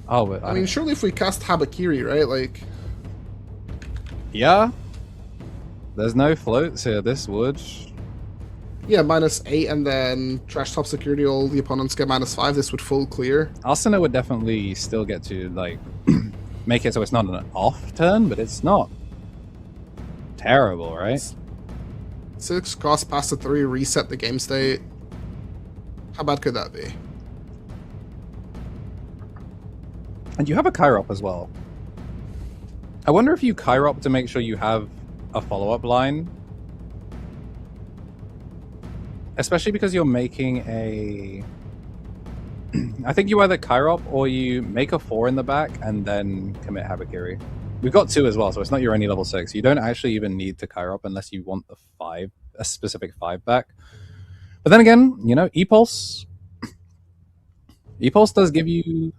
Oh, but I mean, surely if we cast Habakiri, right? Like... Yeah. There's no floats here, this would... Yeah, -8, and then trash top security, all the opponents get -5. This would full clear. Asuna would definitely still get to, like, make it so it's not an off turn, but it's not terrible, right? 6 cost past the 3, reset the game state. How bad could that be? And you have a Kyrop as well. I wonder if you Kyrop to make sure you have a follow-up line. Especially because you're making a... I think you either Kyrop or you make a 4 in the back and then commit Habakiri. We've got 2 as well, so it's not your only level 6. You don't actually even need to Kyrop unless you want the 5, a specific 5 back. But then again, you know, E-Pulse... E-Pulse does give you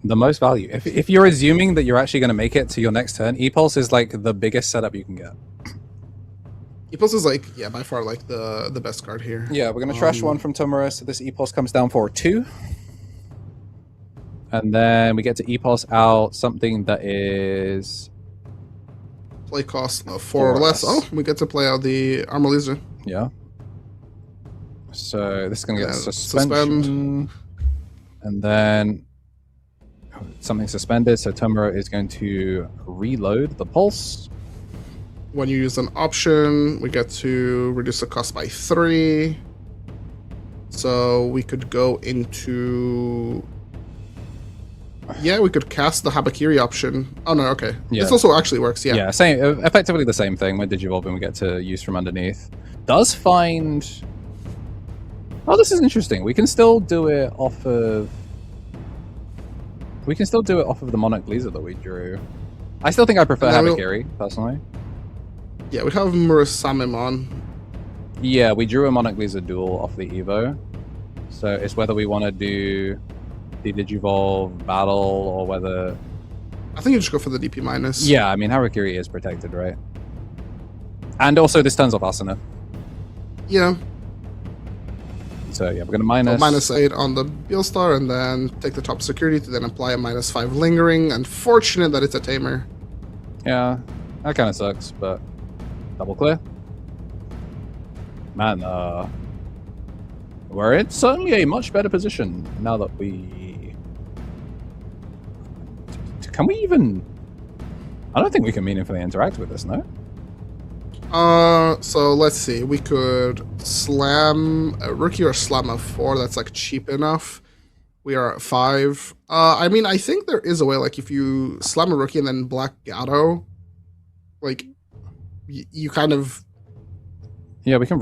the most value. If you're assuming that you're actually going to make it to your next turn, E-Pulse is like the biggest setup you can get. E-Pulse is like, yeah, by far like the best card here. Yeah, we're going to trash 1 from Tomura, so this E-Pulse comes down for 2. And then we get to E-Pulse out something that is... Play cost of 4 or less. Oh, we get to play out the Armaliza. Yeah. So this is going to get Yeah, suspension. And then something suspended, so Tomura is going to reload the pulse. When you use an option, we get to reduce the cost by 3. So we could go into... Yeah, we could cast the Habakiri option. Oh no, okay. Yeah. This also actually works, yeah. Yeah, same, effectively the same thing with Digivolve, and we get to use from underneath. Does find... Oh, this is interesting. We can still do it off of... We can still do it off of the Monarch Laser that we drew. I still think I prefer Habakiri, personally. Yeah, we have Murasamim on. Yeah, we drew a Monarch Laser duel off the Evo. So it's whether we want to do the Digivolve battle or whether... I think you just go for the DP minus. Yeah, I mean, Harakiri is protected, right? And also this turns off Asuna. Yeah. So yeah, we're going to minus 8 on the Beelstar and then take the top security to then apply a minus 5 lingering. Unfortunate that it's a tamer. Yeah, that kind of sucks, but double clear. Man, we're in certainly a much better position now that we... Can we even... I don't think we can meaningfully interact with this, no? So let's see. We could slam a rookie or slam a 4. That's like cheap enough. We are at 5. I mean, I think there is a way. Like if you slam a rookie and then Black Gato, like you kind of. Yeah, we can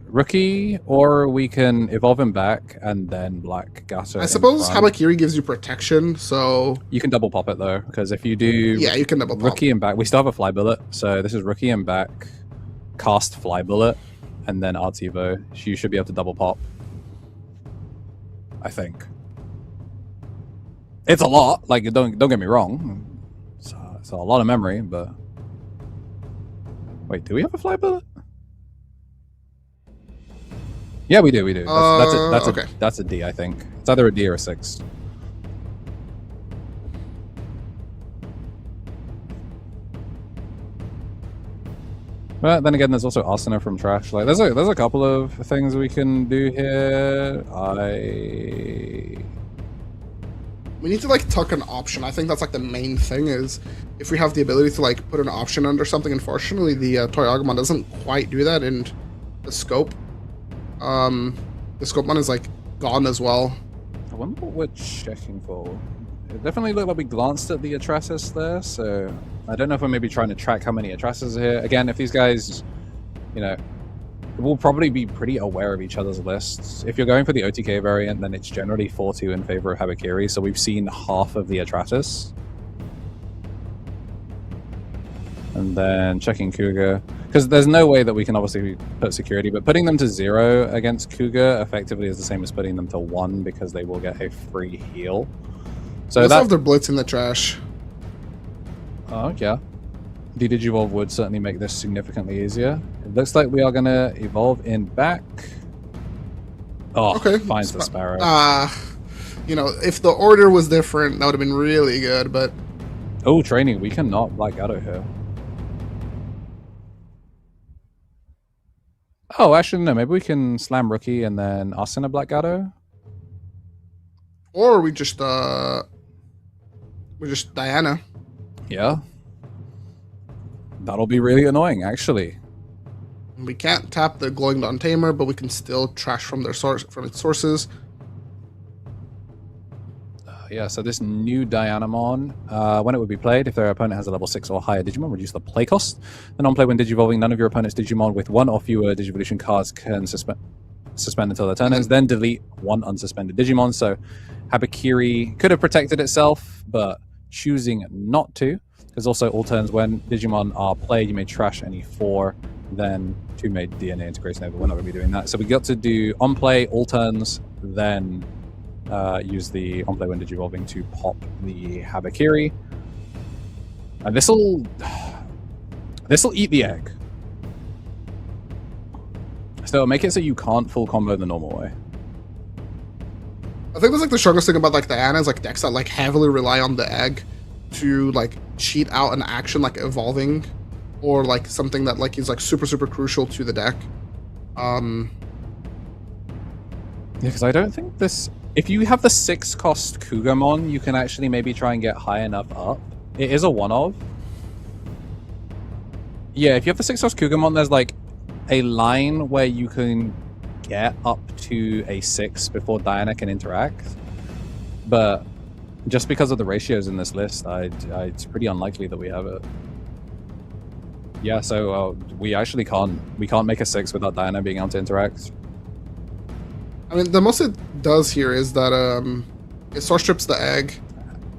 rookie, or we can evolve him back and then Black Gato. I suppose Habakiri gives you protection, so you can double pop it though, because if you do, yeah, you can double pop. Rookie and back. We still have a Fly Bullet, so this is rookie and back, cast Fly Bullet, and then Arts Evo. You should be able to double pop. I think it's a lot. Like don't get me wrong, it's a lot of memory, but wait, do we have a Fly Bullet? Yeah, we do. That's a D, I think. It's either a D or a 6. But then again, there's also Asuna from Trash. Like, there's a couple of things we can do here. We need to like tuck an option. I think that's like the main thing is if we have the ability to like put an option under something. Unfortunately, the Toy Agumon doesn't quite do that in the scope. The scope one is like gone as well. I wonder what we're checking for. It definitely looked like we glanced at the Atrasis there, so I don't know if we're maybe trying to track how many Atrasis are here. Again, if these guys, you know, we'll probably be pretty aware of each other's lists. If you're going for the OTK variant, then it's generally 4-2 in favor of Habakiri, so we've seen half of the Atrasis. And then checking Cougar. Because there's no way that we can obviously put security, but putting them to 0 against Cougar effectively is the same as putting them to 1 because they will get a free heal. So let's have their blitz in the trash. Oh, yeah. The Digivolve would certainly make this significantly easier. It looks like we are going to evolve in back. Oh, okay. Finds the Sparrow. You know, if the order was different, that would have been really good, but... Oh, training. We cannot Black Gato here. Oh, actually, no. Maybe we can slam Rookie and then Asuna Black Gato. Or we just Diana. Yeah. That'll be really annoying, actually. We can't tap the Glowing Dawn Tamer, but we can still trash from its sources. Yeah, so this new Dianamon, when it would be played, if their opponent has a level 6 or higher Digimon, reduce the play cost. Then on play, when Digivolving, none of your opponent's Digimon with one or fewer Digivolution cards can suspend until their turn ends. Then delete one unsuspended Digimon. So Habakiri could have protected itself, but choosing not to. Because also all turns when Digimon are played, you may trash any 4, then 2 made DNA integration over. We're not going to be doing that. So we got to do on play, all turns, then use the on play when Digivolving to pop the Habakiri. And this'll eat the egg. So make it so you can't full combo the normal way. I think that's like the strongest thing about like Diana is like decks that like heavily rely on the egg to like cheat out an action like evolving, or like something that like is like super crucial to the deck. Yeah, because I don't think this. If you have the 6 cost Kugamon, you can actually maybe try and get high enough up. It is a one of. Yeah, if you have the 6 cost Kugamon, there's like a line where you can get up to a 6 before Diana can interact. But just because of the ratios in this list, it's pretty unlikely that we have it. Yeah, so we actually can't make a 6 without Diana being able to interact. I mean, the most it does here is that it source strips the egg,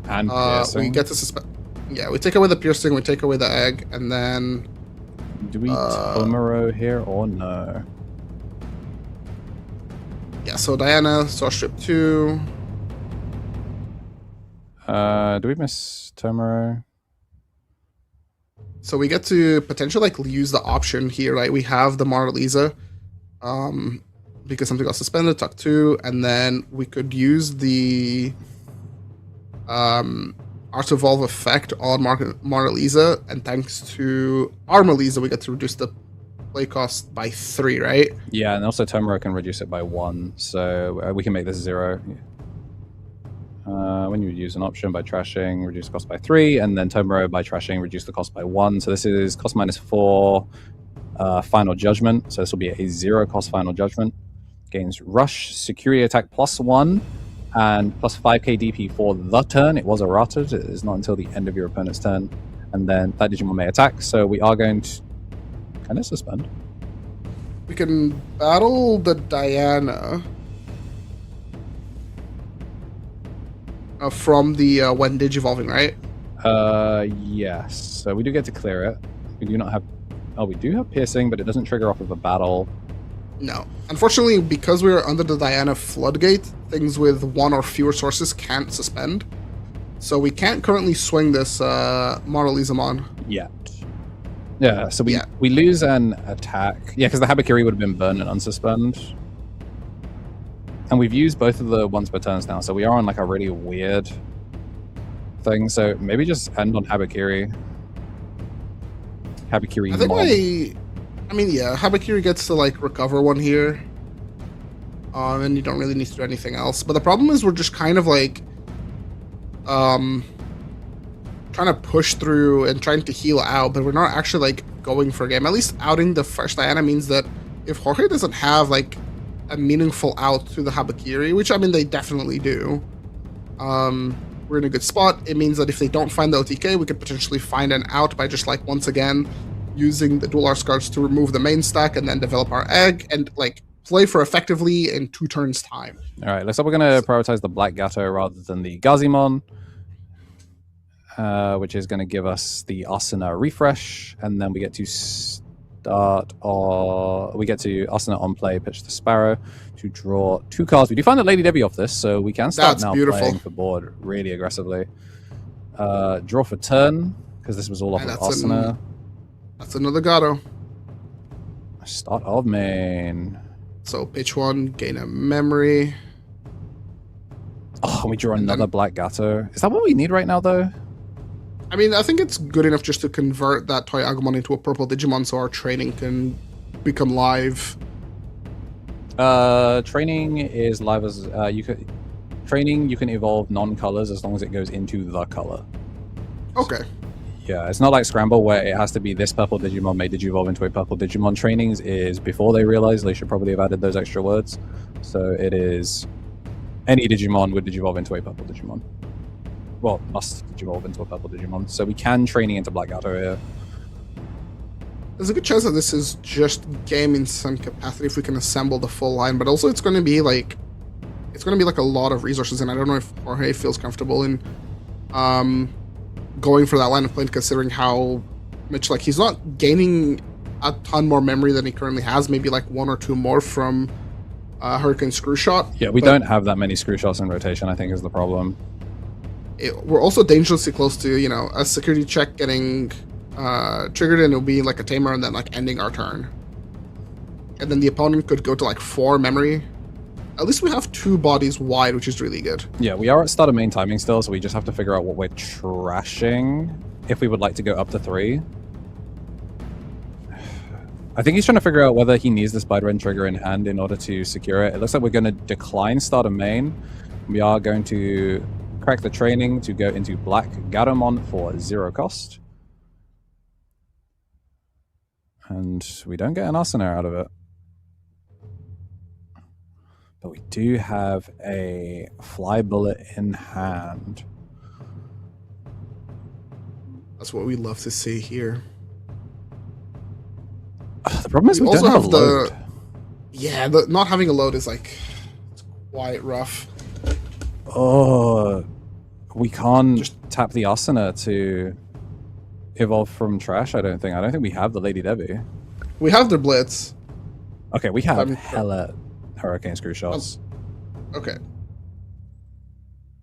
And we get to suspend. Yeah, we take away the piercing, we take away the egg, and then do we Tomoro here or no? Yeah, so Diana source strip 2. Do we miss Tomoro? So we get to potentially like use the option here, right? We have the Mona Lisa, because something got suspended, tuck 2, and then we could use the Art Evolve effect on Mona Lisa, and thanks to Armor Lisa, we get to reduce the play cost by 3, right? Yeah, and also Tomoro can reduce it by 1, so we can make this 0. When you use an option by trashing, reduce the cost by 3, and then Tomoro by trashing, reduce the cost by 1. So this is cost -4, Final Judgment. So this will be a 0 cost Final Judgment. Gains Rush, Security Attack +1, and +5k DP for the turn. It was errated. It is not until the end of your opponent's turn. And then that Digimon may attack. So we are going to kind of suspend. We can battle the Diana from the when Digivolving, right? Yes. So we do get to clear it. We do not have. Oh, we do have piercing, but it doesn't trigger off of a battle. No. Unfortunately, because we are under the Diana floodgate, things with 1 or fewer sources can't suspend. So we can't currently swing this Mona Lisa Mon. Yet. Yeah, so we lose an attack. Yeah, because the Habakiri would have been burned and unsuspend. And we've used both of the once per turns now, so we are on like a really weird thing. So maybe just end on Habakiri. Habakiri I think Mon. I mean, yeah, Habakiri gets to like recover 1 here. And you don't really need to do anything else. But the problem is we're just kind of like trying to push through and trying to heal out, but we're not actually like going for a game. At least outing the first Diana means that if Jorge doesn't have like a meaningful out to the Habakiri, which I mean they definitely do, we're in a good spot. It means that if they don't find the OTK, we could potentially find an out by just like once again using the dual arts cards to remove the main stack and then develop our egg and like play for effectively in 2 turns time. All right, looks like we're going to prioritize the Black Gato rather than the Gazimon, which is going to give us the Asuna refresh, and then we get to Asuna on play, pitch the Sparrow to draw 2 cards. We do find that Lady Debbie off this, so we can start playing for board really aggressively. Draw for turn, because this was all off of Asuna. That's another Gato. Start of main. So pitch 1, gain a memory. Oh, we draw another Black Gato. Is that what we need right now, though? I mean, I think it's good enough just to convert that Toy Agumon into a purple Digimon so our training can become live. Training is live as training, you can evolve non-colors as long as it goes into the color. Okay. Yeah, it's not like Scramble where it has to be this purple Digimon made Digivolve into a purple Digimon. Trainings is before they realized they should probably have added those extra words. So it is any Digimon would Digivolve into a purple Digimon. Well, must Digivolve into a purple Digimon. So we can training into Black Gato here. There's a good chance that this is just game in some capacity if we can assemble the full line, but also it's going to be like a lot of resources, and I don't know if Jorge feels comfortable in going for that line of play, considering how much, like, he's not gaining a ton more memory than he currently has, maybe like 1 or 2 more from Hurricane Screw Shot. Yeah, we don't have that many screw shots in rotation, I think, is the problem. We're also dangerously close to, you know, a security check getting triggered, and it'll be like a tamer and then like ending our turn. And then the opponent could go to like 4 memory. At least we have 2 bodies wide, which is really good. Yeah, we are at start of main timing still, so we just have to figure out what we're trashing if we would like to go up to 3. I think he's trying to figure out whether he needs the Spider-Man trigger in hand in order to secure it. It looks like we're going to decline start of main. We are going to crack the training to go into Black Gatomon for 0 cost. And we don't get an Arsenair out of it. But we do have a Fly Bullet in hand. That's what we love to see here. The problem is we also don't have have a load. Yeah, not having a load is like, it's quite rough. Oh, we can't just tap the Asuna to evolve from trash, I don't think. I don't think we have the Lady Debbie. We have their Blitz. Okay, we have hella Hurricane Screw Shots. Okay.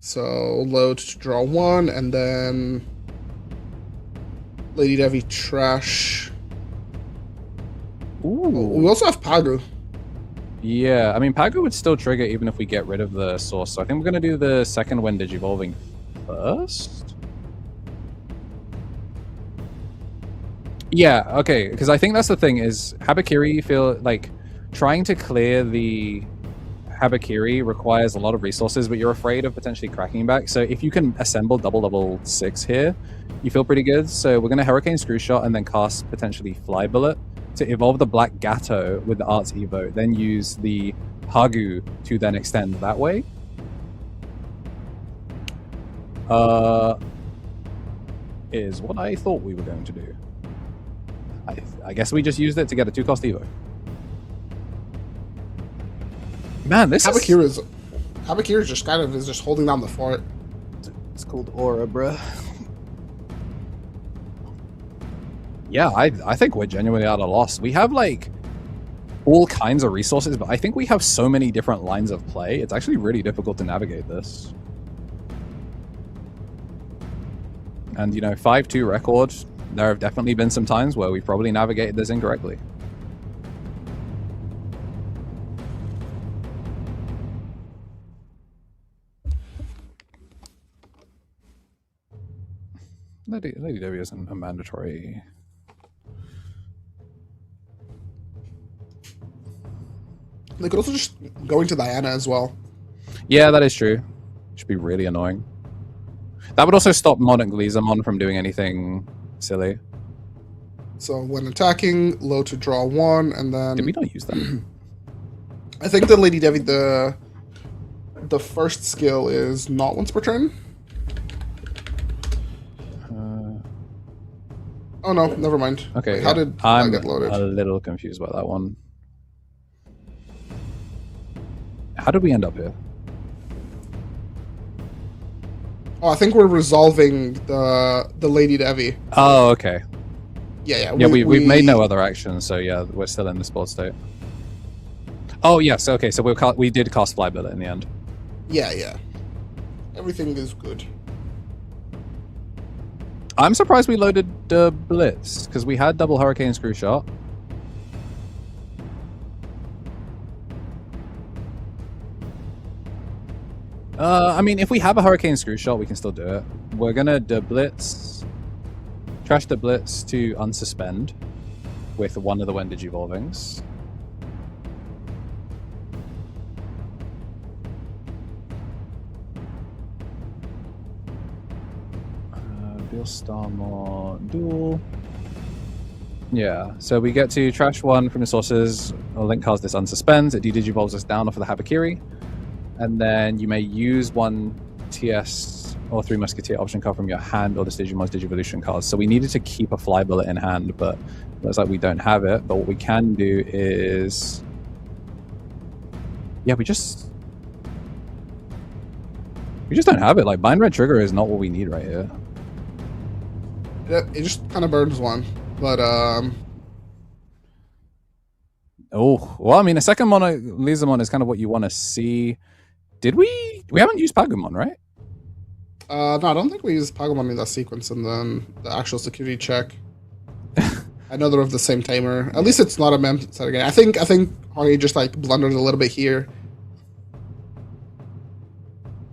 So, load to draw 1, and then Lady Debbie trash. Ooh. We also have Pagu. Yeah, I mean, Pagu would still trigger even if we get rid of the source. So I think we're going to do the second when Digivolving first. Yeah, okay, because I think that's the thing is Habakiri feel like trying to clear the Habakiri requires a lot of resources, but you're afraid of potentially cracking back. So if you can assemble double level 6 here, you feel pretty good. So we're going to Hurricane Screw Shot and then cast potentially Fly Bullet to evolve the Black Gato with the Arts Evo, then use the Hagu to then extend that way. Is what I thought we were going to do. I guess we just used it to get a 2-cost Evo. Man, this Habakiri is just kind of just holding down the fort. It's called Aura, bruh. Yeah, I think we're genuinely at a loss. We have like all kinds of resources, but I think we have so many different lines of play. It's actually really difficult to navigate this. And you know, 5-2 record, there have definitely been some times where we've probably navigated this incorrectly. Lady Debbie isn't a mandatory. They could also just go into Diana as well. Yeah, that is true. Should be really annoying. That would also stop Mon and Gleezamon from doing anything silly. So when attacking, low to draw 1, and then... Did we not use that? I think the Lady Debbie, the first skill is not once per turn. Oh no, never mind. Okay, Wait, how did I get loaded? I'm a little confused by that one. How did we end up here? Oh, I think we're resolving the Lady Debbie. Oh, okay. Yeah. Yeah, we've made no other actions, so yeah, we're still in the sport state. Oh yes, okay, so we did cast Fly Bullet in the end. Yeah. Everything is good. I'm surprised we loaded the Blitz, because we had double Hurricane Screw Shot. I mean, if we have a Hurricane Screw Shot, we can still do it. We're gonna Blitz, trash the Blitz to unsuspend with one of the When Digivolvings. Bill Starmore duel. Yeah, so we get to trash one from your sources, or link cards this unsuspends. It de-digivolves us down off of the Habakiri. And then you may use one TS or 3 Musketeer option card from your hand or this Digimon's Digivolution cards. So we needed to keep a Fly Bullet in hand, but looks like we don't have it. But what we can do is... Yeah, we just don't have it. Like, Bind Red Trigger is not what we need right here. Yeah, it just kind of burns one. But, Oh, well, I mean, a second Mono Lizamon is kind of what you want to see. Did we? We haven't used Pagumon, right? no, I don't think we used Pagumon in that sequence and then the actual security check. I know they're of the same tamer. At least it's not a mem set again. I think Hardy just like blundered a little bit here.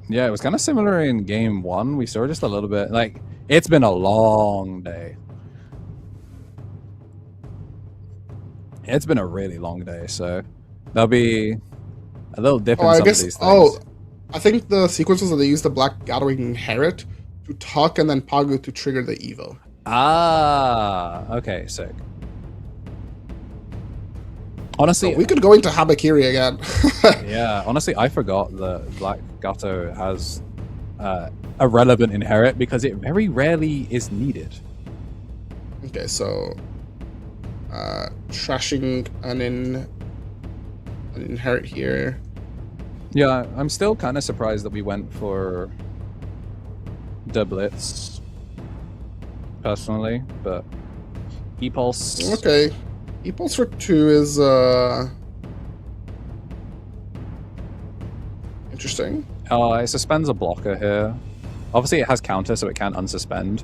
Yeah, it was kind of similar in game 1. We saw just a little bit. Like, it's been a long day. It's been a really long day, so that'll be a little different. I some guess. Of these things. I think the sequences that they use the Black Gathering Inherit to talk and then Pagu to trigger the Evo. Ah, okay, sick. Honestly, So we could go into Habakiri again. yeah. Honestly, I forgot that Black Gato has a relevant inherit because it very rarely is needed. Okay, so trashing an inherit here. Yeah, I'm still kind of surprised that we went for doublets, personally, but E-Pulse. Okay, E-Pulse for 2 is interesting. It suspends a blocker here. Obviously, it has counter, so it can't unsuspend.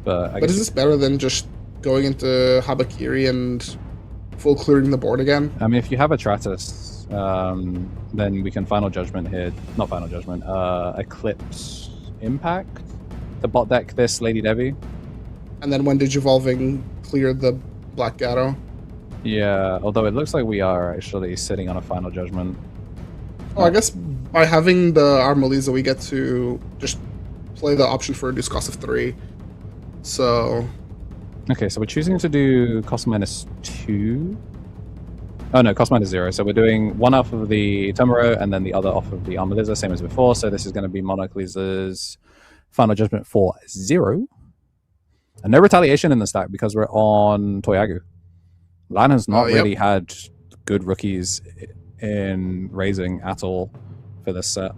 But I guess Is this better than just going into Habakiri and full clearing the board again? I mean, if you have a Tratus, then we can Final Judgment here. Not Final Judgment. Eclipse Impact. The bot deck this Lady Devi. And then when Digivolving, clear the Black Gato. Yeah, although it looks like we are actually sitting on a Final Judgment. Oh, I guess by having the Armaliza, we get to just play the option for a reduced cost of 3. So... Okay, so we're choosing to do cost -2. Oh no, cost -0. So we're doing one off of the Tomoro and then the other off of the Armaliza, same as before. So this is going to be Monarch Liza's Final Judgment for 0. And no retaliation in the stack because we're on Toyagu. Lan has not really had good rookies in raising at all for this set.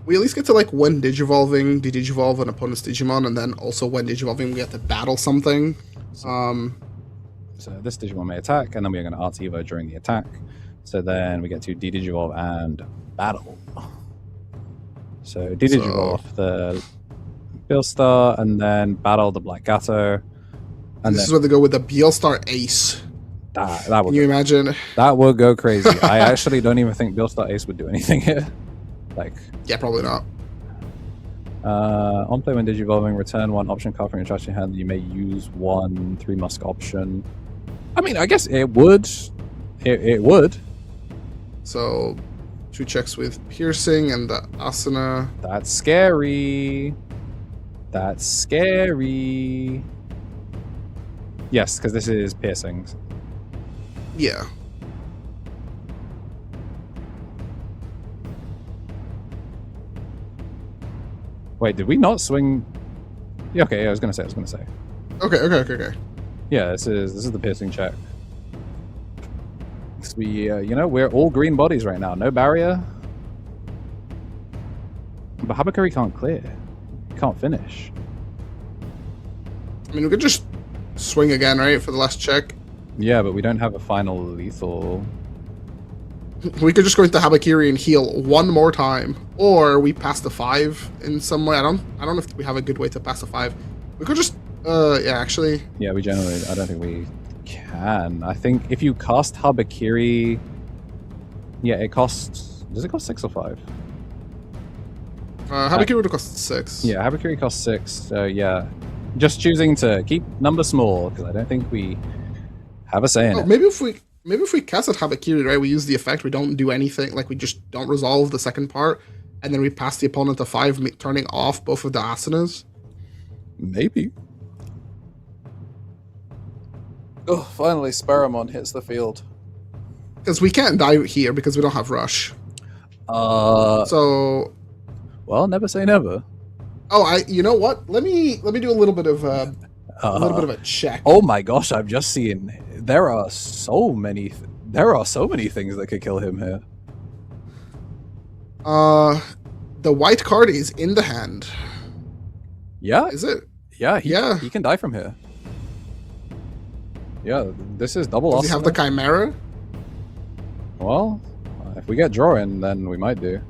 We at least get to like when Digivolving, de-digivolve an opponent's Digimon, and then also when Digivolving we have to battle something. So this Digimon may attack, and then we're going to Arts Evo during the attack. So then we get to de-digivolve and battle. So de-digivolve off the Billstar, and then battle the Black Gato. And this is where they go with the Bielstar Ace. That would Can you imagine? That would go crazy. I actually don't even think Billstar Ace would do anything here. Like, yeah, probably not. On play when Digivolving, return one option card from your trashing hand. You may use one 3 Musk option. I mean, I guess it would. It would. So, 2 checks with Piercing and the Asana. That's scary. That's scary. Yes, because this is piercings. Yeah. Wait, did we not swing? Yeah, okay, I was gonna say. Okay. Yeah, this is the piercing check. So we, we're all green bodies right now. No barrier. But Habakuri can't clear. Can't finish. I mean, we could just swing again, right, for the last check. Yeah, but we don't have a final lethal. We could just go into Habakiri and heal one more time, or we pass the 5 in some way. I don't know if we have a good way to pass the 5. We could just, actually. Yeah, I don't think we can. I think if you cast Habakiri, yeah, it costs. Does it cost 6 or 5? Habakiri would have cost 6. Yeah, Habakiri costs 6. So yeah, just choosing to keep numbers small because I don't think we have a say in it. Maybe if we cast at Habakiri, right, we use the effect, we don't do anything, like we just don't resolve the second part, and then we pass the opponent a 5, turning off both of the asanas. Maybe. Oh, finally, Sparamon hits the field. Because we can't die here because we don't have rush. So, Well, never say never. you know what? Let me do a little bit of a check. Oh my gosh! I've just seen there are so many things that could kill him here. The white card is in the hand. Yeah, Is it? yeah, Yeah. He can die from here. Yeah, this is double. Does he have the Chimera? Well, if we get draw in, then we might do.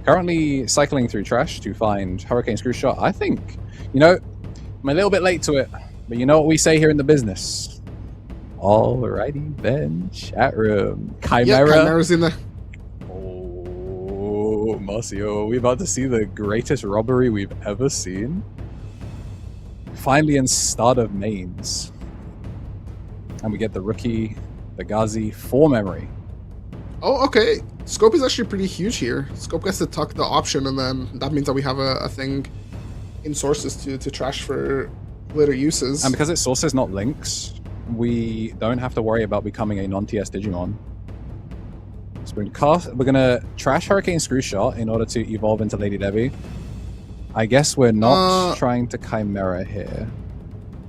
Currently cycling through trash to find Hurricane Screw Shot. I think, I'm a little bit late to it, but you know what we say here in the business. Alrighty then, chat room. Yeah, Chimera's in the... Oh, Marcio, are we about to see the greatest robbery we've ever seen? Finally in start of mains. And we get the rookie, the Ghazi, 4 memory. Oh, okay. Scope is actually pretty huge here. Scope gets to tuck the option, and then that means that we have a thing in sources to trash for later uses. And because it's sources, not links, we don't have to worry about becoming a non-TS Digimon. So we're gonna trash Hurricane Screw Shot in order to evolve into Lady Debbie. I guess we're not trying to Chimera here.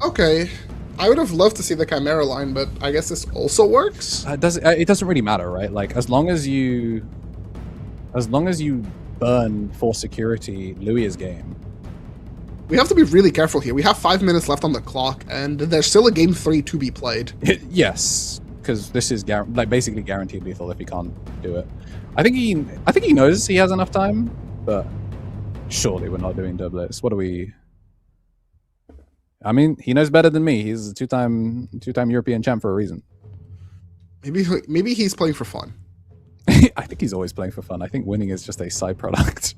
Okay. I would have loved to see the Chimera line, but I guess this also works. It doesn't really matter, right? Like as long as you burn for security, Louis is game. We have to be really careful here. We have 5 minutes left on the clock, and there's still a game 3 to be played. Yes, because this is basically guaranteed lethal if he can't do it. I think he knows he has enough time, but surely we're not doing doublets. What are we? I mean, he knows better than me. He's a two-time European champ for a reason. Maybe he's playing for fun. I think he's always playing for fun. I think winning is just a side product.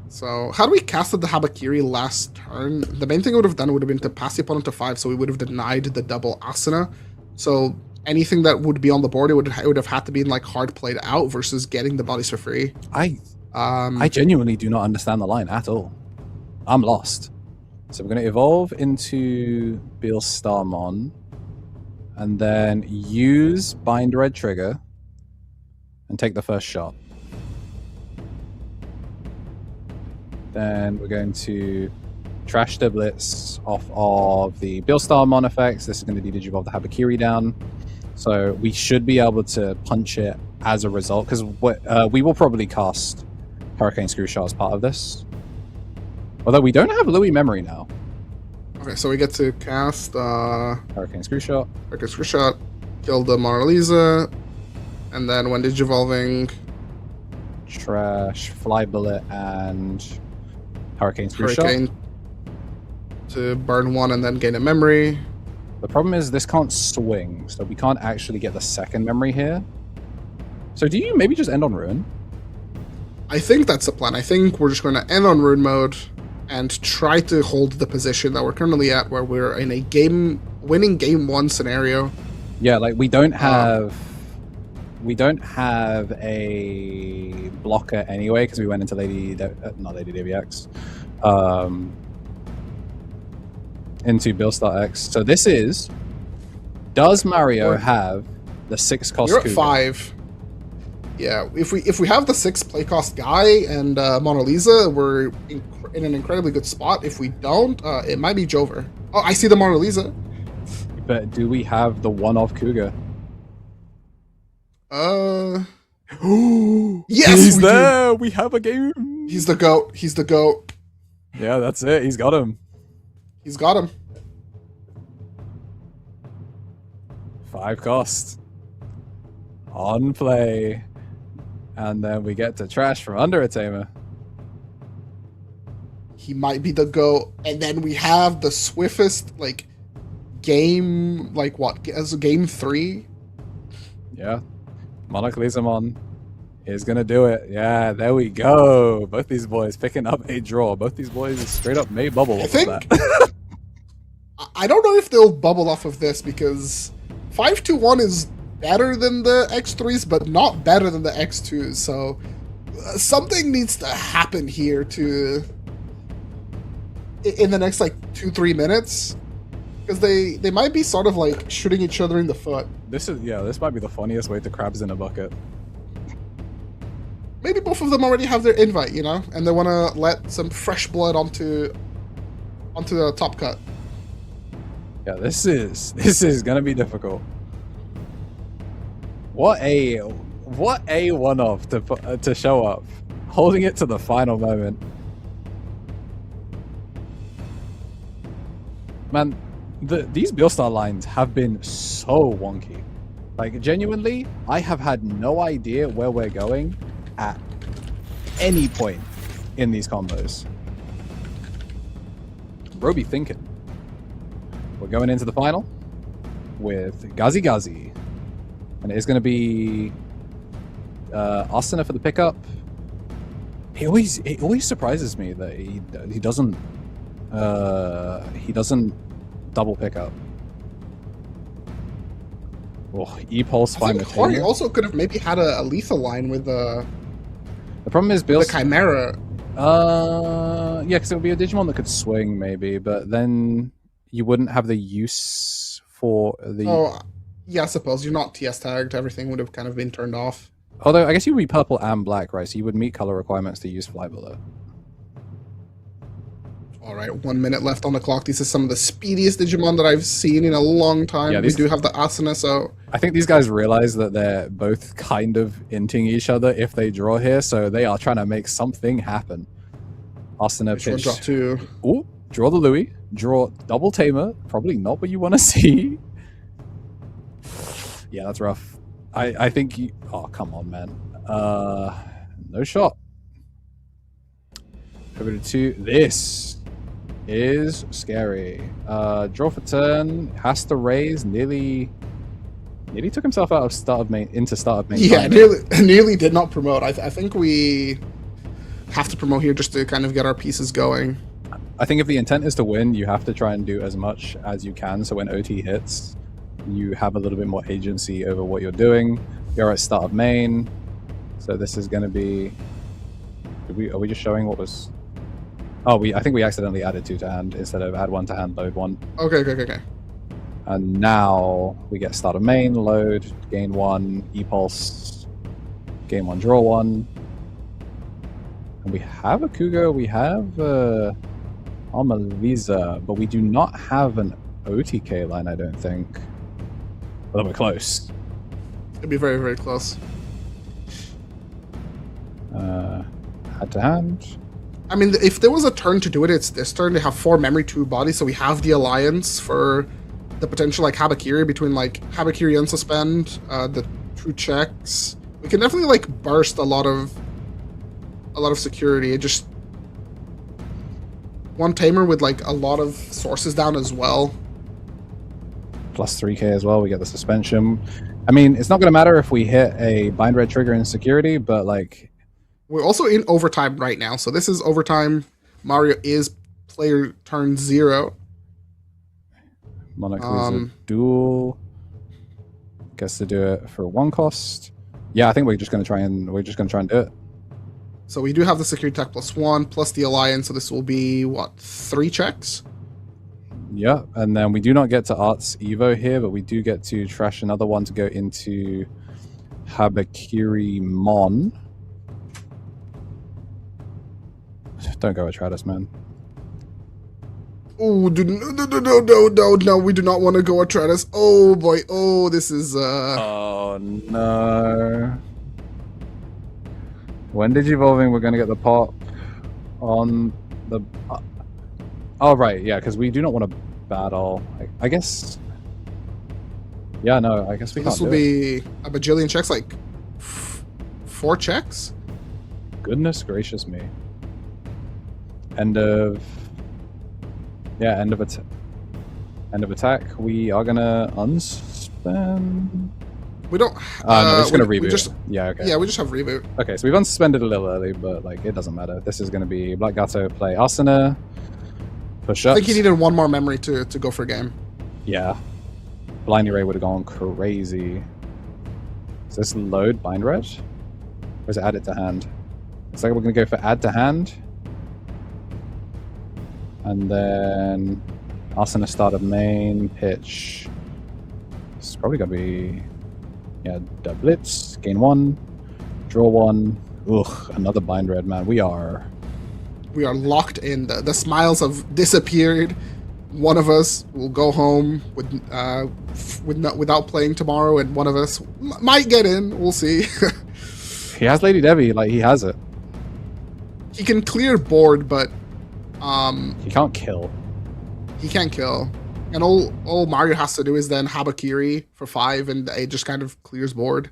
So, how do we casted the Habakiri last turn? The main thing I would have done would have been to pass the opponent to 5, so we would have denied the double Asana. So, anything that would be on the board, it would have had to be like hard played out versus getting the bodies for free. I genuinely do not understand the line at all. I'm lost. So we're going to evolve into Beal Starmon and then use Bind Red Trigger and take the first shot. Then we're going to trash the Blitz off of the Beal Starmon effects. This is going to Digivolve the Habakiri down. So we should be able to punch it as a result because we will probably cast Hurricane Screw Shot as part of this. Although we don't have Louis memory now. Okay, so we get to cast Hurricane Screw Shot, kill the Mona Lisa, and then when Digivolving, trash, Fly Bullet, and Hurricane Screw Shot. To burn 1 and then gain a memory. The problem is this can't swing, so we can't actually get the second memory here. So do you maybe just end on Ruin? I think that's the plan. I think we're just going to end on Ruin mode and try to hold the position that we're currently at, where we're in a winning game 1 scenario. Yeah, like we don't have a blocker anyway because we went into not Lady Debbie X, into Billstar X. So this is, does Mario have the 6 cost? You're at 5. Yeah, if we have the 6 play cost guy and Mona Lisa, we're in an incredibly good spot. If we don't, it might be Jover. Oh, I see the Mona Lisa. But do we have the one-off Cougar? Yes, he's we there. do. We have a game. He's the goat. He's the goat. Yeah, that's it. He's got him. He's got him. 5 cost on play, and then we get to trash from under a tamer. He might be the GOAT, and then we have the swiftest game, as game 3. Yeah, Monarch Lizamon is gonna do it. Yeah, there we go. Both these boys picking up a draw. Both these boys straight up made bubble off of that. I don't know if they'll bubble off of this because 5-2-1 is better than the X3s, but not better than the X2s. So something needs to happen here in the next like 2-3 minutes, because they might be sort of like shooting each other in the foot. This might be the funniest way to crabs in a bucket. Maybe both of them already have their invite, you know, and they want to let some fresh blood onto the top cut. Yeah, this is gonna be difficult. What a one-off to show up, holding it to the final moment. Man, these Beelstar lines have been so wonky. Like, genuinely, I have had no idea where we're going at any point in these combos. Bro be thinking. We're going into the final with Gazi Gazi. And it is going to be Asuna for the pickup. It always surprises me that he doesn't double pickup. Oh, E-Pulse I think Hori also could have maybe had a lethal line with the problem is Bill's the Chimera. Yeah, because it would be a Digimon that could swing maybe, but then you wouldn't have the use for the... Oh, yeah, I suppose. You're not TS tagged. Everything would have kind of been turned off. Although, I guess you would be purple and black, right? So you would meet color requirements to use Fly Bullet. All right, 1 minute left on the clock. This is some of the speediest Digimon that I've seen in a long time. Yeah, we do have the Asuna, so... I think these guys realize that they're both kind of inting each other if they draw here, so they are trying to make something happen. Asuna pitch. Drop 2. Ooh, draw the Louis. Draw double Tamer. Probably not what you want to see. Yeah, that's rough. I think you... Oh, come on, man. No shot. Over to 2. This is scary. Draw for turn. Has to raise. Nearly took himself out of start of main into start of main. Yeah, nearly did not promote. I think we have to promote here just to kind of get our pieces going. I think if the intent is to win, you have to try and do as much as you can. So when OT hits, you have a little bit more agency over what you're doing. You're at start of main, so this is going to be... Are we just showing what was... Oh, I think we accidentally added 2 to hand instead of add 1 to hand, load 1. Okay. And now we get start of main, load, gain 1, E-Pulse, gain 1, draw 1. And we have a Kugo, we have Armaliza, but we do not have an OTK line, I don't think. Although we're close. It'd be very, very close. Hand to hand. I mean, if there was a turn to do it, it's this turn. They have 4 memory, 2 bodies, so we have the alliance for the potential like Habakiri between like Habakiri and Suspend, the 2 checks. We can definitely like burst a lot of security. It just 1 tamer with like a lot of sources down as well. Plus 3k as well. We get the suspension. I mean, it's not going to matter if we hit a bind red trigger in security, but like... We're also in overtime right now, so this is overtime. Mario is player turn 0. Monarch loses a duel. Gets to do it for 1 cost. Yeah, I think we're just going to try and do it. So we do have the security tech plus 1 plus the alliance, so this will be what, 3 checks? Yeah, and then we do not get to Arts Evo here, but we do get to trash another one to go into Habakiri Mon. Don't go Atratus, man. Oh, no, we do not want to go Atratus. Oh boy, oh, this is Oh no. When Digivolving, we're going to get the pop on the... Oh, right, yeah, because we do not want to battle. I guess... Yeah, no, I guess we can't This will be a bajillion checks, like 4 checks? Goodness gracious me. End of attack. We are going to unsuspend... We don't... no, we're just going to reboot. Yeah, we just have reboot. Okay, so we've unsuspended a little early, but like it doesn't matter. This is going to be Black Gato play Asuna. Push up. I think he needed 1 more memory to go for a game. Yeah. Blindy Ray would have gone crazy. Is this load bind red? Or is it add it to hand? Looks like we're going to go for add to hand. And then Arsena start of main, pitch. It's probably going to be, yeah, doublets, gain 1, draw 1. Ugh, another bind red, man. We are locked in. The smiles have disappeared. One of us will go home without playing tomorrow, and one of us might get in. We'll see. He has Lady Debbie, like he has it. He can clear board, but He can't kill. he can't kill. And all Mario has to do is then Habakiri for 5, and it just kind of clears board.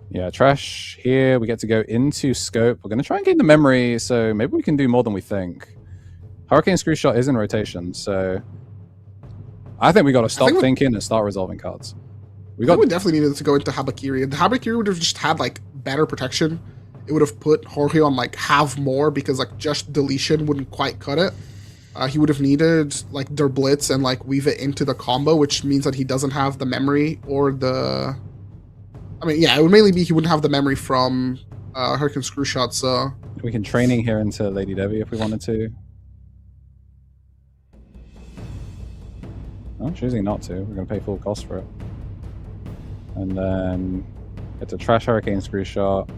Yeah, trash here. We get to go into scope. We're going to try and gain the memory, so maybe we can do more than we think. Hurricane Screw Shot is in rotation, so I think we got to stop thinking and start resolving cards. We definitely needed to go into Habakiri, and the Habakiri would have just had like better protection. It would have put Jorge on like half more, because like just deletion wouldn't quite cut it. He would have needed like their blitz and like weave it into the combo, which means that he doesn't have the memory or the. I mean, yeah, it would mainly be he wouldn't have the memory from Hurricane Screw Shot. So we can training here into Lady Debbie if we wanted to. I'm choosing not to. We're going to pay full cost for it. And then it's a trash Hurricane Screw Shot.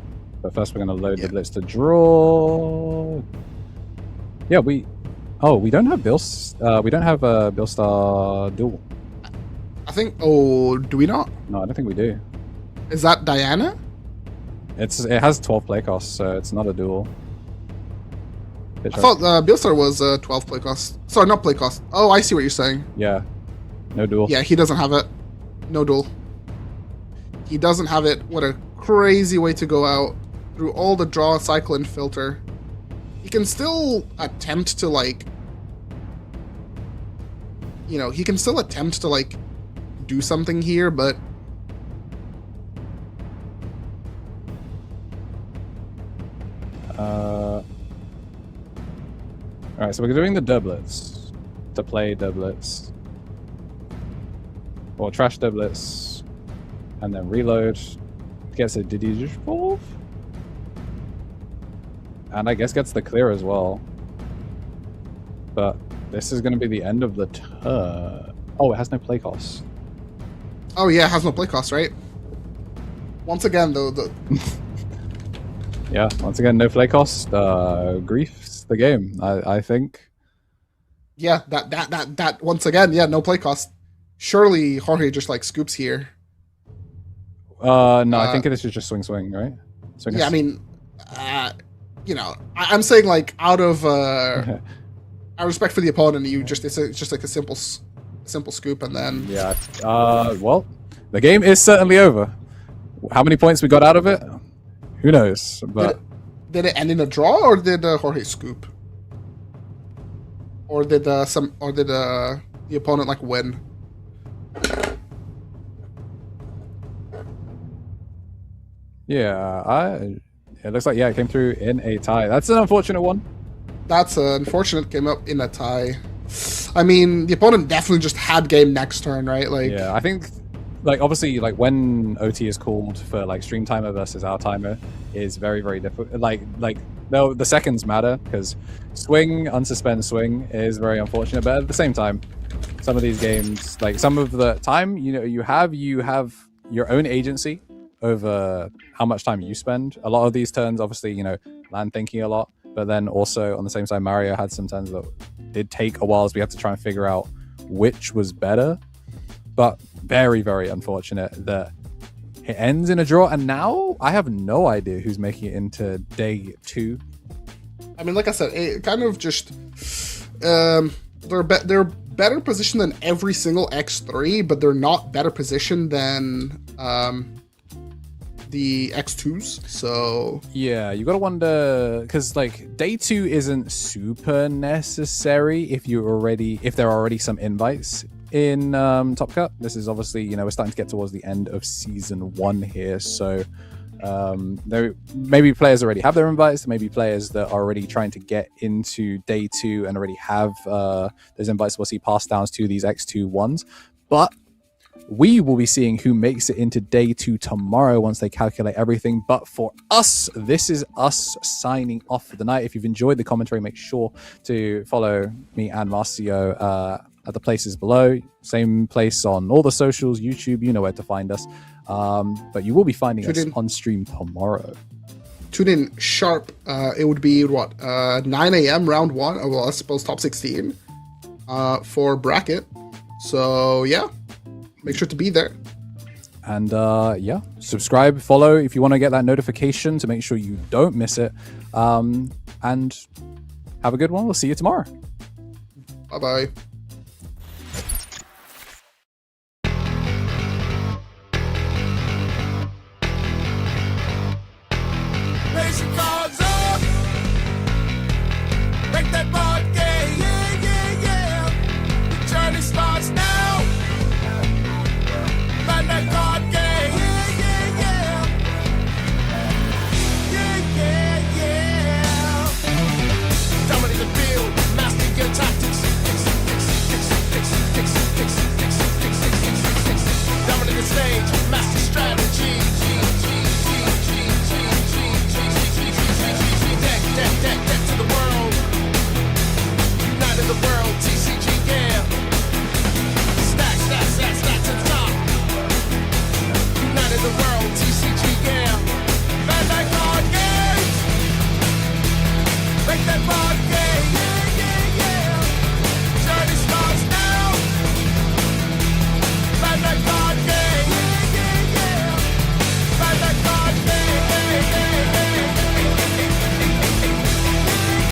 But first we're going to load the blitz to draw. Yeah, we don't have we don't have a Billstar duel. I think. Oh, do we not? No, I don't think we do. Is that Diana? It has 12 play costs, so it's not a duel. I thought Billstar was 12 play cost. Sorry, not play cost. Oh, I see what you're saying. Yeah, no duel. Yeah, he doesn't have it. No duel. He doesn't have it. What a crazy way to go out through all the draw, cycle, and filter. He can still attempt to like, he can still attempt to like do something here, but Alright, so we're doing the doublets. To play doublets. Or trash doublets. And then reload. Gets a Digivolve. And I guess gets the clear as well. But this is going to be the end of the turn. Oh, it has no play cost. Oh yeah, it has no play cost, right? Once again, though, yeah, once again, no play cost. Grief's the game, I think. Yeah, that once again, yeah, no play cost. Surely Jorge just like scoops here. No, I think this is just swing, right? Swing yeah, I mean, I'm saying like out of respect for the opponent, it's just like a simple scoop, and then yeah. Well, the game is certainly over. How many points we got out of it? Who knows? But did it end in a draw, or did Jorge scoop, or did the opponent like win? Yeah, it looks like it came through in a tie. That's an unfortunate one. That's unfortunate. Came up in a tie. I mean, the opponent definitely just had game next turn, right? Like, yeah, I think, like, obviously, like when OT is called for like stream timer versus our timer is very, very difficult. Like no, the seconds matter, because swing, unsuspend swing is very unfortunate. But at the same time, some of these games, like some of the time, you have your own agency over how much time you spend. A lot of these turns, obviously, land thinking a lot, but then also on the same side, Mario had some turns that did take a while, as we had to try and figure out which was better. But very, very unfortunate that it ends in a draw, and now I have no idea who's making it into day 2. I mean, like I said, it kind of just they're better positioned than every single X3, but they're not better positioned than the X2s. So yeah, you gotta wonder, because like day 2 isn't super necessary if there are already some invites in Top Cut. This is obviously, we're starting to get towards the end of season 1 here, so there maybe players already have their invites, maybe players that are already trying to get into day 2 and already have those invites. We'll see pass downs to these X2 ones, but We will be seeing who makes it into day 2 tomorrow once they calculate everything. But for us, this is us signing off for the night. If you've enjoyed the commentary, make sure to follow me and Marcio at the places below. Same place on all the socials, YouTube, you know where to find us. But you will be finding us on stream tomorrow. Tune in sharp. It would be 9 a.m. round 1. Well, I suppose top 16 for bracket. So yeah, make sure to be there. And yeah, subscribe, follow if you want to get that notification to make sure you don't miss it. And have a good one. We'll see you tomorrow. Bye-bye. Raise your cards up. Make that board game. Yeah, yeah, yeah. The journey starts now. Bandai Card Game. Yeah, yeah, yeah. Yeah, yeah, yeah. Dominate the field. Master your tactics. Dominate the stage. Master strategy. Deck to the world. United the world. TCG, yeah. Stack to the top. United the world. TCG, yeah. Bandai Card Game. Make that board game.